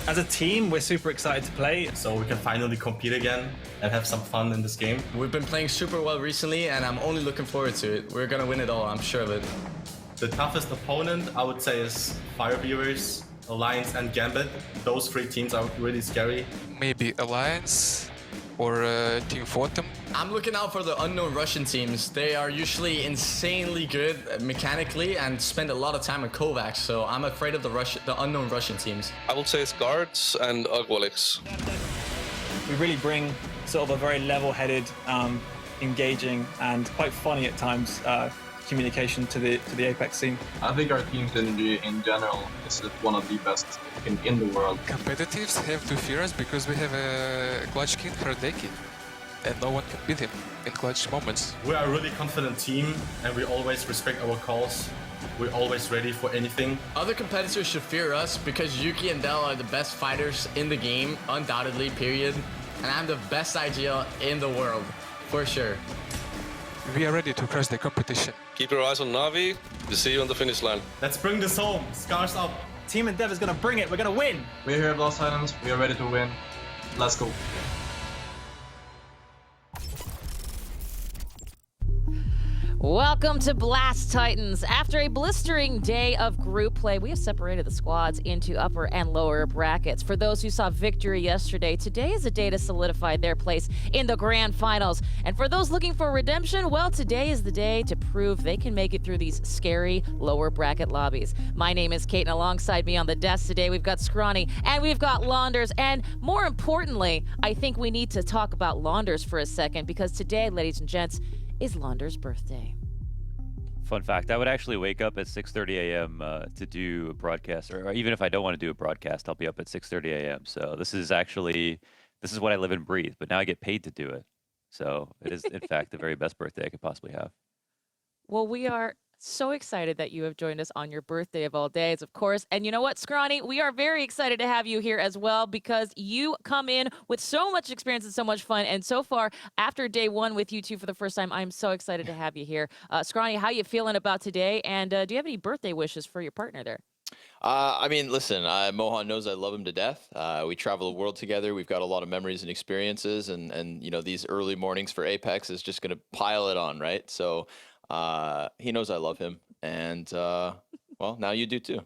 As a team, we're super excited to play. So we can finally compete again and have some fun in this game. We've been playing super well recently, and I'm only looking forward to it. We're gonna win it all, I'm sure of it. The toughest opponent, I would say, is Firebeavers, Alliance, and Gambit. Those three teams are really scary. Maybe Alliance or Team Phantom. I'm looking out for the unknown Russian teams. They are usually insanely good mechanically and spend a lot of time on Kovacs, so I'm afraid of the unknown Russian teams. I would say it's Guards and Agwalix. We really bring sort of a very level-headed, engaging, and quite funny at times communication to the Apex scene. I think our team synergy in general is one of the best in the world. Competitives have to fear us because we have a clutch kid for a decade. and no one can beat him in clutch moments. We are a really confident team, and we always respect our calls. We're always ready for anything. Other competitors should fear us because Yuki and Del are the best fighters in the game, undoubtedly, period. And I'm the best IGL in the world, for sure. We are ready to crush the competition. Keep your eyes on Na'Vi. We'll see you on the finish line. Let's bring this home. Scars up. Team Endeavor's gonna bring it. We're gonna win. We're here at Blast Titans. We are ready to win. Let's go. Welcome to Blast Titans. After a blistering day of group play, we have separated the squads into upper and lower brackets. For those who saw victory yesterday, today is a day to solidify their place in the grand finals. And for those looking for redemption, well, today is the day to prove they can make it through these scary lower bracket lobbies. My name is Kate, and alongside me on the desk today, we've got Scrawny and we've got Launders. And more importantly, I think we need to talk about Launders for a second, because today, ladies and gents, is Launders' birthday. Fun fact, I would actually wake up at 6:30 a.m. To do a broadcast, or even if I don't want to do a broadcast, I'll be up at 6:30 a.m. So this is what I live and breathe, but now I get paid to do it. So it is, in fact, the very best birthday I could possibly have. Well, we are so excited that you have joined us on your birthday of all days, of course. And you know what, Scrawny? We are very excited to have you here as well, because you come in with so much experience and so much fun. And so far, after day one with you two for the first time, I'm so excited to have you here. Scrawny, how you feeling about today? And do you have any birthday wishes for your partner there? I mean, listen, Mohan knows I love him to death. We travel the world together. We've got a lot of memories and experiences, and you know, these early mornings for Apex is just going to pile it on, right? So he knows I love him, and well, now you do too.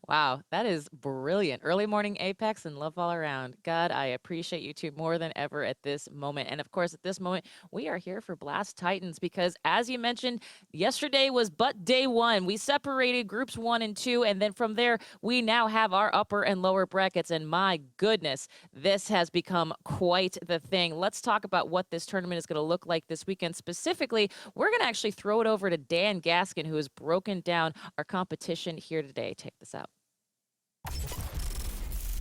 Wow, that is brilliant. Early morning Apex and love all around. God, I appreciate you two more than ever at this moment. And of course, at this moment, we are here for Blast Titans because, as you mentioned, yesterday was but day one. We separated groups 1 and 2, and then from there, we now have our upper and lower brackets. And my goodness, this has become quite the thing. Let's talk about what this tournament is going to look like this weekend. Specifically, we're going to actually throw it over to Dan Gaskin, who has broken down our competition here today. Take this out.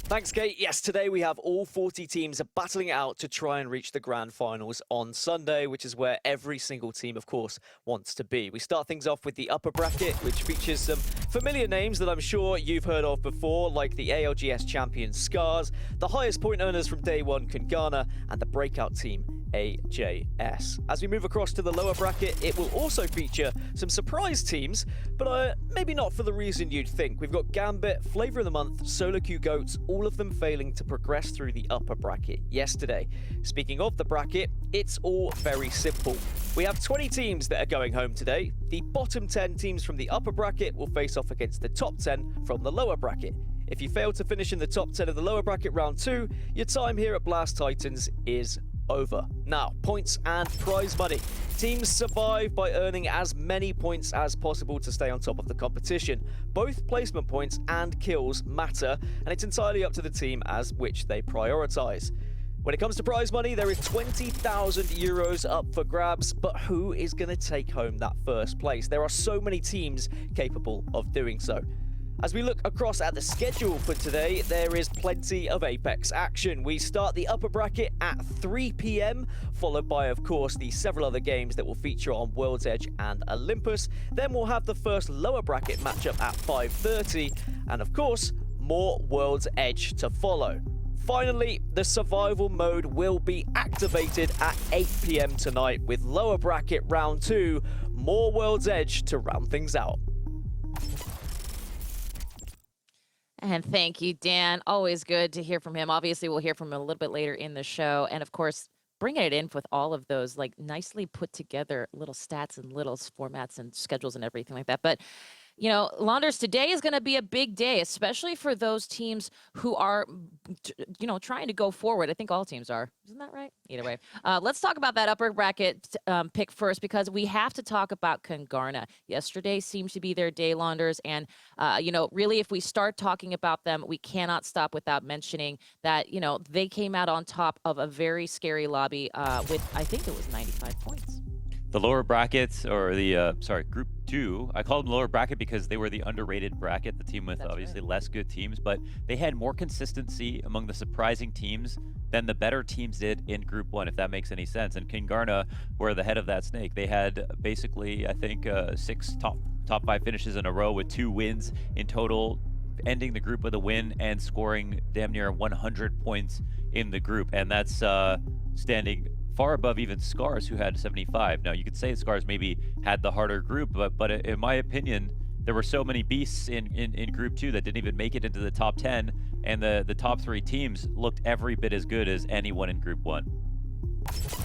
Thanks, Kate. Yes, today we have all 40 teams battling it out to try and reach the grand finals on Sunday, which is where every single team, of course, wants to be. We start things off with the upper bracket, which features some familiar names that I'm sure you've heard of before, like the ALGS champion Scars, the highest point earners from day one, Kungana, and the breakout team, AJS. As we move across to the lower bracket, it will also feature some surprise teams, but maybe not for the reason you'd think. We've got Gambit, Flavor of the Month, Solo Q Goats, all of them failing to progress through the upper bracket yesterday. Speaking of the bracket, it's all very simple. We have 20 teams that are going home today. The bottom 10 teams from the upper bracket will face off against the top 10 from the lower bracket. If you fail to finish in the top 10 of the lower bracket round 2, your time here at Blast Titans is over. Now, points and prize money. Teams survive by earning as many points as possible to stay on top of the competition. Both placement points and kills matter, and it's entirely up to the team as which they prioritize. When it comes to prize money, there is 20,000 euros up for grabs, but who is going to take home that first place? There are so many teams capable of doing so. As we look across at the schedule for today, there is plenty of Apex action. We start the upper bracket at 3 p.m, followed by, of course, the several other games that will feature on World's Edge and Olympus. Then we'll have the first lower bracket matchup at 5:30, and of course, more World's Edge to follow. Finally, the survival mode will be activated at 8 p.m. tonight with lower bracket round 2, more World's Edge to round things out. And thank you, Dan. Always good to hear from him. Obviously, we'll hear from him a little bit later in the show. And of course, bringing it in with all of those like nicely put together little stats and little formats and schedules and everything like that. But you know, Launders, today is going to be a big day, especially for those teams who are, you know, trying to go forward. I think all teams are. Isn't that right? Either way. Let's talk about that upper bracket pick first, because we have to talk about Kungana. Yesterday seems to be their day, Launders. And, you know, really, if we start talking about them, we cannot stop without mentioning that, you know, they came out on top of a very scary lobby with, I think it was 95 points. the lower brackets, or the Group 2. I called them lower bracket because they were the underrated bracket, the team with That's obviously right. less good teams, but they had more consistency among the surprising teams than the better teams did in Group 1, if that makes any sense. And Kingarna were the head of that snake. They had basically, I think, 6 top 5 finishes in a row with 2 wins in total, ending the group with a win and scoring damn near 100 points in the group. And that's standing far above even Scars, who had 75. Now, you could say Scars maybe had the harder group, but in my opinion, there were so many beasts in Group 2 that didn't even make it into the top 10, and the top 3 teams looked every bit as good as anyone in Group 1.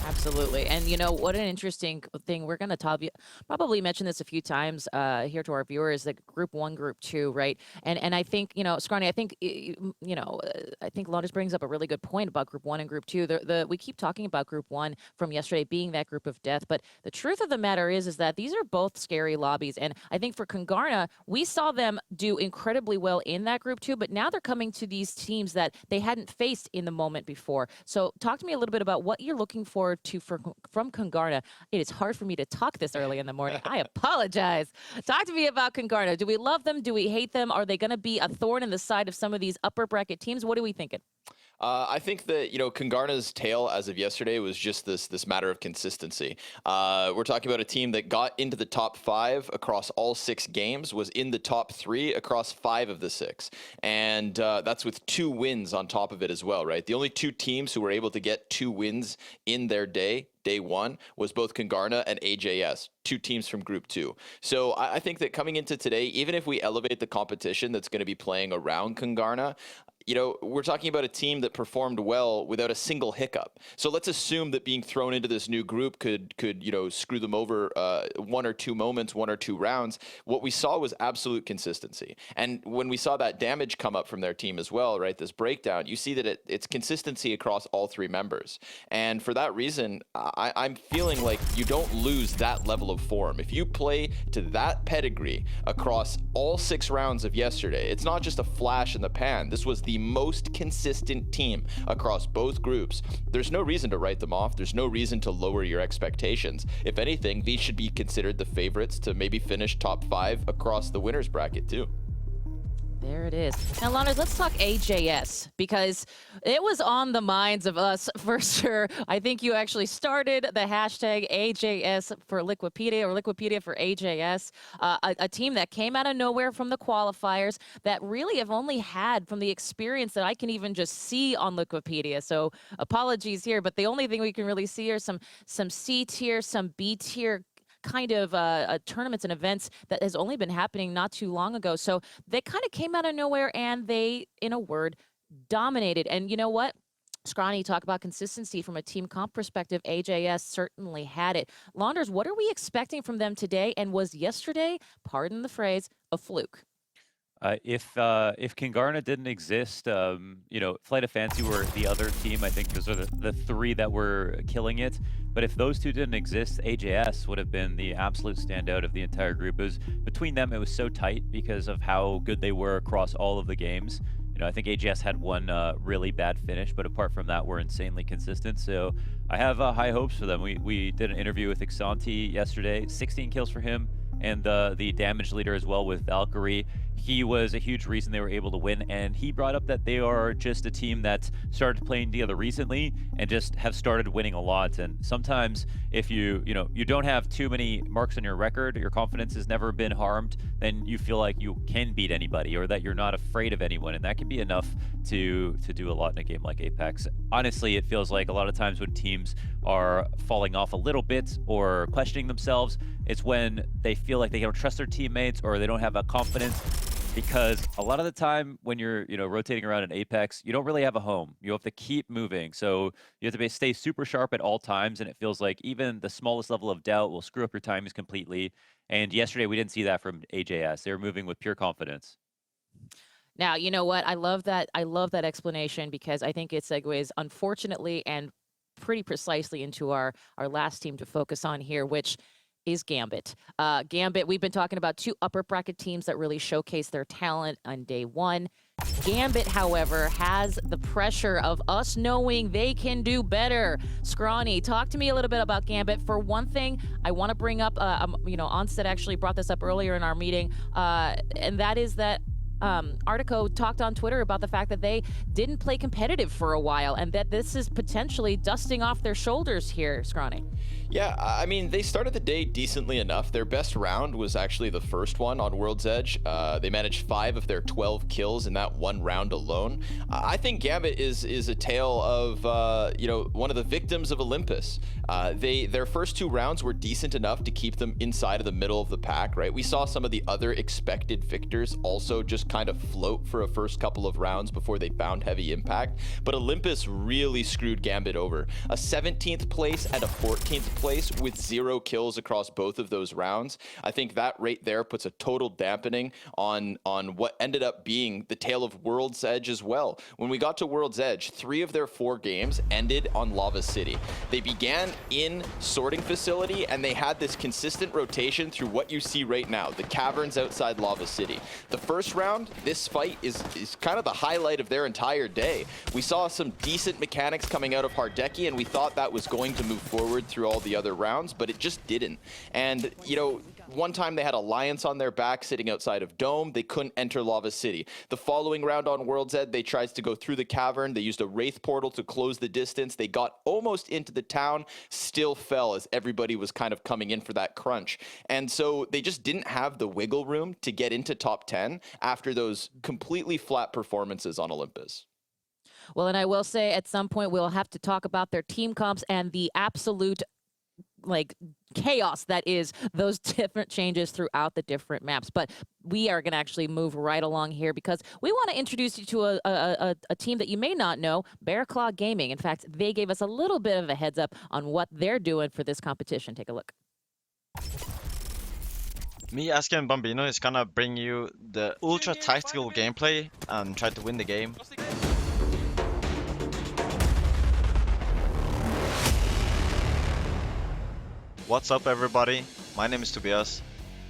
Absolutely. And you know, what an interesting thing. We're going to probably mention this a few times here to our viewers, that Group 1, Group 2, right? And I think, you know, Scrawny, I think, I think Lotus brings up a really good point about Group 1 and Group 2. We keep talking about Group 1 from yesterday being that group of death, but the truth of the matter is that these are both scary lobbies. And I think for Kingarna, we saw them do incredibly well in that Group 2, but now they're coming to these teams that they hadn't faced in the moment before. So talk to me a little bit about what you're looking forward to from Kingarna. It is hard for me to talk this early in the morning. I apologize. Talk to me about Kingarna. Do we love them? Do we hate them? Are they going to be a thorn in the side of some of these upper bracket teams? What are we thinking? I think that, Kingarna's tale as of yesterday was just this matter of consistency. We're talking about a team that got into the top 5 across all 6 games, was in the top 3 across 5 of the 6. And that's with 2 wins on top of it as well, right? The only 2 teams who were able to get 2 wins in their day 1, was both Kingarna and AJS, 2 teams from Group 2. So I think that coming into today, even if we elevate the competition that's going to be playing around Kingarna, we're talking about a team that performed well without a single hiccup. So let's assume that being thrown into this new group could screw them over 1 or 2 moments, 1 or 2 rounds. What we saw was absolute consistency. And when we saw that damage come up from their team as well, right, this breakdown, you see that it's consistency across all 3 members. And for that reason, I'm feeling like you don't lose that level of form. If you play to that pedigree across all 6 rounds of yesterday, it's not just a flash in the pan. This was the most consistent team across both groups. There's no reason to write them off. There's no reason to lower your expectations. If anything, these should be considered the favorites to maybe finish top 5 across the winners bracket too. There it is. Now, Loners, let's talk AJS, because it was on the minds of us for sure. I think you actually started the hashtag AJS for Liquipedia, or Liquipedia for AJS, a team that came out of nowhere from the qualifiers, that really have only had from the experience that I can even just see on Liquipedia. So apologies here, but the only thing we can really see are some C tier, some B tier kind of tournaments and events that has only been happening not too long ago. So they kind of came out of nowhere, and they, in a word, dominated. And you know what? Scrawny, talk about consistency from a team comp perspective. AJS certainly had it. Launders, what are we expecting from them today? And was yesterday, pardon the phrase, a fluke? If Kingarna didn't exist, Flight of Fancy were the other team. I think those are the 3 that were killing it. But if those 2 didn't exist, AJS would have been the absolute standout of the entire group. Between them, it was so tight because of how good they were across all of the games. I think AJS had one really bad finish, but apart from that, we're insanely consistent. So I have high hopes for them. We did an interview with Ixanti yesterday, 16 kills for him, and the damage leader as well with Valkyrie. He was a huge reason they were able to win, and he brought up that they are just a team that started playing together recently and just have started winning a lot. And sometimes if you don't have too many marks on your record, your confidence has never been harmed, then you feel like you can beat anybody, or that you're not afraid of anyone, and that can be enough to do a lot in a game like Apex. Honestly, it feels like a lot of times when teams are falling off a little bit or questioning themselves, it's when they feel like they don't trust their teammates or they don't have a confidence. Because a lot of the time when you're rotating around in Apex, you don't really have a home. You have to keep moving. So you have to stay super sharp at all times, and it feels like even the smallest level of doubt will screw up your timings completely. And yesterday we didn't see that from AJS. They were moving with pure confidence. Now, you know what? I love that explanation, because I think it segues, unfortunately and pretty precisely, into our last team to focus on here, which is Gambit. Gambit, we've been talking about 2 upper bracket teams that really showcase their talent on day 1. Gambit, however, has the pressure of us knowing they can do better. Scrawny, talk to me a little bit about Gambit. For one thing, I want to bring up, Onstead actually brought this up earlier in our meeting, and that is that Artico talked on Twitter about the fact that they didn't play competitive for a while and that this is potentially dusting off their shoulders here, Scrawny. Yeah, I mean, they started the day decently enough. Their best round was actually the first one on World's Edge. They managed 5 of their 12 kills in that one round alone. I think Gambit is a tale of, one of the victims of Olympus. Their first 2 rounds were decent enough to keep them inside of the middle of the pack, right? We saw some of the other expected victors also just kind of float for a first couple of rounds before they found heavy impact. But Olympus really screwed Gambit over. A 17th place and a 14th place with 0 kills across both of those rounds. I think that right there puts a total dampening on what ended up being the tale of World's Edge as well. When we got to World's Edge, 3 of their 4 games ended on Lava City. They began in Sorting Facility and they had this consistent rotation through what you see right now, the caverns outside Lava City. The first round, this fight is kind of the highlight of their entire day. We saw some decent mechanics coming out of Hardeki and we thought that was going to move forward through all the other rounds, but it just didn't. And, one time they had Alliance on their back sitting outside of Dome. They couldn't enter Lava City. The following round on World's Edge, they tried to go through the cavern. They used a Wraith portal to close the distance. They got almost into the town, still fell as everybody was kind of coming in for that crunch. And so they just didn't have the wiggle room to get into top 10 after those completely flat performances on Olympus. Well, and I will say at some point we'll have to talk about their team comps and the absolute chaos that is those different changes throughout the different maps. But we are going to actually move right along here because we want to introduce you to a team that you may not know, Bearclaw Gaming. In fact, they gave us a little bit of a heads up on what they're doing for this competition. Take a look. Me, Aski, and Bambino is gonna bring you the ultra tactical gameplay and try to win the game. What's up, everybody? My name is Tobias.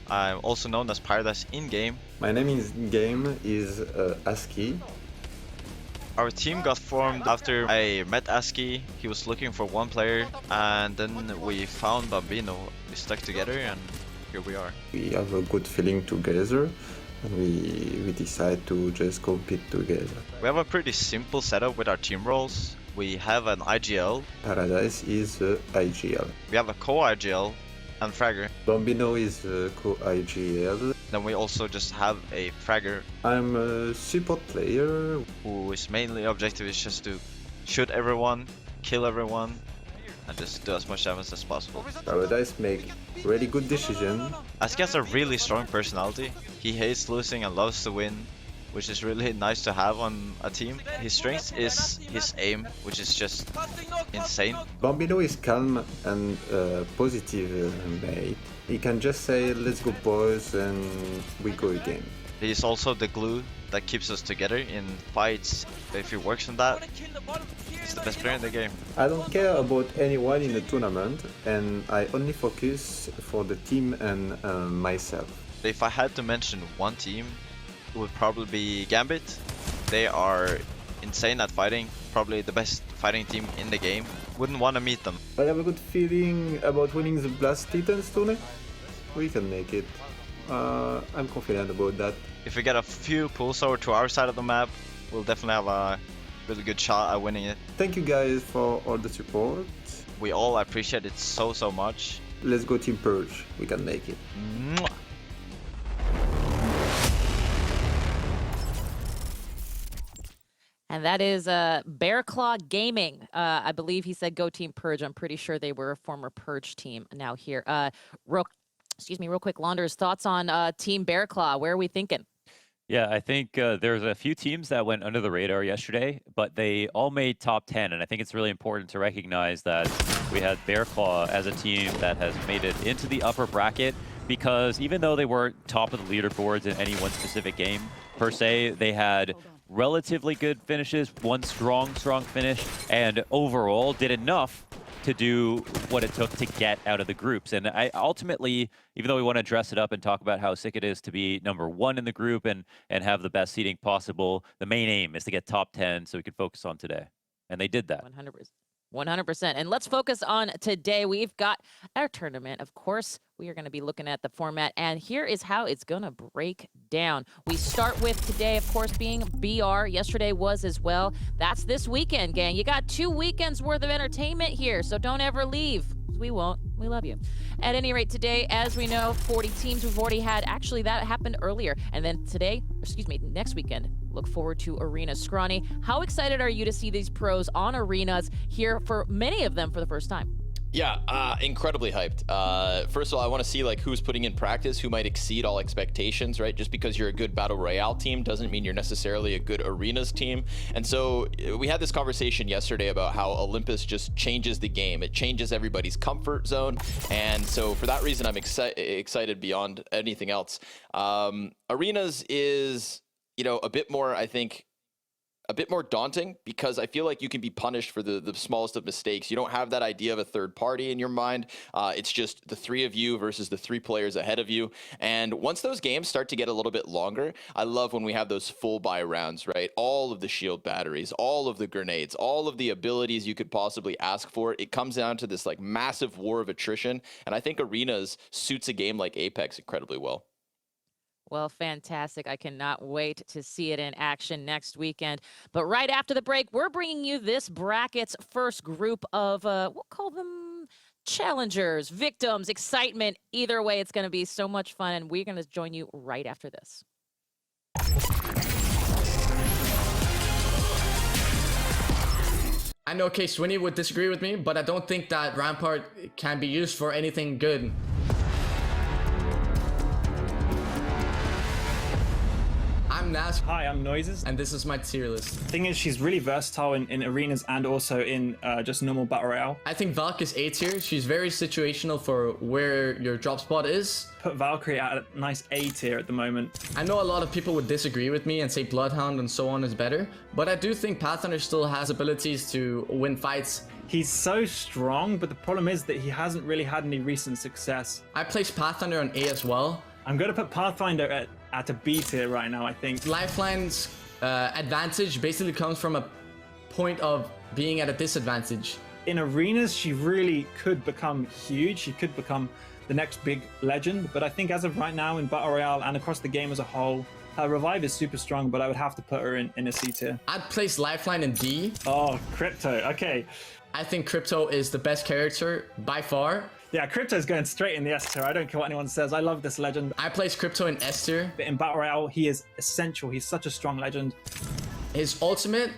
I'm also known as Paradise in-game. My name is in-game is Aski. Our team got formed after I met Aski. He was looking for one player, and then we found Bambino. We stuck together, and here we are. We have a good feeling together, and we decide to just compete together. We have a pretty simple setup with our team roles. We have an IGL. Paradise is IGL. We have a co-IGL and Fragger. Bambino is co-IGL. Then we also just have a Fragger. I'm a support player. Whose mainly objective is just to shoot everyone, kill everyone, and just do as much damage as possible. Paradise make really good decision. Aski has a really strong personality. He hates losing and loves to win, which is really nice to have on a team. His strength is his aim, which is just insane. Bambino is calm and positive mate. He can just say, let's go boys, and we go again. He's also the glue that keeps us together in fights. If he works on that, he's the best player in the game. I don't care about anyone in the tournament, and I only focus for the team and myself. If I had to mention one team, it would probably be Gambit. They are insane at fighting, probably the best fighting team in the game. Wouldn't want to meet them. I have a good feeling about winning the Blast Titans tournament. We can make it. I'm confident about that. If we get a few pulls over to our side of the map, we'll definitely have a really good shot at winning it. Thank you guys for all the support. We all appreciate it so much. Let's go Team Purge. We can make it. Mwah. And that is Bearclaw Gaming. I believe he said Go Team Purge. I'm pretty sure they were a former Purge team now here. Real quick, Launders, thoughts on Team Bearclaw? Where are we thinking? Yeah, I think there's a few teams that went under the radar yesterday, but they all made top 10. And I think it's really important to recognize that we had Bearclaw as a team that has made it into the upper bracket, because even though they weren't top of the leaderboards in any one specific game, per se, they had relatively good finishes, one strong finish, and overall did enough to do what it took to get out of the groups. And I ultimately, even though we want to dress it up and talk about how sick it is to be #1 in the group and have the best seeding possible, the main aim is to get top 10 so we can focus on today. And they did that. 100%. And let's focus on today. We've got our tournament. Of course, we are going to be looking at the format, and here is how it's going to break down. We start with today, of course, being BR. Yesterday was as well. That's this weekend, gang. You got 2 weekends worth of entertainment here, so don't ever leave. We won't. We love you. At any rate, today, as we know, 40 teams. We've already had, actually, that happened earlier. And then today, next weekend, look forward to Arena. Scrawny, how excited are you to see these pros on Arenas here for many of them for the first time? Yeah, incredibly hyped. First of all, I want to see like who's putting in practice, who might exceed all expectations, right? Just because you're a good Battle Royale team doesn't mean you're necessarily a good Arenas team. And so we had this conversation yesterday about how Olympus just changes the game. It changes everybody's comfort zone. And so for that reason, I'm excited beyond anything else. Arenas is, you know, a bit more, I think, a bit more daunting because I feel like you can be punished for the smallest of mistakes. You don't have that idea of a third party in your mind. It's just the 3 of you versus the 3 players ahead of you. And once those games start to get a little bit longer, I love when we have those full buy rounds, right? All of the shield batteries, all of the grenades, all of the abilities you could possibly ask for. It comes down to this like massive war of attrition. And I think Arenas suits a game like Apex incredibly well. Well, fantastic. I cannot wait to see it in action next weekend. But right after the break, we're bringing you this bracket's first group of, we'll call them challengers, victims, excitement. Either way, it's going to be so much fun, and we're going to join you right after this. I know K-Swinny would disagree with me, but I don't think that Rampart can be used for anything good. I'm Nas. Hi, I'm Noises. And this is my tier list. Thing is, she's really versatile in arenas and also in just normal Battle Royale. I think Valk is A tier. She's very situational for where your drop spot is. Put Valkyrie at a nice A tier at the moment. I know a lot of people would disagree with me and say Bloodhound and so on is better, but I do think Pathfinder still has abilities to win fights. He's so strong, but the problem is that he hasn't really had any recent success. I placed Pathfinder on A as well. I'm going to put Pathfinder at a B tier right now, I think. Lifeline's advantage basically comes from a point of being at a disadvantage. In arenas, she really could become huge. She could become the next big legend, but I think as of right now in Battle Royale and across the game as a whole, her revive is super strong, but I would have to put her in a C tier. I'd place Lifeline in D. Oh, Crypto, okay. I think Crypto is the best character by far. Yeah, Crypto's going straight in the S tier. I don't care what anyone says. I love this legend. I place Crypto in S tier. But in Battle Royale, he is essential. He's such a strong legend. His ultimate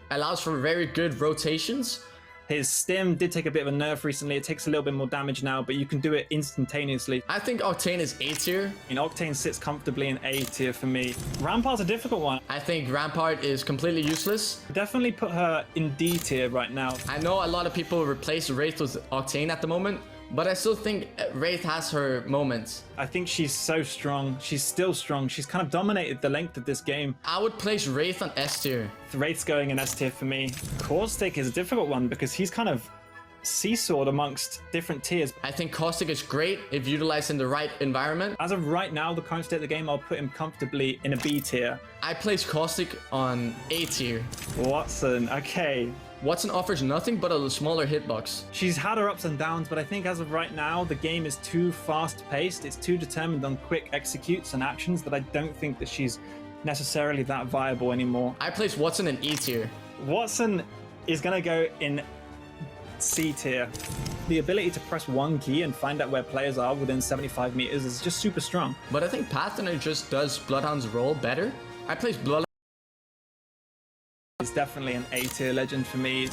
allows for very good rotations. His stim did take a bit of a nerf recently. It takes a little bit more damage now, but you can do it instantaneously. I think Octane is A tier. Octane sits comfortably in A tier for me. Rampart's a difficult one. I think Rampart is completely useless. Definitely put her in D tier right now. I know a lot of people replace Wraith with Octane at the moment, but I still think Wraith has her moments. I think she's so strong. She's still strong. She's kind of dominated the length of this game. I would place Wraith on S tier. Wraith's going in S tier for me. Caustic is a difficult one because he's kind of seesawed amongst different tiers. I think Caustic is great if utilized in the right environment. As of right now, the current state of the game, I'll put him comfortably in a B tier. I place Caustic on A tier. Watson, okay. Watson offers nothing but a smaller hitbox. She's had her ups and downs, but I think as of right now, the game is too fast-paced. It's too determined on quick executes and actions that I don't think that she's necessarily that viable anymore. I place Watson in E tier. Watson is going to go in C tier. The ability to press one key and find out where players are within 75 meters is just super strong. But I think Pathfinder just does Bloodhound's role better. I place Bloodhound. It's definitely an A tier legend for me.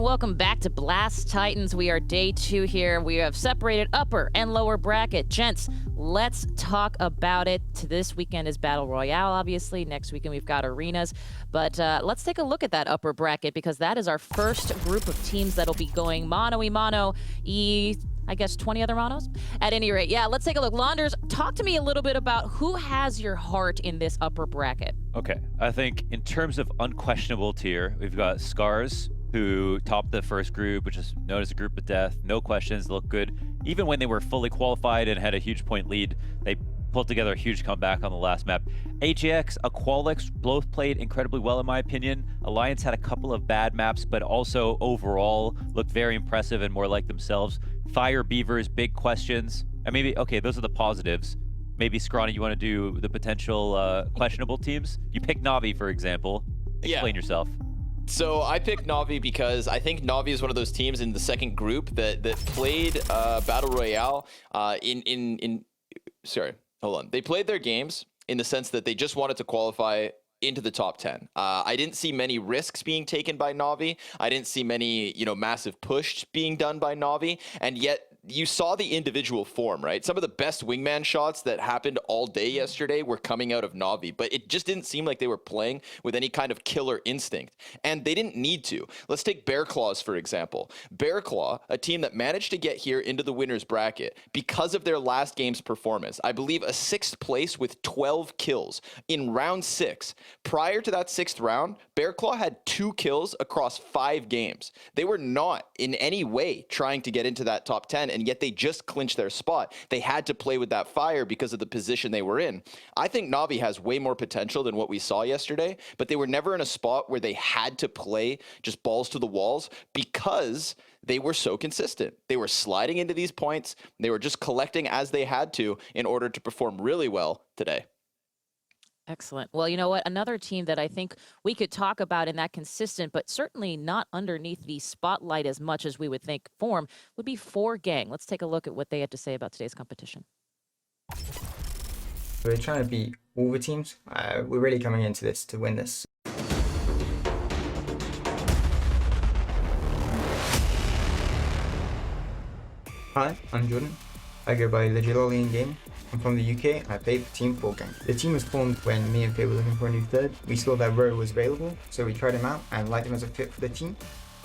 and welcome back to Blast Titans. We are day 2 here. We have separated upper and lower bracket. Gents, let's talk about it. This weekend is Battle Royale, obviously. Next weekend we've got arenas. But let's take a look at that upper bracket, because that is our first group of teams that'll be going mano-y-mano, I guess 20 other monos? At any rate, yeah, let's take a look. Launders, talk to me a little bit about who has your heart in this upper bracket. Okay, I think in terms of unquestionable tier, we've got Scars, who topped the first group, which is known as a group of death. No questions, looked good. Even when they were fully qualified and had a huge point lead, they pulled together a huge comeback on the last map. AJX, Aqualix, both played incredibly well in my opinion. Alliance had a couple of bad maps, but also overall looked very impressive and more like themselves. Fire Beavers, big questions. And maybe, okay, those are the positives. Maybe, Scrawny, you want to do the potential questionable teams? You pick Na'Vi, for example. Explain yourself. So I picked Na'Vi because I think Na'Vi is one of those teams in the second group that played Battle Royale sorry, hold on. They played their games in the sense that they just wanted to qualify into the top 10. I didn't see many risks being taken by Na'Vi. I didn't see many, massive push being done by Na'Vi, and yet you saw the individual form, right? Some of the best wingman shots that happened all day yesterday were coming out of Na'Vi, but it just didn't seem like they were playing with any kind of killer instinct, and they didn't need to. Let's take Bear Claws, for example. Bear Claw, a team that managed to get here into the winner's bracket because of their last game's performance. I believe a 6th place with 12 kills in round 6. Prior to that 6th round, Bear Claw had 2 kills across 5 games. They were not in any way trying to get into that top 10, and yet they just clinched their spot. They had to play with that fire because of the position they were in. I think Na'Vi has way more potential than what we saw yesterday, but they were never in a spot where they had to play just balls to the walls because they were so consistent. They were sliding into these points. They were just collecting as they had to in order to perform really well today. Excellent. Well, you know what? Another team that I think we could talk about in that consistent, but certainly not underneath the spotlight as much as we would think form, would be 4Gang. Let's take a look at what they had to say about today's competition. We're trying to beat all the teams. We're really coming into this to win this. Hi, I'm Jordan. I go by Legiloli in game. I'm from the UK. I played for Team 4Gang. The team was formed when me and Faye were looking for a new third. We saw that Ro was available, so we tried him out and liked him as a fit for the team.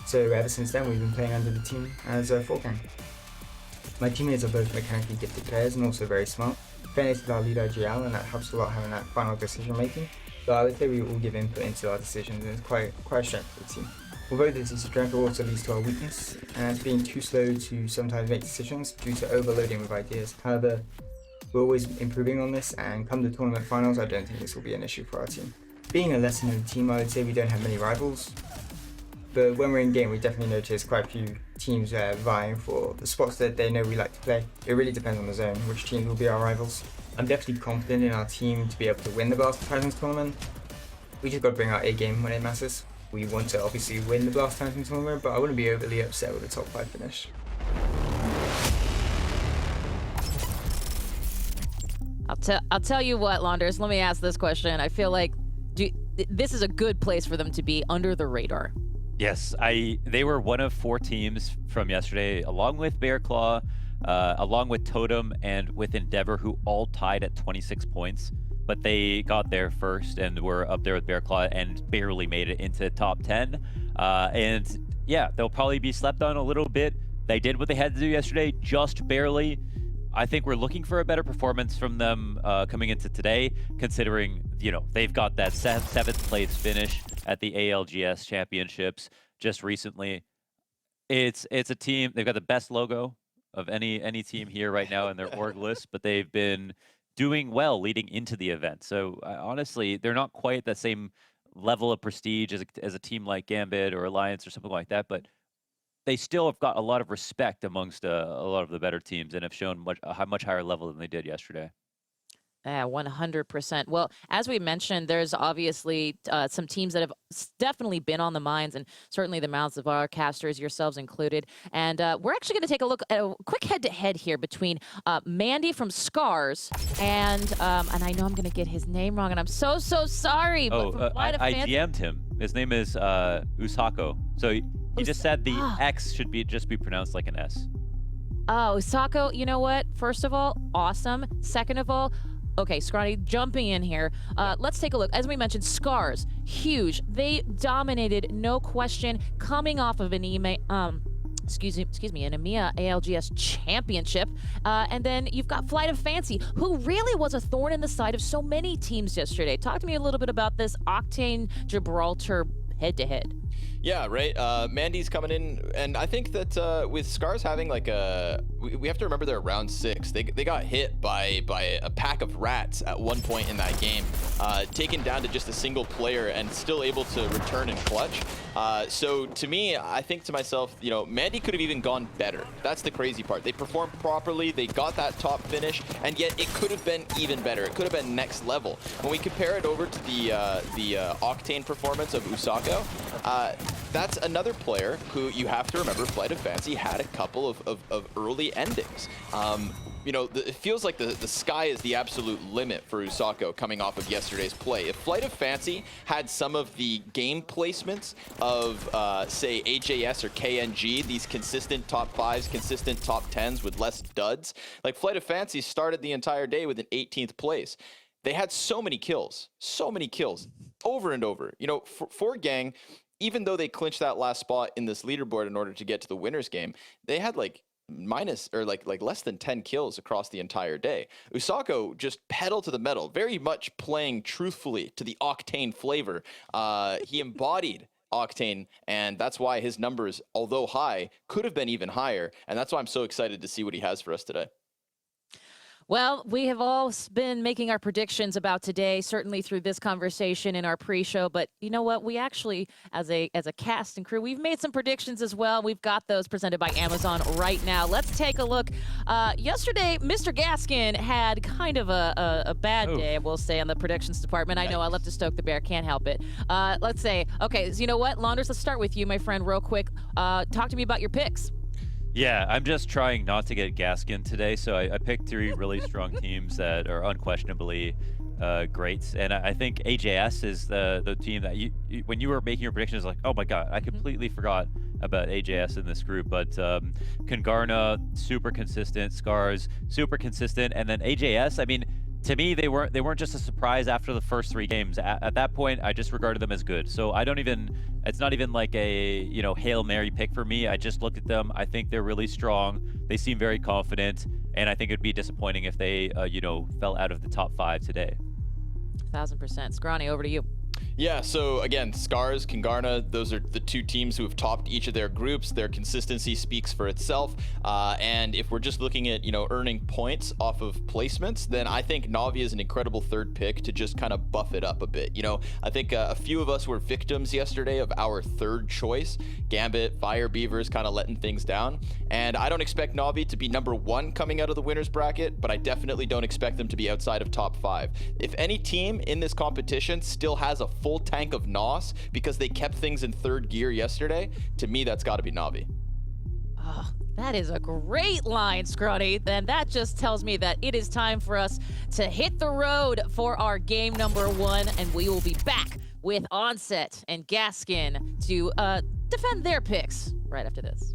So ever since then, we've been playing under the team as 4Gang. My teammates are both mechanically gifted players and also very smart. Fenix is our leader, GL, and that helps a lot having that final decision making. So I would say we all give input into our decisions, and it's quite a strength for the team. Although this is a strength, it also leads to our weakness, and being too slow to sometimes make decisions due to overloading with ideas. However, we're always improving on this, and come the tournament finals, I don't think this will be an issue for our team. Being a lesser known team, I would say we don't have many rivals, but when we're in game, we definitely notice quite a few teams vying for the spots that they know we like to play. It really depends on the zone, which teams will be our rivals. I'm definitely confident in our team to be able to win the Blast Titans tournament. We just got to bring our A game when it matters. We want to obviously win the Blast Titans tournament, but I wouldn't be overly upset with a top 5 finish. I'll tell you what, Launders, let me ask this question. I feel like this is a good place for them to be under the radar. Yes, they were one of 4 teams from yesterday, along with Bear Claw, along with Totem, and with Endeavor, who all tied at 26 points. But they got there first and were up there with Bear Claw and barely made it into top 10. And yeah, they'll probably be slept on a little bit. They did what they had to do yesterday, just barely. I think we're looking for a better performance from them coming into today, considering, they've got that 7th place finish at the ALGS Championships just recently. It's a team, they've got the best logo of any team here right now in their org list, but they've been doing well leading into the event. So honestly, they're not quite the same level of prestige as a team like Gambit or Alliance or something like that, but they still have got a lot of respect amongst a lot of the better teams and have shown a much higher level than they did yesterday. Yeah, 100%. Well, as we mentioned, there's obviously some teams that have definitely been on the minds, and certainly the mouths of our casters, yourselves included. And we're actually going to take a look at a quick head-to-head here between Mandy from Scars and I know I'm going to get his name wrong, and I'm so sorry. But I DM'd him. His name is Usako. So He just said the X should just be pronounced like an S. Oh, Sako, you know what? First of all, awesome. Second of all, okay, Scrawny, jumping in here. Let's take a look. As we mentioned, Scars, huge. They dominated, no question, coming off of an an EMEA ALGS championship. And then you've got Flight of Fancy, who really was a thorn in the side of so many teams yesterday. Talk to me a little bit about this Octane Gibraltar head-to-head. Yeah, right. Mandy's coming in, and I think that with Scars having like we have to remember they're round 6. They got hit by a pack of rats at one point in that game, taken down to just a single player and still able to return in clutch. So to me, I think to myself, you know, Mandy could have even gone better. That's the crazy part. They performed properly, they got that top finish, and yet it could have been even better. It could have been next level. When we compare it over to the Octane performance of Usako, that's another player who you have to remember, Flight of Fancy had a couple of early endings. You know, it feels like the sky is the absolute limit for Usako coming off of yesterday's play. If Flight of Fancy had some of the game placements of, say, AJS or KNG, these consistent top 5s, consistent top 10s with less duds, like Flight of Fancy started the entire day with an 18th place. They had so many kills, over and over. You know, for Gang, even though they clinched that last spot in this leaderboard in order to get to the winners game, they had like minus or like less than 10 kills across the entire day. Usako just pedal to the metal, very much playing truthfully to the Octane flavor. He embodied Octane, and that's why his numbers, although high, could have been even higher, and that's why I'm so excited to see what he has for us today. Well, we have all been making our predictions about today, certainly through this conversation in our pre-show. But you know what? We actually, as a cast and crew, we've made some predictions as well. We've got those presented by Amazon right now. Let's take a look. Yesterday, Mr. Gaskin had kind of a bad day, I will say, on the predictions department. I know I love to stoke the bear, can't help it. Let's say, okay, so you know what? Launders, let's start with you, my friend, real quick. Talk to me about your picks. Yeah, I'm just trying not to get Gaskin today, so I picked 3 really strong teams that are unquestionably great. And I think AJS is the team that you when you were making your predictions, like, oh my god, I completely forgot about AJS in this group. But Kungarna, super consistent, Scars, super consistent, and then AJS, I mean, to me, they weren't just a surprise after the first 3 games. At that point, I just regarded them as good. So it's not even like a, you know, Hail Mary pick for me. I just looked at them. I think they're really strong. They seem very confident, and I think it'd be disappointing if they, you know, fell out of the top 5 today. 1000%. Scrawny, over to you. Yeah, so again, Scars, Kungarna, those are the 2 teams who have topped each of their groups. Their consistency speaks for itself. And if we're just looking at, you know, earning points off of placements, then I think Na'Vi is an incredible 3rd pick to just kind of buff it up a bit. You know, I think a few of us were victims yesterday of our 3rd choice. Gambit, Fire Beavers kind of letting things down. And I don't expect Na'Vi to be number 1 coming out of the winners bracket, but I definitely don't expect them to be outside of top 5. If any team in this competition still has a full tank of NOS because they kept things in 3rd gear yesterday, to me, that's got to be Na'Vi. Oh, that is a great line, Scrawny. Then that just tells me that it is time for us to hit the road for our game number 1, and we will be back with Onset and Gaskin to defend their picks right after this.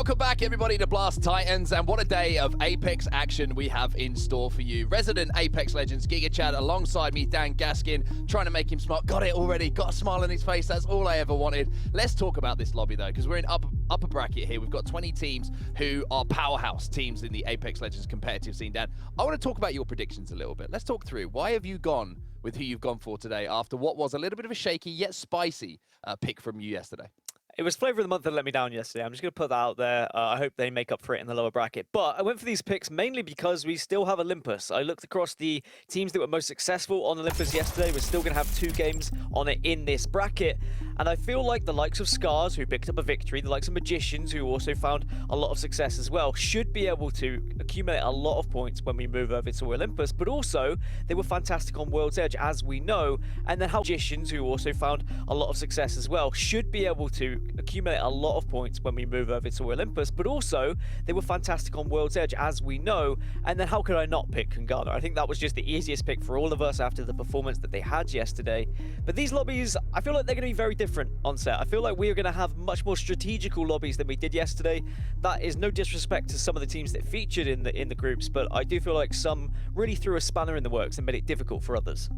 Welcome back, everybody, to Blast Titans, and what a day of Apex action we have in store for you. Resident Apex Legends Giga Chad alongside me, Dan Gaskin, trying to make him smile. Got it already, got a smile on his face, that's all I ever wanted. Let's talk about this lobby, though, because we're in upper bracket here. We've got 20 teams who are powerhouse teams in the Apex Legends competitive scene. Dan, I want to talk about your predictions a little bit. Let's talk through. Why have you gone with who you've gone for today after what was a little bit of a shaky yet spicy pick from you yesterday? It was Flavor of the Month that let me down yesterday. I'm just going to put that out there. I hope they make up for it in the lower bracket. But I went for these picks mainly because we still have Olympus. I looked across the teams that were most successful on Olympus yesterday. We're still going to have 2 games on it in this bracket. And I feel like the likes of Scars, who picked up a victory, the likes of Magicians, who also found a lot of success as well, should be able to accumulate a lot of points when we move over to Olympus. But also, they were fantastic on World's Edge, as we know. And then how Magicians, who also found a lot of success as well, should be able to accumulate a lot of points when we move over to Olympus. But also, they were fantastic on World's Edge, as we know. And then how could I not pick Kungana? I think that was just the easiest pick for all of us after the performance that they had yesterday. But these lobbies, I feel like they're going to be very different on set. I feel like we are going to have much more strategical lobbies than we did yesterday. That is no disrespect to some of the teams that featured in the groups, but I do feel like some really threw a spanner in the works and made it difficult for others.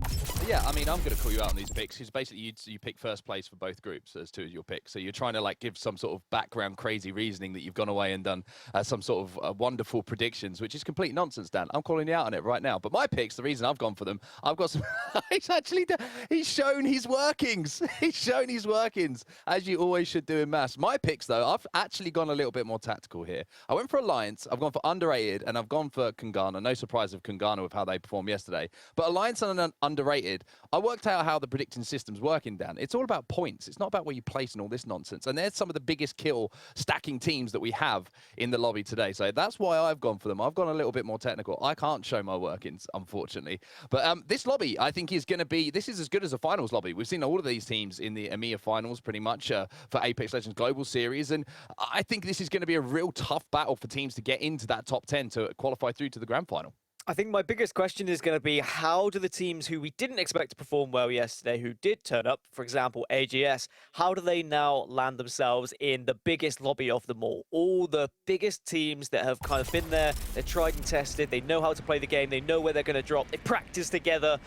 Yeah, I mean, I'm going to call you out on these picks because basically you pick first place for both groups as 2 of your picks. So you're trying to like give some sort of background crazy reasoning that you've gone away and done some sort of wonderful predictions, which is complete nonsense, Dan. I'm calling you out on it right now. But my picks, the reason I've gone for them, I've got some. He's shown his workings. He's shown his workings, as you always should do in maths. My picks, though, I've actually gone a little bit more tactical here. I went for Alliance, I've gone for Underrated, and I've gone for Kungana. No surprise of Kungana with how they performed yesterday. But Alliance and Underrated, I worked out how the predicting system's working, Dan. It's all about points. It's not about where you place and all this nonsense. And there's some of the biggest kill stacking teams that we have in the lobby today. So that's why I've gone for them. I've gone a little bit more technical. I can't show my workings, unfortunately. But this lobby, I think, is going to be, this is as good as a finals lobby. We've seen all of these teams in the EMEA finals pretty much for Apex Legends Global Series. And I think this is going to be a real tough battle for teams to get into that top 10 to qualify through to the grand final. I think my biggest question is going to be, how do the teams who we didn't expect to perform well yesterday, who did turn up, for example, AGS, how do they now land themselves in the biggest lobby of them all? All the biggest teams that have kind of been there, they're tried and tested, they know how to play the game, they know where they're going to drop, they practice together.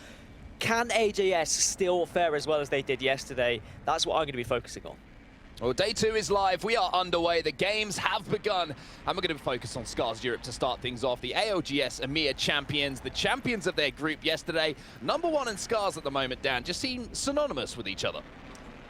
Can AJS still fare as well as they did yesterday? That's what I'm going to be focusing on. Well, day 2 is live. We are underway. The games have begun. And we're going to focus on Scars Europe to start things off. The ALGS EMEA champions, the champions of their group yesterday. Number 1 and Scars at the moment, Dan, just seem synonymous with each other.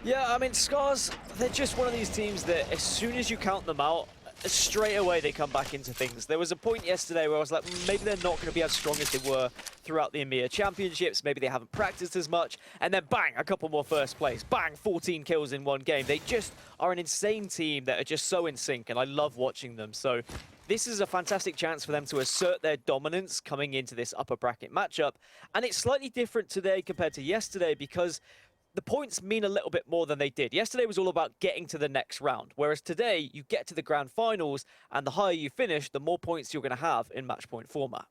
Yeah, I mean, Scars, they're just one of these teams that as soon as you count them out, straight away they come back into things. There was a point yesterday where I was like, maybe they're not going to be as strong as they were throughout the EMEA championships. Maybe they haven't practiced as much. And then bang, a couple more first place. Bang, 14 kills in one game. They just are an insane team that are just so in sync, and I love watching them. So this is a fantastic chance for them to assert their dominance coming into this upper bracket matchup. And it's slightly different today compared to yesterday because the points mean a little bit more than they did. Yesterday was all about getting to the next round, whereas today you get to the grand finals, and the higher you finish, the more points you're going to have in match point format.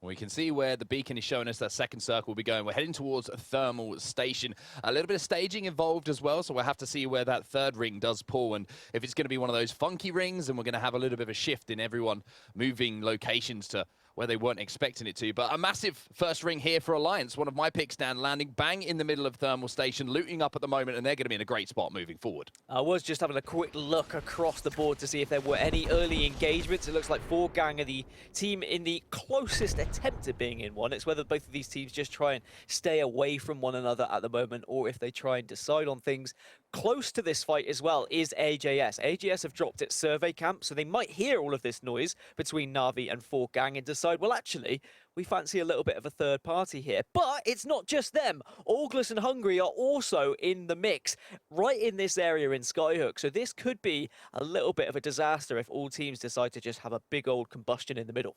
We can see where the beacon is showing us that second circle will be going. We're heading towards Thermal Station. A little bit of staging involved as well, so we'll have to see where that third ring does pull and if it's going to be one of those funky rings, and we're going to have a little bit of a shift in everyone moving locations to where they weren't expecting it to. But a massive first ring here for Alliance. One of my picks, Dan, landing bang in the middle of Thermal Station, looting up at the moment, and they're going to be in a great spot moving forward. I was just having a quick look across the board to see if there were any early engagements. It looks like 4Gang are the team in the closest attempt at being in one. It's whether both of these teams just try and stay away from one another at the moment, or if they try and decide on things. Close to this fight as well is AJS. AJS have dropped at survey camp, so they might hear all of this noise between Na'Vi and 4Gang and decide, well, actually, we fancy a little bit of a third party here. But it's not just them. Auglis and Hungry are also in the mix, right in this area in Skyhook. So this could be a little bit of a disaster if all teams decide to just have a big old combustion in the middle.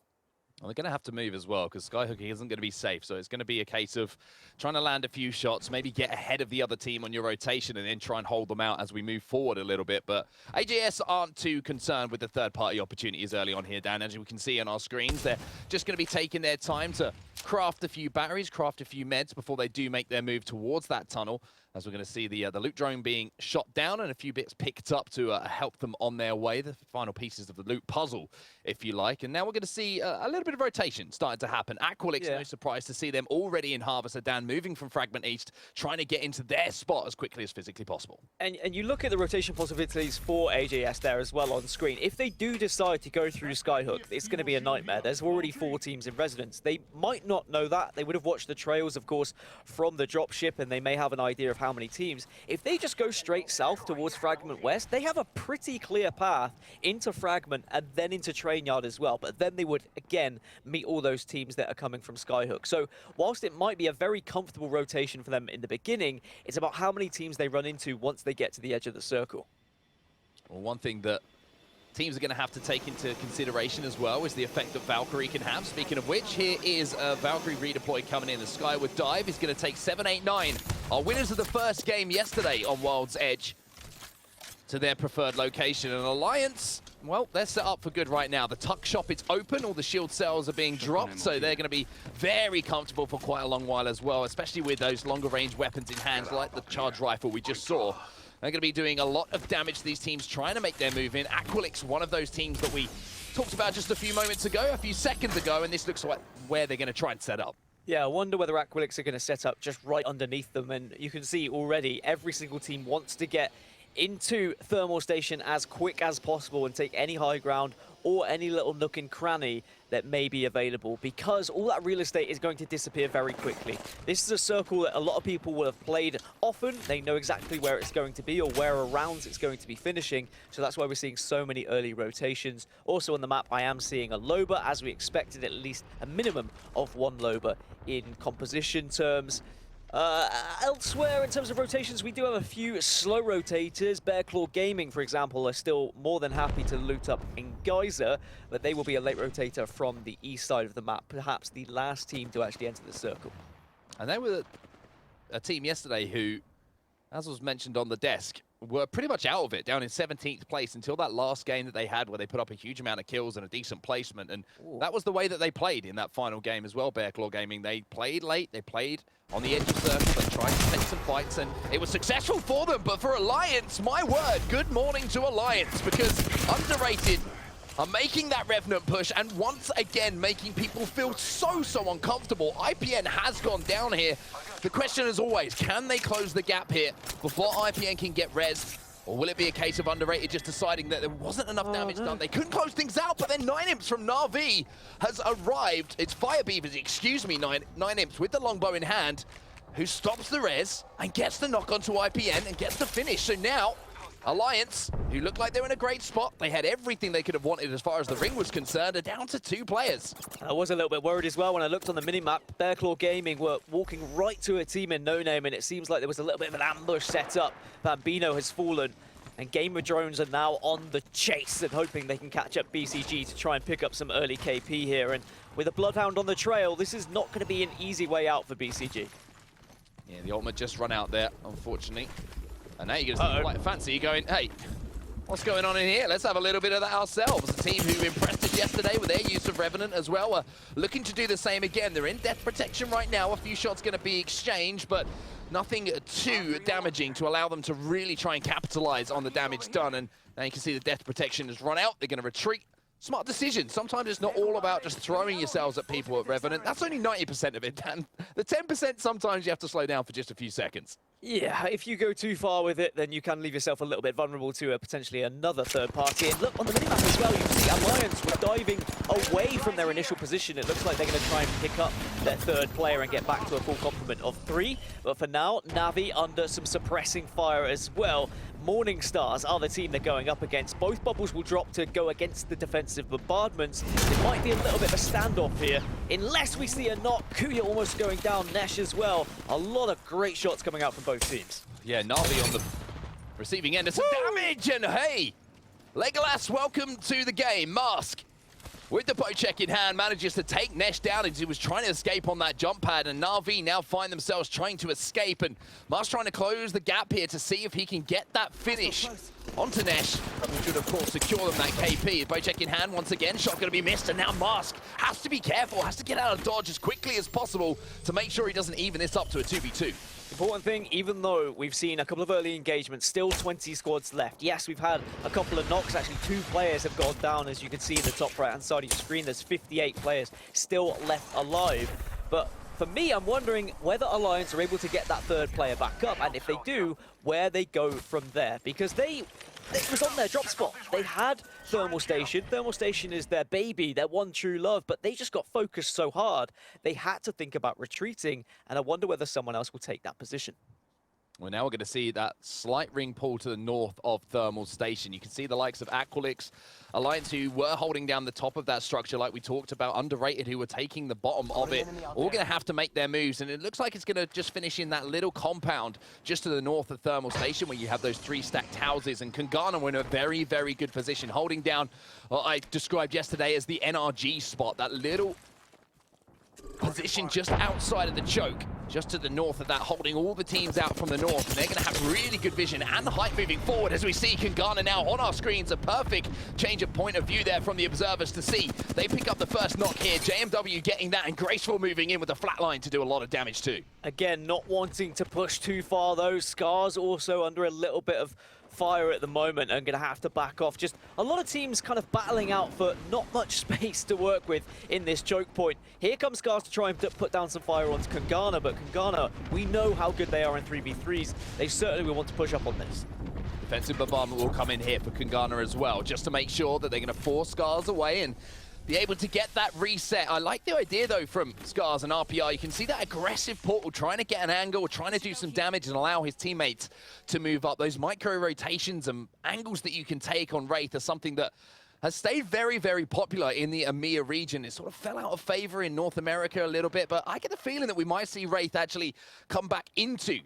Well, they're going to have to move as well because Skyhook isn't going to be safe. So it's going to be a case of trying to land a few shots, maybe get ahead of the other team on your rotation and then try and hold them out as we move forward a little bit. But AJS aren't too concerned with the third-party opportunities early on here, Dan. As we can see on our screens, they're just going to be taking their time to craft a few batteries, craft a few meds before they do make their move towards that tunnel. as we're going to see the loot drone being shot down and a few bits picked up to help them on their way, the final pieces of the loot puzzle, if you like. And now we're going to see a little bit of rotation starting to happen. Aqualix, no surprise to see them already in Harvester, Dan, moving from Fragment East, trying to get into their spot as quickly as physically possible. And you look at the rotation possibilities for AJS there as well on screen. If they do decide to go through Skyhook, it's going to be a nightmare. There's already 4 teams in residence. They might not know that. They would have watched the trails, of course, from the dropship, and they may have an idea of how many teams. If they just go straight south towards Fragment West, they have a pretty clear path into Fragment and then into Trainyard as well. But then they would, again, meet all those teams that are coming from Skyhook. So whilst it might be a very comfortable rotation for them in the beginning, it's about how many teams they run into once they get to the edge of the circle. Well, one thing that teams are going to have to take into consideration as well is the effect that Valkyrie can have. Speaking of which, here is Valkyrie redeploy coming in. The Skyward Dive is going to take 7, 8, 9. Our winners of the first game yesterday on World's Edge to their preferred location. And Alliance, well, they're set up for good right now. The tuck shop, it's open. All the shield cells are being dropped, so they're going to be very comfortable for quite a long while as well, especially with those longer range weapons in hand, like the charge rifle we just saw. They're going to be doing a lot of damage to these teams trying to make their move in. Aqualix, one of those teams that we talked about just a few moments ago, a few seconds ago, and this looks like where they're going to try and set up. Yeah, I wonder whether Aqualix are going to set up just right underneath them, and you can see already every single team wants to get into Thermal Station as quick as possible and take any high ground or any little nook and cranny that may be available, because all that real estate is going to disappear very quickly. This is a circle that a lot of people will have played often. They know exactly where it's going to be or where around it's going to be finishing, so that's why we're seeing so many early rotations. Also on the map, I am seeing a Loba, as we expected, at least a minimum of 1 Loba in composition terms. Elsewhere, in terms of rotations, we do have a few slow rotators. Bearclaw Gaming, for example, are still more than happy to loot up in Geyser, but they will be a late rotator from the east side of the map, perhaps the last team to actually enter the circle. And they were a team yesterday who, as was mentioned on the desk, were pretty much out of it, down in 17th place until that last game that they had where they put up a huge amount of kills and a decent placement. And that was the way that they played in that final game as well, Bearclaw Gaming. They played late, they played on the edge of circle, they tried to take some fights, and it was successful for them. But for Alliance, my word, good morning to Alliance, because Underrated are making that Revenant push and once again making people feel so uncomfortable. IPN has gone down here. The question is always, can they close the gap here before IPN can get rezzed? Or will it be a case of Underrated just deciding that there wasn't enough damage done? They couldn't close things out, but then 9 Imps from Na'Vi has arrived. It's Fire Beavers, excuse me, 9 Imps with the longbow in hand, who stops the res and gets the knock onto IPN and gets the finish. So now, Alliance, who looked like they were in a great spot, they had everything they could have wanted as far as the ring was concerned, are down to 2 players. I was a little bit worried as well when I looked on the minimap. Bearclaw Gaming were walking right to a team in No Name, and it seems like there was a little bit of an ambush set up. Bambino has fallen, and Gamer Drones are now on the chase and hoping they can catch up BCG to try and pick up some early KP here. And with a Bloodhound on the trail, this is not going to be an easy way out for BCG. Yeah, the ultimate just run out there, unfortunately. And now you're going to see quite fancy going, hey, what's going on in here? Let's have a little bit of that ourselves. A team who impressed us yesterday with their use of Revenant as well are looking to do the same again. They're in death protection right now. A few shots going to be exchanged, but nothing too damaging to allow them to really try and capitalize on the damage done. And now you can see the death protection has run out. They're going to retreat. Smart decision. Sometimes it's not all about just throwing yourselves at people at Revenant. That's only 90% of it, Dan. The 10%, sometimes you have to slow down for just a few seconds. Yeah, if you go too far with it, then you can leave yourself a little bit vulnerable to potentially another third party. And look, on the minimap as well, you see Alliance were diving away from their initial position. It looks like they're going to try and pick up their third player and get back to a full complement of 3. But for now, Na'Vi under some suppressing fire as well. Morning Stars are the team they're going up against. Both bubbles will drop to go against the defensive bombardments. It might be a little bit of a standoff here, unless we see a knock. Kuya almost going down, Nesh as well. A lot of great shots coming out from both teams. Yeah, Na'Vi on the receiving end of some damage, and hey, Legolas, welcome to the game. Mask, with the Pocheck in hand, manages to take Nesh down as he was trying to escape on that jump pad, and Na'Vi now find themselves trying to escape, and Mask trying to close the gap here to see if he can get that finish onto Nesh, who should of course secure them that KP. Bocek in hand once again, shot going to be missed, and now Mask has to be careful, has to get out of dodge as quickly as possible to make sure he doesn't even this up to a 2v2. Important thing, even though we've seen a couple of early engagements, still 20 squads left. Yes, we've had a couple of knocks. Actually, 2 players have gone down, as you can see in the top right-hand side of your screen. There's 58 players still left alive. But for me, I'm wondering whether Alliance are able to get that 3rd player back up, and if they do, where they go from there. Because it was on their drop spot. They had Thermal Station. Thermal Station is their baby, their one true love, but they just got focused so hard, they had to think about retreating, and I wonder whether someone else will take that position. Well, now we're going to see that slight ring pull to the north of Thermal Station. You can see the likes of Aqualix, Alliance, who were holding down the top of that structure like we talked about, Underrated, who were taking the bottom of it, all going to have to make their moves, and it looks like it's going to just finish in that little compound just to the north of Thermal Station where you have those 3 stacked houses, and Kangana were in a very, very good position, holding down what I described yesterday as the NRG spot, that little position just outside of the choke, just to the north of that, holding all the teams out from the north. And they're going to have really good vision and height moving forward as we see Kangana now on our screens. A perfect change of point of view there from the observers to see. They pick up the first knock here. JMW getting that, and Graceful moving in with a flatline to do a lot of damage too. Again, not wanting to push too far though. Scars also under a little bit of fire at the moment and going to have to back off. Just a lot of teams kind of battling out for not much space to work with in this choke point. Here comes Scars to try and put down some fire onto Kangana, but Kangana, we know how good they are in 3v3s. They certainly will want to push up on this. Defensive bombardment will come in here for Kangana as well, just to make sure that they're going to force Scars away and be able to get that reset. I like the idea, though, from Scars and RPR. You can see that aggressive Portal trying to get an angle, trying to do some damage and allow his teammates to move up. Those micro-rotations and angles that you can take on Wraith are something that has stayed very, very popular in the EMEA region. It sort of fell out of favor in North America a little bit, but I get the feeling that we might see Wraith actually come back into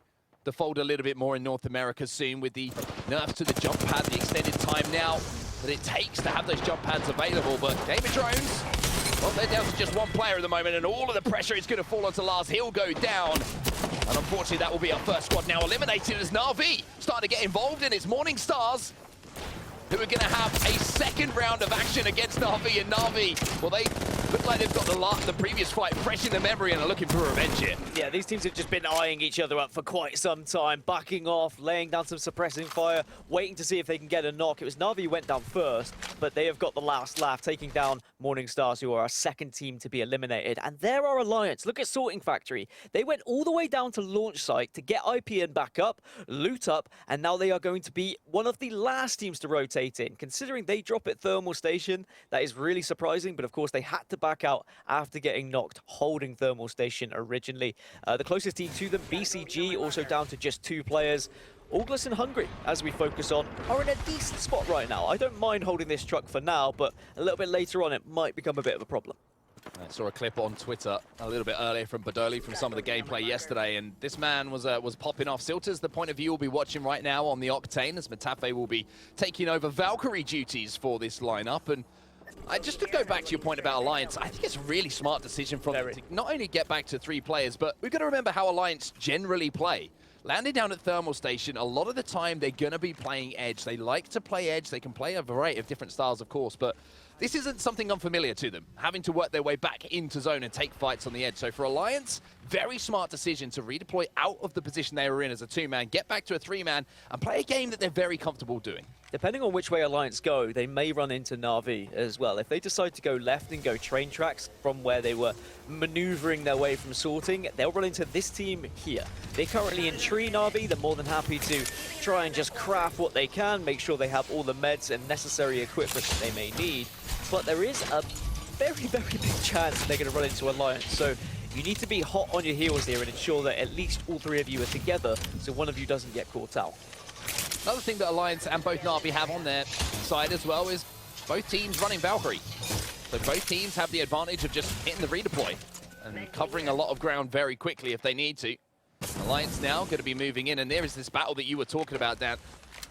the fold a little bit more in North America soon with the nerfs to the jump pad, the extended time now that it takes to have those jump pads available. But Game of Drones, well, they're down to just 1 player at the moment, and all of the pressure is going to fall onto Lars. He'll go down, and unfortunately that will be our first squad now eliminated as Na'Vi starting to get involved in its Morning Stars, who are going to have a second round of action against Na'Vi. And Na'Vi, well, they look like they've got the previous fight fresh in their memory and are looking for revenge here. Yeah, these teams have just been eyeing each other up for quite some time, backing off, laying down some suppressing fire, waiting to see if they can get a knock. It was Na'Vi who went down first, but they have got the last laugh, taking down Morning Stars, who are our second team to be eliminated. And there are Alliance. Look at Sorting Factory. They went all the way down to launch site to get IPN back up, loot up, and now they are going to be one of the last teams to rotate in. Considering they drop at Thermal Station, that is really surprising, but of course they had to back out after getting knocked holding Thermal Station originally. The closest team to them, BCG, also down to just 2 players. August and Hungry, as we focus on, are in a decent spot right now. I don't mind holding this truck for now, but a little bit later on it might become a bit of a problem. I saw a clip on Twitter a little bit earlier from Badoli from some of the gameplay yesterday, and this man was popping off. Silter's the point of view we'll be watching right now on the Octane, as Matafe will be taking over Valkyrie duties for this lineup. And just to go back to your point about Alliance, I think it's a really smart decision from them to not only get back to 3 players, but we've got to remember how Alliance generally play. Landing down at Thermal Station, a lot of the time they're going to be playing Edge. They like to play Edge. They can play a variety of different styles, of course, but this isn't something unfamiliar to them, having to work their way back into zone and take fights on the edge. So for Alliance, very smart decision to redeploy out of the position they were in as a 2-man, get back to a 3-man, and play a game that they're very comfortable doing. Depending on which way Alliance go, they may run into Na'Vi as well. If they decide to go left and go train tracks from where they were maneuvering their way from sorting, they'll run into this team here. They're currently in tree Na'Vi. They're more than happy to try and just craft what they can, make sure they have all the meds and necessary equipment that they may need. But there is a very, very big chance they're going to run into Alliance. So you need to be hot on your heels here and ensure that at least all 3 of you are together so one of you doesn't get caught out. Another thing that Alliance and both Na'Vi have on their side as well is both teams running Valkyrie. So both teams have the advantage of just hitting the redeploy and covering a lot of ground very quickly if they need to. Alliance now going to be moving in, and there is this battle that you were talking about, Dan.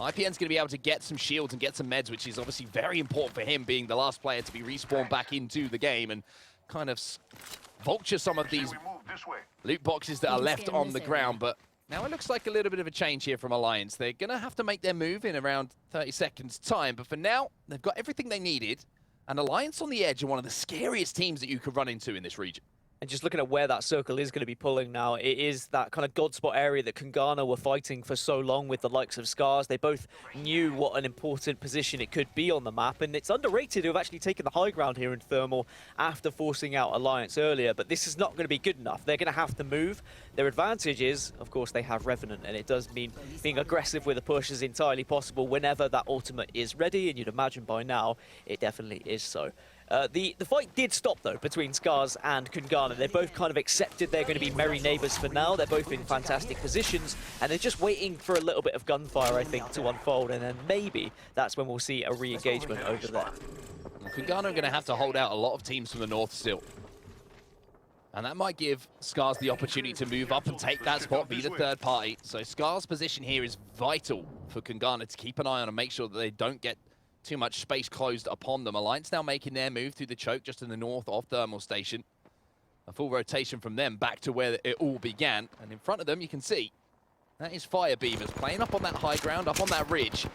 IPN's going to be able to get some shields and get some meds, which is obviously very important for him, being the last player to be respawned back into the game, and kind of vulture some of these loot boxes that are left on the ground. But Now it looks like a little bit of a change here from Alliance. They're going to have to make their move in around 30 seconds time, but for now, they've got everything they needed, and Alliance on the edge are one of the scariest teams that you could run into in this region. And just looking at where that circle is going to be pulling now, it is that kind of god spot area that Kungana were fighting for so long with the likes of Scars. They both knew what an important position it could be on the map, and it's underrated to have actually taken the high ground here in Thermal after forcing out Alliance earlier, but this is not going to be good enough. They're going to have to move. Their advantage is, of course, they have Revenant, and it does mean being aggressive with a push is entirely possible whenever that ultimate is ready, and you'd imagine by now it definitely is so. The fight did stop, though, between Scars and Kungana. They both kind of accepted they're going to be merry neighbours for now. They're both in fantastic positions, and they're just waiting for a little bit of gunfire, I think, to unfold, and then maybe that's when we'll see a re-engagement over there. Kungana are going to have to hold out a lot of teams from the north still. And that might give Scars the opportunity to move up and take that spot, be the third party. So Scars' position here is vital for Kungana to keep an eye on and make sure that they don't get too much space closed upon them. Alliance now making their move through the choke just in the north of Thermal Station. A full rotation from them back to where it all began. And in front of them, you can see that is Fire Beavers playing up on that high ground, up on that ridge.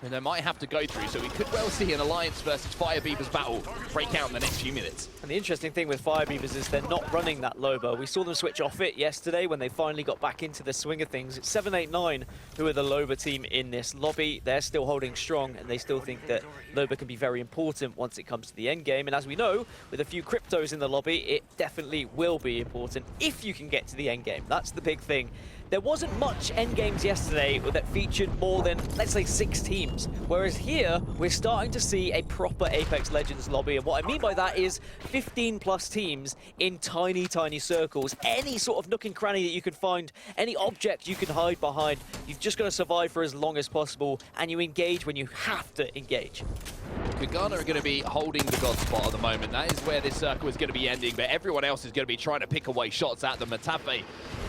And they might have to go through, so we could well see an Alliance versus Fire Beavers battle break out in the next few minutes. And the interesting thing with Fire Beavers is they're not running that Loba. We saw them switch off it yesterday when they finally got back into the swing of things. It's 789 who are the Loba team in this lobby. They're still holding strong, and they still think that Loba can be very important once it comes to the end game. And as we know, with a few cryptos in the lobby, it definitely will be important if you can get to the end game. That's the big thing. There wasn't much end games yesterday that featured more than, let's say, 6 teams. Whereas here, we're starting to see a proper Apex Legends lobby. And what I mean by that is 15 plus teams in tiny, tiny circles. Any sort of nook and cranny that you can find, any object you can hide behind. You've just got to survive for as long as possible, and you engage when you have to engage. Kungana are going to be holding the god spot at the moment. That is where this circle is going to be ending, but everyone else is going to be trying to pick away shots at them. Matafe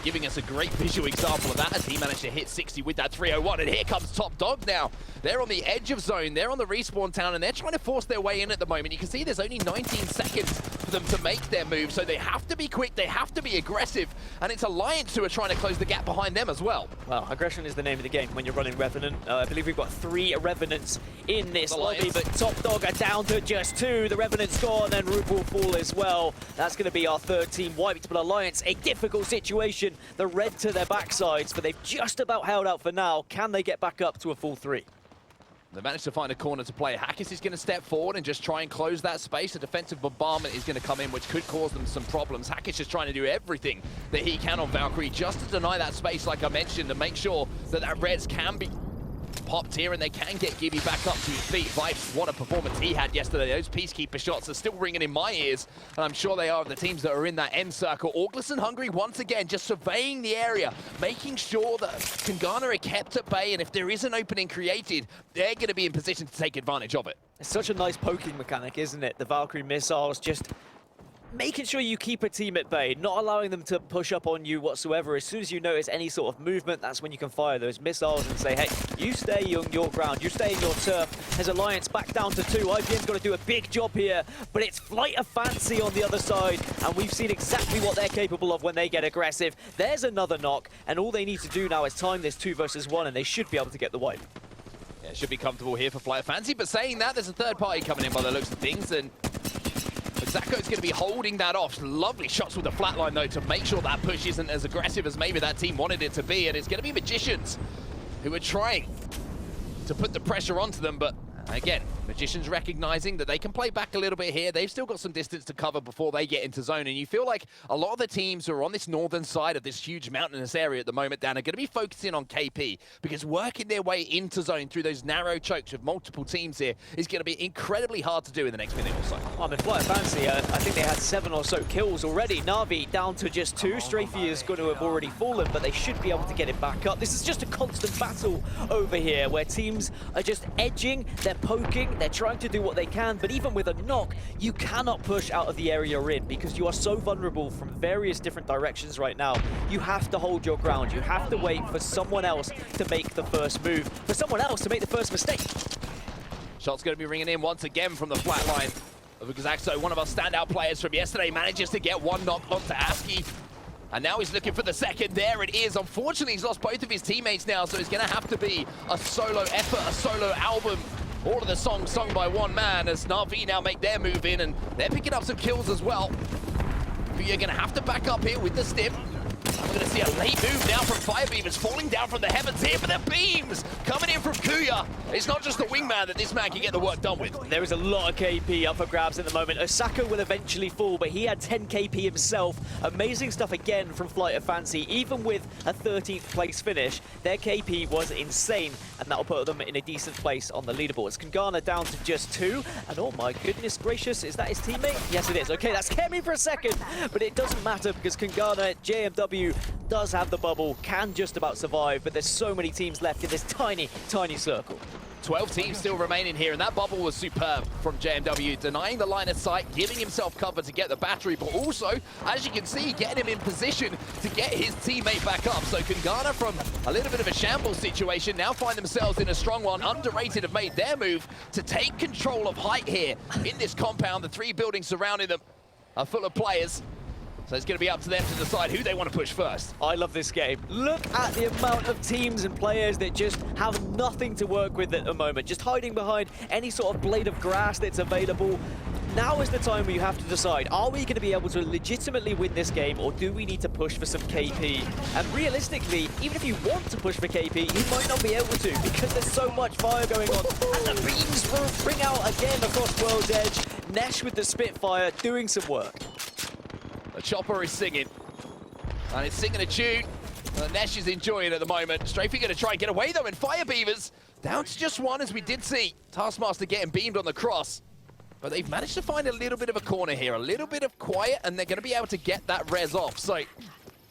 giving us a great visual example of that as he managed to hit 60 with that 301, and here comes Top Dog now. They're on the edge of zone, they're on the respawn town, and they're trying to force their way in at the moment. You can see there's only 19 seconds for them to make their move, so they have to be quick, they have to be aggressive, and it's Alliance who are trying to close the gap behind them as well. Well, aggression is the name of the game when you're running Revenant. I believe we've got 3 Revenants in this lobby, but Top Dog are down to just 2. The Revenant's gone, and Root will fall as well. That's going to be our third team wiped, but Alliance, a difficult situation. The red to their backsides, but they've just about held out for now. Can they get back up to a full 3? They managed to find a corner to play. Hackis is going to step forward and just try and close that space. A defensive bombardment is going to come in, which could cause them some problems. Hackis is trying to do everything that he can on Valkyrie just to deny that space, like I mentioned, to make sure that that res can be popped here and they can get Gibby back up to his feet. Vibes, what a performance he had yesterday. Those Peacekeeper shots are still ringing in my ears, and I'm sure they are the teams that are in that end circle. August and Hungry once again just surveying the area, making sure that Kungana are kept at bay, and if there is an opening created, they're going to be in position to take advantage of it. It's such a nice poking mechanic, isn't it? The Valkyrie missiles just making sure you keep a team at bay, not allowing them to push up on you whatsoever. As soon as you notice any sort of movement, that's when you can fire those missiles and say, hey, you stay on your ground, you stay in your turf. As Alliance back down to 2, IPM's got to do a big job here, but it's Flight of Fancy on the other side, and we've seen exactly what they're capable of when they get aggressive. There's another knock, and all they need to do now is time this 2 versus 1, and they should be able to get the wipe. Yeah, should be comfortable here for Flight of Fancy, but saying that, there's a third party coming in by the looks of things, and Zako's going to be holding that off. Lovely shots with the flatline, though, to make sure that push isn't as aggressive as maybe that team wanted it to be. And it's going to be Magicians who are trying to put the pressure onto them, but again, Magicians recognizing that they can play back a little bit here. They've still got some distance to cover before they get into zone, and you feel like a lot of the teams who are on this northern side of this huge mountainous area at the moment, Dan, are going to be focusing on KP, because working their way into zone through those narrow chokes with multiple teams here is going to be incredibly hard to do in the next minute or so. I mean, Flight of Fancy, I think they had 7 or so kills already. Na'Vi down to just 2. Strafey is going to have already fallen, but they should be able to get it back up. This is just a constant battle over here where teams are just edging, they're poking, they're trying to do what they can, but even with a knock, you cannot push out of the area you're in because you are so vulnerable from various different directions right now. You have to hold your ground. You have to wait for someone else to make the first move, for someone else to make the first mistake. Shots going to be ringing in once again from the flat line of Xaxo. One of our standout players from yesterday manages to get one knock onto Aski. And now he's looking for the second. There it is. Unfortunately, he's lost both of his teammates now, so it's going to have to be a solo effort, a solo album. All of the songs sung by one man as Na'Vi now make their move in, and they're picking up some kills as well. You're going to have to back up here with the stim. We're going to see a late move now from Firebeavers falling down from the heavens here, but the beams coming in from Kuya. It's not just the wingman that this man can get the work done with. There is a lot of KP up for grabs at the moment. Osaka will eventually fall, but he had 10 KP himself. Amazing stuff again from Flight of Fancy. Even with a 13th place finish, their KP was insane, and that'll put them in a decent place on the leaderboards. Kangana down to just 2, and oh my goodness gracious, is that his teammate? Yes, it is. Okay, that scared me for a second, but it doesn't matter because Kangana, JMW, does have the bubble, can just about survive, but there's so many teams left in this tiny, tiny circle. 12 teams still remaining here, and that bubble was superb from JMW, denying the line of sight, giving himself cover to get the battery, but also, as you can see, getting him in position to get his teammate back up. So Kangana, from a little bit of a shambles situation, now find themselves in a strong one. Underrated have made their move to take control of height here in this compound. The 3 buildings surrounding them are full of players. So it's going to be up to them to decide who they want to push first. I love this game. Look at the amount of teams and players that just have nothing to work with at the moment, just hiding behind any sort of blade of grass that's available. Now is the time where you have to decide, are we going to be able to legitimately win this game, or do we need to push for some KP? And realistically, even if you want to push for KP, you might not be able to, because there's so much fire going on. And the beams will bring out again across World's Edge. Nesh with the Spitfire doing some work. The chopper is singing, and it's singing a tune that Nesh is enjoying at the moment. Strafey going to try and get away though, and Firebeavers down to just 1, as we did see Taskmaster getting beamed on the cross. But they've managed to find a little bit of a corner here, a little bit of quiet, and they're going to be able to get that res off. So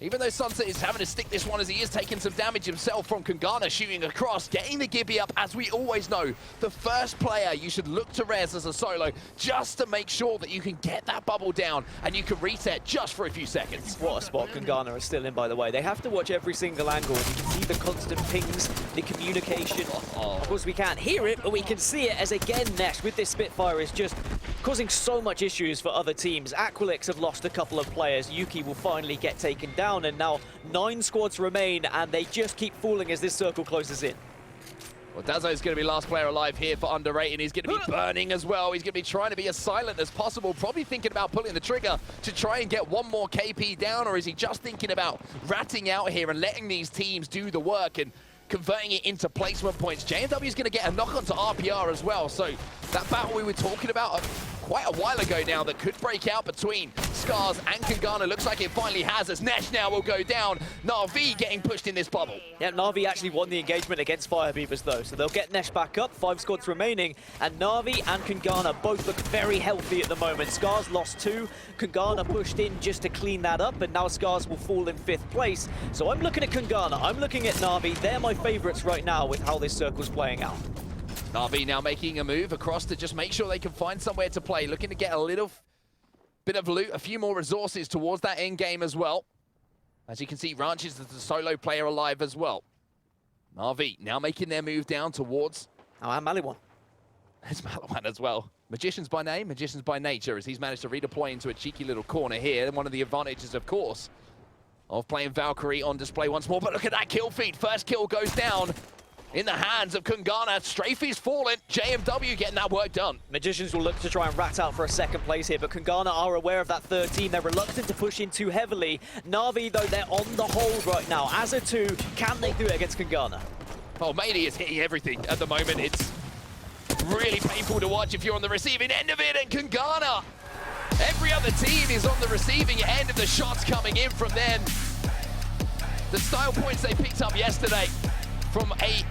even though Sunset is having to stick this one, as he is taking some damage himself from Kangana shooting across, getting the Gibby up, as we always know, the first player you should look to res as a solo, just to make sure that you can get that bubble down and you can reset just for a few seconds. What a spot Kangana is still in, by the way. They have to watch every single angle. You can see the constant pings, the communication. Of course, we can't hear it, but we can see it as, again, Nesh with this Spitfire is just causing so much issues for other teams. Aqualix have lost a couple of players. Yuki will finally get taken down, and now 9 squads remain, and they just keep falling as this circle closes in. Well, Dazzo is going to be last player alive here for Underrated. He's going to be burning as well. He's going to be trying to be as silent as possible, probably thinking about pulling the trigger to try and get one more KP down, or is he just thinking about ratting out here and letting these teams do the work and converting it into placement points? JMW is going to get a knock onto RPR as well, so that battle we were talking about quite a while ago now that could break out between Scars and Kangana looks like it finally has, as Nesh now will go down. Na'Vi getting pushed in this bubble. Yeah, Na'Vi actually won the engagement against Firebeavers though, so they'll get Nesh back up, 5 squads remaining, and Na'Vi and Kangana both look very healthy at the moment. Scars lost 2, Kangana pushed in just to clean that up, and now Scars will fall in 5th place. So I'm looking at Kangana, I'm looking at Na'Vi, they're my favorites right now with how this circle's playing out. Na'Vi now making a move across to just make sure they can find somewhere to play, looking to get a little bit of loot, a few more resources towards that end game as well. As you can see, Ranches is the solo player alive as well. Na'Vi now making their move down towards... Oh, and Maliwan. There's Maliwan as well. Magicians by name, magicians by nature, as he's managed to redeploy into a cheeky little corner here. And one of the advantages, of course, of playing Valkyrie on display once more. But look at that kill feed. First kill goes down in the hands of Kangana. Strafey's fallen. JMW getting that work done. Magicians will look to try and rat out for a 2nd place here, but Kangana are aware of that 13. They're reluctant to push in too heavily. Na'Vi, though, they're on the hold right now. As a 2, can they do it against Kangana? Oh, Matey is hitting everything at the moment. It's really painful to watch if you're on the receiving end of it, and Kangana, every other team is on the receiving end of the shots coming in from them. The style points they picked up yesterday from a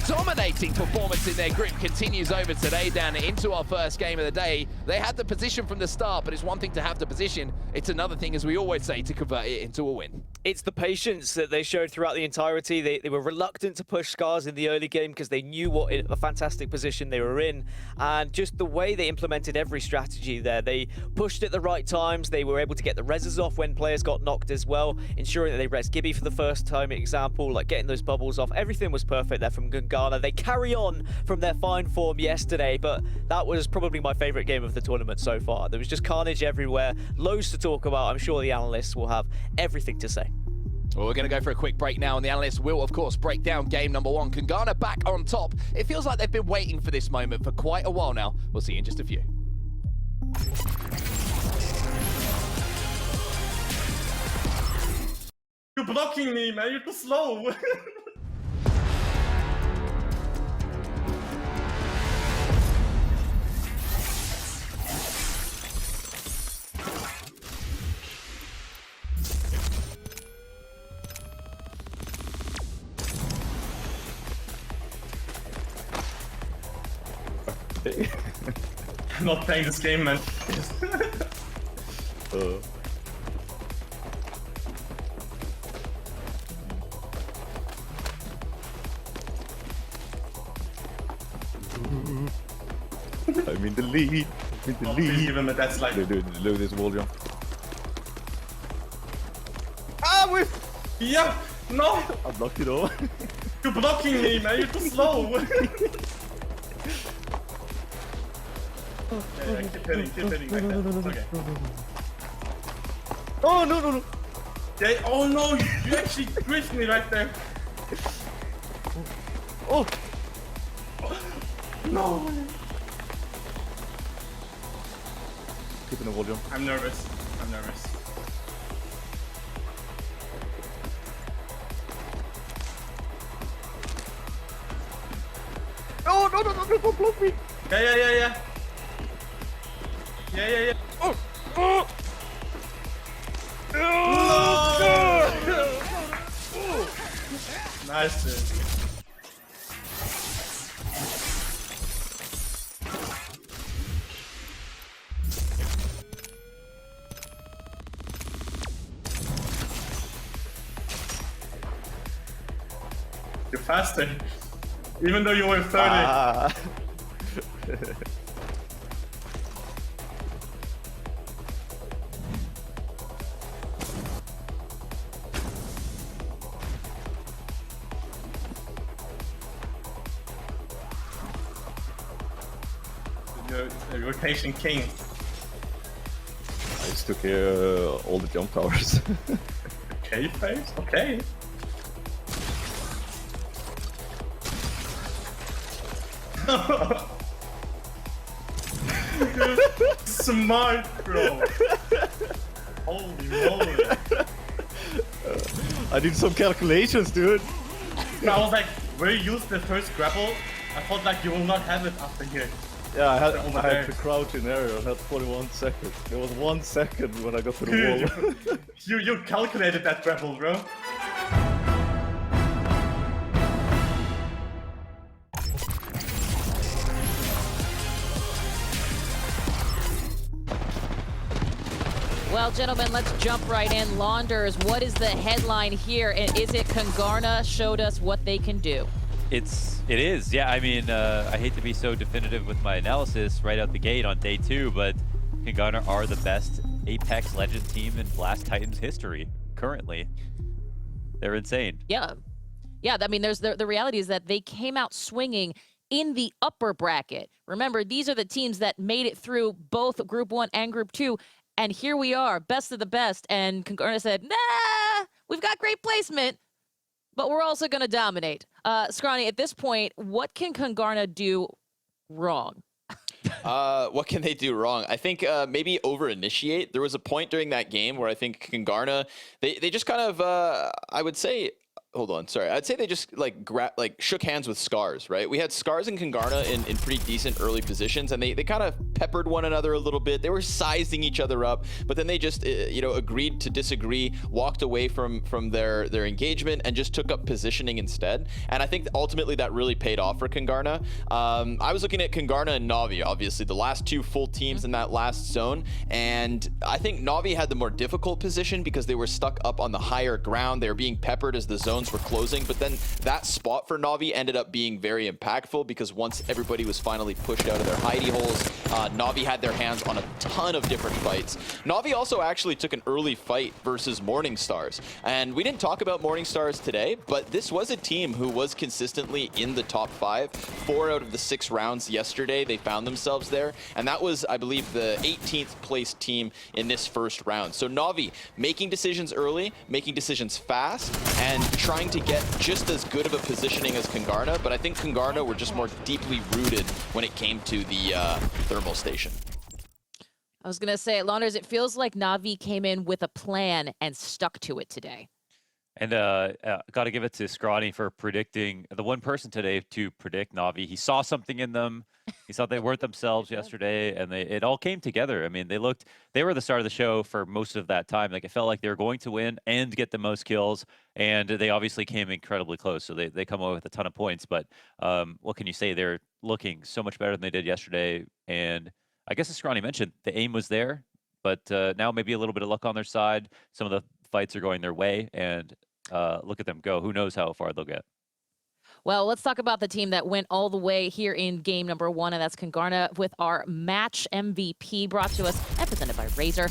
dominating performance in their group continues over today, down into our first game of the day. They had the position from the start, but it's one thing to have the position. It's another thing, as we always say, to convert it into a win. It's the patience that they showed throughout the entirety. They were reluctant to push Scars in the early game because they knew what a fantastic position they were in. And just the way they implemented every strategy there. They pushed at the right times. They were able to get the reses off when players got knocked as well, ensuring that they res Gibby for the first time, example, like getting those bubbles off. Everything was perfect there from Gungana. They carry on from their fine form yesterday, but that was probably my favorite game of the tournament so far. There was just carnage everywhere, loads to talk about. I'm sure the analysts will have everything to say. Well, we're going to go for a quick break now, and the analysts will, of course, break down game number 1. Kungana back on top. It feels like they've been waiting for this moment for quite a while now. We'll see you in just a few. You're blocking me, man. You're too slow. I'm not playing this game, man. I'm in the lead. I'm in the lead. Even but that's like. Look at this wall jump. Ah, we. Yeah. No. I blocked it all. You're blocking me, man. You're too slow. Yeah, keep hitting like that. Okay. Oh no. Yeah, oh no, you actually squished me right there. Oh. No. Keeping the wall jump. I'm nervous. Oh no, don't block me. Yeah. Oh. Oh. No! Nice, dude. You're faster. Even though you were 30. You're a rotation king. I just took all the jump towers. Okay, face. Okay. Smart, bro. Holy moly. I did some calculations, dude. No, I was like, where you used the first grapple, I thought like you will not have it after here. Yeah, I had to crouch in area. I had 41 seconds. There was 1 second when I got to the wall. you calculated that grapple, bro. Well, gentlemen, let's jump right in. Launders, what is the headline here? And is it Kungana showed us what they can do? It is, yeah. I mean, I hate to be so definitive with my analysis right out the gate on day 2, but Kungana are the best Apex Legend team in Blast Titans history currently. They're insane. Yeah. I mean, there's the reality is that they came out swinging in the upper bracket. Remember, these are the teams that made it through both Group 1 and Group 2. And here we are, best of the best. And Kungana said, nah, we've got great placement, but we're also going to dominate. Scrawny, at this point, what can Kungana do wrong? What can they do wrong? I think maybe over-initiate. There was a point during that game where I think Kungana, they just kind of, I would say, hold on, sorry. I'd say they just like shook hands with Scars, right? We had Scars and Kangarna in pretty decent early positions, and they kind of peppered one another a little bit. They were sizing each other up, but then they just agreed to disagree, walked away from their engagement, and just took up positioning instead. And I think ultimately that really paid off for Kangarna. I was looking at Kangarna and Na'Vi, obviously the last two full teams in that last zone, and I think Na'Vi had the more difficult position because they were stuck up on the higher ground. They were being peppered as the zones were closing, but then that spot for Na'Vi ended up being very impactful because once everybody was finally pushed out of their hidey holes, Na'Vi had their hands on a ton of different fights. Na'Vi also actually took an early fight versus Morning Stars, and we didn't talk about Morning Stars today, but this was a team who was consistently in the top 5. 4 out of the 6 rounds yesterday, they found themselves there, and that was, I believe, the 18th placed team in this first round. So Na'Vi making decisions early, making decisions fast, and trying to get just as good of a positioning as Kangarna, but I think Kangarna were just more deeply rooted when it came to the thermal station. I was going to say, Launders, it feels like Na'Vi came in with a plan and stuck to it today. And got to give it to Scrawny for predicting, the one person today to predict Na'Vi. He saw something in them. He thought they weren't themselves yesterday, and it all came together. I mean, they were the start of the show for most of that time. Like, it felt like they were going to win and get the most kills, and they obviously came incredibly close. So they come away with a ton of points. But what can you say? They're looking so much better than they did yesterday. And I guess as Scrawny mentioned, the aim was there, but now maybe a little bit of luck on their side. Some of the fights are going their way, and look at them go. Who knows how far they'll get. Well, let's talk about the team that went all the way here in game number 1, and that's Kangarna with our match MVP brought to us and presented by Razer.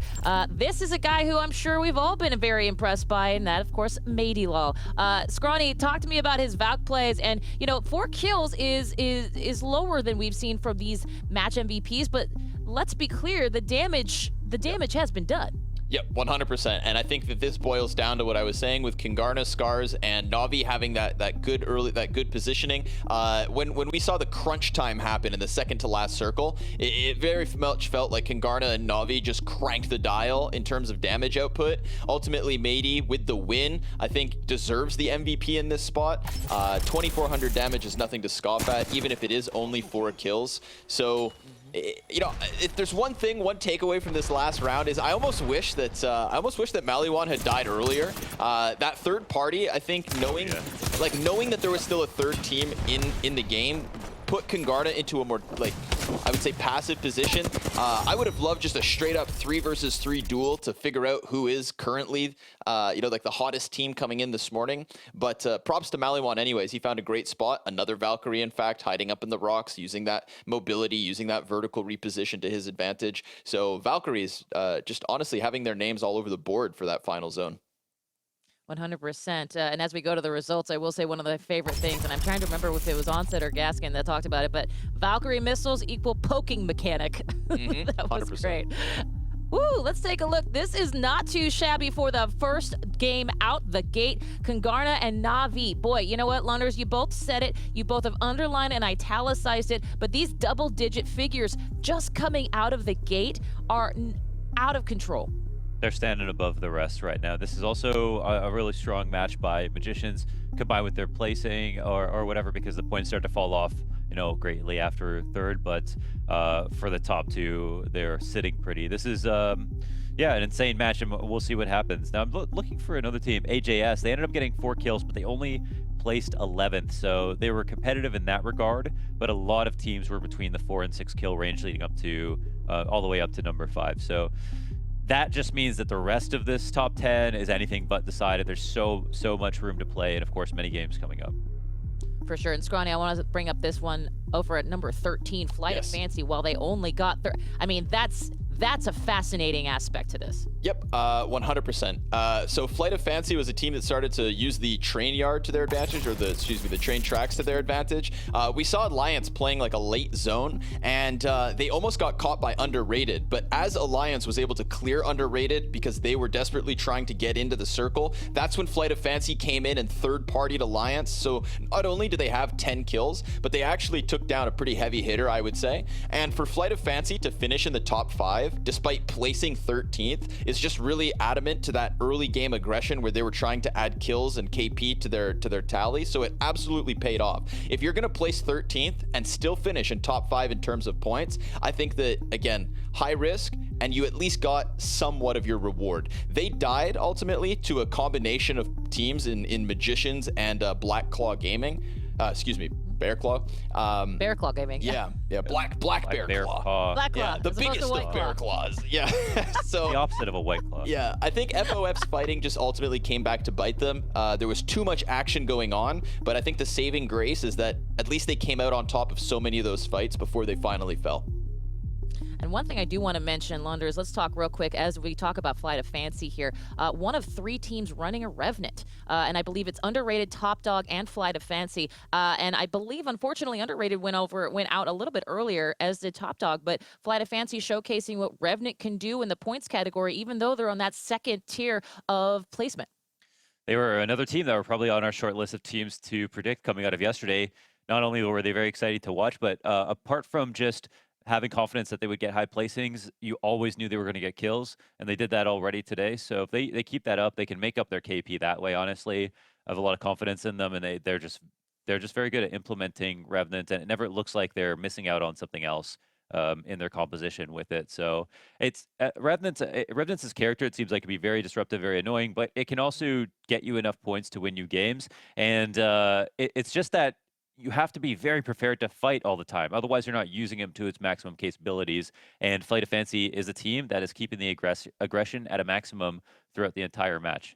This is a guy who I'm sure we've all been very impressed by, and that, of course, Maydilal. Scrawny, talk to me about his Valk plays, and, 4 kills is lower than we've seen from these match MVPs, but let's be clear, the damage has been done. Yep, 100%. And I think that this boils down to what I was saying with Kangarna, Scars, and Na'Vi having that good positioning. When we saw the crunch time happen in the second to last circle, it very much felt like Kangarna and Na'Vi just cranked the dial in terms of damage output. Ultimately, Mady, with the win, I think deserves the MVP in this spot. 2,400 damage is nothing to scoff at, even if it is only 4 kills. So, if there's one takeaway from this last round is I almost wish that Maliwan had died earlier. That third party, I think, knowing that there was still a third team in the game, put Kangarna into a more, I would say, passive position. I would have loved just a straight up 3 versus 3 duel to figure out who is currently, the hottest team coming in this morning. But props to Maliwan anyways. He found a great spot. Another Valkyrie, in fact, hiding up in the rocks, using that mobility, using that vertical reposition to his advantage. So Valkyries just honestly having their names all over the board for that final zone. 100%. And as we go to the results, I will say one of my favorite things, and I'm trying to remember if it was Onset or Gaskin that talked about it, but Valkyrie missiles equal poking mechanic. That was 100%. Great. Woo, let's take a look. This is not too shabby for the first game out the gate. Kangarna and Na'Vi. Boy, you know what, Lunders? You both said it. You both have underlined and italicized it, but these double-digit figures just coming out of the gate are out of control. They're standing above the rest right now. This is also a really strong match by Magicians, combined with their placing or whatever, because the points start to fall off, greatly after third. But for the top 2, they're sitting pretty. This is, an insane match, and we'll see what happens. Now, I'm looking for another team, AJS. They ended up getting 4 kills, but they only placed 11th, so they were competitive in that regard. But a lot of teams were between the 4 and 6 kill range, leading up to all the way up to number 5. So that just means that the rest of this top 10 is anything but decided. There's so much room to play, and of course many games coming up. For sure. And Scrawny, I want to bring up this one over at number 13, Flight of Fancy. While they only got that's a fascinating aspect to this. Yep, 100%. So Flight of Fancy was a team that started to use the train yard to their advantage, or the train tracks to their advantage. We saw Alliance playing like a late zone, and they almost got caught by Underrated. But as Alliance was able to clear Underrated because they were desperately trying to get into the circle, that's when Flight of Fancy came in and third-partied Alliance. So not only did they have 10 kills, but they actually took down a pretty heavy hitter, I would say. And for Flight of Fancy to finish in the top 5, Top5, despite placing 13th, is just really adamant to that early game aggression where they were trying to add kills and KP to their tally. So it absolutely paid off. If you're going to place 13th and still finish in top 5 in terms of points, I think that, again, high risk, and you at least got somewhat of your reward. They died ultimately to a combination of teams in Magicians and Black Claw Gaming. Excuse me, Bear Claw. Bear Claw Gaming. Yeah, Black Bear Claw. Black Claw. Yeah, the as opposed biggest to White of Bear Claw. Claws. Yeah. So The opposite of a White Claw. yeah, I think FOF's fighting just ultimately came back to bite them. There was too much action going on, but I think the saving grace is that at least they came out on top of so many of those fights before they finally fell. And one thing I do want to mention, Lunders, let's talk real quick as we talk about Flight of Fancy here. One of 3 teams running a Revenant, and I believe it's Underrated, Top Dog, and Flight of Fancy. And I believe, unfortunately, Underrated went out a little bit earlier, as did Top Dog. But Flight of Fancy showcasing what Revenant can do in the points category, even though they're on that second tier of placement. They were another team that were probably on our short list of teams to predict coming out of yesterday. Not only were they very exciting to watch, but apart from just having confidence that they would get high placings, you always knew they were going to get kills, and they did that already today. So if they keep that up, they can make up their KP that way. Honestly, I have a lot of confidence in them, and they're just very good at implementing Revenant, and it never looks like they're missing out on something else in their composition with it. So it's Revenant's character, it seems like, can be very disruptive, very annoying, but it can also get you enough points to win you games. And it's just that you have to be very prepared to fight all the time. Otherwise, you're not using him to its maximum capabilities. And Flight of Fancy is a team that is keeping the aggression at a maximum throughout the entire match.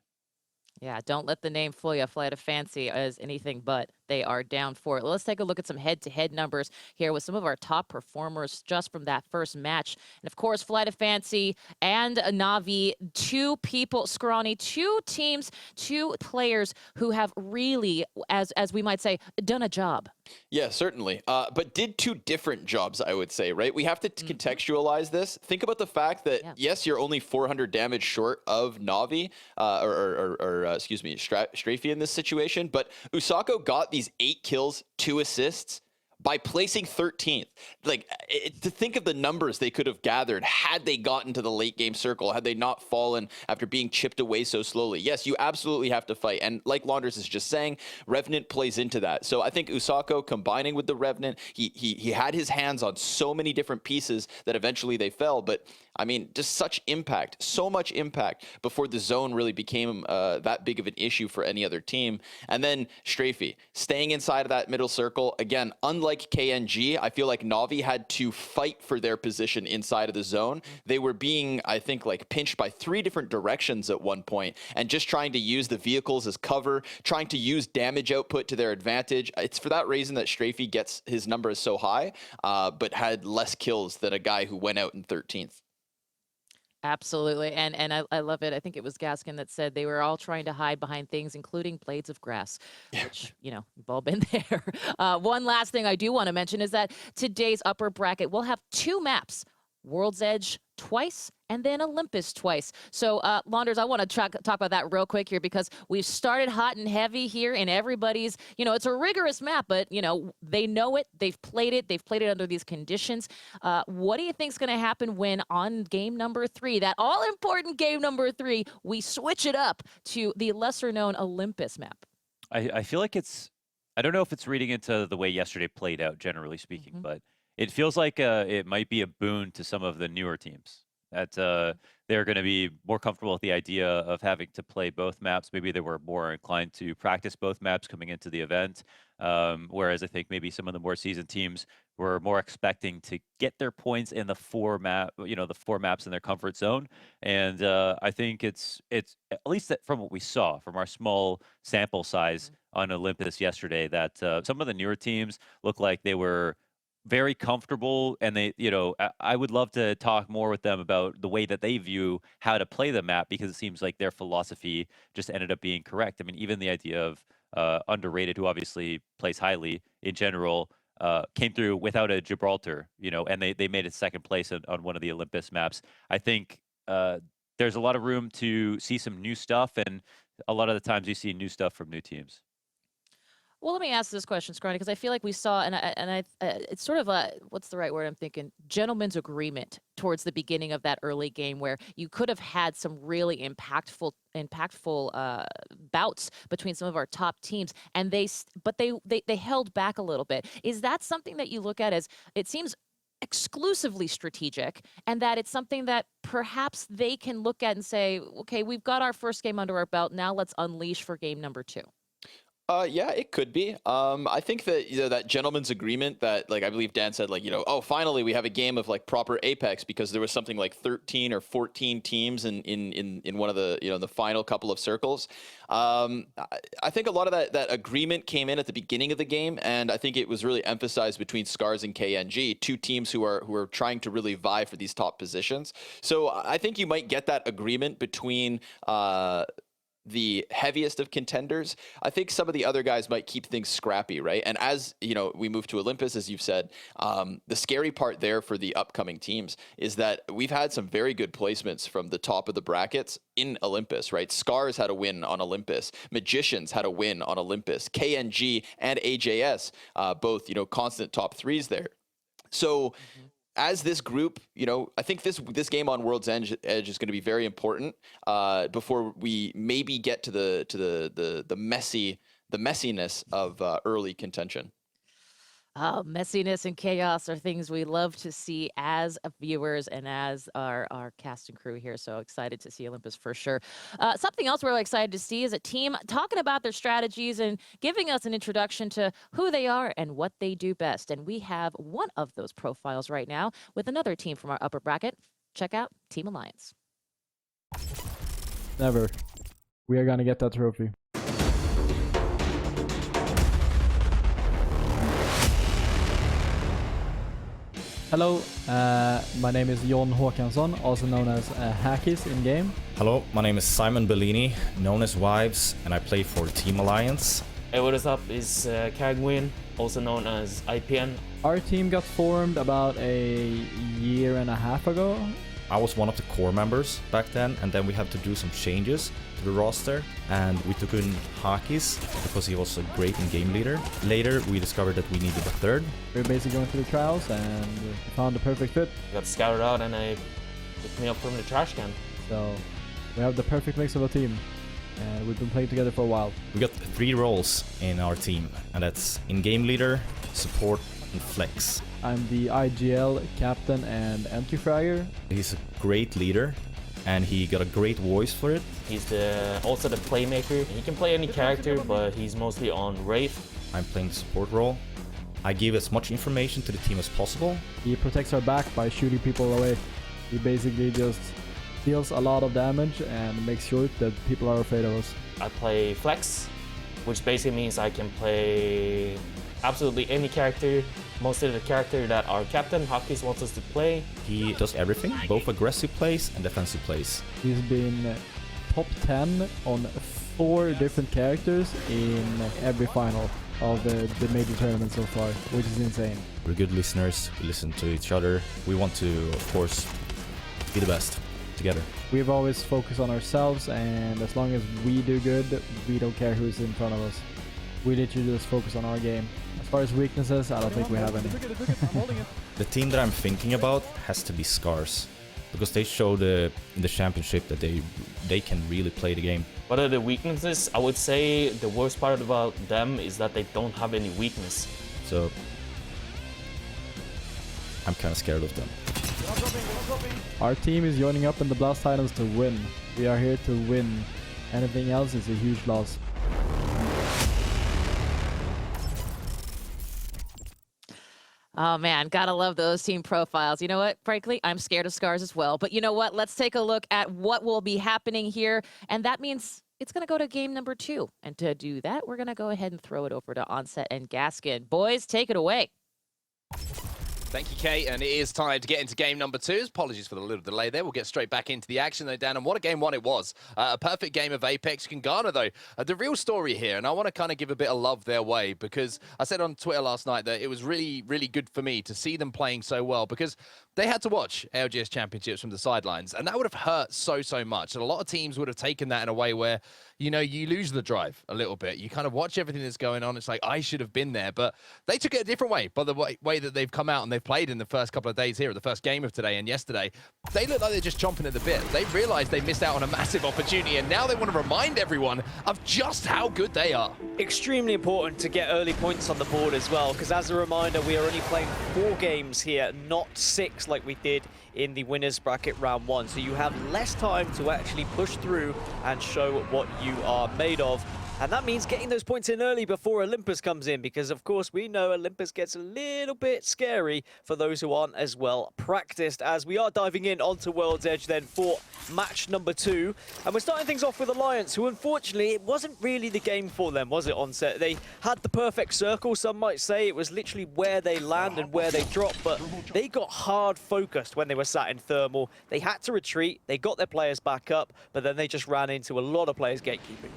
Yeah, don't let the name fool you. Flight of Fancy is anything but. They are down for it. Let's take a look at some head-to-head numbers here with some of our top performers just from that first match. And of course, Flight of Fancy and Na'Vi, 2 people, Scrawny, 2 teams, 2 players who have really, as we might say, done a job. Yeah, certainly. But did 2 different jobs, I would say, right? We have to contextualize this. Think about the fact that, yes, you're only 400 damage short of Na'Vi, excuse me, Strafey in this situation, but Usako got these 8 kills, 2 assists by placing 13th. Like, to think of the numbers they could have gathered had they gotten to the late game circle, had they not fallen after being chipped away so slowly. Yes, you absolutely have to fight. And like Launders is just saying, Revenant plays into that. So I think Usako combining with the Revenant, he had his hands on so many different pieces that eventually they fell. But I mean, just such impact, so much impact before the zone really became that big of an issue for any other team. And then Strafey, staying inside of that middle circle. Again, unlike KNG, I feel like Na'Vi had to fight for their position inside of the zone. They were being, I think, like pinched by 3 different directions at one point, and just trying to use the vehicles as cover, trying to use damage output to their advantage. It's for that reason that Strafey gets his numbers so high, but had less kills than a guy who went out in 13th. Absolutely. And I love it. I think it was Gaskin that said they were all trying to hide behind things, including blades of grass, which, you know, we've all been there. One last thing I do want to mention is that today's upper bracket will have 2 maps, World's Edge twice and then Olympus twice. So, Launders, I want to talk about that real quick here, because we've started hot and heavy here, and everybody's, you know, it's a rigorous map, but, you know, they know it. They've played it under these conditions. What do you think's going to happen when on game number 3, that all-important game number 3, we switch it up to the lesser-known Olympus map? I feel like I don't know if it's reading into the way yesterday played out, generally speaking, but it feels like it might be a boon to some of the newer teams. That they're going to be more comfortable with the idea of having to play both maps. Maybe they were more inclined to practice both maps coming into the event, whereas I think maybe some of the more seasoned teams were more expecting to get their points in the 4 maps in their comfort zone. And I think it's at least from what we saw from our small sample size on Olympus yesterday, that some of the newer teams look like they were very comfortable, and they, you know, I would love to talk more with them about the way that they view how to play the map, because it seems like their philosophy just ended up being correct. I mean, even the idea of Underrated, who obviously plays highly in general, came through without a Gibraltar, you know, and they made it second place on one of the Olympus maps. I think there's a lot of room to see some new stuff, and a lot of the times you see new stuff from new teams. Well, let me ask this question, Scrawny, because I feel like we saw, it's sort of a, what's the right word I'm thinking? Gentleman's agreement towards the beginning of that early game, where you could have had some really impactful bouts between some of our top teams, and they held back a little bit. Is that something that you look at as, it seems exclusively strategic, and that it's something that perhaps they can look at and say, okay, we've got our first game under our belt, now let's unleash for game number 2? Yeah, it could be. I think that that gentleman's agreement that, like, I believe Dan said, like, oh, finally we have a game of like proper Apex, because there was something like 13 or 14 teams in one of the the final couple of circles. I think a lot of that agreement came in at the beginning of the game, and I think it was really emphasized between Scars and KNG, two teams who are trying to really vie for these top positions. So I think you might get that agreement between the heaviest of contenders. I think some of the other guys might keep things scrappy, right? And as we move to Olympus, as you've said, the scary part there for the upcoming teams is that we've had some very good placements from the top of the brackets in Olympus, right? Scars had a win on Olympus. Magicians had a win on Olympus. KNG and AJS, both constant top 3s there. So as this group, I think this game on World's Edge is going to be very important before we maybe get to the messiness of early contention. Oh, messiness and chaos are things we love to see as viewers and as our cast and crew here. So excited to see Olympus for sure. Something else we're really excited to see is a team talking about their strategies and giving us an introduction to who they are and what they do best. And we have one of those profiles right now with another team from our upper bracket. Check out Team Alliance. Never. We are going to get that trophy. Hello, my name is Jon Håkansson, also known as Hackis in game. Hello, my name is Simon Bellini, known as Vibes, and I play for Team Alliance. Hey, what is up? Is Kagwin, also known as IPN. Our team got formed about a year and a half ago. I was one of the core members back then, and then we had to do some changes to the roster, and we took in Hakis because he was a great in-game leader. Later, we discovered that we needed a third. We were basically going through the trials and found the perfect fit. Got scouted out and I picked me up from the trash can. So we have the perfect mix of a team, and we've been playing together for a while. We got 3 roles in our team, and that's in-game leader, support, and flex. I'm the IGL captain and entry fragger. He's a great leader, and he got a great voice for it. He's also the playmaker. He can play any character, but he's mostly on Wraith. I'm playing the support role. I give as much information to the team as possible. He protects our back by shooting people away. He basically just deals a lot of damage and makes sure that people are afraid of us. I play Flex, which basically means I can play absolutely any character, mostly the character that our captain, Hakis, wants us to play. He does everything, both aggressive plays and defensive plays. He's been top 10 on 4 different characters in every final of the major tournament so far, which is insane. We're good listeners, we listen to each other. We want to, of course, be the best together. We've always focused on ourselves, and as long as we do good, we don't care who's in front of us. We literally just focus on our game. As far as weaknesses, I don't think we have any. The team that I'm thinking about has to be Scars, because they showed in the championship that they can really play the game. What are the weaknesses? I would say the worst part about them is that they don't have any weakness. So I'm kind of scared of them. Our team is joining up in the Blast Titans to win. We are here to win. Anything else is a huge loss. Oh man, gotta love those team profiles. You know what? Frankly, I'm scared of Scars as well. But you know what? Let's take a look at what will be happening here. And that means it's gonna go to game number 2. And to do that, we're gonna go ahead and throw it over to Onset and Gaskin. Boys, take it away. Thank you, Kate, and it is time to get into game number 2. Apologies for the little delay there. We'll get straight back into the action, though, Dan, and what a game 1 it was. A perfect game of Apex. You can garner, though, the real story here, and I want to kind of give a bit of love their way, because I said on Twitter last night that it was really, really good for me to see them playing so well, because they had to watch LGS Championships from the sidelines, and that would have hurt so much. And a lot of teams would have taken that in a way where, you know, you lose the drive a little bit. You kind of watch everything that's going on. It's like, I should have been there. But they took it a different way by the way that they've come out and they've played in the first couple of days here, at the first game of today and yesterday. They look like they're just chomping at the bit. They realized they missed out on a massive opportunity, and now they want to remind everyone of just how good they are. Extremely important to get early points on the board as well, because as a reminder, we are only playing 4 games here, not 6 like we did in the winners bracket round 1. So you have less time to actually push through and show what you are made of. And that means getting those points in early before Olympus comes in, because of course we know Olympus gets a little bit scary for those who aren't as well practiced, as we are diving in onto World's Edge then for match number 2. And we're starting things off with Alliance, who unfortunately, it wasn't really the game for them, was it, Onset? They had the perfect circle, some might say. It was literally where they land and where they drop, but they got hard focused when they were sat in thermal. They had to retreat, they got their players back up, but then they just ran into a lot of players gatekeeping.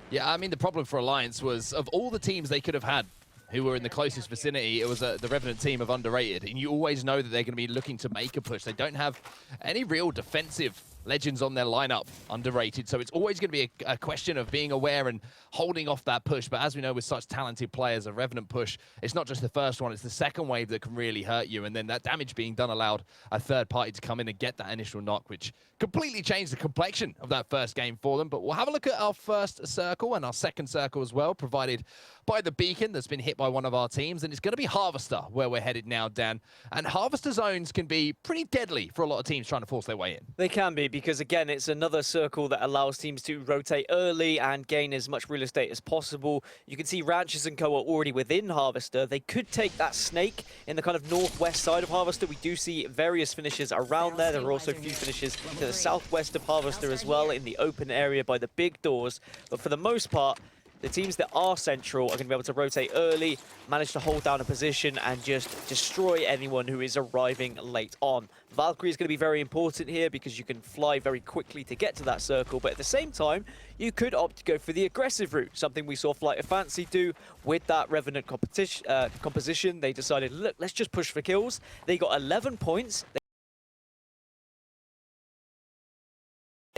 Yeah, I mean, the problem for Alliance was, of all the teams they could have had who were in the closest vicinity, it was the Revenant team of Underrated. And you always know that they're going to be looking to make a push. They don't have any real defensive legends on their lineup, Underrated. So it's always going to be a question of being aware and holding off that push. But as we know, with such talented players, a Revenant push, it's not just the first one, it's the second wave that can really hurt you. And then that damage being done allowed a third party to come in and get that initial knock, which completely changed the complexion of that first game for them. But we'll have a look at our first circle and our second circle as well, provided by the beacon that's been hit by one of our teams. And it's going to be Harvester where we're headed now, Dan. And Harvester zones can be pretty deadly for a lot of teams trying to force their way in. They can be, because again, it's another circle that allows teams to rotate early and gain as much real estate as possible. You can see Ranchers and Co are already within Harvester. They could take that snake in the kind of northwest side of Harvester. We do see various finishes around there. There are also a few finishes to the southwest of Harvester as well, in the open area by the big doors. But for the most part, the teams that are central are going to be able to rotate early, manage to hold down a position, and just destroy anyone who is arriving late on. Valkyrie is going to be very important here because you can fly very quickly to get to that circle, but at the same time, you could opt to go for the aggressive route, something we saw Flight of Fancy do with that Revenant composition. They decided, look, let's just push for kills. They got 11 points.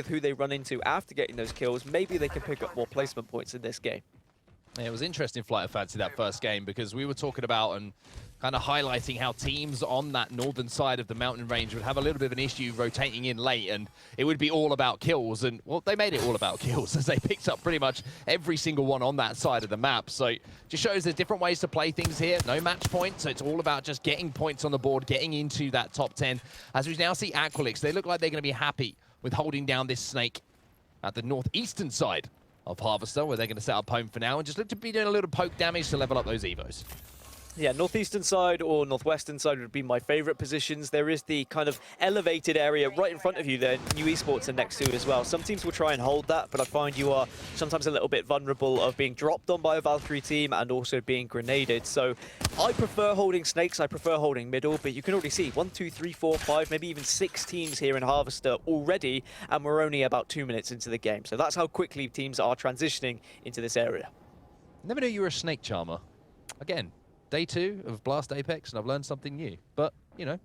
Who they run into after getting those kills, maybe they can pick up more placement points in this game. Yeah, it was interesting, Flight of Fancy, that first game, because we were talking about and kind of highlighting how teams on that northern side of the mountain range would have a little bit of an issue rotating in late, and it would be all about kills. And, well, they made it all about kills, as they picked up pretty much every single one on that side of the map. So just shows there's different ways to play things here. No match point, so it's all about just getting points on the board, getting into that top 10. As we now see Aqualix, they look like they're going to be happy with holding down this snake at the northeastern side of Harvester, where they're going to set up home for now and just look to be doing a little poke damage to level up those evos. Yeah, northeastern side or northwestern side would be my favorite positions. There is the kind of elevated area right in front of you there. New Esports are next to as well. Some teams will try and hold that, but I find you are sometimes a little bit vulnerable of being dropped on by a Valkyrie team and also being grenaded. So I prefer holding snakes, I prefer holding middle, but you can already see 1, 2, 3, 4, 5, maybe even 6 teams here in Harvester already, and we're only about 2 minutes into the game. So that's how quickly teams are transitioning into this area. Never knew you were a snake charmer. Again, Day 2 of Blast Apex, and I've learned something new. But, you know,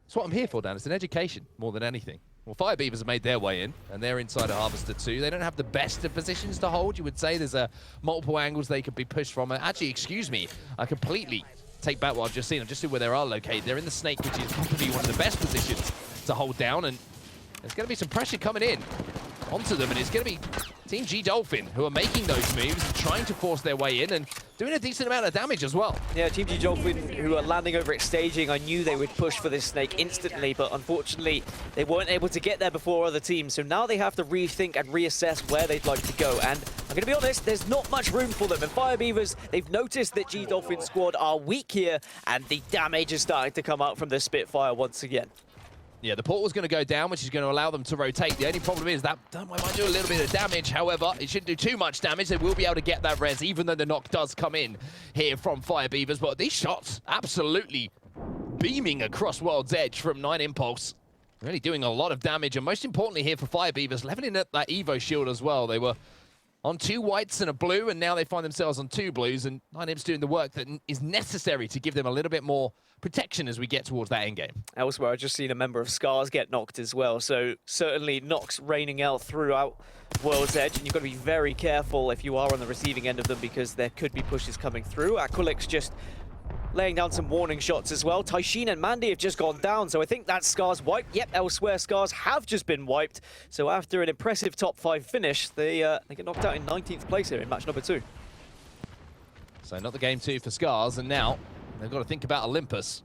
it's what I'm here for, Dan. It's an education more than anything. Well, Fire Beavers have made their way in, and they're inside of Harvester 2. They don't have the best of positions to hold, you would say. There's multiple angles they could be pushed from. Actually, excuse me, I completely take back what I've just seen. I've just seen where they are located. They're in the Snake, which is probably one of the best positions to hold down, and there's going to be some pressure coming in onto them, and it's going to be Team G Dolphin who are making those moves and trying to force their way in and doing a decent amount of damage as well. Yeah, Team G Dolphin, who are landing over at staging, I knew they would push for this snake instantly, but unfortunately they weren't able to get there before other teams, so now they have to rethink and reassess where they'd like to go, and I'm going to be honest, there's not much room for them. And Fire Beavers, they've noticed that G Dolphin squad are weak here, and the damage is starting to come out from the Spitfire once again. Yeah, the portal's going to go down, which is going to allow them to rotate. The only problem is that might do a little bit of damage. However, it shouldn't do too much damage. They will be able to get that res, even though the knock does come in here from Fire Beavers. But these shots absolutely beaming across World's Edge from 9 Impulse. Really doing a lot of damage. And most importantly here for Fire Beavers, leveling up that Evo shield as well. They were on 2 whites and a blue, and now they find themselves on 2 blues, and Ninem's doing the work that is necessary to give them a little bit more protection as we get towards that end game. Elsewhere, I've just seen a member of Scars get knocked as well, so certainly Nox raining out throughout World's Edge, and you've got to be very careful if you are on the receiving end of them, because there could be pushes coming through. Aqualix just laying down some warning shots as well. Taishin and Mandy have just gone down, so I think that's Scars wiped. Yep, elsewhere Scars have just been wiped. So after an impressive top 5 finish, they get knocked out in 19th place here in match number 2. So not the game 2 for Scars, and now they've got to think about Olympus.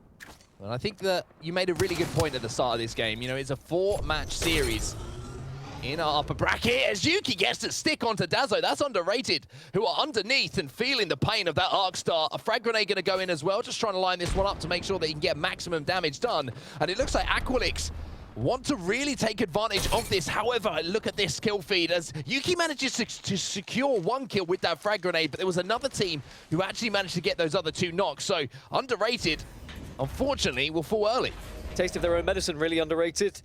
And I think that you made a really good point at the start of this game. You know, it's a 4-match series in our upper bracket as Yuki gets to stick onto Dazzo. That's underrated, who are underneath and feeling the pain of that arc star. A frag grenade going to go in as well, just trying to line this one up to make sure that he can get maximum damage done. And it looks like Aqualix want to really take advantage of this. However, look at this kill feed as Yuki manages to secure 1 kill with that frag grenade, but there was another team who actually managed to get those other 2 knocks. So underrated, unfortunately, will fall early. Taste of their own medicine, really underrated.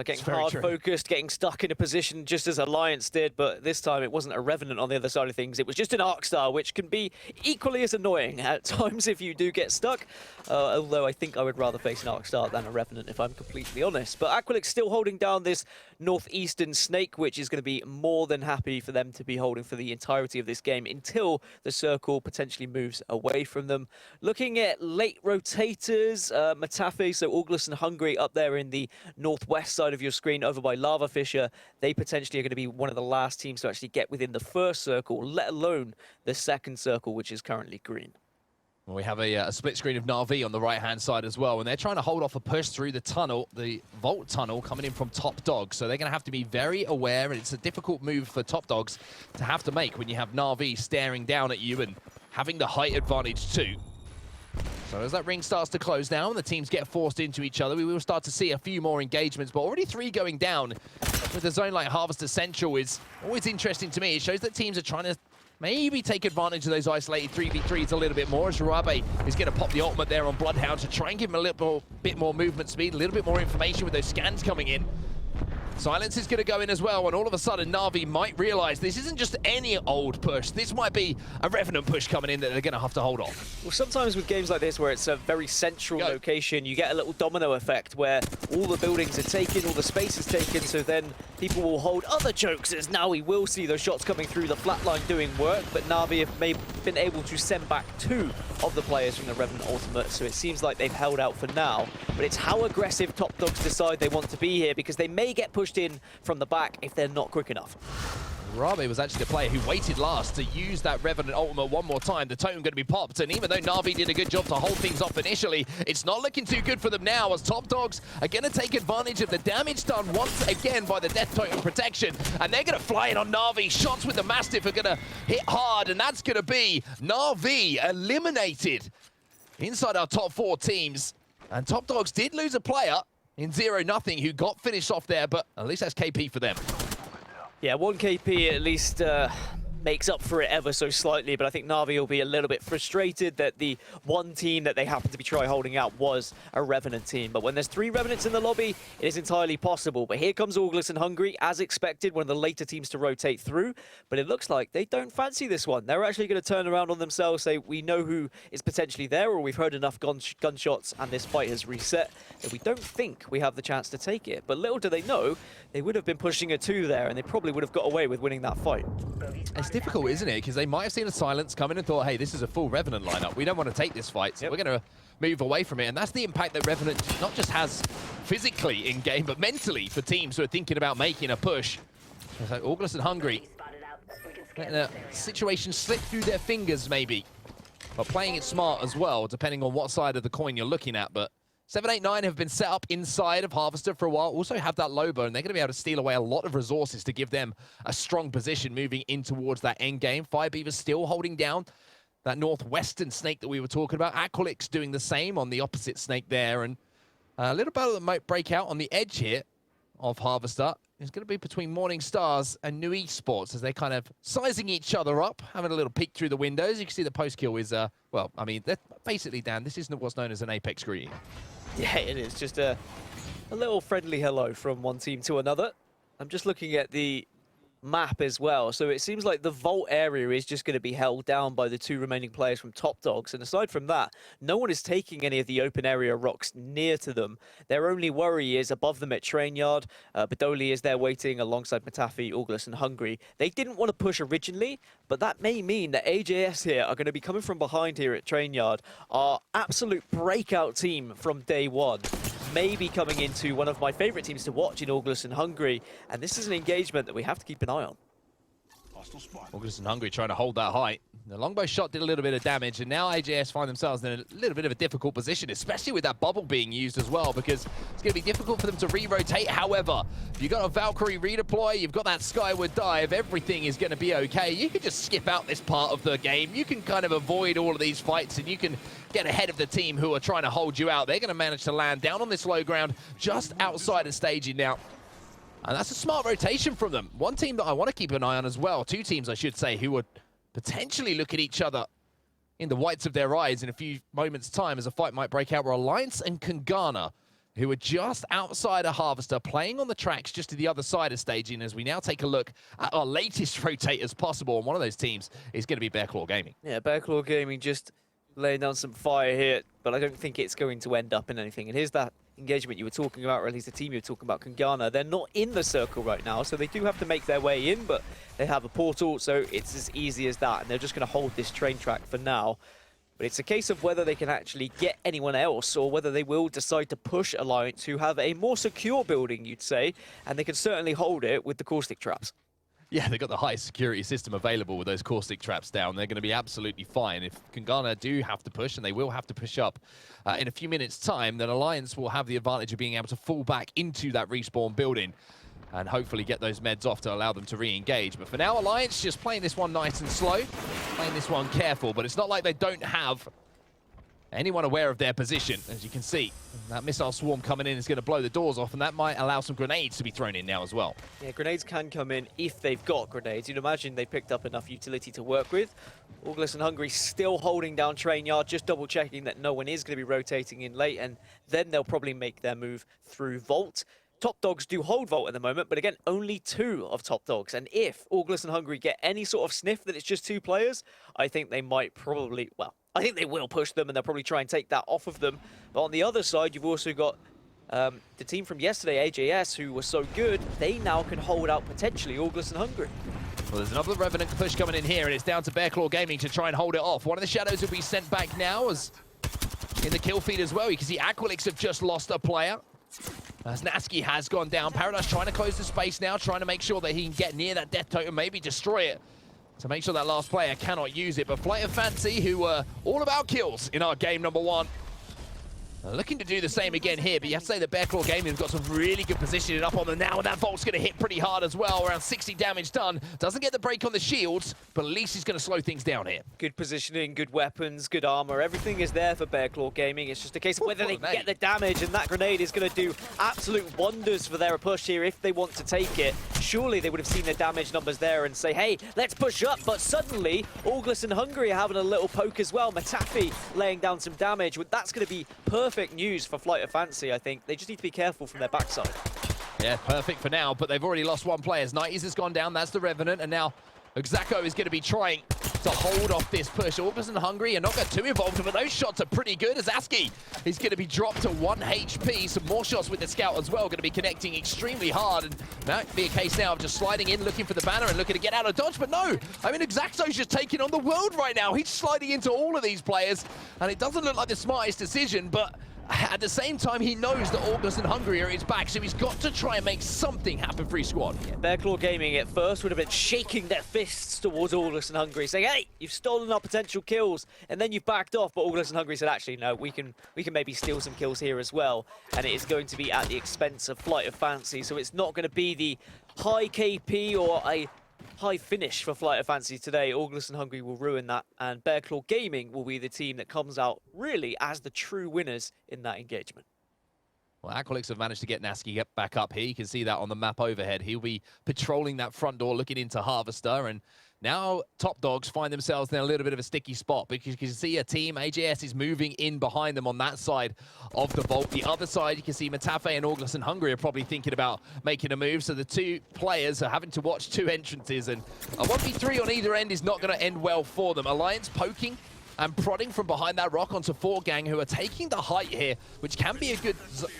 Getting hard true. focused, getting stuck in a position just as Alliance did, but this time it wasn't a Revenant on the other side of things. It was just an Arcstar, which can be equally as annoying at times if you do get stuck. Although I think I would rather face an Arcstar than a Revenant, if I'm completely honest. But Aqualix still holding down this northeastern snake, which is going to be more than happy for them to be holding for the entirety of this game until the circle potentially moves away from them. Looking at late rotators, Matafe, so August and Hungry up there in the northwest side of your screen over by Lava Fisher. They potentially are going to be one of the last teams to actually get within the first circle, let alone the second circle, which is currently green. Well, we have a split screen of Na'Vi on the right-hand side as well, and they're trying to hold off a push through the tunnel, the Vault tunnel coming in from Top Dog. So they're going to have to be very aware, and it's a difficult move for Top Dogs to have to make when you have Na'Vi staring down at you and having the height advantage too. So as that ring starts to close down, the teams get forced into each other. We will start to see a few more engagements, but already 3 going down with a zone like Harvester Central is always interesting to me. It shows that teams are trying to maybe take advantage of those isolated 3v3s a little bit more. As Jarabe is going to pop the ultimate there on Bloodhound to try and give him a little bit more movement speed, a little bit more information with those scans coming in. Silence is going to go in as well, and all of a sudden Na'Vi might realize this isn't just any old push. This might be a Revenant push coming in that they're going to have to hold off. Well, sometimes with games like this where it's a very central location, you get a little domino effect where all the buildings are taken, all the space is taken, so then people will hold other chokes as now we will see those shots coming through, the flatline doing work, but Na'Vi have been able to send back 2 of the players from the Revenant ultimate, so it seems like they've held out for now. But it's how aggressive Top Dogs decide they want to be here, because they may get pushed in from the back if they're not quick enough. Rabe was actually the player who waited last to use that Revenant ultimate one more time. The totem going to be popped, and even though Na'Vi did a good job to hold things off initially, it's not looking too good for them now as Top Dogs are going to take advantage of the damage done once again by the Death Totem protection, and they're going to fly in on Na'Vi. Shots with the Mastiff are going to hit hard, and that's going to be Na'Vi eliminated inside our top 4 teams. And Top Dogs did lose a player in 0-0 who got finished off there, but at least that's KP for them. Yeah, 1 KP at least makes up for it ever so slightly, but I think Na'Vi will be a little bit frustrated that the one team that they happen to be holding out was a Revenant team. But when there's 3 Revenants in the lobby, it is entirely possible. But here comes August and Hungry, as expected, one of the later teams to rotate through. But it looks like they don't fancy this one. They're actually going to turn around on themselves, say, we know who is potentially there, or we've heard enough gunshots and this fight has reset, that we don't think we have the chance to take it. But little do they know, they would have been pushing a 2 there, and they probably would have got away with winning that fight. It's difficult, isn't it? Because they might have seen a Silence come in and thought, hey, this is a full Revenant lineup. We don't want to take this fight, so we're going to move away from it. And that's the impact that Revenant not just has physically in-game, but mentally for teams who are thinking about making a push. So August and Hungry, letting the situation slip through their fingers, maybe. But playing it smart as well, depending on what side of the coin you're looking at. But 789 have been set up inside of Harvester for a while, also have that Lobo, and they're going to be able to steal away a lot of resources to give them a strong position moving in towards that end game. Firebeaver still holding down that northwestern snake that we were talking about. Aqualix doing the same on the opposite snake there, and a little battle that might break out on the edge here of Harvester is going to be between Morning Stars and New Esports as they're kind of sizing each other up, having a little peek through the windows. You can see the post kill is, well, I mean, basically, Dan, this isn't what's known as an Apex greeting. Yeah, it is. Just a little friendly hello from one team to another. I'm just looking at the map as well. So it seems like the vault area is just going to be held down by the 2 remaining players from Top Dogs. And aside from that, no one is taking any of the open area rocks near to them. Their only worry is above them at Train Yard. Badoli is there waiting alongside Matafi, August and Hungry. They didn't want to push originally, but that may mean that AJS here are going to be coming from behind here at Train Yard. Our absolute breakout team from day one. Maybe coming into one of my favorite teams to watch in August and Hungry, and this is an engagement that we have to keep an eye on. August and Hungry trying to hold that height. The longbow shot did a little bit of damage, and now AJS find themselves in a little bit of a difficult position, especially with that bubble being used as well, because it's going to be difficult for them to re-rotate. However, if you've got a Valkyrie redeploy, you've got that Skyward dive, everything is going to be okay. You can just skip out this part of the game. You can kind of avoid all of these fights, and you can get ahead of the team who are trying to hold you out. They're going to manage to land down on this low ground just outside of staging now. And that's a smart rotation from them. One team that I want to keep an eye on as well, 2 teams I should say, who would potentially look at each other in the whites of their eyes in a few moments' time as a fight might break out, were Alliance and Kungana, who are just outside of Harvester, playing on the tracks just to the other side of staging as we now take a look at our latest rotators possible. And one of those teams is going to be Bearclaw Gaming. Yeah, Bearclaw Gaming just laying down some fire here, but I don't think it's going to end up in anything. And here's that engagement you were talking about, or at least the team you were talking about, Kungana. They're not in the circle right now, so they do have to make their way in, but they have a portal, so it's as easy as that, and they're just going to hold this train track for now. But it's a case of whether they can actually get anyone else, or whether they will decide to push Alliance, who have a more secure building, you'd say, and they can certainly hold it with the caustic traps. Yeah, they've got the highest security system available with those caustic traps down. They're going to be absolutely fine. If Kungana do have to push, and they will have to push up in a few minutes' time, then Alliance will have the advantage of being able to fall back into that respawn building and hopefully get those meds off to allow them to re-engage. But for now, Alliance just playing this one nice and slow, playing this one careful, but it's not like they don't have anyone aware of their position. As you can see, that missile swarm coming in is going to blow the doors off, and that might allow some grenades to be thrown in now as well. Yeah, grenades can come in if they've got grenades. You'd imagine they picked up enough utility to work with. August and Hungry still holding down Train Yard, just double-checking that no one is going to be rotating in late, and then they'll probably make their move through Vault. Top Dogs do hold Vault at the moment, but again, only 2 of Top Dogs. And if August and Hungry get any sort of sniff that it's just 2 players, I think they might probably, well, I think they will push them, and they'll probably try and take that off of them. But on the other side, you've also got the team from yesterday, AJS, who were so good, they now can hold out potentially August and Hungry. Well, there's another Revenant push coming in here, and it's down to Bearclaw Gaming to try and hold it off. One of the Shadows will be sent back now as in the kill feed as well. You can see Aqualix have just lost a player. As Nasky has gone down. Paradise trying to close the space now, trying to make sure that he can get near that death totem, maybe destroy it, to make sure that last player cannot use it. But Flight of Fancy, who were all about kills in our game number 1, looking to do the same again here, but you have to say that Bearclaw Gaming have got some really good positioning up on them now, and that Volt's going to hit pretty hard as well. Around 60 damage done. Doesn't get the break on the shields, but at least he's going to slow things down here. Good positioning, good weapons, good armor. Everything is there for Bearclaw Gaming. It's just a case of whether they can get the damage, and that grenade is going to do absolute wonders for their push here if they want to take it. Surely they would have seen the damage numbers there and say, hey, let's push up. But suddenly, August and Hungry are having a little poke as well. Matafi laying down some damage. That's going to be perfect news for Flight of Fancy, I think. They just need to be careful from their backside. Yeah, perfect for now, but they've already lost 1 player. Nighties has gone down, that's the Revenant, and now Xako is going to be trying to hold off this push. August and Hungry are not got too involved, but those shots are pretty good. As Aski is going to be dropped to 1 HP. Some more shots with the Scout as well, going to be connecting extremely hard. And might be a case now of just sliding in, looking for the banner and looking to get out of dodge, but no. I mean, Xako's just taking on the world right now. He's sliding into all of these players, and it doesn't look like the smartest decision, but at the same time, he knows that August and Hungry are at his back, so he's got to try and make something happen for his squad. Yeah, Bearclaw Gaming at first would have been shaking their fists towards August and Hungry, saying, hey, you've stolen our potential kills, and then you've backed off. But August and Hungry said, actually, no, we can maybe steal some kills here as well. And it is going to be at the expense of Flight of Fancy, so it's not going to be the high KP or a high finish for Flight of Fancy today. August and Hungry will ruin that, and Bearclaw Gaming will be the team that comes out really as the true winners in that engagement. Well, Aqualix have managed to get Nasky back up here. You can see that on the map overhead. He'll be patrolling that front door, looking into Harvester, and Now, Top Dogs find themselves in a little bit of a sticky spot because you can see a team, AJS is moving in behind them on that side of the vault. The other side, you can see Matafe and August and Hungary are probably thinking about making a move. So the two players are having to watch two entrances, and a 1v3 on either end is not going to end well for them. Alliance poking and prodding from behind that rock onto 4Gang, who are taking the height here, which can be a good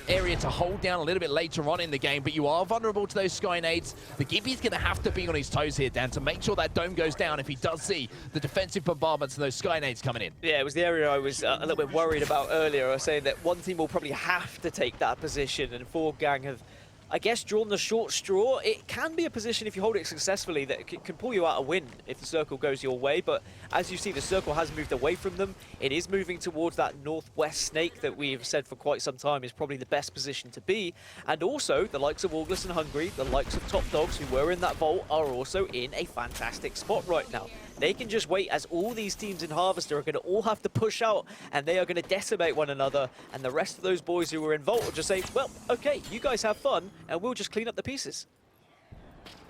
area to hold down a little bit later on in the game, but you are vulnerable to those sky nades. The Gibby's going to have to be on his toes here, Dan, to make sure that dome goes down if he does see the defensive bombardments and those sky nades coming in. Yeah, it was the area I was a little bit worried about earlier. I was saying that one team will probably have to take that position, and 4Gang have, I guess, drawn the short straw. It can be a position, if you hold it successfully, that can pull you out a win if the circle goes your way. But as you see, the circle has moved away from them. It is moving towards that northwest snake that we've said for quite some time is probably the best position to be. And also, the likes of August and Hungary, the likes of Top Dogs, who were in that vault, are also in a fantastic spot right now. They can just wait, as all these teams in Harvester are going to all have to push out, and they are going to decimate one another, and the rest of those boys who were in Vault will just say, well, okay, you guys have fun, and we'll just clean up the pieces.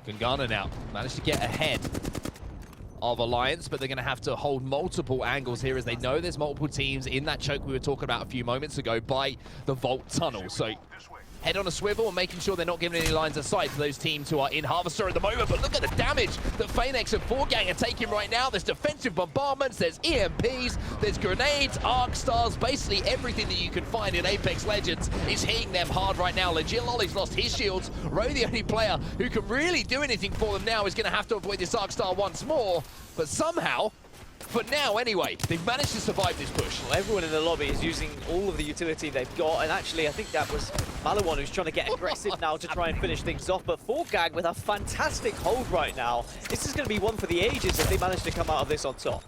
Kungana now managed to get ahead of Alliance, but they're going to have to hold multiple angles here, as they know there's multiple teams in that choke we were talking about a few moments ago by the Vault tunnel. So head on a swivel and making sure they're not giving any lines of sight to those teams who are in Harvester at the moment. But look at the damage that Phoenix and 4Gang are taking right now. There's defensive bombardments, there's EMPs, there's grenades, arc stars, basically everything that you can find in Apex Legends is hitting them hard right now. Legilolly's lost his shields. Roe, the only player who can really do anything for them now, is going to have to avoid this arc star once more. But somehow, for now anyway, they've managed to survive this push. Well, everyone in the lobby is using all of the utility they've got, and actually I think that was Malawan who's trying to get aggressive now to try and finish things off, but 4Gang with a fantastic hold right now. This is going to be one for the ages if they manage to come out of this on top.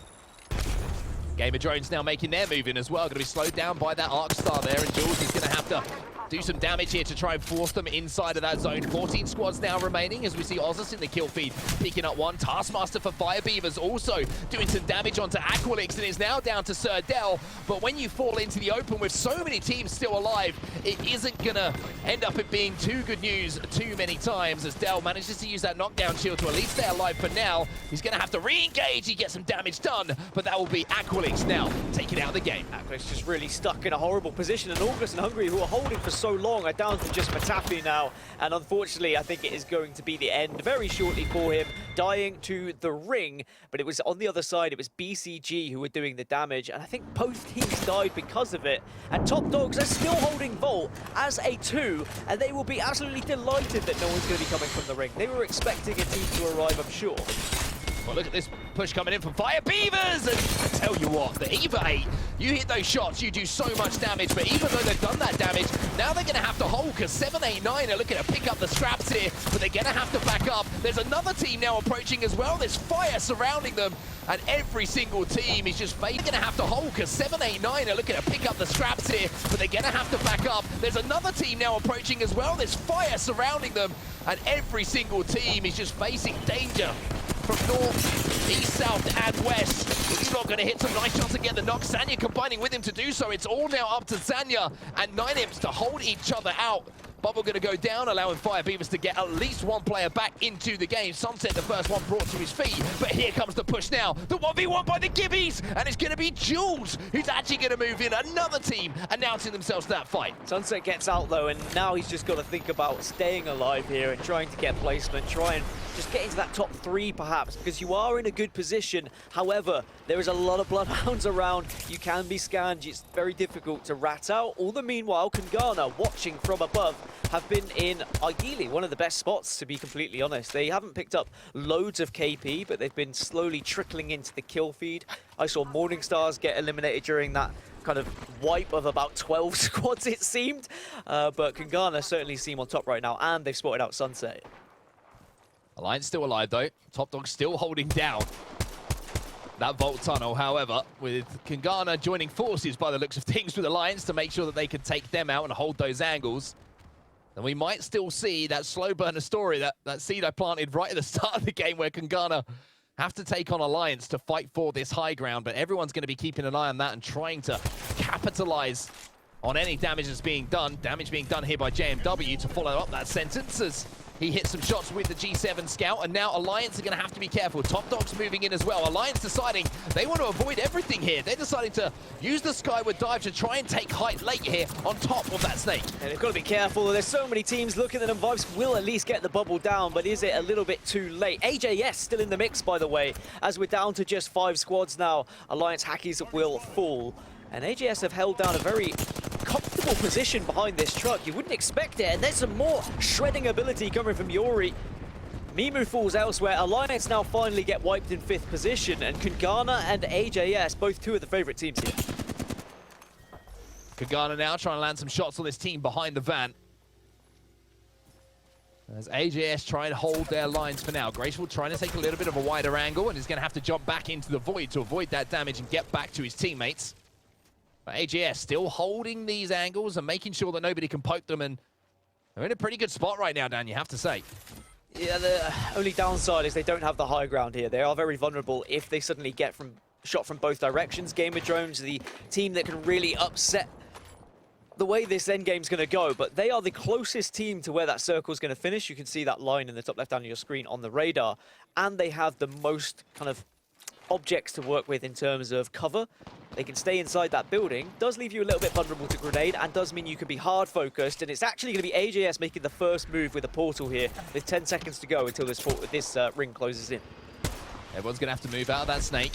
Gamer Drones now making their move in as well, going to be slowed down by that arc star there, and Jules is going to have to do some damage here to try and force them inside of that zone. 14 squads now remaining, as we see Ozus in the kill feed picking up one. Taskmaster for Fire Beavers also doing some damage onto Aqualix, and is now down to Sir Del. But when you fall into the open with so many teams still alive, it isn't gonna end up it being too good news too many times, as Del manages to use that knockdown shield to at least stay alive for now. He's gonna have to re-engage, he gets some damage done, but that will be Aqualix now taking out the game. Aqualix just really stuck in a horrible position, and August and Hungary, who are holding for so long, are down to just Matafe now, and unfortunately I think it is going to be the end very shortly for him, dying to the ring. But it was on the other side, it was BCG who were doing the damage, and I think both teams died because of it. And Top Dogs are still holding Vault as a 2, and they will be absolutely delighted that no one's going to be coming from the ring. They were expecting a team to arrive, I'm sure. Well, look at this push coming in from Fire Beavers, and I tell you what, the EVA 8, you hit those shots, you do so much damage, but even though they've done that damage, now they're going to have to hold, because 789 are looking to pick up the scraps here, but they're going to have to back up. There's another team now approaching as well. There's fire surrounding them, and every single team is just going to have to hold, because 789 are looking to pick up the scraps here, but they're going to have to back up. There's another team now approaching as well. There's fire surrounding them, and every single team is just facing danger from north, east, south, and west. He's not going to hit some nice shots and get the knock. Sanya combining with him to do so. It's all now up to Sanya and 9imps to hold each other out. Bubble going to go down, allowing Fire Beavers to get at least one player back into the game. Sunset, the first one brought to his feet, but here comes the push now. The 1v1 by the Gibbies, and it's going to be Jules who's actually going to move in. Another team announcing themselves to that fight. Sunset gets out though, and now he's just got to think about staying alive here and trying to get placement, try and just get into that top 3 perhaps, because you are in a good position. However, there is a lot of bloodhounds around. You can be scanned. It's very difficult to rat out. All the meanwhile, Kungana, watching from above, have been in, ideally, one of the best spots, to be completely honest. They haven't picked up loads of KP, but they've been slowly trickling into the kill feed. I saw Morningstars get eliminated during that kind of wipe of about 12 squads, it seemed. But Kungana certainly seem on top right now, and they've spotted out Sunset. Alliance still alive though. Top Dog still holding down that Vault tunnel, however, with Kungana joining forces by the looks of things with Alliance to make sure that they can take them out and hold those angles. And we might still see that slow burner story, that seed I planted right at the start of the game, where Kungana have to take on Alliance to fight for this high ground, but everyone's going to be keeping an eye on that and trying to capitalize on any damage that's being done. Damage being done here by JMW to follow up that sentence, as He hits some shots with the G7 Scout, and now Alliance are going to have to be careful. Top Dog's moving in as well. Alliance deciding they want to avoid everything here. They're deciding to use the Skyward Dive to try and take height late here on top of that Snake. And they've got to be careful. There's so many teams looking at them. Vibes will at least get the bubble down, but is it a little bit too late? AJS still in the mix, by the way, as we're down to just 5 squads now. Alliance Hackies will fall. And AJS have held down a very comfortable position behind this truck. You wouldn't expect it, and there's some more shredding ability coming from Yori. Mimu falls elsewhere. Alliance now finally get wiped in 5th position, and Kungana and AJS, both 2 of the favorite teams here. Kungana now trying to land some shots on this team behind the van. As AJS try and hold their lines for now. Graceful trying to take a little bit of a wider angle, and is going to have to jump back into the void to avoid that damage and get back to his teammates. But AJS still holding these angles and making sure that nobody can poke them, and they're in a pretty good spot right now, Dan, you have to say. Yeah, the only downside is they don't have the high ground here. They are very vulnerable if they suddenly get shot from both directions. Game of Drones, the team that can really upset the way this endgame's going to go, but they are the closest team to where that circle's going to finish. You can see that line in the top left hand of your screen on the radar, and they have the most kind of objects to work with in terms of cover. They can stay inside that building. Does leave you a little bit vulnerable to grenade, and does mean you can be hard focused. And it's actually going to be AJS making the first move with a portal here with 10 seconds to go until this ring closes in. Everyone's going to have to move out of that Snake.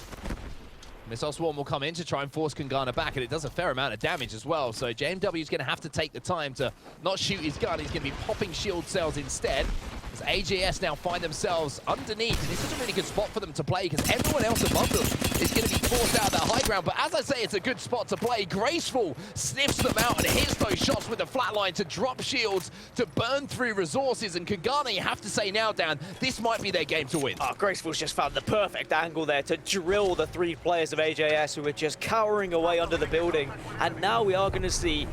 Missile Swarm will come in to try and force Kungana back, and it does a fair amount of damage as well. So JMW is going to have to take the time to not shoot his gun. He's going to be popping shield cells instead. As AJS now find themselves underneath, and this is a really good spot for them to play because everyone else above them is going to be forced out of that high ground. But as I say, it's a good spot to play. Graceful sniffs them out and hits those shots with the flatline to drop shields, to burn through resources. And Kungana, you have to say now, Dan, this might be their game to win. Oh, Graceful's just found the perfect angle there to drill the 3 players of AJS who are just cowering away under the building. And now we are going to see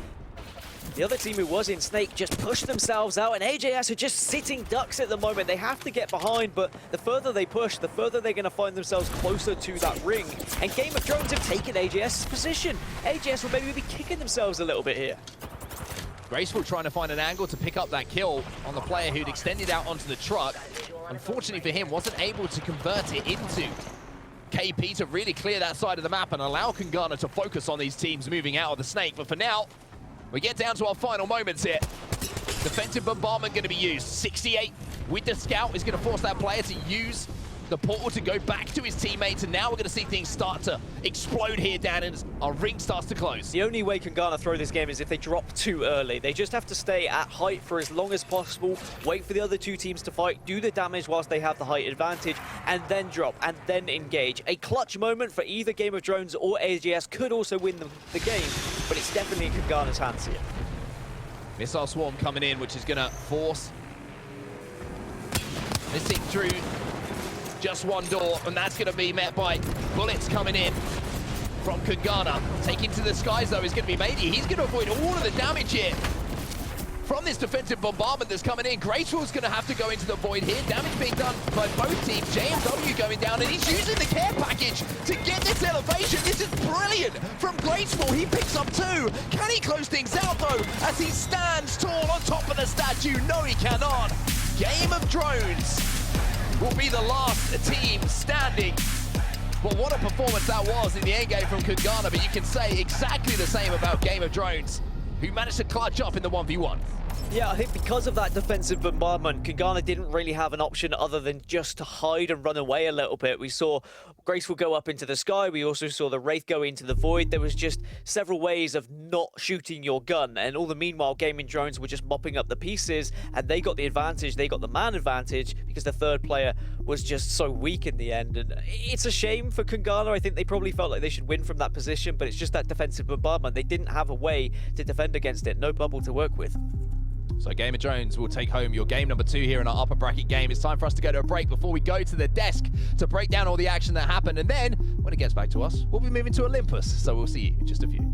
the other team who was in Snake just push themselves out, and AJS are just sitting ducks at the moment. They have to get behind, but the further they push, the further they're going to find themselves closer to that ring. And Game of Drones have taken AJS's position. AJS will maybe be kicking themselves a little bit here. Graceful trying to find an angle to pick up that kill on the player who'd extended out onto the truck. Unfortunately for him, wasn't able to convert it into KP to really clear that side of the map and allow Kungana to focus on these teams moving out of the Snake. But for now, we get down to our final moments here. Defensive bombardment going to be used. 68 with the Scout is going to force that player to use the portal to go back to his teammates, and now we're going to see things start to explode here, Dan, and our ring starts to close. The only way Kungana throw this game is if they drop too early. They just have to stay at height for as long as possible, wait for the other 2 teams to fight, do the damage whilst they have the height advantage, and then drop, and then engage. A clutch moment for either Game of Drones or AJS could also win the game, but it's definitely in Kungana's hands here. Missile Swarm coming in, which is going to force this thing through just one door, and that's going to be met by bullets coming in from Kungana. Taking to the skies, though, is going to be Mady. He's going to avoid all of the damage here from this defensive bombardment that's coming in. Graceful's going to have to go into the void here. Damage being done by both teams. JMW going down, and he's using the care package to get this elevation. This is brilliant from Graceful. He picks up 2. Can he close things out, though, as he stands tall on top of the statue? No, he cannot. Game of Drones will be the last team standing. Well, what a performance that was in the endgame from Kungana, but you can say exactly the same about Game of Drones, who managed to clutch up in the 1v1. Yeah, I think because of that defensive bombardment, Kungana didn't really have an option other than just to hide and run away a little bit. We saw Graceful go up into the sky. We also saw the Wraith go into the void. There was just several ways of not shooting your gun. And all the meanwhile, Game of Drones were just mopping up the pieces, and they got the advantage. They got the man advantage because the third player was just so weak in the end. And it's a shame for Kungana. I think they probably felt like they should win from that position, but it's just that defensive bombardment. They didn't have a way to defend against it. No bubble to work with. So Game of Drones will take home your game number 2 here in our upper bracket game. It's time for us to go to a break before we go to the desk to break down all the action that happened. And then, when it gets back to us, we'll be moving to Olympus. So we'll see you in just a few.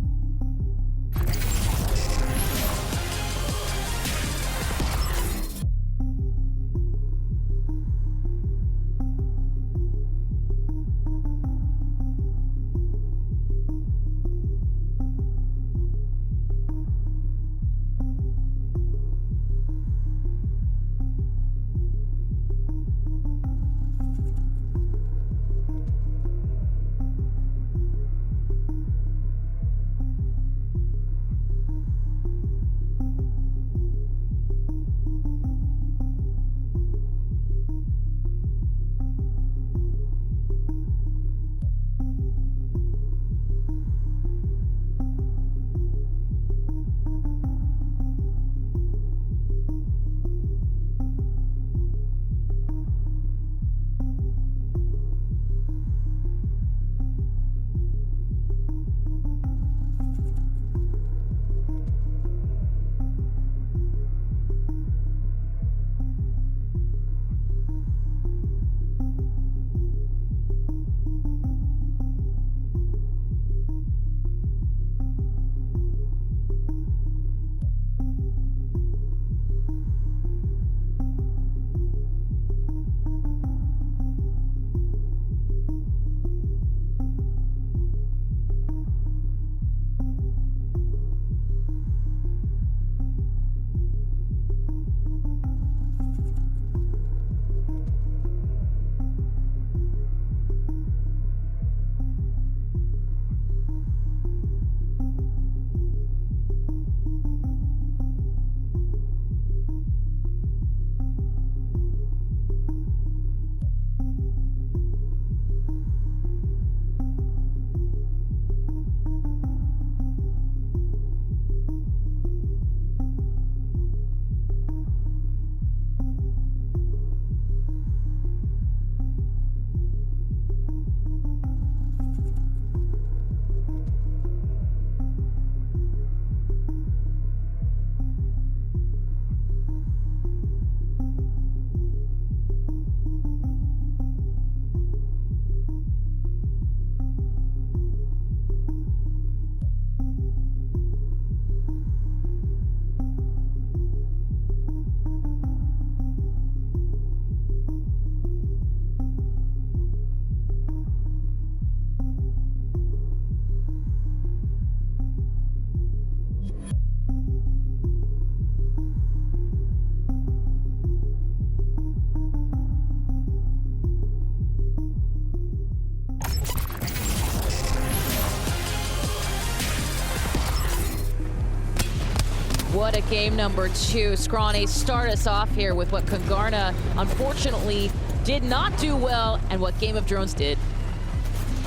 What a game number 2. Scrawny, start us off here with what Kungarna unfortunately did not do well and what Game of Drones did.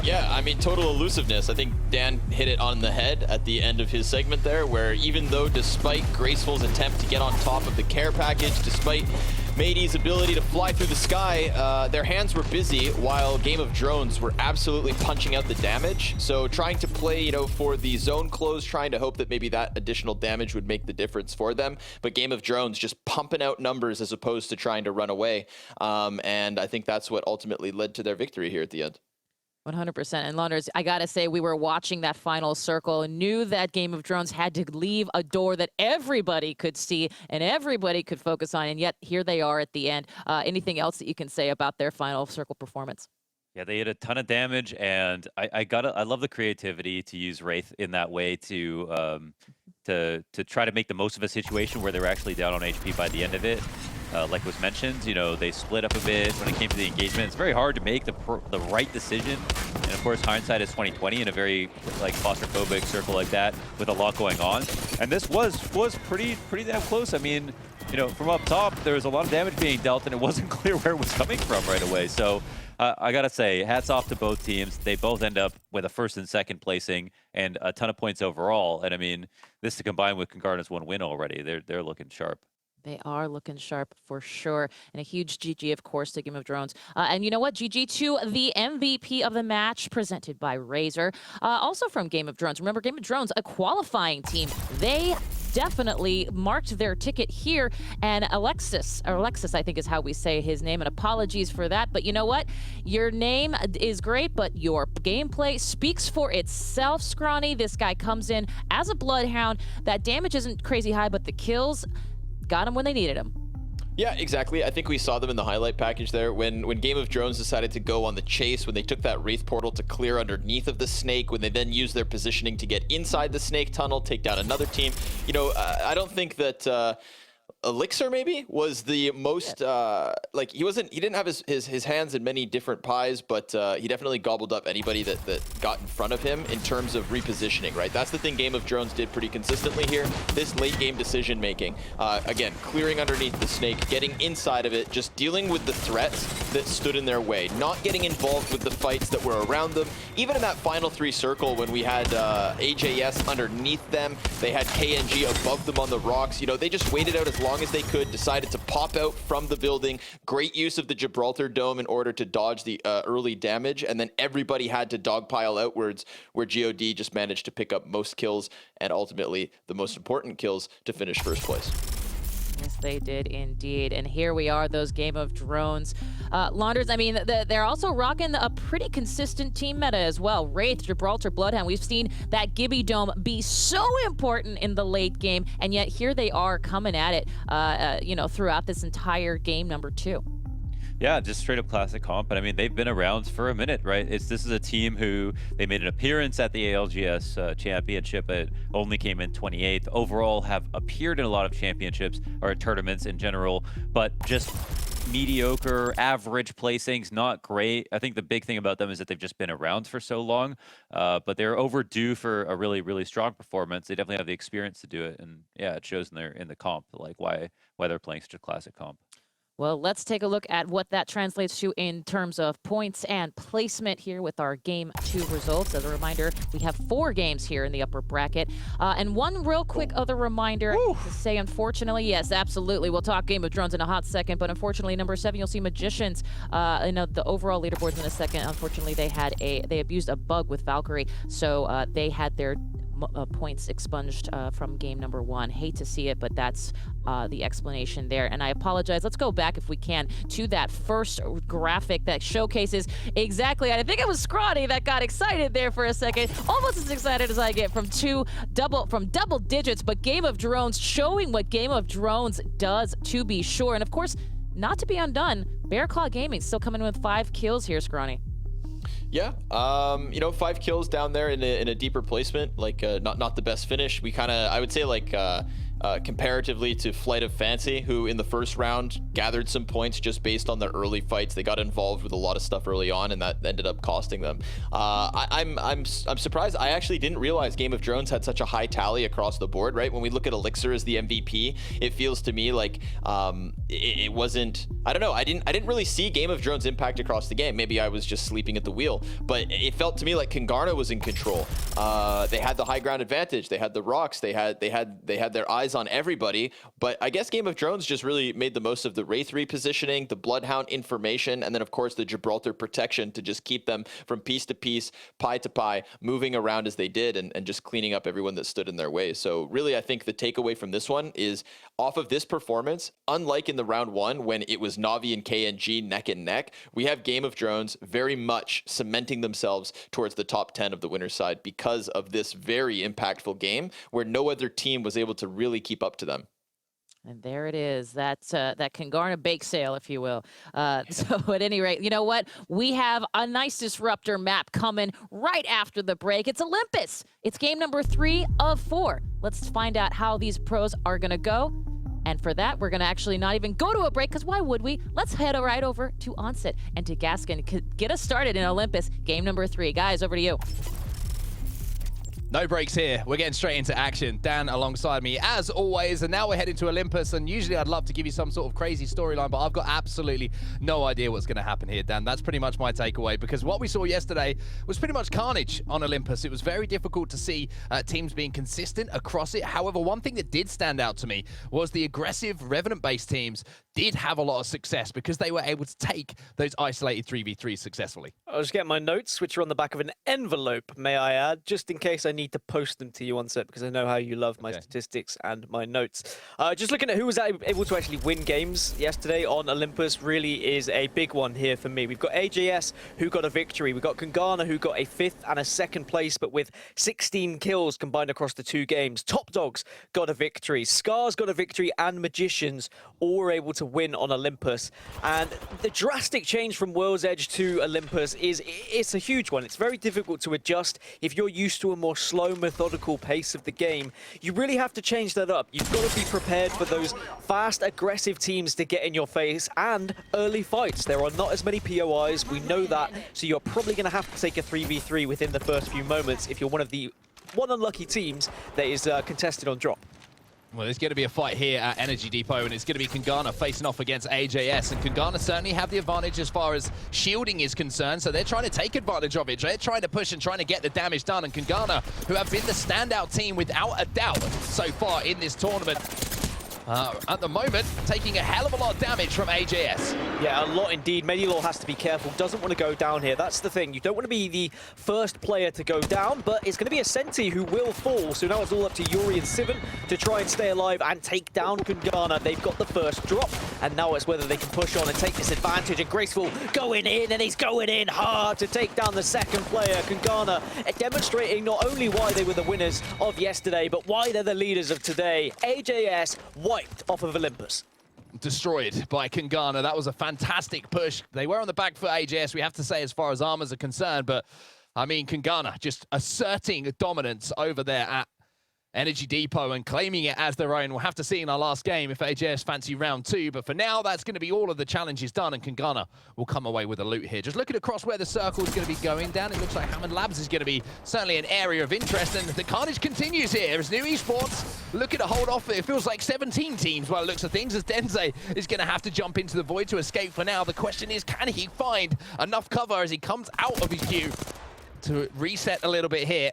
Yeah, I mean, total elusiveness. I think Dan hit it on the head at the end of his segment there, where even though despite Graceful's attempt to get on top of the care package, despite Matey's ability to fly through the sky, their hands were busy while Game of Drones were absolutely punching out the damage. So trying to play, for the zone close, trying to hope that maybe that additional damage would make the difference for them. But Game of Drones just pumping out numbers as opposed to trying to run away. And I think that's what ultimately led to their victory here at the end. 100%. And Launders, I gotta say, we were watching that final circle and knew that Game of Drones had to leave a door that everybody could see and everybody could focus on. And yet here they are at the end. Anything else that you can say about their final circle performance? Yeah, they hit a ton of damage, and I love the creativity to use Wraith in that way to try to make the most of a situation where they were actually down on HP by the end of it. Like was mentioned, they split up a bit when it came to the engagement. It's very hard to make the right decision, and of course, hindsight is 20/20 in a very claustrophobic circle like that with a lot going on. And this was pretty damn close. I mean, from up top, there was a lot of damage being dealt, and it wasn't clear where it was coming from right away. So I gotta say, hats off to both teams. They both end up with a first and second placing and a ton of points overall. And I mean, this to combine with Kungarna's 1 win already, they're looking sharp. They are looking sharp for sure. And a huge GG, of course, to Game of Drones. And you know what? GG to the MVP of the match presented by Razor. Also from Game of Drones. Remember, Game of Drones, a qualifying team. They definitely marked their ticket here. And Alexis, I think is how we say his name. And apologies for that. But you know what? Your name is great, but your gameplay speaks for itself, Scrawny. This guy comes in as a Bloodhound. That damage isn't crazy high, but the kills got him when they needed him. Yeah, exactly. I think we saw them in the highlight package there when Game of Drones decided to go on the chase, when they took that Wraith portal to clear underneath of the snake, when they then used their positioning to get inside the snake tunnel, take down another team. I don't think that Elixir maybe was the most he didn't have his hands in many different pies, but he definitely gobbled up anybody that got in front of him in terms of repositioning, right? That's the thing Game of Drones did pretty consistently here. This late game decision making, again, clearing underneath the snake, getting inside of it, just dealing with the threats that stood in their way, not getting involved with the fights that were around them. Even in that final 3 circle when we had AJS underneath them, they had KNG above them on the rocks, they just waited out as long as they could, decided to pop out from the building. Great use of the Gibraltar Dome in order to dodge the early damage, and then everybody had to dogpile outwards, where GOD just managed to pick up most kills and ultimately the most important kills to finish first place. Yes, they did indeed. And here we are, those Game of Drones. Launders, I mean, they're also rocking a pretty consistent team meta as well. Wraith, Gibraltar, Bloodhound. We've seen that Gibby Dome be so important in the late game, and yet here they are coming at it, throughout this entire game number 2. Yeah, just straight up classic comp. And I mean, they've been around for a minute, right? This is a team who they made an appearance at the ALGS championship. It only came in 28th. Overall, have appeared in a lot of championships or tournaments in general, but just mediocre, average placings, not great. I think the big thing about them is that they've just been around for so long, but they're overdue for a really, really strong performance. They definitely have the experience to do it, and yeah, it shows in the comp, like why they're playing such a classic comp. Well, let's take a look at what that translates to in terms of points and placement here with our Game 2 results. As a reminder, we have 4 games here in the upper bracket. And one real quick other reminder to say, unfortunately, yes, absolutely, we'll talk Game of Drones in a hot second, but unfortunately, number 7, you'll see Magicians in the overall leaderboards in a second. Unfortunately, they abused a bug with Valkyrie, so they had their points expunged from game number 1. Hate to see it, but that's the explanation there. And I apologize. Let's go back, if we can, to that first graphic that showcases exactly. I think it was Scrawny that got excited there for a second. Almost as excited as I get from double digits, but Game of Drones showing what Game of Drones does, to be sure. And of course, not to be undone, Bearclaw Gaming still coming in with 5 kills here, Scrawny. Yeah, 5 kills down there in a deeper placement, like not the best finish. We kind of, I would say, like comparatively to Flight of Fancy, who in the first round gathered some points just based on their early fights. They got involved with a lot of stuff early on, and that ended up costing them. I'm surprised. I actually didn't realize Game of Thrones had such a high tally across the board, right? When we look at Elixir as the MVP, it feels to me like it wasn't, I don't know, I didn't really see Game of Thrones impact across the game. Maybe I was just sleeping at the wheel, but it felt to me like Kungarna was in control. They had the high ground advantage, they had the rocks, they had their eyes on everybody. But I guess Game of Thrones just really made the most of the Wraith repositioning, the Bloodhound information, and then of course the Gibraltar protection to just keep them from piece to piece, pie to pie, moving around as they did, and just cleaning up everyone that stood in their way. So really, I think the takeaway from this one is, off of this performance, unlike in the round one when it was Na'Vi and KNG neck and neck, we have Game of Thrones very much cementing themselves towards the top 10 of the winner's side because of this very impactful game where no other team was able to really keep up to them. And there it is. That's that Kungarna bake sale, if you will. So at any rate, you know what? We have a nice Disruptor map coming right after the break. It's Olympus. It's game number 3 of 4. Let's find out how these pros are going to go. And for that, we're going to actually not even go to a break, because why would we? Let's head right over to Onset and to Gaskin. Get us started in Olympus, game number 3. Guys, over to you. No breaks here. We're getting straight into action. Dan alongside me, as always, and now we're heading to Olympus, and usually I'd love to give you some sort of crazy storyline, but I've got absolutely no idea what's going to happen here, Dan. That's pretty much my takeaway, because what we saw yesterday was pretty much carnage on Olympus. It was very difficult to see teams being consistent across it. However, one thing that did stand out to me was the aggressive Revenant-based teams did have a lot of success because they were able to take those isolated 3v3s successfully. I'll just get my notes, which are on the back of an envelope, may I add, just in case I need to post them to you on set, because I know how you love my statistics and my notes. Just looking at who was able to actually win games yesterday on Olympus really is a big one here for me. We've got AJS, who got a victory. We've got Kungarna, who got a 5th and a 2nd place, but with 16 kills combined across the 2 games. Top Dogs got a victory. Scars got a victory, and Magicians all were able to win on Olympus. And the drastic change from World's Edge to Olympus it's a huge one. It's very difficult to adjust if you're used to a more slow, methodical pace of the game. You really have to change that up. You've got to be prepared for those fast, aggressive teams to get in your face and early fights. There are not as many POIs, we know that, so you're probably going to have to take a 3v3 within the first few moments if you're one of the unlucky teams that is contested on drop. Well, there's going to be a fight here at Energy Depot, and it's going to be Kungarna facing off against AJS. And Kungarna certainly have the advantage as far as shielding is concerned, so they're trying to take advantage of it. They're trying to push and trying to get the damage done. And Kungarna, who have been the standout team without a doubt so far in this tournament, at the moment, taking a hell of a lot of damage from AJS. Yeah, a lot indeed. Medialore has to be careful. Doesn't want to go down here. That's the thing. You don't want to be the first player to go down, but it's going to be a Senti who will fall. So now it's all up to Yuri and Sivin to try and stay alive and take down Kungarna. They've got the first drop, and now it's whether they can push on and take this advantage. And Graceful going in, and he's going in hard to take down the 2nd player. Kungarna demonstrating not only why they were the winners of yesterday, but why they're the leaders of today. AJS wiped off of Olympus. Destroyed by Kungarna. That was a fantastic push. They were on the back foot, AJS, we have to say, as far as armors are concerned, but I mean, Kungarna just asserting dominance over there at Energy Depot and claiming it as their own. We'll have to see in our last game if AJS fancy round 2, but for now, that's going to be all of the challenges done, and Kungarna will come away with a loot here. Just looking across where the circle is going to be going down, it looks like Hammond Labs is going to be certainly an area of interest, and the carnage continues here as New Esports looking to hold off. It feels like 17 teams by the looks of things, as Denze is going to have to jump into the void to escape for now. The question is, can he find enough cover as he comes out of his queue to reset a little bit here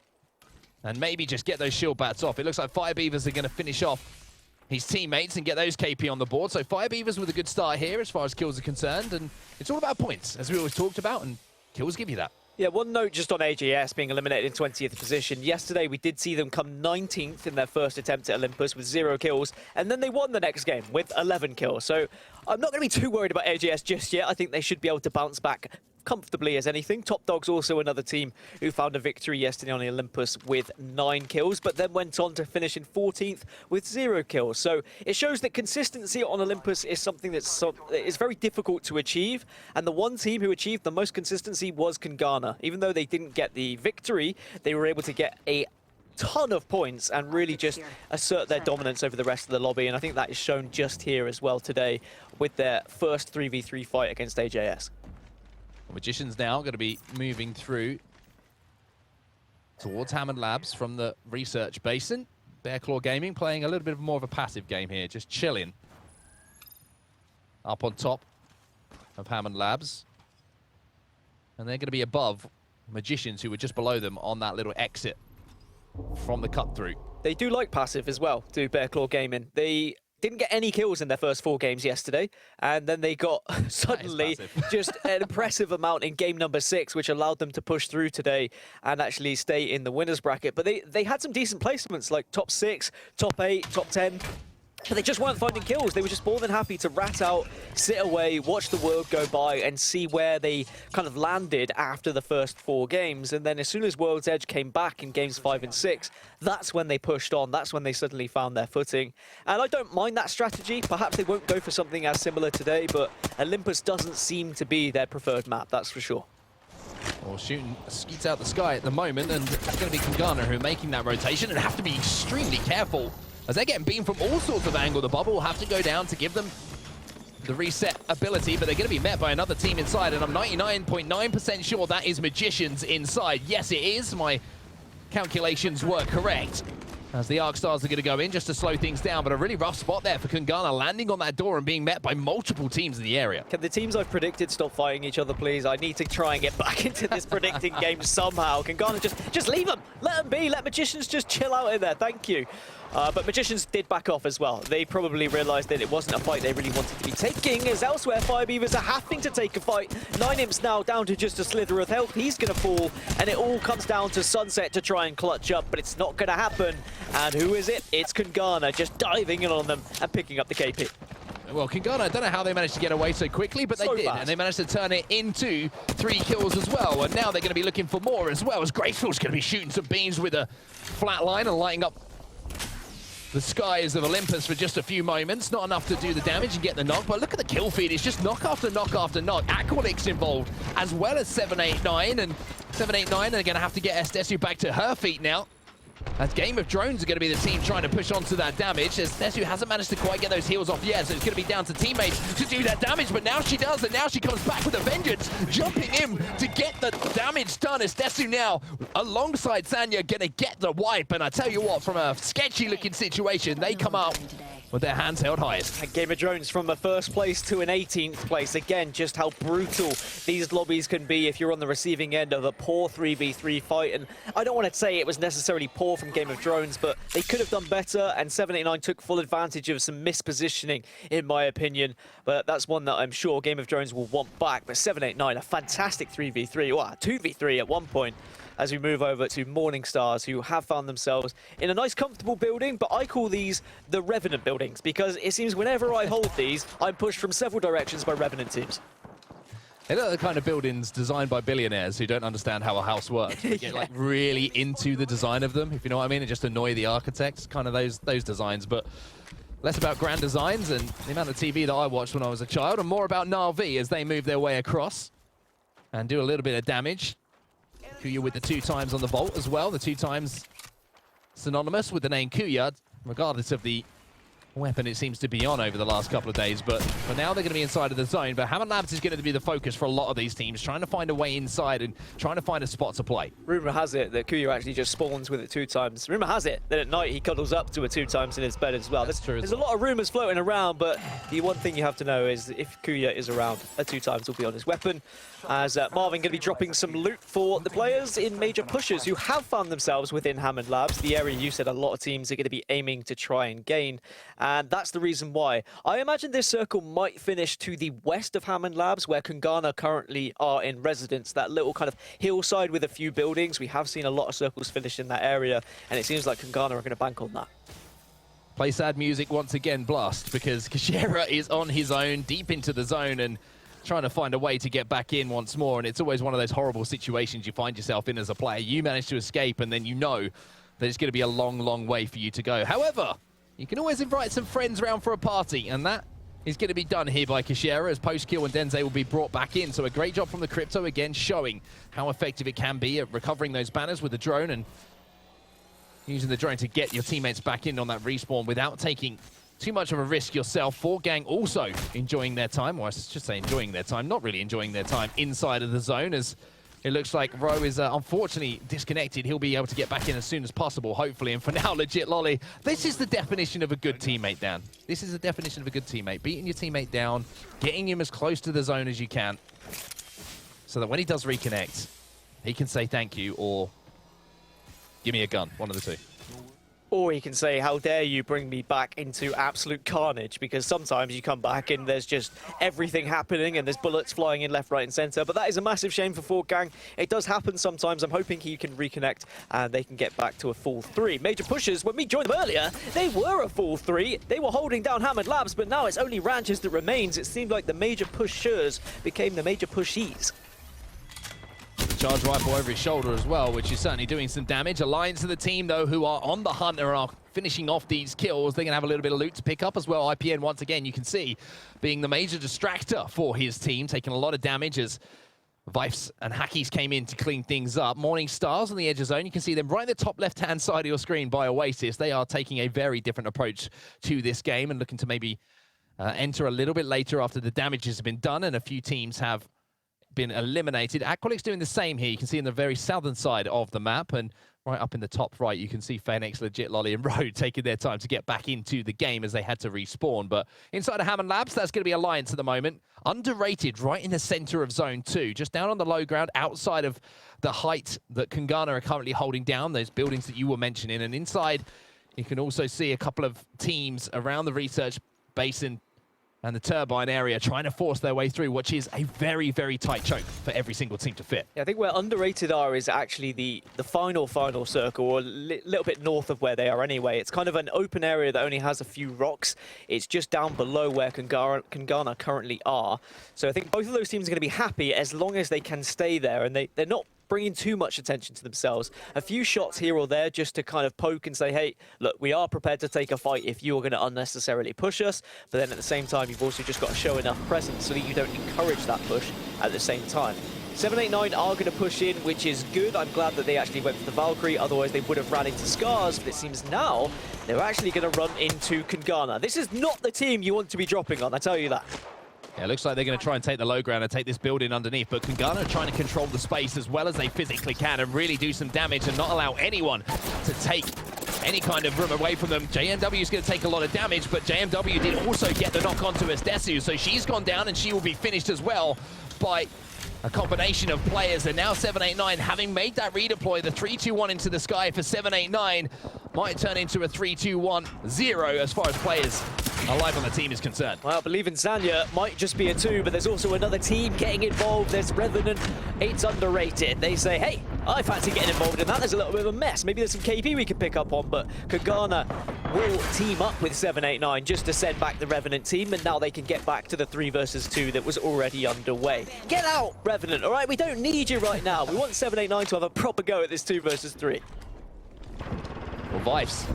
and maybe just get those shield bats off? It looks like Fire Beavers are going to finish off his teammates and get those KP on the board. So Fire Beavers with a good start here as far as kills are concerned. And it's all about points, as we always talked about, and kills give you that. Yeah, one note just on AJS being eliminated in 20th position. Yesterday, we did see them come 19th in their first attempt at Olympus with 0 kills, and then they won the next game with 11 kills. So I'm not going to be too worried about AJS just yet. I think they should be able to bounce back comfortably as anything. Top Dogs also another team who found a victory yesterday on the Olympus with 9 kills, but then went on to finish in 14th with 0 kills. So it shows that consistency on Olympus is something that's very difficult to achieve, and the one team who achieved the most consistency was Kungarna. Even though they didn't get the victory, they were able to get a ton of points and really just assert their dominance over the rest of the lobby. And I think that is shown just here as well today with their first 3v3 fight against AJS. Magicians now going to be moving through towards Hammond Labs from the research basin. Bearclaw Gaming playing a little bit more of a passive game here, just chilling up on top of Hammond Labs. And they're going to be above Magicians, who were just below them on that little exit from the cut-through. They do like passive as well, do Bearclaw Gaming. They didn't get any kills in their first 4 games yesterday, and then they got suddenly just an impressive amount in game number 6, which allowed them to push through today and actually stay in the winners bracket. But they had some decent placements, like top 6, top 8, top 10. But they just weren't finding kills. They were just more than happy to rat out, sit away, watch the world go by, and see where they kind of landed after the first 4 games. And then as soon as World's Edge came back in games 5 and 6, that's when they pushed on. That's when they suddenly found their footing. And I don't mind that strategy. Perhaps they won't go for something as similar today, but Olympus doesn't seem to be their preferred map, that's for sure. Well, shooting skeets out the sky at the moment, and it's going to be Kungana who are making that rotation and have to be extremely careful as they're getting beamed from all sorts of angles. The bubble will have to go down to give them the reset ability, but they're going to be met by another team inside, and I'm 99.9% sure that is Magicians inside. Yes, it is. My calculations were correct, as the Arc Stars are going to go in just to slow things down, but a really rough spot there for Kungana, landing on that door and being met by multiple teams in the area. Can the teams I've predicted stop fighting each other, please? I need to try and get back into this predicting game somehow. Kungana, just leave them. Let them be. Let Magicians just chill out in there. Thank you. But Magicians did back off as well. They probably realized that it wasn't a fight they really wanted to be taking, as elsewhere Fire Beavers are having to take a fight. 9imps now down to just a slither of health. He's going to fall, and it all comes down to Sunset to try and clutch up, but it's not going to happen. And who is it? It's Kungana just diving in on them and picking up the KP. Well, Kungana, I don't know how they managed to get away so quickly, but they did, and they managed to turn it into 3 kills as well. And now they're going to be looking for more as well, as Graceful's going to be shooting some beams with a flat line and lighting up the skies of Olympus for just a few moments. Not enough to do the damage and get the knock, but look at the kill feed. It's just knock after knock after knock. Aqualic's involved, as well as 789, and 789 are going to have to get Estesu back to her feet now, as Game of Drones are going to be the team trying to push onto that damage, as Estesu hasn't managed to quite get those heals off yet, so it's going to be down to teammates to do that damage, but now she does, and now she comes back with a vengeance, jumping in to get the damage done. Estesu now, alongside Sanya, going to get the wipe, and I tell you what, from a sketchy-looking situation, they come out with their hands held highest. And Game of Drones from a 1st place to an 18th place. Again, just how brutal these lobbies can be if you're on the receiving end of a poor 3v3 fight. And I don't want to say it was necessarily poor from Game of Drones, but they could have done better, and 789 took full advantage of some mispositioning, in my opinion. But that's one that I'm sure Game of Drones will want back. But 789, a fantastic 3v3, wow, 2v3 at one point, as we move over to Morning Stars, who have found themselves in a nice, comfortable building, but I call these the Revenant buildings, because it seems whenever I hold these, I'm pushed from several directions by Revenant teams. They look like the kind of buildings designed by billionaires who don't understand how a house works. They get like really into the design of them, if you know what I mean, and just annoy the architects, kind of those designs, but less about grand designs and the amount of TV that I watched when I was a child, and more about Na'Vi as they move their way across and do a little bit of damage. Kuya with the 2 times on the vault as well, the 2 times synonymous with the name Kuya, regardless of the weapon it seems to be on over the last couple of days, but for now they're going to be inside of the zone. But Hammond Labs is going to be the focus for a lot of these teams, trying to find a way inside and trying to find a spot to play. Rumour has it that Kuya actually just spawns with it 2 times. Rumour has it that at night he cuddles up to it 2 times in his bed as well. That's true. There's a lot of rumours floating around, but the one thing you have to know is if Kuya is around, 2 times will be on his weapon. As Marvin going to be dropping some loot for the players in major pushes who have found themselves within Hammond Labs, the area you said a lot of teams are going to be aiming to try and gain. And that's the reason why. I imagine this circle might finish to the west of Hammond Labs, where Kungana currently are in residence, that little kind of hillside with a few buildings. We have seen a lot of circles finish in that area, and it seems like Kungana are going to bank on that. Play sad music once again, Blast, because Kashera is on his own, deep into the zone, and trying to find a way to get back in once more. And it's always one of those horrible situations you find yourself in as a player. You manage to escape, and then you know that it's going to be a long, long way for you to go. However, you can always invite some friends around for a party, and that is going to be done here by Kashera, as post-kill and Denze will be brought back in. So a great job from the Crypto, again, showing how effective it can be at recovering those banners with the drone. And using the drone to get your teammates back in on that respawn without taking too much of a risk yourself. 4Gang also enjoying their time, or I should say enjoying their time, not really enjoying their time inside of the zone, as it looks like Rowe is unfortunately disconnected. He'll be able to get back in as soon as possible, hopefully. And for now, Legit Lolly, this is the definition of a good teammate, Dan. This is the definition of a good teammate. Beating your teammate down, getting him as close to the zone as you can, so that when he does reconnect, he can say thank you or give me a gun, one of the two. Or he can say, how dare you bring me back into absolute carnage, because sometimes you come back and there's just everything happening and there's bullets flying in left, right and centre. But that is a massive shame for 4Gang. It does happen sometimes. I'm hoping he can reconnect and they can get back to a full 3. Major Pushers, when we joined them earlier, they were a full 3. They were holding down Hammered Labs, but now it's only Ranches that remains. It seemed like the Major Pushers became the Major Pushies. Charge rifle over his shoulder as well, which is certainly doing some damage. Alliance to the team, though, who are on the hunt and are finishing off these kills. They're going to have a little bit of loot to pick up as well. IPN, once again, you can see, being the major distractor for his team, taking a lot of damage as Vifes and Hackies came in to clean things up. Morning Stars on the edge of zone. You can see them right in the top left-hand side of your screen by Oasis. They are taking a very different approach to this game and looking to maybe enter a little bit later after the damage has been done and a few teams have been eliminated. Aqualix doing the same here. You can see in the very southern side of the map, and right up in the top right, you can see Phoenix, Legit Lolly, and Road taking their time to get back into the game as they had to respawn. But inside of Hammond Labs, that's going to be Alliance at the moment. Underrated right in the center of zone 2, just down on the low ground, outside of the height that Kungana are currently holding down, those buildings that you were mentioning. And inside, you can also see a couple of teams around the research basin and the turbine area trying to force their way through, which is a very, very tight choke for every single team to fit. Yeah, I think where underrated are is actually the final circle, or a little bit north of where they are anyway. It's kind of an open area that only has a few rocks. It's just down below where Kungana currently are. So I think both of those teams are going to be happy as long as they can stay there, and they're not bringing too much attention to themselves. A few shots here or there just to kind of poke and say, hey, look, we are prepared to take a fight if you're going to unnecessarily push us. But then at the same time, you've also just got to show enough presence so that you don't encourage that push at the same time. 789 are going to push in, which is good. I'm glad that they actually went for the Valkyrie, otherwise they would have ran into Scars, but it seems now they're actually going to run into Kungana. This is not the team you want to be dropping on, I tell you that. Yeah, it looks like they're going to try and take the low ground and take this building underneath, but Kungana are trying to control the space as well as they physically can and really do some damage and not allow anyone to take any kind of room away from them. JMW is going to take a lot of damage, but JMW did also get the knock onto Esdesu, so she's gone down and she will be finished as well by a combination of players. And now 789, having made that redeploy, the 3-2-1 into the sky for 789 might turn into a 3-2-1-0 as far as players alive on the team is concerned. Well, I believe in Zanya might just be a 2, but there's also another team getting involved. There's Revenant. It's underrated. They say, hey, I fancy getting involved in that. There's a little bit of a mess. Maybe there's some KP we can pick up on, but Kungana will team up with 789 just to send back the Revenant team, and now they can get back to the 3 versus 2 that was already underway. Get out, Revenant, all right? We don't need you right now. We want 789 to have a proper go at this 2 versus 3. Well, Vifes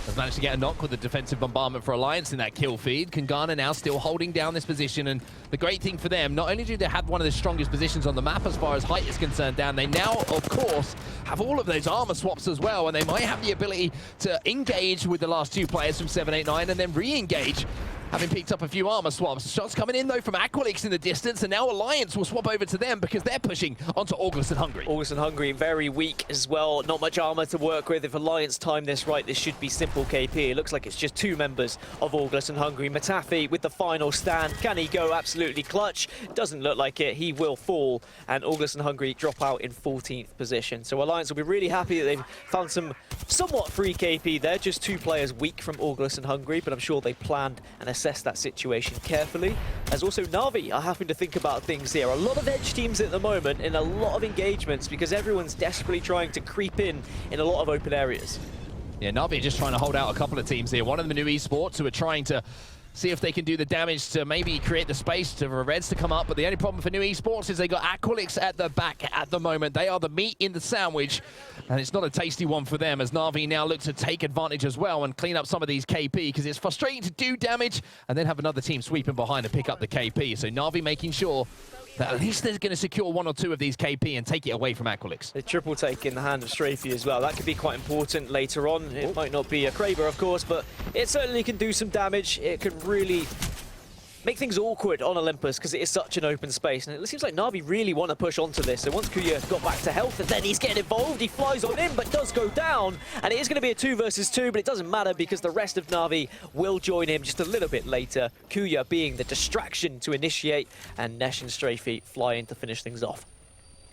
has managed to get a knock with the defensive bombardment for Alliance in that kill feed. Kungana now still holding down this position, and the great thing for them, not only do they have one of the strongest positions on the map as far as height is concerned down, they now, of course, have all of those armor swaps as well, and they might have the ability to engage with the last 2 players from 789 and then re-engage, having picked up a few armor swaps. Shots coming in, though, from Aqualix in the distance, and now Alliance will swap over to them because they're pushing onto August and Hungry. August and Hungry very weak as well. Not much armor to work with. If Alliance time this right, this should be simple KP. It looks like it's just 2 members of August and Hungry. Matafi with the final stand. Can he go absolutely clutch? Doesn't look like it. He will fall, and August and Hungry drop out in 14th position. So Alliance will be really happy that they've found some somewhat free KP there. Just 2 players weak from August and Hungry, but I'm sure they planned and assess that situation carefully. As also Na'Vi are having to think about things here. A lot of edge teams at the moment in a lot of engagements because everyone's desperately trying to creep in a lot of open areas. Yeah, Na'Vi just trying to hold out a couple of teams here. One of them, New Esports, who are trying to see if they can do the damage to maybe create the space for Reds to come up. But the only problem for New Esports is they got Aqualix at the back at the moment. They are the meat in the sandwich, and it's not a tasty one for them as Na'Vi now look to take advantage as well and clean up some of these KP, because it's frustrating to do damage and then have another team sweeping behind and pick up the KP. So Na'Vi making sure that at least they're going to secure 1 or 2 of these KP and take it away from Aqualix. The triple take in the hand of Strafey as well. That could be quite important later on. It might not be a Kraber, of course, but it certainly can do some damage. It could really make things awkward on Olympus because it is such an open space. And it seems like Na'Vi really want to push onto this. So once Kuya got back to health, and then he's getting involved, he flies on in, but does go down. And it is going to be a 2 versus 2, but it doesn't matter because the rest of Na'Vi will join him just a little bit later. Kuya being the distraction to initiate, and Nesh and Strafey fly in to finish things off.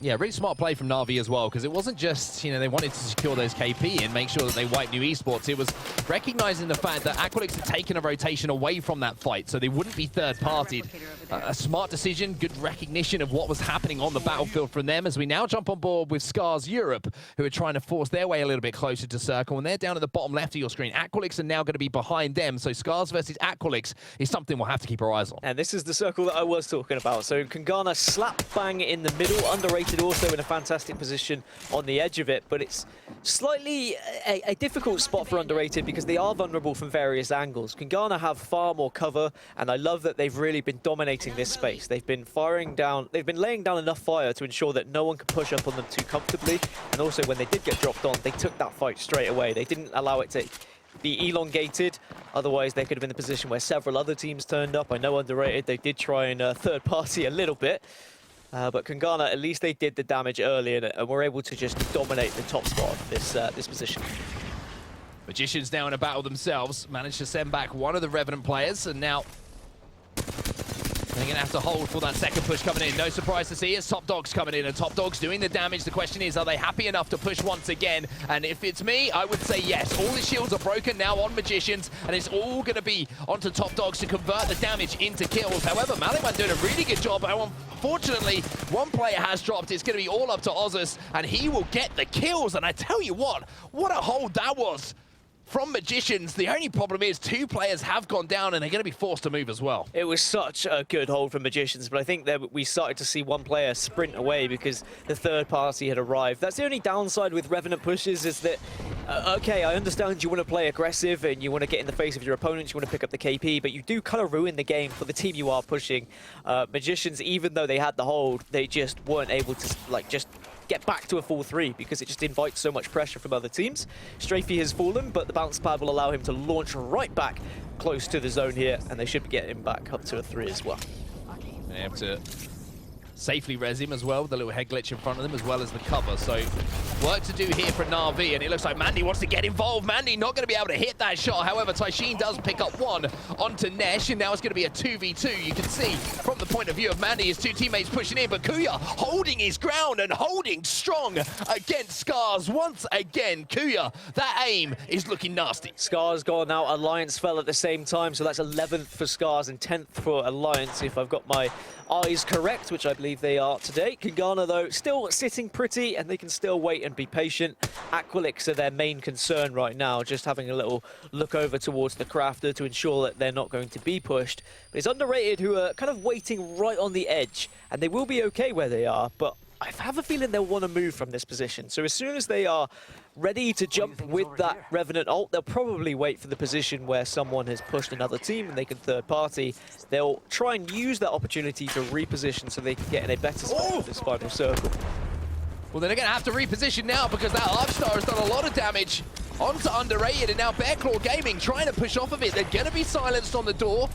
Yeah, really smart play from Na'Vi as well, because it wasn't just, they wanted to secure those KP and make sure that they wipe New Esports. It was recognizing the fact that Aqualix had taken a rotation away from that fight, so they wouldn't be third-partied. A smart decision, good recognition of what was happening on the battlefield from them, as we now jump on board with Scars Europe, who are trying to force their way a little bit closer to Circle, and they're down at the bottom left of your screen. Aqualix are now going to be behind them, so Scars versus Aqualix is something we'll have to keep our eyes on. And this is the circle that I was talking about. So Kangana slap bang in the middle, underrated also in a fantastic position on the edge of it, but it's slightly a difficult spot for underrated because they are vulnerable from various angles. Kangana have far more cover, and I love that they've really been dominating this space. They've been laying down enough fire to ensure that no one can push up on them too comfortably, and also when they did get dropped on, they took that fight straight away. They didn't allow it to be elongated, otherwise they could have been in a position where several other teams turned up. I know underrated, they did try and third party a little bit, but Kangana, at least they did the damage early and were able to just dominate the top spot of this position. Magicians now in a battle themselves, managed to send back one of the Revenant players, and now they're going to have to hold for that second push coming in. No surprise to see it's Top Dogs coming in, and Top Dogs doing the damage. The question is, are they happy enough to push once again? And if it's me, I would say yes. All the shields are broken now on Magicians, and it's all going to be onto Top Dogs to convert the damage into kills. However, Maliwan doing a really good job. Unfortunately, one player has dropped. It's going to be all up to Ozus, and he will get the kills. And I tell you what a hold that was from Magicians. The only problem is 2 players have gone down and they're going to be forced to move as well. It was such a good hold from Magicians, but I think that we started to see one player sprint away because the third party had arrived. That's the only downside with Revenant pushes, is that, okay, I understand you want to play aggressive and you want to get in the face of your opponents, you want to pick up the KP, but you do kind of ruin the game for the team you are pushing. Magicians, even though they had the hold, they just weren't able to, just get back to a full 3 because it just invites so much pressure from other teams. Strafey has fallen, but the bounce pad will allow him to launch right back close to the zone here, and they should be getting him back up to a 3 as well. They have to safely res him as well with the little head glitch in front of them, as well as the cover. So work to do here for Na'Vi, and it looks like Mandy wants to get involved. Mandy not going to be able to hit that shot. However, Taishin does pick up one onto Nesh, and now it's going to be a 2v2. You can see from the point of view of Mandy, his 2 teammates pushing in, but Kuya holding his ground and holding strong against Scars once again. Kuya, that aim is looking nasty. Scars gone out, Alliance fell at the same time, so that's 11th for Scars and 10th for Alliance, if I've got my eyes correct, which I believe they are today. Kangana, though, still sitting pretty, and they can still wait and be patient. Aqualix are their main concern right now, just having a little look over towards the Crafter to ensure that they're not going to be pushed. But it's underrated, who are kind of waiting right on the edge, and they will be okay where they are, but I have a feeling they'll want to move from this position. So as soon as they are ready to jump with that Revenant ult, they'll probably wait for the position where someone has pushed another team and they can third party. They'll try and use that opportunity to reposition so they can get in a better spot for this final circle. Well, they're going to have to reposition now because that Arcstar has done a lot of damage onto Underrated, and now Bearclaw Gaming trying to push off of it. They're going to be silenced on the door,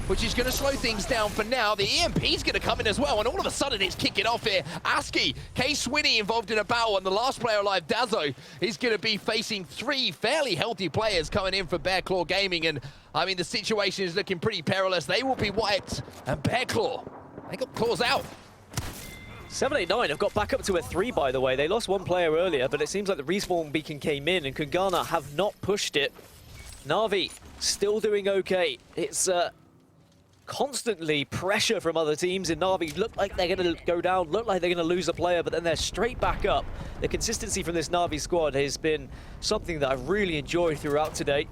which is going to slow things down for now. The EMP's going to come in as well, and all of a sudden it's kicking off here. ASCII, K-Swinny involved in a battle, and the last player alive, Dazzo, is going to be facing 3 fairly healthy players coming in for Bearclaw Gaming, and I mean, the situation is looking pretty perilous. They will be wiped, and Bearclaw, they got claws out. 789 have got back up to a 3, by the way. They lost 1 player earlier, but it seems like the respawn beacon came in, and Kangana have not pushed it. Na'Vi still doing okay. It's constantly pressure from other teams, and Na'Vi look like they're going to go down, look like they're going to lose a player, but then they're straight back up. The consistency from this Na'Vi squad has been something that I've really enjoyed throughout today.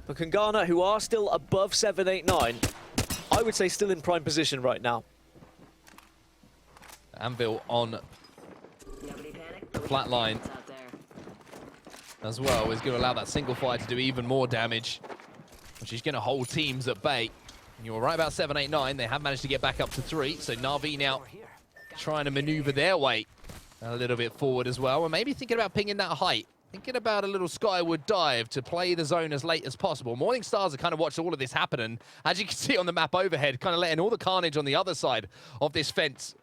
But Kangana, who are still above 789, I would say still in prime position right now. Anvil on flat line as well is going to allow that single fire to do even more damage, which is going to hold teams at bay. And you're right about 789. They have managed to get back up to 3, so Na'Vi now trying to maneuver their way a little bit forward as well, and maybe thinking about pinging that height. Thinking about a little skyward dive to play the zone as late as possible. Morning Stars have kind of watched all of this happen, and as you can see on the map overhead, kind of letting all the carnage on the other side of this fence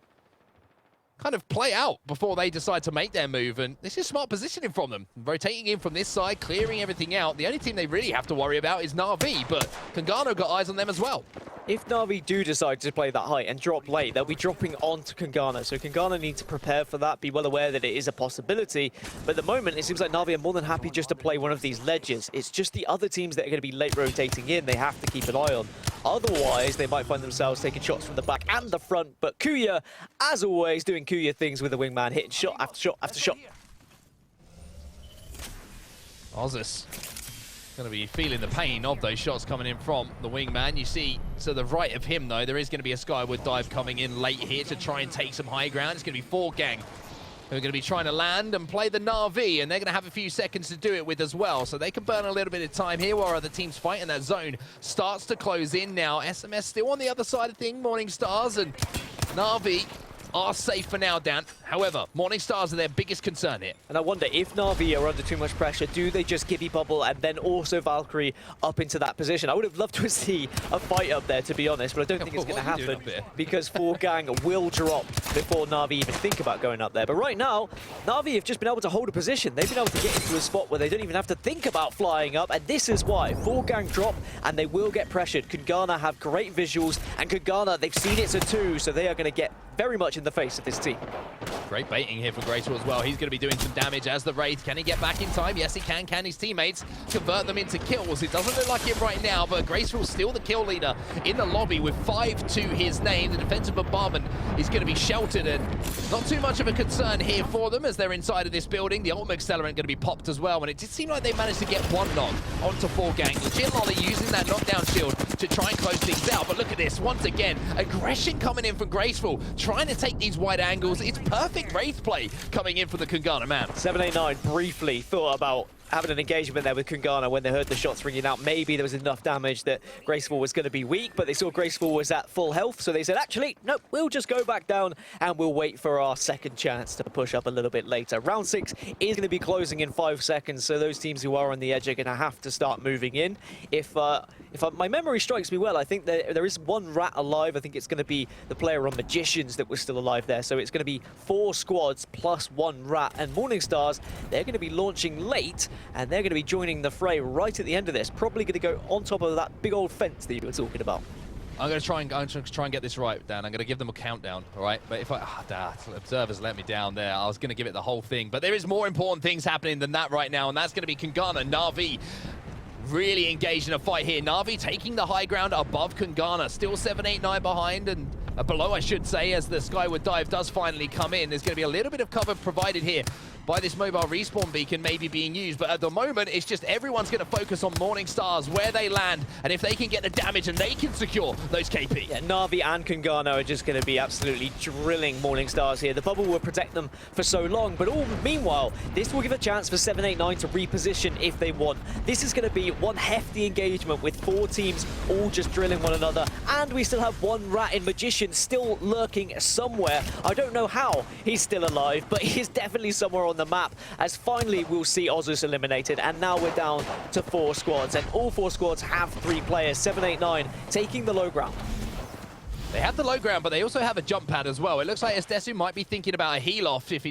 kind of play out before they decide to make their move. And this is smart positioning from them. Rotating in from this side, clearing everything out. The only team they really have to worry about is Na'Vi, but Kangana got eyes on them as well. If Na'Vi do decide to play that height and drop late, they'll be dropping onto Kangana. So Kangana need to prepare for that, be well aware that it is a possibility. But at the moment, it seems like Na'Vi are more than happy just to play one of these ledges. It's just the other teams that are going to be late rotating in, they have to keep an eye on. Otherwise, they might find themselves taking shots from the back and the front. But Kuya, as always, doing Kuya things with the wingman, hitting shot after shot after shot. Ozus going to be feeling the pain of those shots coming in from the wingman. You see to the right of him, though, there is going to be a skyward dive coming in late here to try and take some high ground. It's going to be 4Gang who are going to be trying to land and play the Na'Vi, and they're going to have a few seconds to do it with as well. So they can burn a little bit of time here while other teams fight, and that zone starts to close in now. SMS still on the other side of things, Morning Stars, and Na'Vi are safe for now, Dan. However, Morning Stars are their biggest concern here. And I wonder, if Na'Vi are under too much pressure, do they just Gibby Bubble and then also Valkyrie up into that position? I would have loved to see a fight up there, to be honest, but I don't think it's going to happen because 4Gang will drop before Na'Vi even think about going up there. But right now, Na'Vi have just been able to hold a position. They've been able to get into a spot where they don't even have to think about flying up, and this is why. 4Gang drop, and they will get pressured. Kangana have great visuals, and Kangana, they've seen it's a 2, so they are going to get very much in the face of this team. Great baiting here from Graceful as well. He's going to be doing some damage as the Wraith. Can he get back in time? Yes, he can. Can his teammates convert them into kills? It doesn't look like it right now, but Graceful's still the kill leader in the lobby with 5 to his name. The defensive bombardment is going to be sheltered, and not too much of a concern here for them as they're inside of this building. The ultimate accelerant going to be popped as well, and it did seem like they managed to get one knock onto 4Gang. Legit Lolly using that knockdown shield to try and close things out, but look at this. Once again, aggression coming in from Graceful, trying to take these wide angles. It's perfect Wraith play coming in for the Kangana man. 789 briefly thought about having an engagement there with Kangana when they heard the shots ringing out. Maybe there was enough damage that Graceful was going to be weak, but they saw Graceful was at full health, so they said, actually, nope, we'll just go back down and we'll wait for our second chance to push up a little bit later. Round 6 is going to be closing in 5 seconds, so those teams who are on the edge are going to have to start moving in. If my memory strikes me well, I think there is one rat alive. I think it's going to be the player on Magicians that was still alive there, so it's going to be 4 squads plus 1 rat. And Morning Stars, they're going to be launching late, and they're going to be joining the fray right at the end of this. Probably going to go on top of that big old fence that you were talking about. I'm going to try and get this right, Dan. I'm going to give them a countdown, all right? But if observers let me down there. I was going to give it the whole thing. But there is more important things happening than that right now, and that's going to be Kangana, Na'Vi really engaged in a fight here. Na'Vi taking the high ground above Kangana. Still 789 behind, and below, I should say, as the skyward dive does finally come in. There's going to be a little bit of cover provided here by this mobile respawn beacon maybe being used, but at the moment it's just everyone's going to focus on Morning Stars, where they land, and if they can get the damage and they can secure those KP. Yeah, Na'Vi and Kangana are just going to be absolutely drilling Morning Stars here. The bubble will protect them for so long, but meanwhile, this will give a chance for 789 to reposition if they want. This is going to be one hefty engagement with 4 teams all just drilling one another, and we still have one rat in Magician still lurking somewhere. I don't know how he's still alive, but he's definitely somewhere on the map, as finally we'll see Ozus eliminated, and now we're down to 4 squads, and all 4 squads have 3 players. 789 taking the low ground. They have the low ground, but they also have a jump pad as well. It looks like Estesu might be thinking about a heal off if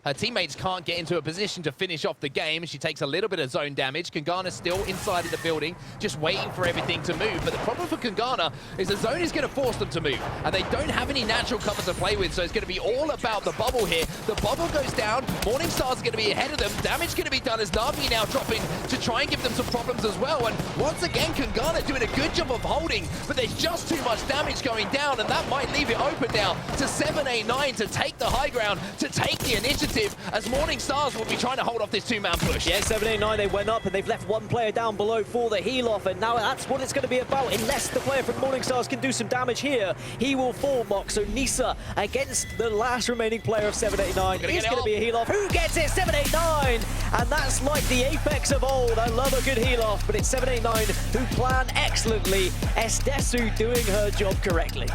her teammates can't get into a position to finish off the game. She takes a little bit of zone damage. Kangana's still inside of the building, just waiting for everything to move. But the problem for Kangana is the zone is going to force them to move, and they don't have any natural cover to play with, so it's going to be all about the bubble here. The bubble goes down. Morning Stars going to be ahead of them. Damage going to be done as Na'Vi now dropping to try and give them some problems as well. And once again, Kangana doing a good job of holding, but there's just too much damage going down, and that might leave it open now to 789 to take the high ground, to take the initiative, as Morning Stars will be trying to hold off this 2-man push. Yeah, 789, they went up and they've left one player down below for the heal off, and now that's what it's going to be about. Unless the player from Morning Stars can do some damage here, he will fall, Mock. So Nisa against the last remaining player of 789 is going to be a heal off. Who gets it? 789! And that's like the Apex of old. I love a good heal off, but it's 789 who plan excellently. Estesu doing her job correctly.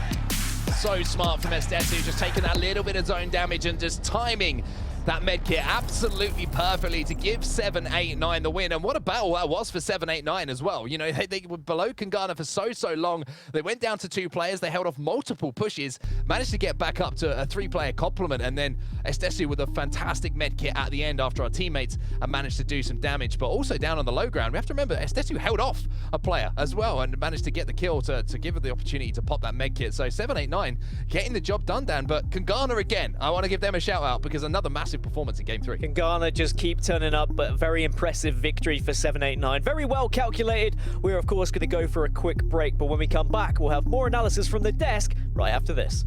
so smart from Estesu, just taking that little bit of zone damage and just timing that medkit absolutely perfectly to give 789 the win. And what a battle that was for 789 as well. You know, they were below Kangana for so long. They went down to 2 players. They held off multiple pushes, managed to get back up to a 3-player complement. And then Estesu with a fantastic medkit at the end after our teammates managed to do some damage. But also down on the low ground, we have to remember Estesu held off a player as well and managed to get the kill to give her the opportunity to pop that medkit. So 789 getting the job done, Dan. But Kangana again, I want to give them a shout out because another massive performance in Game 3. Kangana just keep turning up, but a very impressive victory for 789. Very well calculated. We're, of course, going to go for a quick break, but when we come back, we'll have more analysis from the desk right after this.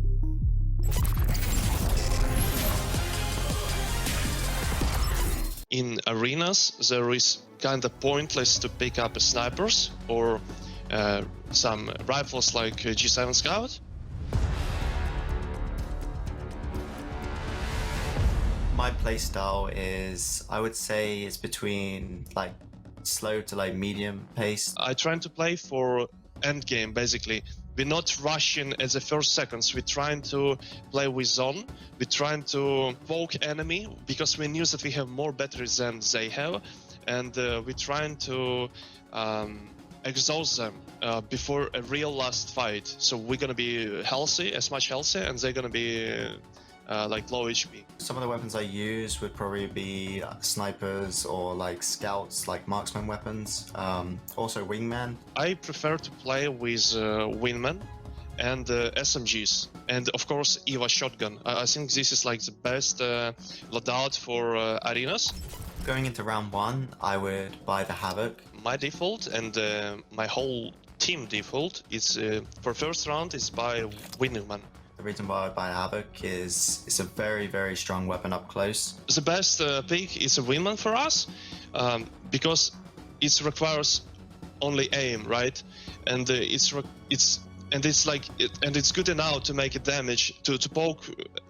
In arenas, there is kind of pointless to pick up snipers or some rifles like G7 Scout. My playstyle is, I would say, it's between like slow to like medium pace. I try to play for endgame basically. We're not rushing at the first seconds. We're trying to play with zone. We're trying to poke enemy because we knew that we have more batteries than they have, and we're trying to exhaust them before a real last fight. So we're gonna be healthy, as much healthy, and they're gonna be like low HP. Some of the weapons I use would probably be snipers or like scouts, like marksman weapons. Also wingman. I prefer to play with wingman and SMGs, and of course EVA shotgun. I think this is like the best loadout for arenas. Going into round 1, I would buy the Havoc. My default and my whole team default is for first round is by wingman. The reason why I buy Havoc is it's a very strong weapon up close. The best pick is a wingman for us because it requires only aim, right? And it's good enough to make a damage to poke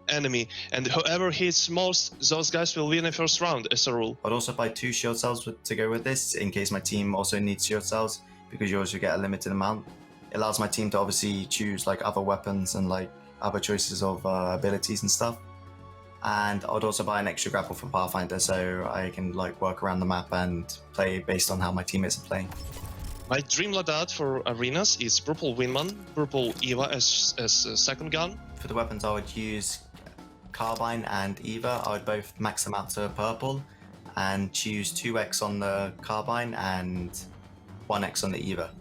enemy, and whoever hits most, those guys will win the first round as a rule. I'd also buy 2 shield cells to go with this in case my team also needs shield cells, because you also get a limited amount. It allows my team to obviously choose like other weapons and like other choices of abilities and stuff. And I'd also buy an extra grapple from Pathfinder so I can like work around the map and play based on how my teammates are playing. My dream loadout for arenas is purple wingman, purple EVA as a second gun. For the weapons I would use Carbine and EVA. I would both max them out to purple and choose 2x on the Carbine and 1x on the EVA.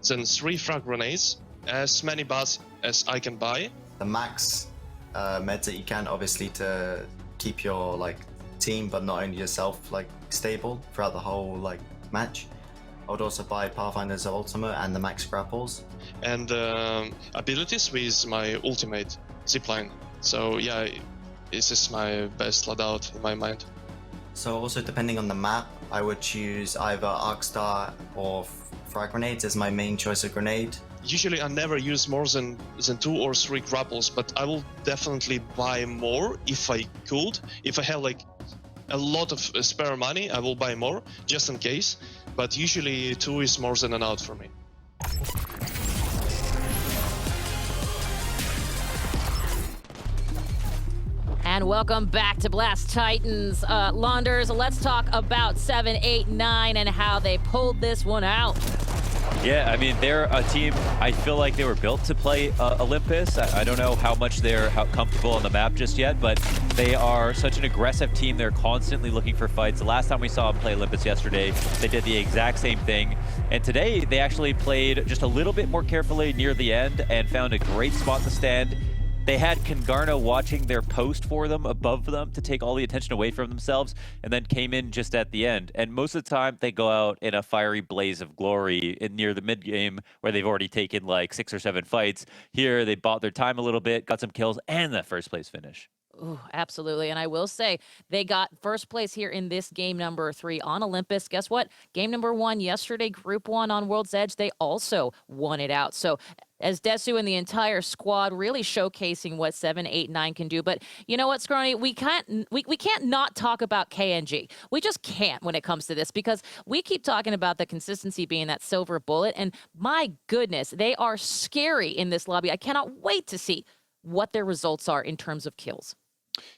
Then 3 frag grenades, as many bars as I can buy. The max meds that you can, obviously, to keep your like team but not only yourself like stable throughout the whole like match. I would also buy Pathfinder's ultimate and the max grapples. And abilities with my ultimate zipline. So yeah, this is my best loadout in my mind. So also depending on the map, I would choose either Arcstar or frag grenades as my main choice of grenade. Usually I never use more than 2 or 3 grapples, but I will definitely buy more if I could. If I have like a lot of spare money, I will buy more just in case. But usually 2 is more than enough for me. And welcome back to Blast Titans. Launders, let's talk about 789 and how they pulled this one out. Yeah, I mean, they're a team, I feel like they were built to play Olympus. I don't know how much they're comfortable on the map just yet, but they are such an aggressive team. They're constantly looking for fights. The last time we saw them play Olympus yesterday, they did the exact same thing. And today, they actually played just a little bit more carefully near the end and found a great spot to stand. They had Kangana watching their post for them, above them, to take all the attention away from themselves, and then came in just at the end. And most of the time, they go out in a fiery blaze of glory near the mid-game, where they've already taken like 6 or 7 fights. Here, they bought their time a little bit, got some kills, and that first place finish. Ooh, absolutely. And I will say they got first place here in this game number 3 on Olympus. Guess what? Game number 1 yesterday, Group 1 on World's Edge, they also won it out. So as Desu and the entire squad really showcasing what 789 can do. But you know what, Scrawny? We can't not talk about KNG. We just can't when it comes to this, because we keep talking about the consistency being that silver bullet. And my goodness, they are scary in this lobby. I cannot wait to see what their results are in terms of kills.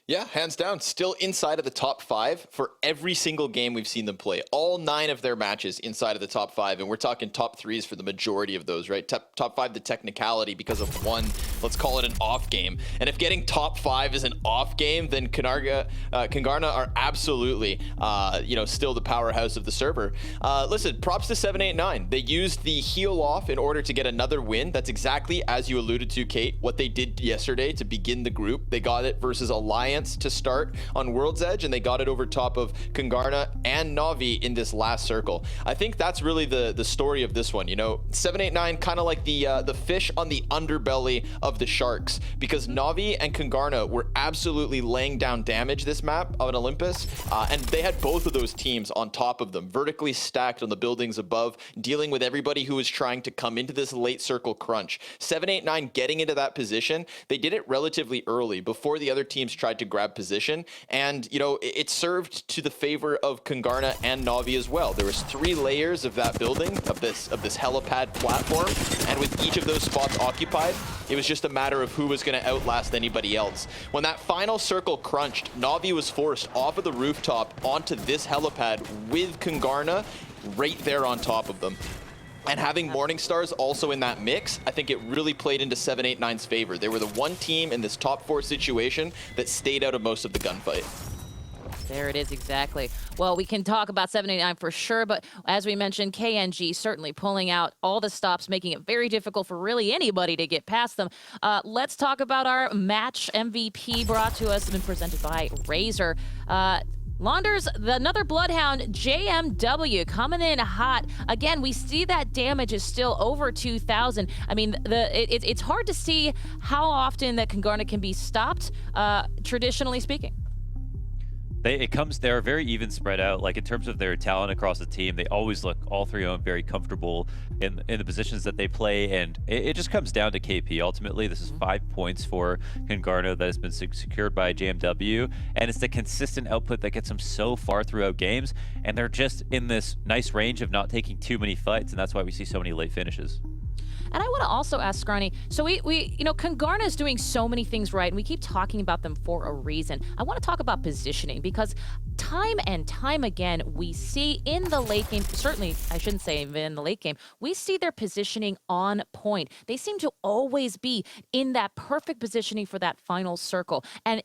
Yeah, hands down, still inside of the top 5 for every single game we've seen them play. All 9 of their matches inside of the top 5, and we're talking top 3s for the majority of those, right? Top 5, the technicality because of one, let's call it an off game. And if getting top 5 is an off game, then Kangana are absolutely, still the powerhouse of the server. Listen, props to 789. They used the heal off in order to get another win. That's exactly, as you alluded to, Kate, what they did yesterday to begin the group. They got it versus Alliance to start on World's Edge, and they got it over top of Kangana and Na'Vi in this last circle. I think that's really the story of this one. 789 kind of like the fish on the underbelly of the sharks, because Na'Vi and Kangana were absolutely laying down damage this map on Olympus, and they had both of those teams on top of them, vertically stacked on the buildings above, dealing with everybody who was trying to come into this late circle crunch. 789 getting into that position, they did it relatively early before the other teams tried to grab position, and it served to the favor of Kangana and Na'Vi as well. There was 3 layers of that building, of this helipad platform, and with each of those spots occupied, it was just a matter of who was going to outlast anybody else. When that final circle crunched, Na'Vi was forced off of the rooftop onto this helipad with Kangana right there on top of them. And having Morningstars also in that mix, I think it really played into 789's favor. They were the one team in this top 4 situation that stayed out of most of the gunfight. There it is, exactly. Well, we can talk about 789 for sure, but as we mentioned, KNG certainly pulling out all the stops, making it very difficult for really anybody to get past them. Let's talk about our match MVP brought to us and presented by Razer. Launders, another Bloodhound, JMW coming in hot. Again, we see that damage is still over 2,000. I mean, it's hard to see how often that Kangana can be stopped, traditionally speaking. They're very even spread out. Like in terms of their talent across the team, they always look, all 3 of them, very comfortable in the positions that they play, and it just comes down to KP. Ultimately, this is 5 points for Kangana that has been secured by JMW, and it's the consistent output that gets them so far throughout games, and they're just in this nice range of not taking too many fights, and that's why we see so many late finishes. And I want to also ask Scrawny, so Kangana is doing so many things right, and we keep talking about them for a reason. I want to talk about positioning, because time and time again, we see in the late game, certainly, I shouldn't say even in the late game, we see their positioning on point. They seem to always be in that perfect positioning for that final circle. And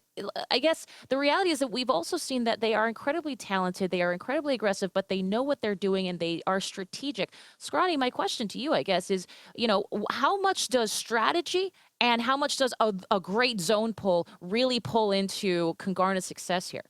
I guess the reality is that we've also seen that they are incredibly talented, they are incredibly aggressive, but they know what they're doing and they are strategic. Scrawny, my question to you, I guess, is, how much does strategy and how much does a great zone pull really pull into Kangana's success here?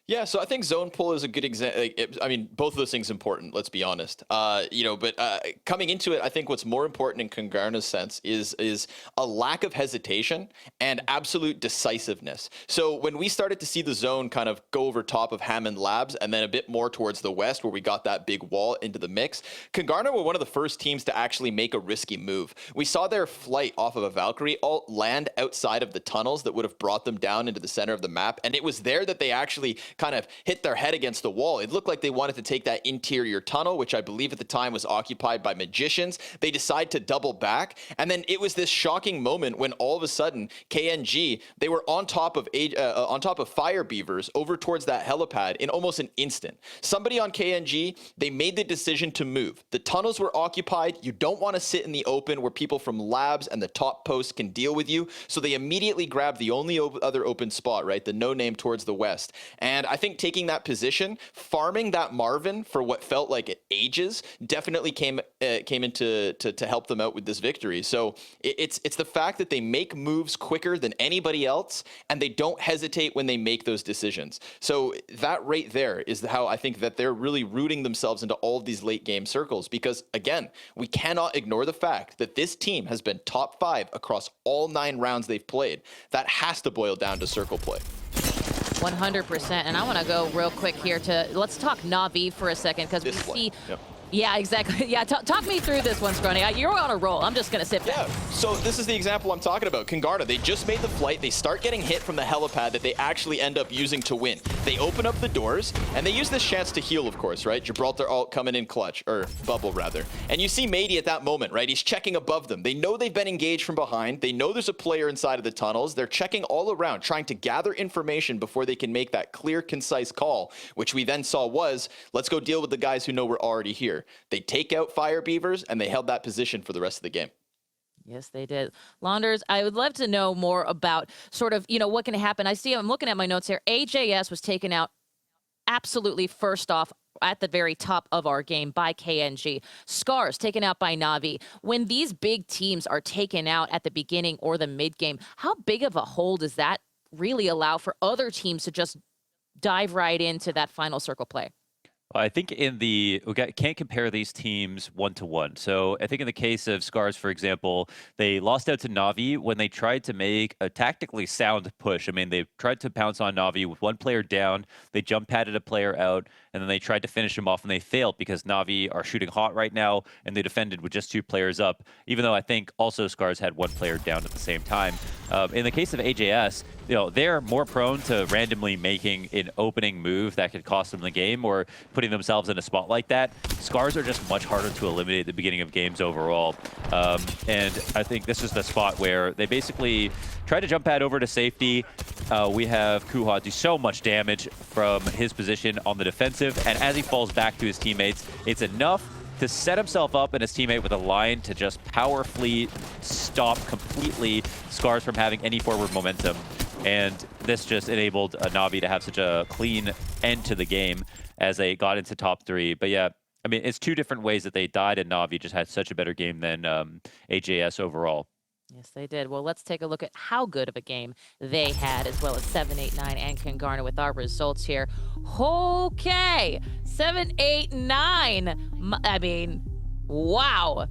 Yeah, so I think zone pull is a good example. I mean, both of those things important, let's be honest. But coming into it, I think what's more important in Kangana's sense is a lack of hesitation and absolute decisiveness. So when we started to see the zone kind of go over top of Hammond Labs and then a bit more towards the west where we got that big wall into the mix, Kangana were one of the first teams to actually make a risky move. We saw their flight off of a Valkyrie ult land outside of the tunnels that would have brought them down into the center of the map, and it was there that they actually kind of hit their head against the wall. It looked like they wanted to take that interior tunnel, which I believe at the time was occupied by Magicians. They decide to double back, and then it was this shocking moment when all of a sudden KNG, they were on top of Fire Beavers over towards that helipad in almost an instant. Somebody on KNG, they made the decision to move. The tunnels were occupied. You don't want to sit in the open where people from labs and the top posts can deal with you, so they immediately grabbed the only other open spot, right, the no-name towards the west. And I think taking that position, farming that Marvin for what felt like ages, definitely came into to help them out with this victory. So it's the fact that they make moves quicker than anybody else, and they don't hesitate when they make those decisions. So that right there is how I think that they're really rooting themselves into all of these late game circles, because again, we cannot ignore the fact that this team has been top 5 across all 9 rounds they've played. That has to boil down to circle play. 100%. And I want to go real quick here let's talk Na'Vi for a second, because we see, Yeah, exactly. Yeah, talk me through this one, Scrawny. You're on a roll. I'm just going to sit back. Yeah, so this is the example I'm talking about. Kungarna, they just made the flight. They start getting hit from the helipad that they actually end up using to win. They open up the doors, and they use this chance to heal, of course, right? Gibraltar ult coming in clutch, or bubble, rather. And you see Mady at that moment, right? He's checking above them. They know they've been engaged from behind. They know there's a player inside of the tunnels. They're checking all around, trying to gather information before they can make that clear, concise call, which we then saw was, let's go deal with the guys who know we're already here. They take out Fire Beavers, and they held that position for the rest of the game. Yes, they did. Launders, I would love to know more about sort of, what can happen. I'm looking at my notes here. AJS was taken out absolutely first off at the very top of our game by KNG. Scars taken out by Na'Vi. When these big teams are taken out at the beginning or the mid game, how big of a hole does that really allow for other teams to just dive right into that final circle play? I think can't compare these teams one-to-one. So I think in the case of Scars, for example, they lost out to Na'Vi when they tried to make a tactically sound push. I mean, they tried to pounce on Na'Vi with one player down. They jump padded a player out, and then they tried to finish him off, and they failed because Na'Vi are shooting hot right now, and they defended with just 2 players up, even though I think also Scars had 1 player down at the same time. In the case of AJS, they're more prone to randomly making an opening move that could cost them the game or putting themselves in a spot like that. Scars are just much harder to eliminate at the beginning of games overall. And I think this is the spot where they basically try to jump pad over to safety. We have Kuha do so much damage from his position on the defensive, and as he falls back to his teammates, it's enough to set himself up and his teammate with a line to just powerfully stop completely Scars from having any forward momentum. And this just enabled Na'Vi to have such a clean end to the game as they got into top 3. But yeah, I mean, it's 2 different ways that they died, and Na'Vi just had such a better game than AJS overall. Yes, they did. Well, let's take a look at how good of a game they had, as well as 789 and Kungarna with our results here. Okay, 789. I mean, wow.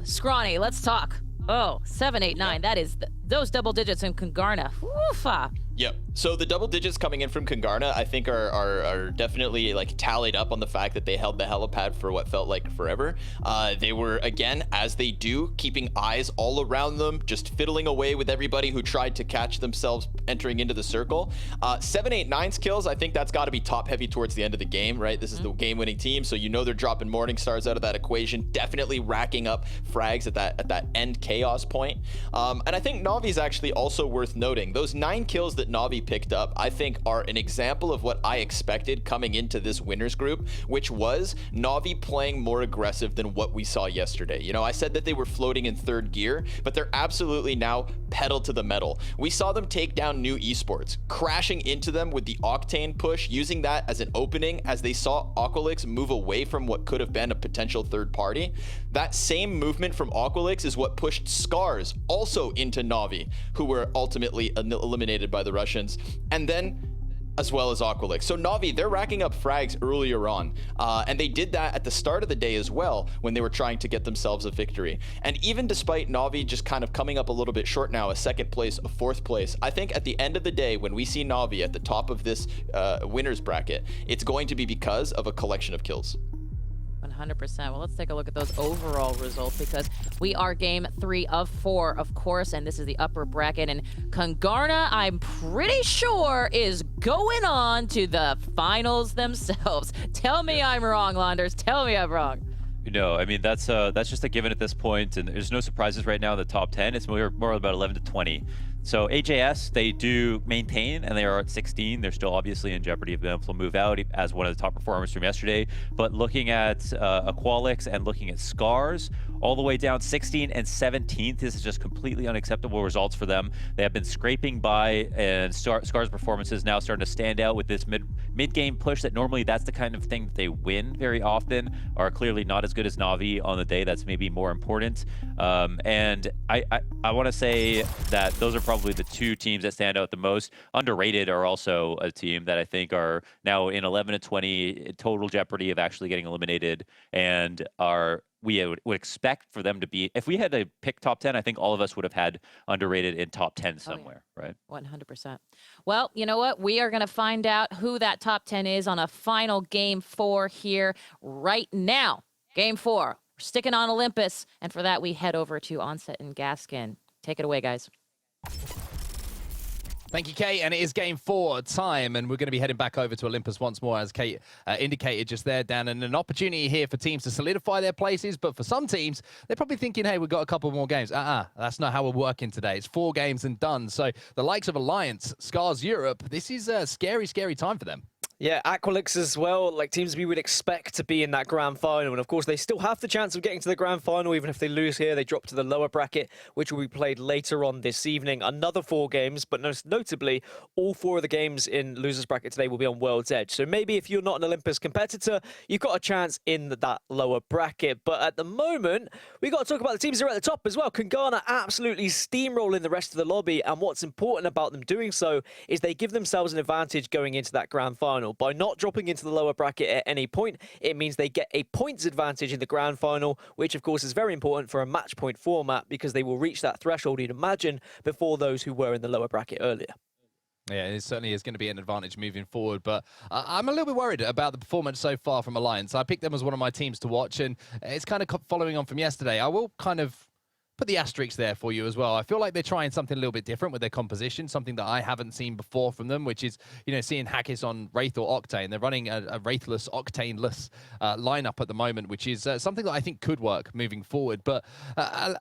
Scrawny, let's talk. Oh, 789. That is those double digits in Kungarna. Woofa. Yep. So the double digits coming in from Kungarna, I think are definitely like tallied up on the fact that they held the helipad for what felt like forever. They were, again, as they do, keeping eyes all around them, just fiddling away with everybody who tried to catch themselves entering into the circle. 789's kills, I think that's got to be top heavy towards the end of the game, right? This is the game-winning team, so they're dropping Morning Stars out of that equation, definitely racking up frags at that end chaos point. And I think Na'Vi's actually also worth noting. Those 9 kills that Na'Vi picked up, I think, are an example of what I expected coming into this winners group, which was Na'Vi playing more aggressive than what we saw yesterday. I said that they were floating in 3rd gear, but they're absolutely now pedal to the metal. We saw them take down New Esports, crashing into them with the Octane push, using that as an opening as they saw Aqualix move away from what could have been a potential third party. That same movement from Aqualix is what pushed Scars also into Na'Vi, who were ultimately eliminated by the Russians, and then as well as Aqualix. So Na'Vi, they're racking up frags earlier on, and they did that at the start of the day as well when they were trying to get themselves a victory. And even despite Na'Vi just kind of coming up a little bit short now, a 2nd place, a 4th place, I think at the end of the day, when we see Na'Vi at the top of this winners bracket, it's going to be because of a collection of kills. 100%. Well, let's take a look at those overall results, because we are game 3 of 4, of course, and this is the upper bracket. And Kungarna, I'm pretty sure, is going on to the finals themselves. Tell me I'm wrong, Launders. Tell me I'm wrong. No, I mean, that's just a given at this point, and there's no surprises right now in the top 10. It's more about 11 to 20. So AJS, they do maintain, and they are at 16. They're still obviously in jeopardy of being able to move out as one of the top performers from yesterday. But looking at Aqualix and looking at Scars, all the way down 16 and 17th, this is just completely unacceptable results for them. They have been scraping by, and Scars' performances now starting to stand out with this mid-game push that normally that's the kind of thing that they win very often, are clearly not as good as Na'Vi on the day. That's maybe more important. And I want to say that those are probably the two teams that stand out the most. Underrated are also a team that I think are now in 11-20 total jeopardy of actually getting eliminated, and we would expect for them to be, if we had to pick top 10, I think all of us would have had Underrated in top 10 somewhere, right? 100%. Well, you know what? We are going to find out who that top 10 is on a final Game 4 here right now. Game 4. We're sticking on Olympus. And for that, we head over to Onset and Gaskin. Take it away, guys. Thank you, Kate. And it is Game 4 time, and we're going to be heading back over to Olympus once more, as Kate indicated just there, Dan. And an opportunity here for teams to solidify their places. But for some teams, they're probably thinking, hey, we've got a couple more games. That's not how we're working today. It's 4 games and done. So the likes of Alliance, Scars Europe, this is a scary, scary time for them. Yeah, Aqualix as well, like teams we would expect to be in that grand final. And of course, they still have the chance of getting to the grand final. Even if they lose here, they drop to the lower bracket, which will be played later on this evening. Another 4 games, but most notably, all 4 of the games in losers bracket today will be on World's Edge. So maybe if you're not an Olympus competitor, you've got a chance in that lower bracket. But at the moment, we got to talk about the teams that are at the top as well. Kungana absolutely steamrolling the rest of the lobby. And what's important about them doing so is they give themselves an advantage going into that grand final. By not dropping into the lower bracket at any point, it means they get a points advantage in the grand final, which of course is very important for a match point format because they will reach that threshold, you'd imagine, before those who were in the lower bracket earlier. Yeah, it certainly is going to be an advantage moving forward, but I'm a little bit worried about the performance so far from Alliance. I picked them as one of my teams to watch, and it's kind of following on from yesterday. I will kind of put the asterisk there for you as well. I feel like they're trying something a little bit different with their composition, something that I haven't seen before from them, which is, you know, seeing Hackis on Wraith or Octane. They're running a Wraithless, Octane-less lineup at the moment, which is something that I think could work moving forward. But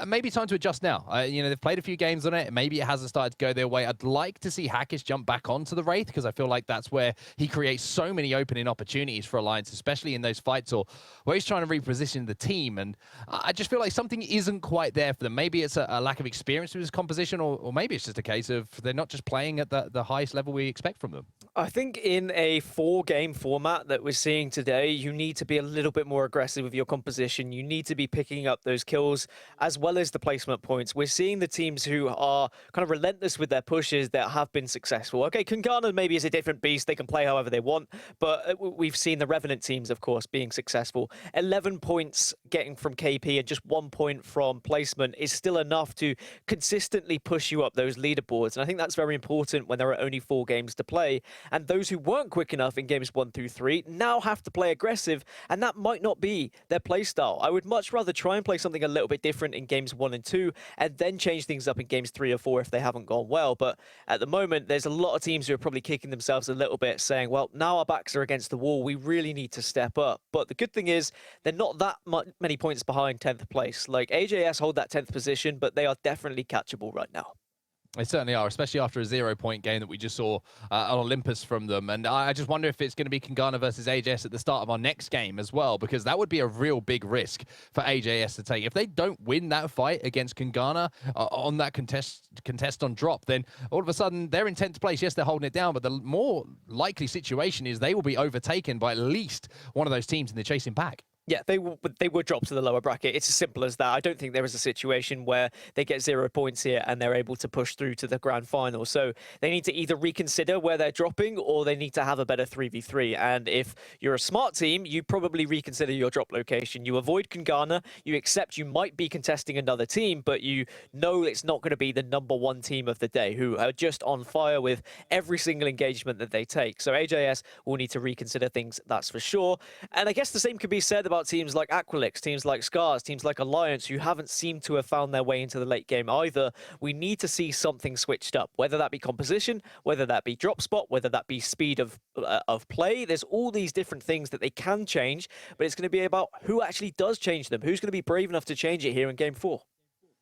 maybe time to adjust now. You know, they've played a few games on it. Maybe it hasn't started to go their way. I'd like to see Hackis jump back onto the Wraith because I feel like that's where he creates so many opening opportunities for Alliance, especially in those fights or where he's trying to reposition the team. And I just feel like something isn't quite there for them. Maybe it's a lack of experience with his composition, or maybe it's just a case of they're not just playing at the highest level we expect from them. I think in a 4-game format that we're seeing today, you need to be a little bit more aggressive with your composition. You need to be picking up those kills as well as the placement points. We're seeing the teams who are kind of relentless with their pushes that have been successful. Okay, Kungana maybe is a different beast. They can play however they want, but we've seen the Revenant teams, of course, being successful. 11 points getting from KP and just 1 point from placement is still enough to consistently push you up those leaderboards. And I think that's very important when there are only 4 games to play. And those who weren't quick enough in games 1 through 3 now have to play aggressive, and that might not be their play style. I would much rather try and play something a little bit different in games 1 and 2 and then change things up in games 3 or 4 if they haven't gone well. But at the moment, there's a lot of teams who are probably kicking themselves a little bit, saying, well, now our backs are against the wall, we really need to step up. But the good thing is they're not that many points behind 10th place. Like, AJS hold that 10th position, but they are definitely catchable right now. They certainly are, especially after a 0-point game that we just saw on Olympus from them. And I just wonder if it's going to be Kungana versus AJS at the start of our next game as well, because that would be a real big risk for AJS to take. If they don't win that fight against Kungana on that contest on drop, then all of a sudden they're in 10th place. Yes, they're holding it down, but the more likely situation is they will be overtaken by at least one of those teams in the chasing pack. Yeah, they would drop to the lower bracket. It's as simple as that. I don't think there is a situation where they get 0 points here and they're able to push through to the grand final. So they need to either reconsider where they're dropping or they need to have a better 3v3. And if you're a smart team, you probably reconsider your drop location. You avoid Kungana. You accept you might be contesting another team, but you know it's not going to be the #1 team of the day who are just on fire with every single engagement that they take. So AJS will need to reconsider things, that's for sure. And I guess the same could be said about teams like Aqualix, teams like Scars, teams like Alliance, who haven't seemed to have found their way into the late game either. We need to see something switched up, whether that be composition, whether that be drop spot, whether that be speed of play. There's all these different things that they can change, but it's going to be about who actually does change them. Who's going to be brave enough to change it here in game 4?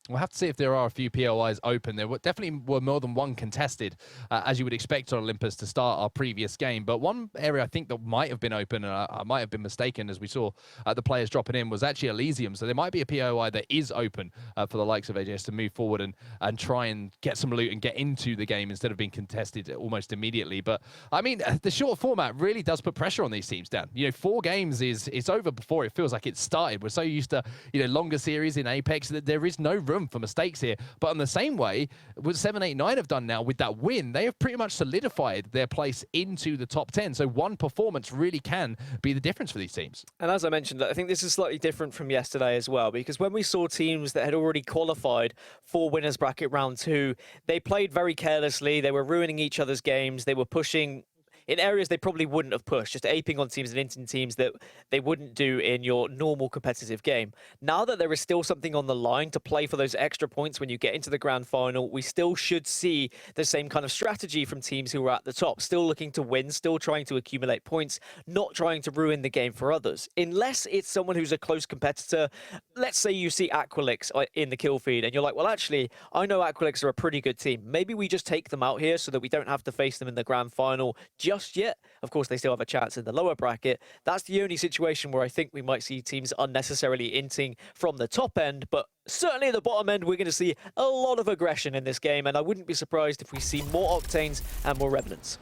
We'll have to see if there are a few POIs open. There definitely were more than one contested, as you would expect on Olympus to start our previous game. But one area I think that might have been open, and I might have been mistaken as we saw the players dropping in, was actually Elysium. So there might be a POI that is open for the likes of AJS to move forward and try and get some loot and get into the game instead of being contested almost immediately. But, I mean, the short format really does put pressure on these teams, Dan. You know, 4 games it's over before it feels like it started. We're so used to, you know, longer series in Apex that there is no room room for mistakes here. But in the same way, what 789 have done now with that win, they have pretty much solidified their place into the top 10. So one performance really can be the difference for these teams. And as I mentioned, I think this is slightly different from yesterday as well, because when we saw teams that had already qualified for winners bracket round 2, they played very carelessly. They were ruining each other's games. They were pushing in areas they probably wouldn't have pushed, just aping on teams and inting teams that they wouldn't do in your normal competitive game. Now that there is still something on the line to play for those extra points when you get into the grand final, we still should see the same kind of strategy from teams who are at the top, still looking to win, still trying to accumulate points, not trying to ruin the game for others. Unless it's someone who's a close competitor. Let's say you see Aqualix in the kill feed and you're like, well, actually, I know Aqualix are a pretty good team. Maybe we just take them out here so that we don't have to face them in the grand final just yet. Of course, they still have a chance in the lower bracket. That's the only situation where I think we might see teams unnecessarily inting from the top end, but certainly at the bottom end, we're going to see a lot of aggression in this game, and I wouldn't be surprised if we see more Octanes and more Revenants.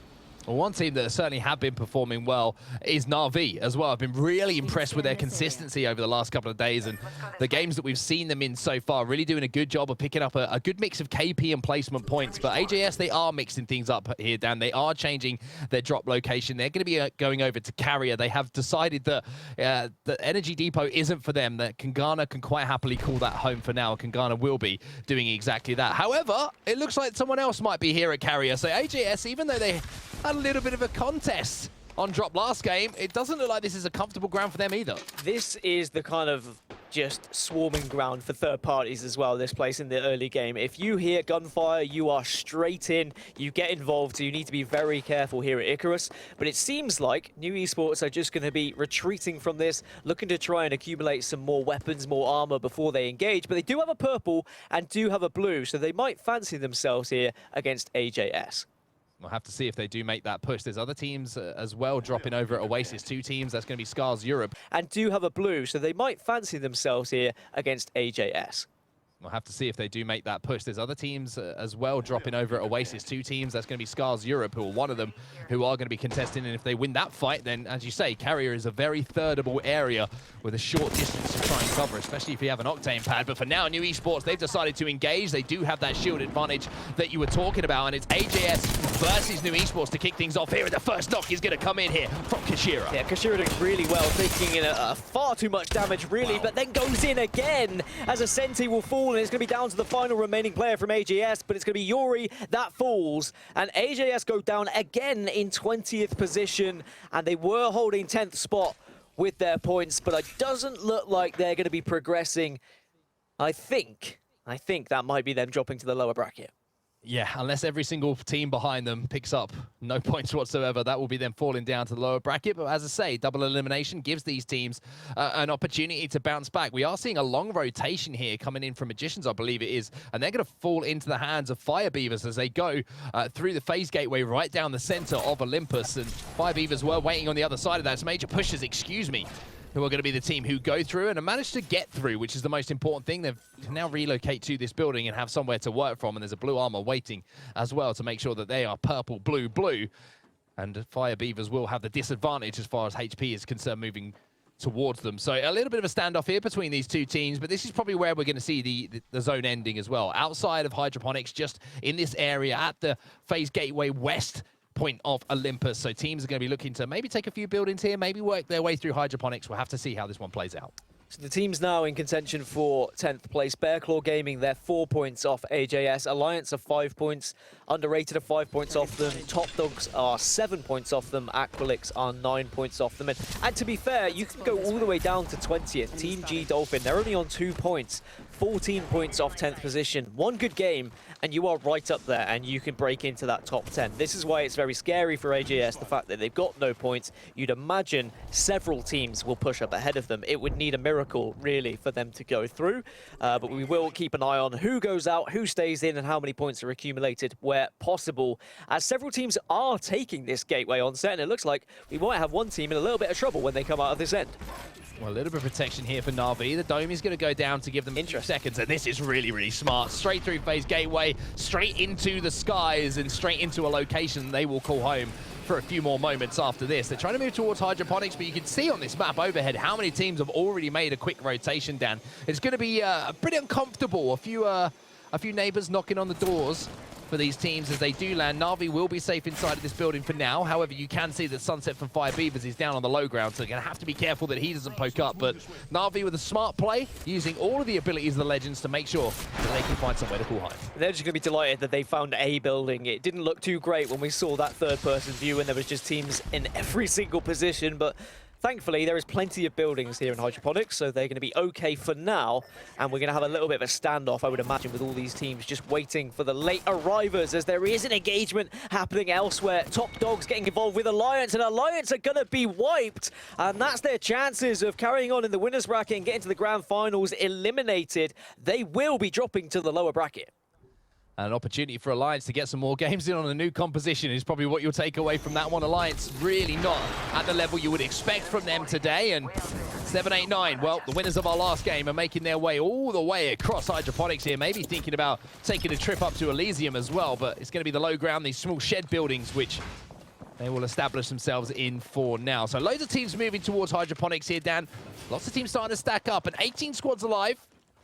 Well, one team that certainly have been performing well is Na'Vi as well. I've been really impressed with their consistency over the last couple of days, and the games that we've seen them in so far, really doing a good job of picking up a good mix of KP and placement points. But AJS, they are mixing things up here, Dan. They are changing their drop location. They're going to be going over to Carrier. They have decided that the Energy Depot isn't for them, that Kangana can quite happily call that home for now. Kangana will be doing exactly that. However, it looks like someone else might be here at Carrier. So AJS, even though they had a little bit of a contest on drop last game, it doesn't look like this is a comfortable ground for them either. This is the kind of just swarming ground for third parties as well, this place in the early game. If you hear gunfire, you are straight in, you get involved, so you need to be very careful here at Icarus. But it seems like New Esports are just going to be retreating from this, looking to try and accumulate some more weapons, more armor before they engage. But they do have a purple and do have a blue, so they might fancy themselves here against AJS. We'll have to see if they do make that push. There's other teams as well dropping over at Oasis. 2 teams, that's going to be Scars Europe. And do have a blue, so they might fancy themselves here against AJS. We'll have to see if they do make that push. There's other teams as well dropping over at Oasis. 2 teams, that's going to be Scars Europe, who are one of them, who are going to be contesting. And if they win that fight, then, as you say, Carrier is a very thirdable area with a short distance to try and cover, especially if you have an Octane pad. But for now, New Esports, they've decided to engage. They do have that shield advantage that you were talking about, and it's AJS versus New Esports to kick things off here. And the first knock is going to come in here from Kashira. Yeah, Kashira doing really well, taking in far too much damage, really, but then goes in again as a Senti will fall. And it's going to be down to the final remaining player from AJS, but it's going to be Yuri that falls. And AJS go down again in 20th position, and they were holding 10th spot with their points, but it doesn't look like they're going to be progressing. I think that might be them dropping to the lower bracket. Yeah, unless every single team behind them picks up no points whatsoever, that will be them falling down to the lower bracket. But as I say, double elimination gives these teams an opportunity to bounce back. We are seeing a long rotation here coming in from Magicians, I believe it is, and they're going to fall into the hands of Fire Beavers as they go through the phase gateway right down the center of Olympus. And Fire Beavers were waiting on the other side of that. It's Major Pushers, who are going to be the team who go through and have managed to get through, which is the most important thing. They can now relocate to this building and have somewhere to work from, and there's a blue armor waiting as well to make sure that they are purple, blue, blue. And Fire Beavers will have the disadvantage as far as HP is concerned moving towards them. So a little bit of a standoff here between these 2 teams, but this is probably where we're going to see the zone ending as well. Outside of Hydroponics, just in this area at the phase gateway west point of Olympus. So teams are going to be looking to maybe take a few buildings here, maybe work their way through Hydroponics. We'll have to see how this one plays out. So the teams now in contention for 10th place. Bearclaw Gaming, they're 4 points off AJS. Alliance are 5 points. Underrated are 5 points off them. Top Dogs are 7 points off them. Aqualix are 9 points off them. And to be fair, you can go all the way down to 20th. Team G Dolphin, they're only on 2 points. 14 points off 10th position. One good game, and you are right up there, and you can break into that top 10. This is why it's very scary for AJS, the fact that they've got no points. You'd imagine several teams will push up ahead of them. It would need a miracle, really, for them to go through. But we will keep an eye on who goes out, who stays in, and how many points are accumulated where possible, as several teams are taking this gateway on set, and it looks like we might have one team in a little bit of trouble when they come out of this end. Well, a little bit of protection here for Na'Vi. The dome is going to go down to give them 2 seconds, and this is really, really smart. Straight through phase gateway, straight into the skies, and straight into a location they will call home for a few more moments after this. They're trying to move towards hydroponics, but you can see on this map overhead how many teams have already made a quick rotation, Dan. It's going to be pretty uncomfortable. A few neighbors knocking on the doors for these teams as they do land. Na'Vi will be safe inside of this building for now. However, you can see that Sunset from Fire Beavers is down on the low ground, so they're going to have to be careful that he doesn't poke up. But Na'Vi with a smart play, using all of the abilities of the Legends to make sure that they can find somewhere to call home. They're just going to be delighted that they found a building. It didn't look too great when we saw that third-person view and there was just teams in every single position, but thankfully, there is plenty of buildings here in Hydroponics, so they're going to be okay for now. And we're going to have a little bit of a standoff, I would imagine, with all these teams just waiting for the late arrivers, as there is an engagement happening elsewhere. Top Dogs getting involved with Alliance, and Alliance are going to be wiped. And that's their chances of carrying on in the winner's bracket and getting to the grand finals eliminated. They will be dropping to the lower bracket. An opportunity for Alliance to get some more games in on a new composition is probably what you'll take away from that one. Alliance really not at the level you would expect from them today. And 789, well, the winners of our last game are making their way all the way across Hydroponics here, maybe thinking about taking a trip up to Elysium as well. But it's going to be the low ground, these small shed buildings, which they will establish themselves in for now. So loads of teams moving towards Hydroponics here, Dan. Lots of teams starting to stack up, and 18 squads alive.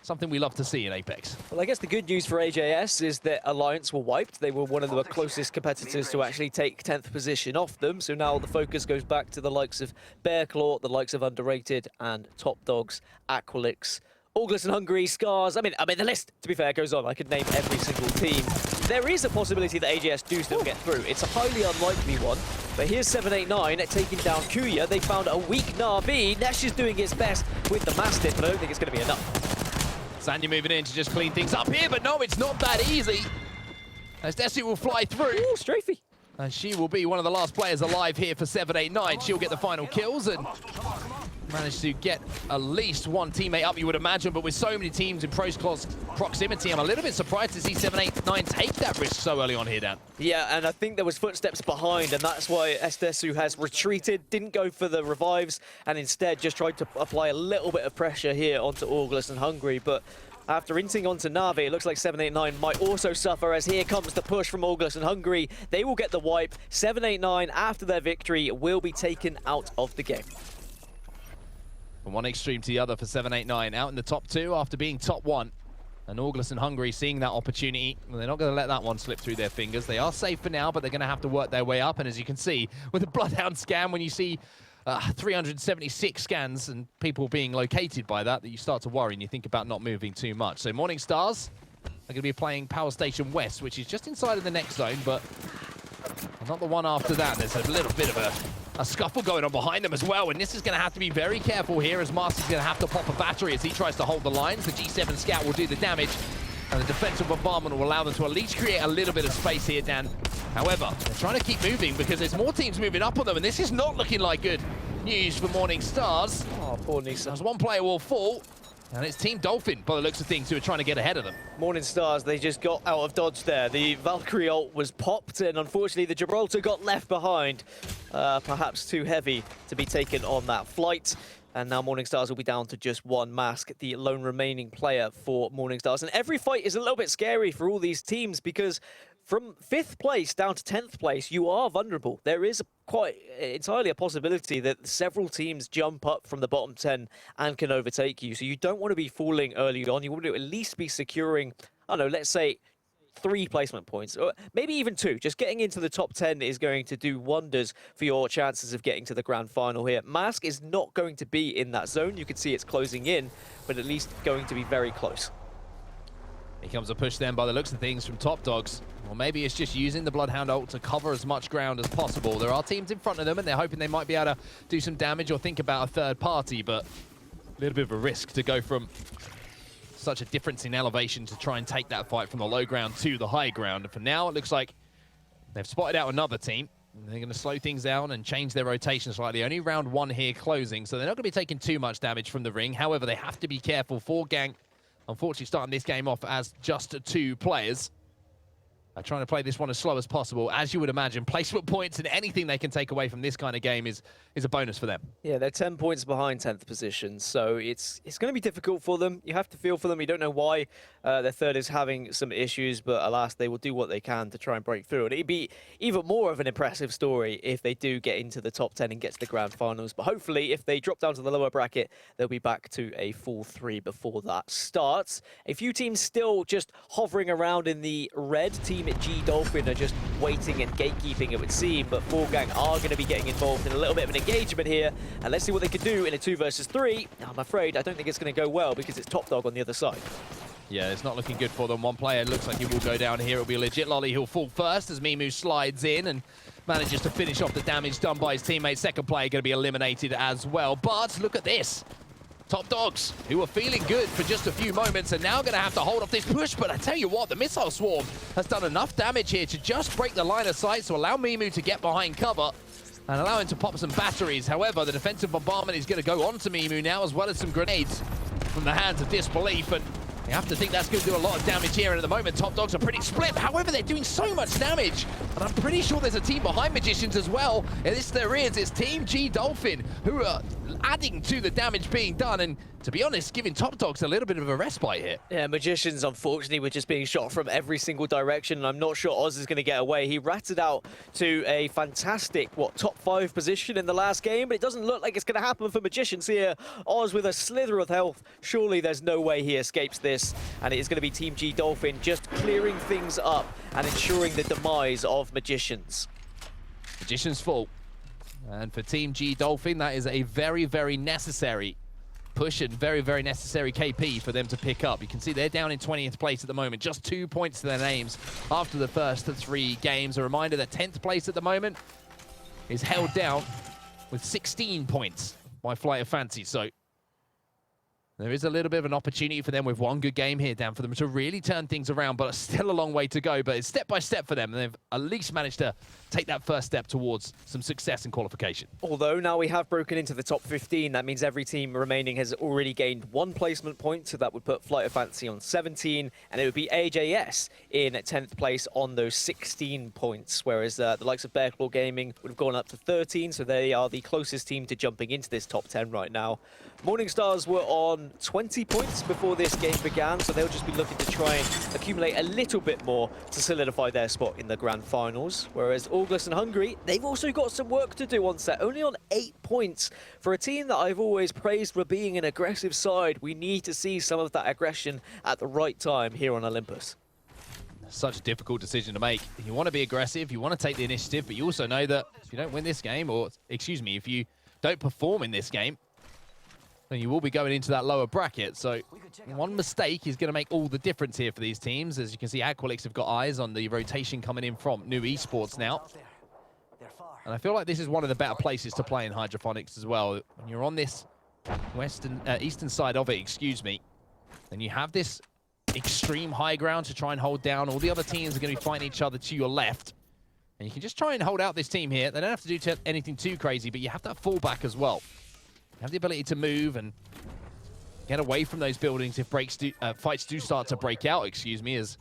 Something we love to see in Apex. Well, I guess the good news for AJS is that Alliance were wiped. They were one of the closest competitors to actually take 10th position off them. So now the focus goes back to the likes of Bearclaw, the likes of Underrated, and Top Dogs, Aqualix, August and Hungary, Scars. I mean, the list, to be fair, goes on. I could name every single team. There is a possibility that AJS do still get through. It's a highly unlikely one. But here's 789 taking down Kuya. They found a weak Na'Vi. Nesh is doing his best with the Mastiff, but I don't think it's going to be enough. Sanya moving in to just clean things up here, but no, it's not that easy. As Desu will fly through. Ooh, strafey. And she will be one of the last players alive here for 789. She'll get the final kills and manage to get at least one teammate up, you would imagine. But with so many teams in close proximity, I'm a little bit surprised to see 789 take that risk so early on here, Dan. Yeah, and I think there was footsteps behind, and that's why Estesu has retreated, didn't go for the revives, and instead just tried to apply a little bit of pressure here onto August and Hungry. But after inting onto Na'Vi, it looks like 789 might also suffer, as here comes the push from August and Hungry. They will get the wipe. 789, after their victory, will be taken out of the game. From one extreme to the other for 789, out in the top two after being top one. And August and Hungary seeing that opportunity. Well, they're not going to let that one slip through their fingers. They are safe for now, but they're going to have to work their way up. And as you can see, with the Bloodhound scan, when you see 376 scans and people being located by that you start to worry and you think about not moving too much. So Morning Stars are going to be playing Power Station West, which is just inside of the next zone, but not the one after that. There's a little bit of a scuffle going on behind them as well, and this is going to have to be very careful here, as Master's going to have to pop a battery as he tries to hold the lines. The G7 Scout will do the damage, and the defensive bombardment will allow them to at least create a little bit of space here, Dan. However, they're trying to keep moving because there's more teams moving up on them, and this is not looking like good news for Morning Stars. Oh, poor Nisa. As one player will fall, and it's Team Dolphin, by the looks of things, who are trying to get ahead of them. Morning Stars, they just got out of dodge there. The Valkyrie ult was popped, and unfortunately the Gibraltar got left behind. Perhaps too heavy to be taken on that flight. And now Morning Stars will be down to just one Mask, the lone remaining player for Morning Stars. And every fight is a little bit scary for all these teams, because from 5th place down to 10th place, you are vulnerable. There is quite entirely a possibility that several teams jump up from the bottom 10 and can overtake you. So you don't want to be falling early on. You want to at least be securing, I don't know, let's say 3 placement points, or maybe even 2. Just getting into the top 10 is going to do wonders for your chances of getting to the grand final here. Mask is not going to be in that zone. You can see it's closing in, but at least going to be very close. Here comes a push then by the looks of things from Top Dogs. Or maybe it's just using the Bloodhound ult to cover as much ground as possible. There are teams in front of them, and they're hoping they might be able to do some damage or think about a third party, but a little bit of a risk to go from such a difference in elevation to try and take that fight from the low ground to the high ground. And for now, it looks like they've spotted out another team. They're going to slow things down and change their rotation slightly. Only round 1 here closing, so they're not going to be taking too much damage from the ring. However, they have to be careful. 4Gang, unfortunately, starting this game off as just 2 players. Trying to play this one as slow as possible. As you would imagine, placement points and anything they can take away from this kind of game is a bonus for them. Yeah, they're 10 points behind 10th position, so it's going to be difficult for them. You have to feel for them. You don't know why Their third is having some issues, but alas, they will do what they can to try and break through. And it'd be even more of an impressive story if they do get into the top 10 and get to the grand finals. But hopefully, if they drop down to the lower bracket, they'll be back to a full 3 before that starts. A few teams still just hovering around in the red. Team at G Dolphin are just waiting and gatekeeping, it would seem. But 4Gang are going to be getting involved in a little bit of an engagement here. And let's see what they can do in a 2 versus 3. I'm afraid I don't think it's going to go well because it's Top Dog on the other side. Yeah, it's not looking good for them. One player looks like he will go down here. It'll be Legit Lolly who'll fall first as Mimu slides in and manages to finish off the damage done by his teammate. Second player going to be eliminated as well. But look at this. Top Dogs, who were feeling good for just a few moments, are now going to have to hold off this push. But I tell you what, the Missile Swarm has done enough damage here to just break the line of sight to allow Mimu to get behind cover and allow him to pop some batteries. However, the defensive bombardment is going to go on to Mimu now, as well as some grenades from the hands of Disbelief. And you have to think that's going to do a lot of damage here, and at the moment, Top Dogs are pretty split. However, they're doing so much damage, and I'm pretty sure there's a team behind Magicians as well. And this there is, it's Team G Dolphin, who are adding to the damage being done, and to be honest, giving Top Dogs a little bit of a respite here. Yeah, Magicians, unfortunately, were just being shot from every single direction, and I'm not sure Oz is going to get away. He ratted out to a fantastic, top 5 position in the last game, but it doesn't look like it's going to happen for Magicians here. Oz with a slither of health. Surely there's no way he escapes this, and it is going to be Team G Dolphin just clearing things up and ensuring the demise of Magicians. Magicians fall. And for Team G Dolphin, that is a very, very necessary push and very, very necessary KP for them to pick up. You can see they're down in 20th place at the moment, just 2 points to their names after the first 3 games. A reminder that 10th place at the moment is held down with 16 points by Flight of Fancy. So there is a little bit of an opportunity for them with one good game here, Dan, for them to really turn things around, but still a long way to go. But it's step by step for them, and they've at least managed to take that first step towards some success in qualification. Although now we have broken into the top 15, that means every team remaining has already gained 1 placement point, so that would put Flight of Fancy on 17, and it would be AJS in 10th place on those 16 points, whereas the likes of Bearclaw Gaming would have gone up to 13, so they are the closest team to jumping into this top 10 right now. Morningstars were on 20 points before this game began, so they'll just be looking to try and accumulate a little bit more to solidify their spot in the grand finals. Whereas August and Hungary, they've also got some work to do on set, only on 8 points. For a team that I've always praised for being an aggressive side, we need to see some of that aggression at the right time here on Olympus. Such a difficult decision to make. You want to be aggressive, you want to take the initiative, but you also know that if you don't win this game, or excuse me, if you don't perform in this game, then you will be going into that lower bracket. So one mistake is going to make all the difference here for these teams. As you can see, Aqualix have got eyes on the rotation coming in from New Esports now. And I feel like this is one of the better places to play in Hydroponics as well. When you're on this eastern side of it, excuse me, then you have this extreme high ground to try and hold down. All the other teams are going to be fighting each other to your left. And you can just try and hold out this team here. They don't have to do anything too crazy, but you have that fallback as well. You have the ability to move and get away from those buildings if fights do start to break out, excuse me, as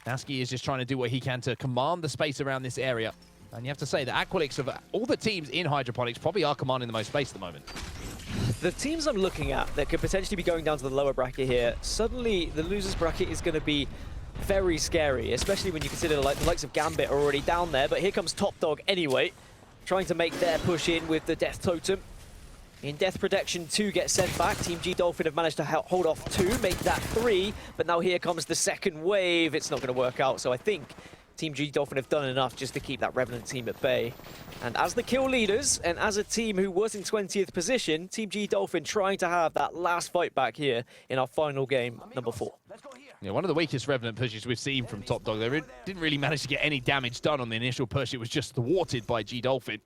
Nasky is just trying to do what he can to command the space around this area. And you have to say that Aqualix, of all the teams in Hydroponics, probably are commanding the most space at the moment. The teams I'm looking at that could potentially be going down to the lower bracket here, suddenly the losers bracket is going to be very scary, especially when you consider the likes of Gambit are already down there. But here comes Top Dog anyway, trying to make their push in with the Death Totem. In Death Protection, 2 get sent back. Team G Dolphin have managed to hold off 2, make that 3. But now here comes the second wave. It's not going to work out. So I think Team G Dolphin have done enough just to keep that Revenant team at bay. And as the kill leaders, and as a team who was in 20th position, Team G Dolphin trying to have that last fight back here in our final game, number 4. Yeah, one of the weakest Revenant pushes we've seen from Top Dog. They didn't really manage to get any damage done on the initial push. It was just thwarted by G Dolphin.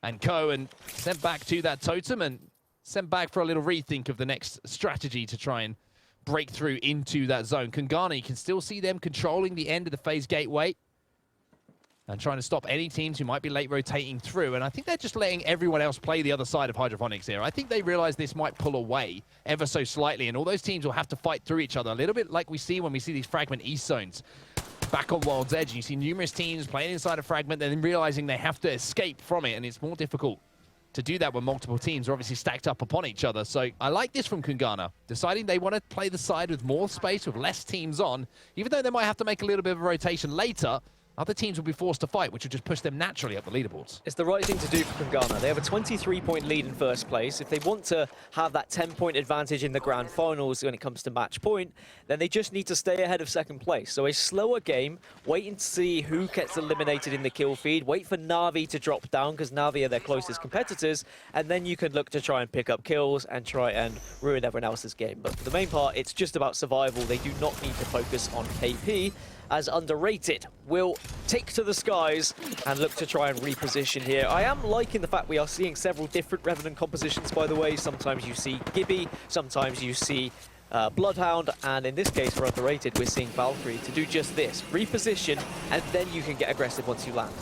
And Cohen sent back to that totem and sent back for a little rethink of the next strategy to try and break through into that zone. Kangani, can still see them controlling the end of the phase gateway and trying to stop any teams who might be late rotating through. And I think they're just letting everyone else play the other side of Hydroponics here. I think they realize this might pull away ever so slightly, and all those teams will have to fight through each other, a little bit like we see when we see these Fragment East zones. Back on World's Edge, you see numerous teams playing inside a Fragment and then realizing they have to escape from it, and it's more difficult to do that when multiple teams are obviously stacked up upon each other. So I like this from Kungana, deciding they want to play the side with more space, with less teams on. Even though they might have to make a little bit of a rotation later, other teams will be forced to fight, which will just push them naturally up the leaderboards. It's the right thing to do for Kungana. They have a 23-point lead in first place. If they want to have that 10-point advantage in the grand finals when it comes to match point, then they just need to stay ahead of second place. So a slower game, waiting to see who gets eliminated in the kill feed, wait for Na'Vi to drop down, because Na'Vi are their closest competitors, and then you can look to try and pick up kills and try and ruin everyone else's game. But for the main part, it's just about survival. They do not need to focus on KP, as Underrated will take to the skies and look to try and reposition here. I am liking the fact we are seeing several different Revenant compositions, by the way. Sometimes you see Gibby, sometimes you see Bloodhound, and in this case for Underrated, we're seeing Valkyrie to do just this. Reposition, and then you can get aggressive once you land.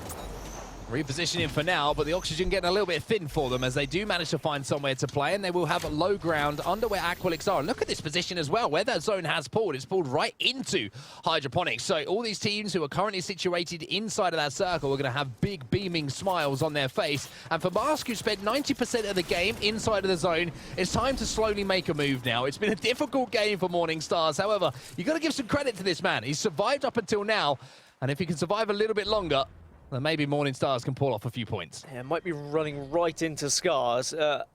Repositioning for now, but the oxygen getting a little bit thin for them as they do manage to find somewhere to play, and they will have a low ground under where Aqualix are. And look at this position as well, where that zone has pulled. It's pulled right into Hydroponics. So all these teams who are currently situated inside of that circle are going to have big beaming smiles on their face. And for Mask, who spent 90% of the game inside of the zone, it's time to slowly make a move now. It's been a difficult game for Morning Stars. However, you've got to give some credit to this man. He's survived up until now, and if he can survive a little bit longer, then maybe Morning Stars can pull off a few points. Yeah, might be running right into Scars.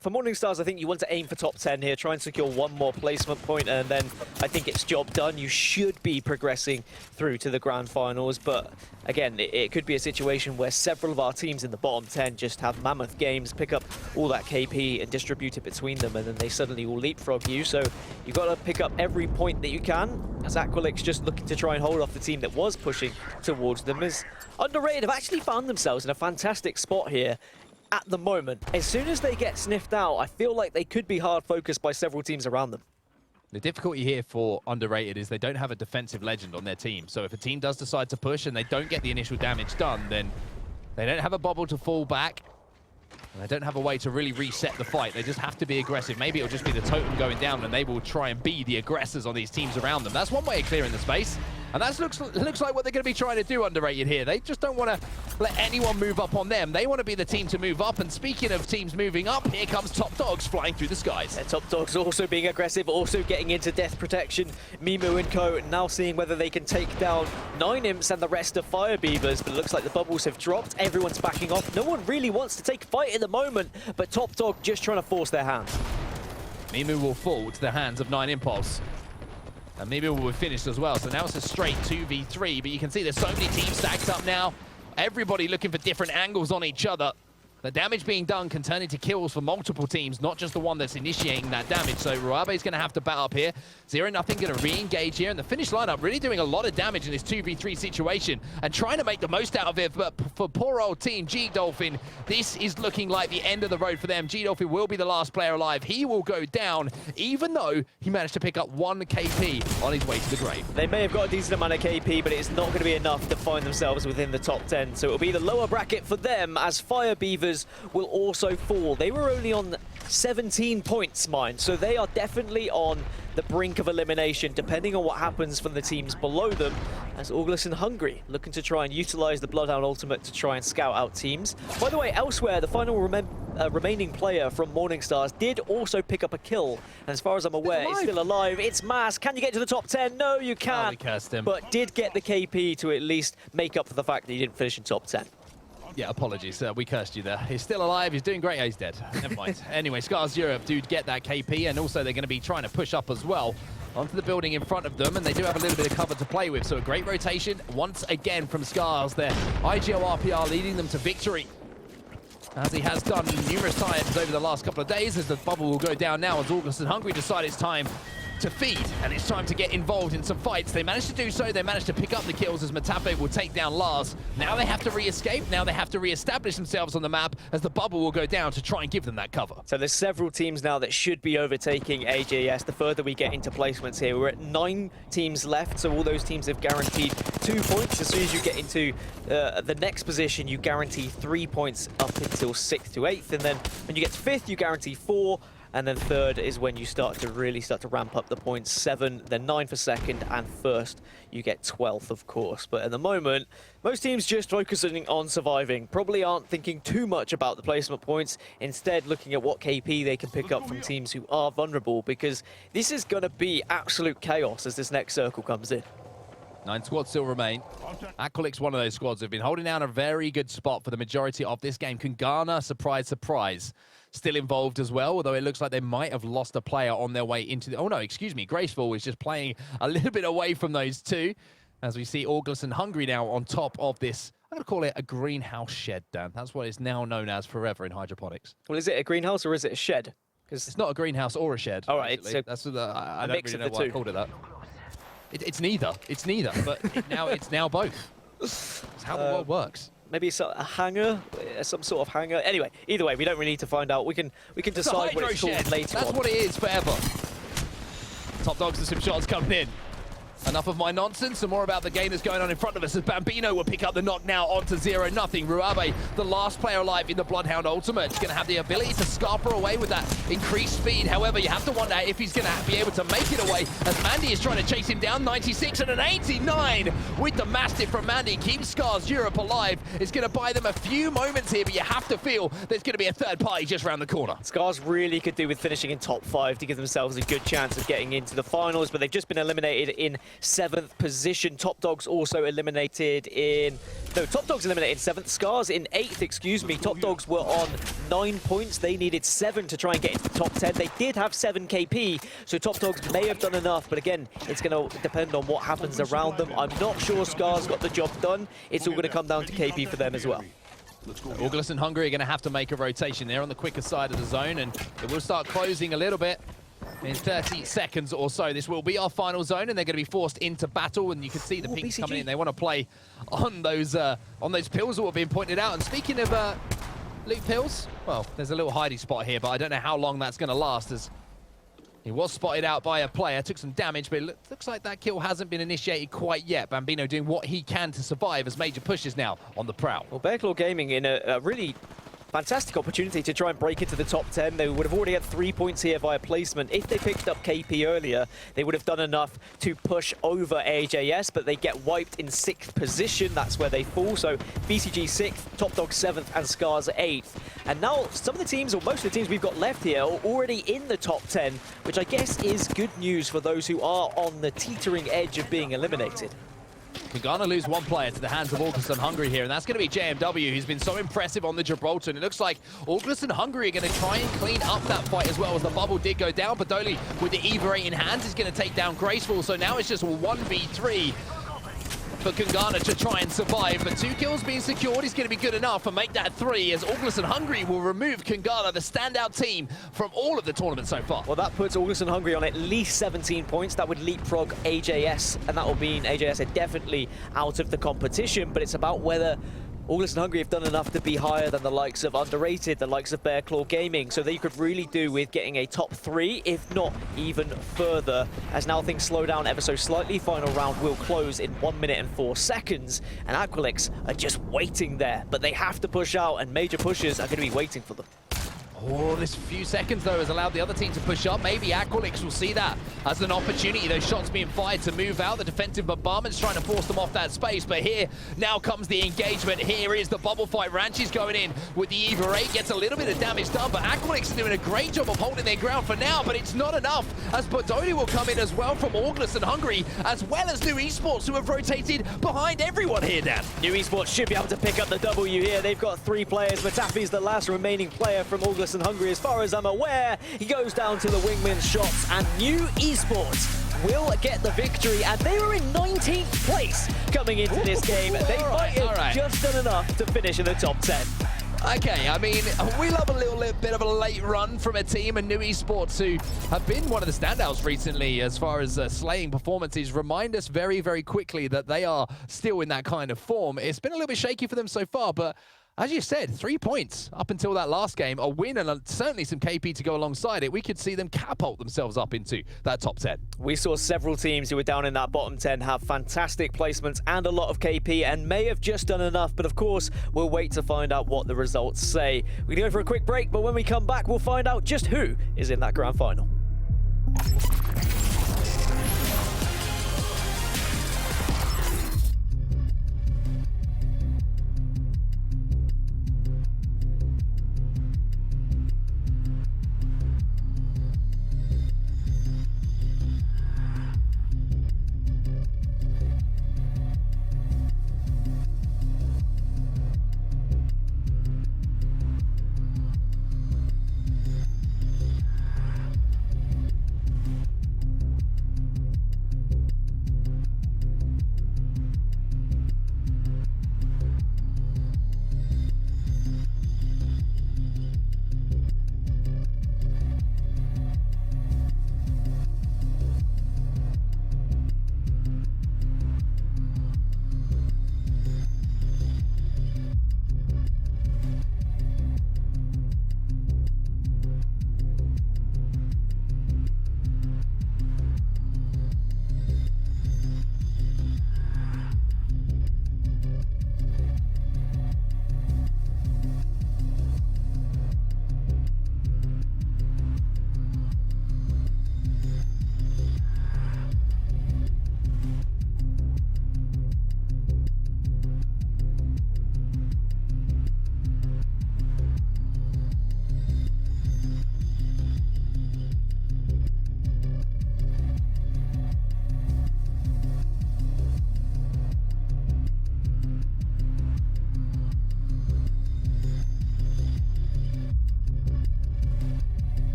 For Morning Stars, I think you want to aim for top 10 here, try and secure one more placement point, and then I think it's job done. You should be progressing through to the grand finals, but again, it could be a situation where several of our teams in the bottom 10 just have mammoth games, pick up all that KP and distribute it between them, and then they suddenly will leapfrog you. So you've got to pick up every point that you can, as Aqualix just looking to try and hold off the team that was pushing towards them. As Underrated have actually found themselves in a fantastic spot here at the moment. As soon as they get sniffed out, I feel like they could be hard focused by several teams around them. The difficulty here for Underrated is they don't have a defensive legend on their team. So if a team does decide to push and they don't get the initial damage done, then they don't have a bubble to fall back. And they don't have a way to really reset the fight. They just have to be aggressive. Maybe it'll just be the totem going down and they will try and be the aggressors on these teams around them. That's one way of clearing the space. And that looks like what they're going to be trying to do, Underrated, here. They just don't want to let anyone move up on them. They want to be the team to move up. And speaking of teams moving up, here comes Top Dogs flying through the skies. Yeah, Top Dogs also being aggressive, also getting into death protection. Mimu and co now seeing whether they can take down 9 Imps and the rest of Fire Beavers. But it looks like the bubbles have dropped. Everyone's backing off. No one really wants to take a fight at the moment. But Top Dog just trying to force their hand. Mimu will fall to the hands of 9 Impulse. And maybe we'll be finished as well. So now it's a straight 2v3, but you can see there's so many teams stacked up now. Everybody looking for different angles on each other. The damage being done can turn into kills for multiple teams, not just the one that's initiating that damage. So Ruabe's going to have to bat up here. 0-0 going to re-engage here. And the Finnish lineup really doing a lot of damage in this 2v3 situation and trying to make the most out of it. But for poor old team G-Dolphin, this is looking like the end of the road for them. G-Dolphin will be the last player alive. He will go down, even though he managed to pick up 1 KP on his way to the grave. They may have got a decent amount of KP, but it's not going to be enough to find themselves within the top 10. So it'll be the lower bracket for them as Fire Beavers will also fall. They were only on 17 points, mind, so they are definitely on the brink of elimination, depending on what happens from the teams below them, as August and Hungry looking to try and utilize the Bloodhound ultimate to try and scout out teams. By the way, elsewhere, the final remaining player from Morning Stars did also pick up a kill, and as far as I'm aware, it's still alive. It's Mask. Can you get to the top 10? No, you can't. Oh, we cursed him. But did get the KP to at least make up for the fact that he didn't finish in top 10. Yeah, apologies. We cursed you there. He's still alive. He's doing great. Oh, he's dead. Never mind. Anyway, Scars Europe do get that KP, and also they're going to be trying to push up as well onto the building in front of them, and they do have a little bit of cover to play with. So a great rotation once again from Scars there. IGL RPR leading them to victory, as he has done numerous times over the last couple of days, as the bubble will go down now as August and Hungry decide it's time to feed, and it's time to get involved in some fights. They managed to do so. They managed to pick up the kills as Matape will take down Lars. Now they have to re-escape. Now they have to re-establish themselves on the map as the bubble will go down to try and give them that cover. So there's several teams now that should be overtaking AJS the further we get into placements here. We're at 9 teams left, so all those teams have guaranteed 2 points. As soon as you get into the next position, you guarantee 3 points up until 6th to 8th, and then when you get to 5th, you guarantee 4. And then third is when you really start to ramp up the points. 7, then 9 for second, and first you get 12th, of course. But at the moment, most teams just focusing on surviving. Probably aren't thinking too much about the placement points. Instead, looking at what KP they can pick up from teams who are vulnerable, because this is going to be absolute chaos as this next circle comes in. 9 squads still remain. Aqualix, one of those squads, have been holding down a very good spot for the majority of this game. Kungana, surprise, surprise, still involved as well, although it looks like they might have lost a player on their way into the... Oh, no, excuse me. Graceful is just playing a little bit away from those two, as we see August and Hungry now on top of this. I'm going to call it a greenhouse shed, Dan. That's what it's now known as forever in hydroponics. Well, is it a greenhouse or is it a shed? It's not a greenhouse or a shed. All right, it's that's I don't really know why I called it that. It's neither. It's neither. But it's now both. It's how the world works. Maybe it's a hangar, some sort of hangar. Anyway, either way, we don't really need to find out. We can decide what it's called later. That's what it is forever. Top Dogs and some shots coming in. Enough of my nonsense and more about the game that's going on in front of us as Bambino will pick up the knock now onto 0-0. Ruabe, the last player alive in the Bloodhound Ultimate, is going to have the ability to scarper away with that increased speed. However, you have to wonder if he's going to be able to make it away as Mandy is trying to chase him down. 96 and an 89 with the Mastiff from Mandy. Keeps Scars Europe alive. It's going to buy them a few moments here, but you have to feel there's going to be a third party just around the corner. Scars really could do with finishing in top 5 to give themselves a good chance of getting into the finals, but they've just been eliminated in 7th position. Top Dogs also eliminated in... No, Top Dogs eliminated 7th. Scars in 8th, excuse me. Top Dogs were on 9 points. They needed 7 to try and get into the top 10. They did have 7 KP, so Top Dogs may have done enough, but again, it's going to depend on what happens around them. I'm not sure Scars got the job done. It's all going to come down to KP for them as well. August and Hungary are going to have to make a rotation. They're on the quicker side of the zone, and it will start closing a little bit. In 30 seconds or so, this will be our final zone, and they're going to be forced into battle. And you can see the pinks BCG coming in. They want to play on those pills that were being pointed out. And speaking of loot pills, well, there's a little hiding spot here, but I don't know how long that's going to last. As he was spotted out by a player, took some damage, but it looks like that kill hasn't been initiated quite yet. Bambino doing what he can to survive as Major pushes now on the prowl. Well, Bearclaw Gaming in a really fantastic opportunity to try and break into the top 10. They would have already had 3 points here via placement. If they picked up KP earlier, they would have done enough to push over AJS, but they get wiped in 6th position. That's where they fall. So BCG 6th, Top Dog 7th, and Scars 8th. And now some of the teams, or most of the teams we've got left here, are already in the top 10, which I guess is good news for those who are on the teetering edge of being eliminated. We're going to lose one player to the hands of August and Hungary here, and that's going to be JMW, who's been so impressive on the Gibraltar. And it looks like August and Hungary are going to try and clean up that fight as well, as the bubble did go down. Badoli with the Eva 8 in hands is going to take down Graceful, so now it's just 1v3 for Kungana to try and survive. But 2 kills being secured is going to be good enough and make that 3, as August and Hungary will remove Kungana, the standout team from all of the tournament so far. Well, that puts August and Hungary on at least 17 points. That would leapfrog AJS, and that will mean AJS are definitely out of the competition, but it's about whether August and Hungary have done enough to be higher than the likes of Underrated, the likes of Bearclaw Gaming, so they could really do with getting a top 3, if not even further. As now things slow down ever so slightly, final round will close in 1 minute and 4 seconds, and Aqualix are just waiting there, but they have to push out, and major pushers are going to be waiting for them. Oh, this few seconds, though, has allowed the other team to push up. Maybe Aqualix will see that as an opportunity. Those shots being fired to move out. The defensive bombardment's trying to force them off that space. But here, now comes the engagement. Here is the bubble fight. Ranchi's going in with the Eva 8. Gets a little bit of damage done, but Aqualix is doing a great job of holding their ground for now. But it's not enough, as Bodoni will come in as well from August and Hungary, as well as New Esports, who have rotated behind everyone here, Dan. New Esports should be able to pick up the W here. They've got 3 players. Matafi's the last remaining player from August and Hungary, as far as I'm aware. He goes down to the wingman shots, and New Esports will get the victory, and they were in 19th place coming into this game. They might have just done enough to finish in the top 10. Okay, I mean, we love a little bit of a late run from a team, and New Esports, who have been one of the standouts recently as far as slaying performances, remind us very, very quickly that they are still in that kind of form. It's been a little bit shaky for them so far, but as you said, 3 points up until that last game, a win and certainly some KP to go alongside it. We could see them catapult themselves up into that top 10. We saw several teams who were down in that bottom 10 have fantastic placements and a lot of KP and may have just done enough, but of course, we'll wait to find out what the results say. We're going to go for a quick break, but when we come back, we'll find out just who is in that grand final.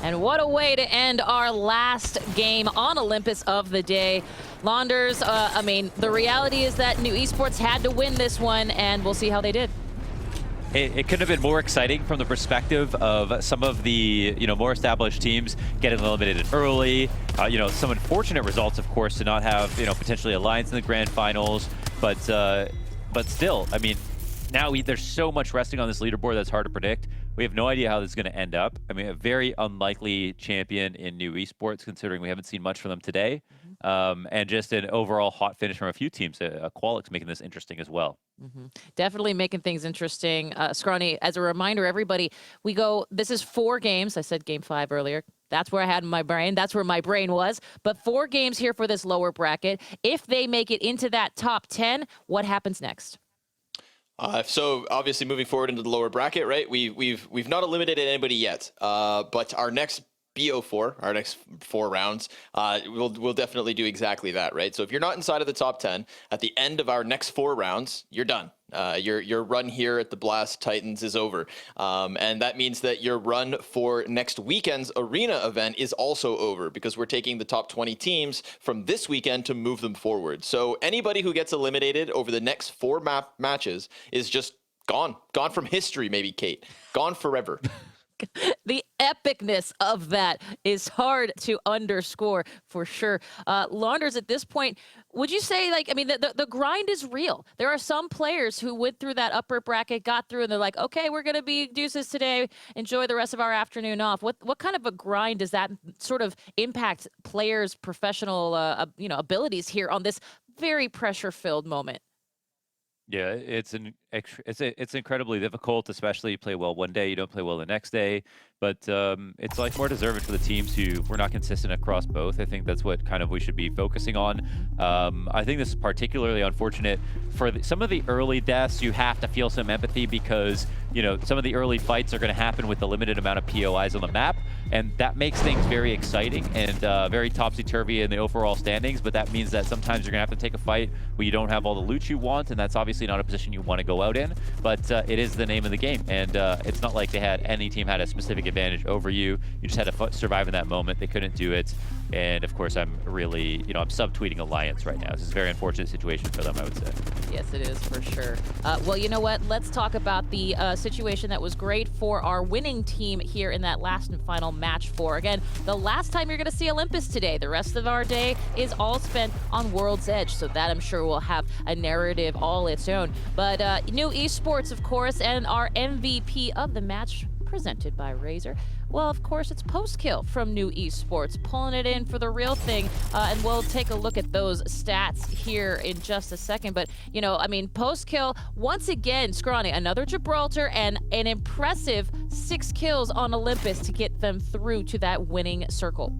And what a way to end our last game on Olympus of the day. Launders, I mean, the reality is that New Esports had to win this one, and we'll see how they did. It couldn't have been more exciting from the perspective of some of the more established teams getting eliminated early. Some unfortunate results, of course, to not have potentially Alliance in the grand finals. But still, I mean, now there's so much resting on this leaderboard that's hard to predict. We have no idea how this is going to end up. I mean, a very unlikely champion in New Esports, considering we haven't seen much from them today. And just an overall hot finish from a few teams. Qualix making this interesting as well. Definitely making things interesting. Scrawny, as a reminder, everybody, this is 4 games. I said game 5 earlier. That's where I had my brain. That's where my brain was. But 4 games here for this lower bracket. If they make it into that top 10, what happens next? So obviously moving forward into the lower bracket, right? We've not eliminated anybody yet, but our next BO4, our next 4 rounds, we'll definitely do exactly that, right? So if you're not inside of the top 10 at the end of our next 4 rounds, you're done. Your run here at the Blast Titans is over, and that means that your run for next weekend's arena event is also over, because we're taking the top 20 teams from this weekend to move them forward. So anybody who gets eliminated over the next 4 matches is just gone from history. Maybe Kate, gone forever. The epicness of that is hard to underscore for sure. Launders, at this point, would you say, like, I mean, the grind is real. There are some players who went through that upper bracket, got through, and they're like, okay, we're going to be deuces today. Enjoy the rest of our afternoon off. What kind of a grind does that sort of impact players' professional, abilities here on this very pressure-filled moment? Yeah, it's incredibly difficult, especially you play well one day, you don't play well the next day. But it's like more deserving for the teams who were not consistent across both. I think that's what kind of we should be focusing on. I think this is particularly unfortunate for some of the early deaths. You have to feel some empathy because some of the early fights are going to happen with the limited amount of POIs on the map, and that makes things very exciting and very topsy-turvy in the overall standings. But that means that sometimes you're going to have to take a fight where you don't have all the loot you want, and that's obviously not a position you want to go out in. But it is the name of the game, and it's not like any team had a specific advantage over you. You just had to survive in that moment. They couldn't do it. And of course, I'm really, I'm subtweeting Alliance right now. This is a very unfortunate situation for them, I would say. Yes, it is for sure. Well, you know what? Let's talk about the situation that was great for our winning team here in that last and final match 4. Again, the last time you're going to see Olympus today. The rest of our day is all spent on World's Edge, so that I'm sure will have a narrative all its own. But New Esports, of course, and our MVP of the match, presented by Razer. Well, of course, it's Postkill from New Esports, pulling it in for the real thing. And we'll take a look at those stats here in just a second. But, Postkill, once again, Scrawny, another Gibraltar, and an impressive 6 kills on Olympus to get them through to that winning circle.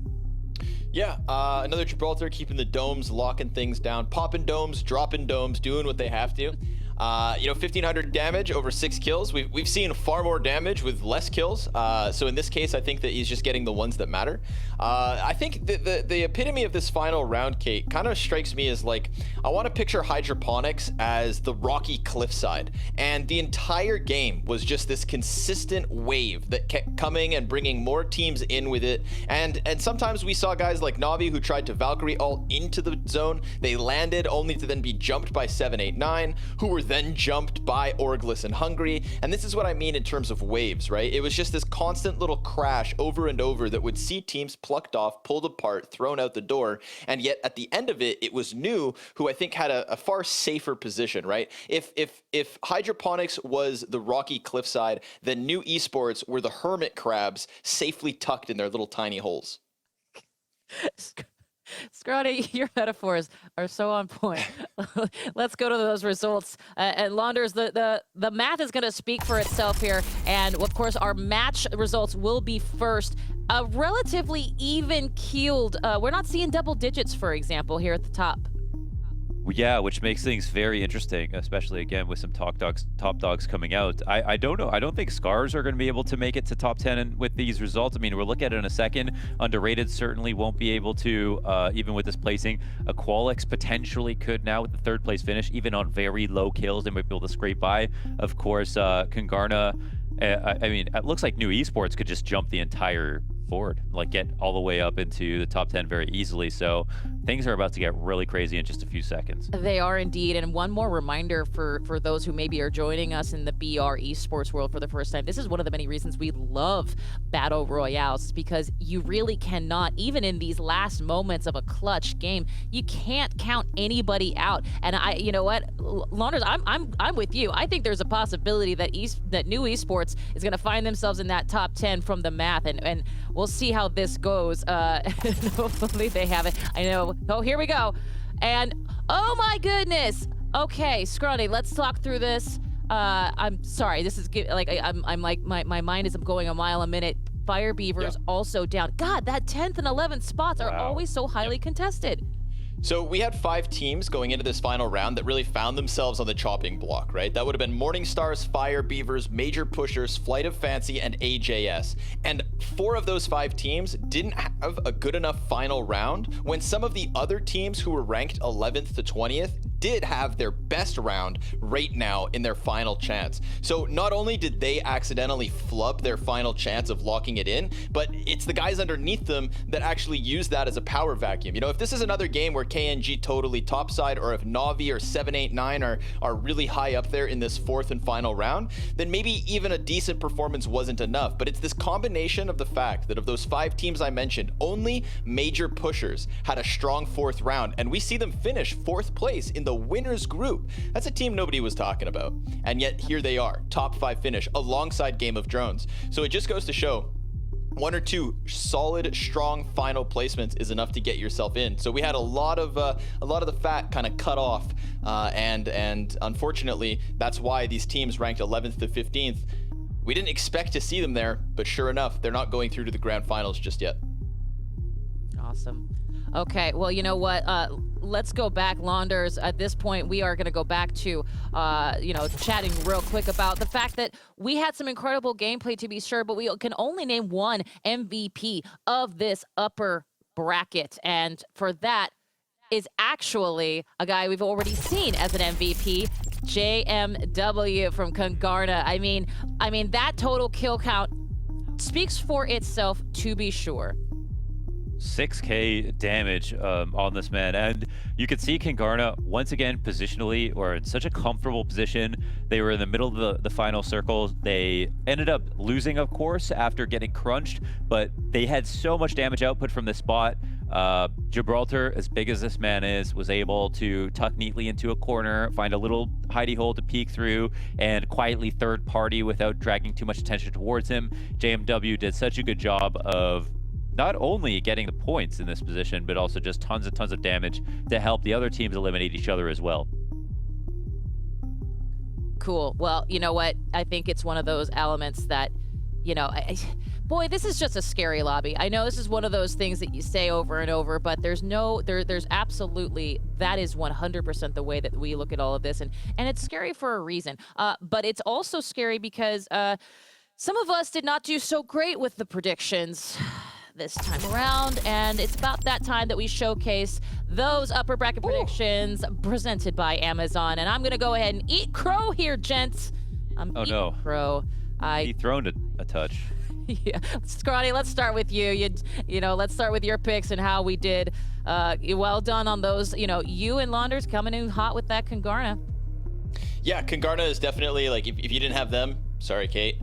Yeah, another Gibraltar keeping the domes, locking things down, popping domes, dropping domes, doing what they have to. 1,500 damage over 6 kills. We've seen far more damage with less kills. So in this case, I think that he's just getting the ones that matter. I think the epitome of this final round, Kate, kind of strikes me as like, I want to picture Hydroponics as the rocky cliffside. And the entire game was just this consistent wave that kept coming and bringing more teams in with it. And sometimes we saw guys like Na'Vi who tried to Valkyrie ult into the zone. They landed only to then be jumped by 789, who were then jumped by Orglis and Hungry. And this is what I mean in terms of waves, right? It was just this constant little crash over and over that would see teams plucked off, pulled apart, thrown out the door. And yet at the end of it, it was New who I think had a far safer position, right? If Hydroponics was the rocky cliffside, then New Esports were the hermit crabs safely tucked in their little tiny holes. Scrawny, your metaphors are so on point. Let's go to those results. And Launders, the math is going to speak for itself here. And of course, our match results will be first. A relatively even-keeled, we're not seeing double digits, for example, here at the top. Yeah, which makes things very interesting, especially again with some top dogs coming out. I don't know. I don't think Scars are going to be able to make it to top 10 with these results. I mean, we'll look at it in a second. Underrated certainly won't be able to, even with this placing. Aqualix potentially could now with the 3rd place finish, even on very low kills, they might be able to scrape by. Of course, Kungarna. I mean, it looks like New Esports could just jump the entire board, like get all the way up into the top 10 very easily. So things are about to get really crazy in just a few seconds. They are indeed. And one more reminder for those who maybe are joining us in the BR esports world for the first time. This is one of the many reasons we love battle royales, because you really cannot, even in these last moments of a clutch game, you can't count anybody out. And you know what, Launders, I'm with you. I think there's a possibility that New Esports is going to find themselves in that top 10 from the math, and we'll see how this goes. Hopefully they have it. I know. Oh, here we go. And oh my goodness. Okay, Scrawny, let's talk through this. I'm sorry. This is like I'm like my mind is going a mile a minute. Fire Beavers also down. God, that 10th and 11th spots are always so highly contested. So we had 5 teams going into this final round that really found themselves on the chopping block, right? That would have been Morning Stars, Fire Beavers, Major Pushers, Flight of Fancy, and AJS. And 4 of those 5 teams didn't have a good enough final round when some of the other teams who were ranked 11th to 20th did have their best round right now in their final chance. So not only did they accidentally flub their final chance of locking it in, but it's the guys underneath them that actually use that as a power vacuum. You know, if this is another game where KNG totally topside, or if Na'Vi or 789 are really high up there in this fourth and final round, then maybe even a decent performance wasn't enough. But it's this combination of the fact that of those 5 teams I mentioned, only Major Pushers had a strong fourth round, and we see them finish 4th place in the winners group. That's a team nobody was talking about. And yet here they are, top 5 finish alongside Game of Drones. So it just goes to show 1 or 2 solid, strong final placements is enough to get yourself in. So we had a lot of the fat kind of cut off, and unfortunately, that's why these teams ranked 11th to 15th. We didn't expect to see them there, but sure enough, they're not going through to the grand finals just yet. Awesome. Okay, well, you know what? Let's go back, Launders. At this point, we are going to go back to, chatting real quick about the fact that we had some incredible gameplay, to be sure, but we can only name one MVP of this upper bracket. And for that is actually a guy we've already seen as an MVP, JMW from Kungarna. I mean, that total kill count speaks for itself, to be sure. 6k damage on this man, and you can see Kungarna once again positionally or in such a comfortable position. They were in the middle of the final circle. They ended up losing, of course, after getting crunched, but they had so much damage output from this spot. Gibraltar, as big as this man is, was able to tuck neatly into a corner, find a little hidey hole to peek through, and quietly third party without dragging too much attention towards him. JMW did such a good job of not only getting the points in this position, but also just tons and tons of damage to help the other teams eliminate each other as well. Cool. Well, you know what? I think it's one of those elements that, boy, this is just a scary lobby. I know this is one of those things that you say over and over, but there's absolutely, that is 100% the way that we look at all of this. And it's scary for a reason. But it's also scary because some of us did not do so great with the predictions this time around, and it's about that time that we showcase those upper bracket predictions presented by Amazon. And I'm gonna go ahead and eat crow here, gents. Crow. He thrown a touch. Yeah, Scrawny, let's start with you. Let's start with your picks and how we did. Well done on those. You and Launders coming in hot with that Kungarna. Yeah, Kungarna is definitely, like, if you didn't have them, sorry, Kate,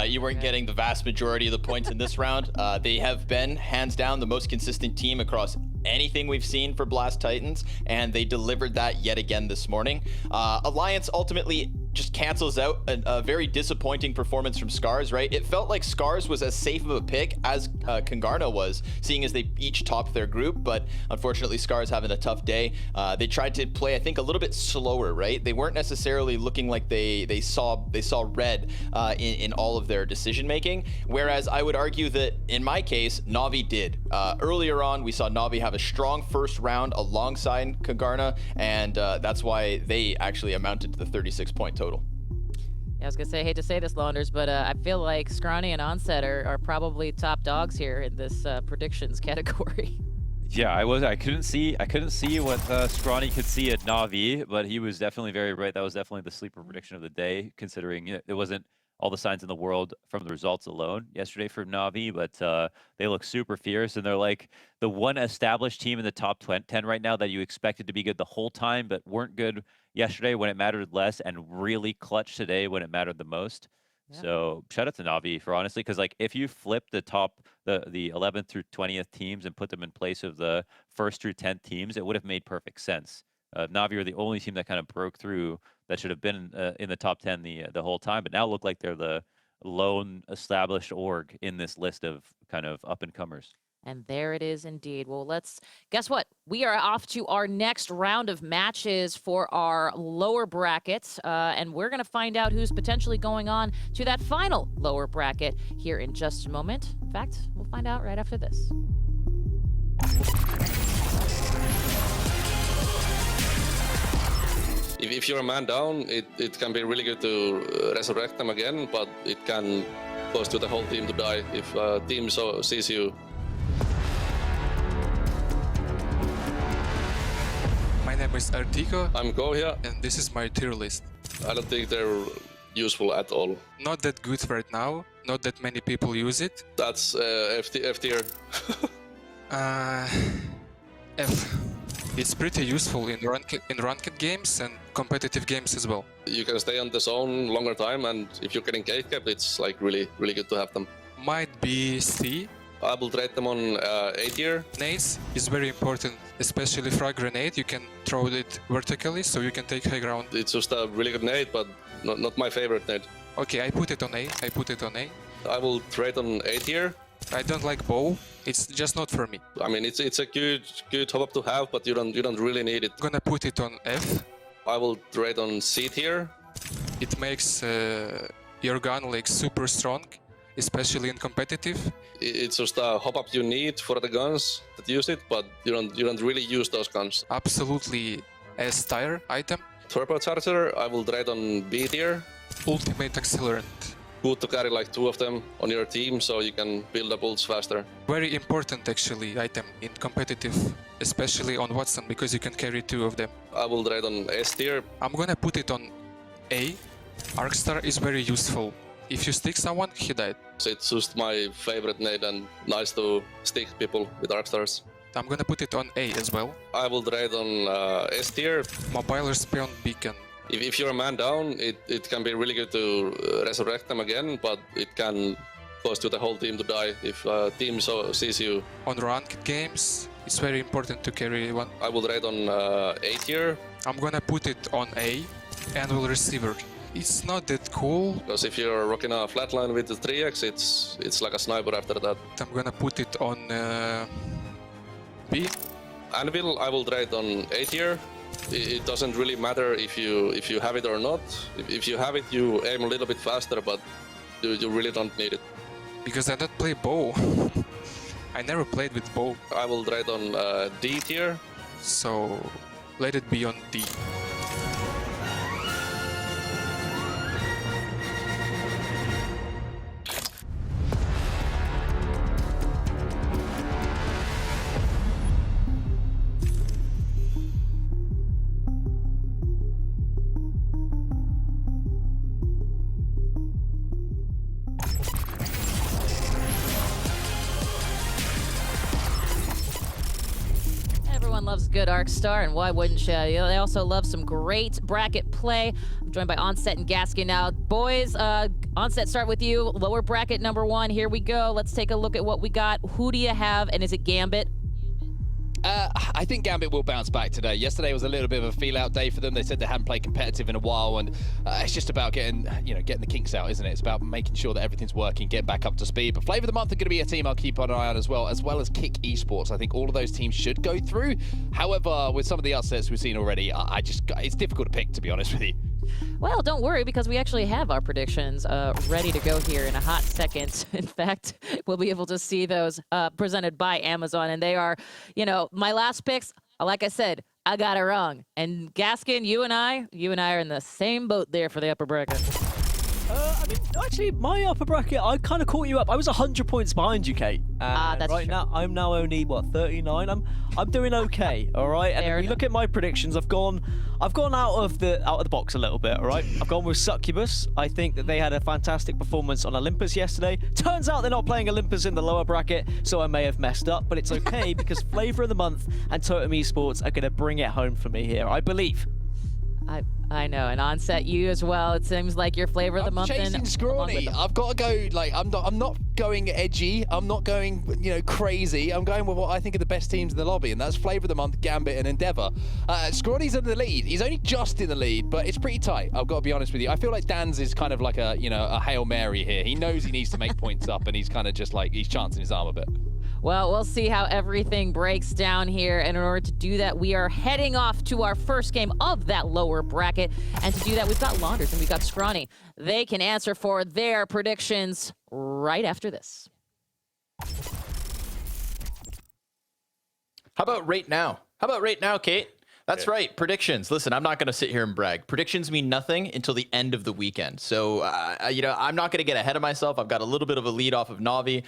you weren't getting the vast majority of the points in this round. They have been, hands down, the most consistent team across anything we've seen for Blast Titans, and they delivered that yet again this morning. Alliance ultimately just cancels out a very disappointing performance from Scars, right? It felt like Scars was as safe of a pick as Kungarna was, seeing as they each topped their group, but unfortunately Scars having a tough day. They tried to play, I think, a little bit slower, right? They weren't necessarily looking like they saw red in all of their decision making, whereas I would argue that in my case, Na'Vi did. Earlier on, we saw Na'Vi have a strong first round alongside Kungarna, and that's why they actually amounted to the 36-point total. Yeah, I was gonna say, I hate to say this, Launders, but I feel like Scrawny and Onset are probably top dogs here in this predictions category. Yeah, I couldn't see what Scrawny could see at Na'Vi, but he was definitely very right. That was definitely the sleeper prediction of the day, considering it wasn't all the signs in the world from the results alone yesterday for Na'Vi, but they look super fierce, and they're like the one established team in the top 10 right now that you expected to be good the whole time, but weren't good yesterday when it mattered less, and really clutch today when it mattered the most. Yeah. So shout out to Na'Vi for honestly, because like if you flip the 11th through 20th teams and put them in place of the 1st through 10th teams, it would have made perfect sense. Na'Vi are the only team that kind of broke through that should have been in the top 10 the whole time, but now look like they're the lone established org in this list of kind of up-and-comers. And there it is indeed. Well, guess what? We are off to our next round of matches for our lower brackets, and we're going to find out who's potentially going on to that final lower bracket here in just a moment. In fact, we'll find out right after this. If you're a man down, it can be really good to resurrect them again, but it can cause to the whole team to die if a team sees you. My name is Artico. I'm Go here. And this is my tier list. I don't think they're useful at all. Not that good right now. Not that many people use it. That's F tier. F. It's pretty useful in ranked games and competitive games as well. You can stay on the zone longer time, and if you're getting gate capped, it's like really good to have them. Might be C. I will trade them on A tier. Nades is very important, especially frag grenade. You can throw it vertically, so you can take high ground. It's just a really good nade, but not my favorite nade. Okay, I put it on A. I will trade on A tier. I don't like bow. It's just not for me. I mean, it's a good top up to have, but you don't really need it. I'm gonna put it on F. I will trade on C tier. It makes your gun like super strong, especially in competitive. It's just a hop up you need for the guns that use it, but you don't really use those guns. Absolutely S tier item. Turbocharger, I will trade on B tier. Ultimate accelerant. Good to carry like 2 of them on your team, so you can build up ults faster. Very important actually item in competitive, especially on Watson, because you can carry 2 of them. I will trade on S tier. I'm gonna put it on A. Arcstar is very useful. If you stick someone, he died. So it's just my favorite nade and nice to stick people with Arcstars. I'm gonna put it on A as well. I will trade on S tier. Mobile Respawn Beacon. If you're a man down, it can be really good to resurrect them again, but it can cost you the whole team to die if a team sees you. On ranked games, it's very important to carry one. I will trade on A tier. I'm gonna put it on A. Anvil Receiver. It's not that cool. Because if you're rocking a flatline with the 3x, it's like a sniper after that. I'm gonna put it on B. Anvil, I will trade on A tier. It doesn't really matter if you have it or not. If you have it, you aim a little bit faster, but you really don't need it. Because I don't play bow. I never played with bow. I will trade on D tier. So let it be on D. Loves good Arcstar, and why wouldn't you? They also love some great bracket play. I'm joined by Onset and Gaskin now. Boys, Onset, start with you. Lower bracket number 1. Here we go. Let's take a look at what we got. Who do you have, and is it Gambit? I think Gambit will bounce back today. Yesterday was a little bit of a feel-out day for them. They said they hadn't played competitive in a while, and it's just about getting the kinks out, isn't it? It's about making sure that everything's working, get back up to speed. But Flavor of the Month are going to be a team I'll keep an eye on as well as Kick Esports. I think all of those teams should go through. However, with some of the upsets we've seen already, it's difficult to pick, to be honest with you. Well, don't worry, because we actually have our predictions ready to go here in a hot second. In fact, we'll be able to see those presented by Amazon, and they are, my last picks, like I said, I got it wrong. And Gaskin, you and I are in the same boat there for the upper bracket. Actually, my upper bracket, I kind of caught you up. I was 100 points behind you, Kate. That's right true. now, I'm now only 39. I'm doing okay, all right. And if you look at my predictions, I've gone out of the box a little bit, all right. I've gone with Succubus. I think that they had a fantastic performance on Olympus yesterday. Turns out they're not playing Olympus in the lower bracket, so I may have messed up, but it's okay because Flavor of the Month and Totem Esports are going to bring it home for me here, I believe. I know, and Onset, you as well. It seems like your Flavor of the Month. I'm chasing Scrawny. I've got to go. I'm not going edgy. I'm not going, crazy. I'm going with what I think are the best teams in the lobby, and that's Flavor of the Month, Gambit, and Endeavor. Scrawny's in the lead. He's only just in the lead, but it's pretty tight. I've got to be honest with you. I feel like Dan's is kind of like a Hail Mary here. He knows he needs to make points up, and he's kind of just like he's chancing his arm a bit. Well, we'll see how everything breaks down here. And in order to do that, we are heading off to our first game of that lower bracket. And to do that, we've got Launders and we've got Scrawny. They can answer for their predictions right after this. How about right now? Kate? That's right. Predictions. Listen, I'm not going to sit here and brag. Predictions mean nothing until the end of the weekend. So, I'm not going to get ahead of myself. I've got a little bit of a lead off of Navi.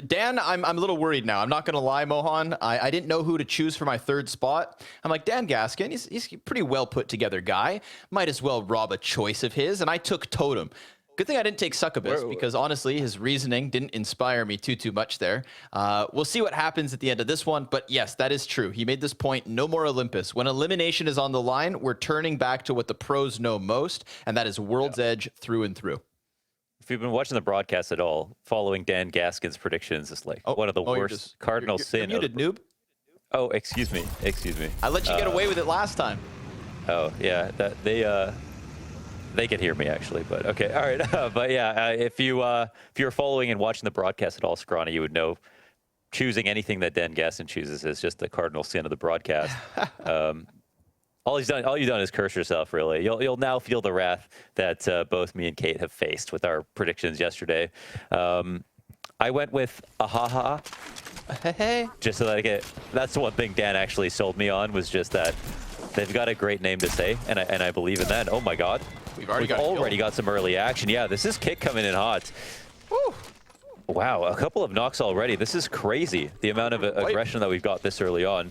Dan, I'm a little worried now. I'm not going to lie, Mohan. I didn't know who to choose for my third spot. I'm like, Dan Gaskin, he's a pretty well put together guy. Might as well rob a choice of his. And I took Totem. Good thing I didn't take Succubus, because honestly, his reasoning didn't inspire me too much there. We'll see what happens at the end of this one, but yes, that is true. He made this point, no more Olympus. When elimination is on the line, we're turning back to what the pros know most, and that is World's Edge through and through. If you've been watching the broadcast at all, following Dan Gaskin's predictions is like one of the worst cardinal sin. You're muted, noob. Oh, excuse me. I let you get away with it last time. Oh, yeah, they can hear me actually, but okay, all right. But yeah, if you're following and watching the broadcast at all, Scrawny, you would know choosing anything that Dan Gaskin chooses is just the cardinal sin of the broadcast. All you've done is curse yourself, really. You'll now feel the wrath that both me and Kate have faced with our predictions yesterday. I went with Ahaha. Just so that that's the one thing Dan actually sold me on, was just that they've got a great name to say, and I believe in that. Oh my God. We've already got some early action. Yeah, this is Kick coming in hot. Woo. Wow, a couple of knocks already. This is crazy, the amount of aggression that we've got this early on.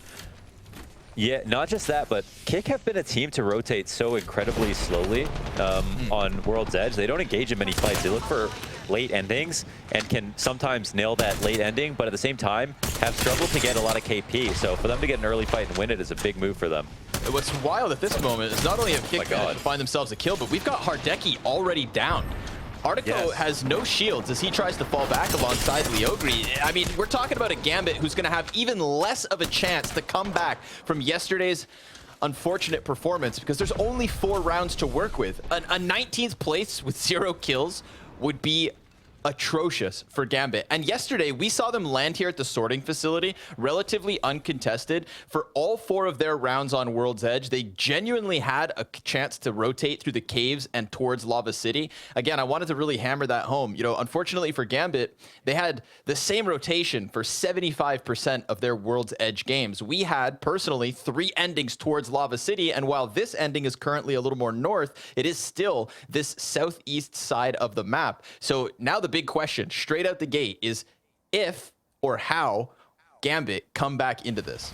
Yeah, not just that, but Kick have been a team to rotate so incredibly slowly on World's Edge. They don't engage in many fights. They look for late endings and can sometimes nail that late ending, but at the same time have struggled to get a lot of KP. So for them to get an early fight and win it is a big move for them. What's wild at this moment is not only have Kick managed to find themselves a kill, but we've got Hardeki already down. Artico has no shields as he tries to fall back alongside Leogri. I mean, we're talking about a Gambit who's going to have even less of a chance to come back from yesterday's unfortunate performance, because there's only 4 rounds to work with. A 19th place with 0 kills would be atrocious for Gambit. And yesterday, we saw them land here at the sorting facility, relatively uncontested. For all 4 of their rounds on World's Edge, they genuinely had a chance to rotate through the caves and towards Lava City. Again, I wanted to really hammer that home. Unfortunately for Gambit, they had the same rotation for 75% of their World's Edge games. We had, personally, 3 endings towards Lava City, and while this ending is currently a little more north, it is still this southeast side of the map. So now the big question straight out the gate is if or how Gambit come back into this.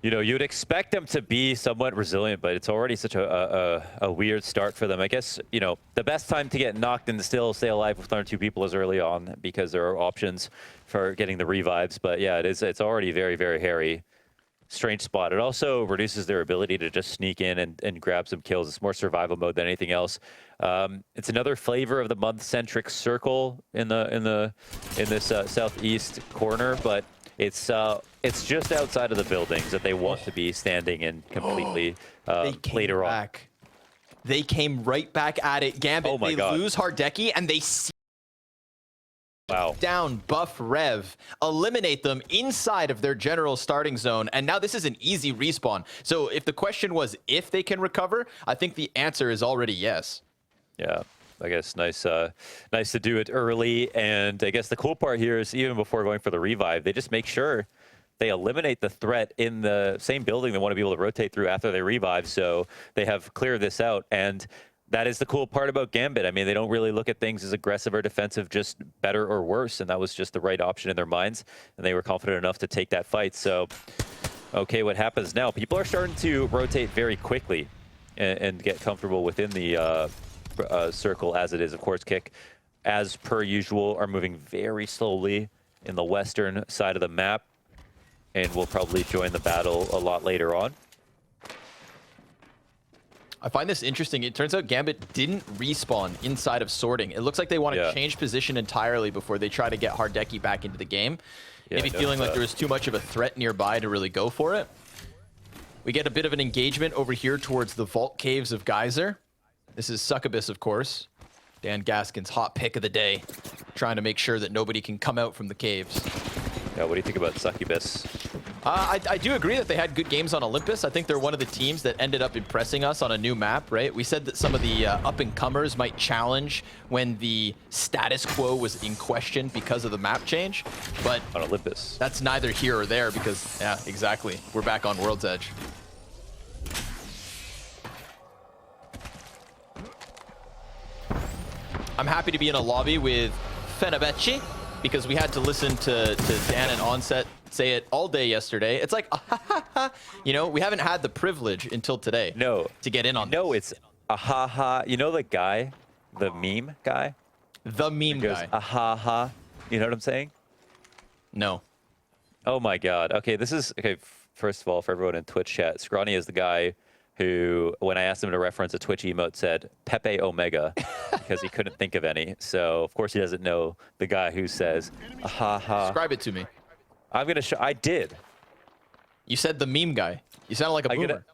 You'd expect them to be somewhat resilient, but it's already such a weird start for them. I guess, the best time to get knocked and still stay alive with 1 or 2 people is early on, because there are options for getting the revives. But yeah, it's already very, very hairy. Strange spot. It also reduces their ability to just sneak in and grab some kills. It's more survival mode than anything else. It's another flavor of the month centric circle in this southeast corner, but it's just outside of the buildings that they want to be standing in completely later on. They came right back at it. Gambit, they lose Hardeki and they down Buff Rev, eliminate them inside of their general starting zone, and now this is an easy respawn. So if the question was if they can recover, I think the answer is already yes. Yeah, I guess nice to do it early, and I guess the cool part here is even before going for the revive, they just make sure they eliminate the threat in the same building they want to be able to rotate through after they revive, so they have cleared this out. And that is the cool part about Gambit. I mean, they don't really look at things as aggressive or defensive, just better or worse, and that was just the right option in their minds, and they were confident enough to take that fight. So, okay, what happens now? People are starting to rotate very quickly and get comfortable within the circle as it is. Of course, Kick, as per usual, are moving very slowly in the western side of the map, and will probably join the battle a lot later on. I find this interesting. It turns out Gambit didn't respawn inside of sorting. It looks like they want to change position entirely before they try to get Hardeki back into the game. Maybe feeling like there was too much of a threat nearby to really go for it. We get a bit of an engagement over here towards the vault caves of Geyser. This is Succubus, of course. Dan Gaskin's hot pick of the day, trying to make sure that nobody can come out from the caves. Yeah, what do you think about Succubus? I do agree that they had good games on Olympus. I think they're one of the teams that ended up impressing us on a new map, right? We said that some of the up-and-comers might challenge when the status quo was in question because of the map change, but on Olympus, that's neither here or there because, yeah, exactly. We're back on World's Edge. I'm happy to be in a lobby with Fenerbahce because we had to listen to Dan and Onset say it all day yesterday. It's like, you know, we haven't had the privilege until today. No. To get in on. No, it's ahaha. You know the guy, the meme guy? The meme guy. Ahaha. You know what I'm saying? No. Oh my God. Okay, this is okay. First of all, for everyone in Twitch chat, Scrawny is the guy who, when I asked him to reference a Twitch emote, said Pepe Omega because he couldn't think of any. So of course he doesn't know the guy who says ahaha. Describe it to me. I'm gonna show. I did. You said the meme guy. You sound like a boomer.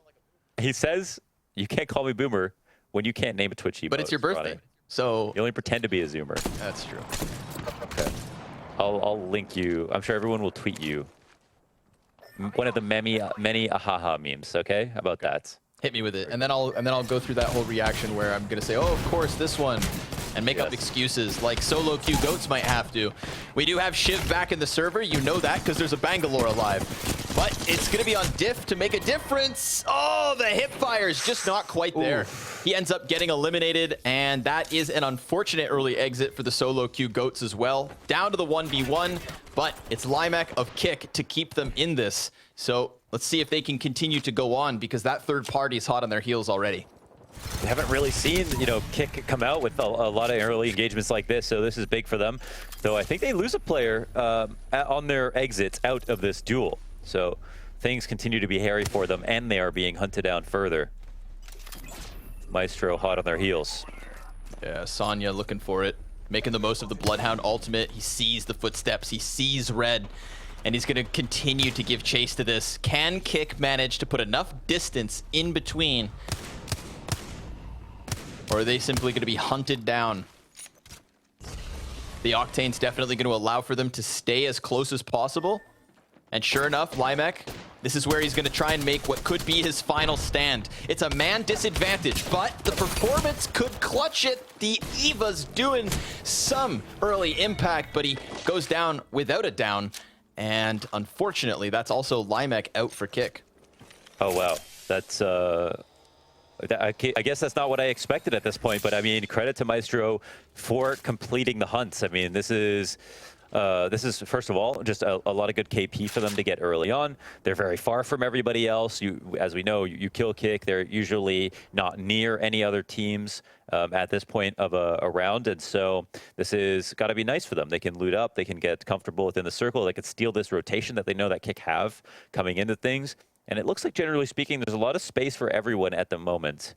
He says you can't call me boomer when you can't name a Twitch emote. But it's your birthday, Scrawny. so you only pretend to be a Zoomer. That's true. Okay. I'll link you. I'm sure everyone will tweet you one of the many ahaha memes. Okay, how about that? Hit me with it, and then I'll go through that whole reaction where I'm gonna say, oh, of course this one, and make up excuses like solo queue goats might have to. We do have Shiv back in the server, you know that because there's a Bangalore alive, but it's gonna be on Diff to make a difference. Oh, the hip fire is just not quite there. He ends up getting eliminated, and that is an unfortunate early exit for the solo queue goats as well. Down to the 1v1, but it's Limek of Kick to keep them in this. So let's see if they can continue to go on because that third party is hot on their heels already. We haven't really seen, you know, Kick come out with a lot of early engagements like this, so this is big for them. Though I think they lose a player on their exits out of this duel. So things continue to be hairy for them, and they are being hunted down further. Maestro hot on their heels. Yeah, Sonya looking for it, making the most of the Bloodhound ultimate. He sees the footsteps, he sees red, and he's going to continue to give chase to this. Can Kick manage to put enough distance in between? Or are they simply going to be hunted down? The Octane's definitely going to allow for them to stay as close as possible. And sure enough, Limek, this is where he's going to try and make what could be his final stand. It's a man disadvantage, but the performance could clutch it. The Eva's doing some early impact, but he goes down without a down. And unfortunately, that's also Limek out for Kick. Oh, wow. That's, I guess that's not what I expected at this point, but I mean, credit to Maestro for completing the hunts. I mean, this is first of all just a lot of good KP for them to get early on. They're very far from everybody else. As we know, you kill Kick. They're usually not near any other teams at this point of a round, and so this is got to be nice for them. They can loot up. They can get comfortable within the circle. They can steal this rotation that they know that Kick have coming into things. And it looks like, generally speaking, there's a lot of space for everyone at the moment.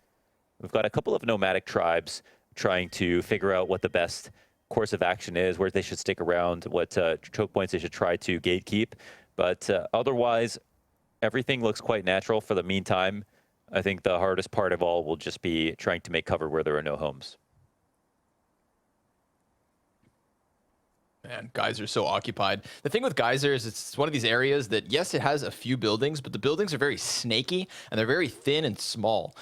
We've got a couple of nomadic tribes trying to figure out what the best course of action is, where they should stick around, what choke points they should try to gatekeep. But otherwise, everything looks quite natural for the meantime. I think the hardest part of all will just be trying to make cover where there are no homes. Man, Geyser so occupied. The thing with Geyser is it's one of these areas that, yes, it has a few buildings, but the buildings are very snaky and they're very thin and small.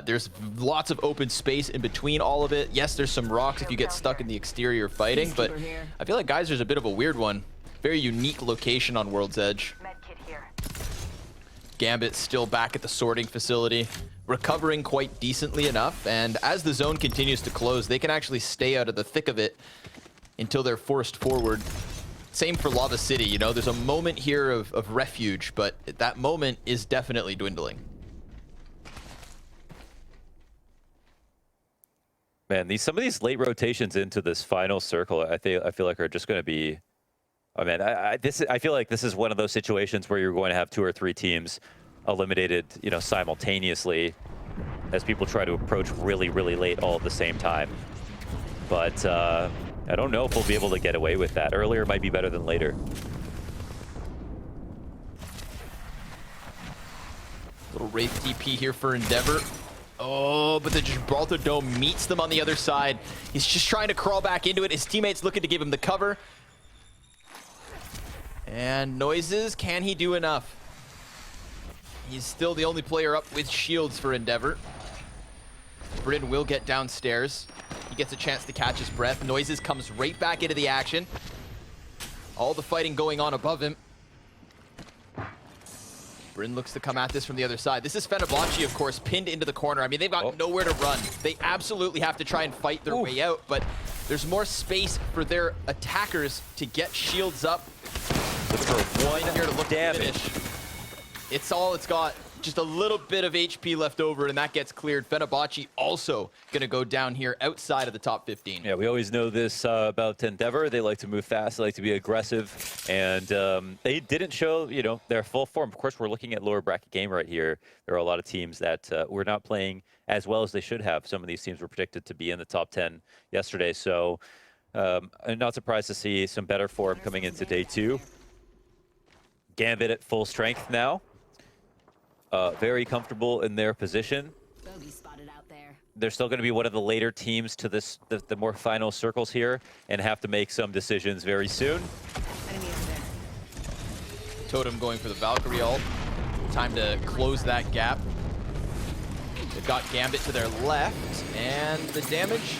There's lots of open space in between all of it. Yes, there's some rocks if you get stuck in the exterior fighting, but I feel like Geyser's a bit of a weird one. Very unique location on World's Edge. Gambit still back at the sorting facility, recovering quite decently enough, and as the zone continues to close, they can actually stay out of the thick of it until they're forced forward. Same for Lava City, you know, there's a moment here of refuge, but that moment is definitely dwindling. Man, some of these late rotations into this final circle, I feel like are just going to be. I mean, I feel like this is one of those situations where you're going to have 2 or 3 teams eliminated, you know, simultaneously, as people try to approach really, really late all at the same time. But I don't know if we'll be able to get away with that. Earlier might be better than later. Little Wraith TP here for Endeavor. Oh, but the Gibraltar Dome meets them on the other side. He's just trying to crawl back into it. His teammates looking to give him the cover. And Noises, can he do enough? He's still the only player up with shields for Endeavor. Bryn will get downstairs. He gets a chance to catch his breath. Noises comes right back into the action. All the fighting going on above him. Bryn looks to come at this from the other side. This is Fenerbahce, of course, pinned into the corner. I mean, they've got nowhere to run. They absolutely have to try and fight their way out, but there's more space for their attackers to get shields up. Look for one here to look to finish. It's all it's got. Just a little bit of HP left over, and that gets cleared. Fenerbahce also going to go down here outside of the top 15. Yeah, we always know this about Endeavor. They like to move fast. They like to be aggressive. And they didn't show, you know, their full form. Of course, we're looking at lower bracket game right here. There are a lot of teams that were not playing as well as they should have. Some of these teams were predicted to be in the top 10 yesterday. So I'm not surprised to see some better form coming into day 2. Gambit at full strength now. Very comfortable in their position. They're still going to be one of the later teams to this, the more final circles here, and have to make some decisions very soon. Totem going for the Valkyrie ult. Time to close that gap. They've got Gambit to their left, and the damage,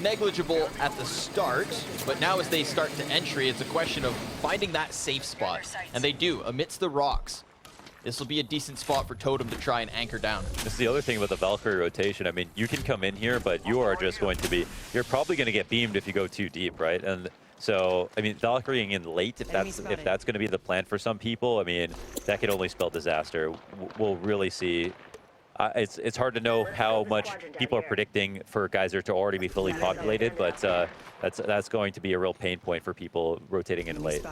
negligible at the start, but now as they start to entry, it's a question of finding that safe spot, and they do, amidst the rocks. This will be a decent spot for Totem to try and anchor down. This is the other thing about the Valkyrie rotation. I mean, you can come in here, but you are just going to be, you're probably going to get beamed if you go too deep, right? And so, I mean, Valkyrieing in late, if that's going to be the plan for some people, I mean, that could only spell disaster. We'll really see. It's hard to know how much people are predicting for Geyser to already be fully populated, but that's going to be a real pain point for people rotating in late.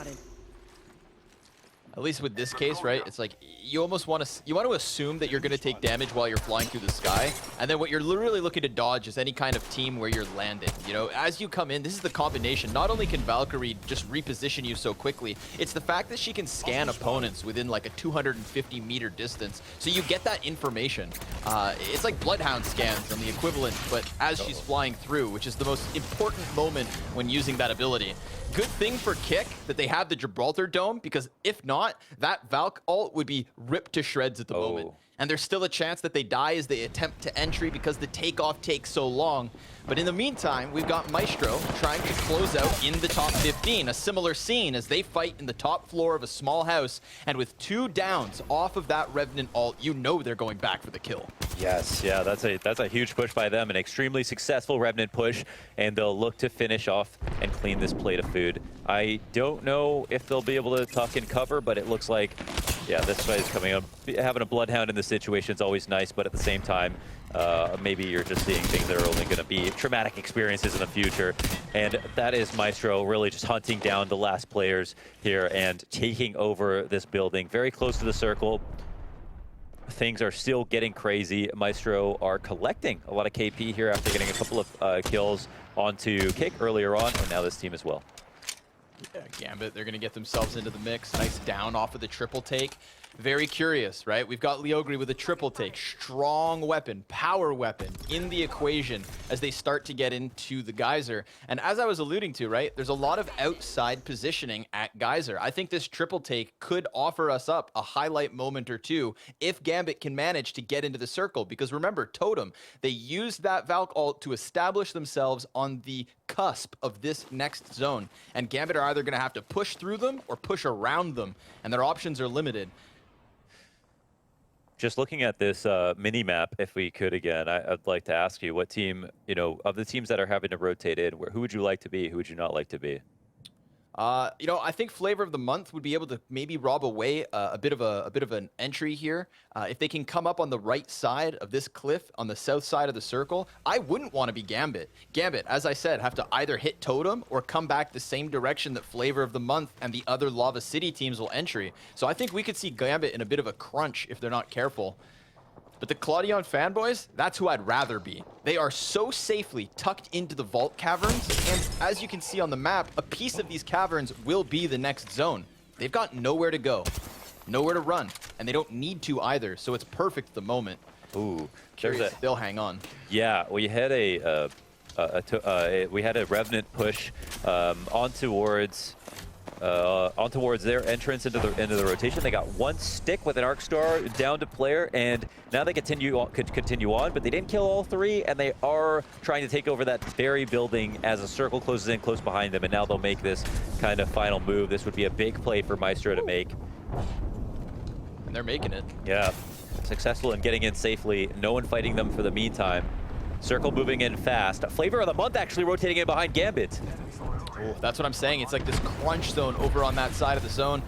At least with this case, right? It's like you almost want to assume that you're going to take damage while you're flying through the sky, and then what you're literally looking to dodge is any kind of team where you're landing. You know, as you come in, this is the combination. Not only can Valkyrie just reposition you so quickly, it's the fact that she can scan opponents within like a 250-meter distance, so you get that information. It's like Bloodhound scans on the equivalent, but as she's flying through, which is the most important moment when using that ability. Good thing for Kick that they have the Gibraltar Dome, because if not, that Valk ult would be ripped to shreds at the moment. And there's still a chance that they die as they attempt to entry because the takeoff takes so long. But in the meantime, we've got Maestro trying to close out in the top 15. A similar scene as they fight in the top floor of a small house. And with 2 downs off of that Revenant ult, you know they're going back for the kill. Yes, yeah, that's a huge push by them, an extremely successful Revenant push, and they'll look to finish off and clean this plate of food. I don't know if they'll be able to tuck and cover, but it looks like, yeah, this fight is coming up. Having a Bloodhound in this situation is always nice, but at the same time, maybe you're just seeing things that are only going to be traumatic experiences in the future. And that is Maestro really just hunting down the last players here and taking over this building very close to the circle. Things are still getting crazy. Maestro are collecting a lot of KP here after getting a couple of kills onto Kick earlier on, and now this team as well. Yeah, Gambit, they're going to get themselves into the mix. Nice down off of the triple take. Very curious, right? We've got Leogri with a triple take. Strong weapon, power weapon in the equation as they start to get into the Geyser. And as I was alluding to, right, there's a lot of outside positioning at Geyser. I think this triple take could offer us up a highlight moment or two if Gambit can manage to get into the circle. Because remember, Totem, they used that Valk ult to establish themselves on the cusp of this next zone. And Gambit are either going to have to push through them or push around them. And their options are limited. Just looking at this mini-map, if we could again, I'd like to ask you, what team, you know, of the teams that are having to rotate in, who would you like to be? Who would you not like to be? You know, I think Flavor of the Month would be able to maybe rob away a bit of an entry here. If they can come up on the right side of this cliff on the south side of the circle, I wouldn't want to be Gambit. Gambit, as I said, have to either hit Totem or come back the same direction that Flavor of the Month and the other Lava City teams will entry. So I think we could see Gambit in a bit of a crunch if they're not careful. But the Claudion fanboys, that's who I'd rather be. They are so safely tucked into the vault caverns, and as you can see on the map, a piece of these caverns will be the next zone. They've got nowhere to go, nowhere to run, and they don't need to either, so it's perfect at the moment. Ooh, curious if they'll hang on. Yeah, we had a Revenant push on towards on towards their entrance into the rotation. They got one stick with an Arc Star down to player, and now they could continue on, but they didn't kill all three, and they are trying to take over that very building as a circle closes in close behind them, and now they'll make this kind of final move. This would be a big play for Maestro to make. And they're making it. Yeah, successful in getting in safely. No one fighting them for the meantime. Circle moving in fast. Flavor of the month actually rotating in behind Gambit. Oh, that's what I'm saying. It's like this crunch zone over on that side of the zone.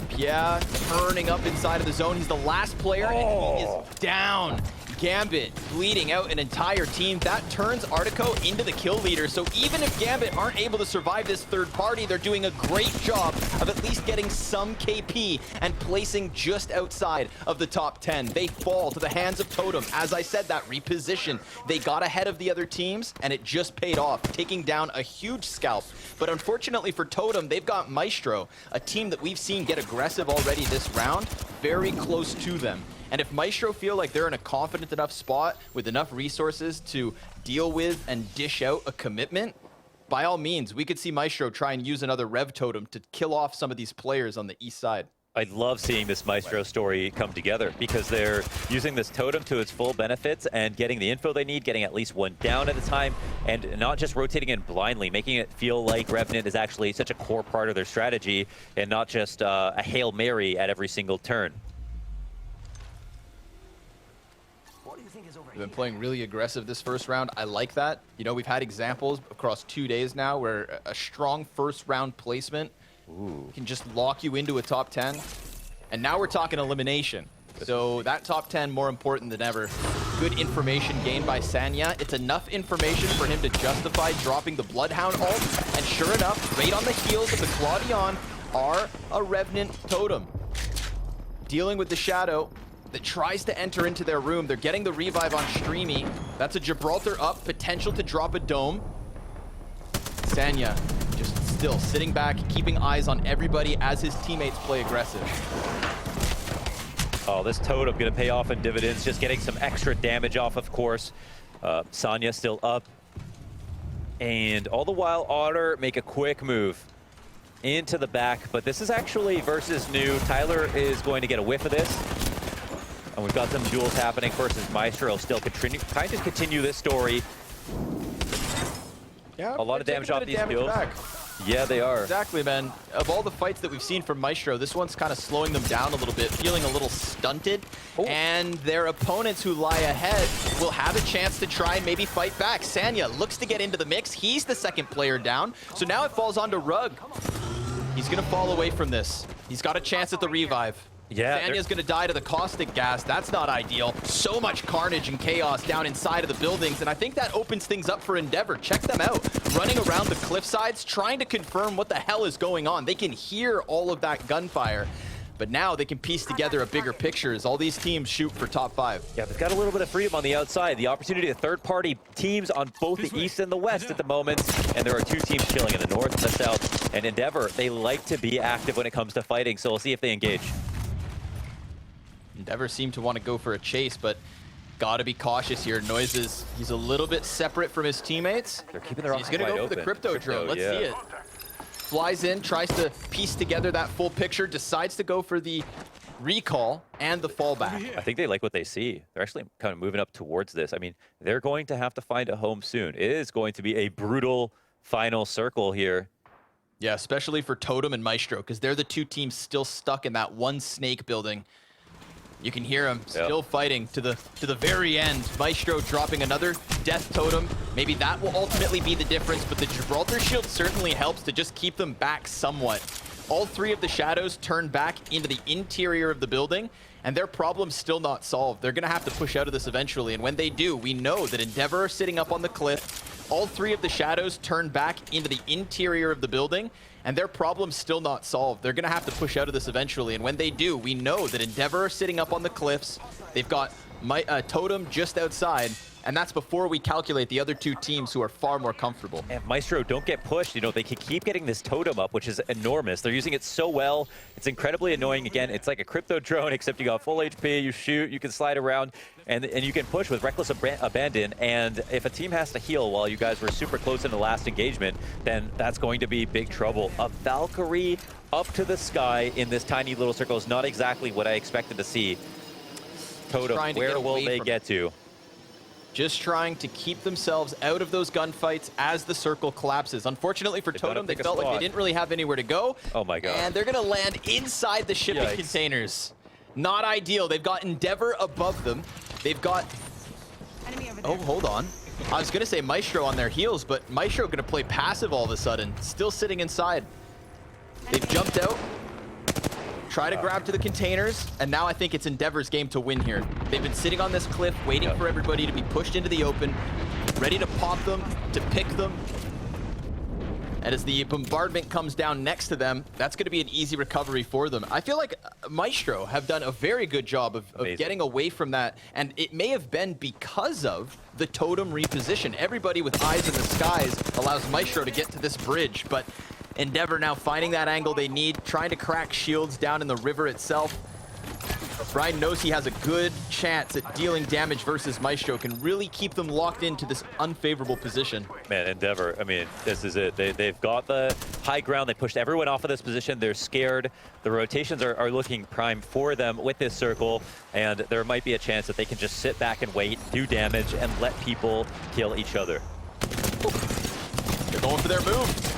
Pierre turning up inside of the zone. He's the last player, and he is down. Gambit bleeding out an entire team. That turns Artico into the kill leader. So even if Gambit aren't able to survive this third party, they're doing a great job of at least getting some KP and placing just outside of the top 10. They fall to the hands of Totem. As I said, that reposition. They got ahead of the other teams, and it just paid off, taking down a huge scalp. But unfortunately for Totem, they've got Maestro, a team that we've seen get aggressive already this round, very close to them. And if Maestro feel like they're in a confident enough spot with enough resources to deal with and dish out a commitment, by all means, we could see Maestro try and use another Rev Totem to kill off some of these players on the east side. I love seeing this Maestro story come together because they're using this totem to its full benefits and getting the info they need, getting at least one down at a time, and not just rotating in blindly, making it feel like Revenant is actually such a core part of their strategy and not just a Hail Mary at every single turn. We've been playing really aggressive this first round. I like that. You know, we've had examples across 2 days now where a strong first round placement can just lock you into a top 10. And now we're talking elimination. So that top 10 more important than ever. Good information gained by Sanya. It's enough information for him to justify dropping the Bloodhound ult. And sure enough, right on the heels of the Claudion are a Revenant Totem. Dealing with the Shadow that tries to enter into their room. They're getting the revive on Streamy. That's a Gibraltar up, potential to drop a dome. Sanya just still sitting back, keeping eyes on everybody as his teammates play aggressive. Oh, this totem gonna pay off in dividends, just getting some extra damage off, of course. Sanya still up. And all the while, Otter make a quick move into the back, but this is actually versus new. Tyler is going to get a whiff of this. And we've got some duels happening versus Maestro still trying to continue this story. Yeah, a lot of damage off these kills. Yeah, they are. Exactly, man. Of all the fights that we've seen from Maestro, this one's kind of slowing them down a little bit, feeling a little stunted. And their opponents who lie ahead will have a chance to try and maybe fight back. Sanya looks to get into the mix. He's the second player down. So now it falls onto Rug. He's going to fall away from this. He's got a chance at the revive. Yeah, Sanya's going to die to the caustic gas. That's not ideal. So much carnage and chaos down inside of the buildings, and I think that opens things up for Endeavor. Check them out. Running around the cliff sides, trying to confirm what the hell is going on. They can hear all of that gunfire, but now they can piece together a bigger picture as all these teams shoot for top 5. Yeah, they've got a little bit of freedom on the outside. The opportunity of third-party teams on both the east and the west at the moment, and there are 2 teams chilling in the north and the south. And Endeavor, they like to be active when it comes to fighting, so we'll see if they engage. Endeavor seem to want to go for a chase, but gotta be cautious here. Noises, he's a little bit separate from his teammates. They're keeping their He's gonna go for the crypto drone. Let's see it. Flies in, tries to piece together that full picture, decides to go for the recall and the fallback. I think they like what they see. They're actually kind of moving up towards this. I mean, they're going to have to find a home soon. It is going to be a brutal final circle here. Yeah, especially for Totem and Maestro, because they're the 2 teams still stuck in that one snake building. You can hear him still fighting to the very end. Maestro dropping another death totem. Maybe that will ultimately be the difference, but the Gibraltar shield certainly helps to just keep them back somewhat. All 3 of the shadows turn back into the interior of the building, and their problem's still not solved. They're gonna have to push out of this eventually, and when they do, we know that Endeavor are sitting up on the cliff. All 3 of the shadows turn back into the interior of the building, and their problem's still not solved. They're gonna have to push out of this eventually, and when they do, we know that Endeavor are sitting up on the cliffs. They've got Totem just outside, And that's before we calculate the other two teams who are far more comfortable. And Maestro don't get pushed. You know, they can keep getting this totem up, which is enormous. They're using it so well. It's incredibly annoying. Again, it's like a crypto drone, except you got full HP, you shoot, you can slide around, and you can push with Reckless Abandon. And if a team has to heal while you guys were super close in the last engagement, then that's going to be big trouble. A Valkyrie up to the sky in this tiny little circle is not exactly what I expected to see. Totem, where will they get to? Just trying to keep themselves out of those gunfights as the circle collapses. Unfortunately for Totem, they felt like they didn't really have anywhere to go. Oh my god. And they're going to land inside the shipping containers. Not ideal. They've got Endeavor above them. They've got... Oh, hold on. I was going to say Maestro on their heels, but Maestro going to play passive all of a sudden. Still sitting inside. They've jumped out. Try to grab to the containers, and now I think it's Endeavor's game to win here. They've been sitting on this cliff, waiting for everybody to be pushed into the open, ready to pop them, to pick them. And as the bombardment comes down next to them, that's going to be an easy recovery for them. I feel like Maestro have done a very good job of getting away from that, and it may have been because of the totem reposition. Everybody with eyes in the skies allows Maestro to get to this bridge, but Endeavor now finding that angle they need, trying to crack shields down in the river itself. Brian knows he has a good chance at dealing damage versus Maestro, can really keep them locked into this unfavorable position. Man, Endeavor, I mean, this is it. They've got the high ground. They pushed everyone off of this position. They're scared. The rotations are looking prime for them with this circle, and there might be a chance that they can just sit back and wait, do damage, and let people kill each other. They're going for their move.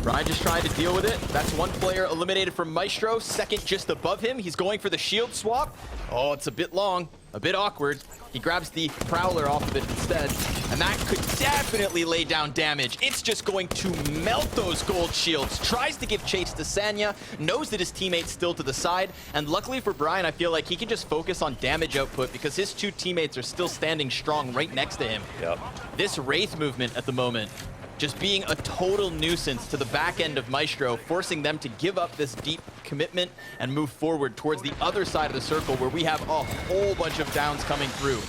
Brian just trying to deal with it. That's one player eliminated from Maestro. Second just above him. He's going for the shield swap. Oh, it's a bit long, a bit awkward. He grabs the Prowler off of it instead. And that could definitely lay down damage. It's just going to melt those gold shields. Tries to give chase to Sanya. Knows that his teammate's still to the side. And luckily for Brian, I feel like he can just focus on damage output because his two teammates are still standing strong right next to him. Yep. This Wraith movement at the moment, just being a total nuisance to the back end of Maestro, forcing them to give up this deep commitment and move forward towards the other side of the circle where we have a whole bunch of downs coming through.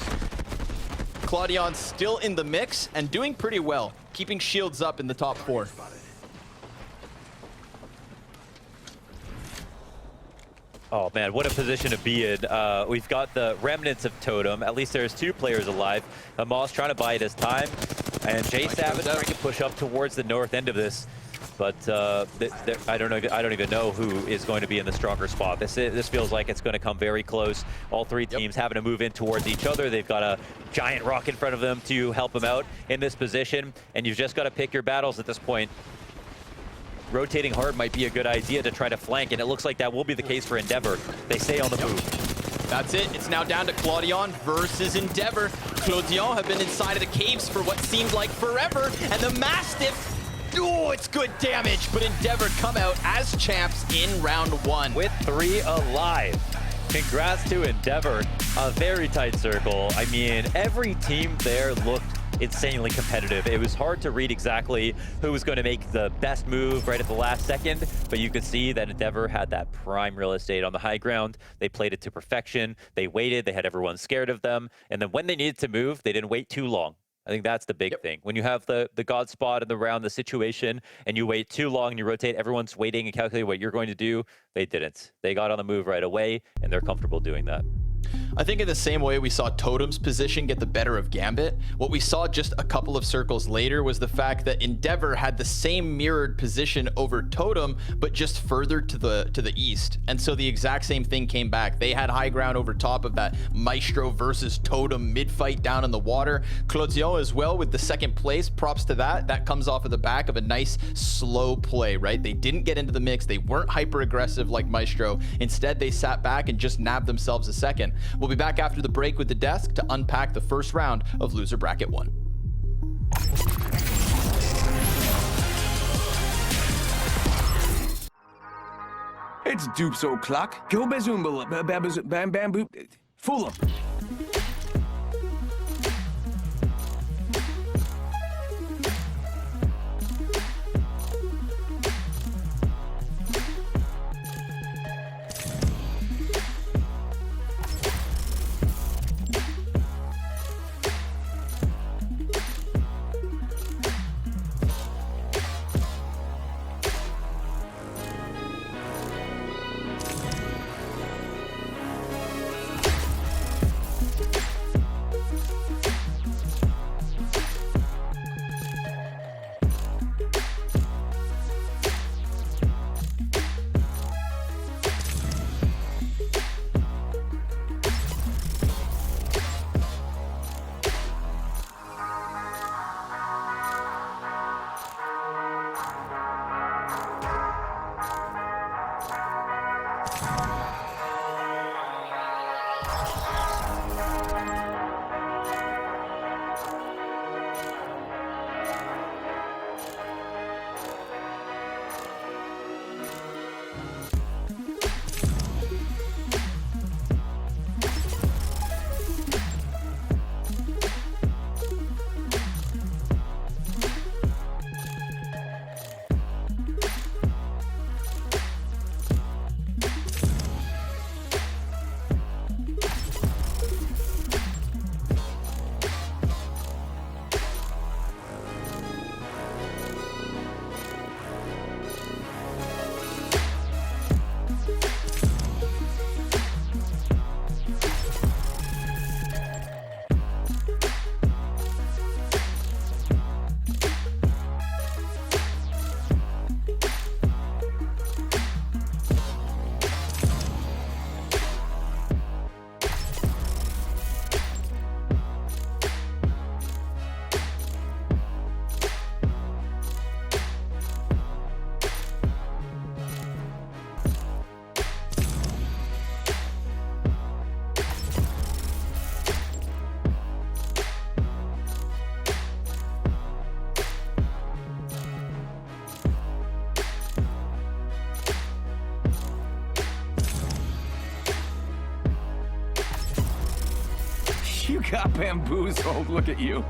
Claudion still in the mix and doing pretty well, keeping shields up in the top 4. Oh man, what a position to be in. We've got the remnants of Totem. At least there's 2 players alive. Hamas trying to bide his time, and Jay Savage trying to push up towards the north end of this. But I don't even know who is going to be in the stronger spot. This feels like it's going to come very close. All 3 teams having to move in towards each other. They've got a giant rock in front of them to help them out in this position, and you've just got to pick your battles at this point. Rotating hard might be a good idea to try to flank, and it looks like that will be the case for Endeavor. They stay on the move. That's it. It's now down to Claudion versus Endeavor. Claudion have been inside of the caves for what seemed like forever, and the Mastiff, oh, it's good damage, but Endeavor come out as champs in round 1. With 3 alive. Congrats to Endeavor. A very tight circle. I mean, every team there looked insanely competitive. It was hard to read exactly who was going to make the best move right at the last second, but you could see that Endeavor had that prime real estate on the high ground. They played it to perfection. They waited. They had everyone scared of them. And then when they needed to move, they didn't wait too long. I think that's the big thing. When you have the God spot in the round, the situation, and you wait too long and you rotate, everyone's waiting and calculating what you're going to do. They didn't. They got on the move right away, and they're comfortable doing that. I think in the same way we saw Totem's position get the better of Gambit, what we saw just a couple of circles later was the fact that Endeavor had the same mirrored position over Totem, but just further to the east. And so the exact same thing came back. They had high ground over top of that Maestro versus Totem mid-fight down in the water. Claudion as well with the second place, props to that. That comes off of the back of a nice slow play, right? They didn't get into the mix. They weren't hyper aggressive like Maestro. Instead, they sat back and just nabbed themselves a second. We'll be back after the break with the desk to unpack the first round of Loser Bracket 1. It's Dupes o'clock. Go bazoomba, bam bamboo, full up. got bamboozled. Look at you.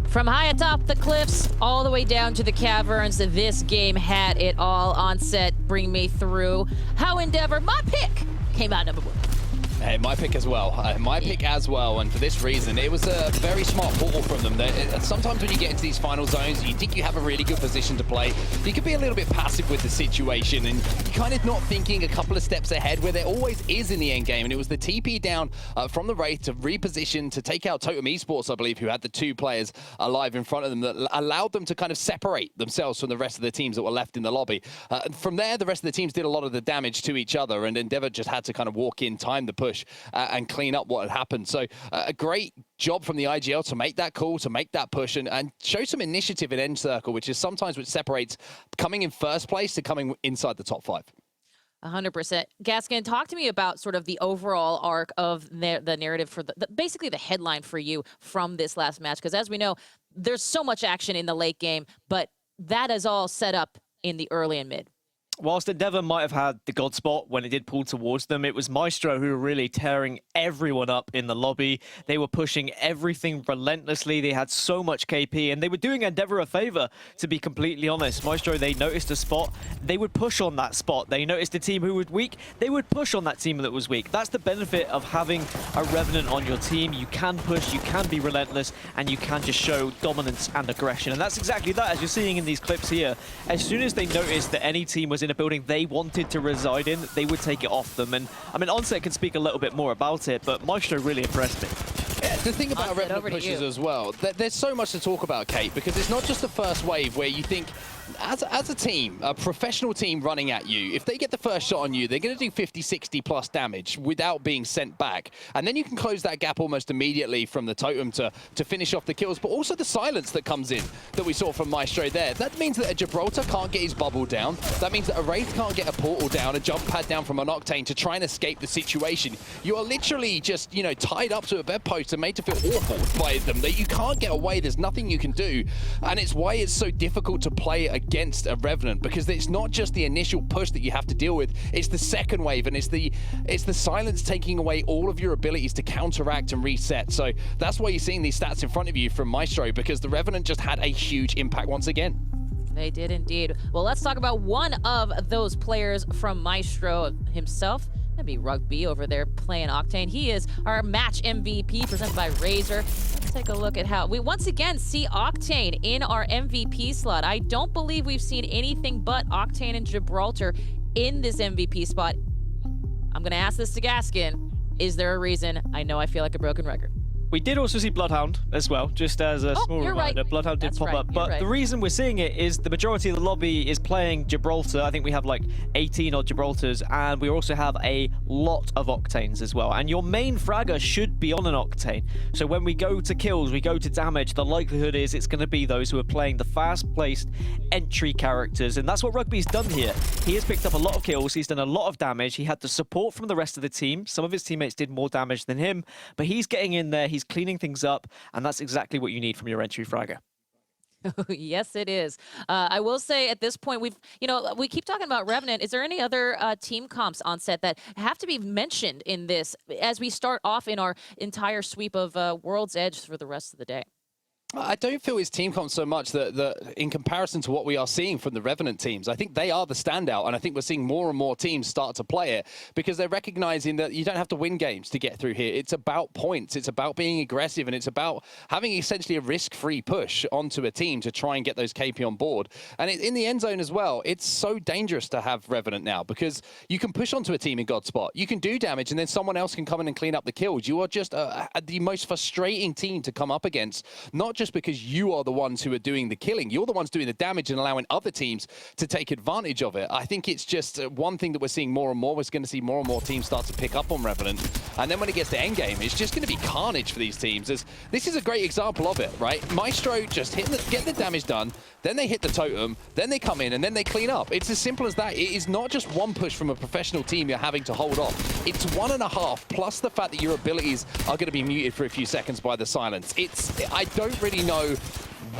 From high atop the cliffs all the way down to the caverns, this game had it all. Onset, bring me through how Endeavor, my pick, came out number 1. Hey, my pick as well. My pick as well, and for this reason, it was a very smart portal from them. Sometimes when you get into these final zones, you think you have a really good position to play. You could be a little bit passive with the situation, and you're kind of not thinking a couple of steps ahead, where there always is in the end game. And it was the TP down from the Wraith to reposition to take out Totem Esports, I believe, who had the 2 players alive in front of them, that allowed them to kind of separate themselves from the rest of the teams that were left in the lobby. From there, the rest of the teams did a lot of the damage to each other, and Endeavor just had to kind of walk in, time the push, and clean up what had happened. So a great job from the IGL to make that call, to make that push, and show some initiative in End Circle, which is sometimes what separates coming in first place to coming inside the top 5. 100%. Gaskin, talk to me about sort of the overall arc of the narrative for basically the headline for you from this last match, because as we know, there's so much action in the late game, but that is all set up in the early and mid. Whilst Endeavor might have had the god spot when it did pull towards them, it was Maestro who were really tearing everyone up in the lobby. They were pushing everything relentlessly. They had so much KP, and they were doing Endeavor a favor, to be completely honest. Maestro, they noticed a spot. They would push on that spot. They noticed a team who was weak. They would push on that team that was weak. That's the benefit of having a Revenant on your team. You can push, you can be relentless, and you can just show dominance and aggression. And that's exactly that, as you're seeing in these clips here. As soon as they noticed that any team was in a building they wanted to reside in, they would take it off them. And I mean, Onset can speak a little bit more about it, but Maestro really impressed me. The thing about Revenant pushes as well, there's so much to talk about, Kate, because it's not just the first wave where you think, as a team, a professional team running at you, if they get the first shot on you, they're going to do 50, 60 plus damage without being sent back. And then you can close that gap almost immediately from the totem to finish off the kills, but also the silence that comes in that we saw from Maestro there. That means that a Gibraltar can't get his bubble down. That means that a Wraith can't get a portal down, a jump pad down from an Octane to try and escape the situation. You are literally just, you know, tied up to a bedpost and made to feel awful by them, that you can't get away. There's nothing you can do. And it's why it's so difficult to play against a Revenant, because it's not just the initial push that you have to deal with, it's the second wave, and it's the silence taking away all of your abilities to counteract and reset. So that's why you're seeing these stats in front of you from Maestro, because the Revenant just had a huge impact once again. They did indeed. Well, let's talk about one of those players from Maestro himself. That'd be Rugby over there playing Octane. He is our match MVP presented by Razer. Let's take a look at how we once again see Octane in our MVP slot. I don't believe we've seen anything but Octane and Gibraltar in this MVP spot. I'm going to ask this to Gaskin. Is there a reason? I know I feel like a broken record. We did also see Bloodhound as well, just as a small reminder. Right. Bloodhound did pop up, but the reason we're seeing it is the majority of the lobby is playing Gibraltar. I think we have like 18 odd Gibraltars, and we also have a lot of Octanes as well. And your main fragger should be on an Octane. So when we go to kills, we go to damage, the likelihood is it's going to be those who are playing the fast-placed entry characters, and that's what Rugby's done here. He has picked up a lot of kills, he's done a lot of damage, he had the support from the rest of the team. Some of his teammates did more damage than him, but he's getting in there, he's cleaning things up, and that's exactly what you need from your entry fragger. Yes, it is. I will say at this point, we keep talking about Revenant. Is there any other team comps on set that have to be mentioned in this as we start off in our entire sweep of World's Edge for the rest of the day? I don't feel it's team comp so much that in comparison to what we are seeing from the Revenant teams, I think they are the standout, and I think we're seeing more and more teams start to play it because they're recognizing that you don't have to win games to get through here. It's about points, it's about being aggressive, and it's about having essentially a risk-free push onto a team to try and get those KP on board. And in the end zone as well, it's so dangerous to have Revenant now because you can push onto a team in God spot, you can do damage, and then someone else can come in and clean up the kills. You are just the most frustrating team to come up against, not just because you are the ones who are doing the killing. You're the ones doing the damage and allowing other teams to take advantage of it. I think it's just one thing that we're seeing more and more. We're going to see more and more teams start to pick up on Revenant. And then when it gets to endgame, it's just going to be carnage for these teams. This is a great example of it, right? Maestro just get the damage done, then they hit the totem, then they come in, and then they clean up. It's as simple as that. It is not just one push from a professional team you're having to hold off. It's 1.5, plus the fact that your abilities are going to be muted for a few seconds by the silence. I don't really know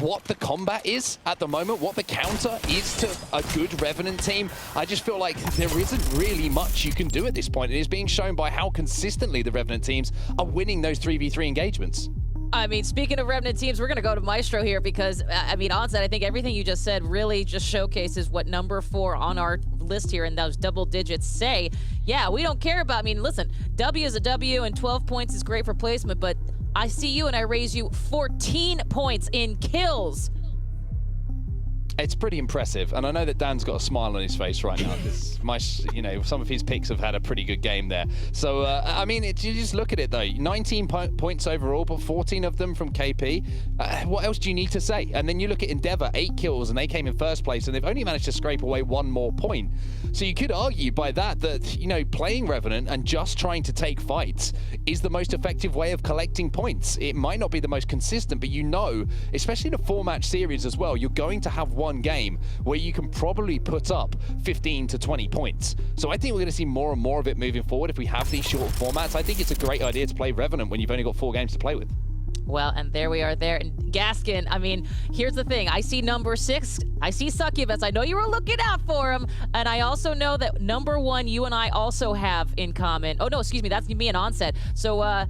what the combat is at the moment, what the counter is to a good Revenant team. I just feel like there isn't really much you can do at this point. It is being shown by how consistently the Revenant teams are winning those 3v3 engagements. I mean, speaking of Revenant teams, we're going to go to Maestro here because, I mean, Onset, I think everything you just said really just showcases what number 4 on our list here in those double digits say. Yeah, we don't care about, I mean, listen, W is a W and 12 points is great for placement, but I see you and I raise you 14 points in kills. It's pretty impressive, and I know that Dan's got a smile on his face right now because some of his picks have had a pretty good game there. So I mean, you just look at it though. 19 points overall, but 14 of them from KP. What else do you need to say? And then you look at Endeavor, 8 kills, and they came in first place, and they've only managed to scrape away 1 more point. So you could argue by that playing Revenant and just trying to take fights is the most effective way of collecting points. It might not be the most consistent, but especially in a 4-match series as well, you're going to have one game where you can probably put up 15 to 20 points. So I think we're going to see more and more of it moving forward if we have these short formats. I think it's a great idea to play Revenant when you've only got 4 games to play with. Well, and there we are there. And Gaskin, I mean, here's the thing. I see number 6. I see Succubus. I know you were looking out for him. And I also know that number 1, you and I also have in common. Oh, no, excuse me. That's me and Onset. So,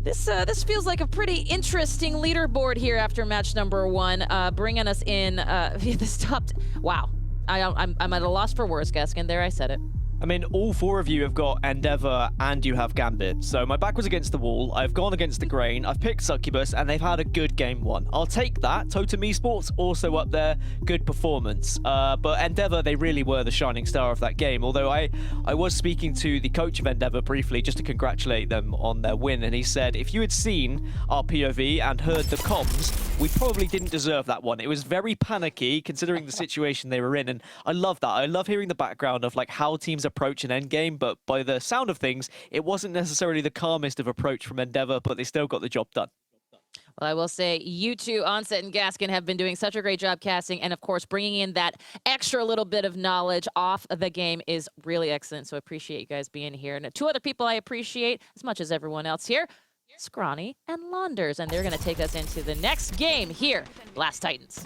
This feels like a pretty interesting leaderboard here after match number 1, bringing us in this top. Wow, I'm at a loss for words, Gaskin. There, I said it. I mean, all 4 of you have got Endeavor and you have Gambit. So my back was against the wall. I've gone against the grain. I've picked Succubus and they've had a good game 1. I'll take that. Totem Esports also up there. Good performance. But Endeavor, they really were the shining star of that game. Although I was speaking to the coach of Endeavor briefly just to congratulate them on their win. And he said, if you had seen our POV and heard the comms, we probably didn't deserve that one. It was very panicky considering the situation they were in. And I love that. I love hearing the background of like how teams approach an endgame, but by the sound of things, it wasn't necessarily the calmest of approach from Endeavor, but they still got the job done. Well, I will say you two, Onset and Gaskin, have been doing such a great job casting, and of course, bringing in that extra little bit of knowledge off of the game is really excellent. So I appreciate you guys being here. And 2 other people I appreciate as much as everyone else here, Scrawny and Launders, and they're going to take us into the next game here, Last Titans.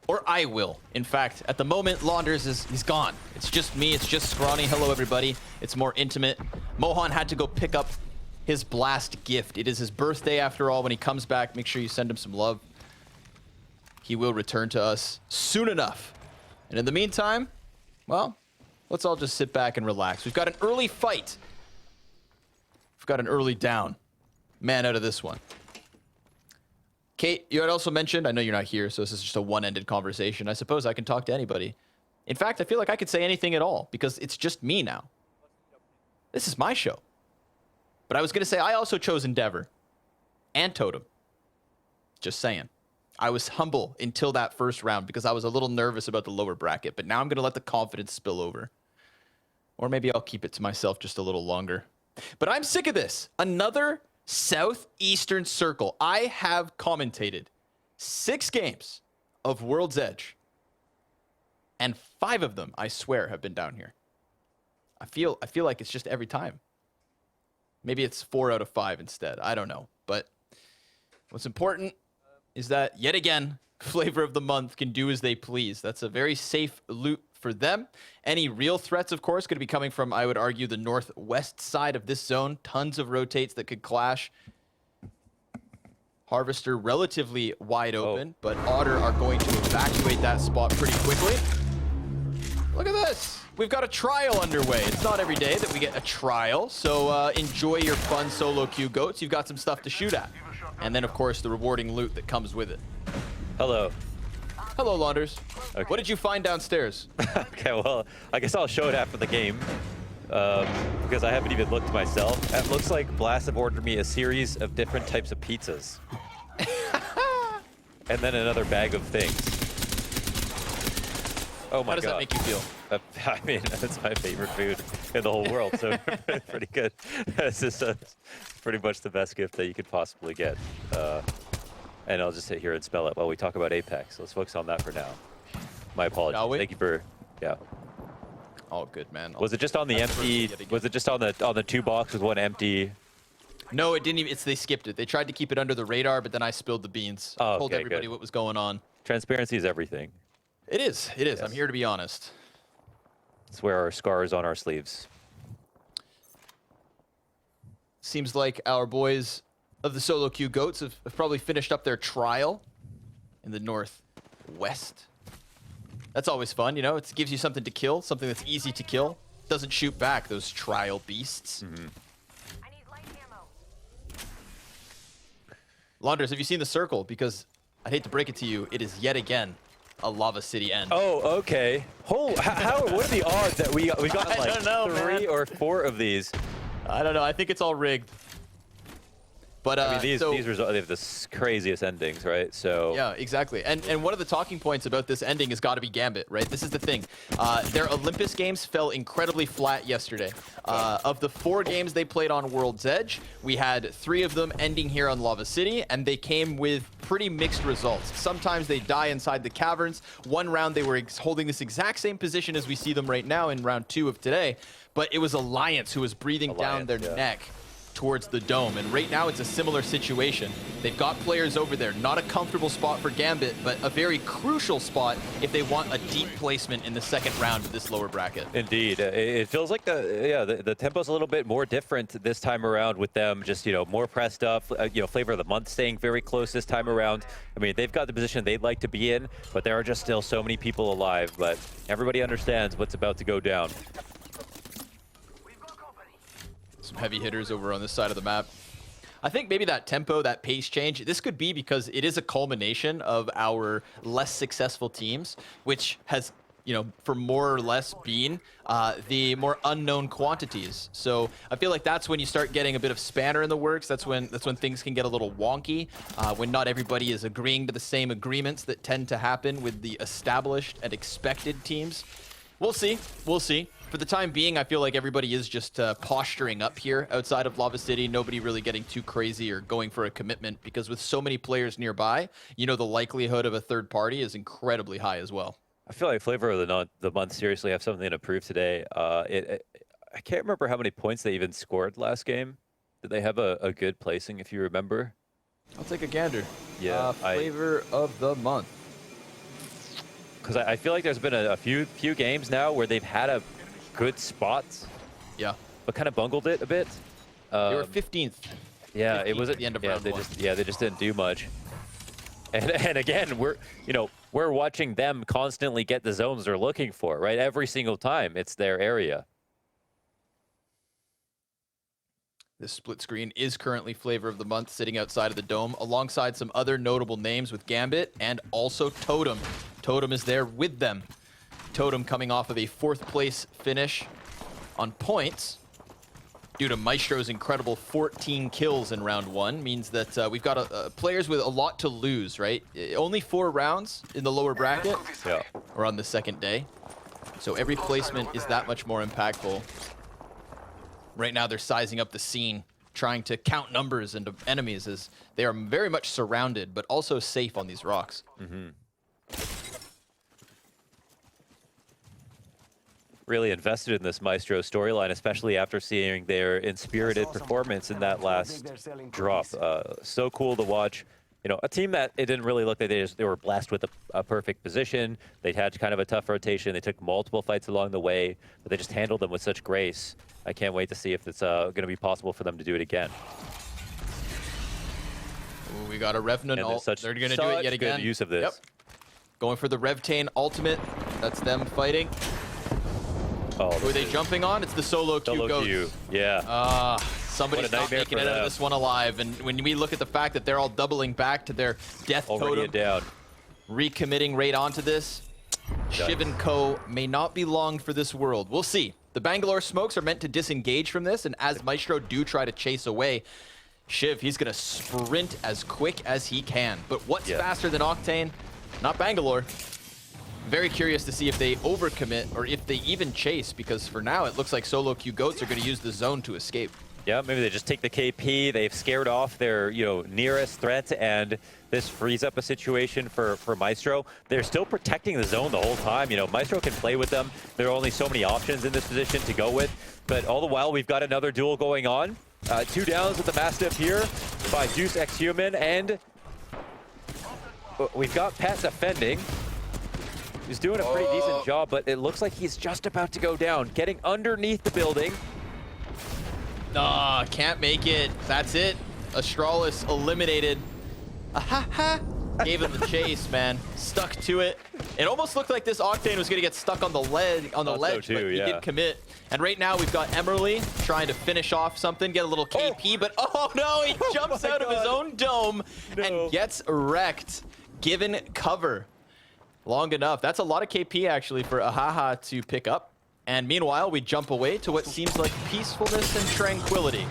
Or I will. In fact, at the moment, Launders he's gone. It's just me, it's just Scrawny. Hello, everybody. It's more intimate. Mohan had to go pick up his blast gift. It is his birthday after all. When he comes back, make sure you send him some love. He will return to us soon enough. And in the meantime, well, let's all just sit back and relax. We've got an early fight. We've got an early down. Man out of this one. Kate, you had also mentioned, I know you're not here, so this is just a one-ended conversation. I suppose I can talk to anybody. In fact, I feel like I could say anything at all, because it's just me now. This is my show. But I was going to say, I also chose Endeavor. And Totem. Just saying. I was humble until that first round, because I was a little nervous about the lower bracket, but now I'm going to let the confidence spill over. Or maybe I'll keep it to myself just a little longer. But I'm sick of this. Another Southeastern Circle. I have commentated 6 games of World's Edge, and 5 of them, I swear, have been down here. I feel like it's just every time. Maybe it's 4 out of 5 instead. I don't know. But what's important is that, yet again, Flavor of the Month can do as they please. That's a very safe loot for them. Any real threats, of course, going to be coming from, I would argue, the northwest side of this zone. Tons of rotates that could clash. Harvester relatively wide open, but Otter are going to evacuate that spot pretty quickly. Look at this. We've got a trial underway. It's not every day that we get a trial, so enjoy your fun solo queue, Goats. You've got some stuff to shoot at. And then, of course, the rewarding loot that comes with it. Hello. Hello, Launders. Okay. What did you find downstairs? Okay, well, I guess I'll show it after the game. because I haven't even looked myself. It looks like Blast have ordered me a series of different types of pizzas. And then another bag of things. Oh my god. How does that make you feel? I mean, that's my favorite food in the whole world, so pretty good. It's just pretty much the best gift that you could possibly get. And I'll just sit here and spell it while we talk about Apex. Let's focus on that for now. My apologies. Thank you for, yeah. All good, man. Was it just on the empty? Was it just on the 2 box with 1 empty? No, it didn't even. They skipped it. They tried to keep it under the radar, but then I spilled the beans. Oh, told okay, everybody good. what was going on. Transparency is everything. It is. It is. Yes. I'm here to be honest. It's where our scars on our sleeves. Seems like our boys of the solo queue goats have probably finished up their trial in the northwest. That's always fun, you know. It gives you something to kill, something that's easy to kill. Doesn't shoot back those trial beasts. Launders, have you seen the circle? Because I'd hate to break it to you, it is yet again a Lava City end. Oh, okay. What are the odds that we got I like don't know, 3 man. or 4 of these? I don't know. I think it's all rigged. But I mean, these they have the craziest endings, right? So yeah, exactly. And one of the talking points about this ending has got to be Gambit, right? This is the thing. Their Olympus games fell incredibly flat yesterday. Of the 4 games they played on World's Edge, we had 3 of them ending here on Lava City, and they came with pretty mixed results. Sometimes they die inside the caverns. One round they were holding this exact same position as we see them right now in round 2 of today, but it was Alliance who was breathing down their neck towards the dome, and right now it's a similar situation. They've got players over there. Not a comfortable spot for Gambit, but a very crucial spot if they want a deep placement in the second round of this lower bracket. Indeed, it feels like the tempo's a little bit more different this time around with them. Just more pressed up. Flavor of the month staying very close this time around. I mean, they've got the position they'd like to be in, but there are just still so many people alive. But everybody understands what's about to go down. Some heavy hitters over on this side of the map. I think maybe that tempo, that pace change, this could be because it is a culmination of our less successful teams, which has, for more or less been the more unknown quantities. So I feel like that's when you start getting a bit of spanner in the works. That's when things can get a little wonky, when not everybody is agreeing to the same agreements that tend to happen with the established and expected teams. We'll see. We'll see. For the time being, I feel like everybody is just posturing up here outside of Lava City. Nobody really getting too crazy or going for a commitment, because with so many players nearby, the likelihood of a third party is incredibly high as well. I feel like Flavor of the Month seriously have something to prove today. I can't remember how many points they even scored last game. Did they have a good placing, if you remember? I'll take a gander. Yeah. Flavor of the Month. Because I feel like there's been a few games now where they've had a good spots. Yeah. But kind of bungled it a bit. They were 15th. Yeah, 15th it was at the end of round 1. They just didn't do much. And again, we're watching them constantly get the zones they're looking for, right? Every single time it's their area. This split screen is currently Flavor of the Month, sitting outside of the dome alongside some other notable names with Gambit and also Totem. Totem is there with them. Totem coming off of a 4th place finish on points due to Maestro's incredible 14 kills in round 1. Means that we've got players with a lot to lose, right? Only 4 rounds in the lower bracket or on the second day. So every placement is that much more impactful. Right now they're sizing up the scene, trying to count numbers into enemies as they are very much surrounded, but also safe on these rocks. Really invested in this Maestro storyline, especially after seeing their inspirited performance in that last drop. So cool to watch. A team that it didn't really look like they were blessed with a perfect position. They'd had kind of a tough rotation. They took multiple fights along the way, but they just handled them with such grace. I can't wait to see if it's going to be possible for them to do it again. Ooh, we got a Revenant ult. They're going to do it yet again. Good use of this. Yep. Going for the Revtane ultimate. That's them fighting. Oh, who are they jumping on? It's the solo queue goats. Yeah. Somebody's not making it out of this one alive. And when we look at the fact that they're all doubling back to their death totem, down, recommitting right onto this, Shiv and Co. may not be long for this world. We'll see. The Bangalore smokes are meant to disengage from this, and as Maestro do try to chase away, Shiv, he's going to sprint as quick as he can. But what's faster than Octane? Not Bangalore. Very curious to see if they overcommit or if they even chase, because for now it looks like solo Q Goats are going to use the zone to escape. Yeah, maybe they just take the KP. They've scared off their, nearest threat, and this frees up a situation for Maestro. They're still protecting the zone the whole time. Maestro can play with them. There are only so many options in this position to go with. But all the while, we've got another duel going on. 2 downs with the Mastiff here by Juice X Human, and we've got Pat defending. He's doing a pretty decent job, but it looks like he's just about to go down, getting underneath the building. Ah, can't make it. That's it. Astralis eliminated. Gave him the chase, man. Stuck to it. It almost looked like this Octane was gonna get stuck on the ledge, but he did commit. And right now we've got Emerly trying to finish off something, get a little KP, but oh no, he jumps out of his own dome and gets wrecked, given cover long enough. That's a lot of KP actually for Ahaha to pick up. And meanwhile, we jump away to what seems like peacefulness and tranquility.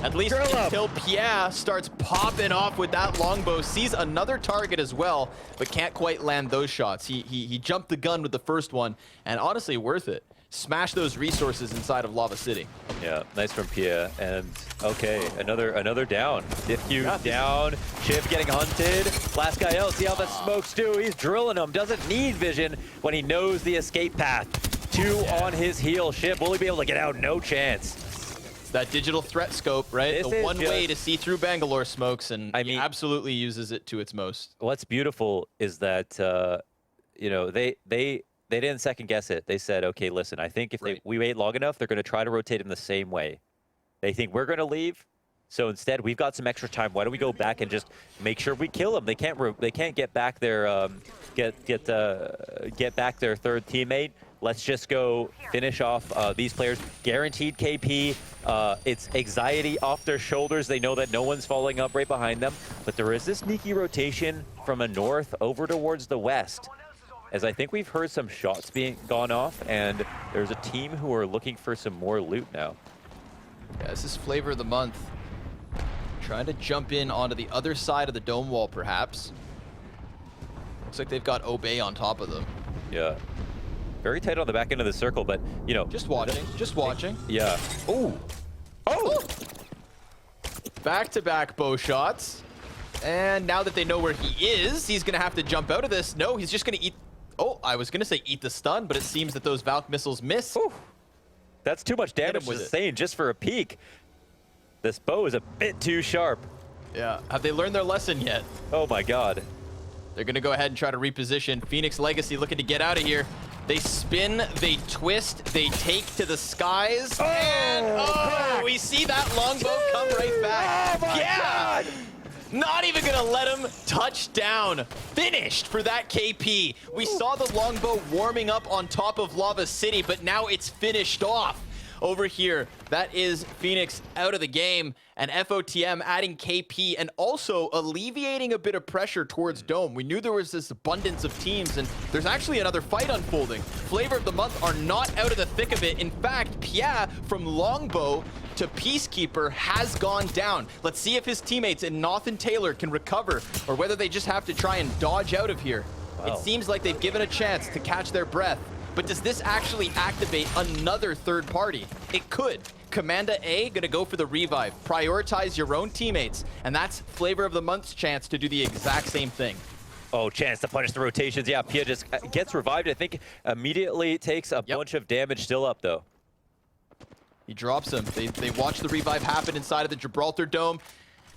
At least until Pierre starts popping off with that longbow, sees another target as well, but can't quite land those shots. He jumped the gun with the first one, and honestly, worth it. Smash those resources inside of Lava City. Yeah, nice from Pierre. And okay, another down. Diffuse down. Shiv getting hunted. Last guy out. See how the smokes do. He's drilling him. Doesn't need vision when he knows the escape path. 2 on his heel. Shiv will he be able to get out? No chance. It's that digital threat scope, right? The one way to see through Bangalore smokes, and he absolutely uses it to its most. What's beautiful is that they didn't second guess it. They said, okay, listen, I think if we wait long enough, they're going to try to rotate him the same way. They think we're going to leave, so instead we've got some extra time. Why don't we go back and just make sure we kill him? They can't get back their get back their third teammate. Let's just go finish off these players. Guaranteed KP. It's anxiety off their shoulders. They know that no one's following up right behind them. But there is this sneaky rotation from a north over towards the west. As I think we've heard some shots being gone off, and there's a team who are looking for some more loot now. Yeah, this is Flavor of the Month. Trying to jump in onto the other side of the dome wall, perhaps. Looks like they've got Obey on top of them. Yeah. Very tight on the back end of the circle, but, Just watching. Yeah. Oh! Back-to-back bow shots. And now that they know where he is, he's going to have to jump out of this. No, he's just going to eat... Oh, I was going to say eat the stun, but it seems that those Valk missiles miss. Ooh. That's too much damage sustained just for a peek. This bow is a bit too sharp. Yeah. Have they learned their lesson yet? Oh, my God. They're going to go ahead and try to reposition. Phoenix Legacy looking to get out of here. They spin, they twist, they take to the skies, and we see that longbow come right back. Oh my God! Not even gonna let him touch down. Finished for that KP. We saw the longbow warming up on top of Lava City, but now it's finished off. Over here, that is Phoenix out of the game, and FOTM adding KP and also alleviating a bit of pressure towards Dome. We knew there was this abundance of teams, and there's actually another fight unfolding. Flavor of the Month are not out of the thick of it. In fact, Pierre from Longbow to Peacekeeper has gone down. Let's see if his teammates in Noth and Taylor can recover, or whether they just have to try and dodge out of here. It seems like they've given a chance to catch their breath. But does this actually activate another third party? It could. Commanda A gonna go for the revive. Prioritize your own teammates. And that's Flavor of the Month's chance to do the exact same thing. Oh, chance to punish the rotations. Yeah, Pia just gets revived. I think immediately takes a bunch of damage still up, though. He drops him. They watch the revive happen inside of the Gibraltar Dome.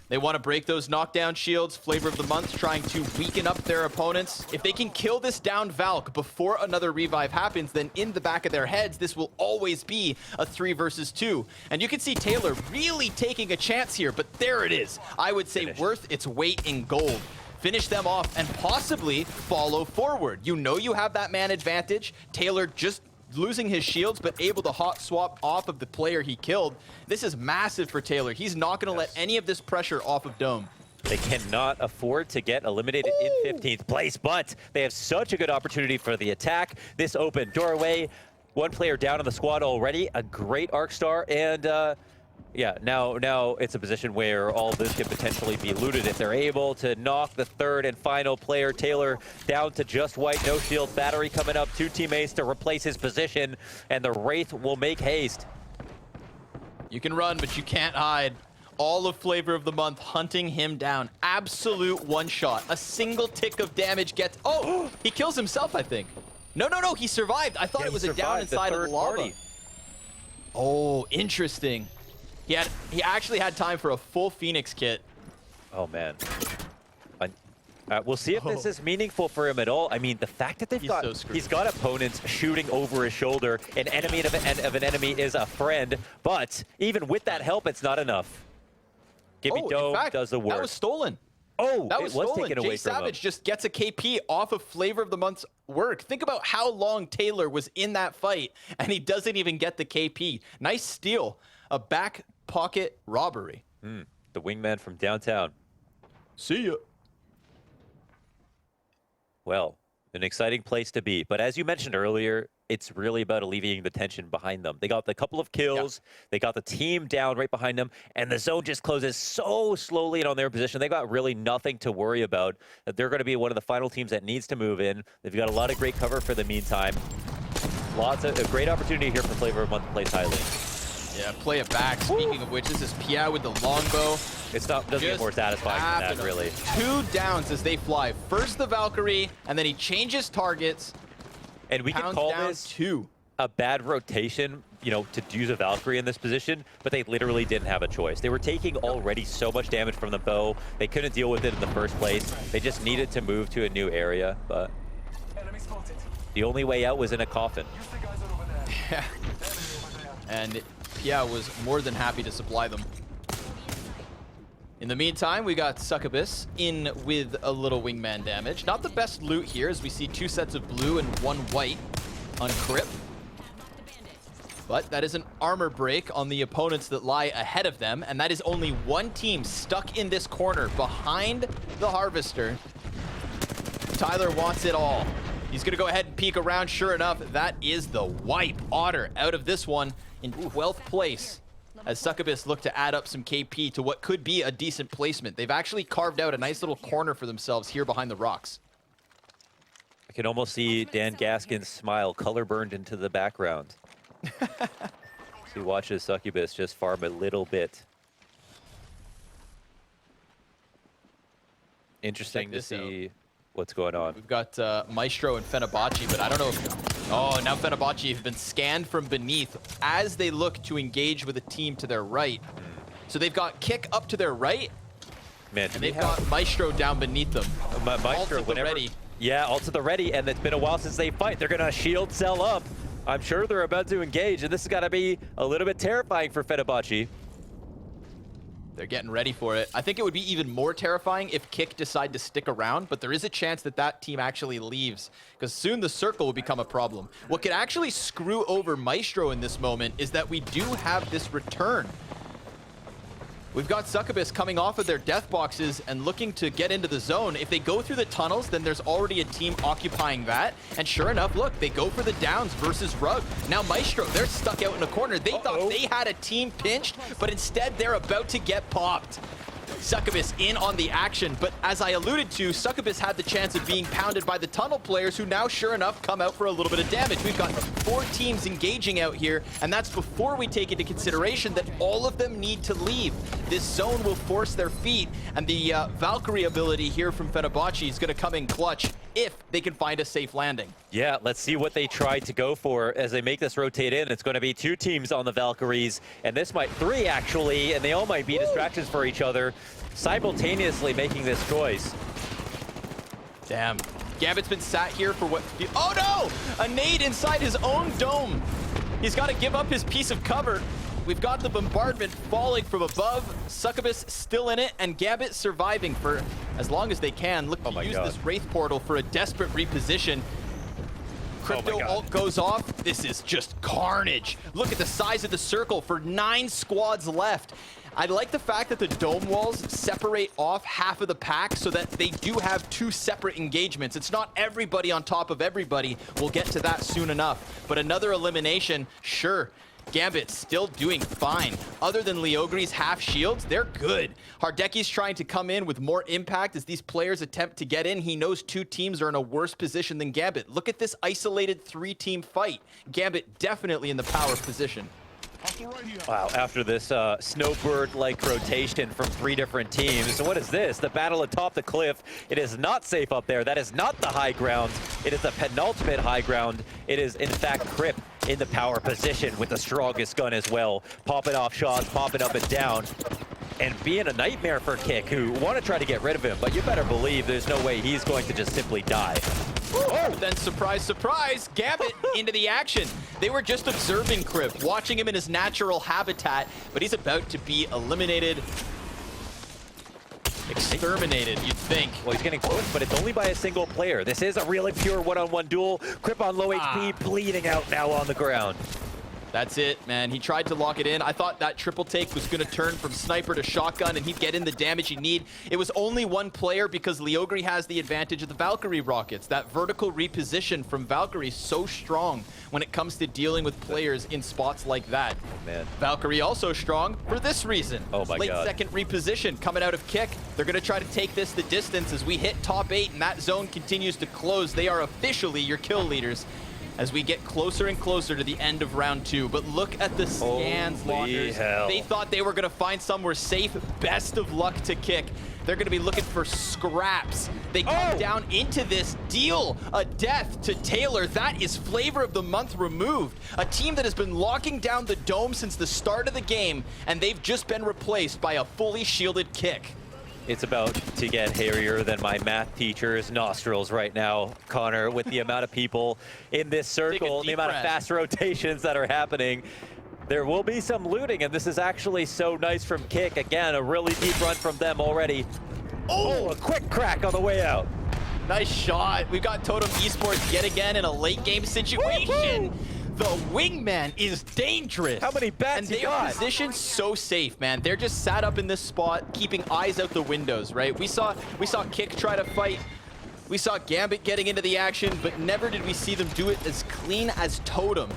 They want to break those knockdown shields. Flavor of the Month trying to weaken up their opponents. If they can kill this down Valk before another revive happens, then in the back of their heads, this will always be a 3 versus 2. And you can see Taylor really taking a chance here, but there it is. I would say worth its weight in gold. Finish them off and possibly follow forward. You know you have that man advantage. Taylor just losing his shields, but able to hot swap off of the player he killed. This is massive for Taylor. He's not going to let any of this pressure off of Dome. They cannot afford to get eliminated in 15th place, but they have such a good opportunity for the attack. This open doorway One player down on the squad already, a great Arc Star, and yeah, now it's a position where all this could potentially be looted if they're able to knock the third and final player, Taylor, down to just white, no shield, battery coming up, 2 teammates to replace his position, and the Wraith will make haste. You can run, but you can't hide. All of Flavor of the Month hunting him down. Absolute one-shot. A single tick of damage gets... Oh, he kills himself, I think. No, he survived. I thought it was a down inside of the lava. Party. Oh, interesting. He actually had time for a full Phoenix kit. Oh, man. We'll see if this is meaningful for him at all. I mean, the fact that he's got opponents shooting over his shoulder, an enemy of an enemy is a friend, but even with that help, it's not enough. Gibby Dome does the work. That was stolen. Oh, that was stolen. Taken away Jay from Savage him. just gets a KP off of Flavor of the Month's work. Think about how long Taylor was in that fight, and he doesn't even get the KP. Nice steal. A back pocket robbery. The wingman from downtown. See ya. Well, an exciting place to be. But as you mentioned earlier, it's really about alleviating the tension behind them. They got the couple of kills. They got the team down right behind them. And the zone just closes so slowly and on their position. They've got really nothing to worry about. They're going to be one of the final teams that needs to move in. They've got a lot of great cover for the meantime. Lots of a great opportunity here for Flavor of the Month to play Thailand. Yeah, play it back. Speaking of which, this is Pia with the longbow. Doesn't get more satisfying than that, really. 2 downs as they fly. First the Valkyrie, and then he changes targets. And we can call this 2. A bad rotation, you know, to use a Valkyrie in this position, but they literally didn't have a choice. They were taking already so much damage from the bow. They couldn't deal with it in the first place. They just needed to move to a new area, but the only way out was in a coffin. Yeah. And Pia was more than happy to supply them. In the meantime, we got Succubus in with a little wingman damage. Not the best loot here, as we see 2 sets of blue and 1 white on Crip. But that is an armor break on the opponents that lie ahead of them, and that is only 1 team stuck in this corner behind the Harvester. Tyler wants it all. He's gonna go ahead and peek around. Sure enough, that is the wipe. Otter out of this one in 12th place, as Succubus look to add up some KP to what could be a decent placement. They've actually carved out a nice little corner for themselves here behind the rocks. I can almost see Dan Gaskin's smile color burned into the background. He watches Succubus just farm a little bit. Interesting to see what's going on. We've got Maestro and Fenerbahce, but I don't know if... Oh, now Fenerbahce have been scanned from beneath as they look to engage with a team to their right. So they've got Kick up to their right, Man, and they've got Maestro down beneath them. Maestro, whenever... ready. Yeah, all to the ready, and it's been a while since they fight. They're gonna shield cell up. I'm sure they're about to engage, and this has got to be a little bit terrifying for Fenerbahce. They're getting ready for it. I think it would be even more terrifying if Kick decide to stick around, but there is a chance that that team actually leaves, because soon the circle will become a problem. What could actually screw over Maestro in this moment is that we do have this return. We've got Succubus coming off of their death boxes and looking to get into the zone. If they go through the tunnels, then there's already a team occupying that. And sure enough, look, they go for the downs versus Rug. Now Maestro, they're stuck out in a corner. They thought they had a team pinched, but instead they're about to get popped. Succubus in on the action, but as I alluded to, Succubus had the chance of being pounded by the tunnel players, who now sure enough come out for a little bit of damage. We've got 4 teams engaging out here, and that's before we take into consideration that all of them need to leave. This zone will force their feet, and the Valkyrie ability here from Fenerbahce is going to come in clutch if they can find a safe landing. Yeah, let's see what they try to go for as they make this rotate in. It's going to be 2 teams on the Valkyries, and this might 3 actually, and they all might be distractions for each other, simultaneously making this choice. Damn. Gambit's been sat here for what... Oh no! A nade inside his own dome. He's got to give up his piece of cover. We've got the bombardment falling from above. Succubus still in it, and Gambit surviving for as long as they can. Look to use this Wraith portal for a desperate reposition. Crypto ult goes off. This is just carnage. Look at the size of the circle for 9 squads left. I like the fact that the dome walls separate off half of the pack so that they do have 2 separate engagements. It's not everybody on top of everybody. We'll get to that soon enough. But another elimination, sure. Gambit still doing fine. Other than Leogri's half shields, they're good. Hardeki's trying to come in with more impact as these players attempt to get in. He knows 2 teams are in a worse position than Gambit. Look at this isolated 3-team fight. Gambit definitely in the power position. Wow, after this snowbird-like rotation from 3 different teams. So what is this? The battle atop the cliff. It is not safe up there. That is not the high ground. It is the penultimate high ground. It is, in fact, Crip in the power position with the strongest gun as well. Popping off shots, popping up and down. And being a nightmare for Kick, who want to try to get rid of him, but you better believe there's no way he's going to just simply die. Oh, then surprise, surprise, Gambit into the action. They were just observing Crip, watching him in his natural habitat, but he's about to be eliminated. Exterminated, you'd think. Well, he's getting close, but it's only by a single player. This is a really pure one-on-one duel. Crip on low HP, bleeding out now on the ground. That's it, man. He tried to lock it in. I thought that triple take was going to turn from sniper to shotgun and he'd get in the damage he need. It was only 1 player because Leogri has the advantage of the Valkyrie rockets. That vertical reposition from Valkyrie is so strong when it comes to dealing with players in spots like that. Oh, man. Valkyrie also strong for this reason. Oh my Late God. second reposition coming out of Kick. They're going to try to take this the distance as we hit top 8 and that zone continues to close. They are officially your kill leaders as we get closer and closer to the end of round 2. But look at the scans, Launders. They thought they were going to find somewhere safe. Best of luck to Kick. They're going to be looking for scraps. They come down into this, deal a death to Taylor. That is Flavor of the Month removed. A team that has been locking down the dome since the start of the game, and they've just been replaced by a fully shielded Kick. It's about to get hairier than my math teacher's nostrils right now, Connor, with the amount of people in this circle, the amount of fast rotations that are happening. There will be some looting, and this is actually so nice from Kick. Again, a really deep run from them already. Oh, a quick crack on the way out. Nice shot. We've got Totem Esports yet again in a late game situation. The wingman is dangerous. How many bats and they are positioned so safe, man. They're just sat up in this spot, keeping eyes out the windows, right? We saw Kick try to fight. We saw Gambit getting into the action, but never did we see them do it as clean as Totem,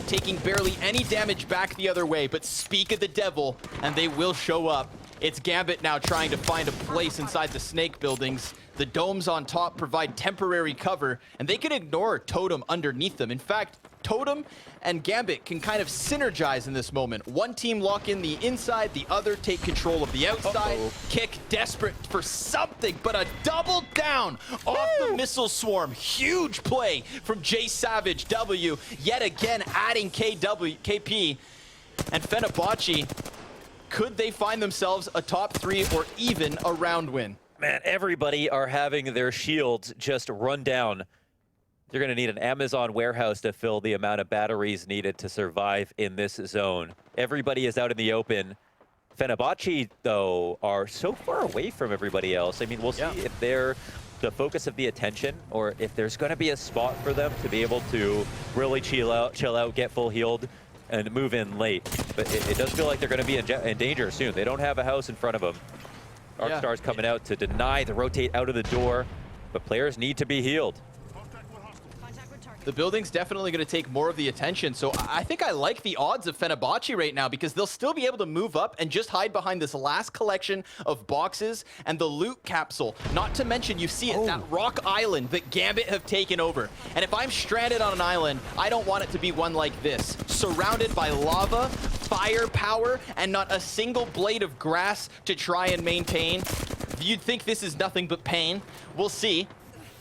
taking barely any damage back the other way. But speak of the devil, and they will show up. It's Gambit now trying to find a place inside the Snake buildings. The domes on top provide temporary cover, and they can ignore Totem underneath them. In fact, Totem and Gambit can kind of synergize in this moment. One team lock in the inside, the other take control of the outside. Kick desperate for something, but a double down off the missile swarm. Huge play from Jay Savage W, yet again adding KP. And Fenerbahce, could they find themselves a top 3 or even a round win? Man, everybody are having their shields just run down. You're going to need an Amazon warehouse to fill the amount of batteries needed to survive in this zone. Everybody is out in the open. Fenerbahce, though, are so far away from everybody else. I mean, we'll see if they're the focus of the attention or if there's going to be a spot for them to be able to really chill out, get full healed, and move in late. But it does feel like they're going to be in danger soon. They don't have a house in front of them. Arcstar's coming out to deny the rotate out of the door, but players need to be healed. The building's definitely going to take more of the attention, so I think I like the odds of Fenerbahce right now because they'll still be able to move up and just hide behind this last collection of boxes and the loot capsule. Not to mention, you see it, that rock island that Gambit have taken over. And if I'm stranded on an island, I don't want it to be one like this. Surrounded by lava, firepower, and not a single blade of grass to try and maintain. You'd think this is nothing but pain. We'll see.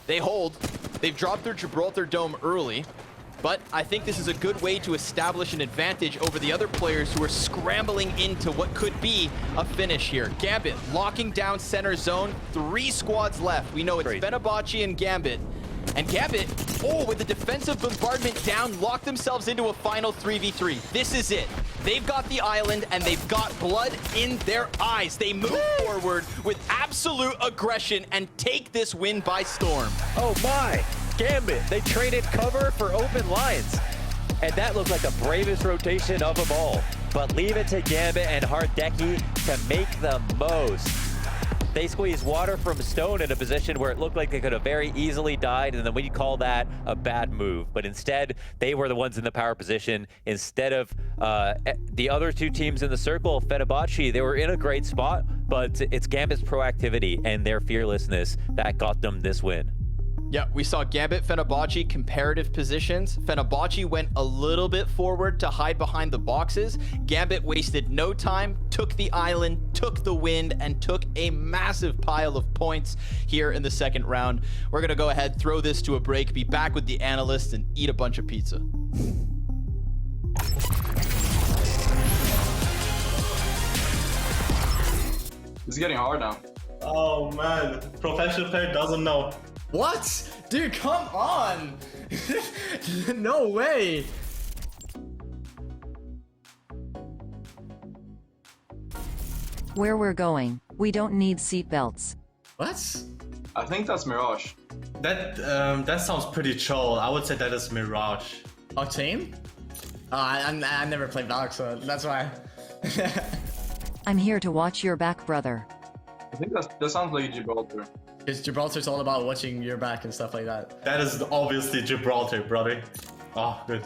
They hold. They've dropped their Gibraltar Dome early, but I think this is a good way to establish an advantage over the other players who are scrambling into what could be a finish here. Gambit locking down center zone, 3 squads left. We know it's Fenerbahce and Gambit. And Gambit, with the defensive bombardment down, locked themselves into a final 3v3. This is it. They've got the island, and they've got blood in their eyes. They move forward with absolute aggression and take this win by storm. Oh my! with Gambit. They traded cover for open lines. And that looked like the bravest rotation of them all. But leave it to Gambit and Hardeki to make the most. They squeezed water from Stone in a position where it looked like they could have very easily died, and then we call that a bad move. But instead, they were the ones in the power position. Instead of the other two teams in the circle, Fenerbahce, they were in a great spot, but it's Gambit's proactivity and their fearlessness that got them this win. Yeah, we saw Gambit, Fenerbahce comparative positions. Fenerbahce went a little bit forward to hide behind the boxes. Gambit wasted no time, took the island, took the wind, and took a massive pile of points here in the second round. We're gonna go ahead, throw this to a break, be back with the analysts, and eat a bunch of pizza. It's getting hard now. Oh man, professional player doesn't know. What? Dude, come on! No way! Where we're going, we don't need seatbelts. What? I think that's Mirage. That sounds pretty troll. I would say that is Mirage. Octane? I never played Valk, so that's why. I'm here to watch your back, brother. I think that sounds like Gibraltar. Because Gibraltar's all about watching your back and stuff like that. That is obviously Gibraltar, brother. Oh, good.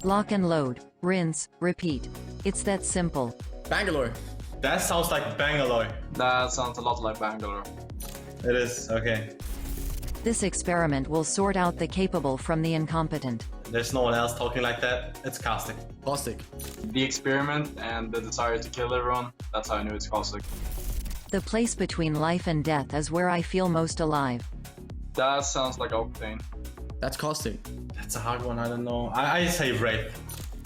Lock and load, rinse, repeat. It's that simple. Bangalore. That sounds like Bangalore. That sounds a lot like Bangalore. It is, okay. This experiment will sort out the capable from the incompetent. There's no one else talking like that. It's Caustic. Caustic. The experiment and the desire to kill everyone, that's how I knew it's Caustic. The place between life and death is where I feel most alive. That sounds like Octane. That's Caustic. That's a hard one, I don't know. I say Wraith.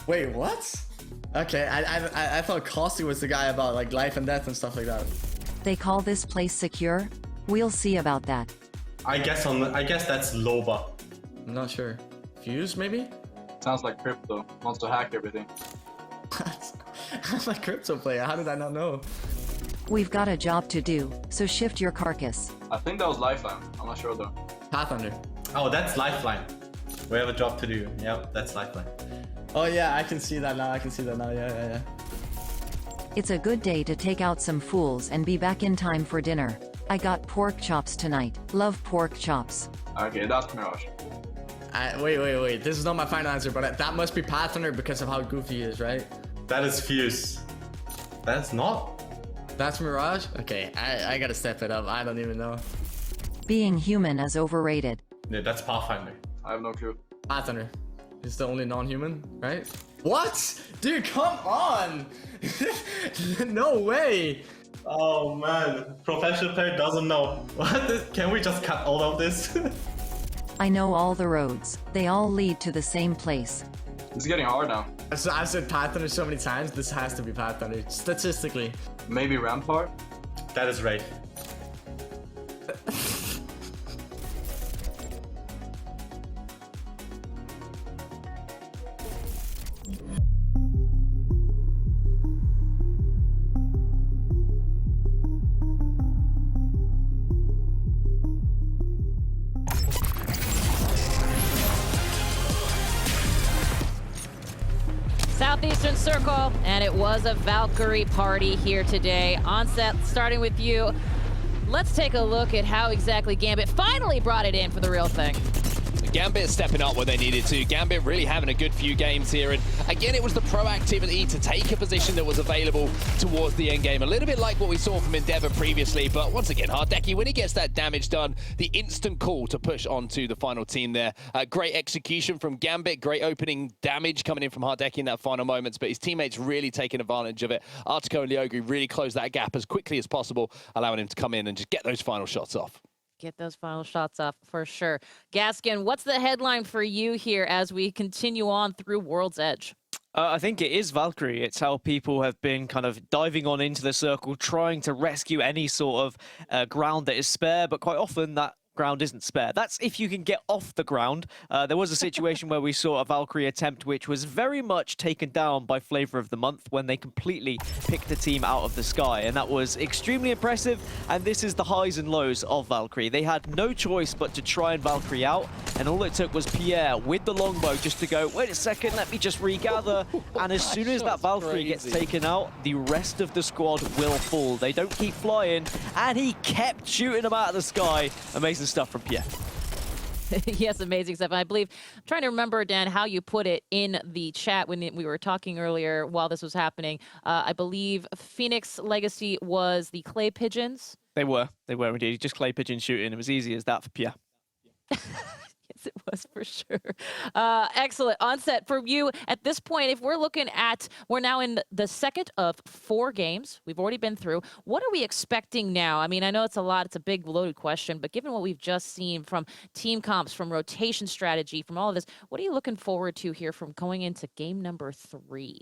Wait, what? Okay, I thought Caustic was the guy about like life and death and stuff like that. They call this place secure? We'll see about that. I guess that's Loba. I'm not sure. Fuse, maybe? Sounds like Crypto. Wants to hack everything. I'm a crypto player. How did I not know? We've got a job to do, so shift your carcass. I think that was Lifeline. I'm not sure though. Pathfinder. Oh, that's Lifeline. We have a job to do. Yep, that's Lifeline. Oh yeah, I can see that now. Yeah. It's a good day to take out some fools and be back in time for dinner. I got pork chops tonight. Love pork chops. Okay, that's Mirage. Wait. This is not my final answer, but that must be Pathfinder because of how goofy he is, right? That is Fuse. That's not? That's Mirage? Okay, I gotta step it up. I don't even know. Being human is overrated. Yeah, that's Pathfinder. I have no clue. Pathfinder. He's the only non-human, right? What? Dude, come on! No way! Oh man, professional player doesn't know. What? Can we just cut all of this? I know all the roads. They all lead to the same place. It's getting hard now. I've said Pathfinder so many times, this has to be Pathfinder, statistically. Maybe Rampart? That is Wraith. Southeastern Circle, and it was a Valkyrie party here today. Onset, starting with you. Let's take a look at how exactly Gambit finally brought it in for the real thing. Gambit stepping up where they needed to. Gambit really having a good few games here. And again, it was the proactivity to take a position that was available towards the end game. A little bit like what we saw from Endeavor previously. But once again, Hardeki, when he gets that damage done, the instant call to push onto the final team there. Great execution from Gambit. Great opening damage coming in from Hardeki in that final moments. But his teammates really taking advantage of it. Artico and Leogri really closed that gap as quickly as possible, allowing him to come in and just get those final shots off. Get those final shots off for sure. Gaskin, what's the headline for you here as we continue on through World's Edge? I think it is Valkyrie. It's how people have been kind of diving on into the circle, trying to rescue any sort of ground that is spare, but quite often that ground isn't spare. That's if you can get off the ground. There was a situation where we saw a Valkyrie attempt which was very much taken down by Flavor of the Month when they completely picked the team out of the sky, and that was extremely impressive. And this is the highs and lows of Valkyrie. They had no choice but to try and Valkyrie out, and all it took was Pierre with the longbow just to go, wait a second, let me just regather. And as soon as that Valkyrie gets taken out, the rest of the squad will fall. They don't keep flying, and he kept shooting them out of the sky. Amazing stuff from Pierre. Yes, amazing stuff. I believe, I'm trying to remember, Dan, how you put it in the chat when we were talking earlier while this was happening. I believe Phoenix Legacy was the clay pigeons. They were indeed. Just clay pigeon shooting. It was easy as that for Pierre. Yes, it was for sure. Excellent. Onset, for you at this point, if we're looking at, we're now in the second of 4 games. We've already been through. What are we expecting now? I mean, I know it's a lot. It's a big loaded question, but given what we've just seen from team comps, from rotation strategy, from all of this, what are you looking forward to here from going into game number 3?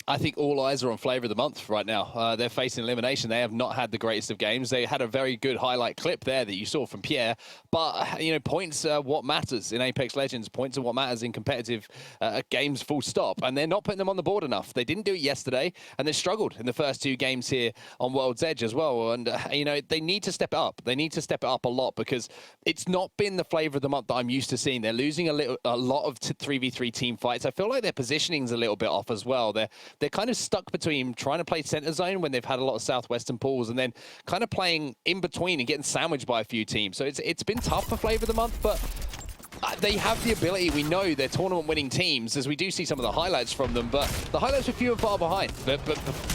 I think all eyes are on Flavor of the Month right now. They're facing elimination. They have not had the greatest of games. They had a very good highlight clip there that you saw from Pierre. But, you know, points are what matters in Apex Legends. Points are what matters in competitive games, full stop. And they're not putting them on the board enough. They didn't do it yesterday, and they struggled in the first 2 games here on World's Edge as well. And, you know, they need to step it up. They need to step it up a lot because it's not been the Flavor of the Month that I'm used to seeing. They're losing a lot of 3v3 team fights. I feel like their positioning's a little bit off as well. They're kind of stuck between trying to play center zone when they've had a lot of southwestern pools and then kind of playing in between and getting sandwiched by a few teams. So it's been tough for Flavor of the Month, but they have the ability. We know they're tournament-winning teams, as we do see some of the highlights from them, but the highlights were few and far behind,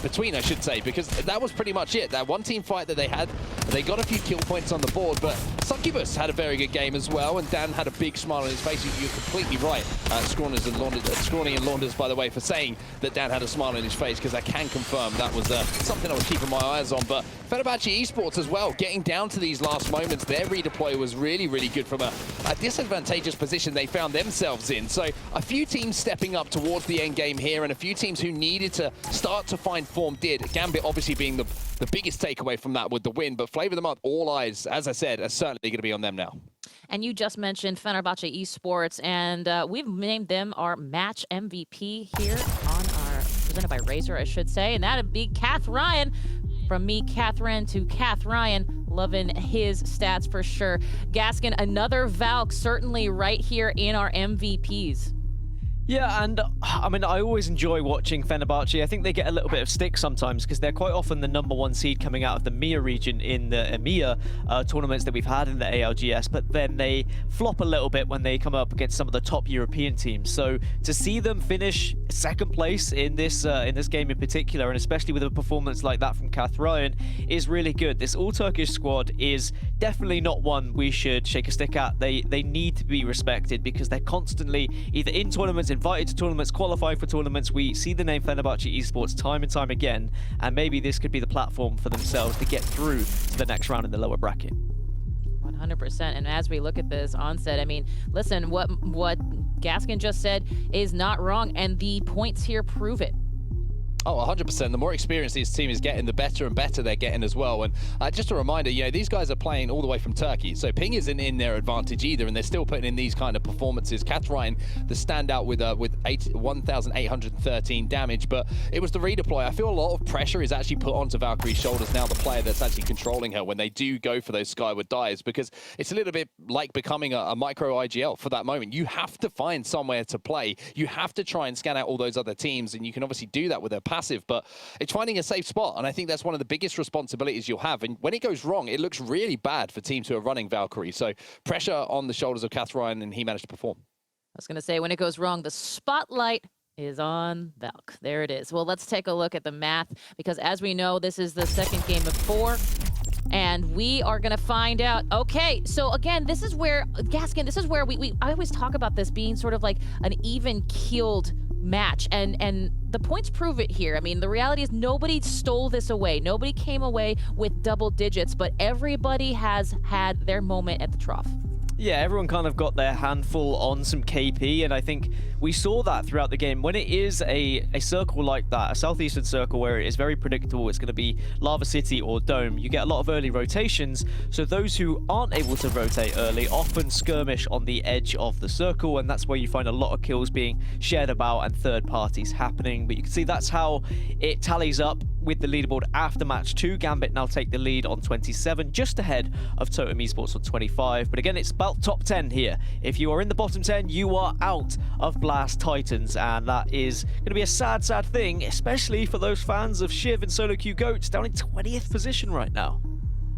between, I should say, because that was pretty much it. That one team fight that they had, they got a few kill points on the board, but Succubus had a very good game as well, and Dan had a big smile on his face. You're completely right, Scrawny and Launders, by the way, for saying that Dan had a smile on his face, because I can confirm that was something I was keeping my eyes on. But Fenerbahce Esports as well, getting down to these last moments, their redeploy was really, really good from a disadvantageous position they found themselves in. So a few teams stepping up towards the end game here, and a few teams who needed to start to find form did. Gambit obviously being the biggest takeaway from that with the win, but Flavor of the Month, all eyes, as I said, are certainly going to be on them now. And you just mentioned Fenerbahce Esports, and we've named them our match MVP here on our, presented by Razer, I should say, and that'd be Kath Ryan. From me, Catherine, to Kath Ryan, loving his stats for sure. Gaskin, another Valk certainly right here in our MVPs. Yeah, and I mean, I always enjoy watching Fenerbahce. I think they get a little bit of stick sometimes because they're quite often the #1 seed coming out of the MEA region in the EMEA tournaments that we've had in the ALGS, but then they flop a little bit when they come up against some of the top European teams. So to see them finish second place in this game in particular, and especially with a performance like that from Kath Ryan, is really good. This all-Turkish squad is definitely not one we should shake a stick at. They need to be respected because they're constantly either in tournaments, invited to tournaments, qualifying for tournaments. We see the name Fenerbahce Esports time and time again, and maybe this could be the platform for themselves to get through to the next round in the lower bracket. 100%. And as we look at this onset, I mean, listen, what Gaskin just said is not wrong, and the points here prove it. Oh, 100%. The more experience this team is getting, the better and better they're getting as well. And just a reminder, you know, these guys are playing all the way from Turkey, so ping isn't in their advantage either, and they're still putting in these kind of performances. Kath Ryan, the standout with 1,813 damage, but it was the redeploy. I feel a lot of pressure is actually put onto Valkyrie's shoulders now, the player that's actually controlling her when they do go for those skyward dives, because it's a little bit like becoming a micro IGL for that moment. You have to find somewhere to play. You have to try and scan out all those other teams, and you can obviously do that with a passive, but it's finding a safe spot, and I think that's one of the biggest responsibilities you'll have. And when it goes wrong, it looks really bad for teams who are running Valkyrie. So pressure on the shoulders of Kath Ryan, and he managed to perform. I was going to say, when it goes wrong, the spotlight is on Valk. There it is. Well, let's take a look at the math, because as we know, this is the second game of 4. And we are going to find out. Okay, so again, this is where, Gaskin, this is where I always talk about this being sort of like an even-keeled match, and the points prove it here. I mean, the reality is nobody stole this away. Nobody came away with double digits, but everybody has had their moment at the trough. Yeah, everyone kind of got their handful on some KP, and I think we saw that throughout the game. When it is a circle like that, a southeastern circle where it is very predictable, it's going to be Lava City or Dome, you get a lot of early rotations, so those who aren't able to rotate early often skirmish on the edge of the circle, and that's where you find a lot of kills being shared about and third parties happening. But you can see that's how it tallies up with the leaderboard after match 2. Gambit now take the lead on 27, just ahead of Totem Esports on 25. But again, it's about top 10 here. If you are in the bottom 10, you are out of Blast Titans, and that is going to be a sad, sad thing, especially for those fans of Shiv and Solo Q Goats down in 20th position right now.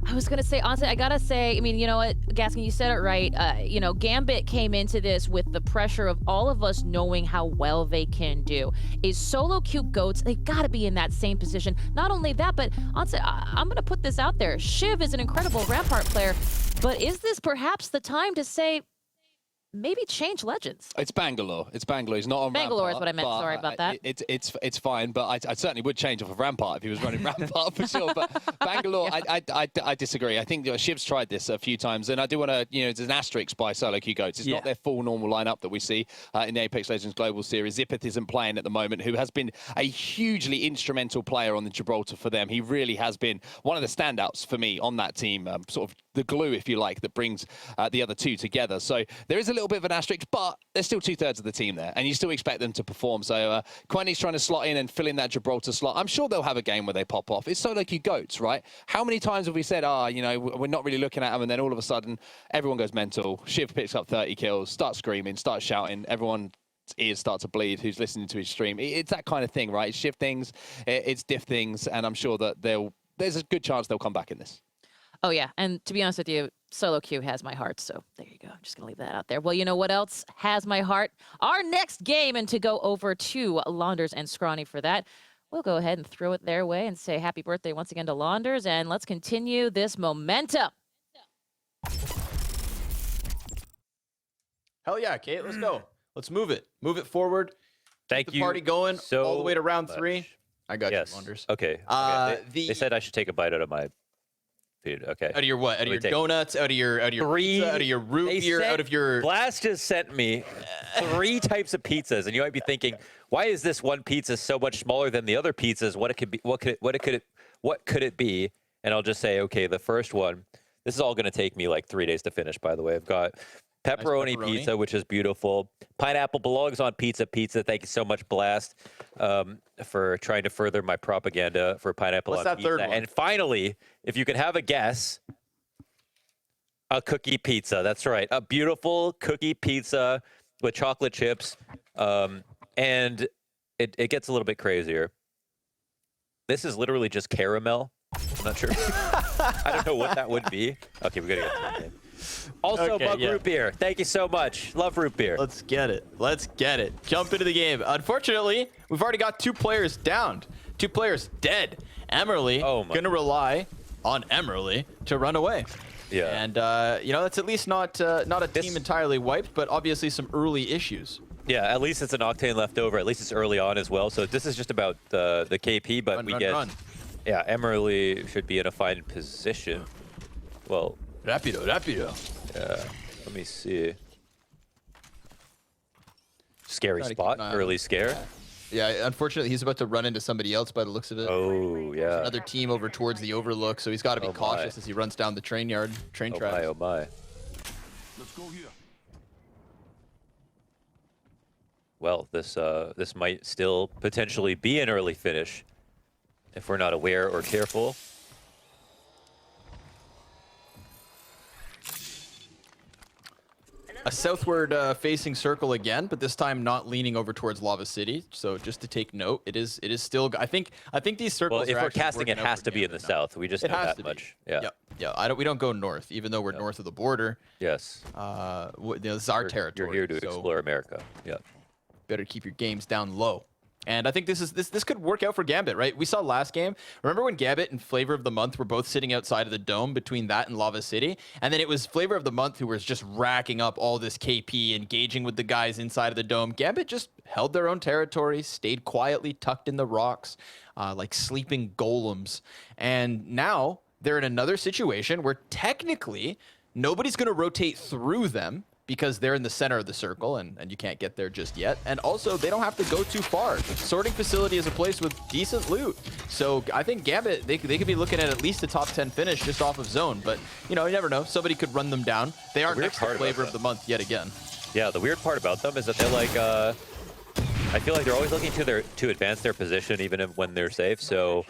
I was gonna say, honestly, I gotta say, I mean, you know what, Gaskin, you said it right. You know, Gambit came into this with the pressure of all of us knowing how well they can do. Is Solo Q Goats, they gotta be in that same position. Not only that, but honestly, I'm gonna put this out there. Shiv is an incredible Rampart player, but is this perhaps the time to say, maybe change Legends? It's Bangalore. It's Bangalore. He's not on Bangalore Rampart, is what I meant. but, Sorry about that. It's fine, but I certainly would change off of Rampart if he was running Rampart for sure. But Bangalore, I disagree. I think Shiv's tried this a few times, and I do want to, you know, there's an asterisk by Solo Q Goats. It's not their full normal lineup that we see in the Apex Legends Global Series. Xipith isn't playing at the moment, who has been a hugely instrumental player on the Gibraltar for them. He really has been one of the standouts for me on that team, sort of the glue, if you like, that brings the other two together. So there is a little bit of an asterisk, but there's still 2/3 of the team there, and you still expect them to perform. So Quenny's trying to slot in and fill in that Gibraltar slot. I'm sure they'll have a game where they pop off. It's Solo Q Goats, right? How many times have we said, you know, we're not really looking at them, and then all of a sudden everyone goes mental. Shiv picks up 30 kills, starts screaming, starts shouting, everyone ears start to bleed who's listening to his stream. It's that kind of thing, right? It's Shiv things, it's diff things, and I'm sure that there's a good chance they'll come back in this. Oh, yeah. And to be honest with you, Solo Q has my heart. So there you go. I'm just going to leave that out there. Well, you know what else has my heart? Our next game. And to go over to Launders and Scrawny for that, we'll go ahead and throw it their way and say happy birthday once again to Launders. And let's continue this momentum. Hell yeah, Kate. Let's go. Let's move it. Move it forward. Thank Keep the you party going so all the way to round much. 3. I got Yes. you, Launders. Okay. They said I should take a bite out of my food. Okay. Out of your what? Out of your donuts? Out of your pizza? Out of your root beer? Out of your Blast just sent me 3 types of pizzas, and you might be thinking, why is this one pizza so much smaller than the other pizzas? What could it be? And I'll just say, okay, the first one. This is all going to take me like 3 days to finish. By the way, I've got pepperoni pizza, which is beautiful. Pineapple belongs on pizza. Thank you so much, Blast, for trying to further my propaganda for pineapple What's on that pizza. third one? And finally, if you can have a guess, a cookie pizza. That's right, a beautiful cookie pizza with chocolate chips. And it gets a little bit crazier. This is literally just caramel. I'm not sure. I don't know what that would be. Okay, we gotta get to the game. Also, Okay, Bug yeah. Root Beer. Thank you so much. Love root beer. Let's get it. Let's get it. Jump into the game. Unfortunately, we've already got 2 players downed. 2 players dead. Emerly going to rely on Emerly to run away. Yeah. And, you know, that's at least not a team entirely wiped, but obviously some early issues. Yeah, at least it's an Octane left over. At least it's early on as well. So this is just about the KP, but run. Yeah, Emerly should be in a fine position. Well, Rapido. Yeah, let me see. Scary Gotta keep spot, an eye on early him. scare. Yeah, unfortunately, he's about to run into somebody else by the looks of it. Oh, yeah. There's another team over towards the overlook, so he's got to be cautious as he runs down the train tracks. Oh my. Let's go here. Well, this might still potentially be an early finish if we're not aware or careful. A southward facing circle again, but this time not leaning over towards Lava City. So just to take note, it is still. I think these circles. Well, if are we're actually casting, it working out has for to be in the Gambit now. south. We just It know has that to be. much. Yeah. Yeah. We don't go north, even though we're north of the border. Yes. This is our territory. You're here to so explore America. Yeah. better keep your games down low. And I think this could work out for Gambit, right? We saw last game. Remember when Gambit and Flavor of the Month were both sitting outside of the dome between that and Lava City? And then it was Flavor of the Month who was just racking up all this KP, engaging with the guys inside of the dome. Gambit just held their own territory, stayed quietly tucked in the rocks, like sleeping golems. And now they're in another situation where technically Nobody's going to rotate through them because they're in the center of the circle and you can't get there just yet. And also, they don't have to go too far. Sorting Facility is a place with decent loot. So I think Gambit, they could be looking at least a top 10 finish just off of zone. But, you know, you never know. Somebody could run them down. They aren't next to Flavor of the Month yet again. Yeah, the weird part about them is that they're like, I feel like they're always looking to advance their position even when they're safe. So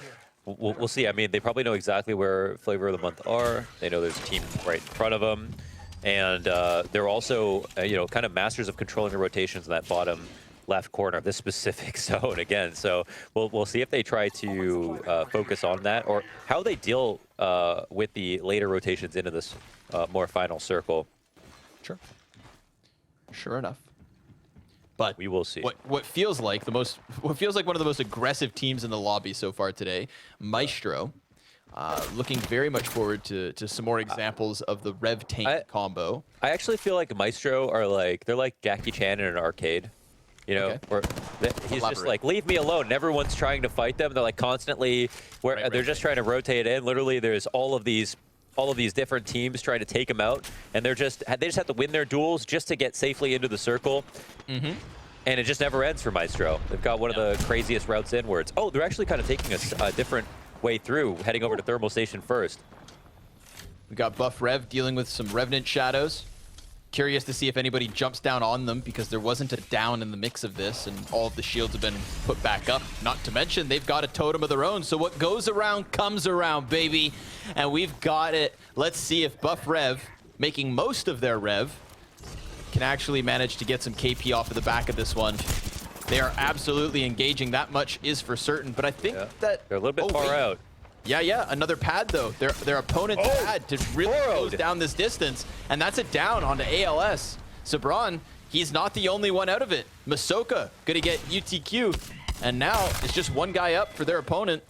we'll see. I mean, they probably know exactly where Flavor of the Month are. They know there's a team right in front of them. And they're also, you know, kind of masters of controlling the rotations in that bottom left corner of this specific zone again. So we'll see if they try to focus on that or how they deal with the later rotations into this more final circle. Sure enough. But we will see. What feels like one of the most aggressive teams in the lobby so far today, Maestro. Looking very much forward to some more examples of the Rev Tank combo. I actually feel like Maestro are like, they're like Jackie Chan in an arcade. You know, where he's just like, leave me alone. And everyone's trying to fight them. They're like constantly, they're just trying to rotate in. Literally, there's all of these different teams trying to take him out, and they just have to win their duels just to get safely into the circle. And it just never ends for Maestro. They've got one of the craziest routes inwards. Oh, they're actually kind of taking a different way through, heading over to Thermal Station first. We got Buff Rev dealing with some Revenant shadows. Curious to see if anybody jumps down on them because there wasn't a down in the mix of this and all of the shields have been put back up. Not to mention they've got a totem of their own. So what goes around comes around, baby. And we've got it. Let's see if Buff Rev, making most of their Rev, can actually manage to get some KP off of the back of this one. They are absolutely engaging. That much is for certain. But I think that they're a little bit far out. Yeah. Another pad, though. Their opponent's pad to really close down this distance. And that's a down onto ALS. Sabran, he's not the only one out of it. Masoka going to get UTQ. And now it's just one guy up for their opponent.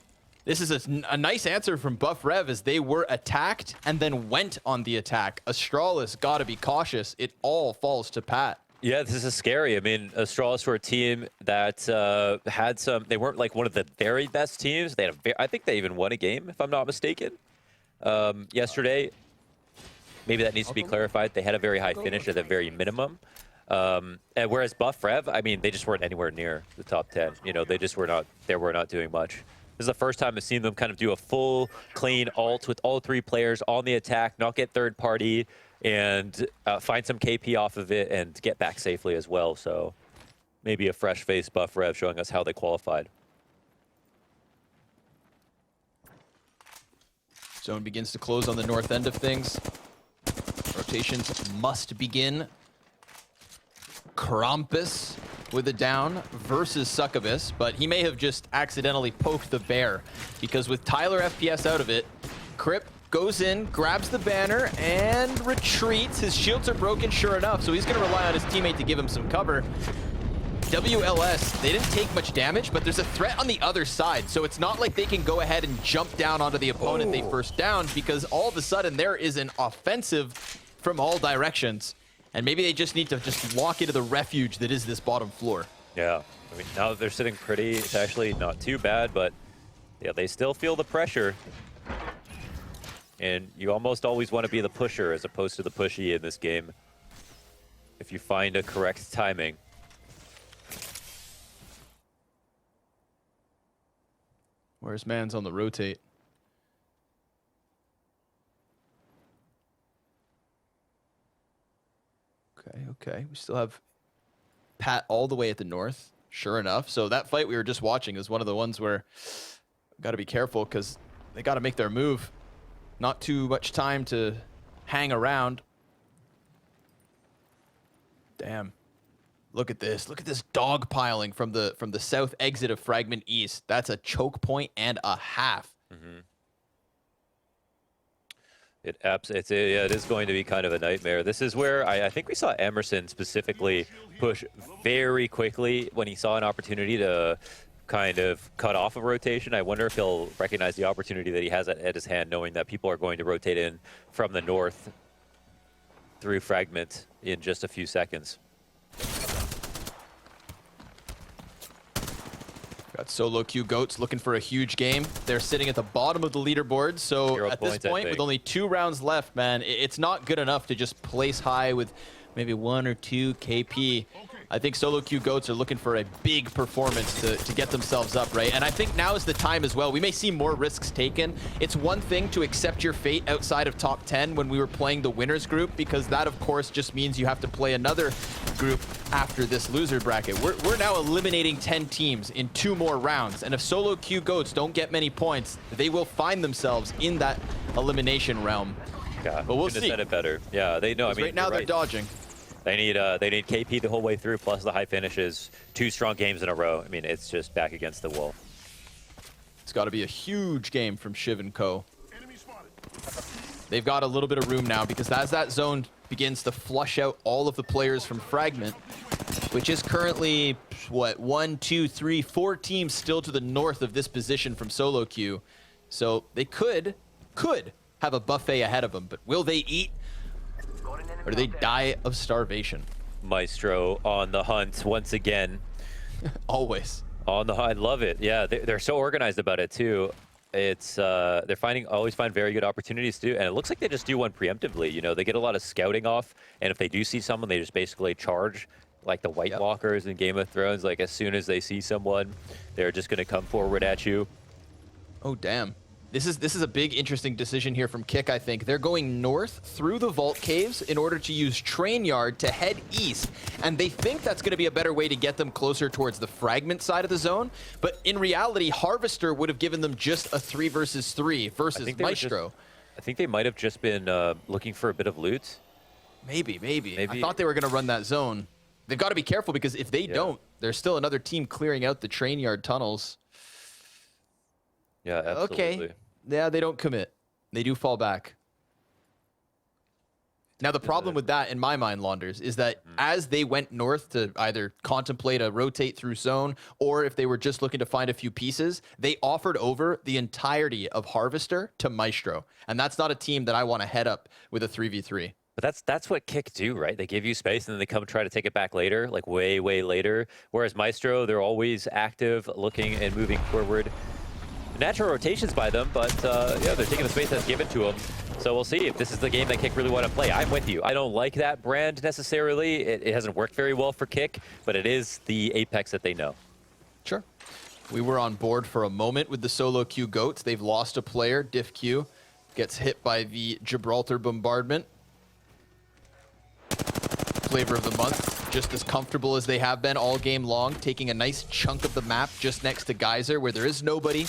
This is a nice answer from Buff Rev as they were attacked and then went on the attack. Astralis got to be cautious. It all falls to Pat. Yeah, this is scary. I mean, Astralis were a team that had some. They weren't like one of the very best teams. They had I think they even won a game, if I'm not mistaken, yesterday. Maybe that needs to be clarified. They had a very high finish at the very minimum. And whereas Buff Rev, I mean, they just weren't anywhere near the top 10. You know, they just were not. They were not doing much. This is the first time I've seen them kind of do a full, clean ult with all three players on the attack, not get third party, and find some KP off of it and get back safely as well. So maybe a fresh face Buff Rev showing us how they qualified. Zone begins to close on the north end of things. Rotations must begin. Krampus with a down versus Succubus, but he may have just accidentally poked the bear because with Tyler FPS out of it, Crip goes in, grabs the banner, and retreats. His shields are broken, sure enough, so he's going to rely on his teammate to give him some cover. WLS, they didn't take much damage, but there's a threat on the other side, so it's not like they can go ahead and jump down onto the opponent they first downed because all of a sudden there is an offensive from all directions. And maybe they just need to just walk into the refuge that is this bottom floor. Yeah, I mean, now that they're sitting pretty, it's actually not too bad, but yeah, they still feel the pressure. And you almost always want to be the pusher as opposed to the pushy in this game, if you find a correct timing. Where's Mans on the rotate? Okay. We still have Pat all the way at the north, sure enough. So that fight we were just watching is one of the ones where got to be careful because they got to make their move. Not too much time to hang around. Damn. Look at this. Look at this dog piling from the south exit of Fragment East. That's a choke point and a half. It is going to be kind of a nightmare. This is where I think we saw Emerson specifically push very quickly when he saw an opportunity to kind of cut off a rotation. I wonder if he'll recognize the opportunity that he has at his hand, knowing that people are going to rotate in from the north through Fragment in just a few seconds. Got solo Q Goats looking for a huge game. They're sitting at the bottom of the leaderboard. So 0 at this points, I point, with think. only 2 rounds left, man, it's not good enough to just place high with maybe 1 or 2 KP. I think solo Q Goats are looking for a big performance to get themselves up, right? And I think now is the time as well. We may see more risks taken. It's one thing to accept your fate outside of top 10 when we were playing the winners group, because that, of course, just means you have to play another group after this loser bracket. We're now eliminating 10 teams in 2 more rounds. And if solo Q Goats don't get many points, they will find themselves in that elimination realm. God, but we'll couldn't have see. said it better. Yeah, they know. I mean, Right now you're they're right. dodging. They need KP the whole way through, plus the high finishes. 2 strong games in a row. I mean, it's just back against the wall. It's got to be a huge game from Shiv and Co. They've got a little bit of room now, because as that zone begins to flush out all of the players from Fragment, which is currently, what, 1, 2, 3, 4 teams still to the north of this position from solo queue. So they could have a buffet ahead of them, but will they eat? Or do they die of starvation? Maestro on the hunt once again. Always. On the hunt. I love it. Yeah, they're so organized about it too. It's they're always find very good opportunities to do, and it looks like they just do one preemptively. You know, they get a lot of scouting off, and if they do see someone, they just basically charge, like the White Walkers in Game of Thrones. Like as soon as they see someone, they're just gonna come forward at you. Oh damn. This is a big, interesting decision here from Kick, I think. They're going north through the Vault Caves in order to use Train Yard to head east. And they think that's going to be a better way to get them closer towards the Fragment side of the zone. But in reality, Harvester would have given them just a 3 versus 3 versus Maestro. I think they might have just been looking for a bit of loot. Maybe. I thought they were going to run that zone. They've got to be careful, because if they don't, there's still another team clearing out the Train Yard tunnels. Yeah, absolutely. Okay. Yeah, they don't commit. They do fall back. Now, the problem with that, in my mind, Launders, is that as they went north to either contemplate a rotate through zone, or if they were just looking to find a few pieces, they offered over the entirety of Harvester to Maestro. And that's not a team that I want to head up with a 3v3. But that's what Kick do, right? They give you space and then they come try to take it back later, like way later. Whereas Maestro, they're always active, looking and moving forward. Natural rotations by them, but yeah, they're taking the space that's given to them. So we'll see if this is the game that Kick really want to play. I'm with you. I don't like that brand necessarily. It hasn't worked very well for Kick, but it is the Apex that they know. Sure. We were on board for a moment with the solo Q Goats. They've lost a player. Diff Q gets hit by the Gibraltar bombardment. Flavor of the month, just as comfortable as they have been all game long, taking a nice chunk of the map just next to Geyser where there is nobody.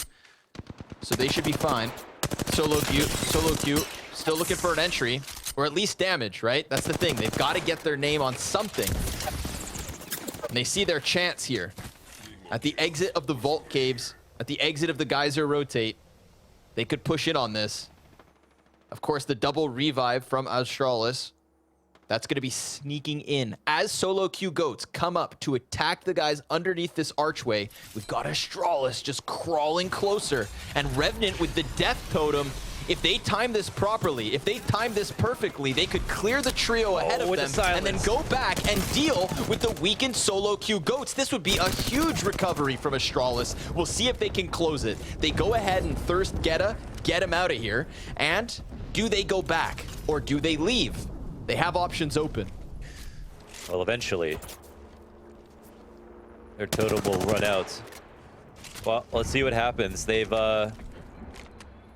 So they should be fine. Solo Q, still looking for an entry, or at least damage, right? That's the thing. They've got to get their name on something. And they see their chance here. At the exit of the Vault Caves, at the exit of the Geyser rotate, they could push in on this. Of course, the double revive from Astralis. That's going to be sneaking in. As solo Q Goats come up to attack the guys underneath this archway, we've got Astralis just crawling closer. And Revenant with the Death Totem, if they time this properly, if they time this perfectly, they could clear the trio ahead of them and then go back and deal with the weakened solo Q Goats. This would be a huge recovery from Astralis. We'll see if they can close it. They go ahead and thirst Geta, get him out of here. And do they go back or do they leave? They have options open. Well, eventually, their totem will run out. Well, let's see what happens. They've, but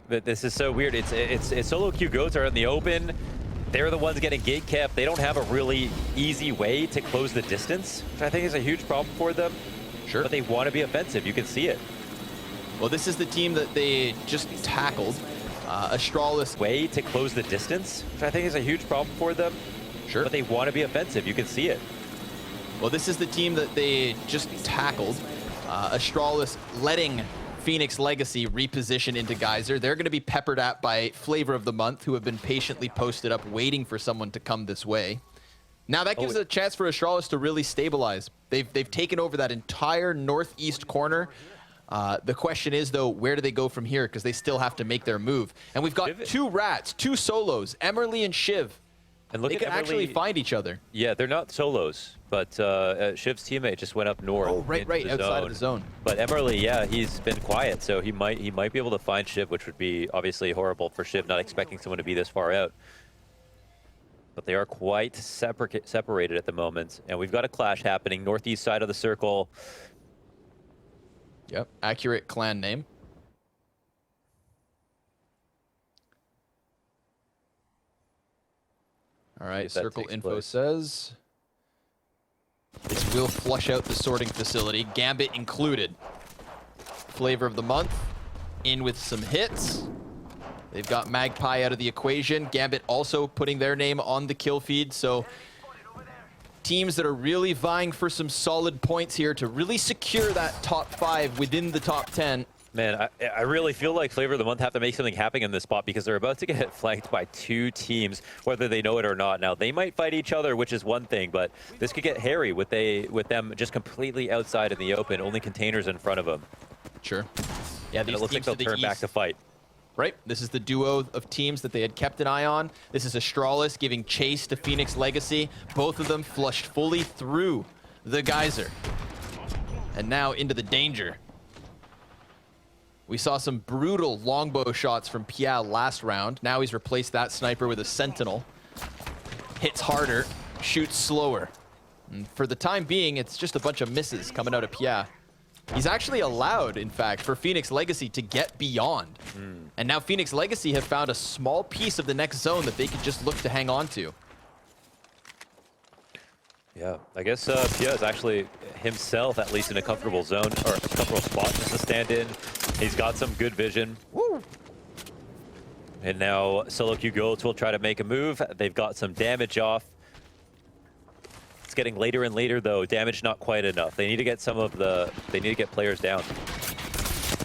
this is so weird. It's solo Q Goats are in the open. They're the ones getting gate kept. They don't have a really easy way to close the distance, which I think is a huge problem for them. Sure. But they want to be offensive. You can see it. Well, this is the team that they just tackled. Astralis way to close the distance, which I think is a huge problem for them. Sure. But they want to be offensive. You can see it. Well, this is the team that they just tackled. Astralis letting Phoenix Legacy reposition into Geyser. They're going to be peppered at by Flavor of the Month, who have been patiently posted up waiting for someone to come this way. Now that gives a chance for Astralis to really stabilize. They've taken over that entire northeast corner. The question is, though, where do they go from here? Because they still have to make their move. And we've got two rats, two solos, Emerly and Shiv. And look They at can actually Emily. find each other. Yeah, they're not solos, but Shiv's teammate just went up north. Oh, right, into the outside of the zone. But Emerly, yeah, he's been quiet, so he might be able to find Shiv, which would be obviously horrible for Shiv, not expecting someone to be this far out. But they are quite separated at the moment, and we've got a clash happening northeast side of the circle. Yep, accurate clan name. All right, circle info says this will flush out the sorting facility, Gambit included. Flavor of the month, in with some hits. They've got Magpie out of the equation. Gambit also putting their name on the kill feed, so teams that are really vying for some solid points here to really secure that top 5 within the top 10. Man, I really feel like Flavor of the Month have to make something happen in this spot because they're about to get flanked by 2 teams, whether they know it or not. Now, they might fight each other, which is one thing, but this could get hairy with them just completely outside in the open, only containers in front of them. Sure. Yeah, and it looks like they'll turn back to fight. Right, this is the duo of teams that they had kept an eye on. This is Astralis giving chase to Phoenix Legacy. Both of them flushed fully through the geyser. And now into the danger. We saw some brutal longbow shots from Pia last round. Now he's replaced that sniper with a Sentinel. Hits harder, shoots slower. And for the time being, it's just a bunch of misses coming out of Pia. He's actually allowed, in fact, for Phoenix Legacy to get beyond. And now Phoenix Legacy have found a small piece of the next zone that they could just look to hang on to. Yeah, I guess Pia is actually himself at least in a comfortable zone, or a comfortable spot just to stand in. He's got some good vision. Woo. And now Solo Q Goats will try to make a move. They've got some damage off. It's getting later and later though. Damage not quite enough. They need to get they need to get players down.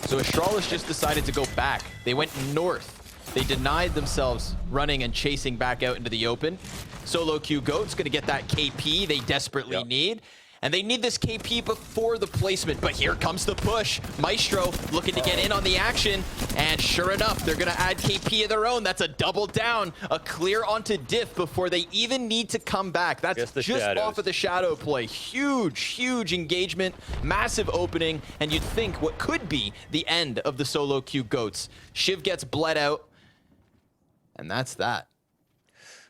So Astralis just decided to go back. They went north. They denied themselves running and chasing back out into the open. Solo Q Goat's gonna get that KP they desperately need. And they need this KP before the placement, but here comes the push. Maestro looking to get in on the action, and sure enough, they're gonna add KP of their own. That's a double down, a clear onto Diff before they even need to come back. That's just off of the shadow play. Huge, huge engagement, massive opening, and you'd think what could be the end of the Solo Q Goats. Shiv gets bled out, and that's that.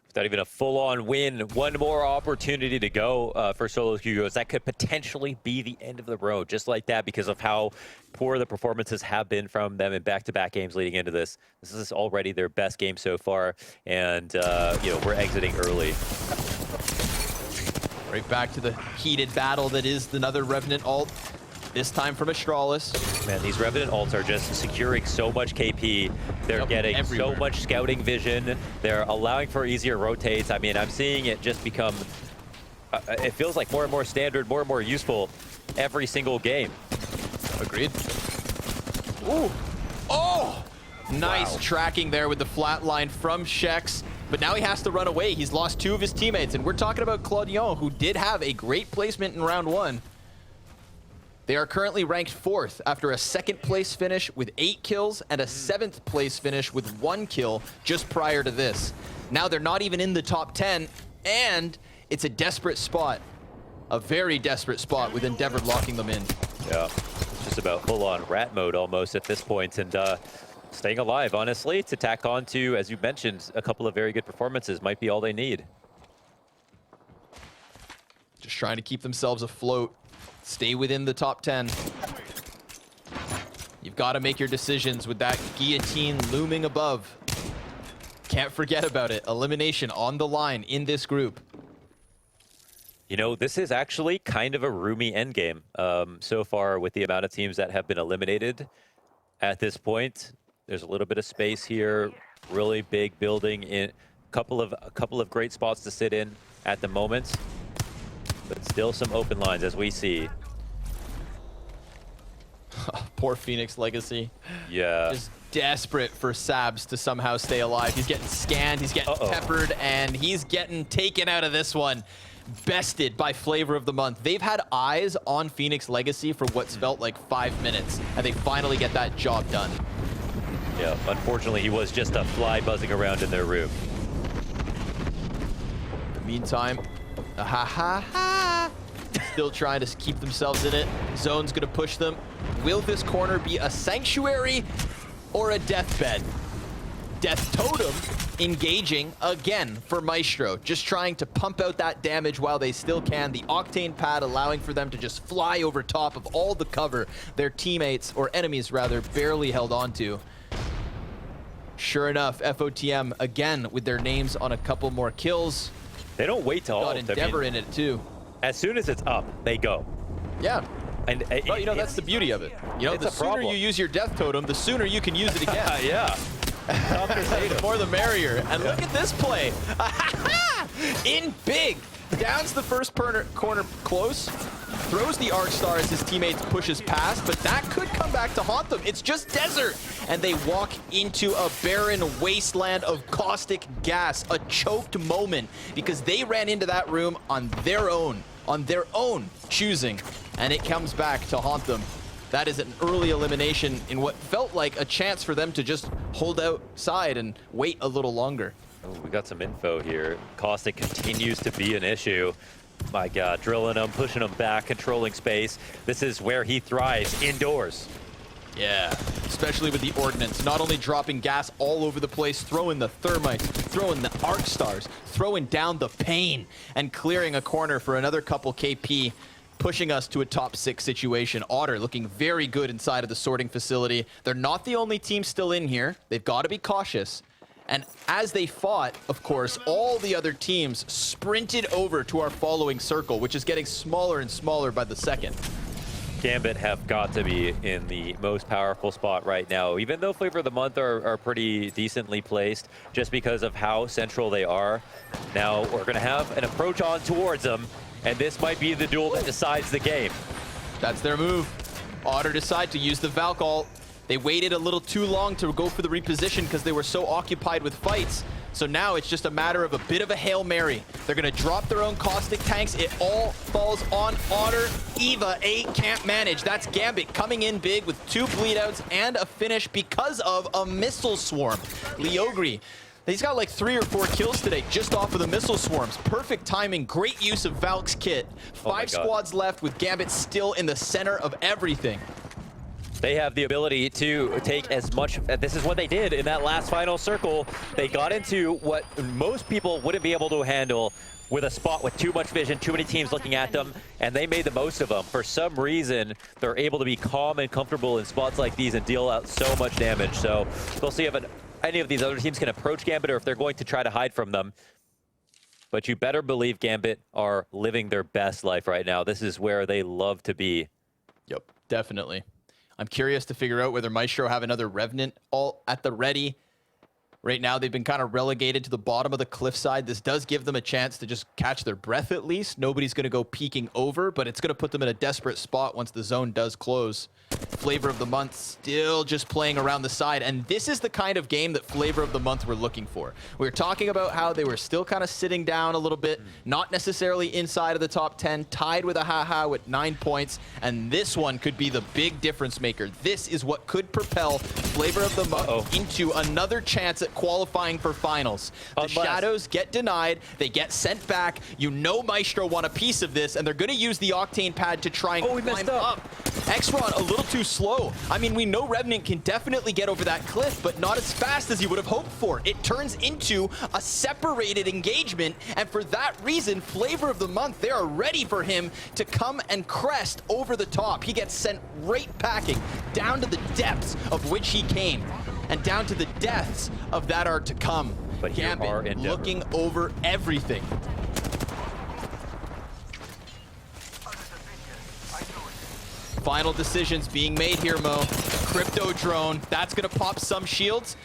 Without even a full-on win, one more opportunity to go for Solo Q Goats. That could potentially be the end of the road, just like that, because of how poor the performances have been from them in back-to-back games leading into this. This is already their best game so far, and you know, we're exiting early. Right back to the heated battle that is another Revenant ult. This time from Astralis. Man, these Revenant ults are just securing so much KP. They're getting so much scouting vision. They're allowing for easier rotates. I mean, I'm seeing it just become, it feels like more and more standard, more and more useful every single game. Agreed. Ooh. Oh! Nice tracking there with the flatline from Shex. But now he has to run away. He's lost 2 of his teammates. And we're talking about Claudion, who did have a great placement in round 1. They are currently ranked 4th after a 2nd place finish with 8 kills and a 7th place finish with 1 kill just prior to this. Now they're not even in the top 10, and it's a desperate spot. A very desperate spot with Endeavor locking them in. Yeah, it's just about full-on rat mode almost at this point, and staying alive, honestly, to tack on to, as you mentioned, a couple of very good performances might be all they need. Just trying to keep themselves afloat. Stay within the top 10. You've got to make your decisions with that guillotine looming above. Can't forget about it. Elimination on the line in this group. You know, this is actually kind of a roomy endgame so far with the amount of teams that have been eliminated at this point. There's a little bit of space here. Really big building in a couple of great spots to sit in at the moment. But still some open lines as we see. Poor Phoenix Legacy. Yeah. Just desperate for Sabs to somehow stay alive. He's getting scanned, he's getting peppered, and he's getting taken out of this one. Bested by Flavor of the Month. They've had eyes on Phoenix Legacy for what's felt like 5 minutes, and they finally get that job done. Yeah, unfortunately, he was just a fly buzzing around in their room. meantime, still trying to keep themselves in it. Zone's gonna push them. Will this corner be a sanctuary or a deathbed? Death Totem engaging again for Maestro, just trying to pump out that damage while they still can. The Octane Pad allowing for them to just fly over top of all the cover their teammates, or enemies rather, barely held on to. Sure enough, FOTM again with their names on a couple more kills. They don't wait to got ult. Endeavor in it too. As soon as it's up, they go. Yeah. And well, you know, that's the beauty of it. You know, the sooner you use your Death Totem, the sooner you can use it again. Yeah. The more the merrier. And look at this play. In big. Downs the first corner close. Throws the Arc Star as his teammates pushes past, but that could come back to haunt them. It's just desert. And they walk into a barren wasteland of caustic gas. A choked moment because they ran into that room on their own choosing. And it comes back to haunt them. That is an early elimination in what felt like a chance for them to just hold outside and wait a little longer. Oh, we got some info here. Caustic continues to be an issue. My God, drilling them, pushing them back, controlling space. This is where he thrives, indoors. Yeah, especially with the Ordnance. Not only dropping gas all over the place, throwing the Thermites, throwing the Arc Stars, throwing down the Pain, and clearing a corner for another couple KP. Pushing us to a top 6 situation. Otter looking very good inside of the sorting facility. They're not the only team still in here. They've got to be cautious. And as they fought, of course, all the other teams sprinted over to our following circle, which is getting smaller and smaller by the second. Gambit have got to be in the most powerful spot right now, even though Flavor of the Month are pretty decently placed, just because of how central they are. Now we're going to have an approach on towards them. And this might be the duel that decides the game. That's their move. Otter decide to use the Valk ult. They waited a little too long to go for the reposition because they were so occupied with fights. So now it's just a matter of a bit of a Hail Mary. They're going to drop their own caustic tanks. It all falls on Otter. Eva 8 can't manage. That's Gambit coming in big with 2 bleed outs and a finish because of a missile swarm. Leogri, he's got like 3 or 4 kills today just off of the missile swarms. Perfect timing, great use of Valk's kit. 5 squads left with Gambit still in the center of everything. They have the ability to take as much. This is what they did in that last final circle. They got into what most people wouldn't be able to handle with a spot with too much vision, too many teams looking at them, and they made the most of them. For some reason, they're able to be calm and comfortable in spots like these and deal out so much damage. So we'll see if any of these other teams can approach Gambit or if they're going to try to hide from them. But you better believe Gambit are living their best life right now. This is where they love to be. Yep, definitely. I'm curious to figure out whether Maestro have another Revenant all at the ready. Right now, they've been kind of relegated to the bottom of the cliffside. This does give them a chance to just catch their breath at least. Nobody's going to go peeking over, but it's going to put them in a desperate spot once the zone does close. Flavor of the Month still just playing around the side, and this is the kind of game that Flavor of the Month we're looking for. We were talking about how they were still kind of sitting down a little bit, not necessarily inside of the top 10, tied with a haha with 9 points, and this one could be the big difference maker. This is what could propel Flavor of the Month into another chance at qualifying for finals. The Shadows get denied, they get sent back. You know Maestro want a piece of this, and they're going to use the Octane Pad to try and climb up. X-Ron a little too slow. I mean, we know Revenant can definitely get over that cliff, but not as fast as you would have hoped for. It turns into a separated engagement, and for that reason, Flavor of the Month, they are ready for him to come and crest over the top. He gets sent right packing down to the depths of which he came, and down to the deaths of that are to come. But Gambit looking over everything. Final decisions being made here, Mo. Crypto drone, that's gonna pop some shields.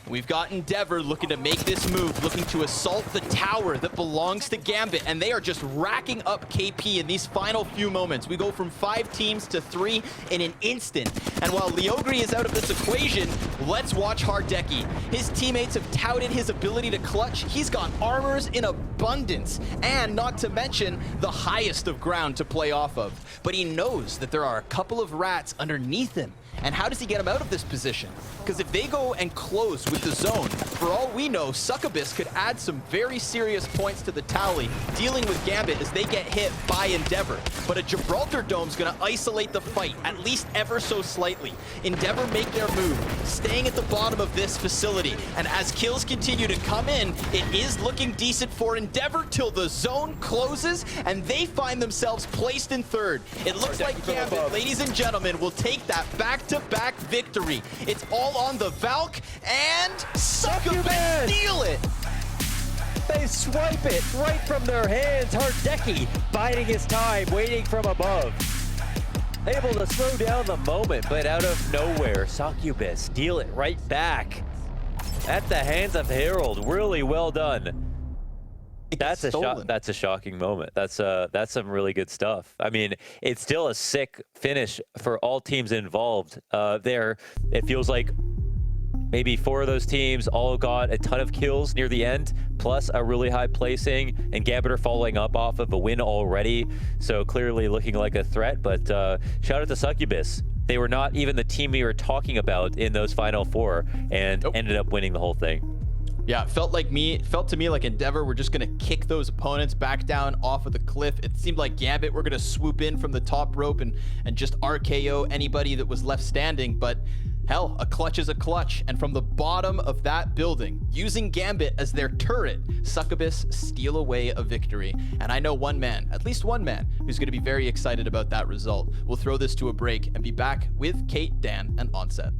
We've got Endeavor looking to make this move, looking to assault the tower that belongs to Gambit, and they are just racking up KP in these final few moments. We go from 5 teams to 3 in an instant. And while Leogri is out of this equation, let's watch Hardeki. His teammates have touted his ability to clutch. He's got armors in abundance, and not to mention the highest of ground to play off of. But he knows that there are a couple of rats underneath him, And how does he get him out of this position? Because if they go and close with the zone, for all we know, Succubus could add some very serious points to the tally, dealing with Gambit as they get hit by Endeavor. But a Gibraltar Dome's gonna isolate the fight, at least ever so slightly. Endeavor make their move, staying at the bottom of this facility. And as kills continue to come in, it is looking decent for Endeavor till the zone closes and they find themselves placed in third. It looks like Gambit, ladies and gentlemen, will take that back-to-back victory. It's all on the Valk, and Succubus steal it! They swipe it right from their hands. Hardeki biding his time, waiting from above. Able to slow down the moment, but out of nowhere, Succubus steal it right back. At the hands of Herald, really well done. That's a shocking moment. That's some really good stuff. I mean, it's still a sick finish for all teams involved. There, it feels like maybe 4 of those teams all got a ton of kills near the end, plus a really high placing, and Gambit are following up off of a win already, so clearly looking like a threat. But shout out to Succubus. They were not even the team we were talking about in those final 4, and ended up winning the whole thing. Yeah, it felt to me like Endeavor were just gonna kick those opponents back down off of the cliff. It seemed like Gambit were gonna swoop in from the top rope and just RKO anybody that was left standing, but hell, a clutch is a clutch. And from the bottom of that building, using Gambit as their turret, Succubus steal away a victory. And I know one man, at least one man, who's gonna be very excited about that result. We'll throw this to a break and be back with Kate, Dan, and Onset.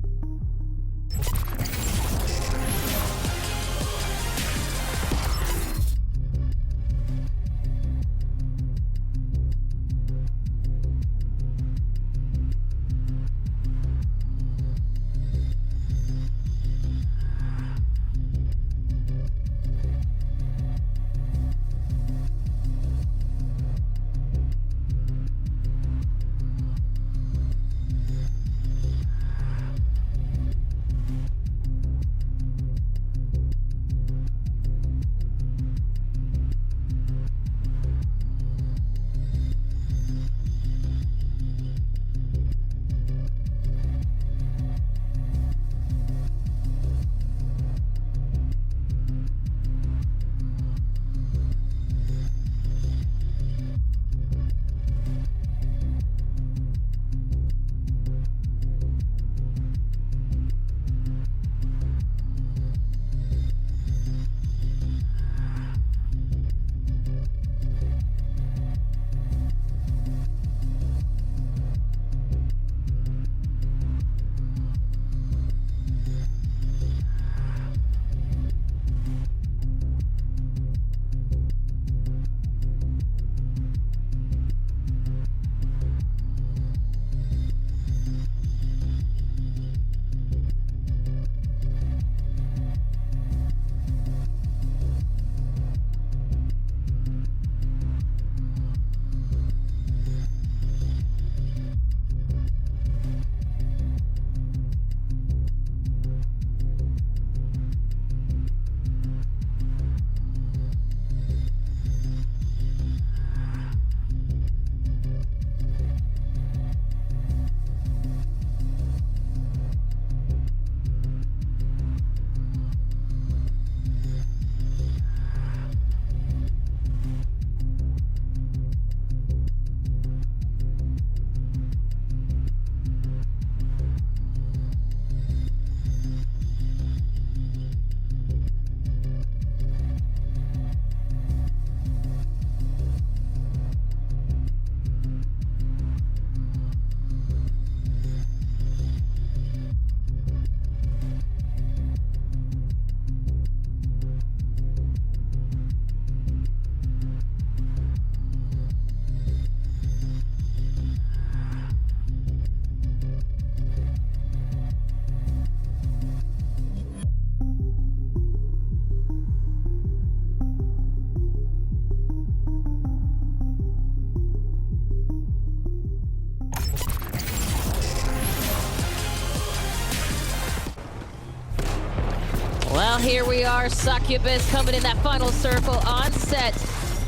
Well, here we are, Succubus coming in that final circle on set.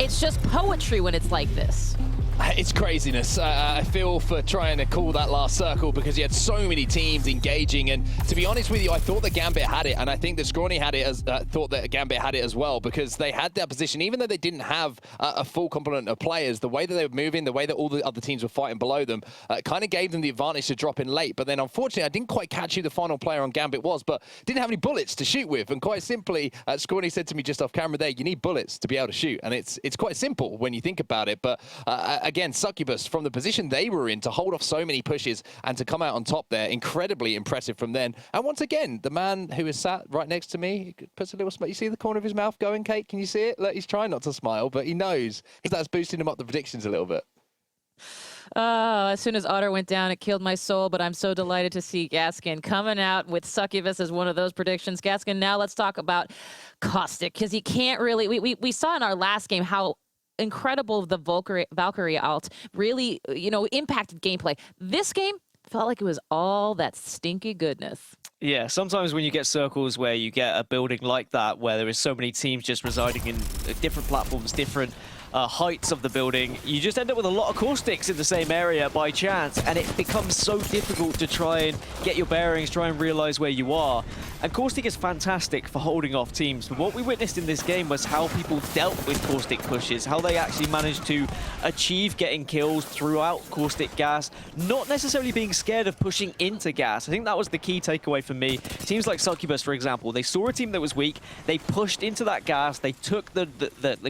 It's just poetry when it's like this. It's craziness. I feel for trying to call that last circle because you had so many teams engaging, and to be honest with you, I thought that Gambit had it, and I think that Scrawny had it as thought that Gambit had it as well, because they had their position, even though they didn't have a full complement of players. The way that they were moving, the way that all the other teams were fighting below them, kind of gave them the advantage to drop in late. But then, unfortunately, I didn't quite catch who the final player on Gambit was, but didn't have any bullets to shoot with. And quite simply, Scrawny said to me just off camera there, you need bullets to be able to shoot, and it's quite simple when you think about it. But again, Succubus, from the position they were in to hold off so many pushes and to come out on top there, incredibly impressive from then. And once again, the man who is sat right next to me puts a little smile. You see the corner of his mouth going, Kate? Can you see it? Look, he's trying not to smile, but he knows because that's boosting him up the predictions a little bit. As soon as Otter went down, it killed my soul, but I'm so delighted to see Gaskin coming out with Succubus as one of those predictions. Gaskin, now let's talk about Caustic, because you can't really... We saw in our last game how incredible the Valkyrie ult really, impacted gameplay. This game felt like it was all that stinky goodness. Yeah, sometimes when you get circles where you get a building like that, where there is so many teams just residing in different platforms, different heights of the building, you just end up with a lot of caustics in the same area by chance, and it becomes so difficult to try and get your bearings, try and realize where you are. And caustic is fantastic for holding off teams, but what we witnessed in this game was how people dealt with caustic pushes, how they actually managed to achieve getting kills throughout caustic gas, not necessarily being scared of pushing into gas. I think that was the key takeaway for me. Teams like Succubus, for example, they saw a team that was weak, they pushed into that gas, they took the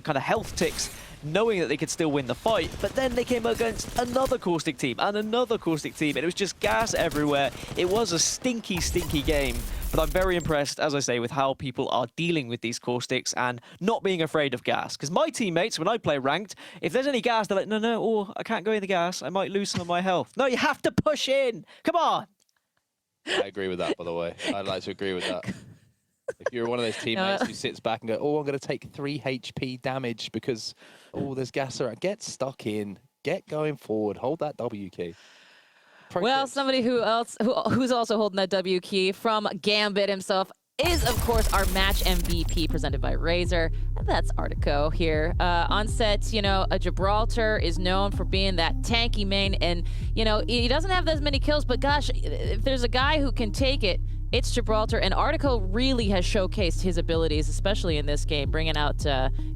kind of health ticks, knowing that they could still win the fight, but then they came against another caustic team and another caustic team, and it was just gas everywhere. It was a stinky, stinky game, but I'm very impressed, as I say, with how people are dealing with these caustics and not being afraid of gas. Because my teammates, when I play ranked, if there's any gas, they're like, no, I can't go in the gas. I might lose some of my health. No, you have to push in. Come on. I agree with that, by the way. I'd like to agree with that. If you're one of those teammates who sits back and go, I'm going to take 3 HP damage because, there's gas around. Get stuck in. Get going forward. Hold that W key. Well, somebody who's also holding that W key from Gambit himself is, of course, our match MVP presented by Razer. And that's Artico here. On set, a Gibraltar is known for being that tanky main. And, he doesn't have as many kills, but gosh, if there's a guy who can take it, it's Gibraltar, and Artico really has showcased his abilities, especially in this game, bringing out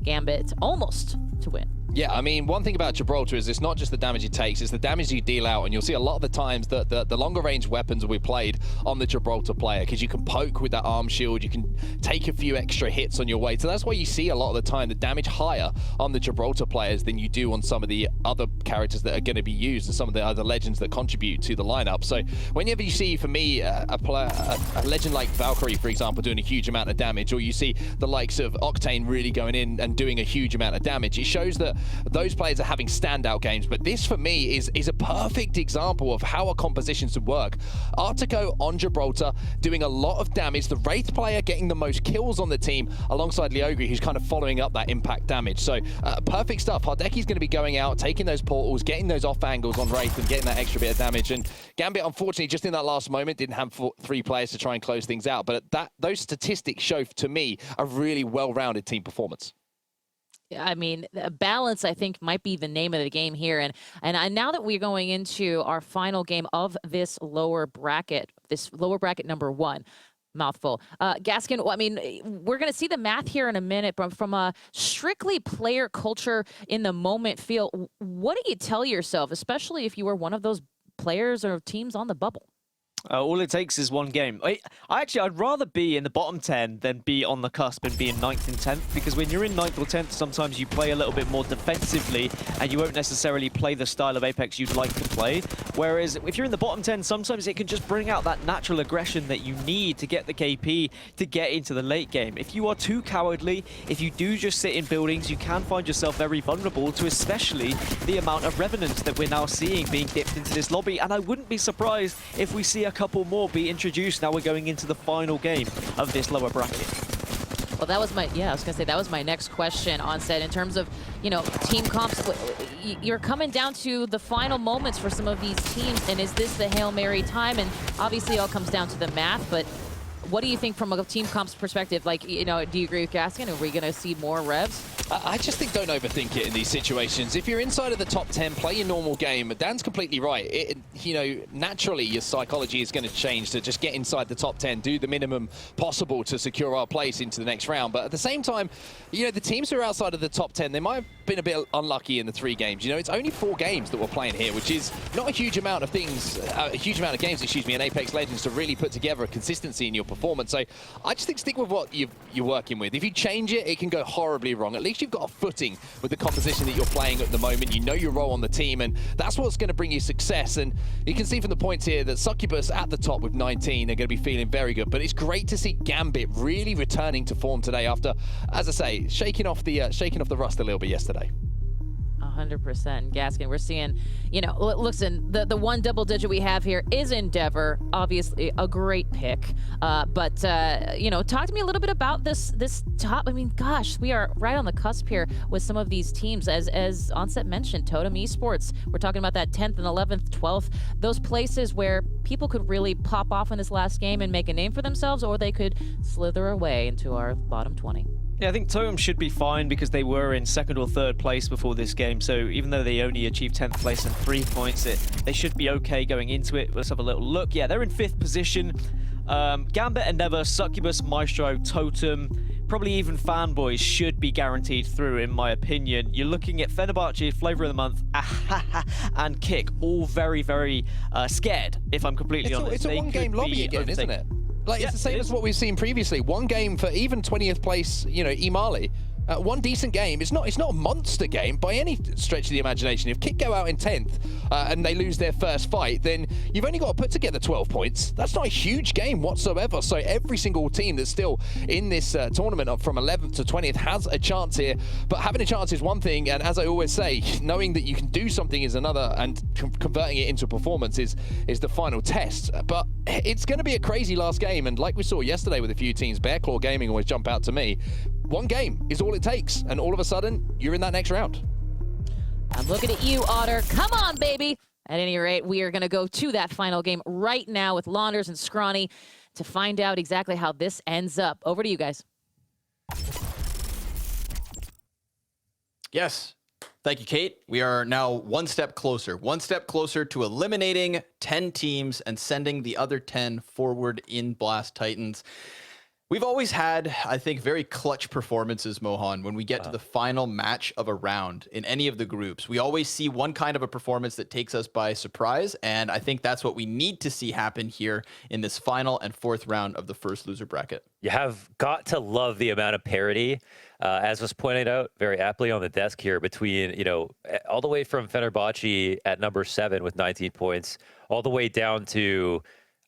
Gambit almost to win. Yeah, I mean, one thing about Gibraltar is it's not just the damage it takes, it's the damage you deal out. And you'll see a lot of the times that the longer range weapons will be played on the Gibraltar player, because you can poke with that arm shield, you can take a few extra hits on your way. So that's why you see a lot of the time the damage higher on the Gibraltar players than you do on some of the other characters that are going to be used and some of the other legends that contribute to the lineup. So whenever you see, for me, a legend like Valkyrie, for example, doing a huge amount of damage, or you see the likes of Octane really going in and doing a huge amount of damage, it shows that those players are having standout games. But this, for me, is a perfect example of how a composition should work. Artico on Gibraltar doing a lot of damage, the Wraith player getting the most kills on the team alongside Leogri, who's kind of following up that impact damage. So perfect stuff. Hardeki's going to be going out, taking those portals, getting those off angles on Wraith and getting that extra bit of damage. And Gambit, unfortunately, just in that last moment, didn't have 3 players to try and close things out. But those statistics show, to me, a really well-rounded team performance. I mean, balance, I think, might be the name of the game here. And now that we're going into our final game of this lower bracket number 1, mouthful. Gaskin, I mean, we're going to see the math here in a minute, but from a strictly player culture in the moment feel, what do you tell yourself, especially if you were one of those players or teams on the bubble? All it takes is one game. I'd rather be in the bottom 10 than be on the cusp and be in 9th and 10th, because when you're in 9th or 10th, sometimes you play a little bit more defensively and you won't necessarily play the style of Apex you'd like to play. Whereas if you're in the bottom 10, sometimes it can just bring out that natural aggression that you need to get the KP to get into the late game. If you are too cowardly, if you do just sit in buildings, you can find yourself very vulnerable to especially the amount of Revenants that we're now seeing being dipped into this lobby. And I wouldn't be surprised if we see a couple more be introduced. Now we're going into the final game of this lower bracket. Well, that was that was my next question on set in terms of, team comps. You're coming down to the final moments for some of these teams, and is this the Hail Mary time? And obviously it all comes down to the math, but what do you think from a team comps perspective? Like, do you agree with Gaskin? Are we going to see more revs? I just think don't overthink it in these situations. If you're inside of the top 10, play your normal game. Dan's completely right. You know, naturally your psychology is going to change to just get inside the top 10, do the minimum possible to secure our place into the next round. But at the same time, you know, the teams who are outside of the top 10, they might have been a bit unlucky in the 3 games. You know, it's only 4 games that we're playing here, which is not a huge amount of things, a huge amount of games, excuse me, in Apex Legends to really put together a consistency in your performance. So I just think stick with what you're working with. If you change it, it can go horribly wrong. At least you've got a footing with the composition that you're playing at the moment. You know your role on the team, and that's what's going to bring you success. And you can see from the points here that Succubus at the top with 19 are going to be feeling very good. But it's great to see Gambit really returning to form today after, as I say, shaking off the rust a little bit yesterday. 100%. Gaskin, we're seeing, you know, listen, the one double digit we have here is Endeavor, obviously a great pick. But you know, talk to me a little bit about this top. I mean, gosh, we are right on the cusp here with some of these teams. As Onset mentioned, Totem Esports, we're talking about that 10th and 11th, 12th, those places where people could really pop off in this last game and make a name for themselves, or they could slither away into our bottom 20. Yeah, I think Totem should be fine because they were in 2nd or 3rd place before this game. So even though they only achieved 10th place and 3 points, they should be okay going into it. Let's have a little look. Yeah, they're in 5th position. Gambit, Endeavor, Succubus, Maestro, Totem, probably even Fanboys should be guaranteed through, in my opinion. You're looking at Fenerbahce, Flavor of the Month, and Kick, all very, very scared, if I'm completely honest. It's a one-game lobby again, isn't it? Like, it's the same as what we've seen previously. One game for even 20th place, you know, Imali. One decent game. It's not a monster game by any stretch of the imagination. If Kick go out in 10th and they lose their first fight, then you've only got to put together 12 points. That's not a huge game whatsoever. So every single team that's still in this tournament up from 11th to 20th has a chance here. But having a chance is one thing, and as I always say, knowing that you can do something is another, and converting it into performance is the final test. But it's going to be a crazy last game, and like we saw yesterday with a few teams, Bearclaw Gaming always jump out to me. One game is all it takes, and all of a sudden, you're in that next round. I'm looking at you, Otter. Come on, baby. At any rate, we are going to go to that final game right now with Launders and Scrawny to find out exactly how this ends up. Over to you guys. Yes. Thank you, Kate. We are now one step closer to eliminating 10 teams and sending the other 10 forward in Blast Titans. We've always had, I think, very clutch performances, Mohan, when we get to the final match of a round in any of the groups. We always see one kind of a performance that takes us by surprise, and I think that's what we need to see happen here in this final and 4th round of the first loser bracket. You have got to love the amount of parity, as was pointed out very aptly on the desk here, between, you know, all the way from Fenerbahce at number 7 with 19 points, all the way down to,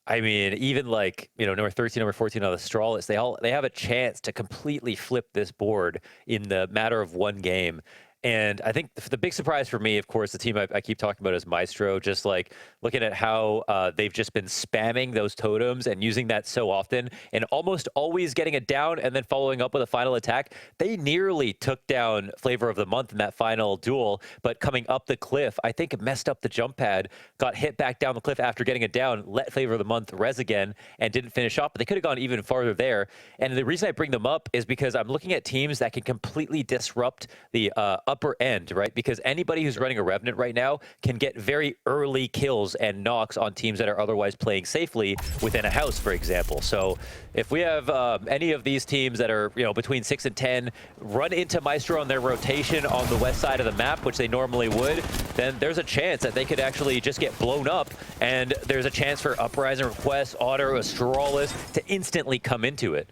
I mean, even like, you know, number 13, number 14 on the Astralis, they have a chance to completely flip this board in the matter of one game. And I think the big surprise for me, of course, the team I keep talking about is Maestro, just like looking at how they've just been spamming those totems and using that so often and almost always getting it down and then following up with a final attack. They nearly took down Flavor of the Month in that final duel, but coming up the cliff, I think it messed up the jump pad, got hit back down the cliff after getting it down, let Flavor of the Month res again, and didn't finish up. But they could have gone even farther there. And the reason I bring them up is because I'm looking at teams that can completely disrupt the upper end, right? Because anybody who's running a Revenant right now can get very early kills and knocks on teams that are otherwise playing safely within a house, for example. So if we have any of these teams that are, you know, between 6 and 10 run into Maestro on their rotation on the west side of the map, which they normally would, then there's a chance that they could actually just get blown up, and there's a chance for Uprising, Request, Otter, Astralis to instantly come into it.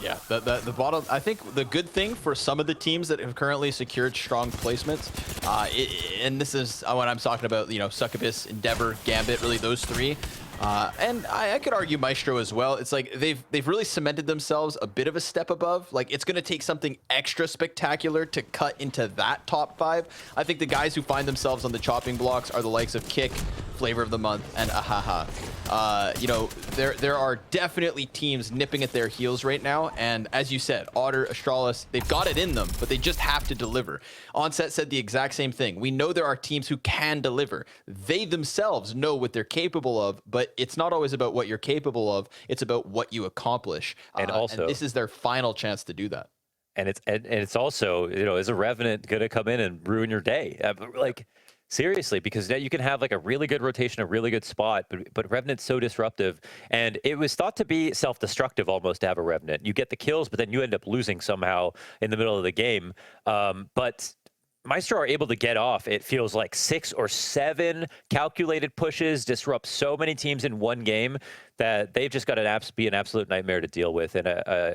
Yeah, the bottom, I think the good thing for some of the teams that have currently secured strong placements, and this is what I'm talking about, you know, Succubus, Endeavor, Gambit, really those three. And I could argue Maestro as well. It's like they've really cemented themselves a bit of a step above. Like, it's going to take something extra spectacular to cut into that top 5. I think the guys who find themselves on the chopping blocks are the likes of Kick, Flavor of the Month, and Ahaha. You know, there are definitely teams nipping at their heels right now, and as you said, Otter, Astralis, they've got it in them, but they just have to deliver. Onset said the exact same thing. We know there are teams who can deliver. They themselves know what they're capable of, but it's not always about what you're capable of. It's about what you accomplish. And also, and this is their final chance to do that. and it's also, you know, is a Revenant going to come in and ruin your day? Like, seriously, because now you can have like a really good rotation, a really good spot, but Revenant's so disruptive, and it was thought to be self-destructive almost to have a Revenant. You get the kills, but then you end up losing somehow in the middle of the game. But Maestro are able to get off, it feels like 6 or 7 calculated pushes, disrupt so many teams in one game that they've just got to be an absolute nightmare to deal with. And,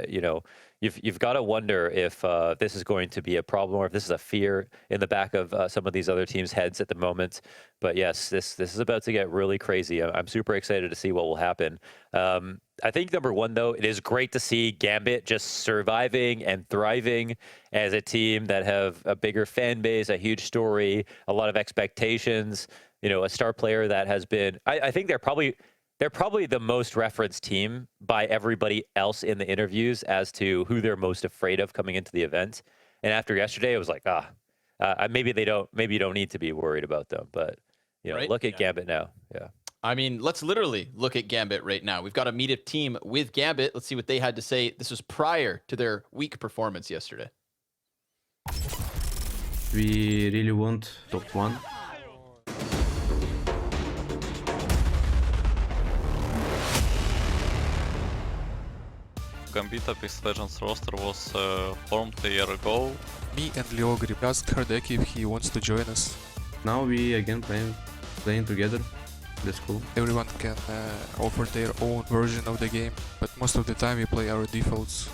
you know, you've got to wonder if this is going to be a problem or if this is a fear in the back of some of these other teams' heads at the moment. But yes, this is about to get really crazy. I'm super excited to see what will happen. I think number one, though, it is great to see Gambit just surviving and thriving as a team that have a bigger fan base, a huge story, a lot of expectations, you know, a star player that has been, I think they're probably the most referenced team by everybody else in the interviews as to who they're most afraid of coming into the event. And after yesterday, it was like, maybe you don't need to be worried about them, but you know, right? Look at Gambit now. Yeah. I mean, let's literally look at Gambit right now. We've got a meet-up team with Gambit. Let's see what they had to say. This was prior to their weak performance yesterday. We really want top 1. Gambit Apex Legends roster was formed a year ago. Me and Leogri asked Hardeki if he wants to join us. Now we again playing together. That's cool. Everyone can offer their own version of the game, but most of the time we play our defaults.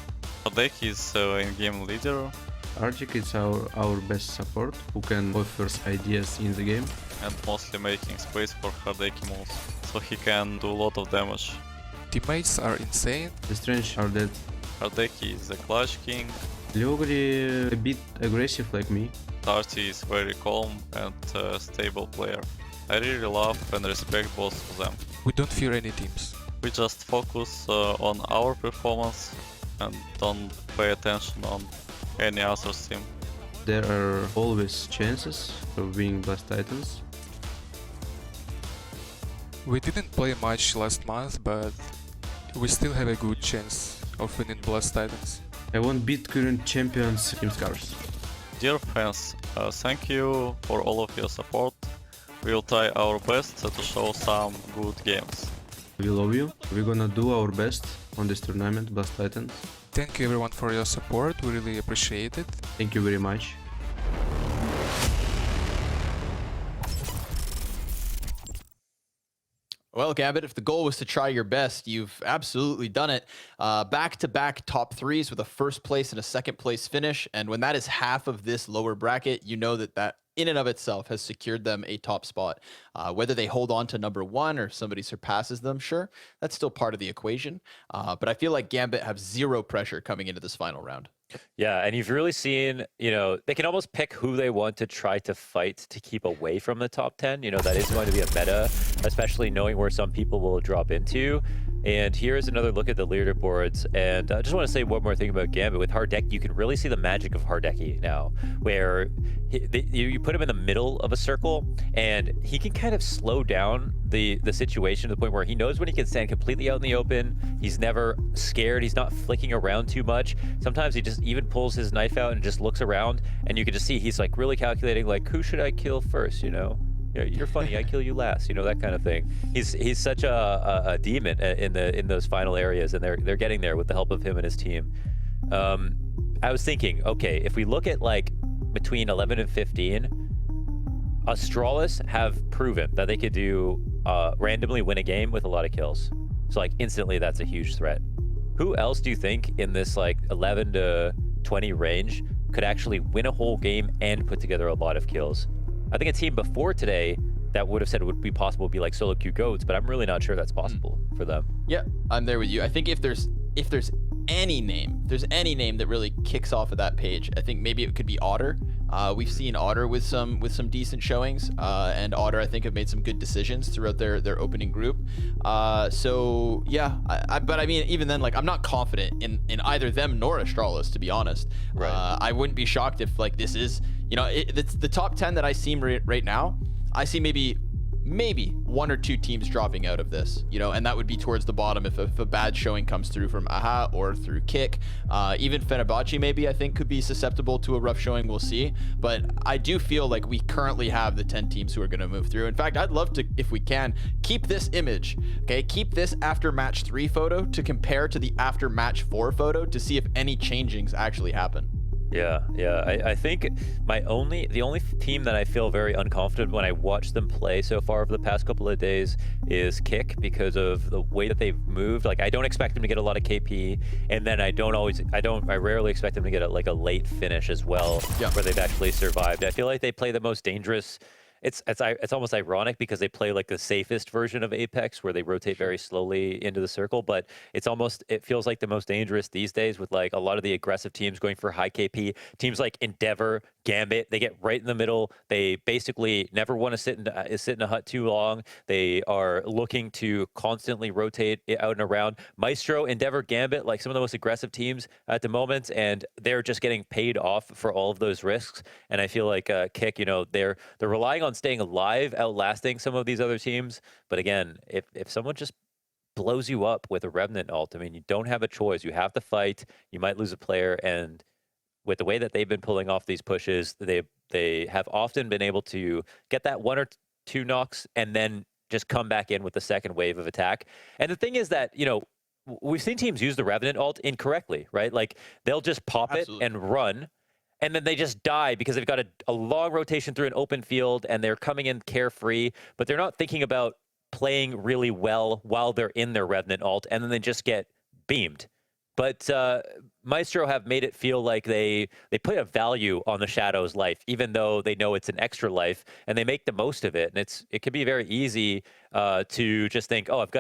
Hardeki is in-game leader. Arctic is our best support, who can offer ideas in the game. And mostly making space for Hardeki moves, so he can do a lot of damage. Teammates are insane. The Strange are dead. Hardeki is the clutch king. Leogri a bit aggressive like me. Tarty is very calm and stable player. I really love and respect both of them. We don't fear any teams. We just focus on our performance and don't pay attention on any other team. There are always chances of being Blast Titans. We didn't play much last month, but we still have a good chance of winning Blast Titans. I want beat current champions Team Scars. Dear fans, thank you for all of your support. We will try our best to show some good games. We love you. We're gonna do our best on this tournament, Blast Titans. Thank you everyone for your support, we really appreciate it. Thank you very much. Well, Gambit, if the goal was to try your best, you've absolutely done it. Back-to-back top 3s with a first place and a second place finish. And when that is half of this lower bracket, you know that in and of itself has secured them a top spot. Whether they hold on to number 1 or somebody surpasses them, sure, that's still part of the equation. But I feel like Gambit have zero pressure coming into this final round. Yeah, and you've really seen, you know, they can almost pick who they want to try to fight to keep away from the top 10. You know, that is going to be a meta, especially knowing where some people will drop into. And here's another look at the leaderboards. And I just want to say one more thing about Gambit. With Hardeki, you can really see the magic of Hardeki now, where you put him in the middle of a circle, and he can kind of slow down the situation to the point where he knows when he can stand completely out in the open. He's never scared. He's not flicking around too much. Sometimes he just even pulls his knife out and just looks around, and you can just see he's like really calculating, like, who should I kill first, you know? You're funny, I kill you last, you know, that kind of thing. He's such a demon in those final areas, and they're getting there with the help of him and his team. I was thinking, okay, if we look at like between 11 and 15, Astralis have proven that they could do randomly win a game with a lot of kills. So like instantly, that's a huge threat. Who else do you think in this like 11 to 20 range could actually win a whole game and put together a lot of kills? I think a team before today that would have said it would be possible would be like Solo Q Goats, but I'm really not sure that's possible for them. Yeah, I'm there with you. I think if there's any name, that really kicks off of that page, I think maybe it could be Otter. We've seen Otter with some decent showings, and Otter I think have made some good decisions throughout their opening group. So yeah, but I mean even then, like I'm not confident in either them nor Astralis, to be honest. Right. I wouldn't be shocked if like this is, you know, it's the top 10 that I see right now. I see maybe maybe 1 or 2 teams dropping out of this, you know, and that would be towards the bottom if a bad showing comes through from Aha or through Kick. Even Fenerbahce maybe I think could be susceptible to a rough showing, we'll see. But I do feel like we currently have the 10 teams who are going to move through. In fact, I'd love to, if we can, keep this image, okay? Keep this after match 3 photo to compare to the after match 4 photo to see if any changings actually happen. Yeah. I think the only team that I feel very unconfident when I watch them play so far over the past couple of days is Kick, because of the way that they've moved. Like, I don't expect them to get a lot of KP, and then I rarely expect them to get a late finish as well, where they've actually survived. I feel like they play the most dangerous. It's almost ironic because they play like the safest version of Apex, where they rotate very slowly into the circle, but it feels like the most dangerous these days with like a lot of the aggressive teams going for high KP. Teams like Endeavor, Gambit, they get right in the middle. They basically never want to sit in a hut too long. They are looking to constantly rotate out and around. Maestro, Endeavor, Gambit, like some of the most aggressive teams at the moment, and they're just getting paid off for all of those risks. And I feel like Kick, you know, they're relying on staying alive, outlasting some of these other teams. But again, if someone just blows you up with a Revenant ult, I mean, you don't have a choice. You have to fight. You might lose a player, and with the way that they've been pulling off these pushes, they have often been able to get that 1 or 2 knocks and then just come back in with the second wave of attack. And the thing is that, you know, we've seen teams use the Revenant ult incorrectly, right? Like, they'll just pop it and run, and then they just die because they've got a long rotation through an open field and they're coming in carefree, but they're not thinking about playing really well while they're in their Revenant ult, and then they just get beamed. But Maestro have made it feel like they put a value on the Shadow's life, even though they know it's an extra life, and they make the most of it. And it can be very easy to just think, oh, I've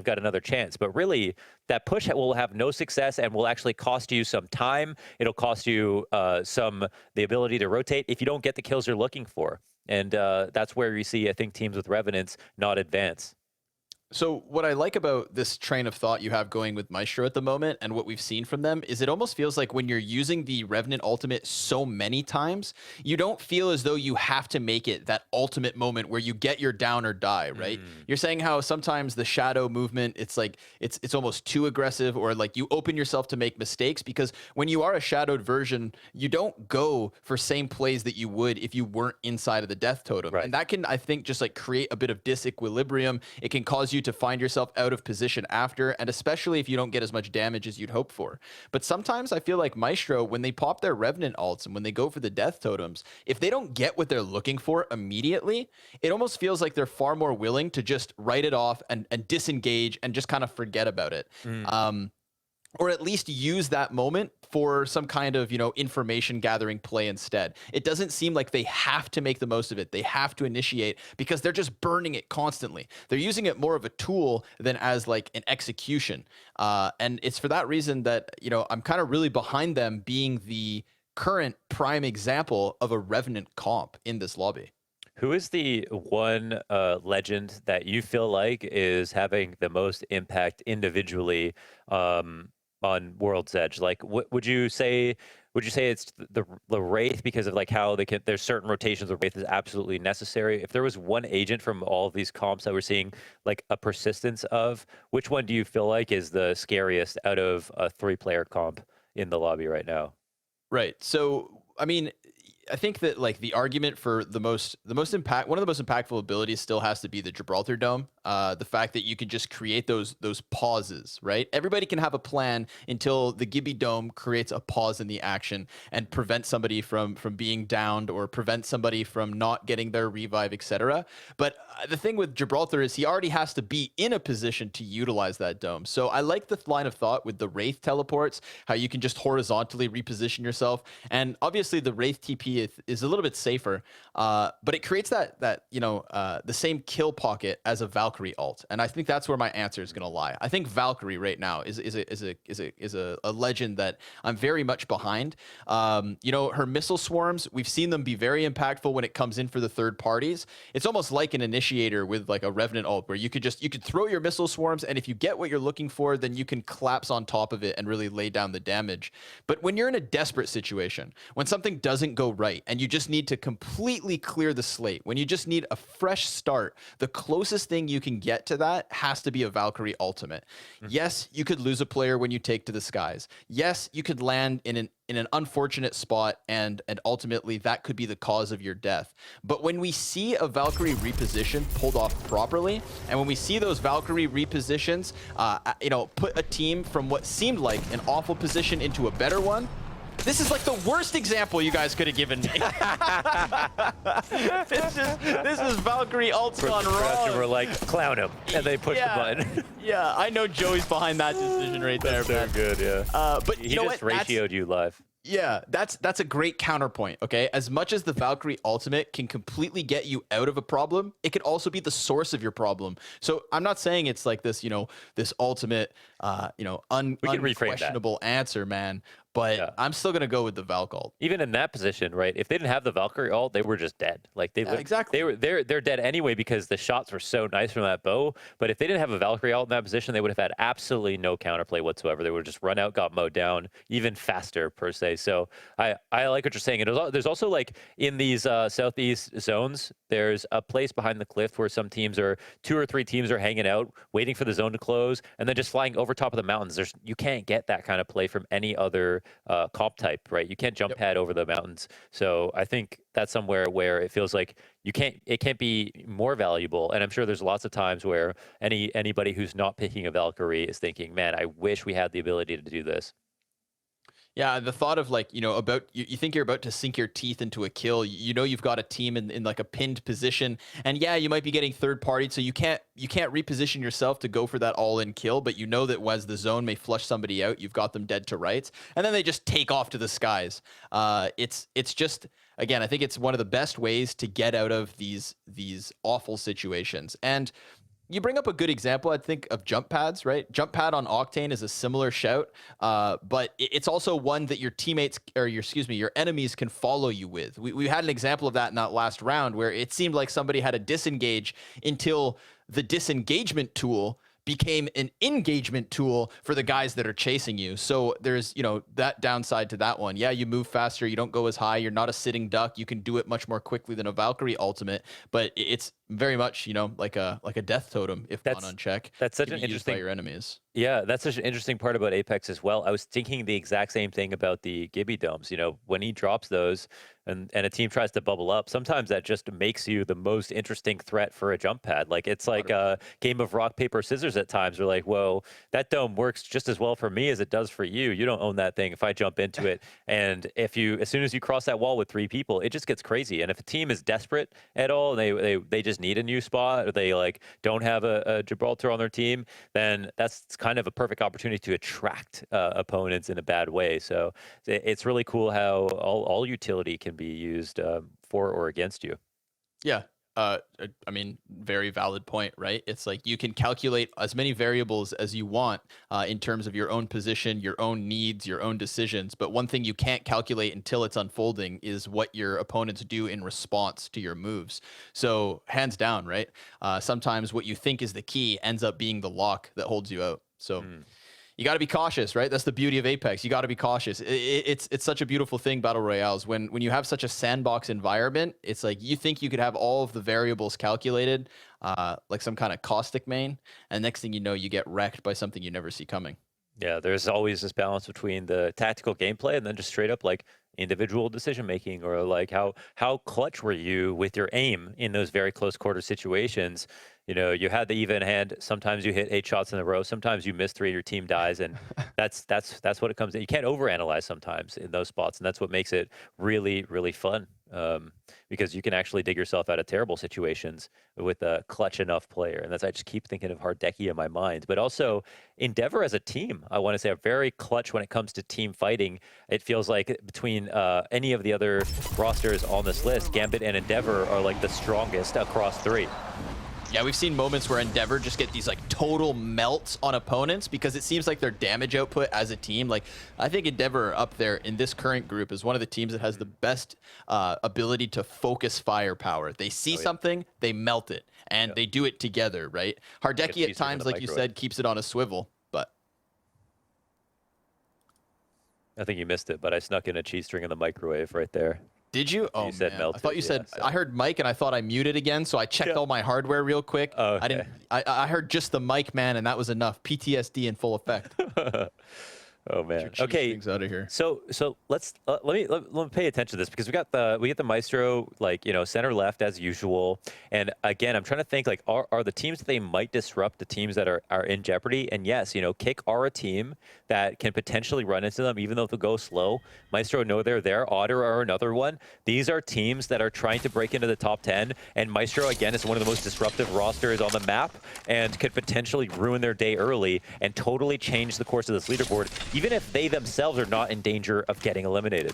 got another chance. But really, that push will have no success and will actually cost you some time. It'll cost you the ability to rotate if you don't get the kills you're looking for. And that's where you see, I think, teams with Revenants not advance. So what I like about this train of thought you have going with Maestro at the moment and what we've seen from them is it almost feels like when you're using the Revenant ultimate so many times, you don't feel as though you have to make it that ultimate moment where you get your down or die, right? You're saying how sometimes the Shadow movement, it's like it's almost too aggressive, or like you open yourself to make mistakes, because when you are a shadowed version, you don't go for same plays that you would if you weren't inside of the death totem. And that can, I think, just like create a bit of disequilibrium. It can cause you to find yourself out of position after, and especially if you don't get as much damage as you'd hope for. But sometimes I feel like Maestro, when they pop their Revenant ults and when they go for the death totems, if they don't get what they're looking for immediately, it almost feels like they're far more willing to just write it off and disengage and just kind of forget about it. Or at least use that moment for some kind of, you know, information gathering play instead. It doesn't seem like they have to make the most of it. They have to initiate because they're just burning it constantly. They're using it more of a tool than as like an execution. And it's for that reason that, you know, I'm kind of really behind them being the current prime example of a Revenant comp in this lobby. Who is the one legend that you feel like is having the most impact individually on World's Edge? Like, would you say it's the Wraith, because of like how there's certain rotations where Wraith is absolutely necessary? If there was one agent from all of these comps that we're seeing like a persistence of, which one do you feel like is the scariest out of a 3-player comp in the lobby right now? Right. So, I mean, I think that like the argument for one of the most impactful abilities still has to be the Gibraltar Dome. The fact that you can just create those pauses, right? Everybody can have a plan until the Gibby Dome creates a pause in the action and prevents somebody from being downed, or prevents somebody from not getting their revive, etc. But the thing with Gibraltar is he already has to be in a position to utilize that dome. So I like the line of thought with the Wraith teleports, how you can just horizontally reposition yourself. And obviously the Wraith TP is a little bit safer, but it creates that you know, the same kill pocket as a Valkyrie Valkyrie ult, and I think that's where my answer is going to lie. I think Valkyrie right now is a legend that I'm very much behind. You know, her missile swarms, we've seen them be very impactful when it comes in for the third parties. It's almost like an initiator with like a Revenant ult, where you could throw your missile swarms, and if you get what you're looking for, then you can collapse on top of it and really lay down the damage. But when you're in a desperate situation, when something doesn't go right and you just need to completely clear the slate, when you just need a fresh start, the closest thing you can get to that has to be a Valkyrie ultimate. Yes, you could lose a player when you take to the skies. Yes, you could land in an unfortunate spot, and ultimately that could be the cause of your death. But when we see a Valkyrie reposition pulled off properly, and when we see those Valkyrie repositions, you know, put a team from what seemed like an awful position into a better one, this is like the worst example you guys could have given me. this is Valkyrie ults gone wrong. We're like, clown him, and they push the button. Yeah, I know Joey's behind that decision right there. That's so good, yeah. But he you know just what? ratioed you live. Yeah, that's a great counterpoint, okay? As much as the Valkyrie ultimate can completely get you out of a problem, it could also be the source of your problem. So I'm not saying it's like this, you know, this ultimate, you know, unquestionable answer, man. But I'm still gonna go with the Valk ult. Even in that position, right? If they didn't have the Valkyrie ult, they were just dead. Like exactly. They're dead anyway because the shots were so nice from that bow. But if they didn't have a Valkyrie ult in that position, they would have had absolutely no counterplay whatsoever. They would have just run out, got mowed down, even faster per se. So I like what you're saying. There's also like in these southeast zones, there's a place behind the cliff where some teams are 2 or 3 teams are hanging out, waiting for the zone to close, and then just flying over top of the mountains. You can't get that kind of play from any other comp type, right? You can't jump pad over the mountains. So I think that's somewhere where it feels like it can't be more valuable. And I'm sure there's lots of times where anybody who's not picking a Valkyrie is thinking, man, I wish we had the ability to do this. Yeah, the thought of like, you know, you think you're about to sink your teeth into a kill. You know you've got a team in like a pinned position, and yeah, you might be getting third party, so you can't reposition yourself to go for that all-in kill, but you know that as the zone may flush somebody out, you've got them dead to rights, and then they just take off to the skies. It's just, again, I think it's one of the best ways to get out of these awful situations. And you bring up a good example, I think, of jump pads, right? Jump pad on Octane is a similar shout, but it's also one that your teammates, or your enemies can follow you with. We had an example of that in that last round where it seemed like somebody had a disengage until the disengagement tool became an engagement tool for the guys that are chasing you. So there's, you know, that downside to that one. Yeah, you move faster, you don't go as high, you're not a sitting duck, you can do it much more quickly than a Valkyrie ultimate, but it's very much, you know, like a death totem if not on check. That's such an interesting by your enemies. Yeah, that's such an interesting part about Apex as well. I was thinking the exact same thing about the Gibby domes. You know, when he drops those and a team tries to bubble up, sometimes that just makes you the most interesting threat for a jump pad. Like it's like a game of rock, paper, scissors at times. We're like, whoa, that dome works just as well for me as it does for you. You don't own that thing. If I jump into it, and as soon as you cross that wall with 3 people, it just gets crazy. And if a team is desperate at all, they just need a new spot, or they like don't have a Gibraltar on their team, then that's kind of a perfect opportunity to attract opponents in a bad way. So it's really cool how all utility can be used for or against you. Yeah. I mean, very valid point, right? It's like you can calculate as many variables as you want in terms of your own position, your own needs, your own decisions. But one thing you can't calculate until it's unfolding is what your opponents do in response to your moves. So hands down, right? Sometimes what you think is the key ends up being the lock that holds you out. So you got to be cautious, right? That's the beauty of Apex. You got to be cautious. It's such a beautiful thing, Battle Royales. When you have such a sandbox environment, it's like you think you could have all of the variables calculated, like some kind of caustic main, and next thing you know, you get wrecked by something you never see coming. Yeah, there's always this balance between the tactical gameplay and then just straight up like individual decision making, or like how clutch were you with your aim in those very close quarter situations. You know, you had the even hand. Sometimes you hit 8 shots in a row. Sometimes you miss 3 and your team dies, and that's what it comes in. You can't overanalyze sometimes in those spots, and that's what makes it really, really fun. Because you can actually dig yourself out of terrible situations with a clutch enough player. And I just keep thinking of Hardeki in my mind. But also, Endeavor as a team, I want to say, are very clutch when it comes to team fighting. It feels like between any of the other rosters on this list, Gambit and Endeavor are like the strongest across 3. Yeah, we've seen moments where Endeavor just get these like total melts on opponents because it seems like their damage output as a team. Like, I think Endeavor up there in this current group is one of the teams that has the best ability to focus firepower. They see something, they melt it, and they do it together, right? Hardeki at times, like you said, keeps it on a swivel, but I think you missed it, but I snuck in a cheese string in the microwave right there. Did you? Oh, you said man. melted, I thought you said, I heard mic and I thought I muted again, so I checked all my hardware real quick. Oh, okay. I didn't. I heard just the mic, man, and that was enough. PTSD in full effect. Oh man. Okay. Out of here. So let's let me pay attention to this because we get the Maestro like center left as usual, and again I'm trying to think like are the teams that they might disrupt the teams that are in jeopardy? And yes, Kick are a team that can potentially run into them even though they'll go slow. Maestro know they're there. Otter are another one. These are teams that are trying to break into the top 10, and Maestro again is one of the most disruptive rosters on the map and could potentially ruin their day early and totally change the course of this leaderboard, even if they themselves are not in danger of getting eliminated.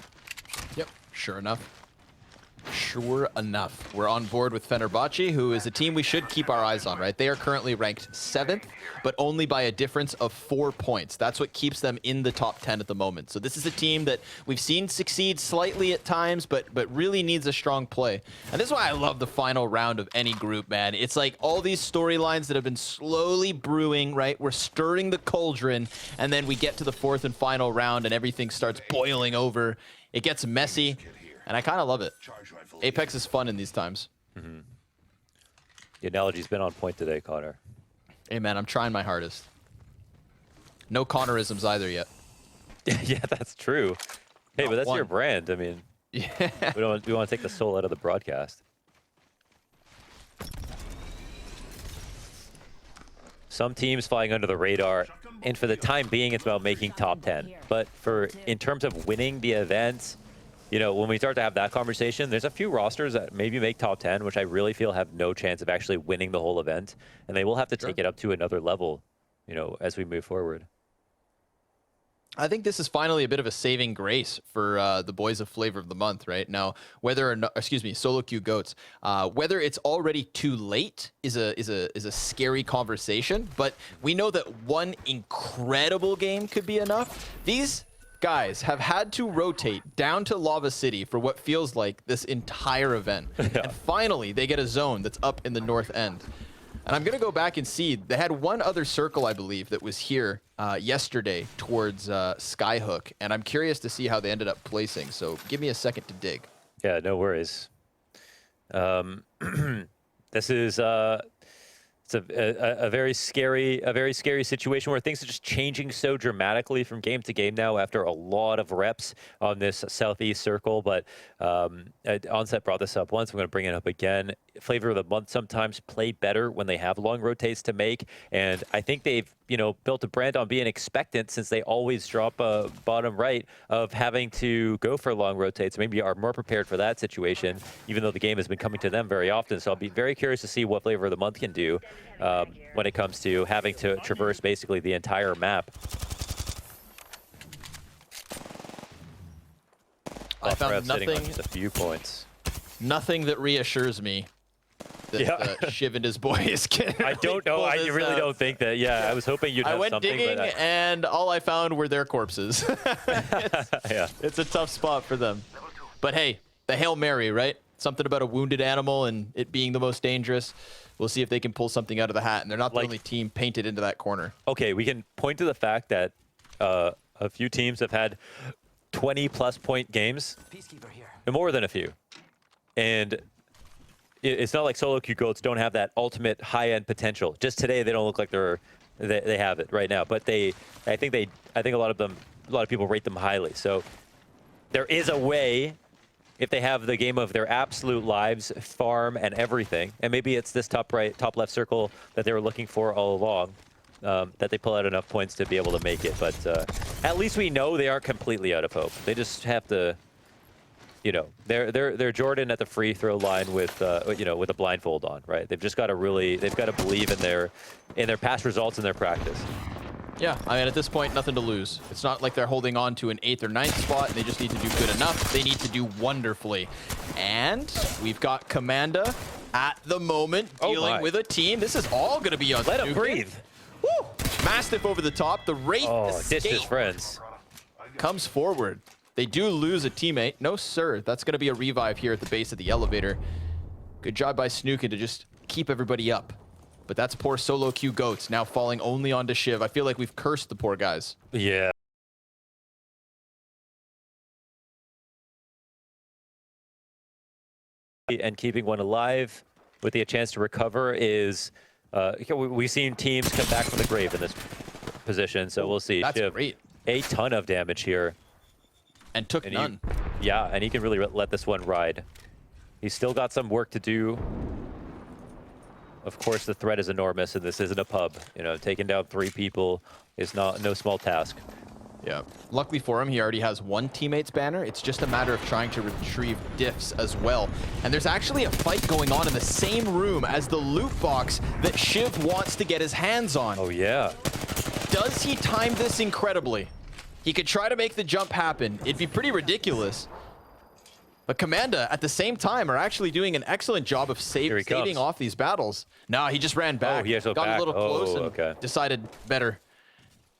Yep, sure enough. Sure enough. We're on board with Fenerbahce, who is a team we should keep our eyes on, right? They are currently ranked 7th, but only by a difference of 4 points. That's what keeps them in the top 10 at the moment. So this is a team that we've seen succeed slightly at times, but really needs a strong play. And this is why I love the final round of any group, man. It's like all these storylines that have been slowly brewing, right? We're stirring the cauldron, and then we get to the 4th and final round, and everything starts boiling over. It gets messy. And I kind of love it. Apex is fun in these times. Mm-hmm. The analogy's been on point today, Connor. Hey, man, I'm trying my hardest. No Connorisms either yet. Yeah, that's true. Hey, but that's your brand. I mean, yeah. we want to take the soul out of the broadcast. Some teams flying under the radar, and for the time being, it's about making top 10. But in terms of winning the event, when we start to have that conversation, there's a few rosters that maybe make top 10, which I really feel have no chance of actually winning the whole event. And they will have to take it up to another level, as we move forward. I think this is finally a bit of a saving grace for the boys of Flavor of the Month right now. Whether or not, Solo Q Goats, whether it's already too late is a scary conversation. But we know that one incredible game could be enough. These guys have had to rotate down to Lava City for what feels like this entire event. Yeah. And finally, they get a zone that's up in the north end. And I'm going to go back and see. They had one other circle, I believe, that was here yesterday towards Skyhook. And I'm curious to see how they ended up placing. So give me a second to dig. Yeah, no worries. This is... It's a very scary situation where things are just changing so dramatically from game to game now after a lot of reps on this Southeast circle. But Onset brought this up once. I'm going to bring it up again. Flavor of the Month sometimes play better when they have long rotates to make. And I think they've, built a brand on being expectant since they always drop a bottom right of having to go for long rotates. Maybe are more prepared for that situation, even though the game has been coming to them very often. So I'll be very curious to see what Flavor of the Month can do when it comes to having to traverse basically the entire map. I found nothing. nothing. Just a few points. Nothing that reassures me that Shiv and his boys can. I don't know. I really don't think that. Yeah, I was hoping you'd have something. I went digging, and all I found were their corpses. It's a tough spot for them. But hey, the Hail Mary, right? Something about a wounded animal and it being the most dangerous. We'll see if they can pull something out of the hat, and they're not the only team painted into that corner. Okay, we can point to the fact that a few teams have had 20-plus point games, and more than a few. And it's not like Solo Q Goats don't have that ultimate high-end potential. Just today, they don't look like they have it right now. But I think a lot of people rate them highly. So there is a way, if they have the game of their absolute lives, farm and everything, and maybe it's this top left circle that they were looking for all along, that they pull out enough points to be able to make it. But at least we know they aren't completely out of hope. They just have to, they're Jordan at the free throw line with with a blindfold on, right? They've just got to believe in their past results and their practice. Yeah, I mean, at this point, nothing to lose. It's not like they're holding on to an 8th or 9th spot, and they just need to do good enough. They need to do wonderfully. And we've got Commanda at the moment, dealing with a team. This is all going to be on Let him Snukin. breathe. Woo! Mastiff over the top. The Wraith Ditched his escape friends. comes forward. They do lose a teammate. No, sir. That's going to be a revive here at the base of the elevator. Good job by Snukin to just keep everybody up. But that's poor solo queue Goats now falling only onto Shiv. I feel like we've cursed the poor guys. Yeah. And keeping one alive with the chance to recover is we've seen teams come back from the grave in this position, so we'll see. That's Shiv, great. a ton of damage here. And took none. Yeah, and he can really let this one ride. He's still got some work to do. Of course, the threat is enormous, and this isn't a pub. You know, taking down 3 people is no small task. Yeah. Luckily for him, he already has 1 teammate's banner. It's just a matter of trying to retrieve diffs as well. And there's actually a fight going on in the same room as the loot box that Shiv wants to get his hands on. Oh, yeah. Does he time this incredibly? He could try to make the jump happen. It'd be pretty ridiculous. But Commanda, at the same time, are actually doing an excellent job of saving off these battles. No, he just ran back. Oh, he has to go Got back. a little close and okay. decided better.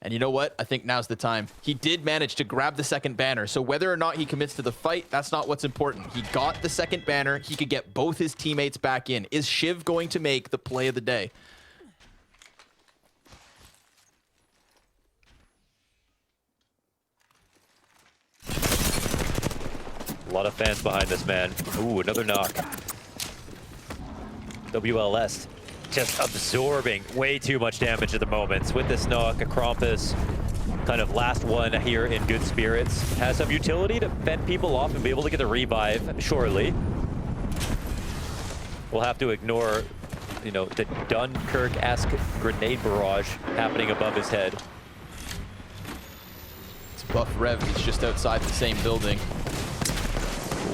And you know what? I think now's the time. He did manage to grab the second banner. So whether or not he commits to the fight, that's not what's important. He got the second banner. He could get both his teammates back in. Is Shiv going to make the play of the day? A lot of fans behind this man. Ooh, another knock. WLS just absorbing way too much damage at the moment. With this knock, a Krampus, kind of last one here in good spirits, has some utility to fend people off and be able to get the revive, surely. We'll have to ignore, you know, the Dunkirk-esque grenade barrage happening above his head. It's Buff Rev. He's just outside the same building.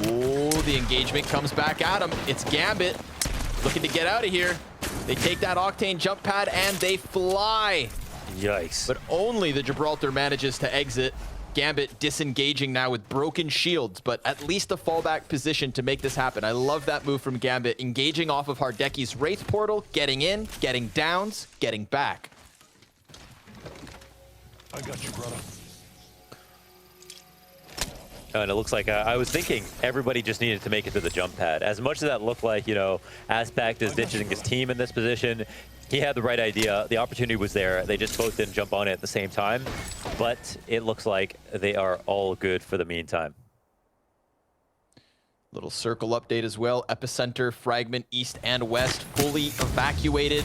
Oh, the engagement comes back at him. It's Gambit looking to get out of here. They take that Octane jump pad and they fly. Yikes. But only the Gibraltar manages to exit. Gambit disengaging now with broken shields, but at least a fallback position to make this happen. I love that move from Gambit, engaging off of Hardeki's Wraith portal, getting in, getting downs, getting back. I got you, brother. And it looks like I was thinking everybody just needed to make it to the jump pad. As much as that looked like, you know, Aspect is ditching his team in this position, he had the right idea. The opportunity was there. They just both didn't jump on it at the same time. But it looks like they are all good for the meantime. Little circle update as well. Epicenter, Fragment, East and West, fully evacuated.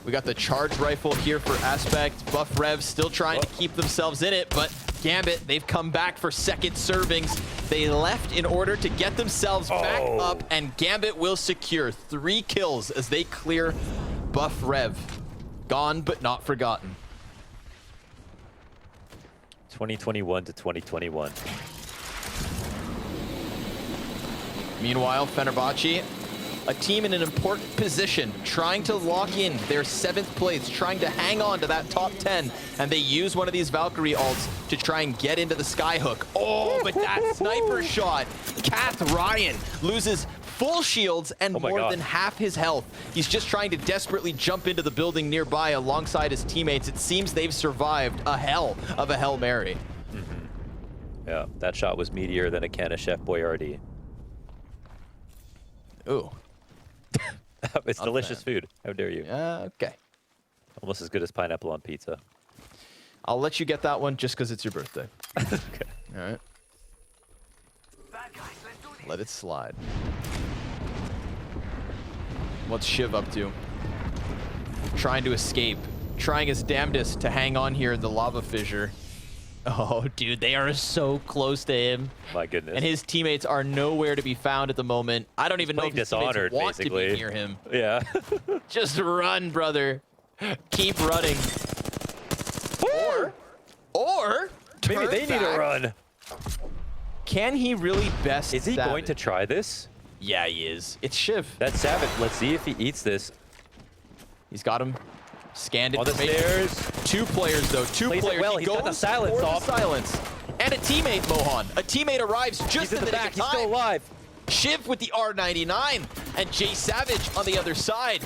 We got the charge rifle here for Aspect. Buff Rev still trying to keep themselves in it, but Gambit, they've come back for second servings. They left in order to get themselves back up, and Gambit will secure 3 kills as they clear Buff Rev. Gone but not forgotten. 2021 to 2021. Meanwhile, Fenerbahce, a team in an important position, trying to lock in their 7th place, trying to hang on to that top 10, and they use one of these Valkyrie ults to try and get into the Skyhook. Oh, but that sniper shot! Kath Ryan loses full shields and more than half his health. He's just trying to desperately jump into the building nearby alongside his teammates. It seems they've survived a hell of a Hail Mary. Yeah, that shot was meatier than a can of Chef Boyardee. Ooh. It's delicious food. How dare you? Okay. Almost as good as pineapple on pizza. I'll let you get that one just because it's your birthday. Okay. All right. Let it slide. What's Shiv up to? Trying to escape. Trying his damnedest to hang on here in the lava fissure. Oh, dude, they are so close to him. My goodness. And his teammates are nowhere to be found at the moment. I don't even know if his teammates Dishonored, want basically. to be near him. Yeah. Just run, brother. Keep running. Or maybe they need to run. Can he really best Is he Savage? going to try this? Yeah, he is. It's Shiv. That's Savage. Let's see if he eats this. He's got him scanned On the information. stairs. 2 players, though. 2 Plays it players. well. He He's got the goes silence for off. The silence. And a teammate, Mohan. A teammate arrives just He's in the nick back. of He's time. still alive. Shiv with the R99 and Jay Savage on the other side.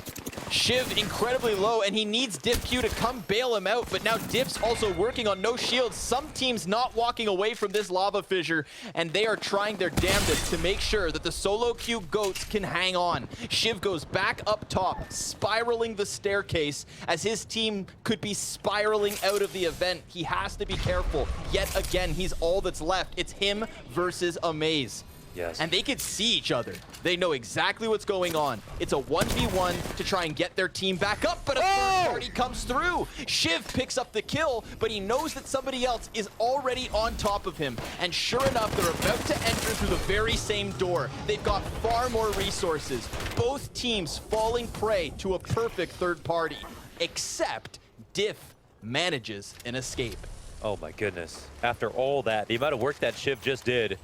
Shiv incredibly low, and he needs DiffQ to come bail him out, but now Diff's also working on no shields. Some teams not walking away from this lava fissure, and they are trying their damnedest to make sure that the solo queue goats can hang on. Shiv goes back up top, spiraling the staircase as his team could be spiraling out of the event. He has to be careful. Yet again, he's all that's left. It's him versus Amaze. Yes. And they could see each other. They know exactly what's going on. It's a 1v1 to try and get their team back up, but a third party comes through. Shiv picks up the kill, but he knows that somebody else is already on top of him. And sure enough, they're about to enter through the very same door. They've got far more resources. Both teams falling prey to a perfect third party, except Diff manages an escape. Oh my goodness. After all that, the amount of work that Shiv just did,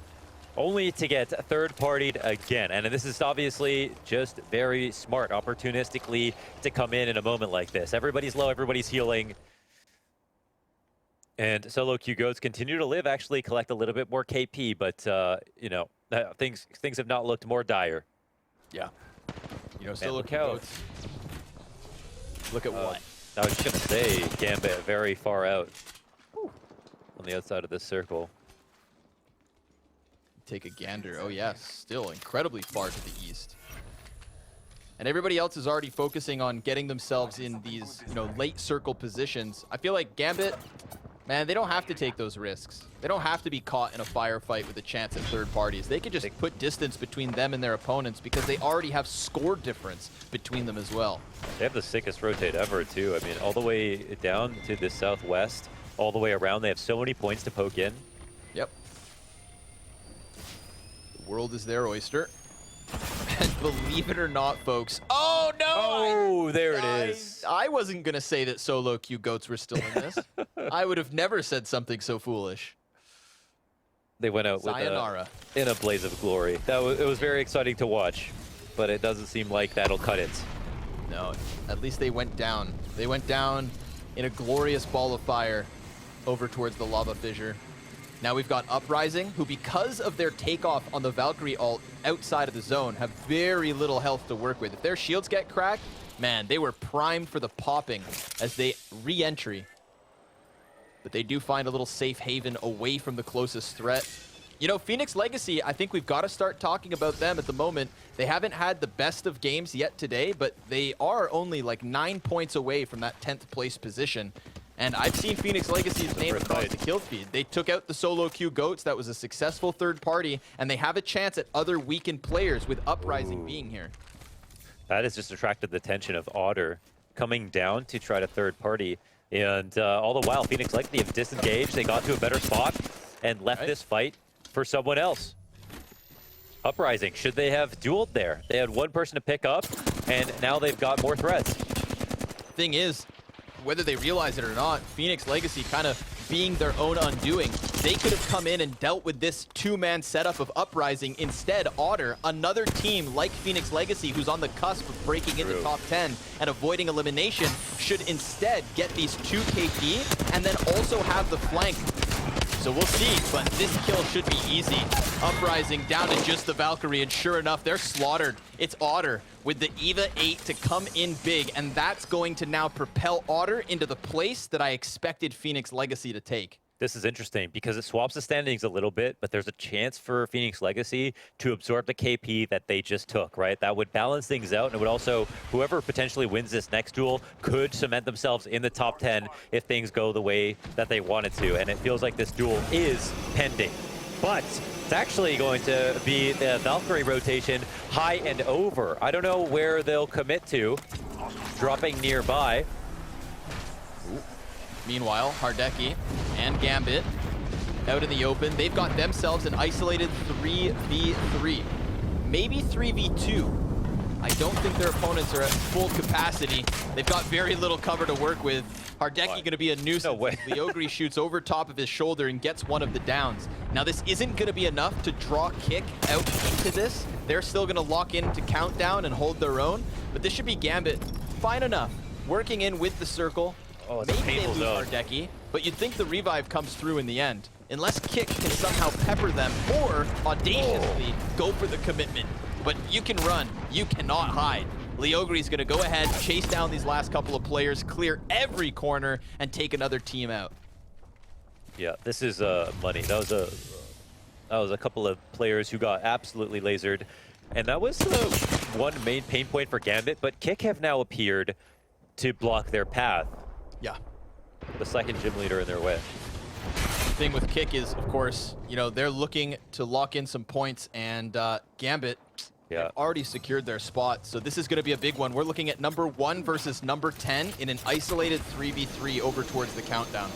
only to get third-partied again. And this is obviously just very smart, opportunistically, to come in a moment like this. Everybody's low, everybody's healing. And solo Q Goats continue to live, actually collect a little bit more KP, but, you know, things have not looked more dire. Yeah. You know, solo look Q out. Goats. Look at what? I was just going to say, Gambit very far out on the outside of this circle. Take a gander. Oh yes, still incredibly far to the east. And everybody else is already focusing on getting themselves in these, you know, late circle positions. I feel like Gambit, man, they don't have to take those risks. They don't have to be caught in a firefight with a chance at third parties. They could just put distance between them and their opponents because they already have score difference between them as well. They have the sickest rotate ever, too. I mean, all the way down to the southwest, all the way around, they have so many points to poke in. Yep. World is their oyster. And believe it or not, folks. Oh, no! Oh, there it is. I wasn't going to say that solo Q Goats were still in this. I would have never said something so foolish. They went out Sayonara. in a blaze of glory. It was very exciting to watch, but it doesn't seem like that'll cut it. No, at least they went down. They went down in a glorious ball of fire over towards the lava fissure. Now we've got Uprising, who because of their takeoff on the Valkyrie ult outside of the zone have very little health to work with. If their shields get cracked, man, they were primed for the popping as they re-entry. But they do find a little safe haven away from the closest threat. You know, Phoenix Legacy, I think we've got to start talking about them at the moment. They haven't had the best of games yet today, but they are only like 9 points away from that 10th place position. And I've seen Phoenix Legacy's name across the kill feed. They took out the solo Q Goats. That was a successful third party, and they have a chance at other weakened players with Uprising being here. That has just attracted the attention of Otter coming down to try to third party. And all the while, Phoenix Legacy have disengaged. They got to a better spot and left this fight for someone else. Uprising, should they have dueled there? They had one person to pick up, and now they've got more threats. Thing is, whether they realize it or not, Phoenix Legacy kind of being their own undoing. They could have come in and dealt with this two-man setup of Uprising. Instead, Otter, another team like Phoenix Legacy, who's on the cusp of breaking into top 10 and avoiding elimination, should instead get these 2 KP and then also have the flank. So we'll see, but this kill should be easy. Uprising down to just the Valkyrie, and sure enough, they're slaughtered. It's Otter with the EVA 8 to come in big, and that's going to now propel Otter into the place that I expected Phoenix Legacy to take. This is interesting because it swaps the standings a little bit, but there's a chance for Phoenix Legacy to absorb the KP that they just took, right? That would balance things out, and it would also, whoever potentially wins this next duel could cement themselves in the top 10 if things go the way that they wanted to. And it feels like this duel is pending. But it's actually going to be the Valkyrie rotation high and over. I don't know where they'll commit to. Dropping nearby. Meanwhile, Hardeki and Gambit out in the open. They've got themselves an isolated 3v3. Maybe 3v2. I don't think their opponents are at full capacity. They've got very little cover to work with. Hardeki going to be a nuisance. No way. Leogri shoots over top of his shoulder and gets one of the downs. Now this isn't going to be enough to draw Kick out into this. They're still going to lock into Countdown and hold their own. But this should be Gambit fine enough. Working in with the circle. Oh, it's a maybe they painful lose zone. Hardeki. but you'd think the revive comes through in the end. Unless Kick can somehow pepper them or audaciously go for the commitment. But you can run, you cannot hide. Leogri's gonna go ahead, chase down these last couple of players, clear every corner, and take another team out. Yeah, this is money. That was a couple of players who got absolutely lasered. And that was one main pain point for Gambit, but Kick have now appeared to block their path. Yeah. The second gym leader in their way. The thing with Kick is, of course, you know, they're looking to lock in some points, and Gambit have already secured their spot. So this is going to be a big one. We're looking at number 1 versus number 10 in an isolated 3v3 over towards the countdown.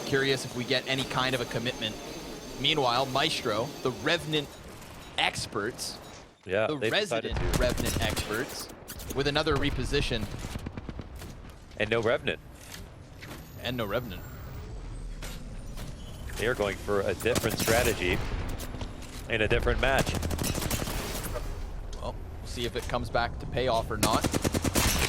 Curious if we get any kind of a commitment. Meanwhile, Maestro, the Revenant experts, the resident Revenant experts, with another reposition. And no Revenant. And no Revenant. They are going for a different strategy in a different match. Well, we'll see if it comes back to pay off or not.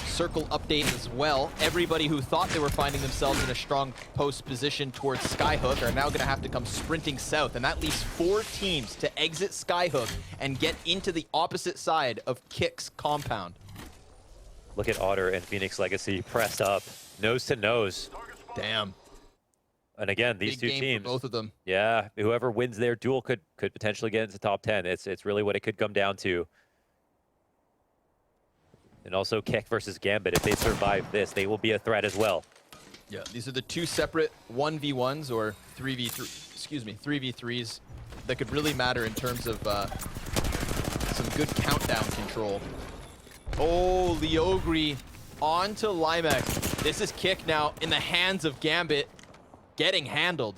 Circle update as well. Everybody who thought they were finding themselves in a strong post position towards Skyhook are now going to have to come sprinting south, and that leaves 4 teams to exit Skyhook and get into the opposite side of Kick's compound. Look at Otter and Phoenix Legacy pressed up, nose to nose. Damn. And again, these Big two game teams, for both of them. Yeah, whoever wins their duel could potentially get into top 10. It's really what it could come down to. And also Kick versus Gambit. If they survive this, they will be a threat as well. Yeah, these are the 2 separate 1v1s or 3v3s that could really matter in terms of some good countdown control. Oh, Leogri onto Limek. This is Kick now in the hands of Gambit, getting handled.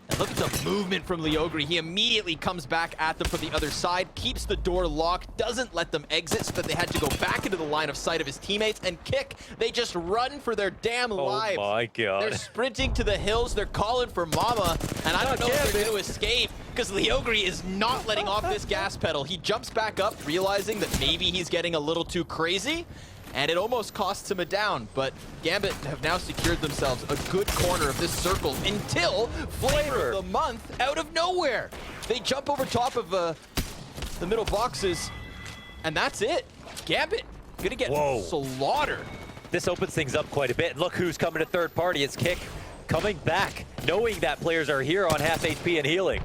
And look at the movement from Leogri. He immediately comes back at them from the other side, keeps the door locked, doesn't let them exit so that they had to go back into the line of sight of his teammates. And Kick, they just run for their damn lives. Oh my God. They're sprinting to the hills, they're calling for Mama, and I don't know if they're going to escape because Leogri is not letting off this gas pedal. He jumps back up, realizing that maybe he's getting a little too crazy, and it almost costs him a down, but Gambit have now secured themselves a good corner of this circle until Flavor of the Month out of nowhere. They jump over top of the middle boxes, and that's it. Gambit gonna get slaughtered. This opens things up quite a bit. Look who's coming to third party. It's Kick coming back, knowing that players are here on half HP and healing.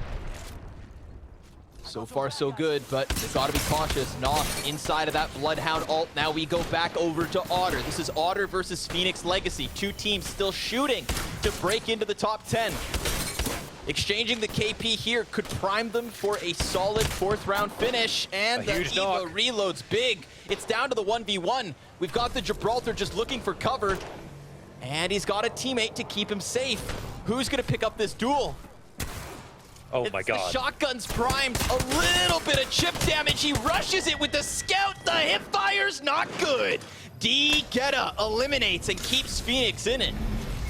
So far, so good, but they've got to be cautious. Noth inside of that Bloodhound ult. Now we go back over to Otter. This is Otter versus Phoenix Legacy. 2 teams still shooting to break into the top 10. Exchanging the KP here could prime them for a solid 4th round finish. And the Eva reloads big. It's down to the 1v1. We've got the Gibraltar just looking for cover. And he's got a teammate to keep him safe. Who's going to pick up this duel? Oh my God. The shotgun's primed. A little bit of chip damage. He rushes it with the scout. The hip fire's not good. D-Geta eliminates and keeps Phoenix in it.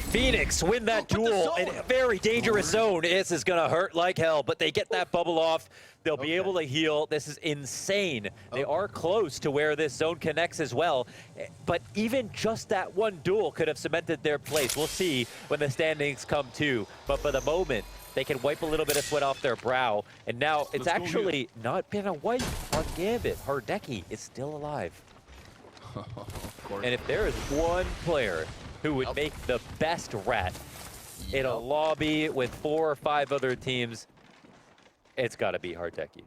Phoenix win that duel in a very dangerous zone. This is going to hurt like hell, but they get that bubble off. They'll be able to heal. This is insane. They are close to where this zone connects as well, but even just that one duel could have cemented their place. We'll see when the standings come to, but for the moment, they can wipe a little bit of sweat off their brow, and now it's actually not been a wipe on Gambit. Hardeki is still alive. And if there is one player who would make the best rat in a lobby with 4 or 5 other teams, it's got to be Hardeki.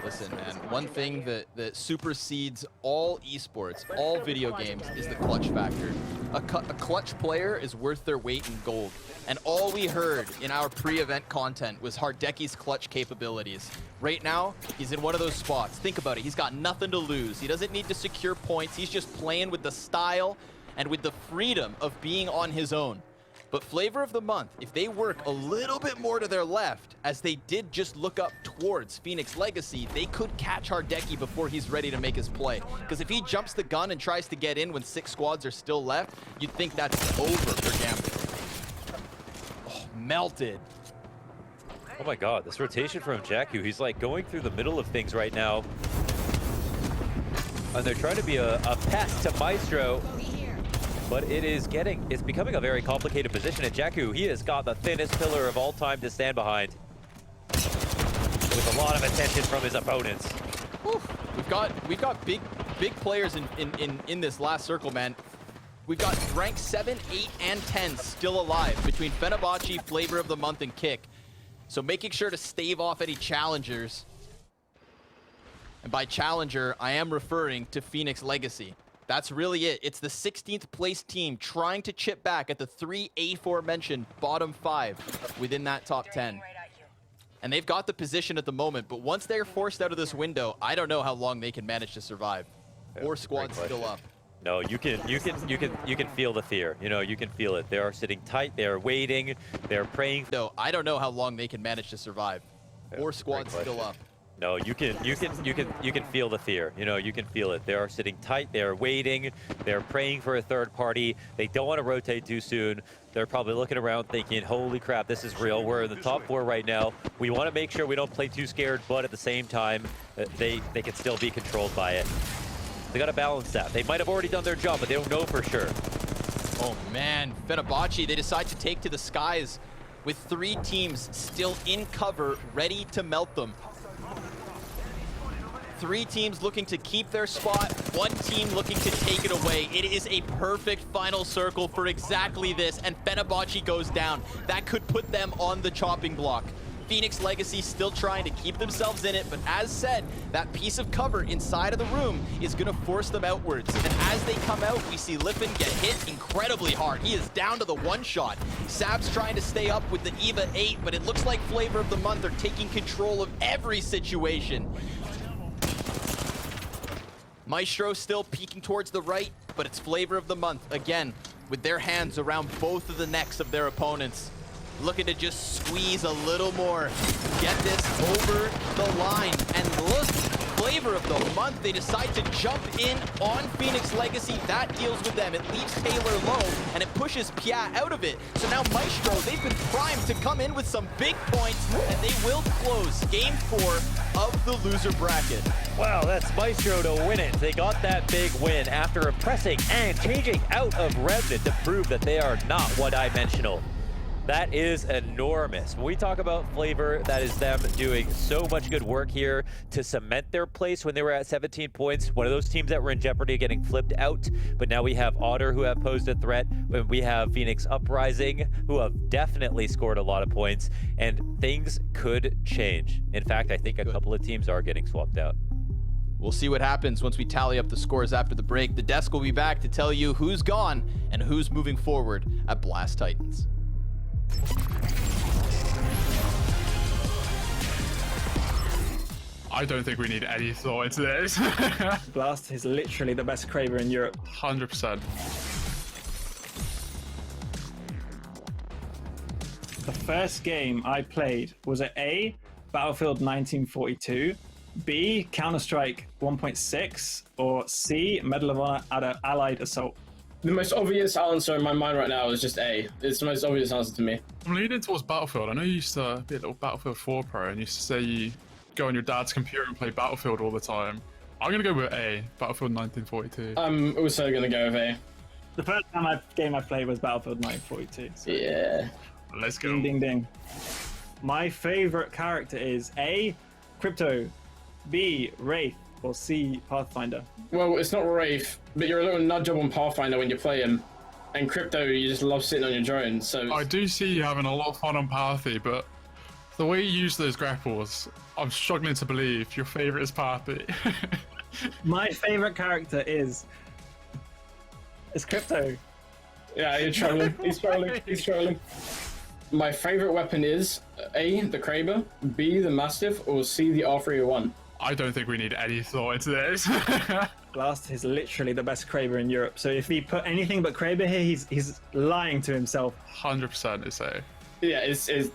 Listen, man, one thing that supersedes all esports, all video games, is the clutch factor. A clutch player is worth their weight in gold. And all we heard in our pre-event content was Hardeki's clutch capabilities. Right now, he's in one of those spots. Think about it. He's got nothing to lose. He doesn't need to secure points. He's just playing with the style and with the freedom of being on his own. But Flavor of the Month, if they work a little bit more to their left, as they did just look up towards Phoenix Legacy, they could catch Hardeki before he's ready to make his play. Because if he jumps the gun and tries to get in when 6 squads are still left, you'd think that's over for Gambit. Oh, melted. Oh my God, this rotation from Jakku, he's like going through the middle of things right now. And they're trying to be a pest to Maestro. but it's becoming a very complicated position. And Jakku, he has got the thinnest pillar of all time to stand behind, with a lot of attention from his opponents. Whew. We've got big players in this last circle, man. We've got rank 7, 8, and 10 still alive between Fenerbahce, Flavor of the Month, and Kick. So making sure to stave off any challengers. And by challenger, I am referring to Phoenix Legacy. That's really it. It's the 16th place team trying to chip back at the 3 aforementioned bottom 5 within that top 10. And they've got the position at the moment, but once they're forced out of this window, I don't know how long they can manage to survive. Or squad's still up. No, you can feel the fear. You know, you can feel it. They are sitting tight. They are waiting. They're praying. No, I don't know how long they can manage to survive. Or squad's still up. No, you can feel the fear. You know, you can feel it. They are sitting tight. They are waiting. They're praying for a third party. They don't want to rotate too soon. They're probably looking around thinking, holy crap, this is real. We're in the top 4 right now. We want to make sure we don't play too scared, but at the same time, they can still be controlled by it. They got to balance that. They might have already done their job, but they don't know for sure. Oh man, Fenerbahce, they decide to take to the skies with 3 teams still in cover, ready to melt them. 3 teams looking to keep their spot, 1 team looking to take it away. It is a perfect final circle for exactly this, and Fenerbahce goes down. That could put them on the chopping block. Phoenix Legacy still trying to keep themselves in it, but as said, that piece of cover inside of the room is going to force them outwards. And as they come out, we see Lippen get hit incredibly hard. He is down to the 1-shot. Sab's trying to stay up with the EVA 8, but it looks like Flavor of the Month are taking control of every situation. Maestro still peeking towards the right, but it's Flavor of the Month, again, with their hands around both of the necks of their opponents. Looking to just squeeze a little more, get this over the line. And look, Flavor of the Month, they decide to jump in on Phoenix Legacy. That deals with them. It leaves Taylor low, and it pushes Piat out of it. So now Maestro, they've been primed to come in with some big points, and they will close Game 4 of the loser bracket. Wow, that's Maestro to win it. They got that big win after impressing and changing out of Remnant to prove that they are not one-dimensional. That is enormous. When we talk about Flavor, that is them doing so much good work here to cement their place when they were at 17 points. One of those teams that were in jeopardy of getting flipped out. But now we have Otter, who have posed a threat. We have Phoenix Uprising, who have definitely scored a lot of points. And things could change. In fact, I think a couple of teams are getting swapped out. We'll see what happens once we tally up the scores after the break. The desk will be back to tell you who's gone and who's moving forward at Blast Titans. I don't think we need any thought into this. Blast is literally the best Kraber in Europe. 100%. The first game I played was at A, Battlefield 1942, B, Counter-Strike 1.6, or C, Medal of Honor Allied Assault. The most obvious answer in my mind right now is just A. It's the most obvious answer to me. I'm leaning towards Battlefield. I know you used to be a little Battlefield 4 pro and you used to say you go on your dad's computer and play Battlefield all the time. I'm going to go with A, Battlefield 1942. I'm also going to go with A. The first game I played was Battlefield 1942. So yeah. Let's go. Ding, ding, ding. My favorite character is A, Crypto, B, Wraith, or C, Pathfinder. Well, it's not Wraith, but you're a little nut job on Pathfinder when you play him. And Crypto, you just love sitting on your drone, so... I do see you having a lot of fun on Pathy, but the way you use those grapples, I'm struggling to believe your favorite is Pathy. My favorite character is Crypto. Yeah, you're trolling. He's trolling. He's trolling. My favorite weapon is A, the Kraber, B, the Mastiff, or C, the R301. I don't think we need any thought into this. Blast is literally the best Kraber in Europe. So if he put anything but Kraber here, he's lying to himself. 100% it's A. Yeah, it's A.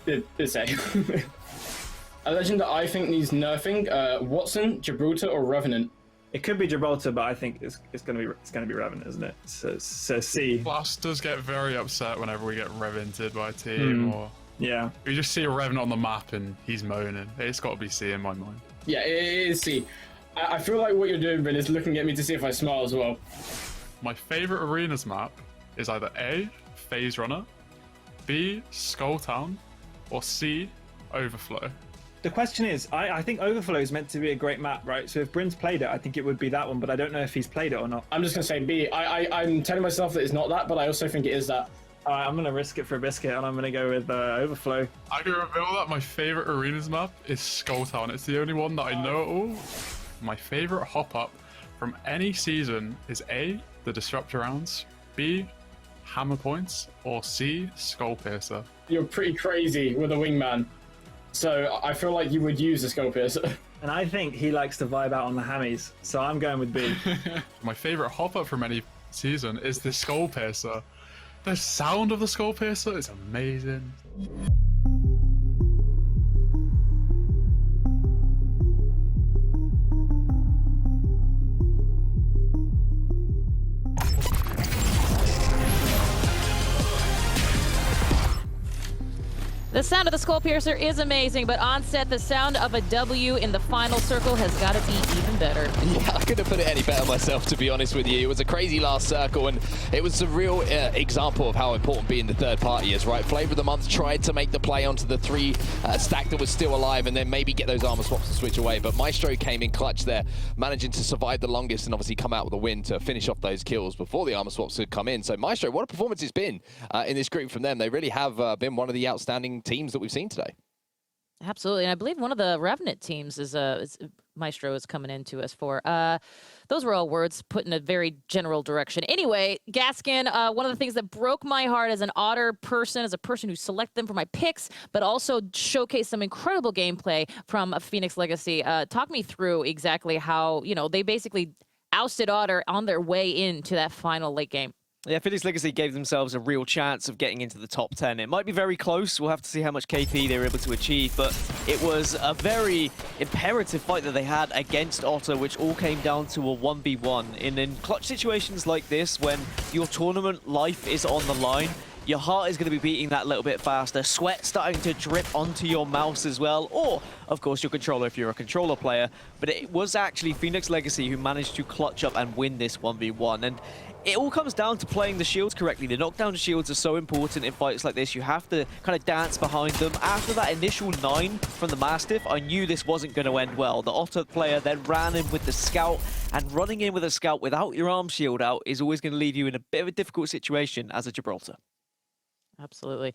A legend that I think needs nerfing: Watson, Gibraltar, or Revenant. It could be Gibraltar, but I think it's gonna be Revenant, isn't it? So C. Blast does get very upset whenever we get revented by a team, or yeah, we just see a Revenant on the map and he's moaning. It's got to be C in my mind. Yeah, it is C. I feel like what you're doing, Ben, is looking at me to see if I smile as well. My favorite arenas map is either A, Phase Runner, B, Skulltown, or C, Overflow. The question is, I think Overflow is meant to be a great map, right? So if Bryn's played it, I think it would be that one, but I don't know if he's played it or not. I'm just going to say B. I'm telling myself that it's not that, but I also think it is that. I'm going to risk it for a biscuit, and I'm going to go with Overflow. I can reveal that my favorite arenas map is Skulltown. It's the only one that I know at all. My favorite hop-up from any season is A, the Disruptor rounds, B, Hammer Points, or C, Skullpiercer. You're pretty crazy with a wingman, so I feel like you would use the Skullpiercer. And I think he likes to vibe out on the hammies, so I'm going with B. My favorite hop-up from any season is the Skullpiercer. The sound of the Skullpiercer is amazing. The sound of the Skullpiercer is amazing, but Onset, the sound of a W in the final circle has got to be even better. Yeah, I couldn't put it any better myself, to be honest with you. It was a crazy last circle, and it was a real example of how important being the third party is, right? Flavor of the Month tried to make the play onto the 3 stack that was still alive, and then maybe get those armor swaps to switch away. But Maestro came in clutch there, managing to survive the longest and obviously come out with a win to finish off those kills before the armor swaps could come in. So Maestro, what a performance it's been in this group from them. They really have been one of the outstanding teams that we've seen today. Absolutely, and I believe one of the Revenant teams is Maestro is coming into us for. Those were all words put in a very general direction. Anyway, Gaskin, one of the things that broke my heart as an Otter person, as a person who selected them for my picks, but also showcased some incredible gameplay from Phoenix Legacy. Talk me through exactly how, you know, they basically ousted Otter on their way into that final late game. Yeah, Phoenix Legacy gave themselves a real chance of getting into the top 10. It might be very close. We'll have to see how much KP they were able to achieve, but it was a very imperative fight that they had against Otter, which all came down to a 1v1. And in clutch situations like this, when your tournament life is on the line, your heart is going to be beating that little bit faster, sweat starting to drip onto your mouse as well, or, of course, your controller if you're a controller player. But it was actually Phoenix Legacy who managed to clutch up and win this 1v1. And it all comes down to playing the shields correctly. The knockdown shields are so important in fights like this. You have to kind of dance behind them. After that initial 9 from the Mastiff, I knew this wasn't going to end well. The Otter player then ran in with the Scout, and running in with a Scout without your arm shield out is always going to leave you in a bit of a difficult situation as a Gibraltar. Absolutely.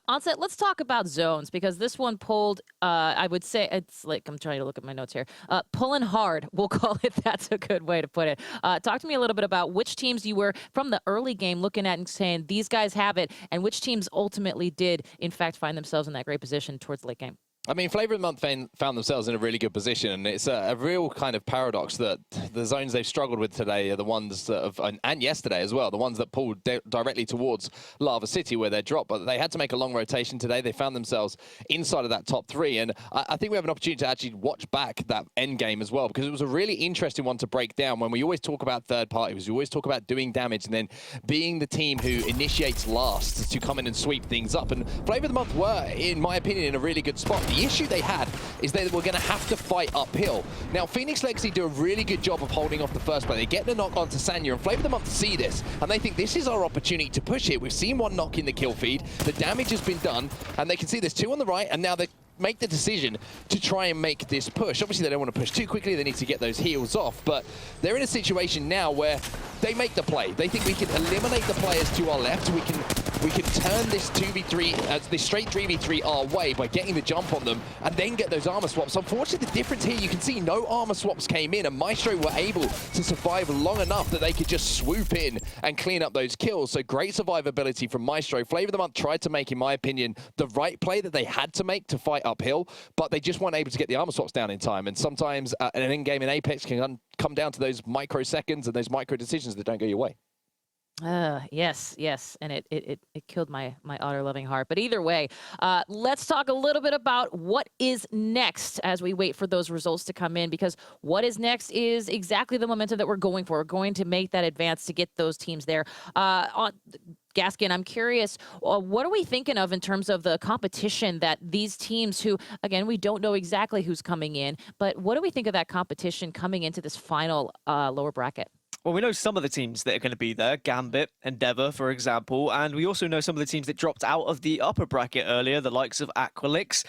Onset, let's talk about zones, because this one pulled, I would say, it's like, I'm trying to look at my notes here, pulling hard, we'll call it. That's a good way to put it. Talk to me a little bit about which teams you were, from the early game, looking at and saying, these guys have it, and which teams ultimately did, in fact, find themselves in that great position towards the late game. I mean, Flavor of the Month found themselves in a really good position, and it's a real kind of paradox that the zones they've struggled with today are the ones that have, and yesterday as well, the ones that pulled directly towards Lava City where they're dropped. But they had to make a long rotation today. They found themselves inside of that top 3, and I think we have an opportunity to actually watch back that end game as well, because it was a really interesting one to break down. When we always talk about third parties, we always talk about doing damage and then being the team who initiates last to come in and sweep things up. And Flavor of the Month were, in my opinion, in a really good spot. The issue they had is they were going to have to fight uphill. Now, Phoenix Legacy do a really good job of holding off the first play. They get the knock onto Sanya, and Flavor of the Month see this, and they think this is our opportunity to push it. We've seen one knock in the kill feed. The damage has been done, and they can see there's 2 on the right, and now they make the decision to try and make this push. Obviously, they don't want to push too quickly. They need to get those heals off, but they're in a situation now where they make the play. They think we can eliminate the players to our left. We can turn this 2v3, this straight 3v3 our way by getting the jump on them and then get those armor swaps. Unfortunately, the difference here, you can see no armor swaps came in, and Maestro were able to survive long enough that they could just swoop in and clean up those kills. So great survivability from Maestro. Flavor of the Month tried to make, in my opinion, the right play that they had to make to fight uphill, but they just weren't able to get the armor swaps down in time. And sometimes an end game in Apex can come down to those microseconds and those micro decisions that don't go your way. Yes, and it killed my Otter-loving heart. But either way, let's talk a little bit about what is next as we wait for those results to come in, because what is next is exactly the momentum that we're going for. We're going to make that advance to get those teams there. Gaskin, I'm curious, what are we thinking of in terms of the competition that these teams who, again, we don't know exactly who's coming in, but what do we think of that competition coming into this final lower bracket? Well, we know some of the teams that are going to be there, Gambit, Endeavor, for example, and we also know some of the teams that dropped out of the upper bracket earlier, the likes of Aqualix.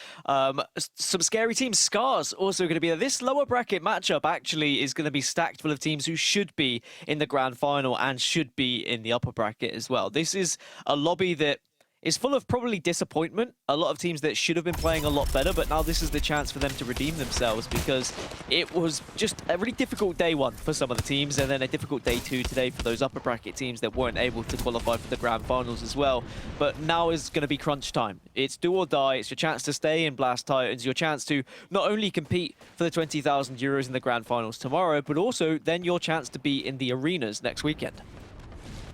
Some scary teams, Scars, also going to be there. This lower bracket matchup actually is going to be stacked full of teams who should be in the grand final and should be in the upper bracket as well. This is a lobby that is full of probably disappointment. A lot of teams that should have been playing a lot better, but now this is the chance for them to redeem themselves because it was just a really difficult day one for some of the teams and then a difficult day two today for those upper bracket teams that weren't able to qualify for the grand finals as well. But now is going to be crunch time. It's do or die. It's your chance to stay in Blast Titans, your chance to not only compete for the 20,000 euros in the grand finals tomorrow, but also then your chance to be in the arenas next weekend.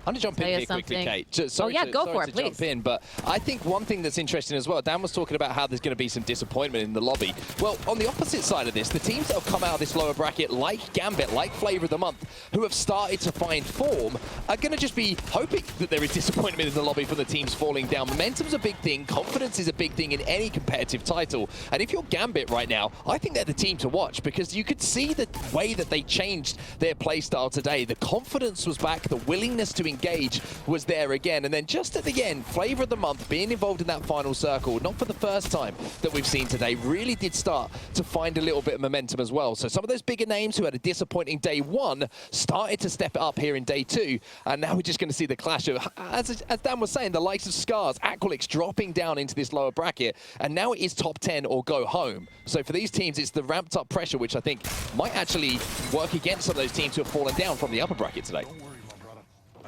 I'm going to jump in here quickly, Kate. Sorry go for it, please. Jump in, but I think one thing that's interesting as well, Dan was talking about how there's going to be some disappointment in the lobby. Well, on the opposite side of this, the teams that have come out of this lower bracket, like Gambit, like Flavor of the Month, who have started to find form, are going to just be hoping that there is disappointment in the lobby from the teams falling down. Momentum's a big thing. Confidence is a big thing in any competitive title. And if you're Gambit right now, I think they're the team to watch because you could see the way that they changed their playstyle today. The confidence was back, the willingness to engage was there again. And then just at the end, Flavor of the Month being involved in that final circle, not for the first time that we've seen today, really did start to find a little bit of momentum as well. So some of those bigger names who had a disappointing day one started to step it up here in day two. And now we're just going to see the clash of, as Dan was saying, the likes of Scars, Aqualix dropping down into this lower bracket. And now it is top 10 or go home. So for these teams, it's the ramped up pressure, which I think might actually work against some of those teams who have fallen down from the upper bracket today.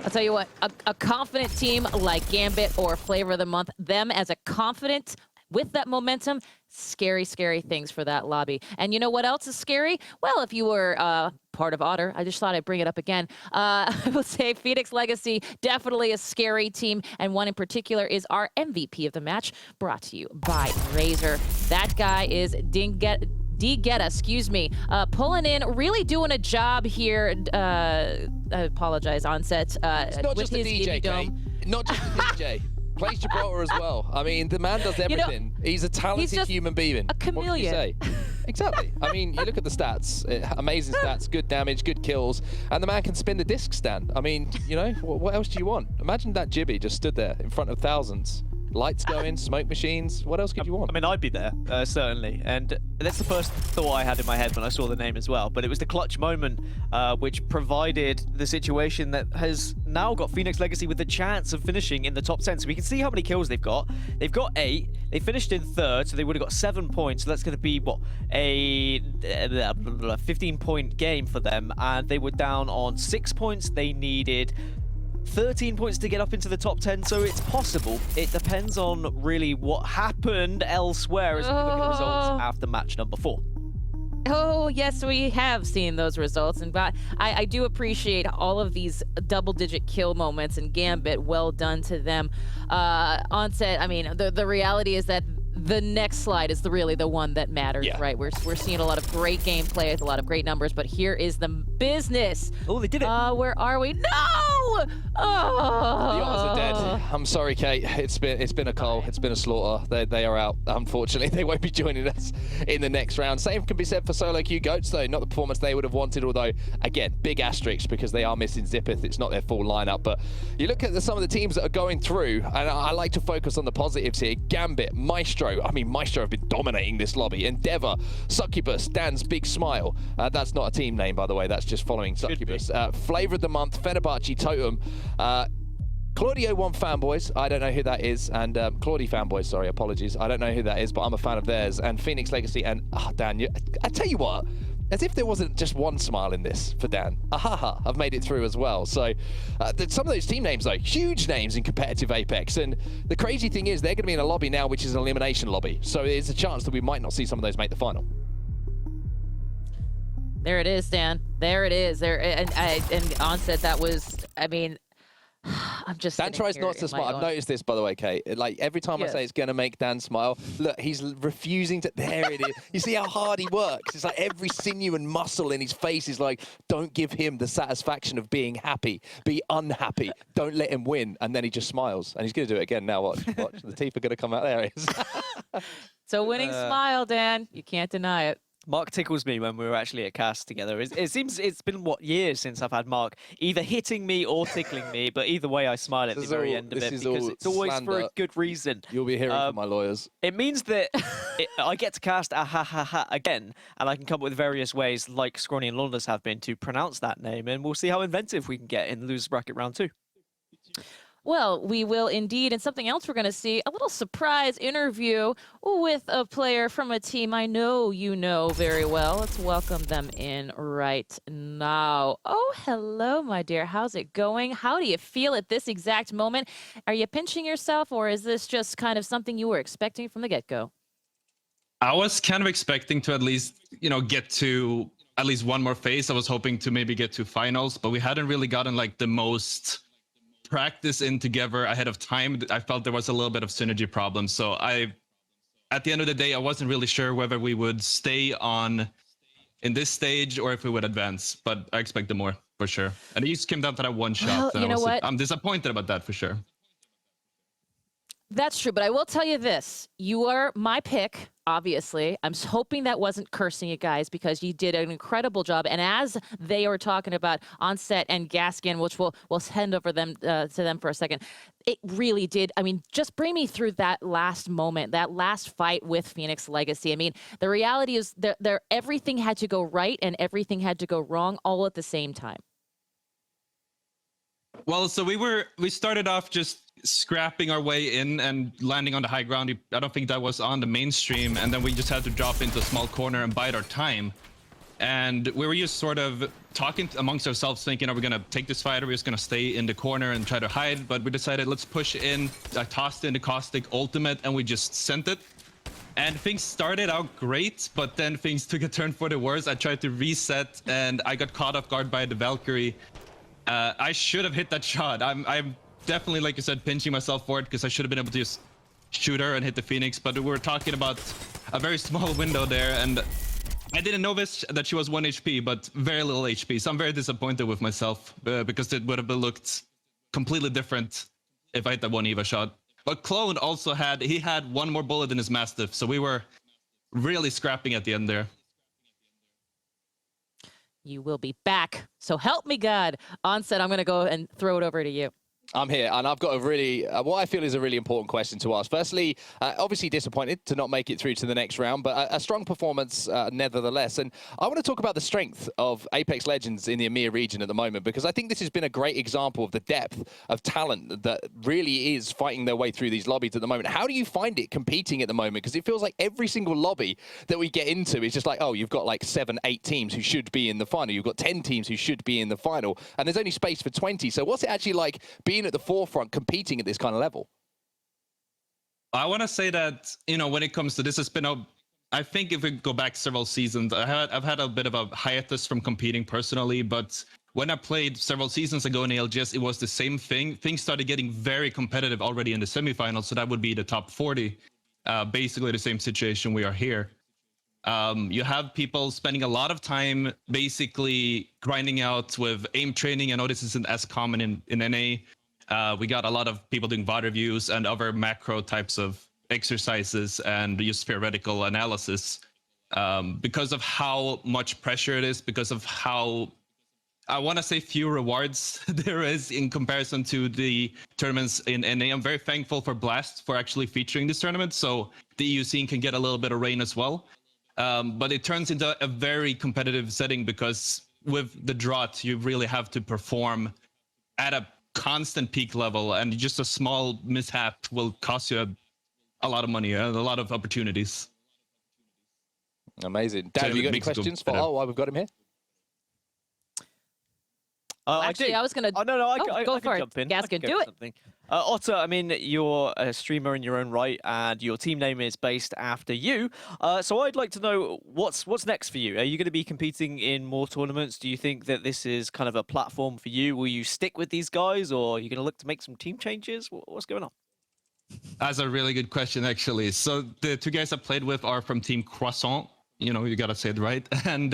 I'll tell you what, a confident team like Gambit or Flavor of the Month, them as a confident, with that momentum, scary, scary things for that lobby. And you know what else is scary? Well, if you were part of Otter, I just thought I'd bring it up again. I will say Phoenix Legacy, definitely a scary team. And one in particular is our MVP of the match, brought to you by Razor. That guy is D-Getta, excuse me, pulling in, really doing a job here. I apologize, Onset. It's not just the DJ, Kate. Not just the DJ. Plays Gibraltar as well. I mean, the man does everything. He's a talented human being. A chameleon. What can you say? Exactly. I mean, you look at the stats. Amazing stats, good damage, good kills. And the man can spin the disc stand. I mean, you know, what else do you want? Imagine that Jibby just stood there in front of thousands. Lights going, smoke machines. What else could you want? I mean, I'd be there, certainly. And that's the first thought I had in my head when I saw the name as well. But it was the clutch moment which provided the situation that has now got Phoenix Legacy with the chance of finishing in the top 10. So we can see how many kills they've got. They've got 8. They finished in third, so they would have got 7 points. So that's going to be, what, a 15-point game for them. And they were down on 6 points. They needed 13 points to get up into the top 10, so it's possible. It depends on really what happened elsewhere as we look at the results after match number 4. Oh, yes, we have seen those results. And I do appreciate all of these double-digit kill moments in Gambit. Well done to them. Onset, I mean, the reality is that the next slide is really the one that matters, right? We're seeing a lot of great gameplay with a lot of great numbers, but here is the business. Oh, they did it. Where are we? No! Oh! The Otters are dead. I'm sorry, Kate. It's been a cull. It's been a slaughter. They are out. Unfortunately, they won't be joining us in the next round. Same can be said for Solo Q Goats, though. Not the performance they would have wanted, although, again, big asterisks because they are missing Zippeth. It's not their full lineup. But you look at some of the teams that are going through, and I like to focus on the positives here. Gambit, Maestro. I mean, Maestro have been dominating this lobby. Endeavor, Succubus, Dan's Big Smile. That's not a team name, by the way. That's just following Succubus. Flavor of the Month, Fenerbahce, Totem. Claudio 1 Fanboys, I don't know who that is, and Claudie Fanboys, sorry, apologies. I don't know who that is, but I'm a fan of theirs. And Phoenix Legacy, and Dan, I tell you what, as if there wasn't just one smile in this for Dan. Ahaha, I've made it through as well. So some of those team names, though, huge names in competitive Apex. And the crazy thing is they're going to be in a lobby now, which is an elimination lobby. So there's a chance that we might not see some of those make the final. There it is, Dan. There it is. And Onset, that was, I mean, I'm just Dan tries not to smile. I've noticed this, by the way, Kate. Like, every time I say it's going to make Dan smile, look, he's refusing to. There it is. You see how hard he works? It's like every sinew and muscle in his face is like, don't give him the satisfaction of being happy. Be unhappy. Don't let him win. And then he just smiles. And he's going to do it again now. Watch. The teeth are going to come out. There it is. It's a winning smile, Dan. You can't deny it. Mark tickles me when we were actually at cast together. It seems it's been, what, years since I've had Mark either hitting me or tickling me, but either way I smile at the very end of it because it's always for a good reason. You'll be hearing from my lawyers. It means that I get to cast again, and I can come up with various ways, like Scrawny and Lawless have been, to pronounce that name, and we'll see how inventive we can get in Losers Bracket round 2. Well, we will indeed. And something else we're going to see, a little surprise interview with a player from a team I know you know very well. Let's welcome them in right now. Oh, hello, my dear. How's it going? How do you feel at this exact moment? Are you pinching yourself, or is this just kind of something you were expecting from the get-go? I was kind of expecting to at least, get to at least one more phase. I was hoping to maybe get to finals, but we hadn't really gotten like the most practice in together ahead of time. I felt there was a little bit of synergy problem. So at the end of the day, I wasn't really sure whether we would stay on in this stage or if we would advance, but I expected more for sure. And it just came down to that one shot. Well, you know what? I'm disappointed about that for sure. That's true, but I will tell you this. You are my pick, obviously. I'm hoping that wasn't cursing you guys, because you did an incredible job. And as they were talking about Onset and Gaskin, which we'll hand over them to them for a second, it really did. I mean, just bring me through that last moment, that last fight with Phoenix Legacy. I mean, the reality is everything had to go right and everything had to go wrong all at the same time. Well, so we started off just scrapping our way in and landing on the high ground. I don't think that was on the mainstream, and then we just had to drop into a small corner and bide our time. And we were just sort of talking amongst ourselves, thinking, are we going to take this fight, or are we just going to stay in the corner and try to hide? But we decided, let's push in. I tossed in the Caustic ultimate, and we just sent it. And things started out great, but then things took a turn for the worse. I tried to reset, and I got caught off guard by the Valkyrie. I should have hit that shot. I'm definitely, like you said, pinching myself for it, because I should have been able to just shoot her and hit the Phoenix. But we were talking about a very small window there, and I didn't notice that she was 1 HP, but very little HP. So I'm very disappointed with myself, because it would have looked completely different if I hit that one Eva shot. But Clone also had one more bullet in his Mastiff, so we were really scrapping at the end there. You will be back. So help me God. Onset, I'm going to go and throw it over to you. I'm here, and I've got a really, what I feel is a really important question to ask. Firstly, obviously disappointed to not make it through to the next round, but a strong performance nevertheless. And I want to talk about the strength of Apex Legends in the EMEA region at the moment, because I think this has been a great example of the depth of talent that really is fighting their way through these lobbies at the moment. How do you find it competing at the moment? Because it feels like every single lobby that we get into is just like, oh, you've got like 7, 8 teams who should be in the final. You've got 10 teams who should be in the final, and there's only space for 20. So what's it actually like being at the forefront competing at this kind of level? I want to say that, when it comes to this, it's been I think if we go back several seasons, I've had a bit of a hiatus from competing personally, but when I played several seasons ago in ALGS, it was the same thing. Things started getting very competitive already in the semifinals, so that would be the top 40. Basically the same situation we are here. You have people spending a lot of time basically grinding out with aim training. I know this isn't as common in NA. We got a lot of people doing VOD reviews and other macro types of exercises and use theoretical analysis because of how much pressure it is, because of how, I want to say, few rewards there is in comparison to the tournaments in NA. I'm very thankful for Blast for actually featuring this tournament, so the EU scene can get a little bit of rain as well. But it turns into a very competitive setting, because with the drought, you really have to perform at a constant peak level, and just a small mishap will cost you a lot of money and a lot of opportunities. Amazing. Dan, have you got any questions for why we've got him here? Actually, I was going to... Oh, no, I go can for jump it. in. Gaskin, do it. Otter, I mean, you're a streamer in your own right, and your team name is based after you. So I'd like to know what's next for you. Are you going to be competing in more tournaments? Do you think that this is kind of a platform for you? Will you stick with these guys, or are you going to look to make some team changes? What's going on? That's a really good question, actually. So the 2 guys I played with are from Team Croissant. You got to say it right. And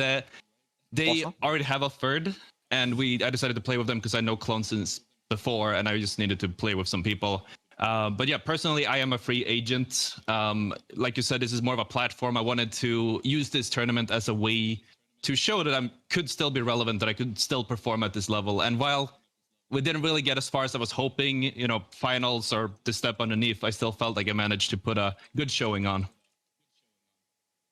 they already have a third. And I decided to play with them because I know Clone since before, and I just needed to play with some people. But yeah, personally, I am a free agent. Like you said, this is more of a platform. I wanted to use this tournament as a way to show that I could still be relevant, that I could still perform at this level. And while we didn't really get as far as I was hoping, you know, finals or the step underneath, I still felt like I managed to put a good showing on.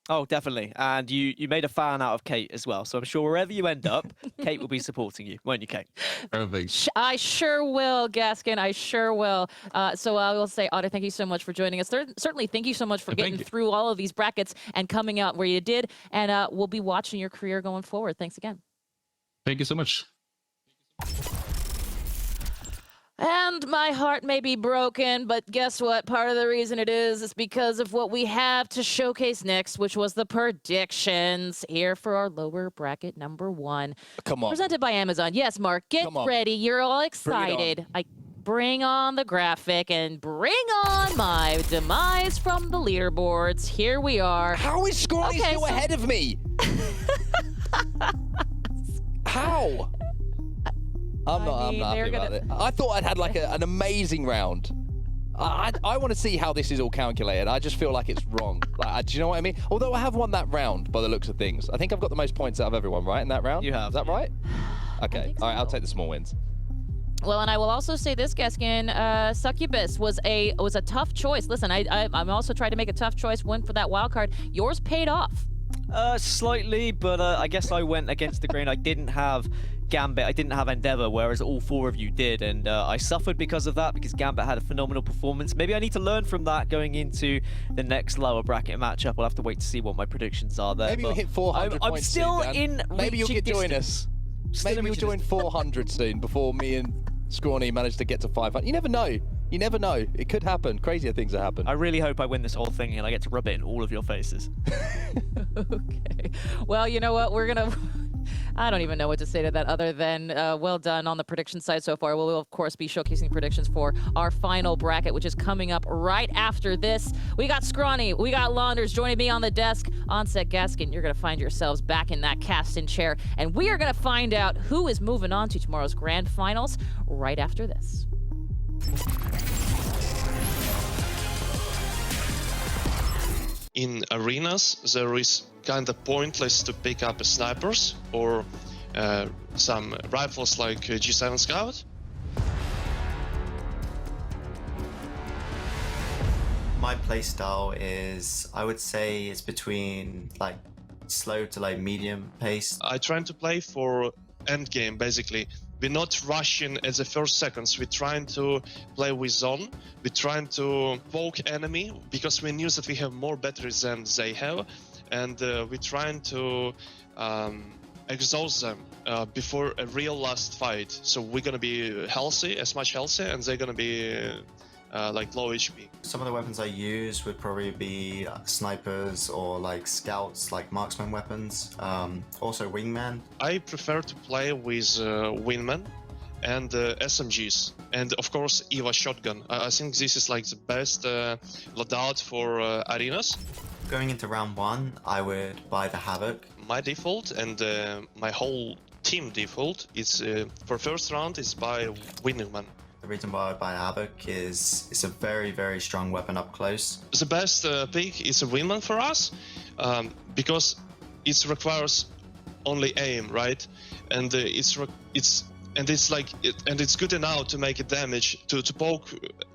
Oh, definitely. And you made a fan out of Kate as well. So I'm sure wherever you end up, Kate will be supporting you, won't you, Kate? Perfect. I sure will, Gaskin. I sure will. So I will say, Otter, thank you so much for joining us. Certainly, thank you so much for getting through all of these brackets and coming out where you did. And we'll be watching your career going forward. Thanks again. Thank you so much. And my heart may be broken, but guess what? Part of the reason it is because of what we have to showcase next, which was the predictions here for our lower bracket number 1. Come on. Presented by Amazon. Yes, Mark, get ready. You're all excited. Bring on the graphic and bring on my demise from the leaderboards. Here we are. How is Scrawny still ahead of me? How? I'm not happy about it. I thought I'd had like an amazing round. I want to see how this is all calculated. I just feel like it's wrong. Do you know what I mean? Although I have won that round by the looks of things. I think I've got the most points out of everyone, right, in that round? You have. Is that right? Okay. All right, I'll take the small wins. Well, and I will also say this, Gaskin, Succubus was a tough choice. Listen, I'm also trying to make a tough choice, win for that wild card. Yours paid off. Slightly, but I guess I went against the grain. I didn't have Gambit, I didn't have Endeavor, whereas all 4 of you did, and I suffered because of that, because Gambit had a phenomenal performance. Maybe I need to learn from that going into the next lower bracket matchup. I'll have to wait to see what my predictions are there. Maybe you'll hit 400 I'm points still soon, in Maybe you'll get join distance. us. Maybe you'll join 400 soon before me and Scrawny manage to get to 500. You never know. You never know. It could happen. Crazier things have happened. I really hope I win this whole thing and I get to rub it in all of your faces. Okay. Well, you know what? We're going to... I don't even know what to say to that other than well done on the prediction side so far. We'll, of course, be showcasing predictions for our final bracket, which is coming up right after this. We got Scrawny, we got Launders joining me on the desk. Onset Gaskin, you're going to find yourselves back in that casting chair, and we are going to find out who is moving on to tomorrow's grand finals right after this. In arenas, there is kind of pointless to pick up snipers or some rifles like G7 Scout. My playstyle is, I would say, it's between like slow to like medium pace. I try to play for endgame basically. We're not rushing at the first seconds. We're trying to play with zone. We're trying to poke enemy because we knew that we have more batteries than they have, and we're trying to exhaust them before a real last fight. So we're gonna be healthy, as much healthy, and they're gonna be like low HP. Some of the weapons I use would probably be snipers or like scouts, like marksman weapons. Also wingman. I prefer to play with wingman and SMGs, and of course EVA shotgun. I think this is like the best loadout for arenas. Going into round 1, I would buy the Havoc. My default and my whole team default is for first round is by wingman. The reason why I would buy a Havoc is it's a very, very strong weapon up close. The best pick is a wingman for us because it requires only aim, right? And it's good enough to make a damage to poke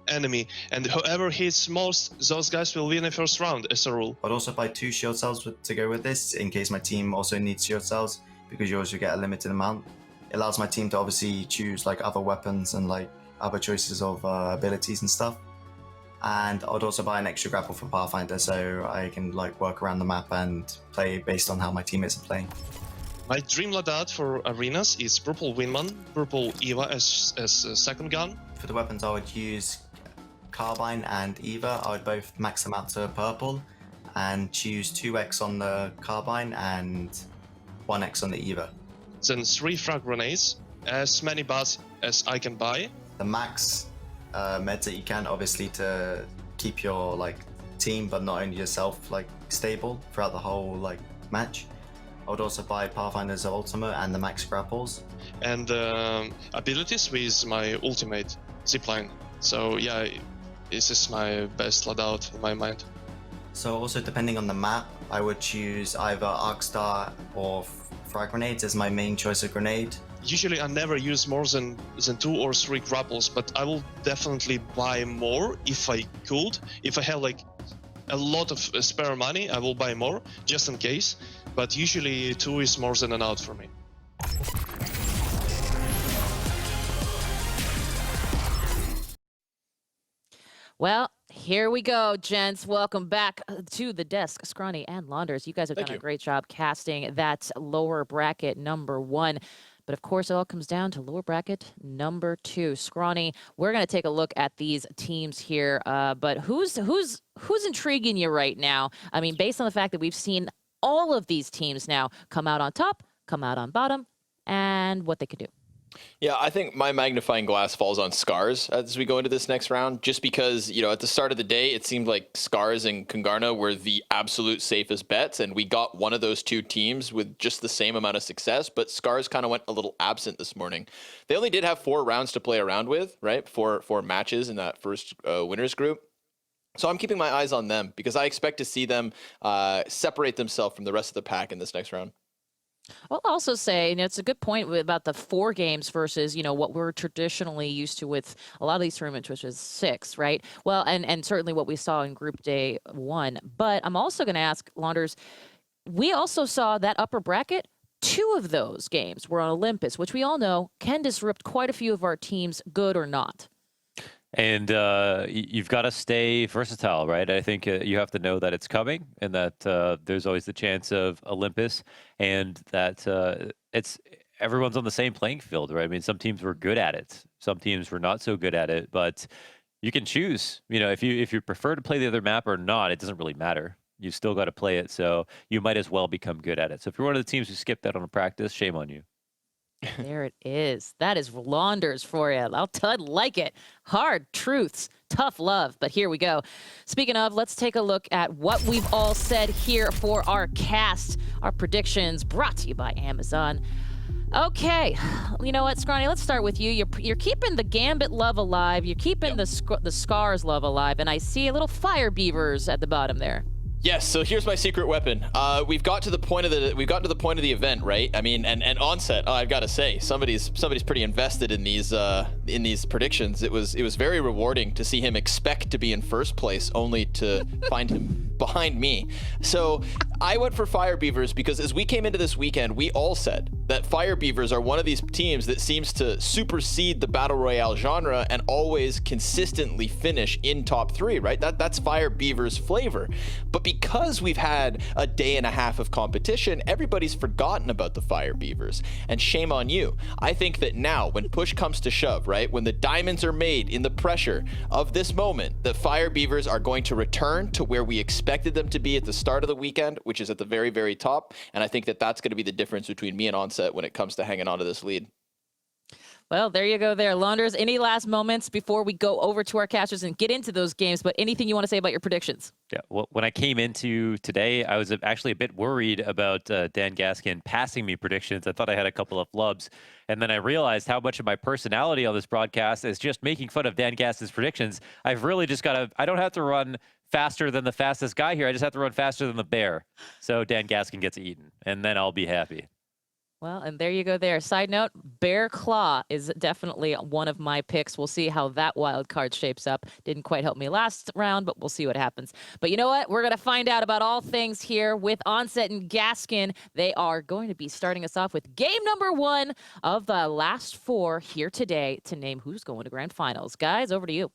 enemy, and whoever hits most, those guys will win the first round as a rule. I'd also buy 2 shield cells to go with this in case my team also needs shield cells, because you also get a limited amount. It allows my team to obviously choose like other weapons and like other choices of abilities and stuff. And I'd also buy an extra grapple for Pathfinder so I can like work around the map and play based on how my teammates are playing. My dream loadout for arenas is purple wingman, purple EVA as a second gun. For the weapons I would use Carbine and EVA. I would both max them out to purple and choose 2x on the Carbine and 1x on the EVA. Then 3 frag grenades, as many bars as I can buy. The max meds that you can, obviously, to keep your like team but not only yourself like stable throughout the whole like match. I would also buy Pathfinder's Ultimate and the max grapples. And abilities with my ultimate zipline. So yeah, this is my best loadout in my mind. So also depending on the map, I would choose either Arcstar or Frag Grenades as my main choice of grenade. Usually I never use more than 2 or 3 grapples, but I will definitely buy more if I could. If I have like a lot of spare money, I will buy more just in case, but usually 2 is more than enough for me. Well, here we go, gents. Welcome back to the desk. Scrawny and Launders, you guys have done a great job casting that lower bracket number 1. But of course, it all comes down to lower bracket number 2. Scrawny, we're going to take a look at these teams here. But who's intriguing you right now? I mean, based on the fact that we've seen all of these teams now come out on top, come out on bottom, and what they could do. Yeah, I think my magnifying glass falls on Scars as we go into this next round, just because, you know, at the start of the day, it seemed like Scars and Kungarna were the absolute safest bets, and we got one of those two teams with just the same amount of success, but Scars kind of went a little absent this morning. They only did have 4 rounds to play around with, right? Four matches in that first winners group. So I'm keeping my eyes on them because I expect to see them separate themselves from the rest of the pack in this next round. I'll also say, you know, it's a good point about the 4 games versus, you know, what we're traditionally used to with a lot of these tournaments, which is 6, right? Well, and certainly what we saw in Group Day 1. But I'm also going to ask, Launders, we also saw that upper bracket. 2 of those games were on Olympus, which we all know can disrupt quite a few of our teams, good or not. And you've got to stay versatile, right? I think you have to know that it's coming and that there's always the chance of Olympus and that everyone's on the same playing field, right? I mean, some teams were good at it. Some teams were not so good at it, but you can choose. You know, if you prefer to play the other map or not, it doesn't really matter. You've still got to play it, so you might as well become good at it. So if you're one of the teams who skipped out on a practice, shame on you. There it is. That is Launders for you. I like it. Hard truths, tough love. But here we go. Speaking of, let's take a look at what we've all said here for our cast. Our predictions brought to you by Amazon. Okay, you know what, Scrawny, let's start with you. You're keeping the Gambit love alive. You're keeping the Scars love alive. And I see a little Fire Beavers at the bottom there. Yes, so here's my secret weapon. We've got to the point of the event, right? I mean, and Onset. I've got to say, somebody's pretty invested in these predictions. It was very rewarding to see him expect to be in first place, only to find him behind me. So I went for Fire Beavers because as we came into this weekend, we all said that Fire Beavers are one of these teams that seems to supersede the Battle Royale genre and always consistently finish in top 3, right? That's Fire Beavers' flavor. But because we've had a day and a half of competition, everybody's forgotten about the Fire Beavers. And shame on you. I think that now, when push comes to shove, right? When the diamonds are made in the pressure of this moment, the Fire Beavers are going to return to where we expected them to be at the start of the weekend, which is at the very, very top. And I think that that's going to be the difference between me and Onset when it comes to hanging on to this lead. Well, there you go there. Launders, any last moments before we go over to our casters and get into those games, but anything you want to say about your predictions? Yeah, well, when I came into today, I was actually a bit worried about Dan Gaskin passing me predictions. I thought I had a couple of flubs. And then I realized how much of my personality on this broadcast is just making fun of Dan Gaskin's predictions. I've really just got to, I don't have to run faster than the fastest guy here. I just have to run faster than the bear. So Dan Gaskin gets eaten, and then I'll be happy. Well, and there you go there. Side note, Bear Claw is definitely one of my picks. We'll see how that wild card shapes up. Didn't quite help me last round, but we'll see what happens. But you know what? We're going to find out about all things here with Onset and Gaskin. They are going to be starting us off with game number 1 of the last 4 here today to name who's going to grand finals. Guys, over to you.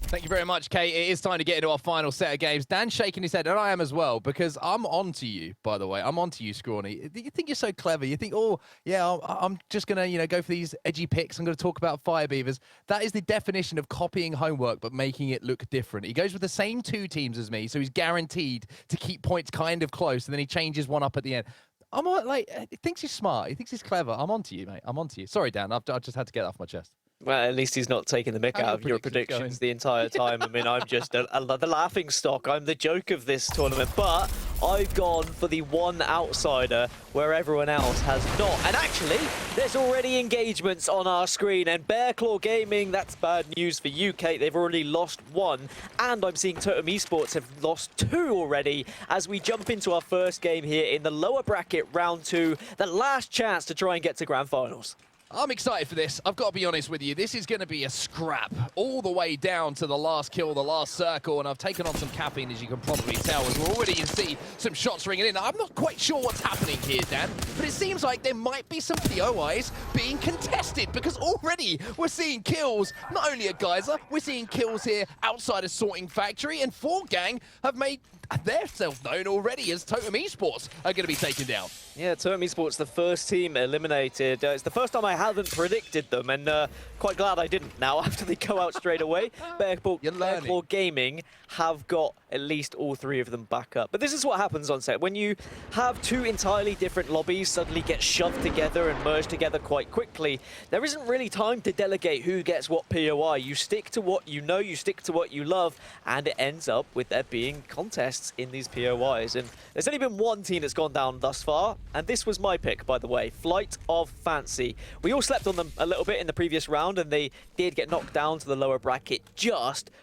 Thank you very much, Kate. It is time to get into our final set of games. Dan's shaking his head, and I am as well, because I'm on to you, by the way. I'm on to you, Scrawny. You think you're so clever. You think, oh, yeah, I'm just going to, go for these edgy picks. I'm going to talk about Fire Beavers. That is the definition of copying homework, but making it look different. He goes with the same 2 teams as me, so he's guaranteed to keep points kind of close, and then he changes one up at the end. I'm like, he thinks he's smart. He thinks he's clever. I'm on to you, mate. I'm on to you. Sorry, Dan. I just had to get that off my chest. Well, at least he's not taking the mick out of your predictions the entire time. I mean, I'm just the laughing stock. I'm the joke of this tournament. But I've gone for the one outsider where everyone else has not. And actually, there's already engagements on our screen. And Bearclaw Gaming, that's bad news for UK. They've already lost 1. And I'm seeing Totem Esports have lost 2 already as we jump into our first game here in the lower bracket, round 2. The last chance to try and get to Grand Finals. I'm excited for this. I've got to be honest with you. This is going to be a scrap all the way down to the last kill, the last circle, and I've taken on some capping, as you can probably tell, as we're already in see some shots ringing in. I'm not quite sure what's happening here, Dan, but it seems like there might be some POIs being contested, because already we're seeing kills, not only at Geyser, we're seeing kills here outside of Sorting Factory, and 4Gang have made their self known already as Totem Esports are going to be taken down. Yeah, Totem Esports, the first team eliminated. It's the first time I haven't predicted them, and quite glad I didn't now after they go out straight away. Bearclaw Gaming have got at least all 3 of them back up. But this is what happens on set. When you have 2 entirely different lobbies suddenly get shoved together and merged together quite quickly, there isn't really time to delegate who gets what POI. You stick to what you know, you stick to what you love, and it ends up with there being contests in these POIs. And there's only been 1 team that's gone down thus far, and this was my pick, by the way, Flight of Fancy. We all slept on them a little bit in the previous round, and they did get knocked down to the lower bracket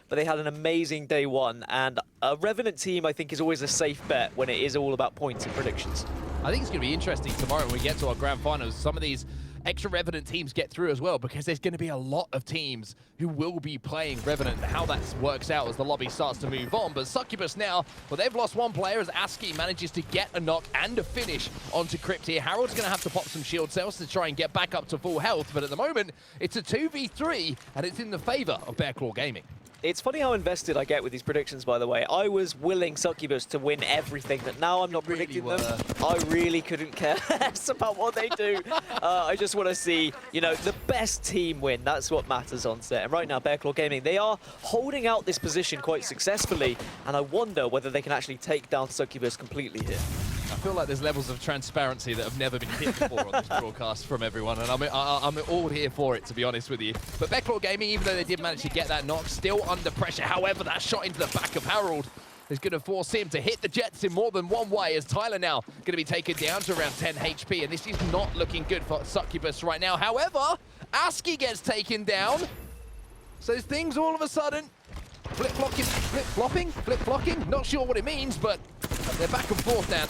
but they had an amazing day 1, and a Revenant team, I think, is always a safe bet when it is all about points and predictions. I think it's going to be interesting tomorrow when we get to our grand finals. Some of these extra Revenant teams get through as well, because there's going to be a lot of teams who will be playing Revenant, and how that works out as the lobby starts to move on. But Succubus now, well, they've lost 1 player as ASCII manages to get a knock and a finish onto Crypt here. Harold's going to have to pop some shield cells to try and get back up to full health, but at the moment, it's a 2v3, and it's in the favor of Bearclaw Gaming. It's funny how invested I get with these predictions, by the way. I was willing Succubus to win everything, but now I'm not predicting them. I really couldn't care less about what they do. I just want to see, you know, the best team win. That's what matters on set. And right now, Bearclaw Gaming, they are holding out this position quite successfully, and I wonder whether they can actually take down Succubus completely here. I feel like there's levels of transparency that have never been hit before on this broadcast from everyone, and I'm all here for it, to be honest with you. But Bearclaw Gaming, even though they did manage to get that knock, still under pressure. However, that shot into the back of Harold is going to force him to hit the Jets in more than one way, as Tyler now going to be taken down to around 10 HP, and this is not looking good for Succubus right now. However, ASCII gets taken down, so things all of a sudden flip-flocking, not sure what it means, but they're back and forth now.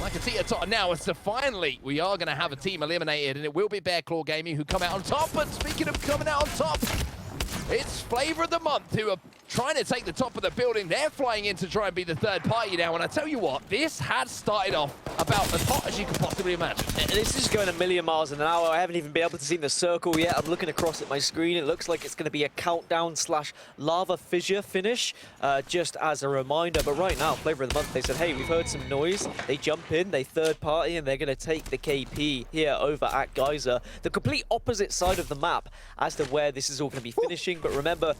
Like a teeter-totter now, as to finally we are going to have a team eliminated, and it will be Bearclaw Gaming who come out on top. But speaking of coming out on top, it's Flavor of the Month who are trying to take the top of the building. They're flying in to try and be the third party now, and I tell you what, this has started off about as hot as you could possibly imagine. This is going a million miles an hour. I haven't even been able to see the circle yet. I'm looking across at my screen. It looks like it's going to be a countdown / lava fissure finish, just as a reminder. But right now, Flavor of the Month, they said, hey, we've heard some noise. They jump in, they third party, and they're going to take the KP here over at Geyser. The complete opposite side of the map as to where this is all going to be finishing. But remember,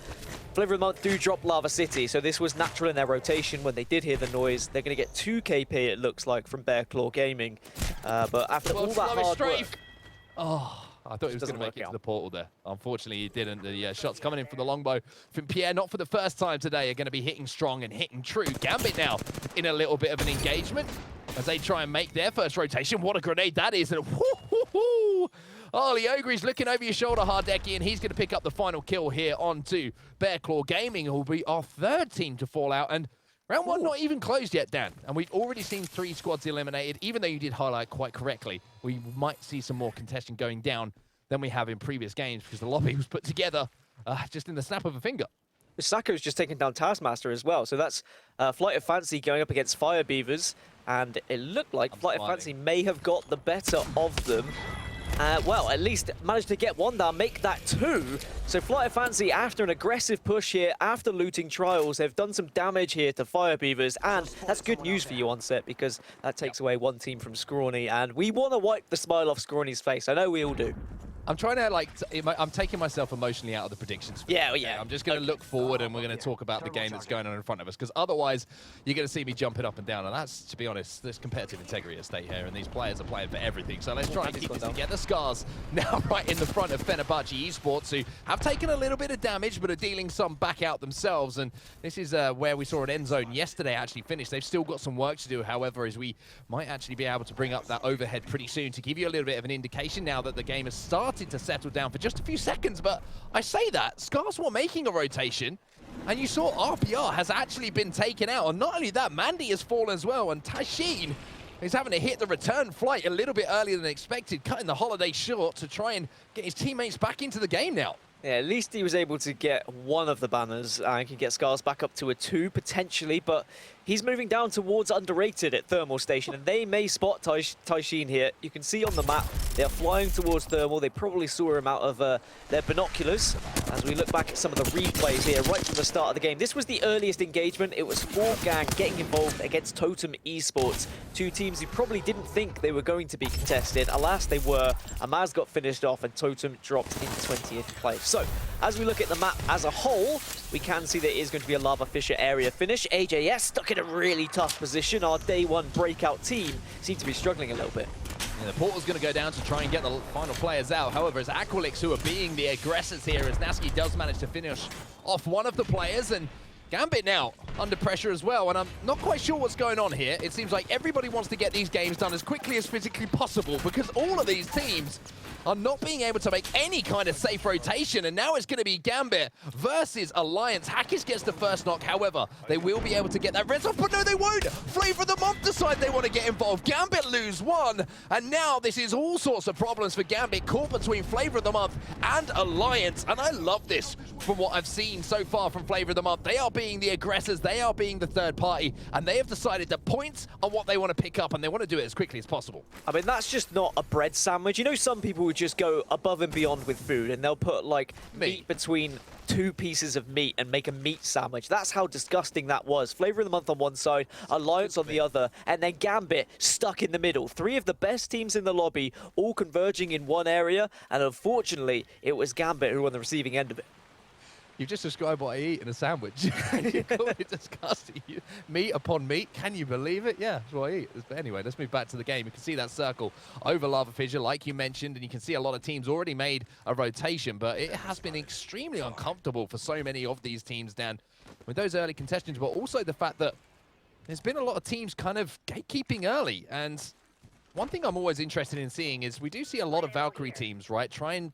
Flavor of the Month do drop Lava City, so this was natural in their rotation. When they did hear the noise, they're going to get 2 KP, it looks like, from Bearclaw Gaming. But after all that hard work... Oh, I thought he was going to make it to the portal there. Unfortunately, he didn't. The shots coming in from the longbow from Pierre, not for the first time today, are going to be hitting strong and hitting true. Gambit now in a little bit of an engagement as they try and make their first rotation. What a grenade that is. And oh, Leogri's looking over your shoulder, Hardeki, and he's going to pick up the final kill here onto Bearclaw Gaming, who will be our 3rd team to fall out. And round 1 not even closed yet, Dan. And we've already seen 3 squads eliminated. Even though you did highlight quite correctly, we might see some more contesting going down than we have in previous games, because the lobby was put together just in the snap of a finger. Sako's just taken down Taskmaster as well. So that's Flight of Fancy going up against Fire Beavers. And it looked like Flight of Fancy may have got the better of them. Well, at least managed to get 1 down, make that 2. So Flight of Fancy, after an aggressive push here, after looting Trials, they've done some damage here to Fire Beavers, and that's good news for you on set, because that takes away 1 team from Scrawny, and we want to wipe the smile off Scrawny's face. I know we all do. I'm trying to like, I'm taking myself emotionally out of the predictions. Yeah. I'm just going to look forward and we're going to talk about the game that's going on in front of us, because otherwise you're going to see me jumping up and down, and that's, to be honest, there's competitive integrity at stake here, and these players are playing for everything. So let's try and keep this together. Scars now right in the front of Fenerbahce Esports, who have taken a little bit of damage but are dealing some back out themselves, and this is where we saw an end zone yesterday actually finish. They've still got some work to do, however, as we might actually be able to bring up that overhead pretty soon to give you a little bit of an indication now that the game has started to settle down for just a few seconds. But I say that, Scars were making a rotation, and you saw RPR has actually been taken out, and not only that, Mandy has fallen as well, and Tashin is having to hit the return flight a little bit earlier than expected, cutting the holiday short to try and get his teammates back into the game now. Yeah, at least he was able to get one of the banners and can get Scars back up to a 2 potentially, but he's moving down towards underrated at Thermal Station, and they may spot Taishin here. You can see on the map they are flying towards Thermal. They probably saw him out of their binoculars. As we look back at some of the replays here right from the start of the game, this was the earliest engagement. It was 4 Gang getting involved against Totem Esports, 2 teams who probably didn't think they were going to be contested. Alas, they were. Amaz got finished off and Totem dropped in 20th place. So, as we look at the map as a whole, we can see there is going to be a Lava Fissure area finish. AJS stuck in a really tough position. Our day 1 breakout team seem to be struggling a little bit. Yeah, the portal's going to go down to try and get the final players out. However, it's Aqualix who are being the aggressors here, as Nasky does manage to finish off one of the players, and Gambit now under pressure as well, and I'm not quite sure what's going on here. It seems like everybody wants to get these games done as quickly as physically possible, because all of these teams are not being able to make any kind of safe rotation, and now it's going to be Gambit versus Alliance. Hackers gets the first knock, however, they will be able to get that res off, but no, they won't! Flavor of the Month decide they want to get involved. Gambit lose 1, and now this is all sorts of problems for Gambit, caught between Flavor of the Month and Alliance, and I love this from what I've seen so far from Flavor of the Month. They are being the aggressors, they are being the third party, and they have decided that points are what they want to pick up, and they want to do it as quickly as possible. I mean, that's just not a bread sandwich. You know, some people would just go above and beyond with food, and they'll put like meat between 2 pieces of meat and make a meat sandwich. That's how disgusting that was. Flavor of the Month on one side, Alliance on the other, and then Gambit stuck in the middle. 3 of the best teams in the lobby all converging in one area, and unfortunately, it was Gambit who were on the receiving end of it. You've just described what I eat in a sandwich. You call it disgusting. Meat upon meat, can you believe it? Yeah, that's what I eat. But anyway, let's move back to the game. You can see that circle over Lava Fissure, like you mentioned, and you can see a lot of teams already made a rotation, but it has been extremely uncomfortable for so many of these teams, Dan, with those early contestants, but also the fact that there's been a lot of teams kind of gatekeeping early. And one thing I'm always interested in seeing is we do see a lot of Valkyrie teams, right, try and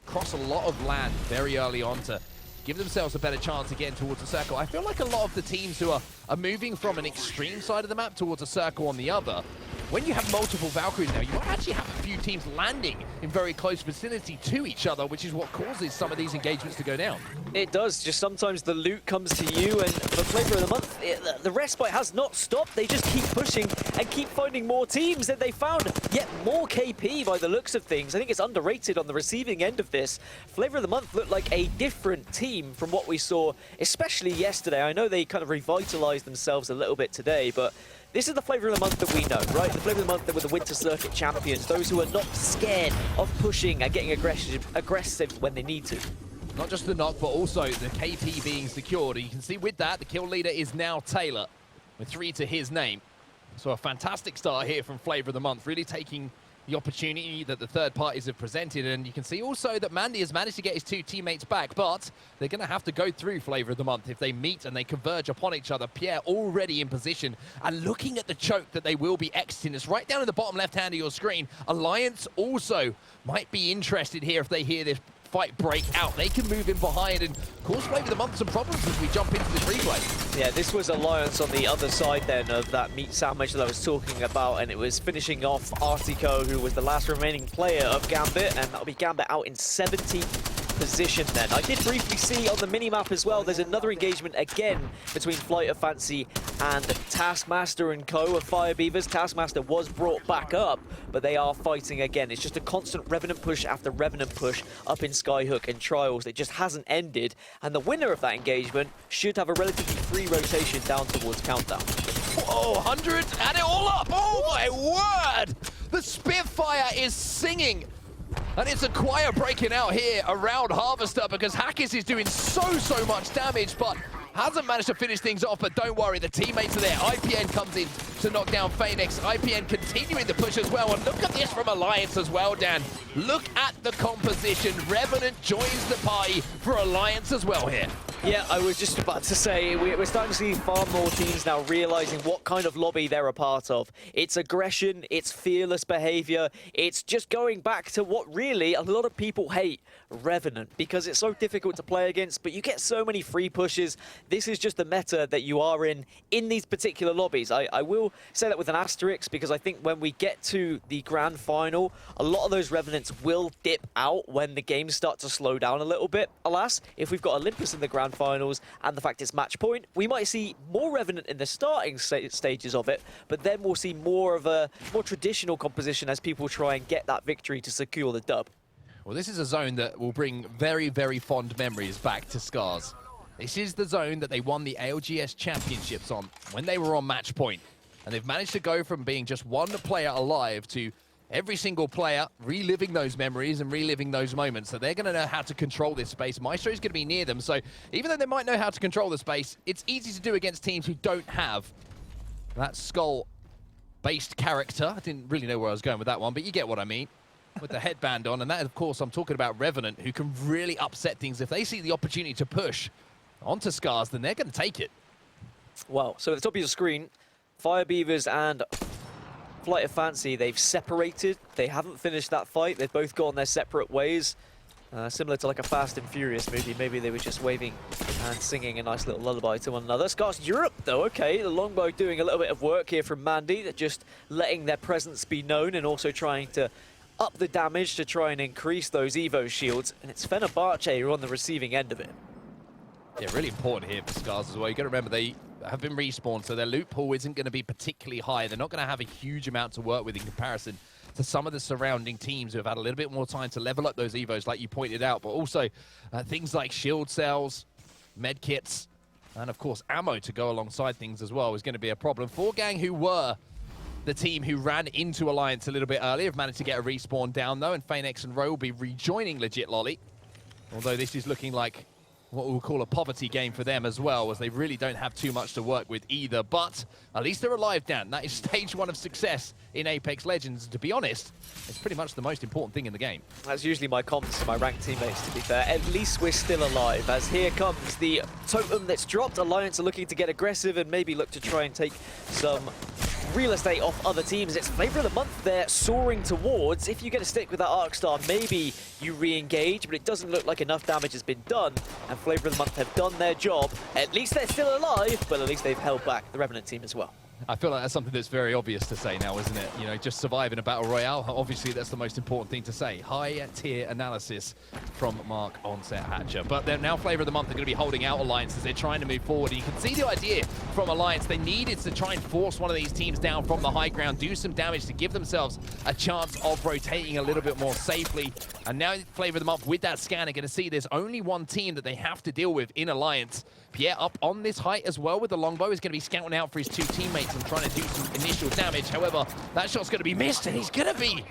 cross a lot of land very early on to give themselves a better chance of getting towards the circle. I feel like a lot of the teams who are moving from an extreme side of the map towards a circle on the other, when you have multiple Valkyries now, you might actually have a few teams landing in very close vicinity to each other, which is what causes some of these engagements to go down. It does. Just sometimes the loot comes to you, and for Flavor of the Month, the respite has not stopped. They just keep pushing and keep finding more teams, and they found yet more KP by the looks of things. I think it's underrated on the receiving end of this. Flavor of the Month looked like a different team from what we saw, especially yesterday. I know they kind of revitalized themselves a little bit today, but this is the Flavor of the Month that we know, right? The Flavor of the Month that were the Winter Circuit champions, those who are not scared of pushing and getting aggressive when they need to. Not just the knock, but also the KP being secured. And you can see with that, the kill leader is now Taylor, with 3 to his name. So a fantastic start here from Flavor of the Month, really taking the opportunity that the third parties have presented. And you can see also that Mandy has managed to get his 2 teammates back, but they're going to have to go through Flavor of the Month if they meet and they converge upon each other. Pierre already in position and looking at the choke that they will be exiting. It's right down in the bottom left hand of your screen. Alliance also might be interested here if they hear this fight break out. They can move in behind and cause Flavor of the Month some problems as we jump into this replay. Yeah, this was Alliance on the other side then of that meat sandwich that I was talking about, and it was finishing off Artico, who was the last remaining player of Gambit, and that'll be Gambit out in 70th position then. I did briefly see on the minimap as well, there's another engagement again between Flight of Fancy and Taskmaster and co of Fire Beavers. Taskmaster was brought back up, but they are fighting again. It's just a constant Revenant push after Revenant push up in Skyhook and Trials. It just hasn't ended, and the winner of that engagement should have a relatively free rotation down towards Countdown. Whoa, 100, add it all up! Oh my word! The Spitfire is singing And it's a choir breaking out here around Harvester because Hackis is doing so much damage, but hasn't managed to finish things off. But don't worry, the teammates are there. IPN comes in to knock down Phoenix. IPN continuing the push as well. And look at this from Alliance as well, Dan. Look at the composition. Revenant joins the party for Alliance as well here. Yeah, I was just about to say, we're starting to see far more teams now realizing what kind of lobby they're a part of. It's aggression, it's fearless behavior, it's just going back to what really a lot of people hate, Revenant, because it's so difficult to play against, but you get so many free pushes. This is just the meta that you are in these particular lobbies. I will say that with an asterisk, because I think when we get to the grand final, a lot of those Revenants will dip out when the games start to slow down a little bit. Alas, if we've got Olympus in the grand finals and the fact it's match point, we might see more Revenant in the starting stages of it, but then we'll see more of a more traditional composition as people try and get that victory to secure the dub. Well, this is a zone that will bring very, very fond memories back to Scars. This is the zone that they won the ALGS championships on when they were on match point. And they've managed to go from being just one player alive to every single player reliving those memories and reliving those moments. So they're going to know how to control this space. Maestro is going to be near them. So even though they might know how to control the space, it's easy to do against teams who don't have that skull-based character. I didn't really know where I was going with that one, but you get what I mean. With the headband on. And that, of course, I'm talking about Revenant, who can really upset things. If they see the opportunity to push onto Scars, then they're going to take it. Well, so at the top of your screen, Fire Beavers and Flight of Fancy, they've separated. They haven't finished that fight. They've both gone their separate ways. Similar to like a Fast and Furious movie. Maybe they were just waving and singing a nice little lullaby to one another. Scars Europe, though, okay. The Longbow doing a little bit of work here from Mandy. They're just letting their presence be known and also trying to up the damage to try and increase those Evo shields. And it's Fenerbahce who are on the receiving end of it. Yeah, really important here for Scars as well. You've got to remember they have been respawned, so their loot pool isn't going to be particularly high. They're not going to have a huge amount to work with in comparison to some of the surrounding teams who have had a little bit more time to level up those Evos, like you pointed out, but also things like shield cells, med kits, and of course ammo to go alongside things as well is going to be a problem. 4Gang, who were the team who ran into Alliance a little bit earlier, have managed to get a respawn down though, and Phoenix and Ro will be rejoining Legit Lolly. Although this is looking like what we'll call a poverty game for them as well, as they really don't have too much to work with either. But at least they're alive, Dan. That is stage 1 of success in Apex Legends. To be honest, it's pretty much the most important thing in the game. That's usually my comments to my ranked teammates, to be fair. At least we're still alive, as here comes the totem that's dropped. Alliance are looking to get aggressive and maybe look to try and take some real estate off other teams. It's Flavor of the Month they're soaring towards. If you get a stick with that Arc Star, maybe you re-engage, but it doesn't look like enough damage has been done, and Flavor of the Month have done their job. At least they're still alive, but at least they've held back the Revenant team as well. I feel like that's something that's very obvious to say now, isn't it? You know, just survive in a battle royale. Obviously, that's the most important thing to say. High-tier analysis from Mark Onset Hatcher. But they're now Flavor of the Month. They're going to be holding out Alliance as they're trying to move forward. And you can see the idea from Alliance. They needed to try and force one of these teams down from the high ground, do some damage to give themselves a chance of rotating a little bit more safely. And now Flavor of the Month with that scan are going to see there's only one team that they have to deal with in Alliance. Pierre up on this height as well with the longbow is going to be scouting out for his 2 teammates and trying to do some initial damage. However, that shot's going to be missed and he's going to be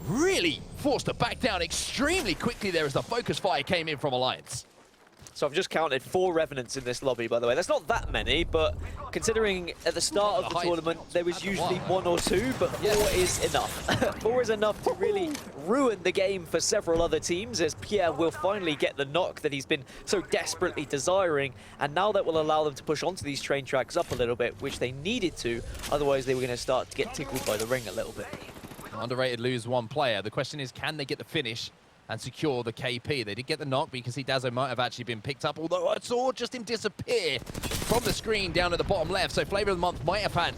really forced to back down extremely quickly there as the focus fire came in from Alliance. So I've just counted 4 Revenants in this lobby, by the way. That's not that many, but considering at the start of the tournament, there was usually 1 or 2, but 4 is enough. 4 is enough to really ruin the game for several other teams, as Pierre will finally get the knock that he's been so desperately desiring, and now that will allow them to push onto these train tracks up a little bit, which they needed to, otherwise they were going to start to get tickled by the ring a little bit. Underrated lose 1 player. The question is, can they get the finish and secure the KP? They did get the knock, but you can see Dazzo might have actually been picked up, although I saw just him disappear from the screen down at the bottom left. So Flavor of the Month might have had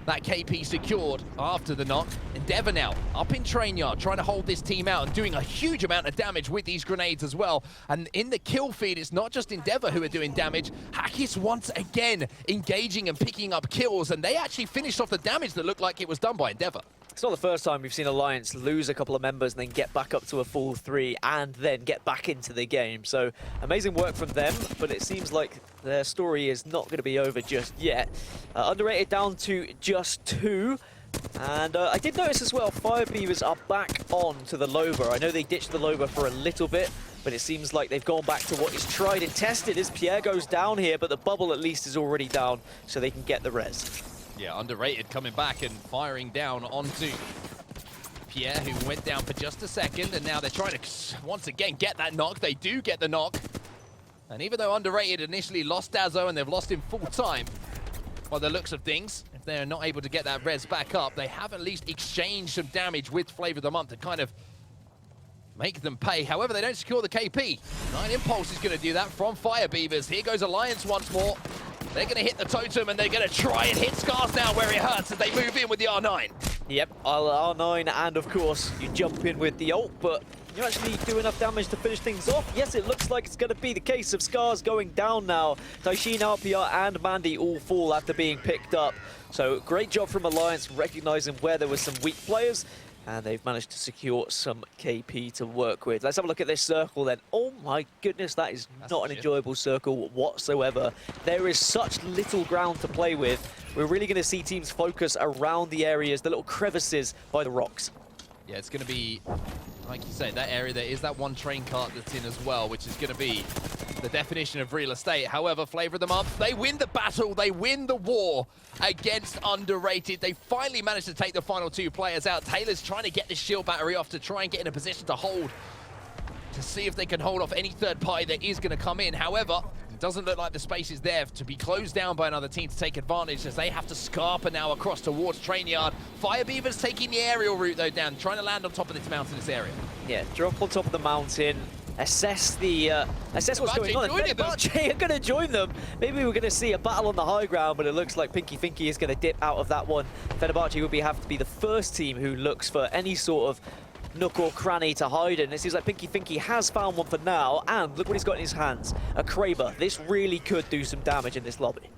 that KP secured after the knock. Endeavor now up in train yard, trying to hold this team out and doing a huge amount of damage with these grenades as well. And in the kill feed, it's not just Endeavor who are doing damage. Hackis once again engaging and picking up kills, and they actually finished off the damage that looked like it was done by Endeavor. It's not the first time we've seen Alliance lose a couple of members and then get back up to a full 3 and then get back into the game. So amazing work from them, but it seems like their story is not going to be over just yet. Underrated down to just 2. And I did notice as well, Fire Beavers are back on to the Loba. I know they ditched the Loba for a little bit, but it seems like they've gone back to what is tried and tested as Pierre goes down here, but the bubble at least is already down, so they can get the res. Yeah, Underrated coming back and firing down onto Pierre, who went down for just a second, and now they're trying to, once again, get that knock. They do get the knock. And even though Underrated initially lost Dazzo and they've lost him full time, by the looks of things, if they're not able to get that res back up, they have at least exchanged some damage with Flavor of the Month to kind of make them pay. However, they don't secure the KP. 9 Impulse is going to do that from Fire Beavers. Here goes Alliance once more. They're going to hit the totem, and they're going to try and hit Scars now where it hurts as they move in with the R9. Yep, R9, and of course, you jump in with the ult, but you actually do enough damage to finish things off. Yes, it looks like it's going to be the case of Scars going down now. Taishin, RPR, and Mandy all fall after being picked up. So great job from Alliance, recognizing where there were some weak players, and they've managed to secure some KP to work with. Let's have a look at this circle then. Oh my goodness, that is not an enjoyable circle whatsoever. There is such little ground to play with. We're really going to see teams focus around the areas, the little crevices by the rocks. Yeah, it's going to be, like you say, that area, there is that one train cart that's in as well, which is going to be the definition of real estate. However, Flavor of the Month, they win the battle, they win the war against Underrated. They finally managed to take the final 2 players out. Taylor's trying to get this shield battery off to try and get in a position to hold, to see if they can hold off any third party that is going to come in. However, it doesn't look like the space is there to be closed down by another team to take advantage, as they have to scarper now across towards Train Yard. Fire Beavers taking the aerial route though, down, trying to land on top of this mountainous area. Yeah, drop on top of the mountain, assess what's going on. Fenerbahce are going to join them. Maybe we're going to see a battle on the high ground, but it looks like Pinky Finky is going to dip out of that one. Fenerbahce will have to be the first team who looks for any sort of nook or cranny to hide in. It seems like Pinky Finky has found one for now, and look what he's got in his hands. A Kraber. This really could do some damage in this lobby.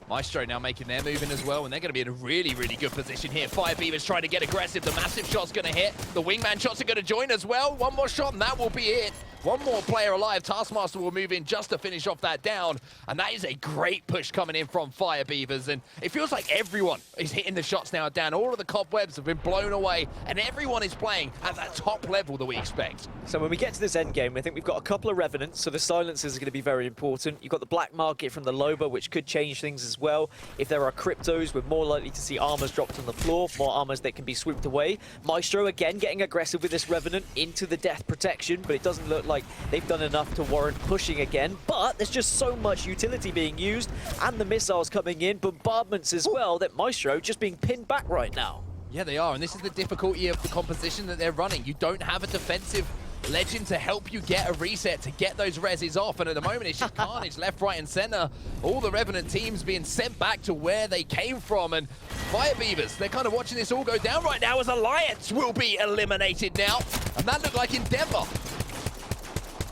Maestro now making their move in as well, and they're going to be in a really, really good position here. Fire Beavers trying to get aggressive. The massive shot's going to hit. The wingman shots are going to join as well. One more shot, and that will be it. One more player alive. Taskmaster will move in just to finish off that down, and that is a great push coming in from Fire Beavers, and it feels like everyone is hitting the shots now down. All of the cobwebs have been blown away, and everyone is playing at that top level that we expect. So when we get to this end game, I think we've got a couple of Revenants, so the silencers are going to be very important. You've got the black market from the Loba, which could change things as well. If there are cryptos, we're more likely to see armors dropped on the floor, more armors that can be swooped away. Maestro again getting aggressive with this Revenant into the death protection, but it doesn't look like they've done enough to warrant pushing again. But there's just so much utility being used, and the missiles coming in, bombardments as well, that Maestro just being pinned back right now. Yeah, they are, and this is the difficulty of the composition that they're running. You don't have a defensive legend to help you get a reset, to get those reses off, and at the moment it's just carnage left, right, and center. All the Revenant teams being sent back to where they came from, and Fire Beavers, they're kind of watching this all go down right now as Alliance will be eliminated now, and that looked like Endeavor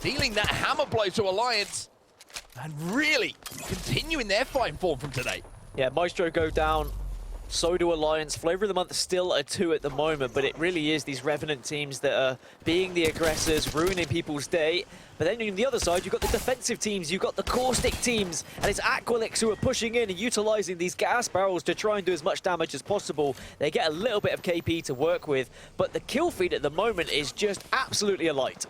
dealing that hammer blow to Alliance, and really continuing their fine form from today. Yeah, Maestro go down. So do Alliance. Flavor of the Month is still a 2 at the moment, but it really is these Revenant teams that are being the aggressors, ruining people's day. But then on the other side, you've got the defensive teams, you've got the Caustic teams, and it's Aqualix who are pushing in and utilizing these gas barrels to try and do as much damage as possible. They get a little bit of KP to work with, but the kill feed at the moment is just absolutely alight.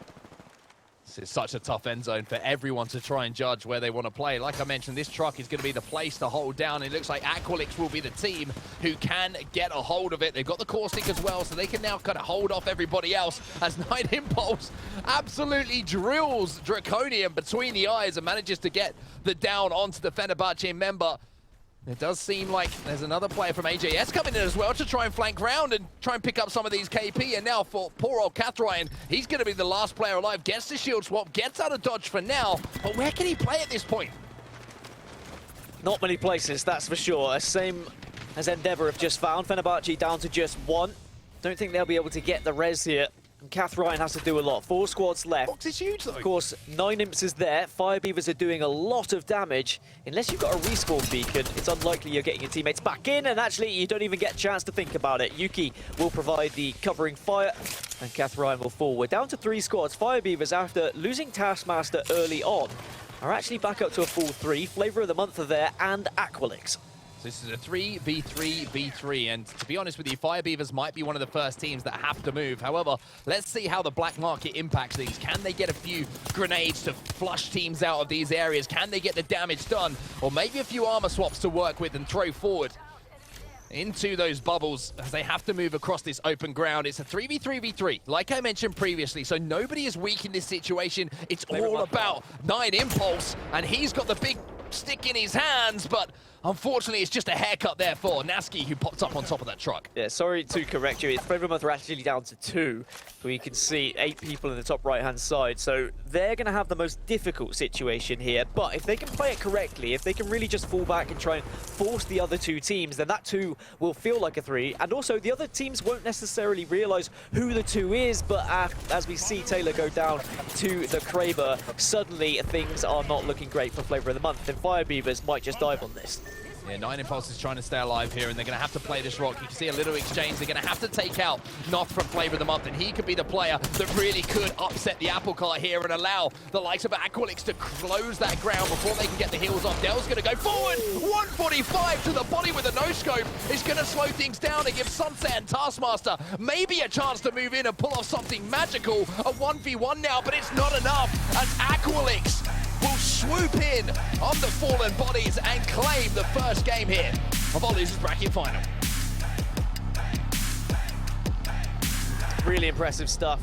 This is such a tough end zone for everyone to try and judge where they want to play. Like I mentioned, this truck is going to be the place to hold down. It looks like Aqualix will be the team who can get a hold of it. They've got the Caustic as well, so they can now kind of hold off everybody else as 9 Impulse absolutely drills Draconian between the eyes and manages to get the down onto the Fenerbahce member. It does seem like there's another player from AJS coming in as well to try and flank round and try and pick up some of these KP. And now for poor old Cathryan, he's going to be the last player alive. Gets the shield swap, gets out of dodge for now. But where can he play at this point? Not many places, that's for sure. Same as Endeavor have just found. Fenerbahce down to just 1. Don't think they'll be able to get the res here. And Cathryan has to do a lot. 4 squads left. Box is huge, though. Of course, 9 Imps is there. Fire Beavers are doing a lot of damage. Unless you've got a respawn beacon, it's unlikely you're getting your teammates back in, and actually you don't even get a chance to think about it. Yuki will provide the covering fire, and Cathryan will fall. We're down to 3 squads. Fire Beavers, after losing Taskmaster early on, are actually back up to a full 3. Flavor of the Month are there, and Aqualix. This is a 3v3v3, and to be honest with you, Fire Beavers might be one of the first teams that have to move. However, let's see how the black market impacts things. Can they get a few grenades to flush teams out of these areas? Can they get the damage done? Or maybe a few armor swaps to work with and throw forward into those bubbles as they have to move across this open ground. It's a 3v3v3, like I mentioned previously, so nobody is weak in this situation. It's all about 9 Impulse, and he's got the big stick in his hands, but unfortunately it's just a haircut there for Nasky, who popped up on top of that truck. Yeah, sorry to correct you. Flavor of the Month are actually down to 2. We can see 8 people in the top right-hand side, so they're going to have the most difficult situation here. But if they can play it correctly, if they can really just fall back and try and force the other 2 teams, then that 2 will feel like a 3. And also, the other teams won't necessarily realize who the 2 is, but as we see Taylor go down to the Kraber, suddenly things are not looking great for Flavor of the Month, and Fire Beavers might just dive on this. Yeah, 9 Impulse is trying to stay alive here, and they're going to have to play this rock. You can see a little exchange. They're going to have to take out Noth from Flavor of the Month, and he could be the player that really could upset the apple cart here and allow the likes of Aqualix to close that ground before they can get the heals off. Dell's going to go forward. 145 to the body with a no-scope is going to slow things down and give Sunset and Taskmaster maybe a chance to move in and pull off something magical. A 1v1 now, but it's not enough as Aqualix will swoop in on the fallen bodies and claim the first game here of our losers bracket final. Really impressive stuff.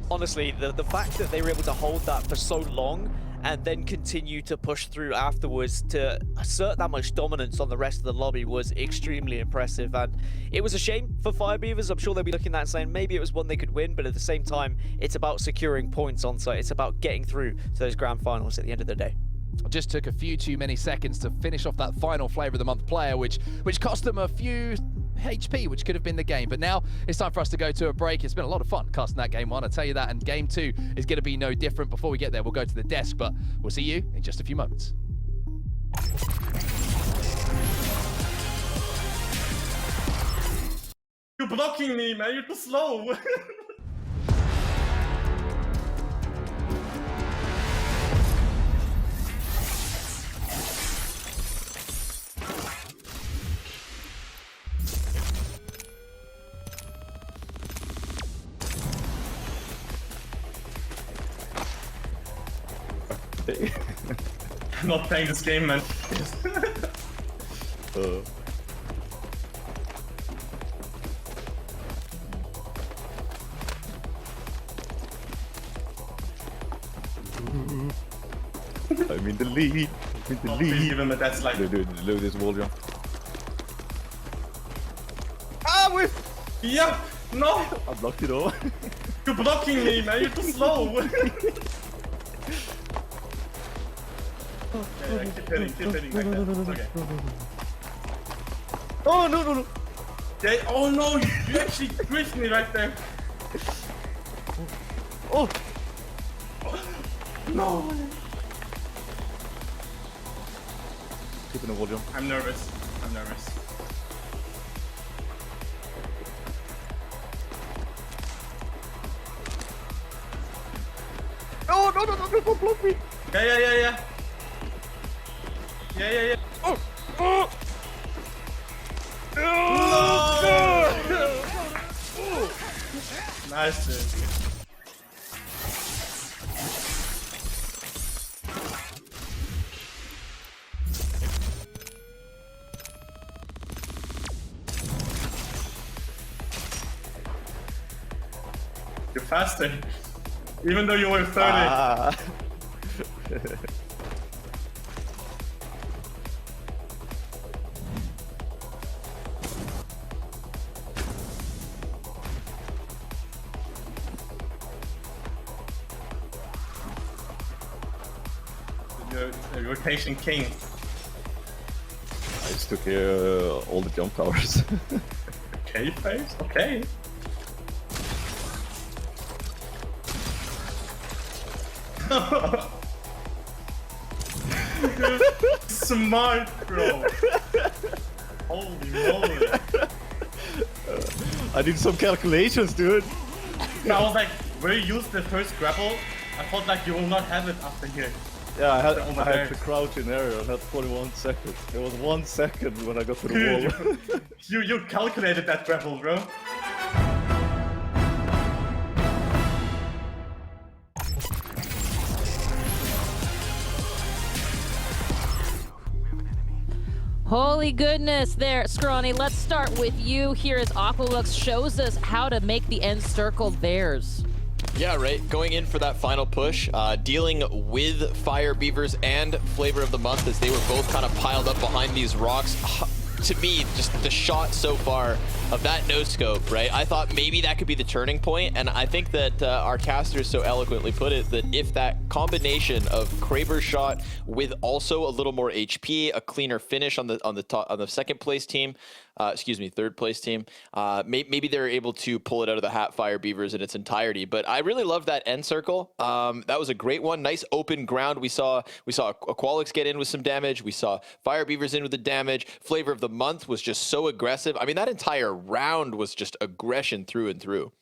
Honestly, the fact that they were able to hold that for so long and then continue to push through afterwards to assert that much dominance on the rest of the lobby was extremely impressive. And it was a shame for Fire Beavers. I'm sure they'll be looking at that and saying maybe it was one they could win, but at the same time, it's about securing points on site. It's about getting through to those grand finals at the end of the day. Just took a few too many seconds to finish off that final Flavor of the Month player, which cost them a few HP, which could have been the game. But now it's time for us to go to a break. It's been a lot of fun casting that game 1, I tell you that, and game 2 is going to be no different. Before we get there, we'll go to the desk, but we'll see you in just a few moments. You're blocking me, man. You're too slow. I'm not playing this game, man. I'm in the lead. I'm in the lead. Give him a death slide. Do this wall jump. Ah, wait! Yeah! No! I blocked it all. You're blocking me, man. You're too slow. Yeah, keep hitting like that. Okay. Oh, no. Yeah, oh no, you actually griefed me right there. Oh! No! Keeping the wall jump. I'm nervous. Oh, no, don't block me. Yeah. Oh! No! Nice, dude. You're faster. Even though you were 30. You're a rotation king. I just took all the jump towers. Okay, face. Okay. Smart, bro. Holy moly. I did some calculations, dude. I was like, where you used the first grapple, I thought like you will not have it after here. Yeah, I had to crouch in area. I had 41 seconds. It was 1 second when I got to the wall. You calculated that grapple, bro. Holy goodness there, Scrawny. Let's start with you here as Aqualux shows us how to make the end circle theirs. Yeah, right. Going in for that final push, dealing with Fire Beavers and Flavor of the Month as they were both kind of piled up behind these rocks. To me, just the shot so far of that no-scope, right? I thought maybe that could be the turning point, and I think that our caster so eloquently put it that if that combination of Kraber's shot with also a little more HP, a cleaner finish on the second place team, third place team, maybe they're able to pull it out of the hat, Fire Beavers in its entirety. But I really love that end circle. That was a great one. Nice open ground. We saw Aqualix get in with some damage. We saw Fire Beavers in with the damage. Flavor of the Month was just so aggressive. I mean, that entire round was just aggression through and through.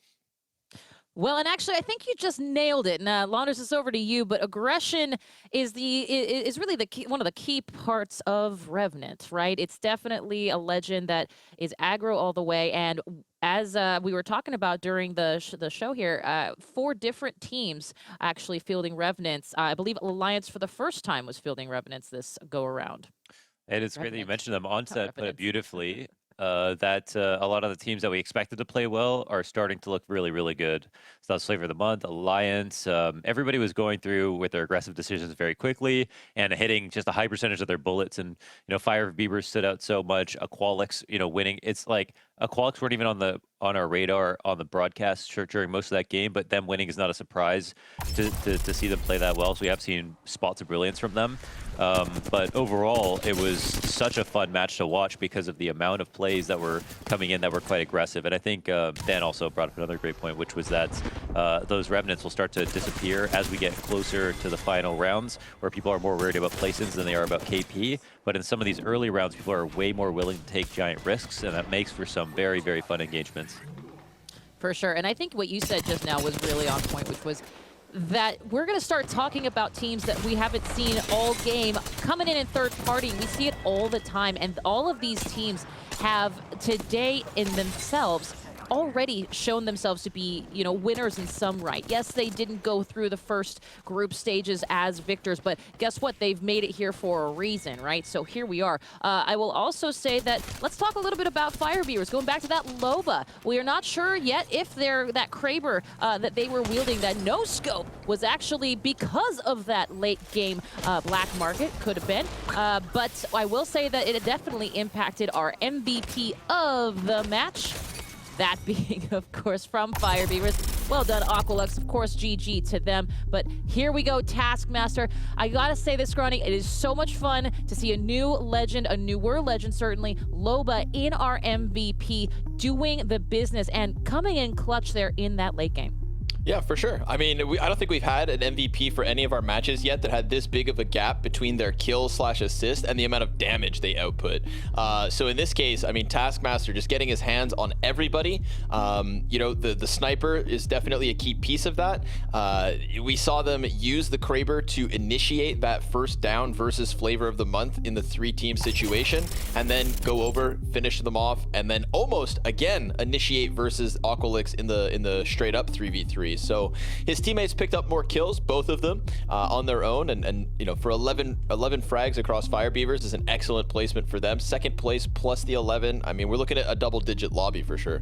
Well, and actually, I think you just nailed it. Now, Launders, is over to you, but aggression is really the key, one of the key parts of Revenant, right? It's definitely a legend that is aggro all the way, and as we were talking about during the show here, 4 different teams actually fielding Revenants. I believe Alliance for the first time was fielding Revenants this go-around. And it's great that you mentioned them. Onset put it beautifully. That a lot of the teams that we expected to play well are starting to look really, really good. So that's Flavor of the Month, Alliance. Everybody was going through with their aggressive decisions very quickly and hitting just a high percentage of their bullets. And, Fire Beavers stood out so much. Aqualix, winning. It's like Aqualix weren't even on our radar on the broadcast during most of that game, but them winning is not a surprise to see them play that well. So we have seen spots of brilliance from them. But overall, it was such a fun match to watch because of the amount of plays that were coming in that were quite aggressive. And I think Dan also brought up another great point, which was that those Revenants will start to disappear as we get closer to the final rounds, where people are more worried about placements than they are about KP. But in some of these early rounds, people are way more willing to take giant risks, and that makes for some very, very fun engagements. For sure. And I think what you said just now was really on point, which was that we're going to start talking about teams that we haven't seen all game coming in third party. We see it all the time, and all of these teams have today in themselves already shown themselves to be, winners in some right. Yes, they didn't go through the first group stages as victors, but guess what? They've made it here for a reason, right? So here we are. I will also say that let's talk a little bit about Fire Beavers. Going back to that Loba, we are not sure yet if that Kraber that they were wielding, that no scope, was actually because of that late game black market. Could have been, but I will say that it definitely impacted our MVP of the match. That being, of course, from Fire Beavers. Well done, Aqualux. Of course, GG to them. But here we go, Taskmaster. I gotta say this, Scrawny, it is so much fun to see a new legend, a newer legend, certainly, Loba in our MVP, doing the business and coming in clutch there in that late game. Yeah, for sure. I mean, I don't think we've had an MVP for any of our matches yet that had this big of a gap between their kill/assist and the amount of damage they output. So in this case, I mean, Taskmaster just getting his hands on everybody. The sniper is definitely a key piece of that. We saw them use the Kraber to initiate that first down versus Flavor of the Month in the 3-team situation, and then go over, finish them off, and then almost again initiate versus Aqualix in the straight up 3v3. So his teammates picked up more kills, both of them, on their own, and for 11 frags across Fire Beavers is an excellent placement for them. Second place plus the 11. I mean, we're looking at a double-digit lobby for sure.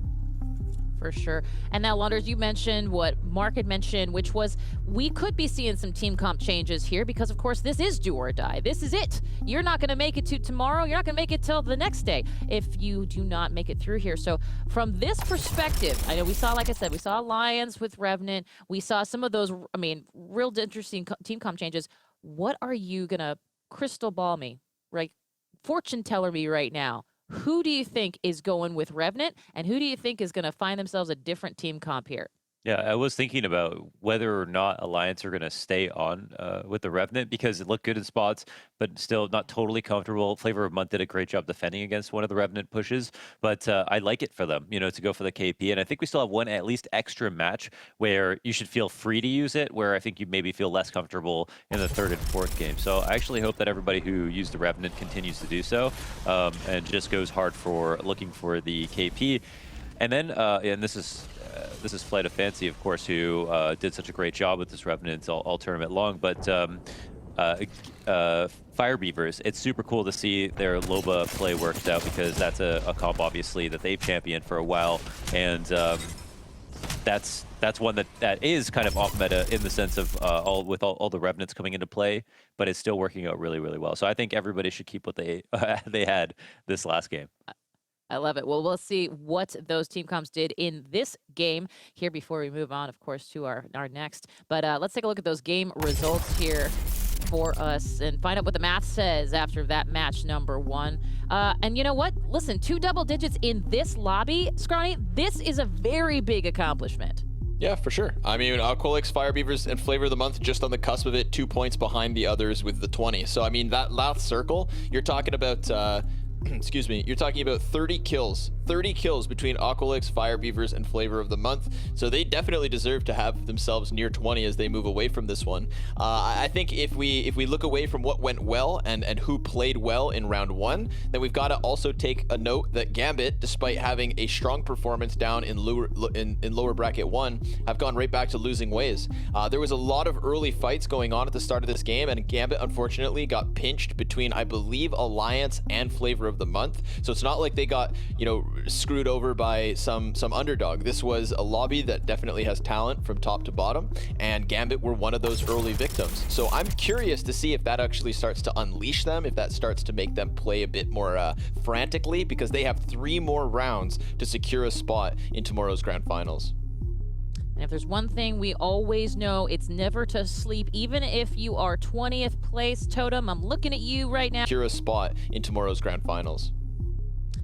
For sure. And now, Launders, you mentioned what Mark had mentioned, which was we could be seeing some team comp changes here because, of course, this is do or die. This is it. You're not going to make it to tomorrow. You're not going to make it till the next day if you do not make it through here. So from this perspective, I know we saw, like I said, we saw Alliance with Revenant. We saw some of those, real interesting team comp changes. What are you going to crystal ball me, right? Fortune teller me right now? Who do you think is going with Revenant, and who do you think is going to find themselves a different team comp here? Yeah, I was thinking about whether or not Alliance are going to stay on with the Revenant because it looked good in spots, but still not totally comfortable. Flavor of Month did a great job defending against one of the Revenant pushes, but I like it for them, you know, to go for the KP. And I think we still have one at least extra match where you should feel free to use it, where I think you maybe feel less comfortable in the 3rd and 4th game. So I actually hope that everybody who used the Revenant continues to do so and just goes hard for looking for the KP. And then, and this is Flight of Fancy, of course, who did such a great job with this Revenant all tournament long. But Fire Beavers, it's super cool to see their Loba play worked out because that's a comp, obviously, that they've championed for a while. And that's one that is kind of off meta in the sense of all the Revenants coming into play, but it's still working out really, really well. So I think everybody should keep what they had this last game. I love it. Well, we'll see what those team comps did in this game here before we move on, of course, to our next. But let's take a look at those game results here for us and find out what the math says after that match number 1. And you know what? Listen, 2 double digits in this lobby, Scrawny, this is a very big accomplishment. Yeah, for sure. I mean, Aqualix, Fire Beavers, and Flavor of the Month just on the cusp of it, 2 points behind the others with the 20. So, I mean, that last circle, you're talking about... excuse me, you're talking about 30 kills. 30 kills between Aqualix, Fire Beavers, and Flavor of the Month. So they definitely deserve to have themselves near 20 as they move away from this one. I think if we look away from what went well and who played well in round 1, then we've got to also take a note that Gambit, despite having a strong performance down in lower bracket 1, have gone right back to losing ways. There was a lot of early fights going on at the start of this game, and Gambit unfortunately got pinched between, I believe, Alliance and Flavor of the Month. So it's not like they got, you know, screwed over by some underdog. This was a lobby that definitely has talent from top to bottom, and Gambit were one of those early victims. So I'm curious to see if that actually starts to unleash them, if that starts to make them play a bit more frantically, because they have 3 more rounds to secure a spot in tomorrow's grand finals. And if there's one thing we always know, it's never to sleep, even if you are 20th place. Totem, I'm looking at you right now. Secure a spot in tomorrow's grand finals.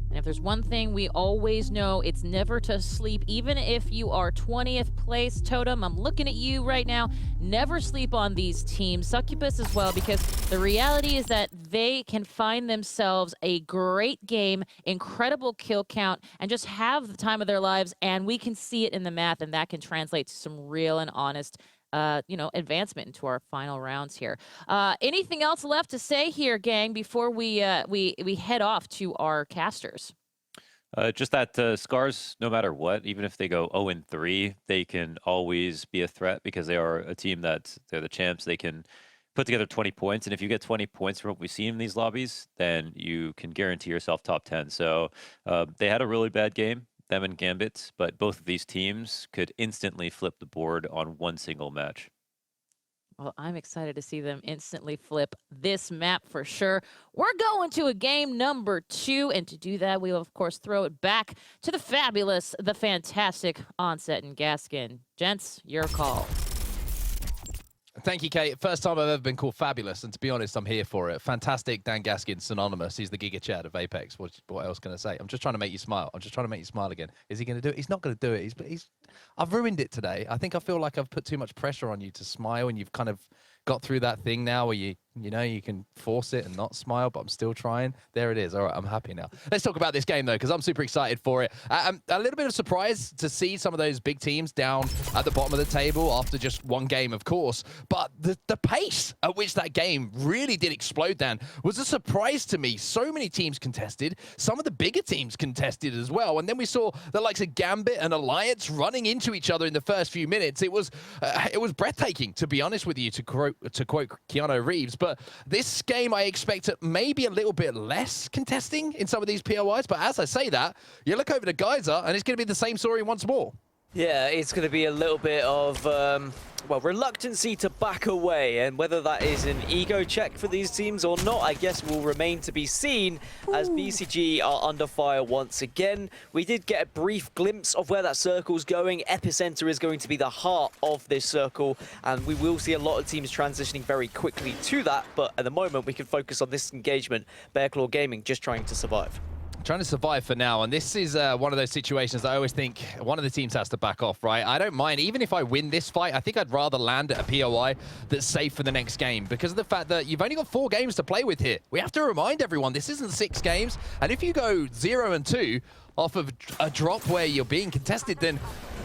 And if there's one thing we always know, it's never to sleep, even if you are 20th place. Totem, I'm looking at you right now. Never sleep on these teams. Succubus as well, because the reality is that they can find themselves a great game, incredible kill count, and just have the time of their lives, and we can see it in the math, and that can translate to some real and honest advancement into our final rounds here. Anything else left to say here, gang, before we head off to our casters? Just that Scars, no matter what, even if they go 0-3, they can always be a threat because they are a team that they're the champs. They can put together 20 points, and if you get 20 points from what we've seen in these lobbies, then you can guarantee yourself top 10. So they had a really bad game, them and Gambit, but both of these teams could instantly flip the board on one single match. Well, I'm excited to see them instantly flip this map for sure. We're going to a game number 2, and to do that, we will, of course, throw it back to the fabulous, the fantastic Onset and Gaskin. Gents, your call. Thank you, Kate. First time I've ever been called fabulous, and to be honest, I'm here for it. Fantastic, Dan Gaskin, synonymous. He's the Giga Chad of Apex. What else can I say? I'm just trying to make you smile. I'm just trying to make you smile again. Is he going to do it? He's not going to do it. I've ruined it today. I think I feel like I've put too much pressure on you to smile, and you've kind of got through that thing now where you can force it and not smile, but I'm still trying. There it is. All right, I'm happy now. Let's talk about this game, though, because I'm super excited for it. A little bit of surprise to see some of those big teams down at the bottom of the table after just one game, of course. But the pace at which that game really did explode, Dan, was a surprise to me. So many teams contested. Some of the bigger teams contested as well. And then we saw the likes of Gambit and Alliance running into each other in the first few minutes. It was breathtaking, to be honest with you, to quote Keanu Reeves. But this game, I expect maybe a little bit less contesting in some of these POIs. But as I say that, you look over to Geyser, and it's going to be the same story once more. Yeah, it's going to be a little bit of, well, reluctancy to back away, and whether that is an ego check for these teams or not, I guess will remain to be seen as BCG are under fire once again. We did get a brief glimpse of where that circle's going. Epicenter is going to be the heart of this circle, and we will see a lot of teams transitioning very quickly to that, but at the moment we can focus on this engagement. Bearclaw Gaming just trying to survive. trying to survive for now, and this is one of those situations that I always think one of the teams has to back off, right? I don't mind, even if I win this fight, I think I'd rather land at a POI that's safe for the next game because of the fact that you've only got 4 games to play with here. We have to remind everyone, this isn't 6 games, and if you go 0-2 off of a drop where you're being contested, then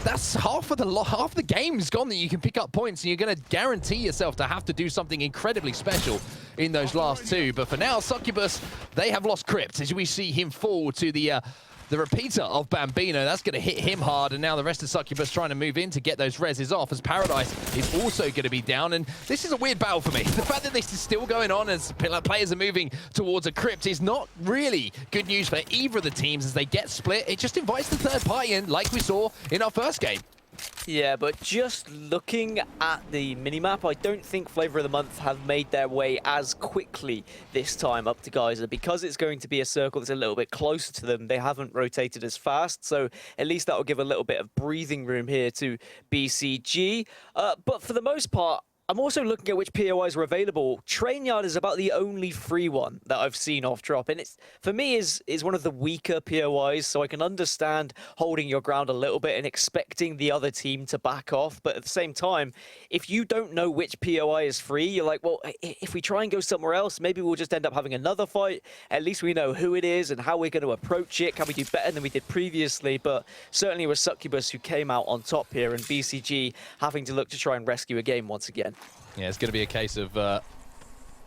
that's half the game's gone that you can pick up points, and you're going to guarantee yourself to have to do something incredibly special in those last 2. But for now, Succubus, they have lost Crypt as we see him fall to the repeater of Bambino. That's going to hit him hard, and now the rest of Succubus trying to move in to get those reses off as Paradise is also going to be down. And this is a weird battle for me. The fact that this is still going on as players are moving towards a Crypt is not really good news for either of the teams as they get split. It just invites the third party in like we saw in our first game. Yeah, but just looking at the minimap, I don't think Flavor of the Month have made their way as quickly this time up to Geyser. Because it's going to be a circle that's a little bit closer to them, they haven't rotated as fast, so at least that will give a little bit of breathing room here to BCG. But for the most part, I'm also looking at which POIs are available. Trainyard is about the only free one that I've seen off drop, and it's, for me, is one of the weaker POIs, so I can understand holding your ground a little bit and expecting the other team to back off. But at the same time, if you don't know which POI is free, you're like, well, if we try and go somewhere else, maybe we'll just end up having another fight. At least we know who it is and how we're going to approach it. Can we do better than we did previously? But certainly with Succubus, who came out on top here, and BCG having to look to try and rescue a game once again. Yeah, it's going to be a case of,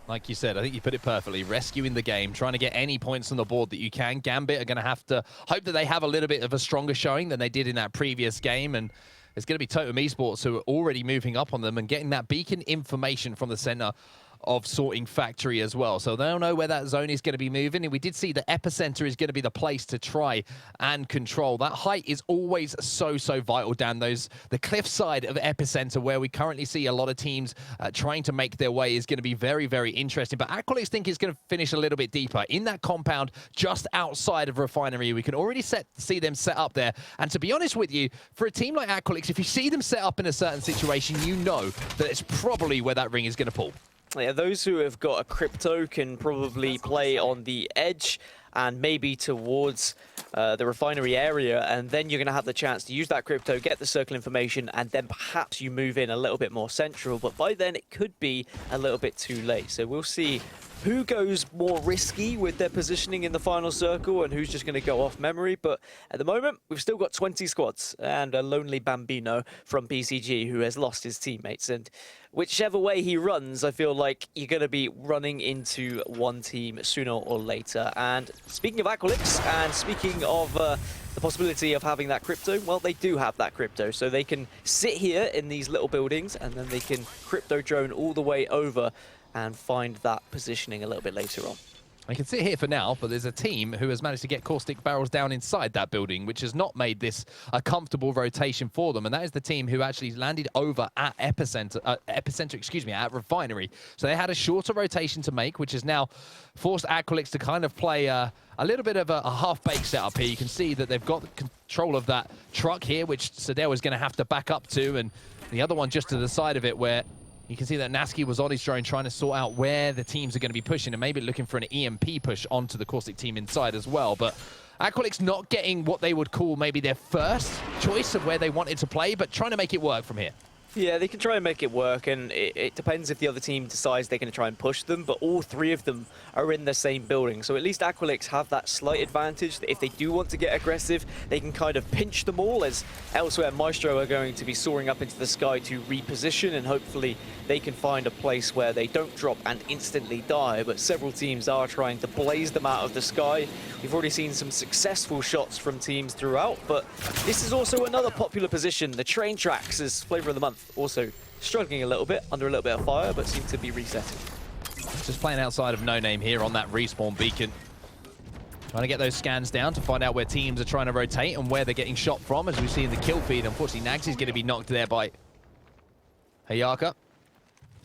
like you said, I think you put it perfectly, rescuing the game, trying to get any points on the board that you can. Gambit are going to have to hope that they have a little bit of a stronger showing than they did in that previous game, and it's going to be Totem Esports who are already moving up on them and getting that beacon information from the center of Sorting Factory as well. So they'll know where that zone is going to be moving. And we did see the epicenter is going to be the place to try and control. That height is always so vital, Dan. The cliff side of epicenter where we currently see a lot of teams trying to make their way is going to be very interesting. But Aqualix think it's going to finish a little bit deeper in that compound just outside of Refinery. We can already see them set up there. And to be honest with you, for a team like Aqualix, if you see them set up in a certain situation, you know that it's probably where that ring is going to pull. Yeah, those who have got a crypto can probably play on the edge and maybe towards the refinery area, and then you're going to have the chance to use that crypto, get the circle information, and then perhaps you move in a little bit more central. But by then, it could be a little bit too late. So we'll see who goes more risky with their positioning in the final circle and who's just going to go off memory. But at the moment, we've still got 20 squads and a lonely Bambino from BCG who has lost his teammates. And whichever way he runs, I feel like you're going to be running into one team sooner or later. And speaking of Aqualix, and speaking of the possibility of having that crypto, well, they do have that crypto. So they can sit here in these little buildings, and then they can crypto drone all the way over and find that positioning a little bit later on. I can sit here for now, but there's a team who has managed to get Caustic Barrels down inside that building, which has not made this a comfortable rotation for them. And that is the team who actually landed over at Epicenter, at Refinery. So they had a shorter rotation to make, which has now forced Aqualix to kind of play a little bit of a half-baked setup here. You can see that they've got control of that truck here, which Sadell is going to have to back up to, and the other one just to the side of it where you can see that Nasky was on his drone trying to sort out where the teams are going to be pushing and maybe looking for an EMP push onto the Caustic team inside as well. But Aqualix not getting what they would call maybe their first choice of where they wanted to play, but trying to make it work from here. Yeah, they can try and make it work, and it depends if the other team decides they're going to try and push them, but all three of them are in the same building. So at least Aqualix have that slight advantage that if they do want to get aggressive, they can kind of pinch them all, as elsewhere Maestro are going to be soaring up into the sky to reposition, and hopefully they can find a place where they don't drop and instantly die. But several teams are trying to blaze them out of the sky. We've already seen some successful shots from teams throughout, but this is also another popular position. The train tracks is Flavor of the Month. Also struggling a little bit, under a little bit of fire, but seem to be resetting. Just playing outside of No Name here on that respawn beacon. Trying to get those scans down to find out where teams are trying to rotate and where they're getting shot from, as we see in the kill feed. Unfortunately, Nags is going to be knocked there by Hayaka.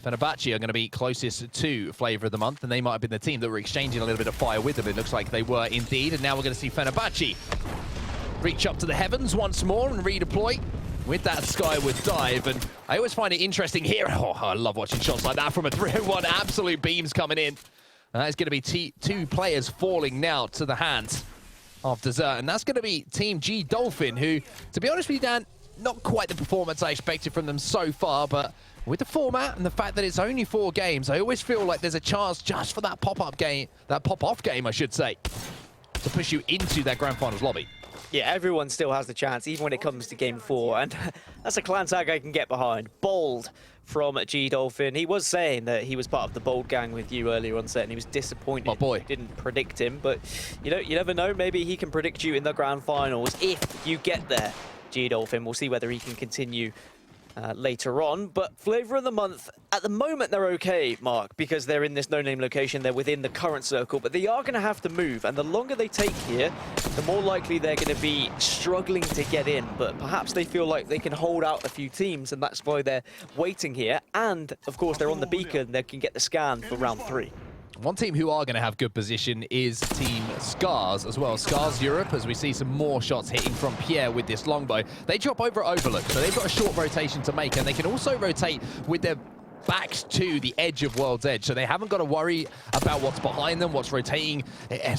Fenerbahce are going to be closest to Flavor of the Month, and they might have been the team that were exchanging a little bit of fire with them. It looks like they were indeed, and now we're going to see Fenerbahce reach up to the heavens once more and redeploy with that skyward dive. And I always find it interesting here. Oh, I love watching shots like that from a 3-1. Absolute beams coming in. And that's going to be two players falling now to the hands of Desert, and that's going to be Team G Dolphin, who, to be honest with you, Dan, not quite the performance I expected from them so far, but with the format and the fact that it's only 4 games, I always feel like there's a chance just for that pop-up game, that pop-off game, I should say, to push you into that Grand Finals lobby. Yeah, everyone still has the chance, even when it comes to Game 4, and that's a clan tag I can get behind. Bold from G Dolphin. He was saying that he was part of the Bold gang with you earlier on set, and he was disappointed. Oh boy. Didn't predict him, but you know, you never know. Maybe he can predict you in the Grand Finals if you get there, G Dolphin. We'll see whether he can continue later on. But Flavor of the Month, at the moment they're okay, Mark, because they're in this no-name location, they're within the current circle, but they are going to have to move, and the longer they take here, the more likely they're going to be struggling to get in, but perhaps they feel like they can hold out a few teams, and that's why they're waiting here, and of course they're on the beacon, they can get the scan for round 3. One team who are going to have good position is Team Scars as well. Scars Europe, as we see some more shots hitting from Pierre with this longbow. They drop over at Overlook, so they've got a short rotation to make, and they can also rotate with their backs to the edge of World's Edge, so they haven't got to worry about what's behind them, what's rotating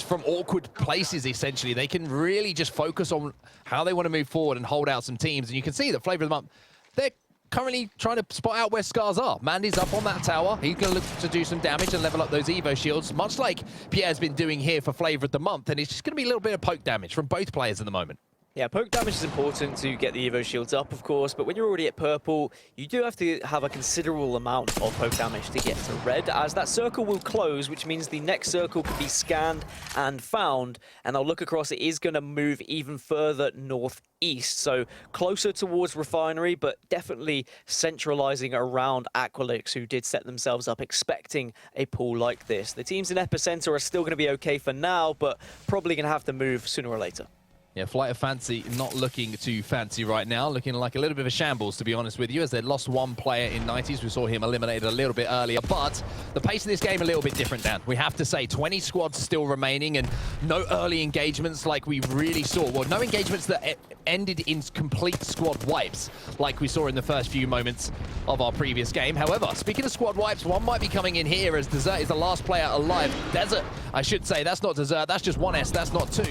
from awkward places, essentially. They can really just focus on how they want to move forward and hold out some teams, and you can see that Flavor of the Month, they're currently trying to spot out where Scars are. Mandy's up on that tower. He's going to look to do some damage and level up those Evo shields, much like Pierre's been doing here for Flavor of the Month, and it's just going to be a little bit of poke damage from both players at the moment. Yeah, poke damage is important to get the Evo shields up, of course, but when you're already at purple, you do have to have a considerable amount of poke damage to get to red, as that circle will close, which means the next circle can be scanned and found, and I'll look across, it is going to move even further northeast, so closer towards Refinery, but definitely centralizing around Aqualix, who did set themselves up expecting a pool like this. The teams in Epicenter are still going to be okay for now, but probably going to have to move sooner or later. Yeah, Flight of Fancy not looking too fancy right now, looking like a little bit of a shambles, to be honest with you, as they lost 1 player in 90s. We saw him eliminated a little bit earlier, but the pace of this game a little bit different, Dan. We have to say, 20 squads still remaining and no early engagements like we really saw. Well, no engagements that ended in complete squad wipes like we saw in the first few moments of our previous game. However, speaking of squad wipes, one might be coming in here as Desert is the last player alive. Desert, I should say, that's not Desert, that's just 1S, that's not 2.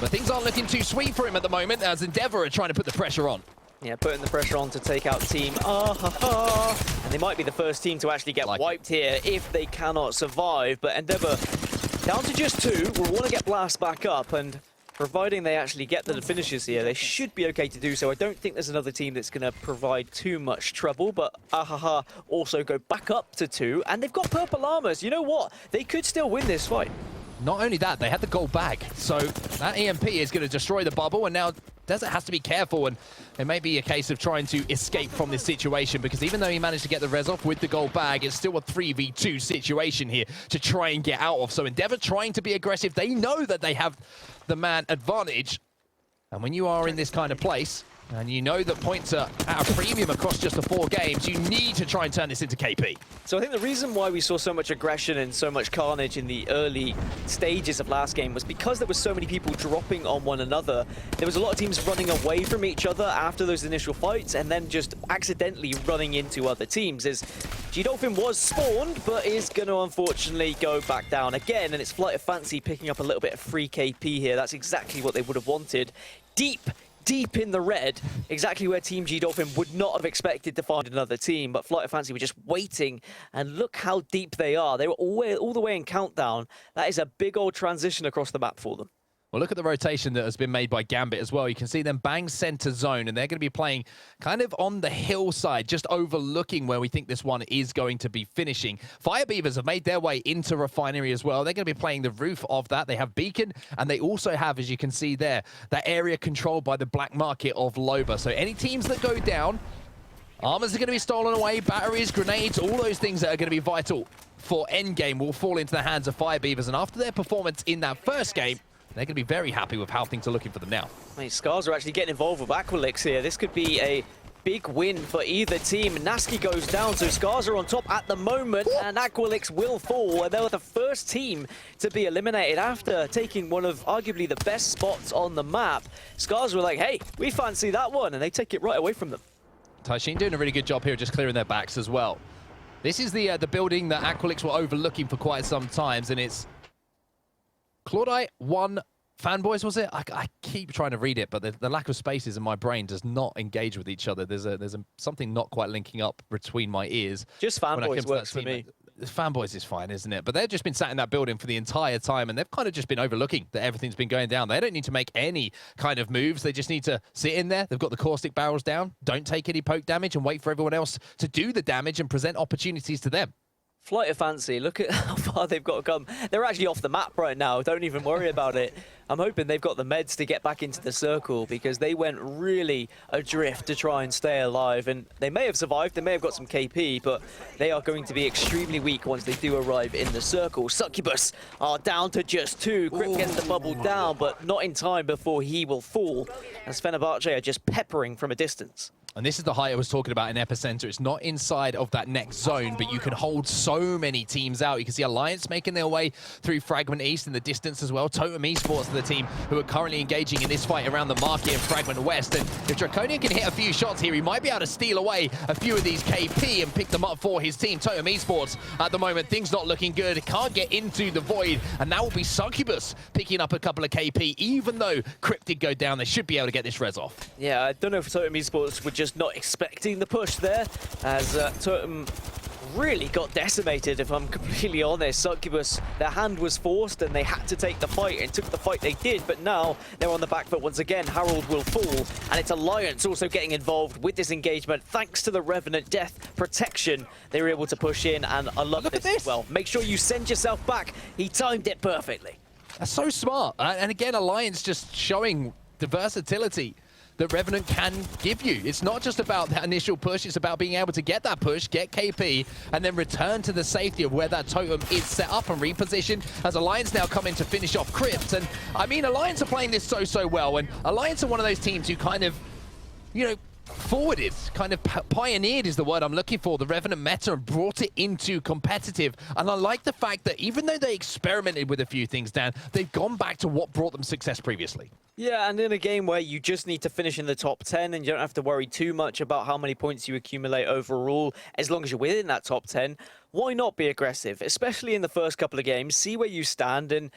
But things aren't looking too sweet for him at the moment, as Endeavor are trying to put the pressure on. Yeah, putting the pressure on to take out Team AHA. And they might be the first team to actually get wiped here if they cannot survive. But Endeavor, down to just 2, will want to get Blast back up. And providing they actually get the finishes here, they should be okay to do so. I don't think there's another team that's going to provide too much trouble. But AHA also go back up to 2. And they've got purple armors. You know what? They could still win this fight. Not only that, they had the gold bag, so that EMP is going to destroy the bubble, and now Desert has to be careful, and it may be a case of trying to escape from this situation, because even though he managed to get the res off with the gold bag, it's still a 3v2 situation here to try and get out of. So Endeavor trying to be aggressive. They know that they have the man advantage, and when you are in this kind of place, and you know that points are at a premium across just the 4 games, you need to try and turn this into KP. So I think the reason why we saw so much aggression and so much carnage in the early stages of last game was because there were so many people dropping on one another. There was a lot of teams running away from each other after those initial fights and then just accidentally running into other teams, as G Dolphin was spawned, but is going to unfortunately go back down again, and it's Flight of Fancy picking up a little bit of free KP here. That's exactly what they would have wanted. Deep in the red, exactly where Team G Dolphin would not have expected to find another team, but Flight of Fancy were just waiting, and look how deep they are. They were all the way in Countdown. That is a big old transition across the map for them. Well, look at the rotation that has been made by Gambit as well. You can see them bang center zone, and they're going to be playing kind of on the hillside, just overlooking where we think this one is going to be finishing. Fire Beavers have made their way into Refinery as well. They're going to be playing the roof of that. They have Beacon, and they also have, as you can see there, that area controlled by the black market of Loba. So any teams that go down, armors are going to be stolen away, batteries, grenades, all those things that are going to be vital for endgame will fall into the hands of Fire Beavers. And after their performance in that first game, they're going to be very happy with how things are looking for them now. I mean, Scars are actually getting involved with Aqualix here. This could be a big win for either team. Nasky goes down, so Scars are on top at the moment, and Aqualix will fall. And they were the first team to be eliminated after taking one of arguably the best spots on the map. Scars were like, hey, we fancy that one, and they take it right away from them. Taishin doing a really good job here, just clearing their backs as well. This is the building that Aqualix were overlooking for quite some times, and it's Claudite 1 Fanboys, was it? I keep trying to read it, but the lack of spaces in my brain does not engage with each other. There's something not quite linking up between my ears. Just Fanboys works for me. Fanboys is fine, isn't it? But they've just been sat in that building for the entire time, and they've kind of just been overlooking that everything's been going down. They don't need to make any kind of moves. They just need to sit in there. They've got the caustic barrels down. Don't take any poke damage and wait for everyone else to do the damage and present opportunities to them. Flight of Fancy, look at how far they've got to come. They're actually off the map right now. Don't even worry about it. I'm hoping they've got the meds to get back into the circle because they went really adrift to try and stay alive. And they may have survived, they may have got some KP, but they are going to be extremely weak once they do arrive in the circle. Succubus are down to just 2. Crypt gets the bubble down, but not in time before he will fall, as Fenerbahce are just peppering from a distance. And this is the height I was talking about in Epicenter. It's not inside of that next zone, but you can hold so many teams out. You can see Alliance making their way through Fragment East in the distance as well. Totem Esports are the team who are currently engaging in this fight around the market in Fragment West. And if Draconian can hit a few shots here, he might be able to steal away a few of these KP and pick them up for his team. Totem Esports, at the moment, things not looking good. Can't get into the void, and that will be Succubus picking up a couple of KP. Even though Crypt did go down, they should be able to get this res off. Yeah, I don't know if Totem Esports would just not expecting the push there, as Totem really got decimated, if I'm completely honest. Succubus, their hand was forced and they had to take the fight, and took the fight they did, but now they're on the back foot once again. Harold will fall, and it's Alliance also getting involved with this engagement. Thanks to the Revenant death protection, they were able to push in, and I love this as well. Make sure you send yourself back. He timed it perfectly. That's so smart. And again, Alliance just showing the versatility that Revenant can give you. It's not just about that initial push, it's about being able to get that push, get KP, and then return to the safety of where that totem is set up and repositioned, as Alliance now come in to finish off Crypt. And I mean, Alliance are playing this so well, and Alliance are one of those teams who kind of, you know, forwarded, kind of pioneered is the word I'm looking for, the Revenant meta, and brought it into competitive. And I like the fact that even though they experimented with a few things, Dan, they've gone back to what brought them success previously. Yeah, and in a game where you just need to finish in the top 10 and you don't have to worry too much about how many points you accumulate overall, as long as you're within that top 10, why not be aggressive? Especially in the first couple of games, see where you stand, and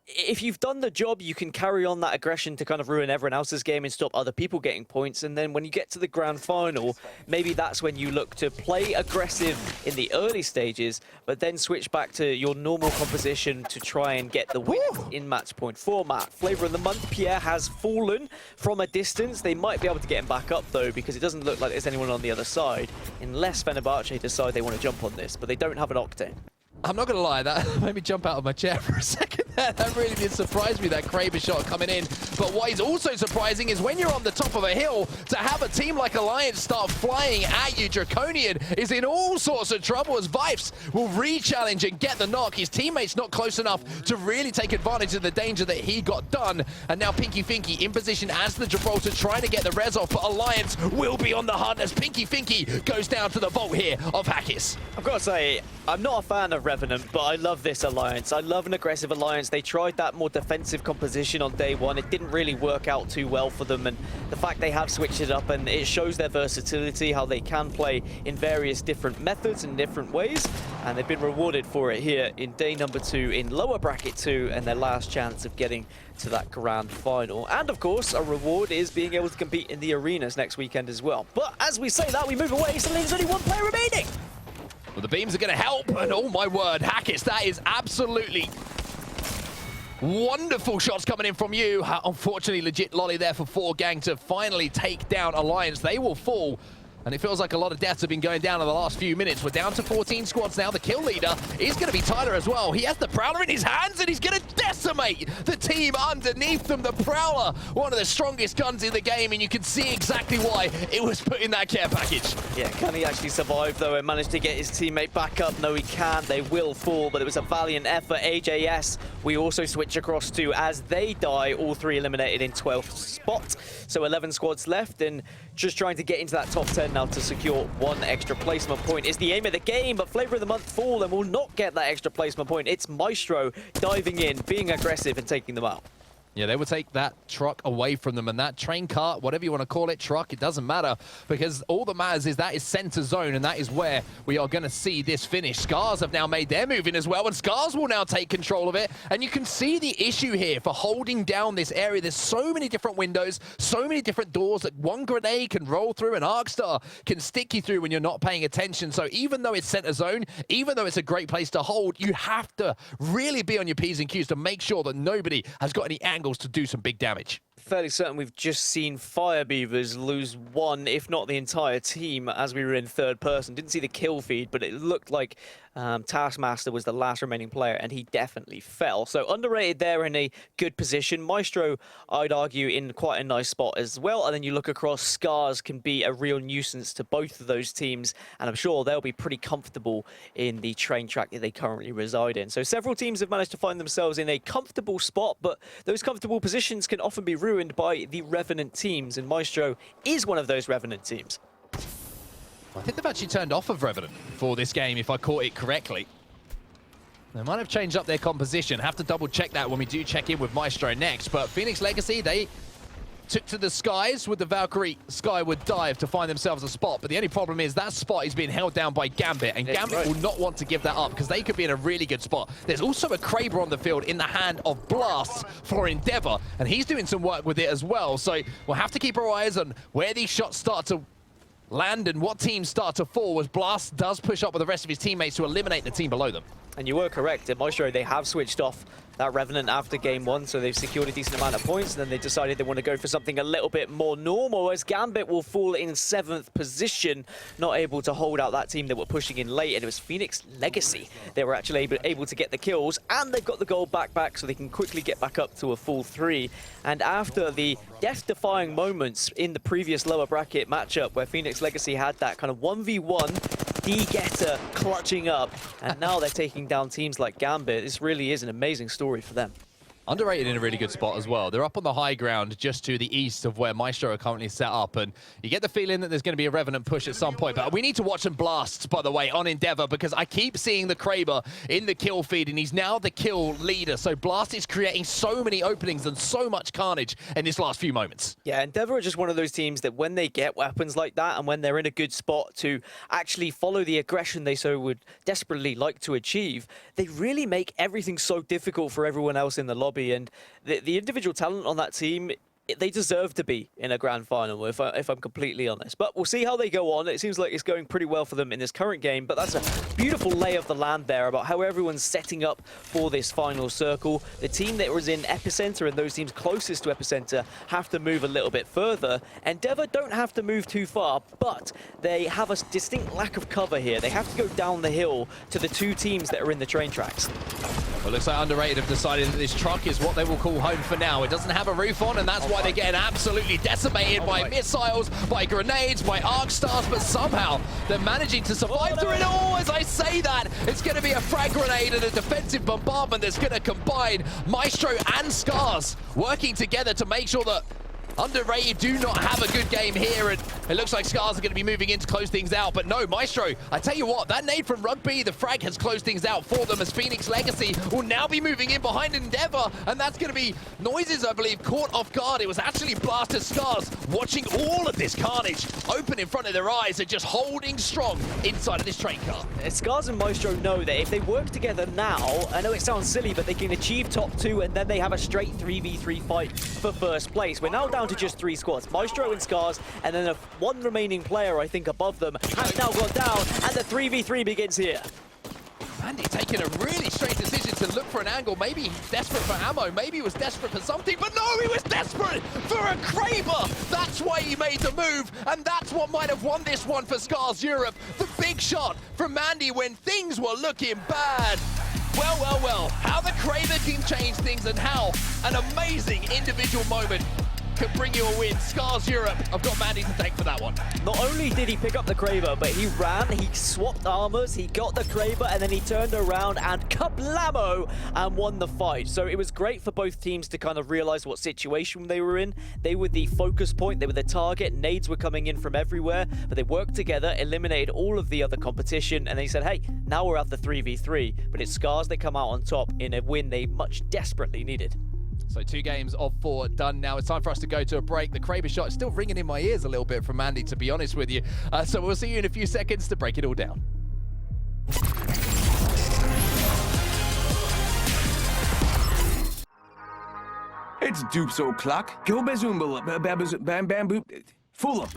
if you've done the job, you can carry on that aggression to kind of ruin everyone else's game and stop other people getting points. And then when you get to the grand final, maybe that's when you look to play aggressive in the early stages, but then switch back to your normal composition to try and get the win in match point format. Flavor of the month, Pierre has fallen from a distance. They might be able to get him back up though, because it doesn't look like there's anyone on the other side, unless Fenerbahce decide they want to jump on this, but they don't have an Octane. I'm not going to lie, that made me jump out of my chair for a second there. That really did surprise me, that Kraber shot coming in. But what is also surprising is when you're on the top of a hill, to have a team like Alliance start flying at you. Draconian is in all sorts of trouble as Vipes will re-challenge and get the knock. His teammate's not close enough to really take advantage of the danger that he got done. And now Pinky Finky in position as the Gibraltar, trying to get the res off, but Alliance will be on the hunt as Pinky Finky goes down to the vault here of Hackis. I've got to say, I'm not a fan of Revenant, but I love this Alliance. I love an aggressive Alliance. They tried that more defensive composition on day one. It didn't really work out too well for them, and the fact they have switched it up, and it shows their versatility, how they can play in various different methods and different ways, and they've been rewarded for it here in day number 2 in lower bracket 2, and their last chance of getting to that grand final. And of course, a reward is being able to compete in the arenas next weekend as well. But as we say that, we move away, so there's only one player remaining. Well, the beams are going to help, and oh my word, Hackis, that is absolutely wonderful shots coming in from you. Unfortunately, legit lolly there for 4Gang to finally take down Alliance. They will fall, and it feels like a lot of deaths have been going down in the last few minutes. We're down to 14 squads now. The kill leader is going to be Tyler as well. He has the Prowler in his hands, and he's going to decimate the team underneath them. The Prowler, one of the strongest guns in the game, and you can see exactly why it was put in that care package. Yeah, can he actually survive though and manage to get his teammate back up? No, he can't. They will fall, but it was a valiant effort. AJS, we also switch across to, as they die, all 3 eliminated in 12th spot. So 11 squads left, and just trying to get into that top 10 now to secure 1 extra placement point is the aim of the game, but Flavor of the Month fall and will not get that extra placement point. It's Maestro diving in, being aggressive and taking them out. Yeah, they would take that truck away from them, and that train car, whatever you want to call it, truck, it doesn't matter, because all that matters is that is center zone, and that is where we are going to see this finish. Scars have now made their move in as well, and Scars will now take control of it, and you can see the issue here for holding down this area. There's so many different windows, so many different doors that one grenade can roll through, and Arcstar can stick you through when you're not paying attention. So even though it's center zone, even though it's a great place to hold, you have to really be on your P's and Q's to make sure that nobody has got any angles to do some big damage. Fairly certain we've just seen Fire Beavers lose one, if not the entire team, as we were in third person. Didn't see the kill feed, but it looked like Taskmaster was the last remaining player, and he definitely fell. So underrated there in a good position. Maestro, I'd argue, in quite a nice spot as well. And then you look across, Scars can be a real nuisance to both of those teams, and I'm sure they'll be pretty comfortable in the train track that they currently reside in. So several teams have managed to find themselves in a comfortable spot, but those comfortable positions can often be ruined by the Revenant teams, and Maestro is one of those Revenant teams. I think they've actually turned off of Revenant for this game, if I caught it correctly. They might have changed up their composition. Have to double check that when we do check in with Maestro next. But Phoenix Legacy, they took to the skies with the Valkyrie skyward dive to find themselves a spot. But the only problem is that spot is being held down by Gambit, and Gambit will not want to give that up because they could be in a really good spot. There's also a Kraber on the field in the hand of Blast for Endeavor, and he's doing some work with it as well. So we'll have to keep our eyes on where these shots start to land and what teams start to fall as Blast does push up with the rest of his teammates to eliminate the team below them. And you were correct. At Maestro, they have switched off that Revenant after game one, so they've secured a decent amount of points, and then they decided they want to go for something a little bit more normal, as Gambit will fall in 7th position, not able to hold out that team that were pushing in late, and it was Phoenix Legacy. They were actually able to get the kills, and they've got the gold back, so they can quickly get back up to a full 3. And after the death-defying moments in the previous lower bracket matchup, where Phoenix Legacy had that kind of 1v1, D-Getter clutching up, and now they're taking down teams like Gambit. This really is an amazing story for them. Underrated in a really good spot as well. They're up on the high ground just to the east of where Maestro are currently set up, and you get the feeling that there's going to be a Revenant push at some point. But we need to watch some blasts, by the way, on Endeavor, because I keep seeing the Kraber in the kill feed, and he's now the kill leader. So Blast is creating so many openings and so much carnage in this last few moments. Yeah, Endeavor are just one of those teams that when they get weapons like that, and when they're in a good spot to actually follow the aggression they so would desperately like to achieve, they really make everything so difficult for everyone else in the lobby. And the individual talent on that team, they deserve to be in a grand final, if I'm completely honest. But we'll see how they go on. It seems like it's going pretty well for them in this current game, but that's a beautiful lay of the land there about how everyone's setting up for this final circle. The team that was in Epicenter and those teams closest to Epicenter have to move a little bit further. Endeavor don't have to move too far, but they have a distinct lack of cover here. They have to go down the hill to the 2 teams that are in the train tracks. Well, looks like Underrated have decided that this truck is what they will call home for now. It doesn't have a roof on, and that's why they're getting absolutely decimated by missiles, by grenades, by arc stars, but somehow they're managing to survive through it all. As I say that, it's going to be a frag grenade and a defensive bombardment that's going to combine Maestro and Scars working together to make sure that Underrated do not have a good game here, and it looks like Scars are going to be moving in to close things out. But no, Maestro, I tell you what, that nade from Rugby, the frag has closed things out for them, as Phoenix Legacy will now be moving in behind Endeavor, and that's going to be Noises, I believe, caught off guard. It was actually Blasted Scars watching all of this carnage open in front of their eyes and just holding strong inside of this train car. Scars and Maestro know that if they work together now, I know it sounds silly, but they can achieve top 2, and then they have a straight 3v3 fight for first place. We're now down to just 3 squads, Maestro and Scars, and then one remaining player, I think, above them has now gone down, and the 3v3 begins here. Andy taking a really strange decision to look for an angle. Maybe he's desperate for ammo, maybe he was desperate for something, but no, he was desperate for a Kraber! That's why he made the move, and that's what might have won this one for Scars Europe. The big shot from Mandy when things were looking bad. Well, well, well, how the Kraber can change things, and how an amazing individual moment could bring you a win. Scars Europe, I've got Mandy to thank for that one. Not only did he pick up the Kraber, but he ran, he swapped armors, he got the Kraber, and then he turned around and kablamo and won the fight. So it was great for both teams to kind of realize what situation they were in. They were the focus point, they were the target, nades were coming in from everywhere, but they worked together, eliminated all of the other competition, and they said, hey, now we're at the 3v3, but it's Scars that come out on top in a win they much desperately needed. So 2 games of 4 done now. It's time for us to go to a break. The Kraber shot is still ringing in my ears a little bit from Andy, to be honest with you. So we'll see you in a few seconds to break it all down. It's Dupes o'clock. Go bazoomba, bam bam boop. Fool 'em.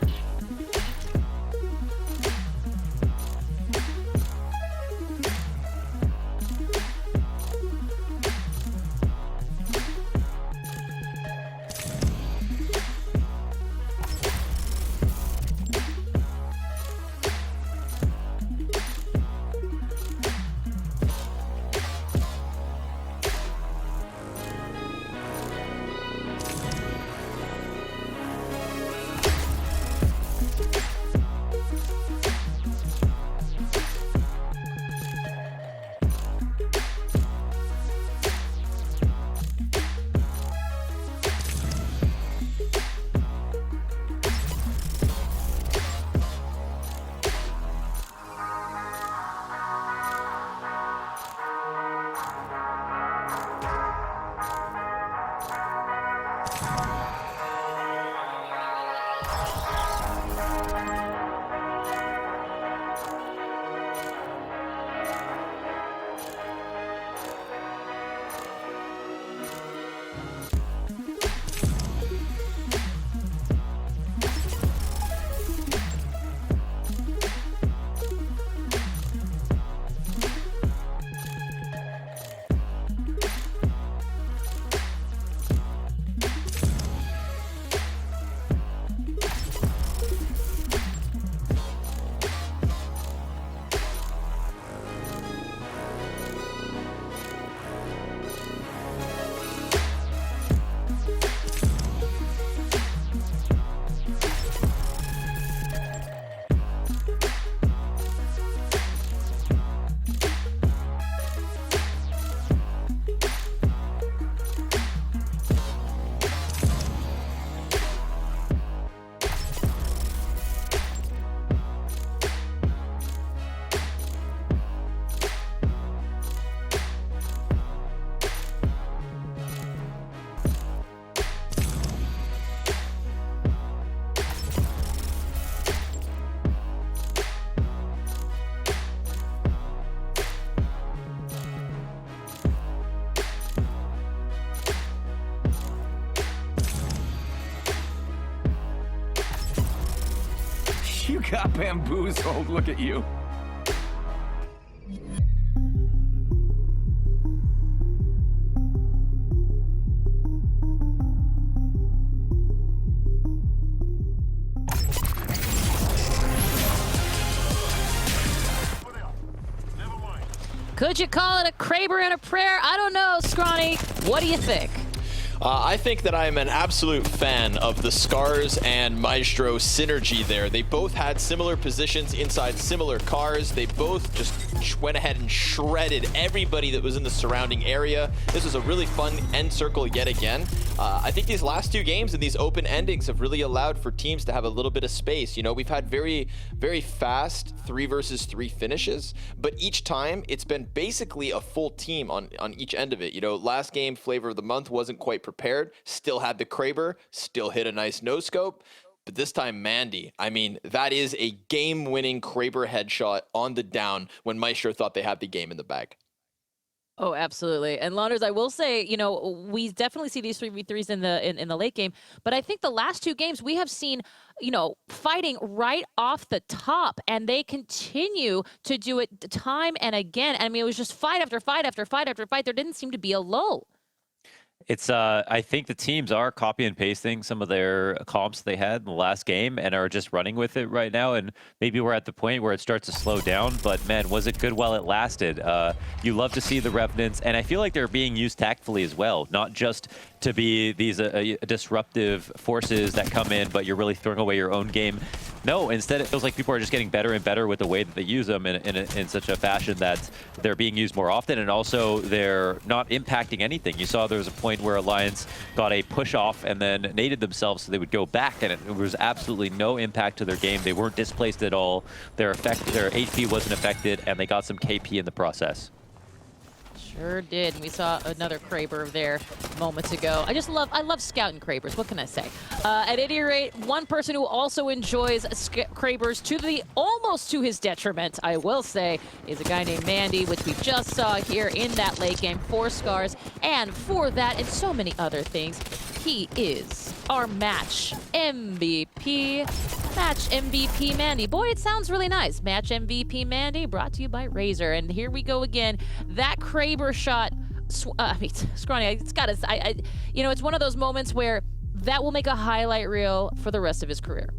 You got bamboozled. Look at you. Could you call it a Kraber and a prayer? I don't know, Scrawny. What do you think? I think that I am an absolute fan of the Scars and Maestro synergy there. They both had similar positions inside similar cars. They both just went ahead and shredded everybody that was in the surrounding area. This was a really fun end circle yet again. I think these last 2 games and these open endings have really allowed for teams to have a little bit of space. You know, we've had very, very fast 3 versus 3 finishes, but each time it's been basically a full team on each end of it. You know, last game, Flavor of the Month wasn't quite prepared, still had the Kraber, still hit a nice no-scope. But this time, Mandy, I mean, that is a game-winning Kraber headshot on the down when Maestro thought they had the game in the bag. Oh, absolutely. And Launders, I will say, you know, we definitely see these 3v3s in the late game, but I think the last 2 games we have seen, you know, fighting right off the top, and they continue to do it time and again. I mean, it was just fight after fight after fight after fight. There didn't seem to be a lull. It's I think the teams are copy and pasting some of their comps they had in the last game and are just running with it right now. And maybe we're at the point where it starts to slow down, but man, was it good while it lasted. You love to see the Revenants, and I feel like they're being used tactfully as well, not just to be these disruptive forces that come in, but you're really throwing away your own game. No, instead it feels like people are just getting better and better with the way that they use them in such a fashion that they're being used more often, and also they're not impacting anything. You saw there was a point where Alliance got a push off and then naded themselves so they would go back, and it was absolutely no impact to their game. They weren't displaced at all. Their HP wasn't affected, and they got some KP in the process. Sure did. We saw another Kraber there moments ago. I love scouting Krabers. What can I say? At any rate, one person who also enjoys Krabers almost to his detriment, I will say, is a guy named Mandy, which we just saw here in that late game for Scars. And for that and so many other things, he is our match MVP. Match MVP Mandy. Boy, it sounds really nice. Match MVP Mandy, brought to you by Razer. And here we go again. That Kraber shot. I mean, Scrawny, it's got to. You know, it's one of those moments where that will make a highlight reel for the rest of his career.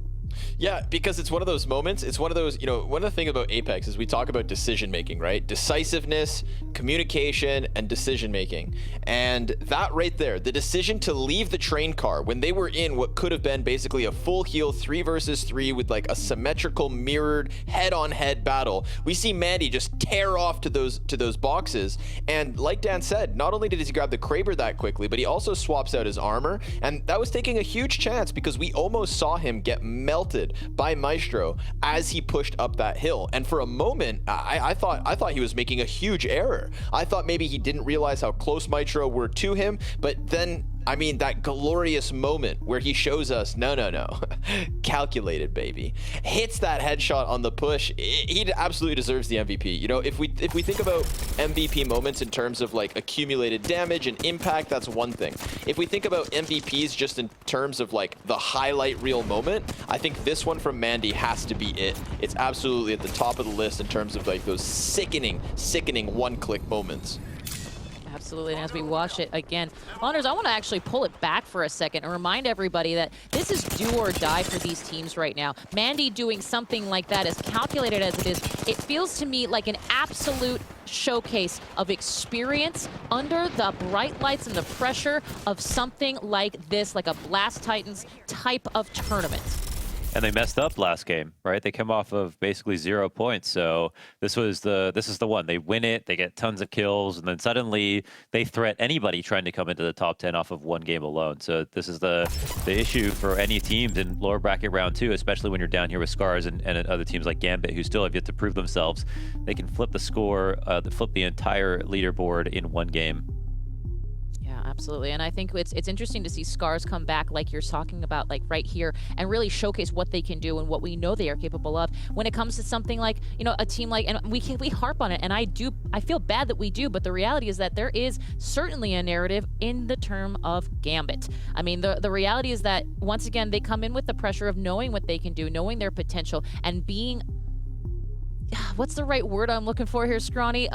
Yeah, because it's one of those moments. It's one of those, you know, one of the things about Apex is we talk about decision making, right? Decisiveness, communication, and decision making. And that right there, the decision to leave the train car when they were in what could have been basically a full heal 3 versus 3 with like a symmetrical mirrored head-on-head battle. We see Mandy just tear off to those boxes. And like Dan said, not only did he grab the Kraber that quickly, but he also swaps out his armor. And that was taking a huge chance because we almost saw him get melted by Maestro as he pushed up that hill. And for a moment, I thought he was making a huge error. I thought maybe he didn't realize how close Maestro were to him, but then, I mean, that glorious moment where he shows us, no, calculated, baby. Hits that headshot on the push. He absolutely deserves the MVP. You know, if we think about MVP moments in terms of like accumulated damage and impact, that's one thing. If we think about MVPs just in terms of like the highlight reel moment, I think this one from Mandy has to be it. It's absolutely at the top of the list in terms of like those sickening one-click moments. Absolutely, and as we watch it again, Launders, I want to actually pull it back for a second and remind everybody that this is do or die for these teams right now. Mandy doing something like that, as calculated as it is, it feels to me like an absolute showcase of experience under the bright lights and the pressure of something like this, like a Blast Titans type of tournament. And they messed up last game, right? They come off of basically 0 points. So this is the one. They win it, they get tons of kills, and then suddenly they threat anybody trying to come into the top 10 off of one game alone. So this is the issue for any teams in lower bracket round 2, especially when you're down here with Scars and other teams like Gambit who still have yet to prove themselves. They can flip the score, flip the entire leaderboard in one game. Absolutely, and I think it's interesting to see Scars come back like you're talking about, like right here, and really showcase what they can do and what we know they are capable of when it comes to something like, you know, a team like, and we harp on it, and I feel bad that we do, but the reality is that there is certainly a narrative in the term of Gambit. I mean, the reality is that once again they come in with the pressure of knowing what they can do, knowing their potential, and being, what's the right word I'm looking for here, Scrawny?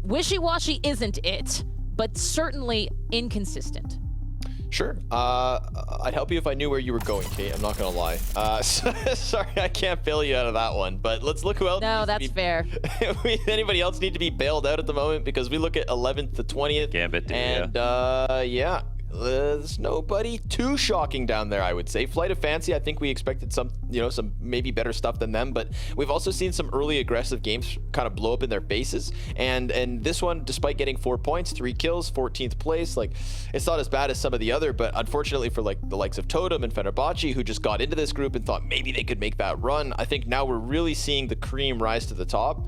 Wishy-washy isn't it, but certainly inconsistent. Sure. I'd help you if I knew where you were going, Kate. I'm not gonna lie. Sorry, I can't bail you out of that one. But let's look who else. No, that's fair. Anybody else need to be bailed out at the moment? Because we look at 11th to 20th. Gambit, and yeah. There's nobody too shocking down there, I would say. Flight of Fancy, I think we expected some maybe better stuff than them, but we've also seen some early aggressive games kind of blow up in their faces. And this one, despite getting 4 points, 3 kills, 14th place, like it's not as bad as some of the other, but unfortunately for like the likes of Totem and Fenerbahce, who just got into this group and thought maybe they could make that run, I think now we're really seeing the cream rise to the top.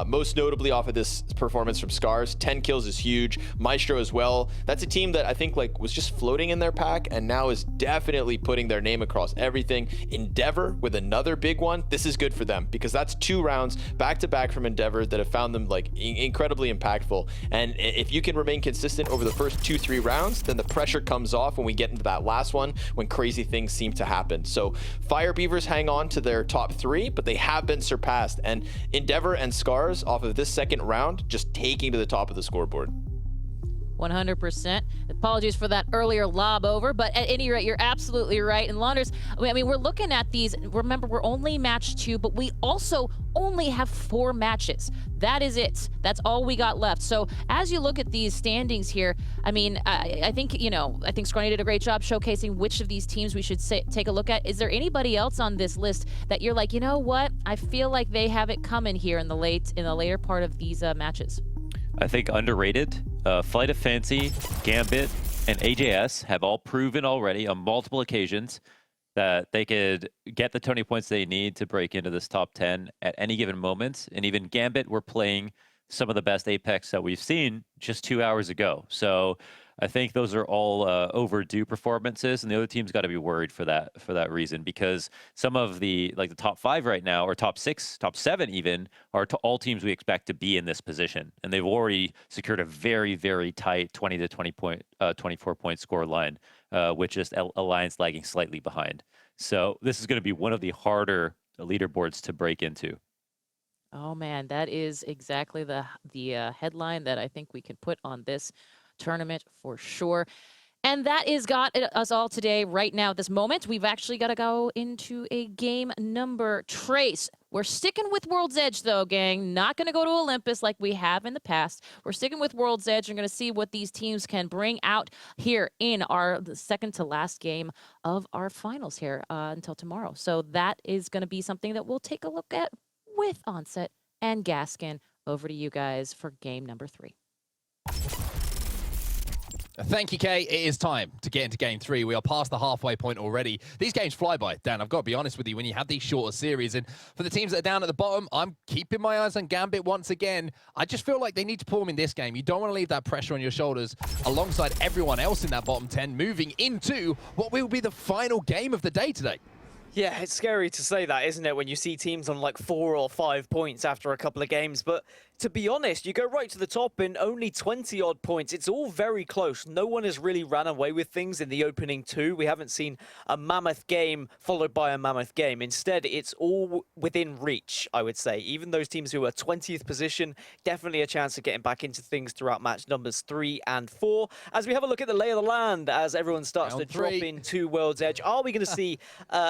Most notably off of this performance from Scars, 10 kills is huge. Maestro as well. That's a team that I think like was just floating in their pack and now is definitely putting their name across everything. Endeavor with another big one. This is good for them because that's 2 rounds back to back from Endeavor that have found them like incredibly impactful. And if you can remain consistent over the first 2-3 rounds, then the pressure comes off when we get into that last one when crazy things seem to happen. So Fire Beavers hang on to their top 3, but they have been surpassed, and Endeavor and Scars off of this second round just taking to the top of the scoreboard. 100%. Apologies for that earlier lob over, but at any rate, you're absolutely right. And Launders, I mean, we're looking at these. Remember, we're only match 2, but we also only have 4 matches. That is it. That's all we got left. So as you look at these standings here, I mean, I think Scrawny did a great job showcasing which of these teams we should take a look at. Is there anybody else on this list that you're like, you know what? I feel like they have it coming here in the later part of these matches. I think underrated. Flight of Fancy, Gambit, and AJS have all proven already on multiple occasions that they could get the Tony points they need to break into this top 10 at any given moment. And even Gambit were playing some of the best Apex that we've seen just 2 hours ago. So I think those are all overdue performances, and the other team's got to be worried for that reason, because some of the top 5 right now, or top 6, top 7 even, are all teams we expect to be in this position, and they've already secured a very, very tight 20 to 24 point score line, with just Alliance lagging slightly behind. So this is going to be one of the harder leaderboards to break into. Oh man, that is exactly the headline that I think we can put on this tournament for sure. And that is got us all today. Right now, at this moment, we've actually got to go into a game number. Trace, we're sticking with World's Edge, though, gang. Not going to go to Olympus like we have in the past. We're sticking with World's Edge. We're going to see what these teams can bring out here in the second to last game of our finals here until tomorrow. So that is going to be something that we'll take a look at with Onset and Gaskin. Over to you guys for game number 3. Thank you, Kay. It is time to get into game 3. We are past the halfway point already. These games fly by, Dan. I've got to be honest with you. When you have these shorter series, and for the teams that are down at the bottom, I'm keeping my eyes on Gambit once again. I just feel like they need to perform in this game. You don't want to leave that pressure on your shoulders alongside everyone else in that bottom 10, moving into what will be the final game of the day today. Yeah, it's scary to say that, isn't it, when you see teams on like 4 or 5 points after a couple of games. But to be honest, you go right to the top in only 20-odd points. It's all very close. No one has really ran away with things in the opening 2. We haven't seen a mammoth game followed by a mammoth game. Instead, it's all within reach, I would say. Even those teams who are 20th position, definitely a chance of getting back into things throughout match numbers 3 and 4. As we have a look at the lay of the land, as everyone starts to drop into World's Edge, are we going to see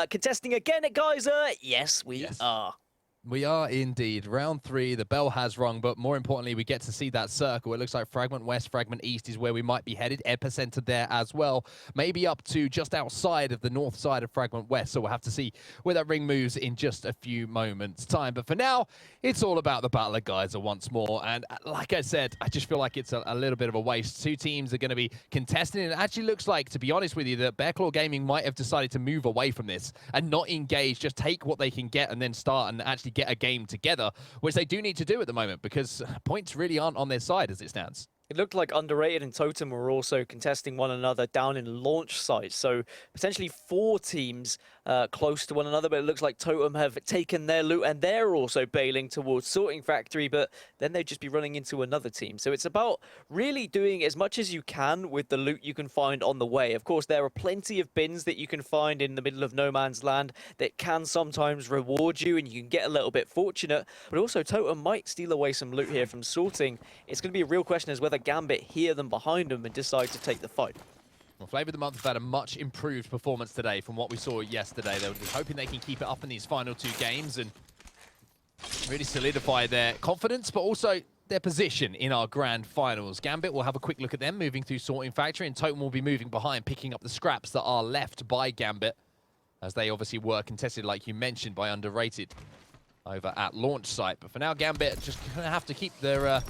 contesting again at Geyser? Yes, we are. We are indeed. Round 3, the bell has rung, but more importantly, we get to see that circle. It looks like Fragment West, Fragment East is where we might be headed. Epicenter there as well. Maybe up to just outside of the north side of Fragment West, so we'll have to see where that ring moves in just a few moments' time. But for now, it's all about the Battle of Geyser once more. And like I said, I just feel like it's a little bit of a waste. 2 teams are going to be contesting. It actually looks like, to be honest with you, that Bearclaw Gaming might have decided to move away from this and not engage, just take what they can get and then start and actually get a game together, which they do need to do at the moment because points really aren't on their side as it stands. It looked like Underrated and Totem were also contesting one another down in launch site. So potentially 4 teams close to one another, but it looks like Totem have taken their loot and they're also bailing towards Sorting Factory, but then they'd just be running into another team. So it's about really doing as much as you can with the loot you can find on the way. Of course, there are plenty of bins that you can find in the middle of no man's land that can sometimes reward you and you can get a little bit fortunate, but also Totem might steal away some loot here from Sorting. It's going to be a real question as whether Gambit hear them behind them and decide to take the fight. Well, Flavor of the Month have had a much improved performance today from what we saw yesterday. They're hoping they can keep it up in these final 2 games and really solidify their confidence, but also their position in our grand finals. Gambit will have a quick look at them moving through Sorting Factory, and Totem will be moving behind, picking up the scraps that are left by Gambit, as they obviously were contested, like you mentioned, by Underrated over at launch site. But for now, Gambit just going to have to keep their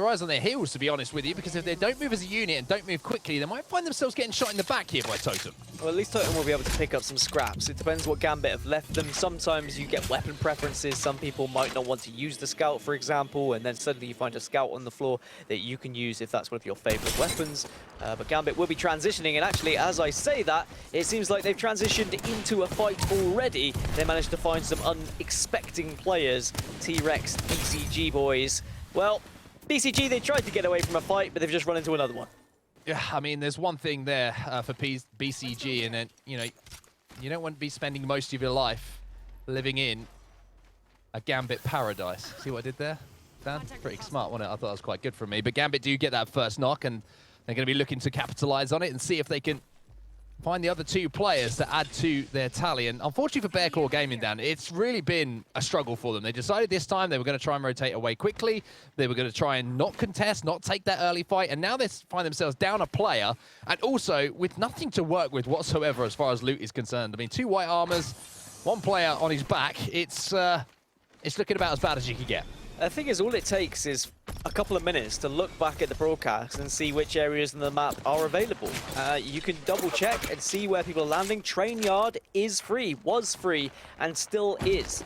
eyes on their heels, to be honest with you, because if they don't move as a unit and don't move quickly, they might find themselves getting shot in the back here by Totem. Well, at least Totem will be able to pick up some scraps. It depends what Gambit have left them. Sometimes you get weapon preferences. Some people might not want to use the Scout, for example, and then suddenly you find a Scout on the floor that you can use if that's one of your favorite weapons. But Gambit will be transitioning, and actually, as I say that, it seems like they've transitioned into a fight already. They managed to find some unexpected players. T-Rex, BCG boys. Well, BCG, they tried to get away from a fight, but they've just run into another one. Yeah, I mean, there's one thing there for BCG, and then, you know, you don't want to be spending most of your life living in a Gambit paradise. See what I did there, Dan? Pretty smart, wasn't it? I thought that was quite good from me. But Gambit do get that first knock, and they're going to be looking to capitalize on it and see if they can find the other 2 players to add to their tally. And unfortunately for Bearclaw Gaming, Dan, it's really been a struggle for them. They decided this time they were going to try and rotate away quickly. They were going to try and not contest, not take that early fight. And now they find themselves down a player and also with nothing to work with whatsoever as far as loot is concerned. I mean, 2 white armors, 1 player on his back. It's looking about as bad as you could get. The thing is, all it takes is a couple of minutes to look back at the broadcast and see which areas in the map are available. You can double check and see where people are landing. Train Yard is free, was free, and still is.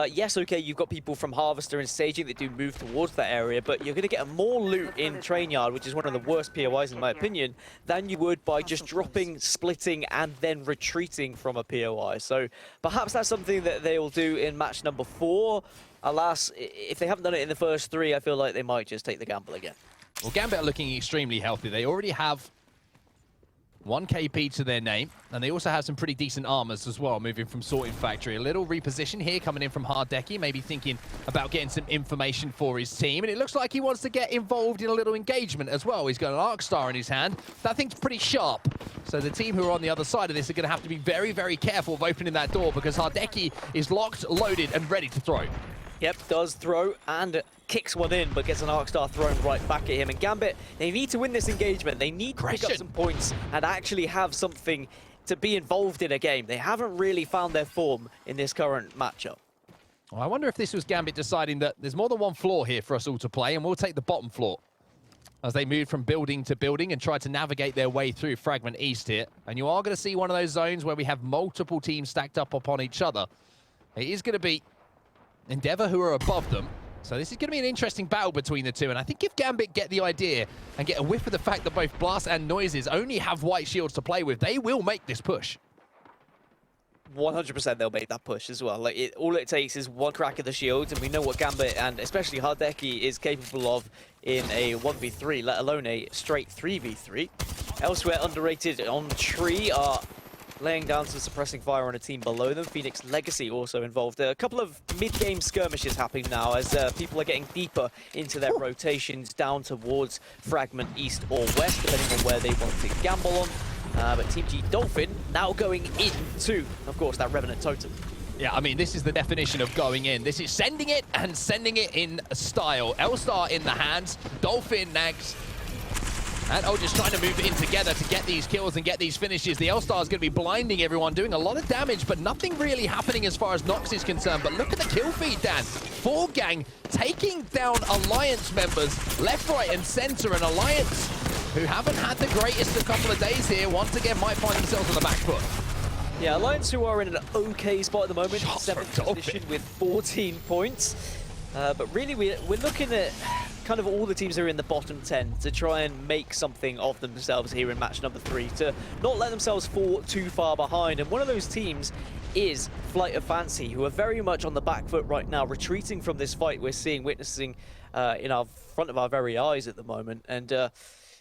Yes, okay, you've got people from Harvester and Staging that do move towards that area, but you're going to get more loot in Train Yard, which is one of the worst POIs in my opinion, than you would by just dropping, splitting, and then retreating from a POI. So perhaps that's something that they will do in match number 4. Alas, if they haven't done it in the first 3, I feel like they might just take the gamble again. Well, Gambit are looking extremely healthy. They already have 1 KP to their name, and they also have some pretty decent armors as well, moving from Sorting Factory. A little reposition here coming in from Hardeki, maybe thinking about getting some information for his team, and it looks like he wants to get involved in a little engagement as well. He's got an Arc Star in his hand. That thing's pretty sharp. So the team who are on the other side of this are going to have to be very, very careful of opening that door, because Hardeki is locked, loaded, and ready to throw. Yep, does throw and kicks one in, but gets an Arc Star thrown right back at him. And Gambit, they need to win this engagement. They need to pick up some points and actually have something to be involved in a game. They haven't really found their form in this current matchup. Well, I wonder if this was Gambit deciding that there's more than one floor here for us all to play, and we'll take the bottom floor as they move from building to building and try to navigate their way through Fragment East here. And you are going to see one of those zones where we have multiple teams stacked up upon each other. It is going to be Endeavor who are above them. So this is going to be an interesting battle between the two. And I think if Gambit get the idea and get a whiff of the fact that both Blast and Noises only have white shields to play with, they will make this push. 100% they'll make that push as well. Like all it takes is one crack of the shields, and we know what Gambit and especially Hardeki is capable of in a 1v3, let alone a straight 3v3. Elsewhere, underrated on Tree are laying down some suppressing fire on a team below them. Phoenix Legacy also involved. A couple of mid-game skirmishes happening now as people are getting deeper into their rotations down towards Fragment East or West, depending on where they want to gamble on. But Team G Dolphin now going into, of course, that Revenant Totem. Yeah, I mean, this is the definition of going in. This is sending it and sending it in style. L-Star in the hands, Dolphin next. And just trying to move it in together to get these kills and get these finishes. The L-Star is going to be blinding everyone, doing a lot of damage, but nothing really happening as far as Nox is concerned. But look at the kill feed, Dan. 4Gang taking down Alliance members left, right, and center. And Alliance, who haven't had the greatest a couple of days here, once again might find themselves on the back foot. Yeah, Alliance, who are in an okay spot at the moment, 7th position with 14 points. But really, we're looking at kind of all the teams who are in the bottom 10 to try and make something of themselves here in match number 3, to not let themselves fall too far behind. And one of those teams is Flight of Fancy, who are very much on the back foot right now, retreating from this fight we're witnessing in our front of our very eyes at the moment. And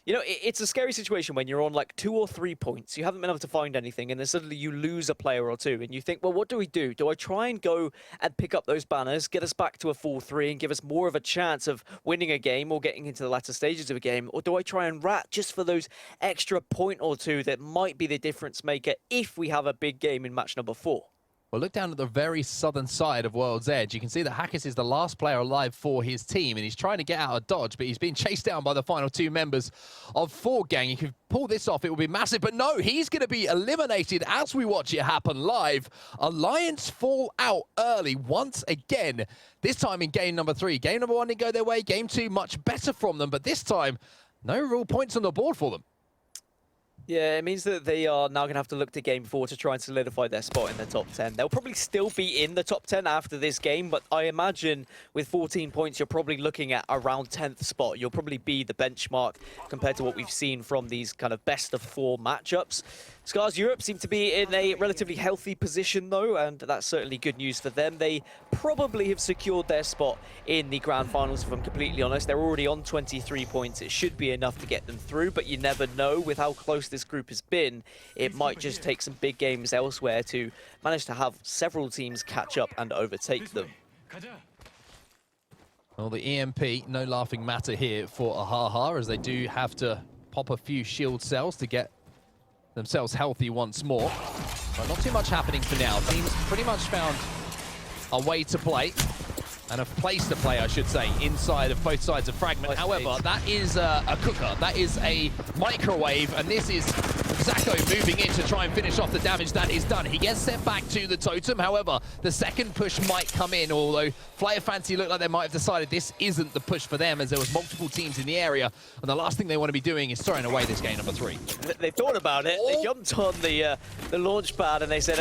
you know, it's a scary situation when you're on like 2 or 3 points. You haven't been able to find anything, and then suddenly you lose a player or two, and you think, well, what do we do? Do I try and go and pick up those banners, get us back to a 4-3, and give us more of a chance of winning a game or getting into the latter stages of a game? Or do I try and rat just for those extra point or two that might be the difference maker if we have a big game in match number 4? Well, look down at the very southern side of World's Edge. You can see that Hackett is the last player alive for his team, and he's trying to get out of dodge, but he's being chased down by the final 2 members of 4Gang. You can pull this off, it will be massive, but no, he's going to be eliminated as we watch it happen live. Alliance fall out early once again, this time in game number 3. Game number 1 didn't go their way, game 2 much better from them, but this time, no real points on the board for them. Yeah, it means that they are now going to have to look to game 4 to try and solidify their spot in the top 10. They'll probably still be in the top 10 after this game, but I imagine with 14 points, you're probably looking at around 10th spot. You'll probably be the benchmark compared to what we've seen from these kind of best of 4 matchups. Scars Europe seem to be in a relatively healthy position, though, and that's certainly good news for them. They probably have secured their spot in the Grand Finals, if I'm completely honest. They're already on 23 points. It should be enough to get them through, but you never know. With how close this group has been, it might just take some big games elsewhere to manage to have several teams catch up and overtake them. Well, the EMP, no laughing matter here for Ahaha, as they do have to pop a few shield cells to get themselves healthy once more. But not too much happening for now. Teams pretty much found a way to play, and a place to play, I should say, inside of both sides of Fragment. However, that is a cooker. That is a microwave, and this is Zako moving in to try and finish off the damage that is done. He gets sent back to the totem. However, the second push might come in, although Flyer Fancy looked like they might have decided this isn't the push for them, as there was multiple teams in the area, and the last thing they want to be doing is throwing away this game number 3. They thought about it. They jumped on the launch pad and they said,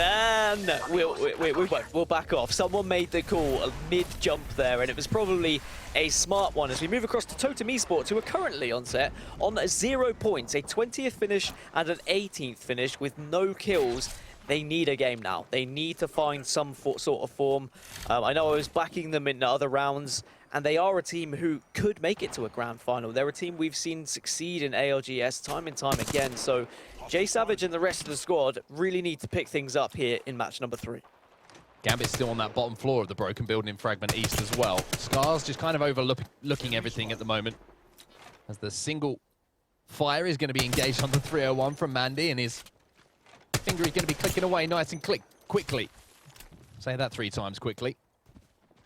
no, we'll back off. Someone made the call mid-jump there, and it was probably a smart one as we move across to Totem Esports, who are currently on set on 0 points, a 20th finish and an 18th finish with no kills. They need a game now. They need to find some sort of form. I know I was backing them in other rounds, and they are a team who could make it to a grand final. They're a team we've seen succeed in ALGS time and time again, so Jay Savage and the rest of the squad really need to pick things up here in match number 3. Gambit's still on that bottom floor of the broken building in Fragment East as well. Scars just kind of overlooking everything at the moment, as the single fire is going to be engaged on the 301 from Mandy, and his finger is going to be clicking away nice and quickly. Say that 3 times quickly.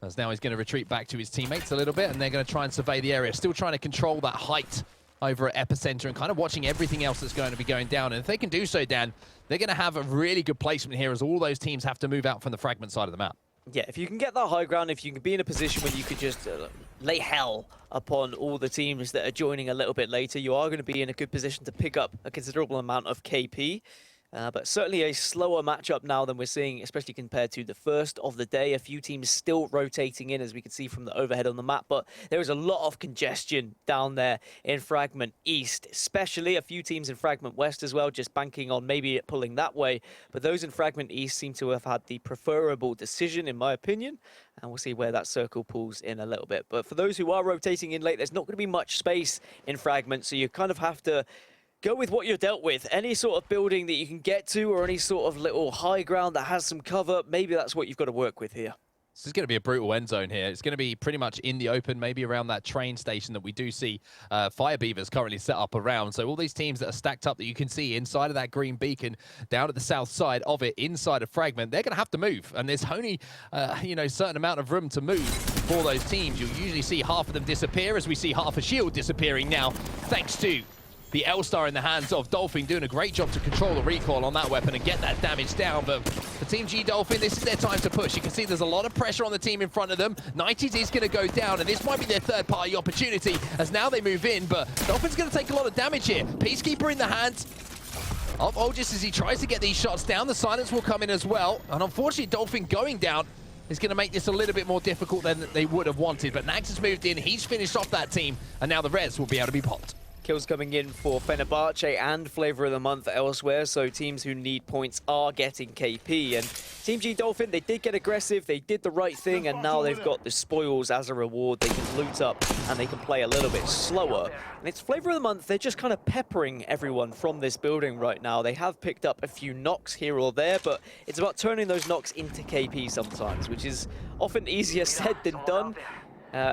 As now he's going to retreat back to his teammates a little bit, and they're going to try and survey the area. Still trying to control that height over at Epicenter and kind of watching everything else that's going to be going down. And if they can do so, Dan, they're going to have a really good placement here, as all those teams have to move out from the Fragment side of the map. Yeah, if you can get that high ground, if you can be in a position where you could just lay hell upon all the teams that are joining a little bit later, you are going to be in a good position to pick up a considerable amount of KP. But certainly a slower matchup now than we're seeing, especially compared to the first of the day. A few teams still rotating in, as we can see from the overhead on the map, but there is a lot of congestion down there in Fragment East, especially a few teams in Fragment West as well, just banking on maybe it pulling that way. But those in Fragment East seem to have had the preferable decision, in my opinion, and we'll see where that circle pulls in a little bit. But for those who are rotating in late, there's not going to be much space in Fragment, so you kind of have to go with what you're dealt with. Any sort of building that you can get to, or any sort of little high ground that has some cover, maybe that's what you've got to work with here. This is going to be a brutal end zone here. It's going to be pretty much in the open, maybe around that train station that we do see Fire Beavers currently set up around. So all these teams that are stacked up that you can see inside of that green beacon, down at the south side of it, inside of Fragment, they're going to have to move. And there's only, certain amount of room to move for those teams. You'll usually see half of them disappear, as we see half a shield disappearing now, thanks to the L-Star in the hands of Dolphin, doing a great job to control the recoil on that weapon and get that damage down. But for Team G Dolphin, this is their time to push. You can see there's a lot of pressure on the team in front of them. 90s is going to go down, and this might be their third-party opportunity, as now they move in. But Dolphin's going to take a lot of damage here. Peacekeeper in the hands of Olgis as he tries to get these shots down. The silence will come in as well. And unfortunately, Dolphin going down is going to make this a little bit more difficult than they would have wanted. But Nags has moved in. He's finished off that team, and now the res will be able to be popped. Kills coming in for Fenerbahce and Flavor of the Month elsewhere, so teams who need points are getting KP. And Team G Dolphin, they did get aggressive, they did the right thing, and now they've got the spoils as a reward. They can loot up and they can play a little bit slower. And it's Flavor of the Month, they're just kind of peppering everyone from this building right now. They have picked up a few knocks here or there, but it's about turning those knocks into KP sometimes, which is often easier said than done.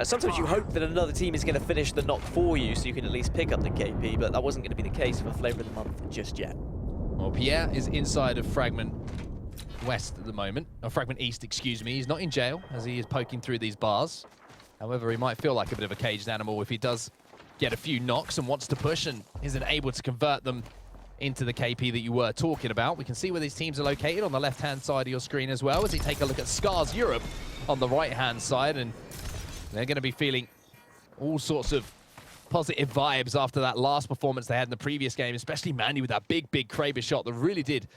Sometimes you hope that another team is going to finish the knock for you so you can at least pick up the KP, but that wasn't going to be the case for Flavor of the Month just yet. Well, Pierre is inside of Fragment West at the moment. Or Fragment East, excuse me. He's not in jail, as he is poking through these bars. However, he might feel like a bit of a caged animal if he does get a few knocks and wants to push and isn't able to convert them into the KP that you were talking about. We can see where these teams are located on the left-hand side of your screen as well, as you take a look at Scars Europe on the right-hand side, and they're going to be feeling all sorts of positive vibes after that last performance they had in the previous game, especially Mandy with that big Kraber shot that really did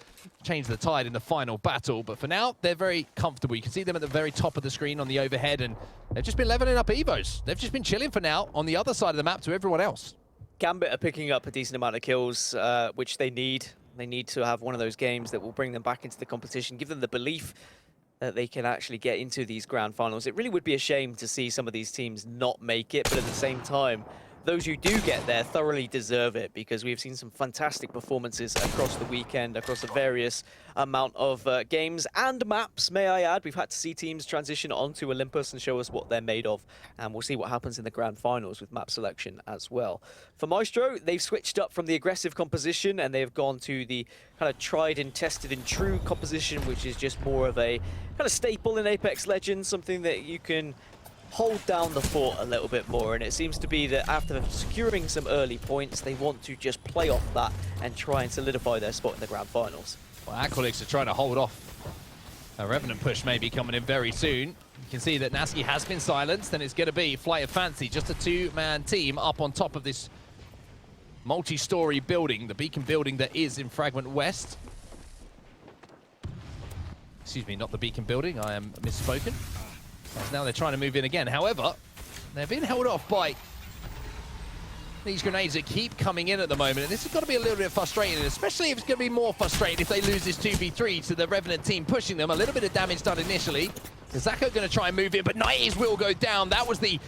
change the tide in the final battle. But for now, they're very comfortable. You can see them at the very top of the screen on the overhead, and they've just been leveling up Evos. They've just been chilling for now on the other side of the map to everyone else. Gambit are picking up a decent amount of kills, which they need. They need to have one of those games that will bring them back into the competition, give them the belief that they can actually get into these grand finals. It really would be a shame to see some of these teams not make it, but at the same time, those who do get there thoroughly deserve it, because we've seen some fantastic performances across the weekend, across a various amount of games and maps, may I add. We've had to see teams transition onto Olympus and show us what they're made of, and we'll see what happens in the grand finals with map selection as well. For Maestro, they've switched up from the aggressive composition and they've gone to the kind of tried and tested and true composition, which is just more of a kind of staple in Apex Legends, something that you can hold down the fort a little bit more, and it seems to be that after securing some early points, they want to just play off that and try and solidify their spot in the grand finals. Well, Aqualix are trying to hold off. A Revenant push may be coming in very soon. You can see that Nasky has been silenced, and it's going to be Flight of Fancy, just a two-man team up on top of this multi-story building, the beacon building that is in Fragment West. Excuse me, not the beacon building, I am misspoken. As now they're trying to move in again. However, they're being held off by these grenades that keep coming in at the moment, and this has got to be a little bit frustrating, especially if it's going to be more frustrating if they lose this 2v3 to the Revenant team pushing them. A little bit of damage done initially. Zako going to try and move in, but Nighties will go down. That was the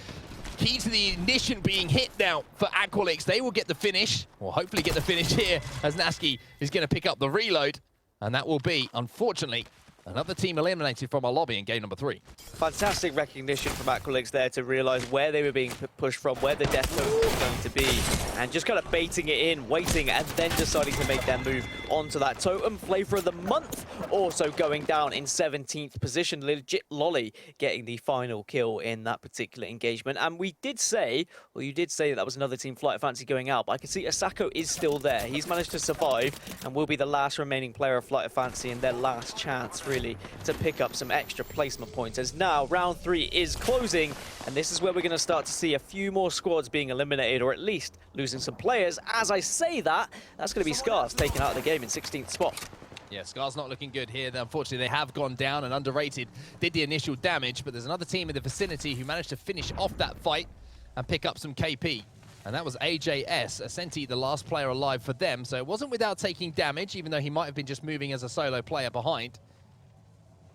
key to the ignition being hit now for Aqualix. They will get the finish, or hopefully get the finish here, as Nasky is going to pick up the reload, and that will be, unfortunately, another team eliminated from our lobby in game number 3. Fantastic recognition from Aqualix there to realize where they were being pushed from, where the death token was going to be, and just kind of baiting it in, waiting, and then deciding to make their move onto that totem. Flavor of the month also going down in 17th position. Legit Lolly getting the final kill in that particular engagement. And we did say, well, you did say that was another team, Flight of Fancy, going out, but I can see Asako is still there. He's managed to survive and will be the last remaining player of Flight of Fancy and their last chance, really, to pick up some extra placement points, as now round 3 is closing, and this is where we're going to start to see a few more squads being eliminated, or at least losing some players. As I say that, that's going to be Scars taken out of the game in 16th spot. Yeah, Scar's not looking good here. Unfortunately, they have gone down, and Underrated did the initial damage, but there's another team in the vicinity who managed to finish off that fight and pick up some KP. And that was AJS, Ascenti, the last player alive for them. So it wasn't without taking damage, even though he might have been just moving as a solo player behind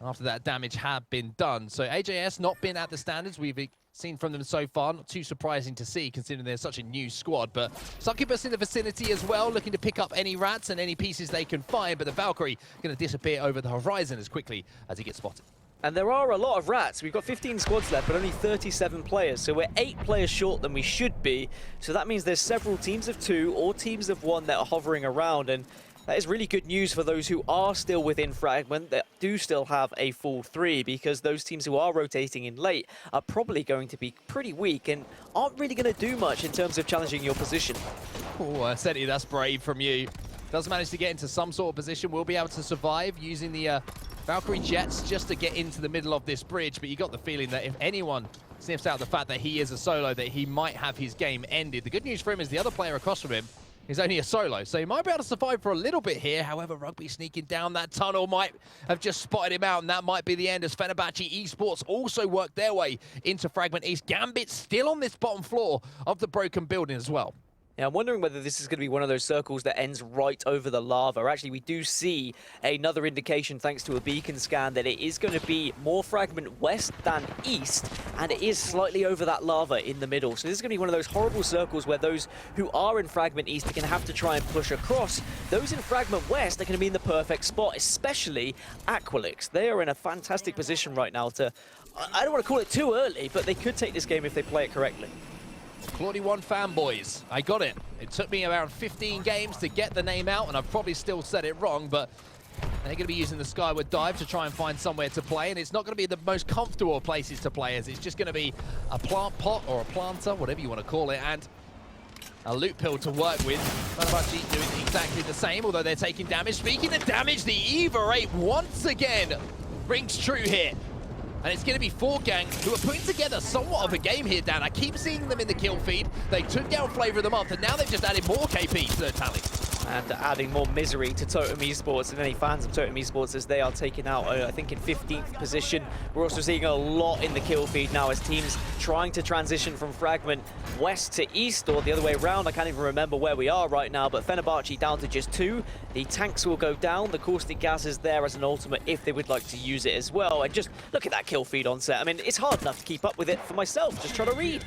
after that damage had been done. So AJS not been at the standards we've seen from them so far. Not too surprising to see, considering they're such a new squad. But Succubus in the vicinity as well, looking to pick up any rats and any pieces they can find. But the Valkyrie going to disappear over the horizon as quickly as he gets spotted. And there are a lot of rats. We've got 15 squads left, but only 37 players. So we're 8 players short than we should be. So that means there's several teams of 2 or teams of 1 that are hovering around. And that is really good news for those who are still within Fragment, that do still have a full 3, because those teams who are rotating in late are probably going to be pretty weak and aren't really going to do much in terms of challenging your position. Oh, Seti, that's brave from you. Does manage to get into some sort of position, will be able to survive using the Valkyrie jets just to get into the middle of this bridge, but you got the feeling that if anyone sniffs out the fact that he is a solo, that he might have his game ended. The good news for him is the other player across from him is only a solo, so he might be able to survive for a little bit here. However, Rugby sneaking down that tunnel might have just spotted him out, and that might be the end, as Fenerbahce Esports also worked their way into Fragment East. Gambit still on this bottom floor of the broken building as well. Yeah, I'm wondering whether this is going to be one of those circles that ends right over the lava. Actually, we do see another indication, thanks to a beacon scan, that it is going to be more Fragment West than East, and it is slightly over that lava in the middle. So this is going to be one of those horrible circles where those who are in Fragment East are going to have to try and push across. Those in Fragment West are going to be in the perfect spot, especially Aqualix. They are in a fantastic position right now to, I don't want to call it too early, but they could take this game if they play it correctly. Claudia1 fanboys, I got it. It took me around 15 games to get the name out, and I've probably still said it wrong, but they're going to be using the Skyward Dive to try and find somewhere to play, and it's not going to be the most comfortable places to play, as it's just going to be a plant pot or a planter, whatever you want to call it, and a loot pill to work with. Fenerbahce doing exactly the same, although they're taking damage. Speaking of damage, the EVA 8 once again rings true here. And it's going to be Forgang who are putting together somewhat of a game here, Dan. I keep seeing them in the kill feed. They took down Flavor of the Month, and now they've just added more KP to their tally. And adding more misery to Totem Esports and any fans of Totem Esports, as they are taken out, I think, in 15th position. We're also seeing a lot in the kill feed now as teams trying to transition from Fragment West to East, or the other way around. I can't even remember where we are right now, but Fenerbahce down to just 2. The tanks will go down. The caustic gas is there as an ultimate if they would like to use it as well. And just look at that kill feed on set. I mean, it's hard enough to keep up with it for myself, just trying to read.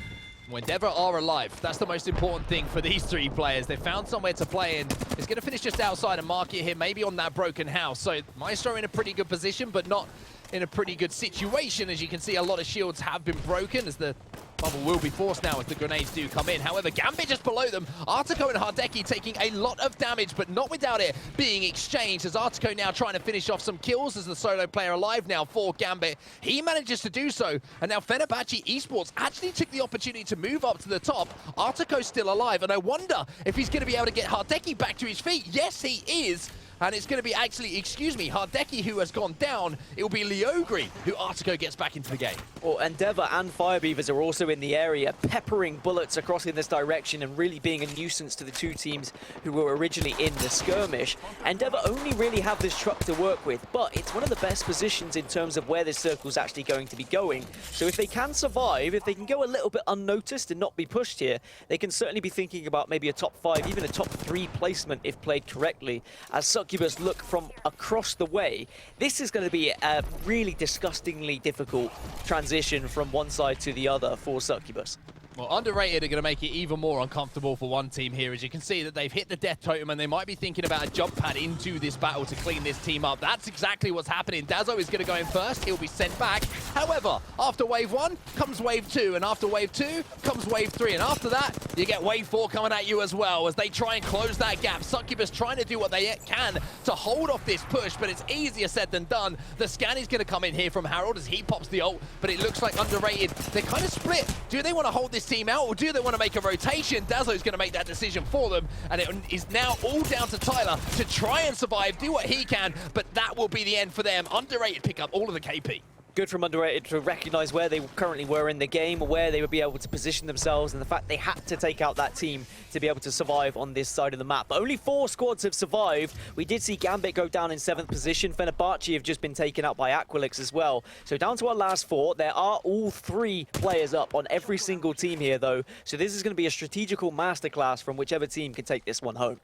When Endeavor are alive, that's the most important thing for these 3 players. They found somewhere to play, and it's going to finish just outside of Market here, maybe on that broken house. So Maestro in a pretty good position, but not in a pretty good situation. As you can see, a lot of shields have been broken as the Bubble will be forced now as the grenades do come in. However, Gambit just below them. Artico and Hardeki taking a lot of damage, but not without it being exchanged, as Artico now trying to finish off some kills as the solo player alive now for Gambit. He manages to do so, and now Fenerbahce Esports actually took the opportunity to move up to the top. Artico's still alive, and I wonder if he's going to be able to get Hardeki back to his feet. Yes, he is. And it's going to be actually, Hardeki who has gone down. It will be Leogri who Artico gets back into the game. Well, Endeavor and Firebeavers are also in the area, peppering bullets across in this direction and really being a nuisance to the two teams who were originally in the skirmish. Endeavor only really have this truck to work with, but it's one of the best positions in terms of where this circle's actually going to be going. So if they can survive, if they can go a little bit unnoticed and not be pushed here, they can certainly be thinking about maybe a top 5, even a top 3 placement if played correctly. As Succubus look from across the way, this is going to be a really disgustingly difficult transition from one side to the other for Succubus. Well, Underrated are going to make it even more uncomfortable for one team here. As you can see that they've hit the death totem and they might be thinking about a jump pad into this battle to clean this team up. That's exactly what's happening. Dazzo is going to go in first. He'll be sent back. However, after wave 1 comes wave 2, and after wave 2 comes wave 3. And after that, you get wave 4 coming at you as well as they try and close that gap. Succubus trying to do what they can to hold off this push, but it's easier said than done. The scan is going to come in here from Harold as he pops the ult, but it looks like Underrated, they're kind of split. Do they want to hold this team out, or do they want to make a rotation? Dazzo's going to make that decision for them, and it is now all down to Tyler to try and survive, do what he can, but that will be the end for them. Underrated pick up all of the KP. Good from Underrated to recognize where they currently were in the game, where they would be able to position themselves, and the fact they had to take out that team to be able to survive on this side of the map. But only 4 squads have survived. We did see Gambit go down in 7th position. Fenerbahce have just been taken out by Aqualix as well. So down to our last 4. There are all 3 players up on every single team here, though. So this is going to be a strategical masterclass from whichever team can take this one home.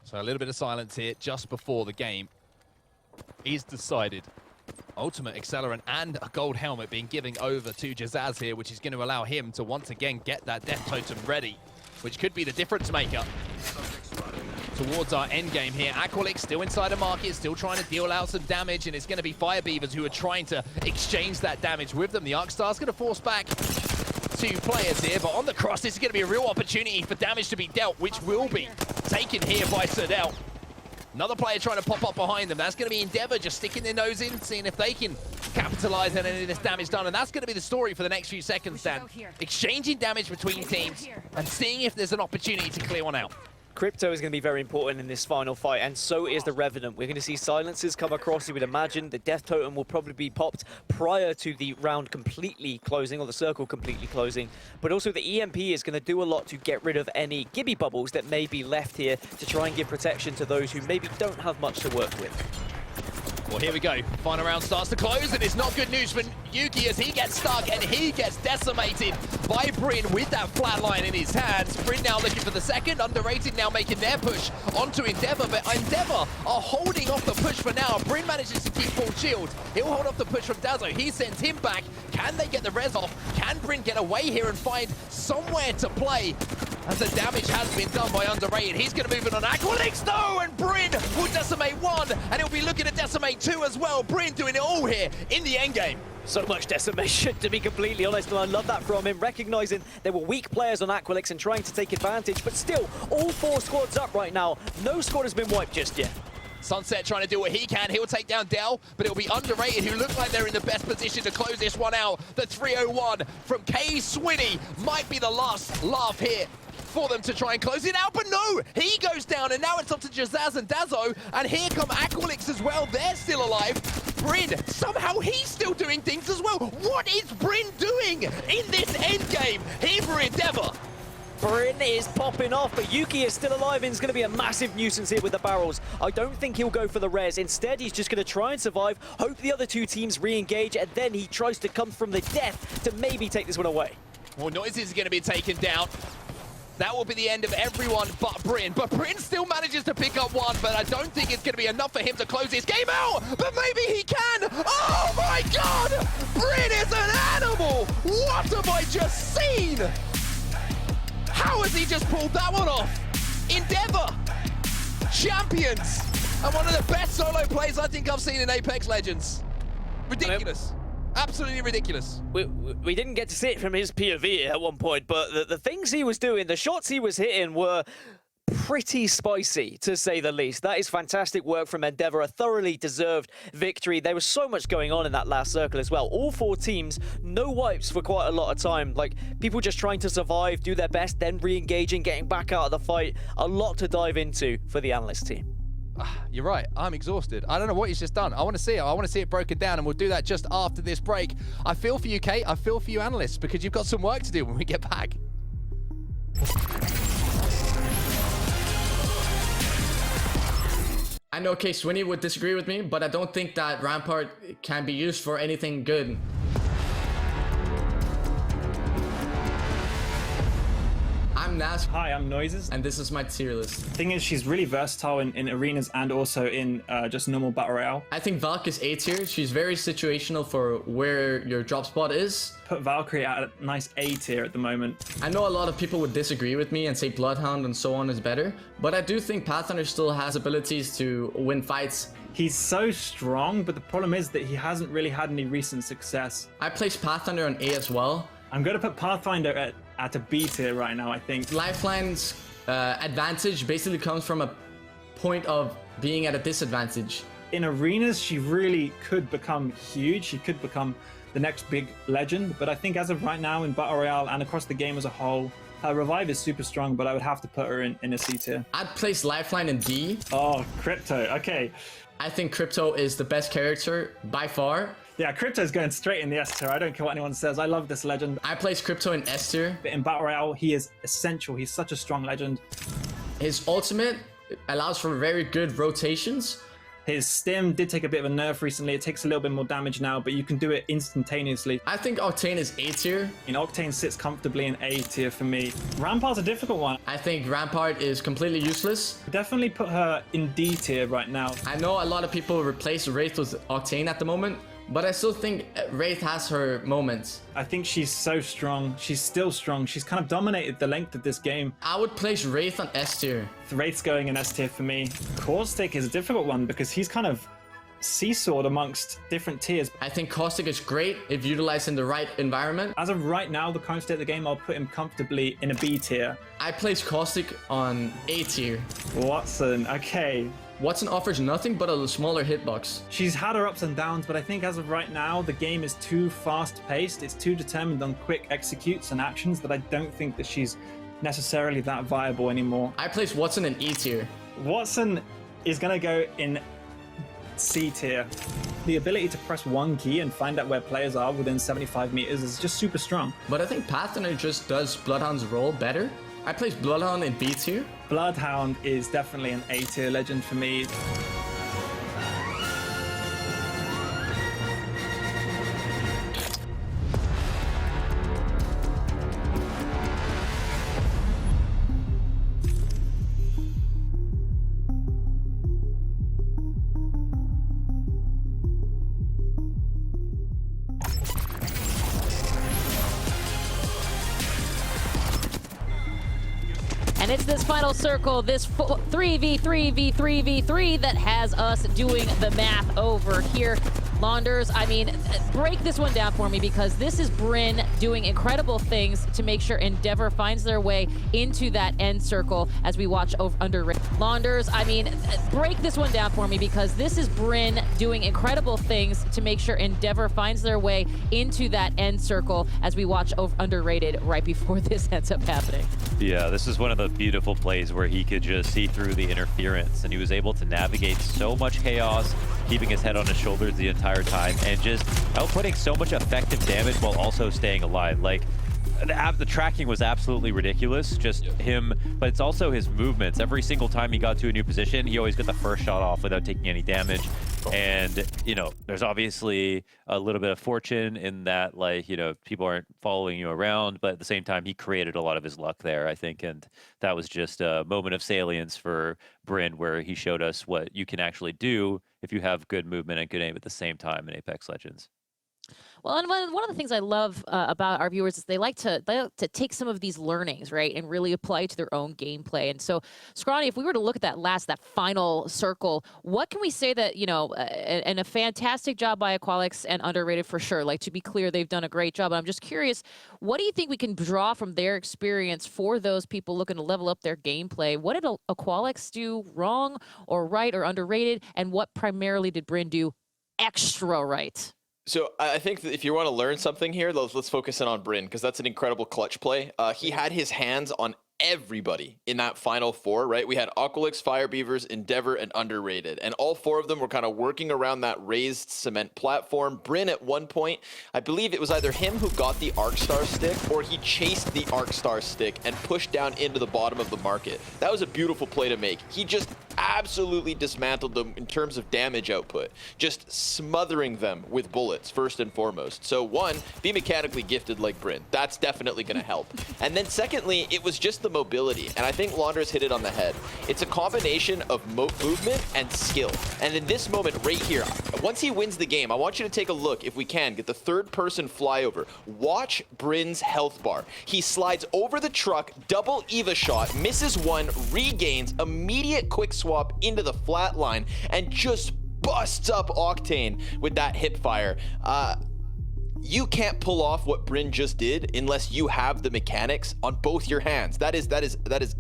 So a little bit of silence here just before the game is decided. Ultimate Accelerant and a gold helmet being given over to Jazaz here, which is going to allow him to once again get that death totem ready, which could be the difference maker towards our end game here. Aqualix still inside the market, still trying to deal out some damage, and it's going to be Firebeavers who are trying to exchange that damage with them. The Arcstar's going to force back 2 players here, but on the cross, this is going to be a real opportunity for damage to be dealt, which will be taken here by Serdell. Another player trying to pop up behind them. That's going to be Endeavor just sticking their nose in, seeing if they can capitalize on any of this damage done. And that's going to be the story for the next few seconds, Dan. Exchanging damage between teams and seeing if there's an opportunity to clear one out. Crypto is going to be very important in this final fight, and so is the Revenant. We're going to see silences come across, you would imagine. The Death Totem will probably be popped prior to the round completely closing, or the circle completely closing. But also the EMP is going to do a lot to get rid of any Gibby bubbles that may be left here to try and give protection to those who maybe don't have much to work with. Well, here we go. Final round starts to close, and it's not good news for Yuki as he gets stuck and he gets decimated by Bryn with that flatline in his hands. Bryn now looking for the second. Underrated now making their push onto Endeavor, but Endeavor are holding off the push for now. Bryn manages to keep full shield. He'll hold off the push from Dazzo. He sends him back. Can they get the res off? Can Bryn get away here and find somewhere to play? As the damage has been done by Underrated. He's going to move it on Aqualix, though, and Bryn will decimate 1, and he'll be looking to decimate 2 as well. Bryn doing it all here in the endgame. So much decimation, to be completely honest, and I love that from him, recognizing there were weak players on Aqualix and trying to take advantage, but still, all 4 squads up right now. No squad has been wiped just yet. Sunset trying to do what he can. He'll take down Dell, but it'll be Underrated who look like they're in the best position to close this one out. The 301 from K Swinny might be the last laugh here for them to try and close it out, but no! He goes down, and now it's up to Jazaz and Dazzo, and here come Aqualix as well. They're still alive. Bryn, somehow he's still doing things as well. What is Bryn doing in this endgame here for Endeavor? Bryn is popping off, but Yuki is still alive and is going to be a massive nuisance here with the barrels. I don't think he'll go for the res. Instead, he's just going to try and survive, hope the other 2 teams re-engage, and then he tries to come from the death to maybe take this one away. Well, Noises is going to be taken down. That will be the end of everyone but Bryn. But Bryn still manages to pick up 1, but I don't think it's going to be enough for him to close this game out. But maybe he can. Oh my God! Bryn is an animal! What have I just seen? How has he just pulled that one off? Endeavor, champions, and one of the best solo plays I think I've seen in Apex Legends. Ridiculous. Absolutely ridiculous. We didn't get to see it from his POV at one point, but the things he was doing, the shots he was hitting were pretty spicy, to say the least. That is fantastic work from Endeavor, a thoroughly deserved victory. There was so much going on in that last circle as well. All 4 teams, no wipes for quite a lot of time. Like, people just trying to survive, do their best, then re-engaging, getting back out of the fight. A lot to dive into for the Analyst team. You're right. I'm exhausted. I don't know what he's just done. I want to see it. I want to see it broken down, and we'll do that just after this break. I feel for you, Kate. I feel for you, Analysts, because you've got some work to do when we get back. I know K-Swinny would disagree with me, but I don't think that Rampart can be used for anything good. I'm Nas. Hi, I'm Noises. And this is my tier list. Thing is, she's really versatile in arenas and also in just normal Battle Royale. I think Valk is A tier. She's very situational for where your drop spot is. Put Valkyrie at a nice A tier at the moment. I know a lot of people would disagree with me and say Bloodhound and so on is better, but I do think Pathfinder still has abilities to win fights. He's so strong, but the problem is that he hasn't really had any recent success. I place Pathfinder on A as well. I'm going to put Pathfinder at a B tier right now, I think. Lifeline's advantage basically comes from a point of being at a disadvantage. In arenas, she really could become huge. She could become the next big legend, but I think as of right now in Battle Royale and across the game as a whole, her revive is super strong, but I would have to put her in a C tier. I'd place Lifeline in D. Oh, Crypto, okay. I think Crypto is the best character by far. Yeah, Crypto's going straight in the S tier. I don't care what anyone says. I love this legend. I place Crypto in S tier. But in Battle Royale, he is essential. He's such a strong legend. His ultimate allows for very good rotations. His stim did take a bit of a nerf recently. It takes a little bit more damage now, but you can do it instantaneously. I think Octane is A tier. Octane sits comfortably in A tier for me. Rampart's a difficult one. I think Rampart is completely useless. Definitely put her in D tier right now. I know a lot of people replace Wraith with Octane at the moment, but I still think Wraith has her moments. I think she's so strong. She's still strong. She's kind of dominated the length of this game. I would place Wraith on S tier. Wraith's going in S tier for me. Caustic is a difficult one because he's kind of seesawed amongst different tiers. I think Caustic is great if utilized in the right environment. As of right now, the current state of the game, I'll put him comfortably in a B tier. I place Caustic on A tier. Watson, okay. Watson offers nothing but a smaller hitbox. She's had her ups and downs, but I think as of right now, the game is too fast-paced. It's too determined on quick executes and actions that I don't think that she's necessarily that viable anymore. I place Watson in E tier. Watson is going to go in C tier. The ability to press one key and find out where players are within 75 meters is just super strong. But I think Pathfinder just does Bloodhound's role better. I place Bloodhound in B tier. Bloodhound is definitely an A tier legend for me. And it's this final circle, this 3v3v3v3 that has us doing the math over here. Launders, I mean, break this one down for me because this is Brynn doing incredible things to make sure Endeavor finds their way into that end circle as we watch under Launders, I mean, break this one down for me because this is Brynn doing incredible things to make sure Endeavor finds their way into that end circle as we watch underrated right before this ends up happening. Yeah, this is one of the beautiful plays where he could just see through the interference and he was able to navigate so much chaos, keeping his head on his shoulders the entire time and just outputting so much effective damage while also staying alive. Like, the tracking was absolutely ridiculous, just him, but it's also his movements. Every single time he got to a new position, he always got the first shot off without taking any damage. And, you know, there's obviously a little bit of fortune in that, like, you know, people aren't following you around, but at the same time, he created a lot of his luck there, I think. And that was just a moment of salience for Brynn, where he showed us what you can actually do if you have good movement and good aim at the same time in Apex Legends. Well, and one of the things I love about our viewers is they like to take some of these learnings, right, and really apply to their own gameplay. And so, Scrawny, if we were to look at that final circle, what can we say that, and a fantastic job by Aqualix and Underrated for sure. Like, to be clear, they've done a great job. But I'm just curious, what do you think we can draw from their experience for those people looking to level up their gameplay? What did Aqualix do wrong or right or Underrated? And what primarily did Brynn do extra right? So I think that if you want to learn something here, let's focus in on Brynn, because that's an incredible clutch play. He had his hands on everybody in that final four, right? We had Aqualix, Fire Beavers, Endeavor, and Underrated. And all four of them were kind of working around that raised cement platform. Brynn, at one point, I believe it was either him who got the Arcstar stick or he chased the Arcstar stick and pushed down into the bottom of the market. That was a beautiful play to make. He just absolutely dismantled them in terms of damage output, just smothering them with bullets, first and foremost. So one, be mechanically gifted like Brynn. That's definitely going to help. And then secondly, it was just the mobility, and I think Launders hit it on the head. It's a combination of movement and skill. And in this moment right here, once he wins the game, I want you to take a look, if we can, get the third-person flyover. Watch Brynn's health bar. He slides over the truck, double Eva shot, misses one, regains, immediate quick swap into the flat line, and just busts up Octane with that hip fire. You can't pull off what Brynn just did unless you have the mechanics on both your hands. That is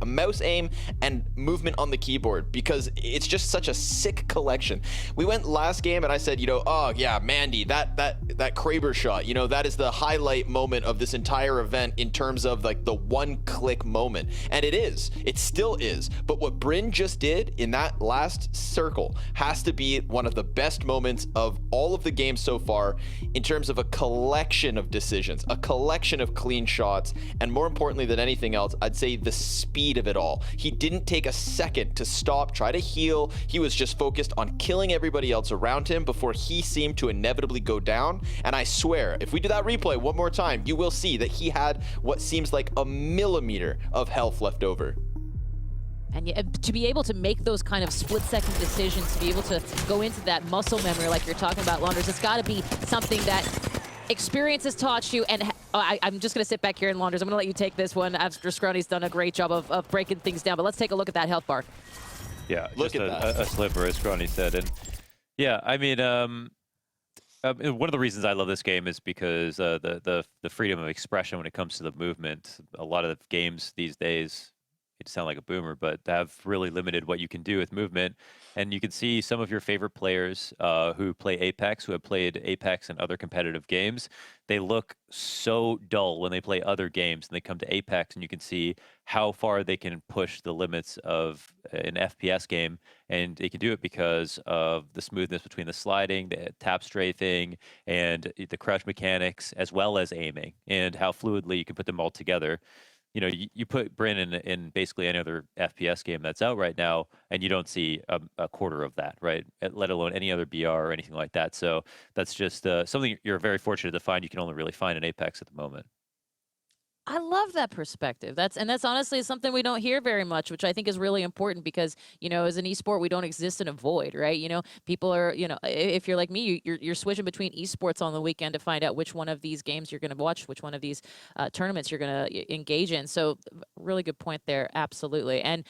a mouse aim and movement on the keyboard, because it's just such a sick collection. We went last game and I said, oh yeah, Mandy, that Kraber shot, that is the highlight moment of this entire event in terms of like the one-click moment. And it still is. But what Brynn just did in that last circle has to be one of the best moments of all of the games so far in terms of a collection of decisions, a collection of clean shots, and more importantly than anything else, I'd say the speed of it all. He didn't take a second to stop, try to heal. He was just focused on killing everybody else around him before he seemed to inevitably go down. And I swear, if we do that replay one more time, you will see that he had what seems like a millimeter of health left over. And to be able to make those kind of split-second decisions, to be able to go into that muscle memory like you're talking about, Launders, it's got to be something that experience has taught you. And I'm just going to sit back here in Launders. I'm going to let you take this one after Scrawny's done a great job of breaking things down. But let's take a look at that health bar. Yeah, look at a sliver, as Scrawny said. And yeah, I mean, one of the reasons I love this game is because the freedom of expression when it comes to the movement. A lot of games these days, it sound like a boomer, but have really limited what you can do with movement. And you can see some of your favorite players who play Apex, who have played Apex and other competitive games. They look so dull when they play other games, and they come to Apex, and you can see how far they can push the limits of an FPS game. And they can do it because of the smoothness between the sliding, the tap strafing, and the crouch mechanics, as well as aiming, and how fluidly you can put them all together. You put Brynn in basically any other FPS game that's out right now, and you don't see a quarter of that, right? Let alone any other BR or anything like that. So that's just something you're very fortunate to find. You can only really find in Apex at the moment. I love that perspective. That's honestly something we don't hear very much, which I think is really important because, as an esport, we don't exist in a void, right? People are, if you're like me, you're switching between esports on the weekend to find out which one of these games you're going to watch, which one of these tournaments you're going to engage in. So really good point there. Absolutely. And,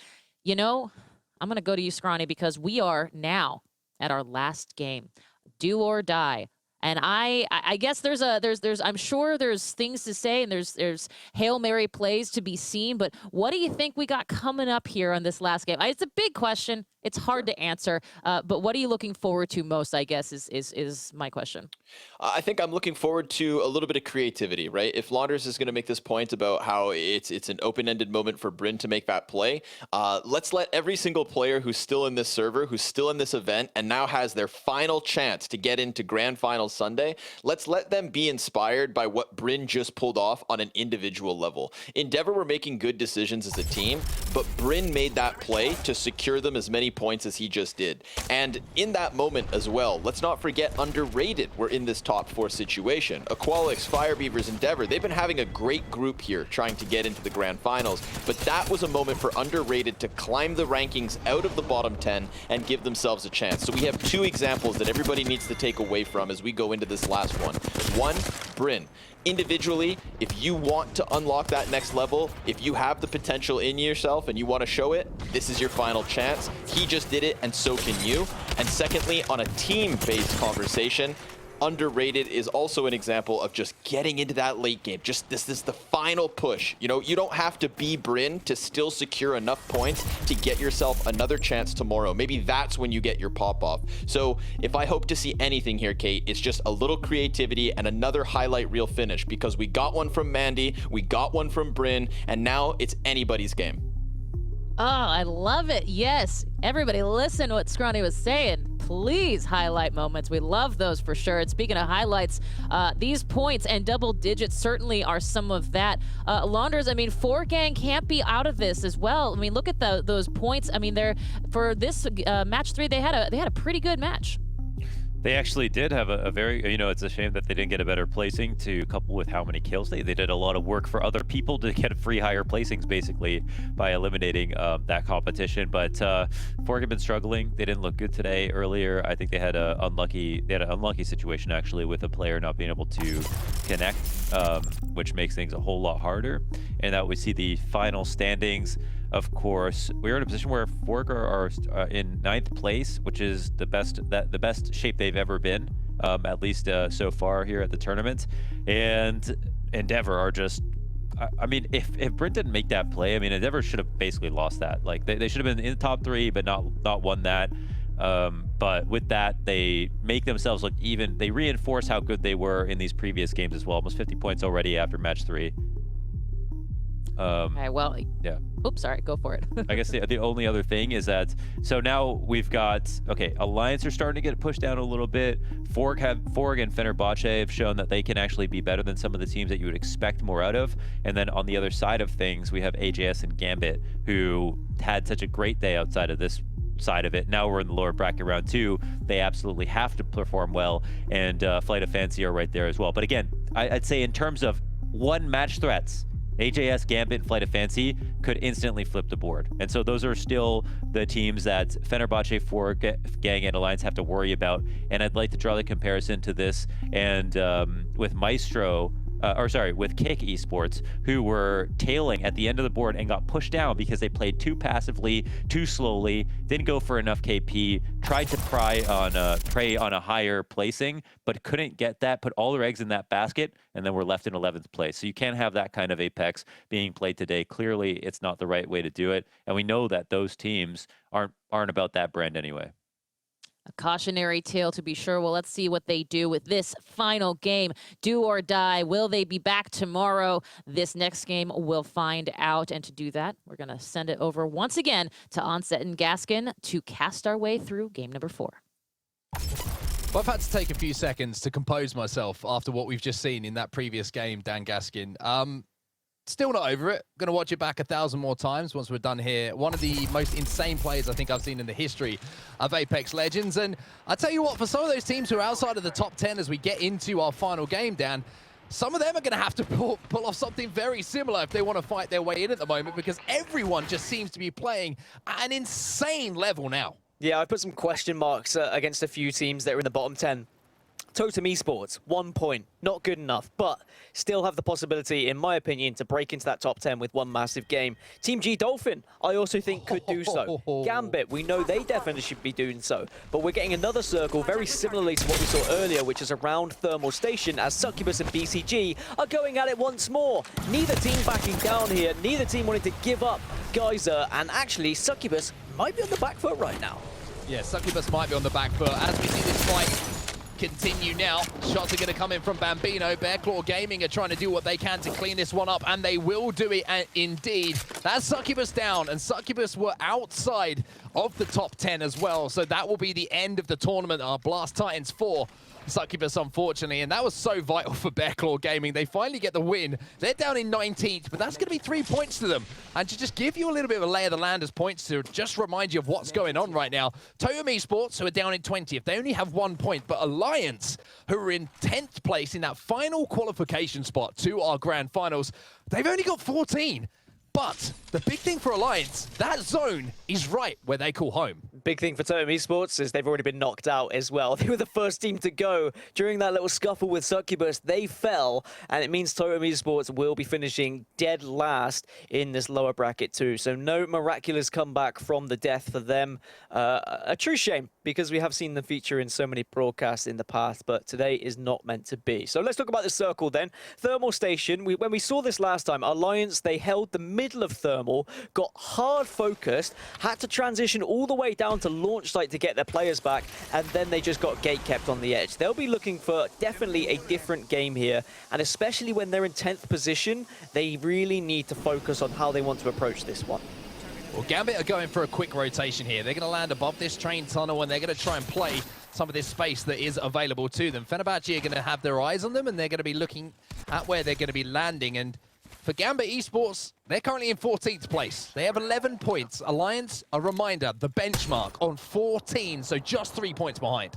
I'm going to go to you, Scrawny, because we are now at our last game, do or die. And I guess there's I'm sure there's things to say and there's Hail Mary plays to be seen, but what do you think we got coming up here on this last game? It's a big question. It's hard to answer, but what are you looking forward to most, I guess, is my question. I think I'm looking forward to a little bit of creativity, right? If Launders is going to make this point about how it's an open-ended moment for Brynn to make that play, let's let every single player who's still in this server, who's still in this event, and now has their final chance to get into Grand Finals Sunday, let's let them be inspired by what Brynn just pulled off on an individual level. Endeavor were making good decisions as a team, but Brynn made that play to secure them as many points as he just did. And in that moment as well, let's not forget Underrated were in this top 4 situation. Aqualix, Fire Beavers, Endeavor, they've been having a great group here trying to get into the grand finals, but that was a moment for Underrated to climb the rankings out of the bottom 10 and give themselves a chance. So we have 2 examples that everybody needs to take away from as we go into this last one. One, Brynn. Individually, if you want to unlock that next level, if you have the potential in yourself and you want to show it, this is your final chance. He just did it, and so can you. And secondly, on a team-based conversation, Underrated is also an example of just getting into that late game. Just this is the final push. You know, you don't have to be Brynn to still secure enough points to get yourself another chance tomorrow. Maybe that's when you get your pop-off. So if I hope to see anything here, Kate, it's just a little creativity and another highlight reel finish, because we got one from Mandy, we got one from Brynn, and now it's anybody's game. Oh, I love it. Yes. Everybody listen to what Scrawny was saying. Please highlight moments. We love those for sure. And speaking of highlights, these points and double digits certainly are some of that. Launders, I mean, 4Gang can't be out of this as well. I mean, look at those points. I mean, they're for this match 3, they had a pretty good match. They actually did have a very, you know, it's a shame that they didn't get a better placing to couple with how many kills they did a lot of work for other people to get free higher placings, basically, by eliminating that competition. But Forg had been struggling. They didn't look good today. Earlier, I think they had an unlucky situation, actually, with a player not being able to connect, which makes things a whole lot harder. And that we see the final standings. Of course, we're in a position where Forg are in 9th place, which is the best shape they've ever been, at least so far here at the tournament. And Endeavor are just, I mean, if Brynn didn't make that play, I mean, Endeavor should have basically lost that. Like, they should have been in the top 3, but not won that. But with that, they make themselves look even. They reinforce how good they were in these previous games as well. Almost 50 points already after match 3. Okay, well, yeah. Oops, sorry, go for it. I guess the only other thing is that, so now we've got, okay, Alliance are starting to get pushed down a little bit. Forg and Fenerbahce have shown that they can actually be better than some of the teams that you would expect more out of. And then on the other side of things, we have AJS and Gambit, who had such a great day outside of this side of it. Now we're in the lower bracket round 2. They absolutely have to perform well, and Flight of Fancy are right there as well. But again, I'd say in terms of one match threats, AJS, Gambit, Flight of Fancy could instantly flip the board. And so those are still the teams that Fenerbahce, Forg, Gang, and Alliance have to worry about. And I'd like to draw the comparison to this and with Maestro, with Kick Esports, who were tailing at the end of the board and got pushed down because they played too passively, too slowly, didn't go for enough KP, tried to prey on a higher placing, but couldn't get that, put all their eggs in that basket, and then were left in 11th place. So you can't have that kind of Apex being played today. Clearly, it's not the right way to do it, and we know that those teams aren't about that brand anyway. A cautionary tale, to be sure. Well, let's see what they do with this final game. Do or die. Will they be back tomorrow? This next game we'll find out. And to do that, we're going to send it over once again to Onset and Gaskin to cast our way through game number 4. Well, I've had to take a few seconds to compose myself after what we've just seen in that previous game, Dan Gaskin. Still not over it. Going to watch it back 1,000 more times once we're done here. One of the most insane players I think I've seen in the history of Apex Legends. And I tell you what, for some of those teams who are outside of the top 10 as we get into our final game, Dan, some of them are going to have to pull off something very similar if they want to fight their way in at the moment, because everyone just seems to be playing at an insane level now. Yeah, I put some question marks against a few teams that are in the bottom 10. Totem Esports, 1 point, not good enough, but still have the possibility, in my opinion, to break into that top 10 with one massive game. Team G Dolphin, I also think could do so. Gambit, we know they definitely should be doing so, but we're getting another circle very similarly to what we saw earlier, which is around Thermal Station, as Succubus and BCG are going at it once more. Neither team backing down here, neither team wanting to give up Geyser, and actually Succubus might be on the back foot right now. Yeah, Succubus might be on the back foot as we see this fight continue now. Shots are going to come in from Bambino. Bearclaw Gaming are trying to do what they can to clean this one up, and they will do it indeed. That's Succubus down, and Succubus were outside of the top 10 as well. So that will be the end of the tournament. Our Blast Titans 4. Succubus, unfortunately, and that was so vital for Bearclaw Gaming. They finally get the win. They're down in 19th, but that's going to be 3 points to them. And to just give you a little bit of a lay of the land as points to just remind you of what's going on right now. Totem Esports, who are down in 20th, they only have 1 point, but Alliance, who are in 10th place in that final qualification spot to our grand finals, they've only got 14. But the big thing for Alliance, that zone is right where they call home. Big thing for Totem Esports is they've already been knocked out as well. They were the first team to go during that little scuffle with Succubus. They fell, and it means Totem Esports will be finishing dead last in this lower bracket too. So no miraculous comeback from the death for them. A true shame, because we have seen them feature in so many broadcasts in the past, but today is not meant to be. So let's talk about the circle then. Thermal Station, when we saw this last time, Alliance, they held the middle of Thermal, got hard focused, had to transition all the way down to launch site to get their players back, and then they just got gate kept on the edge. They'll be looking for definitely a different game here, and especially when they're in 10th position, they really need to focus on how they want to approach this one. Well, Gambit are going for a quick rotation here. They're going to land above this train tunnel, and they're going to try and play some of this space that is available to them. Fenerbahce are going to have their eyes on them, and they're going to be looking at where they're going to be landing. And for Gambit Esports, they're currently in 14th place. They have 11 points. Alliance, a reminder, the benchmark on 14, so just 3 points behind.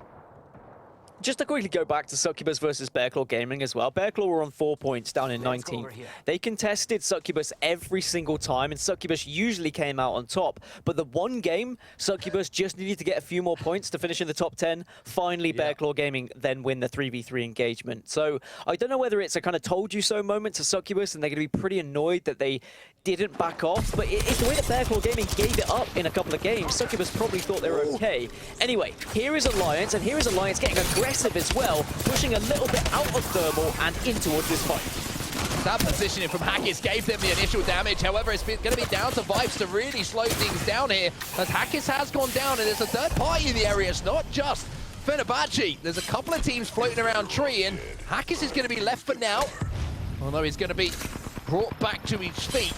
Just to quickly go back to Succubus versus Bearclaw Gaming as well. Bearclaw were on 4 points, down in 19th. They contested Succubus every single time, and Succubus usually came out on top. But the one game, Succubus just needed to get a few more points to finish in the top 10. Finally, Bearclaw Gaming then win the 3v3 engagement. So I don't know whether it's a kind of told you so moment to Succubus, and they're going to be pretty annoyed that they didn't back off. But it's the way that Bearclaw Gaming gave it up in a couple of games. Succubus probably thought they were okay. Anyway, here is Alliance, and here is Alliance getting aggressive as well, pushing a little bit out of Thermal and in towards this fight. That positioning from Hackis gave them the initial damage. However, it's going to be down to Vibes to really slow things down here, as Hackis has gone down, and there's a third party in the area. It's not just Fenerbahce. There's a couple of teams floating around tree, and Hackis is going to be left for now, although he's going to be brought back to his feet.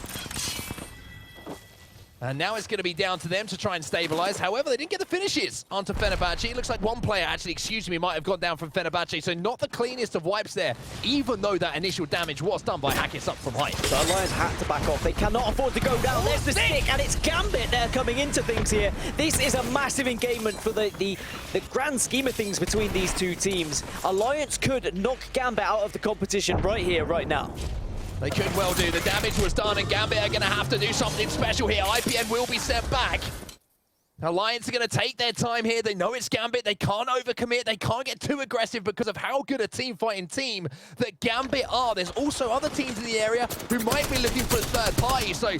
And now it's going to be down to them to try and stabilize. However, they didn't get the finishes onto Fenerbahce. It looks like one player, actually, might have gone down from Fenerbahce. So not the cleanest of wipes there, even though that initial damage was done by Hackis up from height. The Alliance had to back off. They cannot afford to go down. There's the stick, and it's Gambit there coming into things here. This is a massive engagement for the grand scheme of things between these two teams. Alliance could knock Gambit out of the competition right here, right now. They could well do. The damage was done, and Gambit are going to have to do something special here. IPN will be sent back. Alliance are going to take their time here. They know it's Gambit. They can't overcommit. They can't get too aggressive because of how good a team-fighting team that Gambit are. There's also other teams in the area who might be looking for a third party. So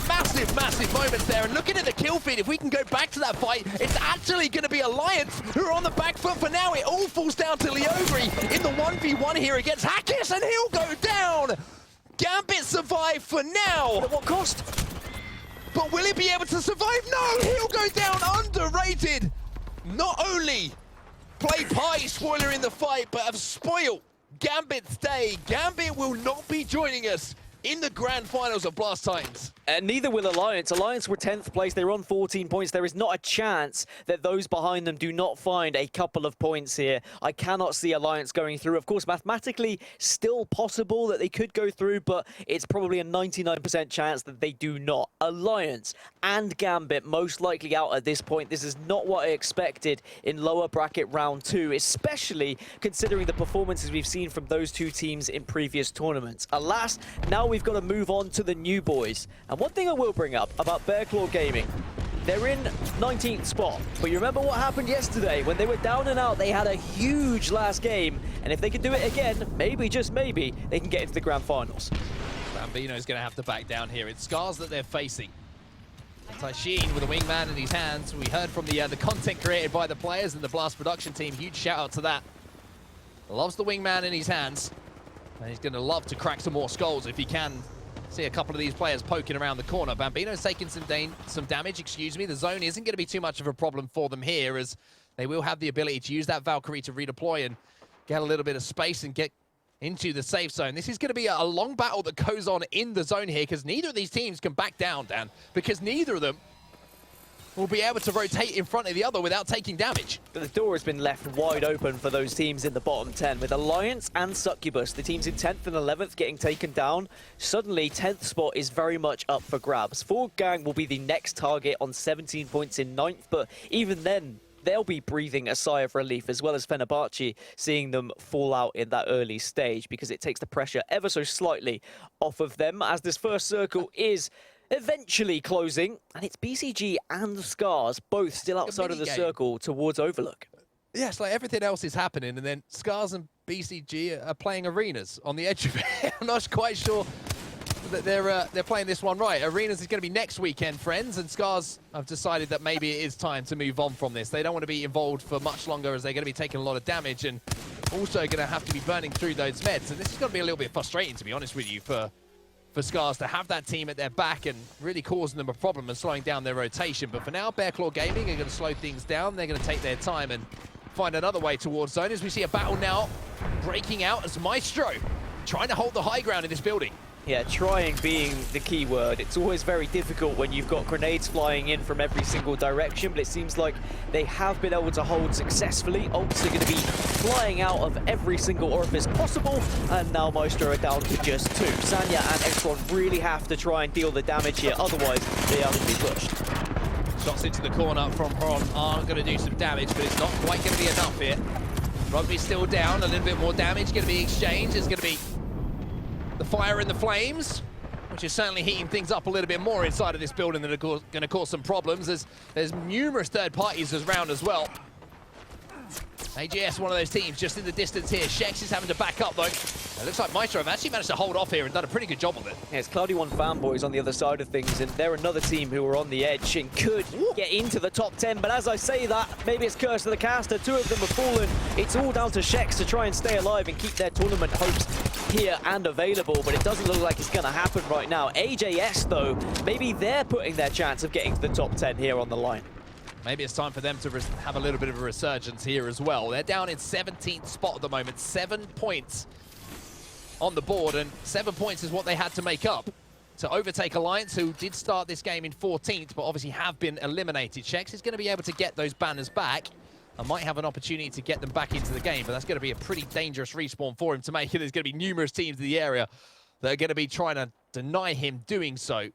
massive, massive moments there. And looking at the kill feed, if we can go back to that fight, it's actually going to be Alliance who are on the back foot for now. It all falls down to Leogri in the 1v1 here against Hackis, and he'll go down. Gambit survive for now. At what cost? But will he be able to survive? No, he'll go down. Underrated. Not only play party spoiler in the fight, but have spoiled Gambit's day. Gambit will not be joining us in the grand finals of Blast Titans. And neither will Alliance. Alliance were 10th place. They were on 14 points. There is not a chance that those behind them do not find a couple of points here. I cannot see Alliance going through. Of course, mathematically, still possible that they could go through, but it's probably a 99% chance that they do not. Alliance and Gambit most likely out at this point. This is not what I expected in lower bracket round 2, especially considering the performances we've seen from those two teams in previous tournaments. Alas, now we've got to move on to the new boys. And one thing I will bring up about Bearclaw Gaming, they're in 19th spot, but you remember what happened yesterday? When they were down and out, they had a huge last game, and if they can do it again, maybe, just maybe, they can get into the grand finals. Bambino's going to have to back down here. It's Scars that they're facing. Taisheen with a wingman in his hands. We heard from the content created by the players and the Blast production team. Huge shout out to that. Loves the wingman in his hands, and he's going to love to crack some more skulls if he can. See a couple of these players poking around the corner. Bambino's taking some damage, The zone isn't going to be too much of a problem for them here, as they will have the ability to use that Valkyrie to redeploy and get a little bit of space and get into the safe zone. This is going to be a long battle that goes on in the zone here, because neither of these teams can back down, Dan, because neither of them will be able to rotate in front of the other without taking damage. But the door has been left wide open for those teams in the bottom 10, with Alliance and Succubus, the teams in 10th and 11th, getting taken down. Suddenly, 10th spot is very much up for grabs. Ford Gang will be the next target on 17 points in 9th, but even then, they'll be breathing a sigh of relief, as well as Fenerbahce, seeing them fall out in that early stage, because it takes the pressure ever so slightly off of them, as this first circle is eventually closing, and it's BCG and Scars both still outside of the circle towards Overlook. Yeah, it's like everything else is happening, and then Scars and BCG are playing arenas on the edge of it. I'm not quite sure that they're playing this one right. Arenas is going to be next weekend, friends, and Scars have decided that maybe it is time to move on from this. They don't want to be involved for much longer, as they're going to be taking a lot of damage and also going to have to be burning through those meds. And this is going to be a little bit frustrating, to be honest with you, for Scars to have that team at their back and really causing them a problem and slowing down their rotation. But for now, Bearclaw Gaming are going to slow things down. They're going to take their time and find another way towards zone, as we see a battle now breaking out as Maestro trying to hold the high ground in this building. Yeah, trying being the key word. It's always very difficult when you've got grenades flying in from every single direction, but it seems like they have been able to hold successfully. Ults are going to be flying out of every single orifice possible, and now Maestro are down to just 2. Sanya and Extron really have to try and deal the damage here, otherwise they are going to be pushed. Shots into the corner from Horon are going to do some damage, but it's not quite going to be enough here. Rugby's still down, a little bit more damage going to be exchanged. There's going to be the fire and the flames, which is certainly heating things up a little bit more inside of this building, that are going to cause some problems. There's numerous third parties around as well. AJS, one of those teams just in the distance here. Shex is having to back up, though. It looks like Maestro have actually managed to hold off here and done a pretty good job of it. Yeah, it's Cloudy One Fanboys on the other side of things, and they're another team who are on the edge and could get into the top 10. But as I say that, maybe it's Curse of the Caster. 2 of them have fallen. It's all down to Shex to try and stay alive and keep their tournament hopes here and available, but it doesn't look like it's going to happen right now. AJS, though, maybe they're putting their chance of getting to the top 10 here on the line. Maybe it's time for them to have a little bit of a resurgence here as well. They're down in 17th spot at the moment, 7 points on the board, and 7 points is what they had to make up to overtake Alliance, who did start this game in 14th, but obviously have been eliminated. Shex is going to be able to get those banners back and might have an opportunity to get them back into the game, but that's going to be a pretty dangerous respawn for him to make it. There's going to be numerous teams in the area that are going to be trying to deny him doing so.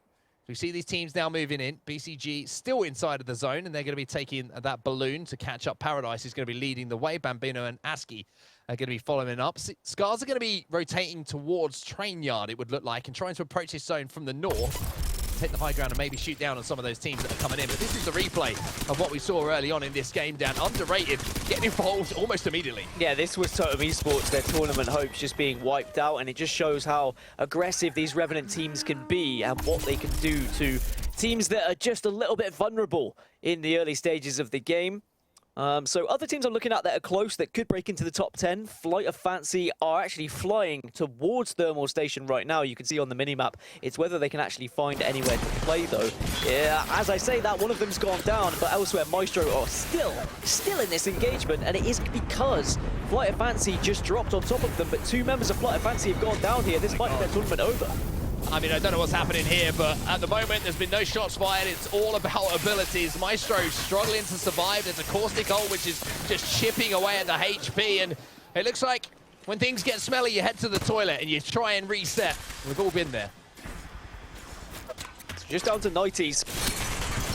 We see these teams now moving in. BCG still inside of the zone, and they're going to be taking that balloon to catch up. Paradise is going to be leading the way. Bambino and ASCII are going to be following up. Scars are going to be rotating towards Train Yard, it would look like, and trying to approach this zone from the north. Take the high ground and maybe shoot down on some of those teams that are coming in. But this is the replay of what we saw early on in this game, Dan. Underrated, getting involved almost immediately. Yeah, this was Totem Esports, their tournament hopes just being wiped out, and it just shows how aggressive these Revenant teams can be and what they can do to teams that are just a little bit vulnerable in the early stages of the game. So other teams I'm looking at that are close, that could break into the top 10. Flight of Fancy are actually flying towards Thermal Station right now. You can see on the minimap. It's whether they can actually find anywhere to play, though. Yeah, as I say that, one of them's gone down, but elsewhere, Maestro are still in this engagement, and it is because Flight of Fancy just dropped on top of them, but 2 members of Flight of Fancy have gone down here. This might be their tournament over. I mean, I don't know what's happening here, but at the moment, there's been no shots fired. It's all about abilities. Maestro struggling to survive. There's a Caustic Ult, which is just chipping away at the HP, and it looks like when things get smelly, you head to the toilet and you try and reset. We've all been there. Just down to Nighties.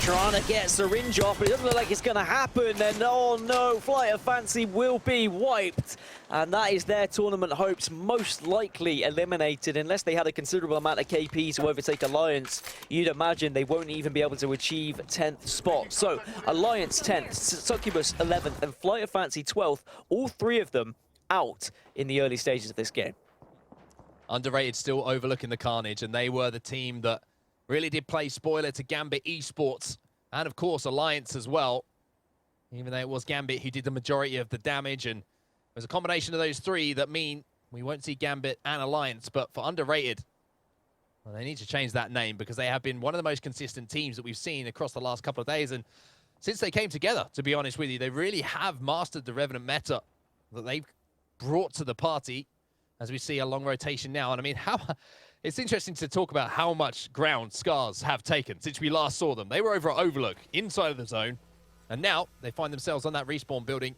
Trying to get Syringe off, but it doesn't look like it's going to happen. And oh no, Flight of Fancy will be wiped. And that is their tournament hopes most likely eliminated. Unless they had a considerable amount of KP to overtake Alliance, you'd imagine they won't even be able to achieve 10th spot. So Alliance 10th, Succubus 11th, and Flight of Fancy 12th. All 3 of them out in the early stages of this game. Underrated still overlooking the carnage, and they were the team that really did play spoiler to Gambit Esports, and of course Alliance as well, even though it was Gambit who did the majority of the damage, and there's a combination of those 3 that mean we won't see Gambit and Alliance. But for Underrated, well, they need to change that name, because they have been one of the most consistent teams that we've seen across the last couple of days, and since they came together, to be honest with you, they really have mastered the Revenant meta that they've brought to the party, as we see a long rotation now. And I mean, how It's interesting to talk about how much ground Scars have taken since we last saw them. They were over at Overlook, inside of the zone, and now they find themselves on that respawn building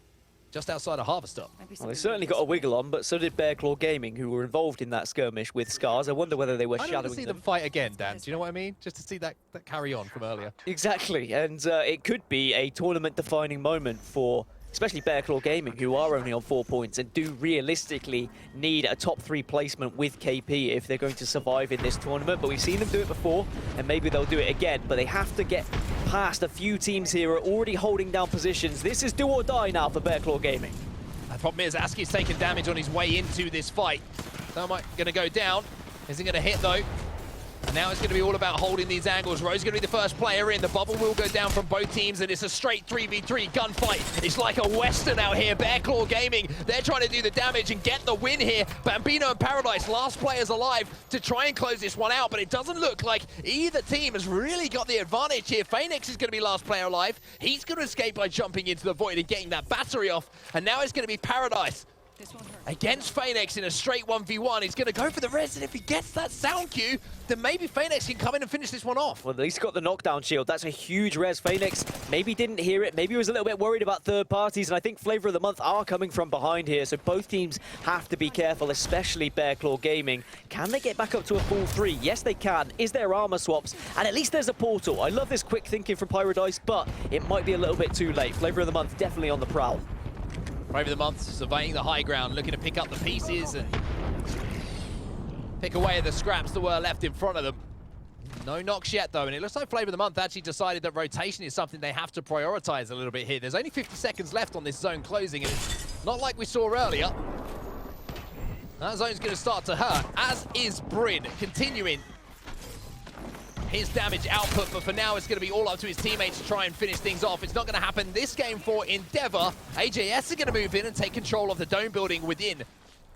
just outside of Harvester. Well, they certainly got a wiggle on, but so did Bearclaw Gaming, who were involved in that skirmish with Scars. I wonder whether they were I shadowing want to see them fight again, Dan. Do you know what I mean? Just to see that carry on from earlier. Exactly, and it could be a tournament-defining moment for especially Bearclaw Gaming, who are only on 4 points and do realistically need a top 3 placement with KP if they're going to survive in this tournament. But we've seen them do it before, and maybe they'll do it again. But they have to get past a few teams here who are already holding down positions. This is do or die now for Bearclaw Gaming. The problem is Aski's taking damage on his way into this fight. Thermite going to go down. Isn't going to hit, though. And now it's going to be all about holding these angles. Ro's going to be the first player in. The bubble will go down from both teams, and it's a straight 3v3 gunfight. It's like a Western out here. Bearclaw Gaming, they're trying to do the damage and get the win here. Bambino and Paradise, last players alive to try and close this one out, but it doesn't look like either team has really got the advantage here. Phoenix is going to be last player alive. He's going to escape by jumping into the void and getting that battery off, and now it's going to be Paradise against Phoenix in a straight 1v1. He's going to go for the res, and if he gets that sound cue, then maybe Phoenix can come in and finish this one off. Well, at least got the knockdown shield. That's a huge res. Phoenix maybe didn't hear it, maybe was a little bit worried about third parties, and I think Flavor of the Month are coming from behind here, so both teams have to be careful, especially Bearclaw Gaming. Can they get back up to a full 3? Yes, they can. Is there armor swaps? And at least there's a portal. I love this quick thinking from Paradise, but it might be a little bit too late. Flavor of the Month definitely on the prowl. Flavor of the Month surveying the high ground, looking to pick up the pieces and pick away at the scraps that were left in front of them. No knocks yet, though, and it looks like Flavor of the Month actually decided that rotation is something they have to prioritize a little bit here. There's only 50 seconds left on this zone closing, and it's not like we saw earlier. That zone's going to start to hurt, as is Bryn, continuing his damage output, but for now it's going to be all up to his teammates to try and finish things off. It's not going to happen this game for Endeavor. AJS are going to move in and take control of the dome building within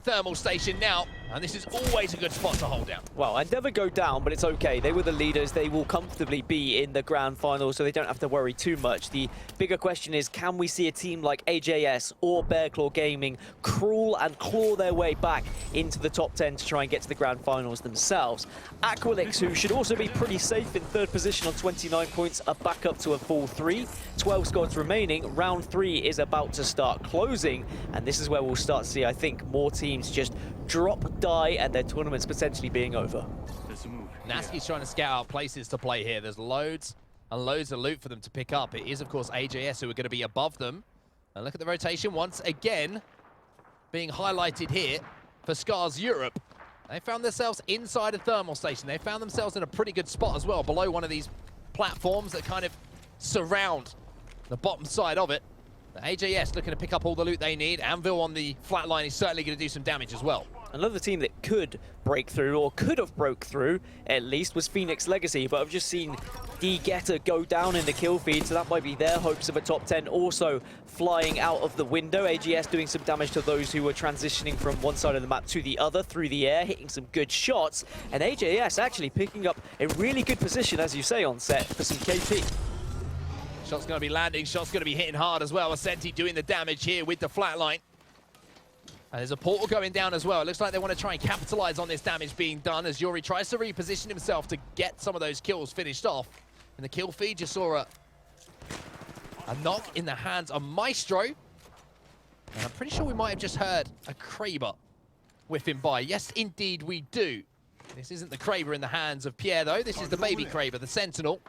Thermal Station now, and this is always a good spot to hold down. Well, Endeavor go down, but it's okay. They were the leaders. They will comfortably be in the grand final, so they don't have to worry too much. The bigger question is, can we see a team like AJS or Bearclaw Gaming crawl and claw their way back into the top 10 to try and get to the grand finals themselves? Aqualix, who should also be pretty safe in third position on 29 points, are back up to a full 3. 12 squads remaining. Round 3 is about to start closing, and this is where we'll start to see, I think, more teams just drop, die, and their tournament's potentially being over. Naski's trying to scout out places to play here. There's loads and loads of loot for them to pick up. It is, of course, AJS who are going to be above them. And look at the rotation once again being highlighted here for Scars Europe. They found themselves inside a thermal station. They found themselves in a pretty good spot as well, below one of these platforms that kind of surround the bottom side of it. The AJS looking to pick up all the loot they need. Anvil on the flat line is certainly going to do some damage as well. Another team that could break through, or could have broke through at least, was Phoenix Legacy, but I've just seen D Getter go down in the kill feed, so that might be their hopes of a top 10 also flying out of the window. AGS doing some damage to those who were transitioning from one side of the map to the other through the air, hitting some good shots, and AJS actually picking up a really good position, as you say, on set for some KP. Shot's going to be landing, shot's going to be hitting hard as well. Ascenti doing the damage here with the flatline. And there's a portal going down as well. It looks like they want to try and capitalize on this damage being done as Yuri tries to reposition himself to get some of those kills finished off. And the kill feed just saw a knock in the hands of Maestro. And I'm pretty sure we might have just heard a Kraber whiff him by. Yes, indeed we do. This isn't the Kraber in the hands of Pierre, though. This is the baby Kraber, the Sentinel.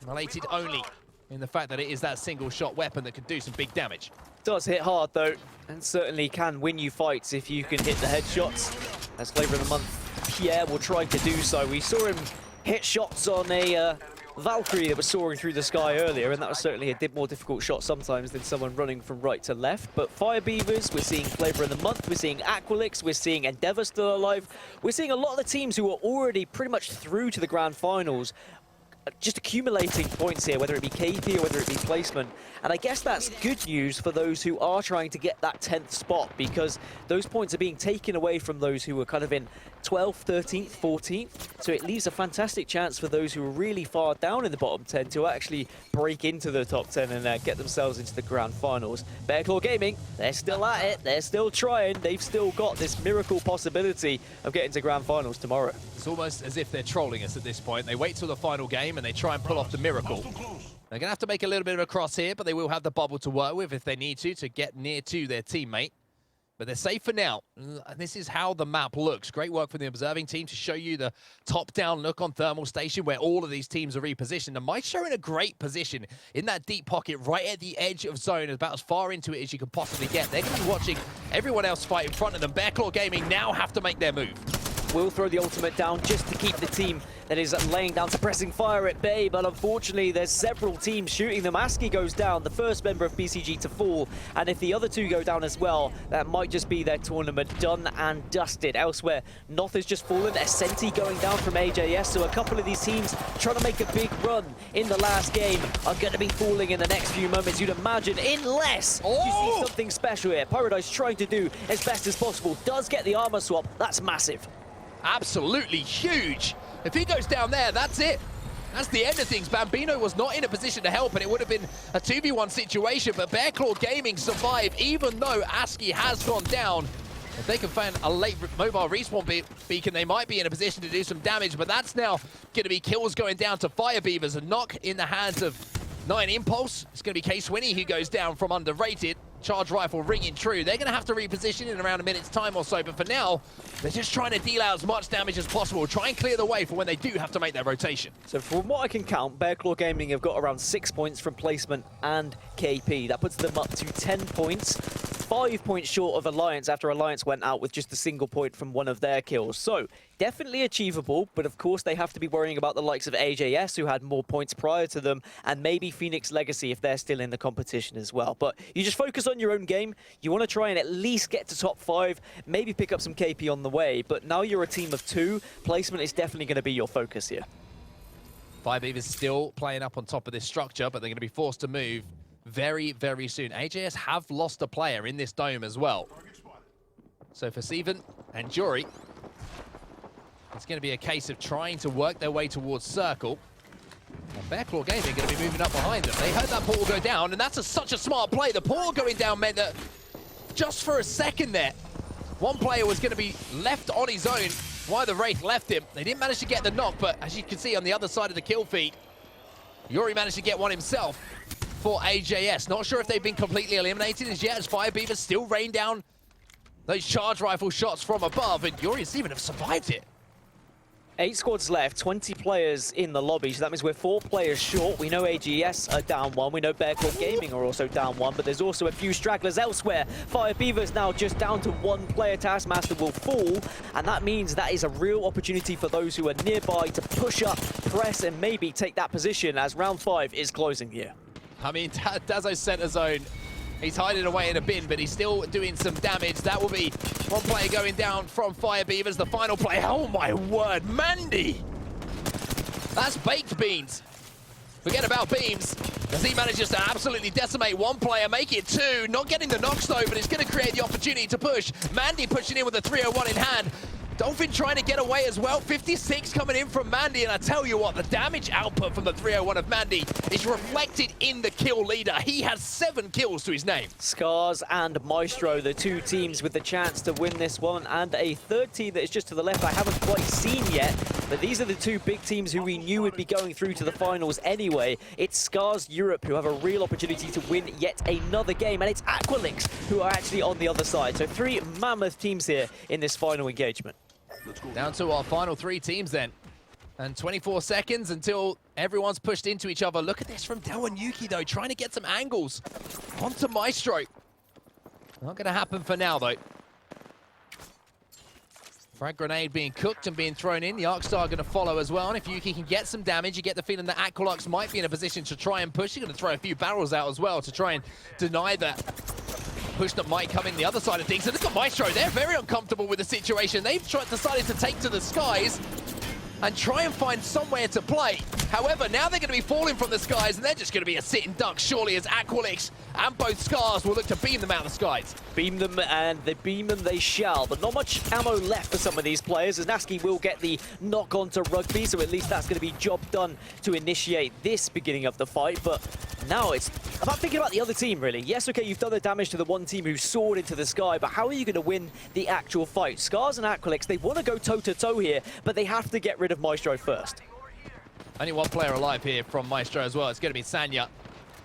Related only in the fact that it is that single shot weapon that can do some big damage. Does hit hard though, and certainly can win you fights if you can hit the headshots. As Flavor of the Month, Pierre will try to do so. We saw him hit shots on a Valkyrie that was soaring through the sky earlier, and that was certainly a more difficult shot sometimes than someone running from right to left. But Fire Beavers, we're seeing Flavor of the Month, we're seeing Aqualix, we're seeing Endeavor still alive. We're seeing a lot of the teams who are already pretty much through to the grand finals just accumulating points here, whether it be KP or whether it be placement. And I guess that's good news for those who are trying to get that 10th spot, because those points are being taken away from those who were kind of in 12th, 13th, 14th. So it leaves a fantastic chance for those who are really far down in the bottom 10 to actually break into the top 10 and get themselves into the grand finals. Bearclaw Gaming, they're still at it. They're still trying. They've still got this miracle possibility of getting to grand finals tomorrow. It's almost as if they're trolling us at this point. They wait till the final game and they try and pull off the miracle. They're going to have to make a little bit of a cross here, but they will have the bubble to work with if they need to get near to their teammate. But they're safe for now. And this is how the map looks. Great work from the observing team to show you the top-down look on Thermal Station where all of these teams are repositioned. And Maestro in a great position in that deep pocket right at the edge of zone, about as far into it as you can possibly get. They're going to be watching everyone else fight in front of them. Bearclaw Gaming now have to make their move. Will throw the ultimate down just to keep the team that is laying down suppressing fire at bay, but unfortunately there's several teams shooting them. Askey goes down, the first member of BCG to fall, and if the other two go down as well, that might just be their tournament done and dusted. Elsewhere, Noth has just fallen, Ascenti going down from AJS, so a couple of these teams trying to make a big run in the last game are going to be falling in the next few moments, you'd imagine, unless you see something special here. Paradise trying to do as best as possible, does get the armor swap, that's massive. Absolutely huge. If he goes down there, that's it. That's the end of things. Bambino was not in a position to help, and it would have been a 2v1 situation, but Bearclaw Gaming survived, even though Askey has gone down. If they can find a late mobile respawn beacon, they might be in a position to do some damage, but that's now going to be kills going down to Fire Beavers. A knock in the hands of 9 Impulse. It's going to be K-Swinny who goes down from underrated. Charge rifle ringing true. They're going to have to reposition in around a minute's time or so, but for now, they're just trying to deal out as much damage as possible, try and clear the way for when they do have to make their rotation. So from what I can count, Bearclaw Gaming have got around 6 points from placement and KP. That puts them up to 10 points. 5 points short of Alliance after Alliance went out with just a single point from one of their kills. So definitely achievable, but of course they have to be worrying about the likes of AJS, who had more points prior to them, and maybe Phoenix Legacy if they're still in the competition as well. But you just focus on your own game. You want to try and at least get to top 5, maybe pick up some KP on the way, but now you're a team of 2. Placement is definitely going to be your focus here. Fire Beavers still playing up on top of this structure, but they're going to be forced to move very, very soon. AJS have lost a player in this dome as well. So for Steven and Jury, it's going to be a case of trying to work their way towards Circle. And Bearclaw Gaming are going to be moving up behind them. They heard that portal go down, and that's such a smart play. The portal going down meant that just for a second there, one player was going to be left on his own while the Wraith left him. They didn't manage to get the knock, but as you can see on the other side of the kill feed, Yuri managed to get one himself for AJS. Not sure if they've been completely eliminated as yet, as Fire Beavers still rain down those charge rifle shots from above, and Yuri and Steven have survived it. 8 squads left, 20 players in the lobby, so that means we're 4 players short. We know AGS are down 1, we know Bearclaw Gaming are also down 1, but there's also a few stragglers elsewhere. Fire Beavers now just down to 1 player. Taskmaster will fall, and that means that is a real opportunity for those who are nearby to push up, press, and maybe take that position as round 5 is closing here. I mean, Dazzo's center zone, he's hiding away in a bin, but he's still doing some damage. That will be one player going down from Fire Beavers. The final play, oh my word, Mandy! That's baked beans. Forget about beams, as he manages to absolutely decimate one player, make it 2, not getting the knocks though, but it's going to create the opportunity to push. Mandy pushing in with a 301 in hand. Dolphin trying to get away as well. 56 coming in from Mandy, and I tell you what, the damage output from the 301 of Mandy is reflected in the kill leader. He has 7 kills to his name. Scars and Maestro, the 2 teams with the chance to win this one, and a third team that is just to the left I haven't quite seen yet, but these are the 2 big teams who we knew would be going through to the finals anyway. It's Scars Europe who have a real opportunity to win yet another game, and it's Aqualinks who are actually on the other side. So 3 mammoth teams here in this final engagement. Down to our final 3 teams then. And 24 seconds until everyone's pushed into each other. Look at this from Del and Yuki though, trying to get some angles onto Maestro. Not going to happen for now though. Frag grenade being cooked and being thrown in. The Arcstar going to follow as well. And if Yuki can get some damage, you get the feeling that Aqualux might be in a position to try and push. He's going to throw a few barrels out as well to try and deny that push that might come in the other side of things. And look at Maestro, they're very uncomfortable with the situation. They've decided to take to the skies. and try and find somewhere to play. However, now they're going to be falling from the skies, and they're just going to be a sitting duck, surely, as Aqualix and both Scars will look to beam them out of the skies. Beam them, and they beam them they shall, but not much ammo left for some of these players, as Nasky will get the knock on to Rugby, so at least that's going to be job done to initiate this beginning of the fight. But now it's about thinking about the other team, really. Yes, okay, you've done the damage to the one team who soared into the sky, but how are you going to win the actual fight? Scars and Aqualix, they want to go toe-to-toe here, but they have to get rid of Maestro first. Only one player alive here from Maestro as well. It's going to be Sanya.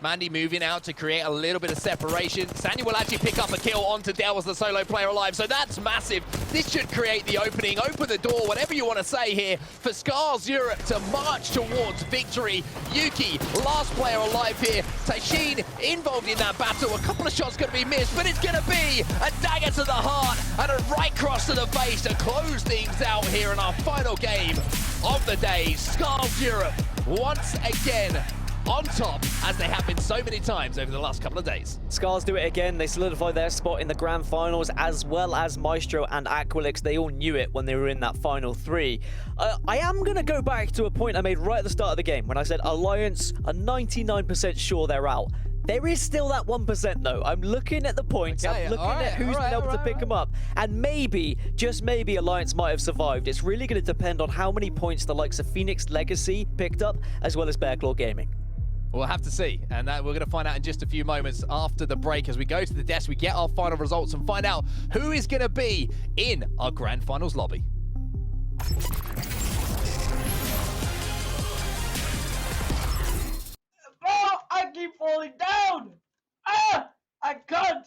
Mandy moving out to create a little bit of separation. Sanya will actually pick up a kill onto Dell as the solo player alive, so that's massive. This should create the opening, open the door, whatever you want to say here, for Scars Europe to march towards victory. Yuki, last player alive here. Taishin involved in that battle. A couple of shots going to be missed, but it's going to be a dagger to the heart and a right cross to the face to close things out here in our final game of the day. Scars Europe once again on top, as they have been so many times over the last couple of days. Scars do it again. They solidify their spot in the grand finals, as well as Maestro and Aqualix. They all knew it when they were in that final three. I am going to go back to a point I made right at the start of the game when I said Alliance are 99% sure they're out. There is still that 1% though. I'm looking at the points, I'm looking at who's been able to pick them up, and maybe, just maybe, Alliance might have survived. It's really going to depend on how many points the likes of Phoenix Legacy picked up, as well as Bearclaw Gaming. We'll have to see, and that we're going to find out in just a few moments after the break. As we go to the desk, we get our final results and find out who is going to be in our grand finals lobby. Oh, I keep falling down! Ah! I can't!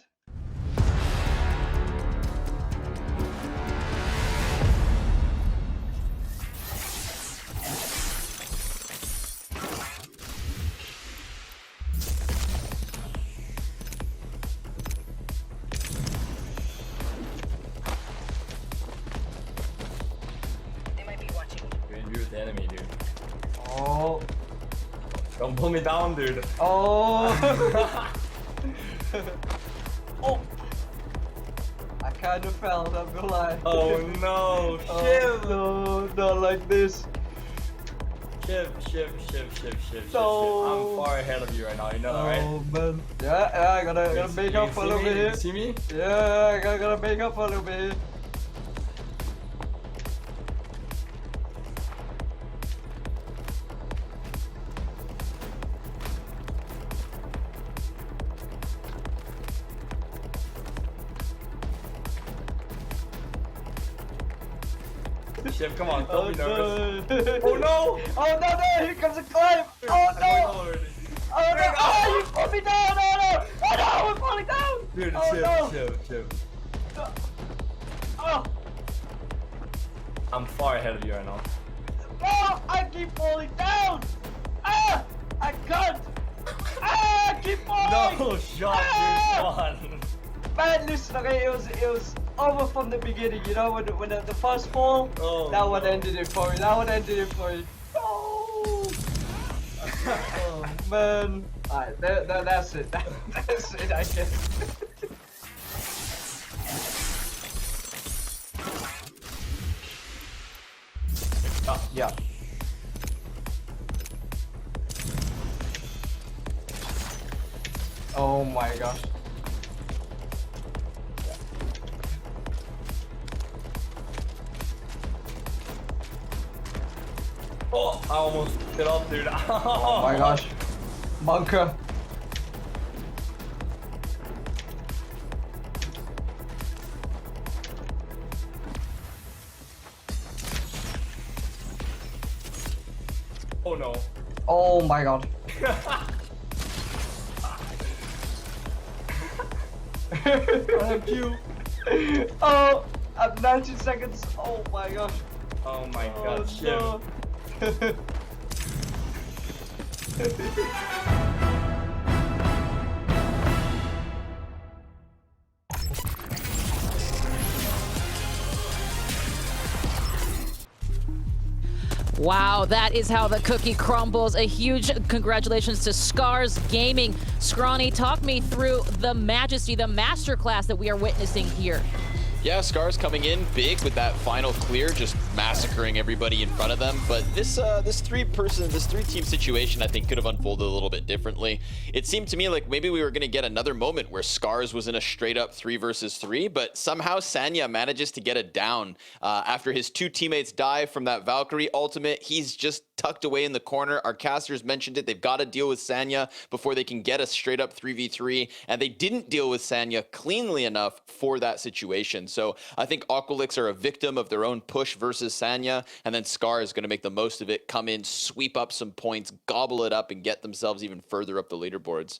The enemy, dude. Oh. Don't pull me down, dude. Oh. Oh. I kind of fell, I'm gonna lie. Oh no, Shiv! No, not like this. Shiv. No. I'm far ahead of you right now, you know that, right? Oh man. Yeah, I gotta make up a little bit here. You see me? Yeah, I gotta make up a little bit here. Shiv, come on, don't be nervous. Oh no! Oh no, here comes a climb! Oh no! Oh no! Oh, you put me down! Oh no! Oh no, we're falling down! Dude, oh, Shiv. Oh! I'm far ahead of you right now. Oh, I keep falling down! Ah! I can't! Ah, I keep falling! No shot, dude, come on. Man, listen, okay, it was over from the beginning, you know, when the first fall, that one ended it for me, Oh, oh man. Alright, that's it, that's it, I guess. Yeah. Oh my gosh. Oh, I almost hit up, dude. Oh my gosh. Bunker. Oh no. Oh my god. Thank you. Oh, I'm 19 seconds. Oh my gosh. Oh my god, Shiv. No. Wow, that is how the cookie crumbles. A huge congratulations to Scars Gaming. Scrawny, talk me through the majesty, the masterclass that we are witnessing here. Yeah, Scars coming in big with that final clear, just massacring everybody in front of them. But this three-team situation, I think, could have unfolded a little bit differently. It seemed to me like maybe we were going to get another moment where Scars was in a straight-up 3 versus 3, but somehow Sanya manages to get it down after his 2 teammates die from that Valkyrie ultimate. He's just tucked away in the corner. Our casters mentioned it. They've got to deal with Sanya before they can get a straight-up 3v3, and they didn't deal with Sanya cleanly enough for that situation. So I think Aqualix are a victim of their own push versus Sanya, and then Scar is going to make the most of it, come in, sweep up some points, gobble it up, and get themselves even further up the leaderboards.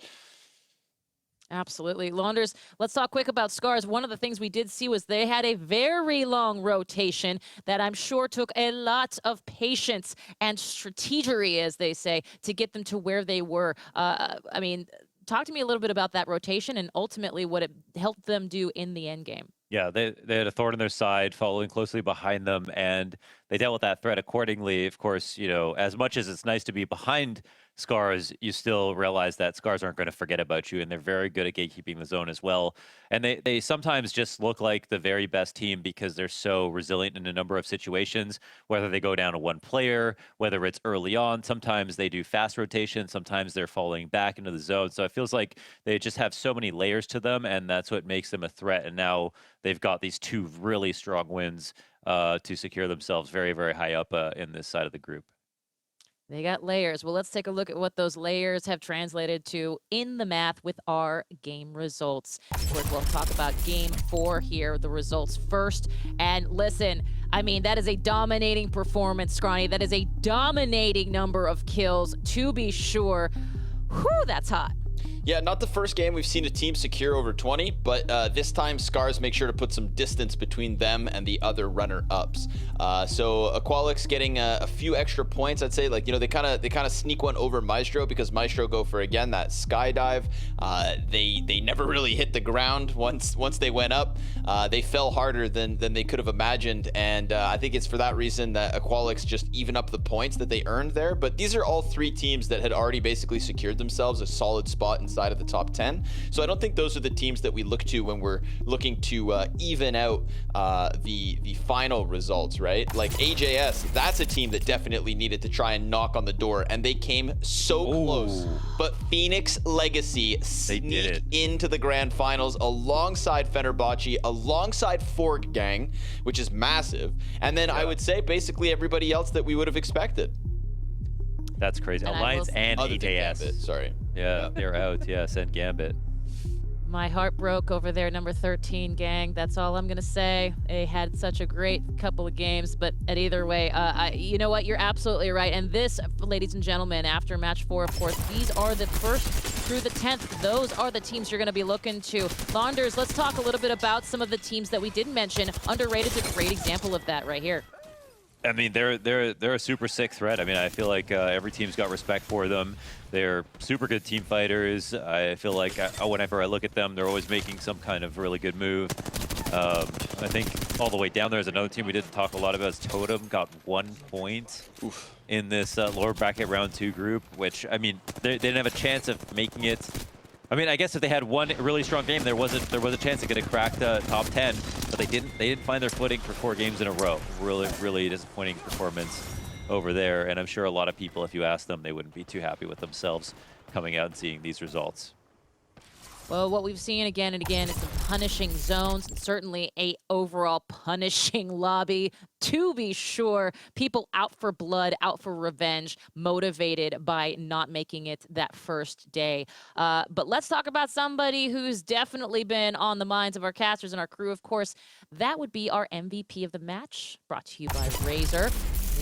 Absolutely. Launders, let's talk quick about Scars. One of the things we did see was they had a very long rotation that I'm sure took a lot of patience and strategery, as they say, to get them to where they were. I mean, talk to me a little bit about that rotation and ultimately what it helped them do in the end game. Yeah, they had a thorn in their side, following closely behind them, and they dealt with that threat accordingly. Of course, you know, as much as it's nice to be behind Scars, you still realize that Scars aren't going to forget about you, and they're very good at gatekeeping the zone as well. And they sometimes just look like the very best team because they're so resilient in a number of situations, whether they go down to one player, whether it's early on. Sometimes they do fast rotation, sometimes they're falling back into the zone. So it feels like they just have so many layers to them, and that's what makes them a threat. And now they've got these 2 really strong wins to secure themselves very, very high up in this side of the group. They got layers. Well, let's take a look at what those layers have translated to in the math with our game results. Of course, we'll talk about game 4 here, the results first. And listen, I mean, that is a dominating performance, Scrawny. That is a dominating number of kills, to be sure. Whew, that's hot. Yeah, not the first game we've seen a team secure over 20, but this time Scars make sure to put some distance between them and the other runner-ups. So Aqualix getting a few extra points, I'd say. Like, you know, they kind of sneak one over Maestro because Maestro go for, again, that skydive. They never really hit the ground once they went up. They fell harder than they could have imagined, and I think it's for that reason that Aqualix just even up the points that they earned there. But these are all 3 teams that had already basically secured themselves a solid spot inside of the top 10. So I don't think those are the teams that we look to when we're looking to even out the final results, right? Like AJS, that's a team that definitely needed to try and knock on the door, and they came so close. But Phoenix Legacy sneaked into the grand finals alongside Fenerbahce, alongside Forg Gang, which is massive. And then I would say basically everybody else that we would have expected. That's crazy. And Alliance and AJS. Gambit, sorry. Yeah, they're out. Yes, and Gambit. My heart broke over there, number 13 gang. That's all I'm going to say. They had such a great couple of games, but at either way, you know what? You're absolutely right. And this, ladies and gentlemen, after match 4, of course, these are the 1st through the 10th. Those are the teams you're going to be looking to. Launders, let's talk a little bit about some of the teams that we didn't mention. Underrated's a great example of that right here. I mean, they're a super sick threat. I mean, I feel like every team's got respect for them. They're super good team fighters. I feel like whenever I look at them, they're always making some kind of really good move. I think all the way down there is another team we didn't talk a lot about. Is Totem got 1 point in this lower bracket round 2 group, which, I mean, they didn't have a chance of making it. I mean, I guess if they had one really strong game, there was a chance they could have cracked top 10, but they didn't find their footing for 4 games in a row. Really disappointing performance over there, and I'm sure a lot of people, if you ask them, they wouldn't be too happy with themselves coming out and seeing these results. Well, what we've seen again and again is some punishing zones, and certainly a overall punishing lobby, to be sure. People out for blood, out for revenge, motivated by not making it that first day. But let's talk about somebody who's definitely been on the minds of our casters and our crew, of course. That would be our MVP of the match, brought to you by Razor.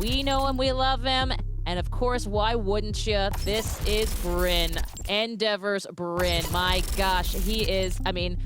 We know him, we love him. And of course, why wouldn't you? This is Brynn. Endeavor's Brynn. My gosh, he is, I mean,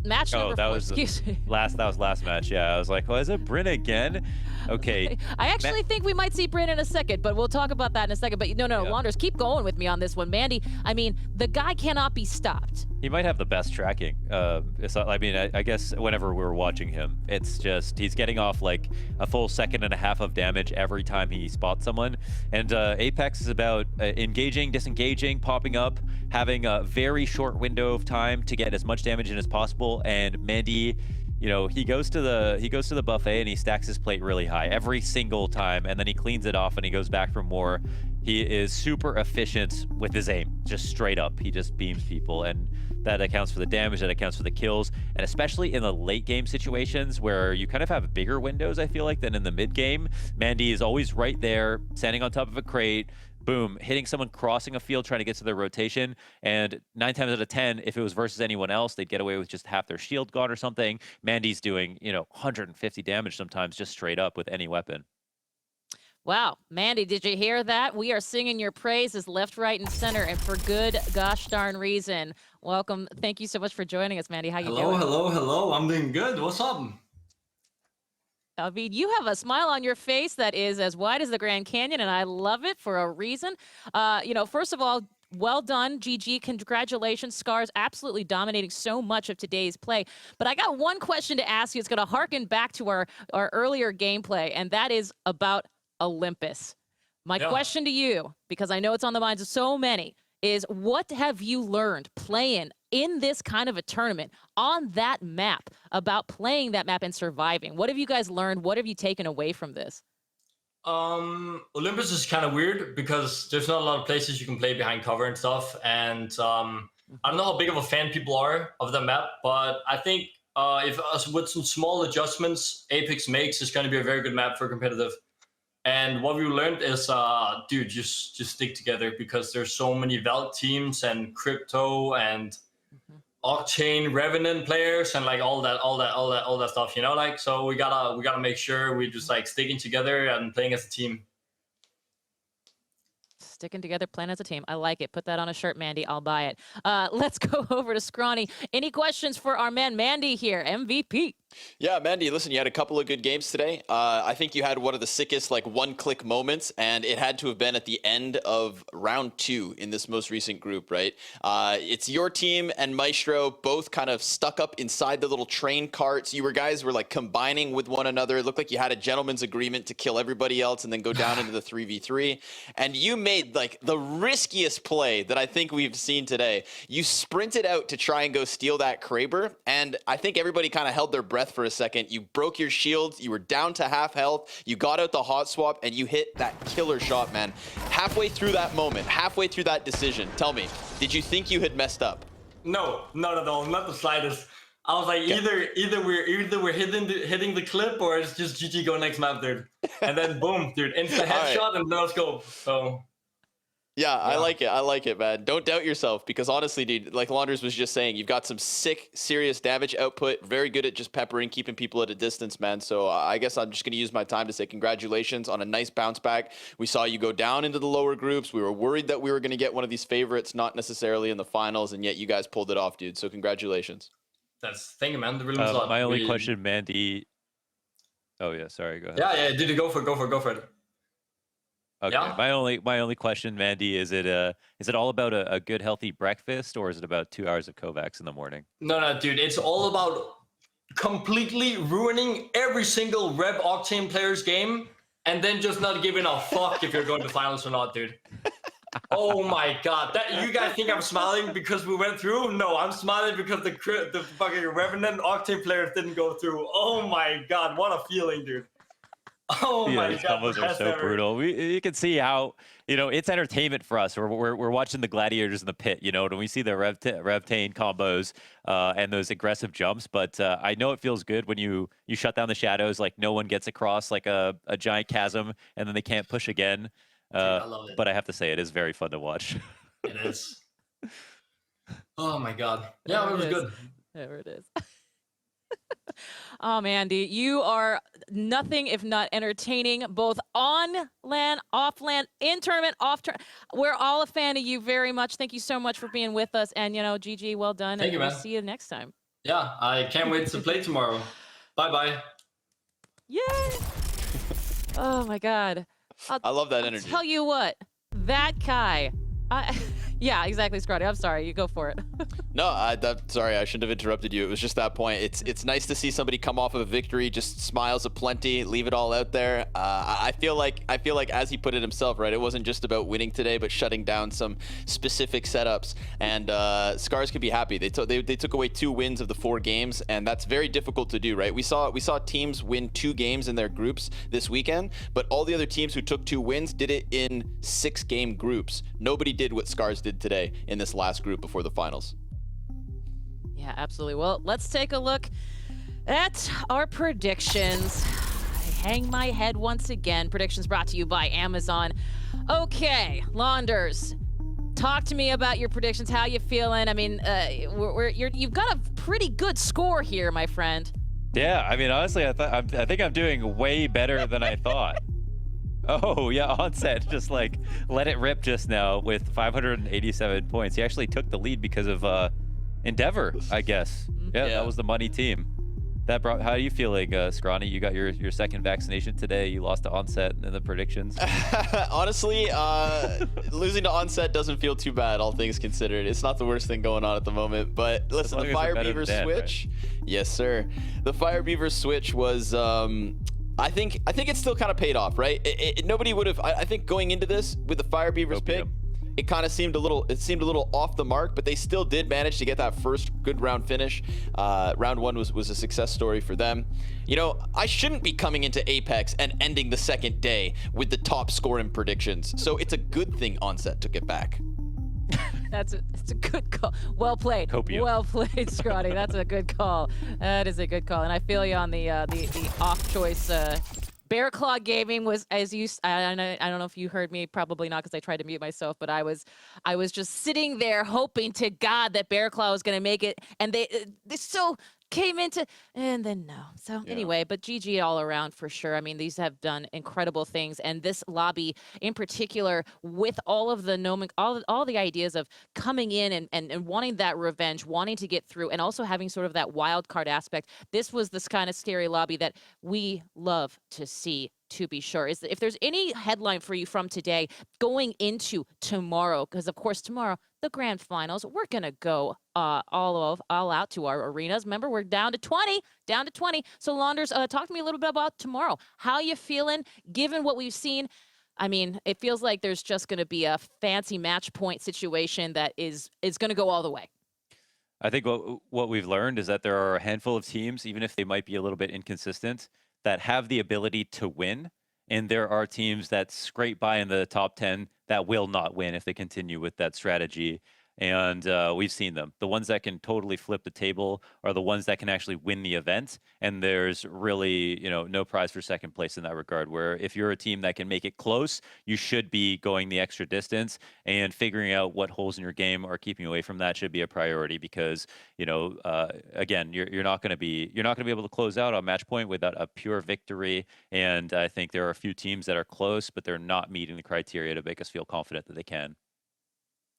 match number 4. That was that was last match. Yeah, I was like, well, is it Brynn again? Okay. I actually think we might see Brynn in a second, but we'll talk about that in a second. But no, Launders, keep going with me on this one. Mandy, I mean, the guy cannot be stopped. He might have the best tracking. I mean, I guess whenever we're watching him, it's just he's getting off like a full 1.5 seconds of damage every time he spots someone. And Apex is about engaging, disengaging, popping up, having a very short window of time to get as much damage in as possible. And Mandy you know, he goes to the buffet and he stacks his plate really high every single time, and then he cleans it off and he goes back for more. He is super efficient with his aim, just straight up. He just beams people, and that accounts for the damage, that accounts for the kills, and especially in the late game situations where you kind of have bigger windows, I feel like, than in the mid game. Mandy is always right there, standing on top of a crate, boom, hitting someone crossing a field trying to get to their rotation, and 9 times out of 10, if it was versus anyone else, they'd get away with just half their shield gone or something. Mandy's doing, you know, 150 damage sometimes just straight up with any weapon. Wow, Mandy, did you hear that? We are singing your praises left, right, and center, and for good gosh darn reason. Welcome. Thank you so much for joining us, Mandy. How you doing? Hello. I'm doing good. What's up? I mean, you have a smile on your face that is as wide as the Grand Canyon, and I love it for a reason. You know, first of all, well done, GG. Congratulations. Scars absolutely dominating so much of today's play. But I got one question to ask you. It's going to harken back to our earlier gameplay, and that is about Olympus. My question to you, because I know it's on the minds of so many, is what have you learned playing in this kind of a tournament on that map about playing that map and surviving? What have you guys learned? What have you taken away from this? Olympus is kind of weird because there's not a lot of places you can play behind cover and stuff. And I don't know how big of a fan people are of the map, but I think if with some small adjustments Apex makes, it's going to be a very good map for competitive. And what we learned is, dude, just stick together because there's so many Valk teams and Crypto and Octane Revenant players and like all that stuff, you know, like, so we gotta make sure we just like sticking together and playing as a team. Sticking together, playing as a team. I like it. Put that on a shirt, Mandy. I'll buy it. Let's go over to Scrawny. Any questions for our man Mandy here, MVP? Yeah, Mandy, listen, you had a couple of good games today. I think you had one of the sickest, like, one-click moments, and it had to have been at the end of round 2 in this most recent group, right? It's your team and Maestro both kind of stuck up inside the little train carts. You guys were, like, combining with one another. It looked like you had a gentleman's agreement to kill everybody else and then go down into the 3v3. And you made, like, the riskiest play that I think we've seen today. You sprinted out to try and go steal that Kraber, and I think everybody kind of held their breath for a second. You broke your shield, you were down to half health, you got out the hot swap, and you hit that killer shot, man. Halfway through that moment, halfway through that decision, tell me, did you think you had messed up? No, not at all, not the slightest. I was like, either we're hitting the clip or it's just GG go next map, dude. And then boom, dude, instant headshot and no scope. So yeah, I like it, man. Don't doubt yourself, because honestly, dude, like Launders was just saying, you've got some sick, serious damage output, very good at just peppering, keeping people at a distance, man. So I guess I'm just going to use my time to say congratulations on a nice bounce back. We saw you go down into the lower groups. We were worried that we were going to get one of these favorites, not necessarily in the finals, and yet you guys pulled it off, dude. So congratulations. Thank you, man. The really was a lot. My only question, Mandy. Oh yeah, sorry. Go ahead. Yeah. Did you go for it? Okay. Yeah. My only question, Mandy, is it all about a good healthy breakfast, or is it about 2 hours of Kovacs in the morning? No, dude. It's all about completely ruining every single Rev Octane player's game, and then just not giving a fuck if you're going to finals or not, dude. Oh my god, that you guys think I'm smiling because we went through? No, I'm smiling because the fucking Revenant Octane players didn't go through. Oh my god, what a feeling, dude. Oh my these god, combos are so brutal. You can see how, you know, it's entertainment for us. We're watching the gladiators in the pit, you know, and we see the Revtane combos and those aggressive jumps. But I know it feels good when you shut down the shadows, like no one gets across like a giant chasm and then they can't push again. Dude, I love it. But I have to say, it is very fun to watch. It is. Oh my god. Yeah, it was good. There it is. Oh, Mandy, you are nothing if not entertaining, both on land, off land, in tournament, off tournament. We're all a fan of you very much. Thank you so much for being with us. And, you know, GG, well done. Thank you, man. We'll see you next time. Yeah, I can't wait to play tomorrow. Bye-bye. Yay! Oh, my God. I love that energy. I'll tell you what, that Kai, Yeah, exactly, Scotty. I'm sorry. You go for it. No, sorry, I shouldn't have interrupted you. It was just that point. It's nice to see somebody come off of a victory, just smiles aplenty, leave it all out there. I feel like as he put it himself, right? It wasn't just about winning today, but shutting down some specific setups. And Scars could be happy. They took away 2 wins of the 4 games, and that's very difficult to do, right? We saw teams win 2 games in their groups this weekend, but all the other teams who took 2 wins did it in 6-game groups. Nobody did what Scars did today in this last group before the finals. Yeah, absolutely. Well, let's take a look at our predictions. I hang my head once again. Predictions brought to you by Amazon. Okay, Launders, talk to me about your predictions. How you feeling? I mean, you've got a pretty good score here, my friend. Yeah, I mean, honestly, I think I'm doing way better than I thought. Oh, yeah, Onset just like let it rip just now with 587 points. He actually took the lead because of Endeavor, I guess. Yeah, that was the money team. How are you feeling, Scrawny? You got your second vaccination today. You lost to Onset in the predictions. Honestly, losing to Onset doesn't feel too bad, all things considered. It's not the worst thing going on at the moment. But listen, the Fire Beaver switch. Right? Yes, sir. The Fire Beaver switch was... I think it still kind of paid off, right? Nobody would have. I think going into this with the Fire Beavers pick, it kind of seemed a little off the mark, but they still did manage to get that first good round finish. Round 1 was a success story for them. You know, I shouldn't be coming into Apex and ending the second day with the top score in predictions. So it's a good thing Onset took it back. It's a good call. Well played. Copium. Well played, Scotty. That's a good call. That is a good call. And I feel you on the off choice. Bear Claw Gaming was, as you, I don't know if you heard me, probably not because I tried to mute myself, but I was just sitting there hoping to God that Bear Claw was going to make it, and they so came into, and then no. So anyway, but GG all around for sure. I mean, these have done incredible things, and this lobby in particular, with all of the all the ideas of coming in and wanting that revenge, wanting to get through, and also having sort of that wild card aspect. This was this kind of scary lobby that we love to see, to be sure. Is if there's any headline for you from today going into tomorrow, because of course tomorrow the grand finals, we're gonna go all out to our arenas. Remember, we're down to 20. So Launders, talk to me a little bit about tomorrow. How you feeling given what we've seen? I mean, it feels like there's just gonna be a fancy match point situation that is gonna go all the way. I think what we've learned is that there are a handful of teams, even if they might be a little bit inconsistent, that have the ability to win. And there are teams that scrape by in the top 10 that will not win if they continue with that strategy. And we've seen them. The ones that can totally flip the table are the ones that can actually win the event. And there's really, no prize for second place in that regard, where if you're a team that can make it close, you should be going the extra distance, and figuring out what holes in your game are keeping you away from that should be a priority, because, again, you're not going to be able to close out on match point without a pure victory. And I think there are a few teams that are close, but they're not meeting the criteria to make us feel confident that they can.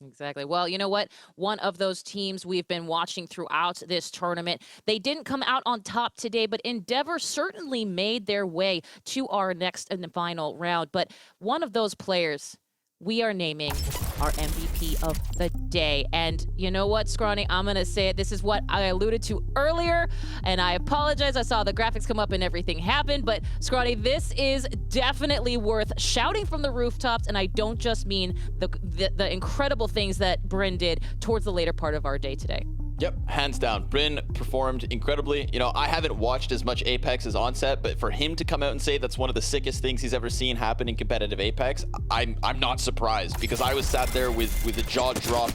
Exactly. Well, you know what? One of those teams we've been watching throughout this tournament, they didn't come out on top today, but Endeavor certainly made their way to our next and final round. But one of those players we are naming our MVP of the day. And you know what, Scrawny? I'm going to say it. This is what I alluded to earlier, and I apologize. I saw the graphics come up and everything happened, but Scrawny, this is definitely worth shouting from the rooftops, and I don't just mean the incredible things that Brynn did towards the later part of our day today. Yep, hands down. Brynn performed incredibly. I haven't watched as much Apex as Onset, but for him to come out and say that's one of the sickest things he's ever seen happen in competitive Apex, I'm not surprised, because I was sat there with a jaw drop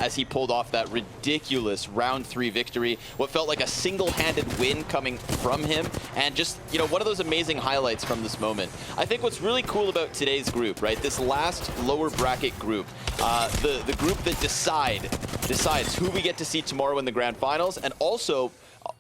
as he pulled off that ridiculous round 3 victory. What felt like a single-handed win coming from him, and just, one of those amazing highlights from this moment. I think what's really cool about today's group, right, this last lower bracket group, the group that decides who we get to see tomorrow in the grand finals, and also,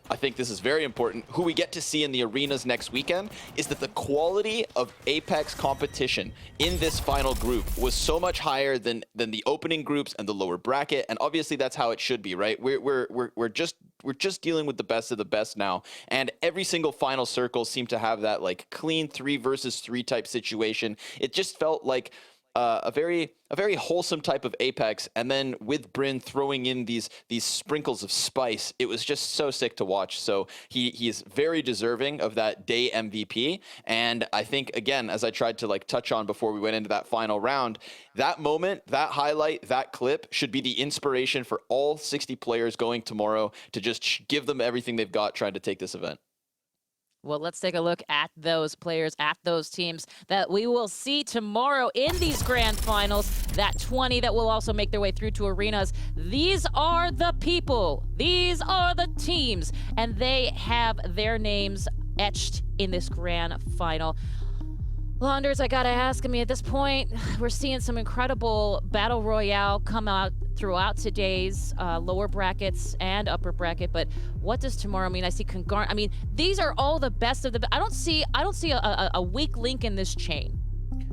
I think this is very important, who we get to see in the arenas next weekend, is that the quality of Apex competition in this final group was so much higher than the opening groups and the lower bracket, and obviously that's how it should be, right? We're just dealing with the best of the best now, and every single final circle seemed to have that like clean 3 versus 3 type situation. It just felt like a very wholesome type of Apex, and then with Brynn throwing in these sprinkles of spice, it was just so sick to watch. So he is very deserving of that day MVP. And I think, again, as I tried to like touch on before we went into that final round, that moment, that highlight, that clip should be the inspiration for all 60 players going tomorrow to just give them everything they've got trying to take this event. Well, let's take a look at those players, at those teams that we will see tomorrow in these grand finals, that 20 that will also make their way through to arenas. These are the people, these are the teams, and they have their names etched in this grand final. Launders, I gotta ask, I mean, at this point, we're seeing some incredible Battle Royale come out throughout today's lower brackets and upper bracket, but what does tomorrow mean? I see Congarn. I mean, these are all the best of the I don't see a weak link in this chain.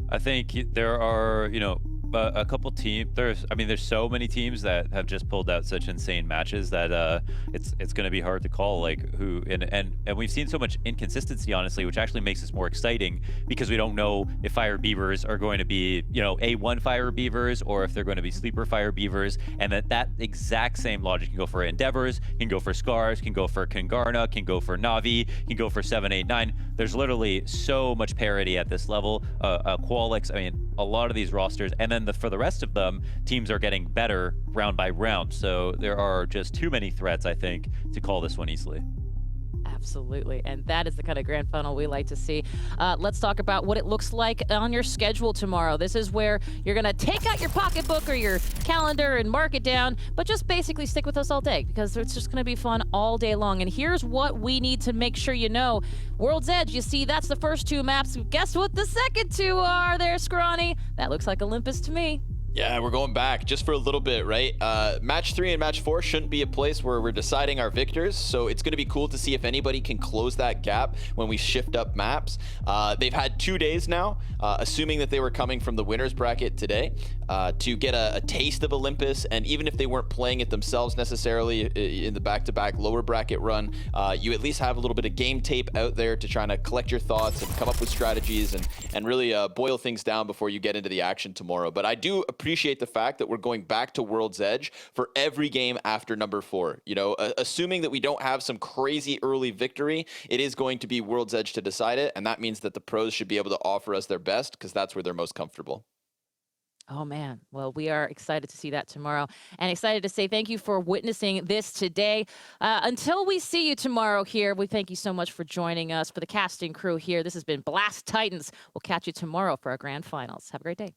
I think there are, you know, a couple teams. There's so many teams that have just pulled out such insane matches that it's going to be hard to call like who. And we've seen so much inconsistency, honestly, which actually makes this more exciting because we don't know if Fire Beavers are going to be, you know, A1 Fire Beavers or if they're going to be Sleeper Fire Beavers, and that exact same logic can go for Endeavors, can go for Scars, can go for Congarna, can go for Na'Vi, can go for 789. There's literally so much parity at this level. Qualix, I mean, a lot of these rosters, and then for the rest of them, teams are getting better round by round. So there are just too many threats, I think, to call this one easily. Absolutely, and that is the kind of grand final we like to see. Let's talk about what it looks like on your schedule tomorrow. This is where you're going to take out your pocketbook or your calendar and mark it down, but just basically stick with us all day because it's just going to be fun all day long. And here's what we need to make sure you know. World's Edge, you see, that's the first two maps. Guess what the second two are there, Scrawny? That looks like Olympus to me. Yeah, we're going back just for a little bit, right? Match 3 and Match 4 shouldn't be a place where we're deciding our victors, so it's going to be cool to see if anybody can close that gap when we shift up maps. They've had 2 days now, assuming that they were coming from the winner's bracket today, to get a taste of Olympus, and even if they weren't playing it themselves necessarily in the back-to-back lower bracket run, you at least have a little bit of game tape out there to try to collect your thoughts and come up with strategies and really boil things down before you get into the action tomorrow. But I do appreciate the fact that we're going back to World's Edge for every game after number 4. You know, assuming that we don't have some crazy early victory, it is going to be World's Edge to decide it, and that means that the pros should be able to offer us their best because that's where they're most comfortable. Oh, man. Well, we are excited to see that tomorrow and excited to say thank you for witnessing this today. Until we see you tomorrow here, we thank you so much for joining us. For the casting crew here, this has been Blast Titans. We'll catch you tomorrow for our grand finals. Have a great day.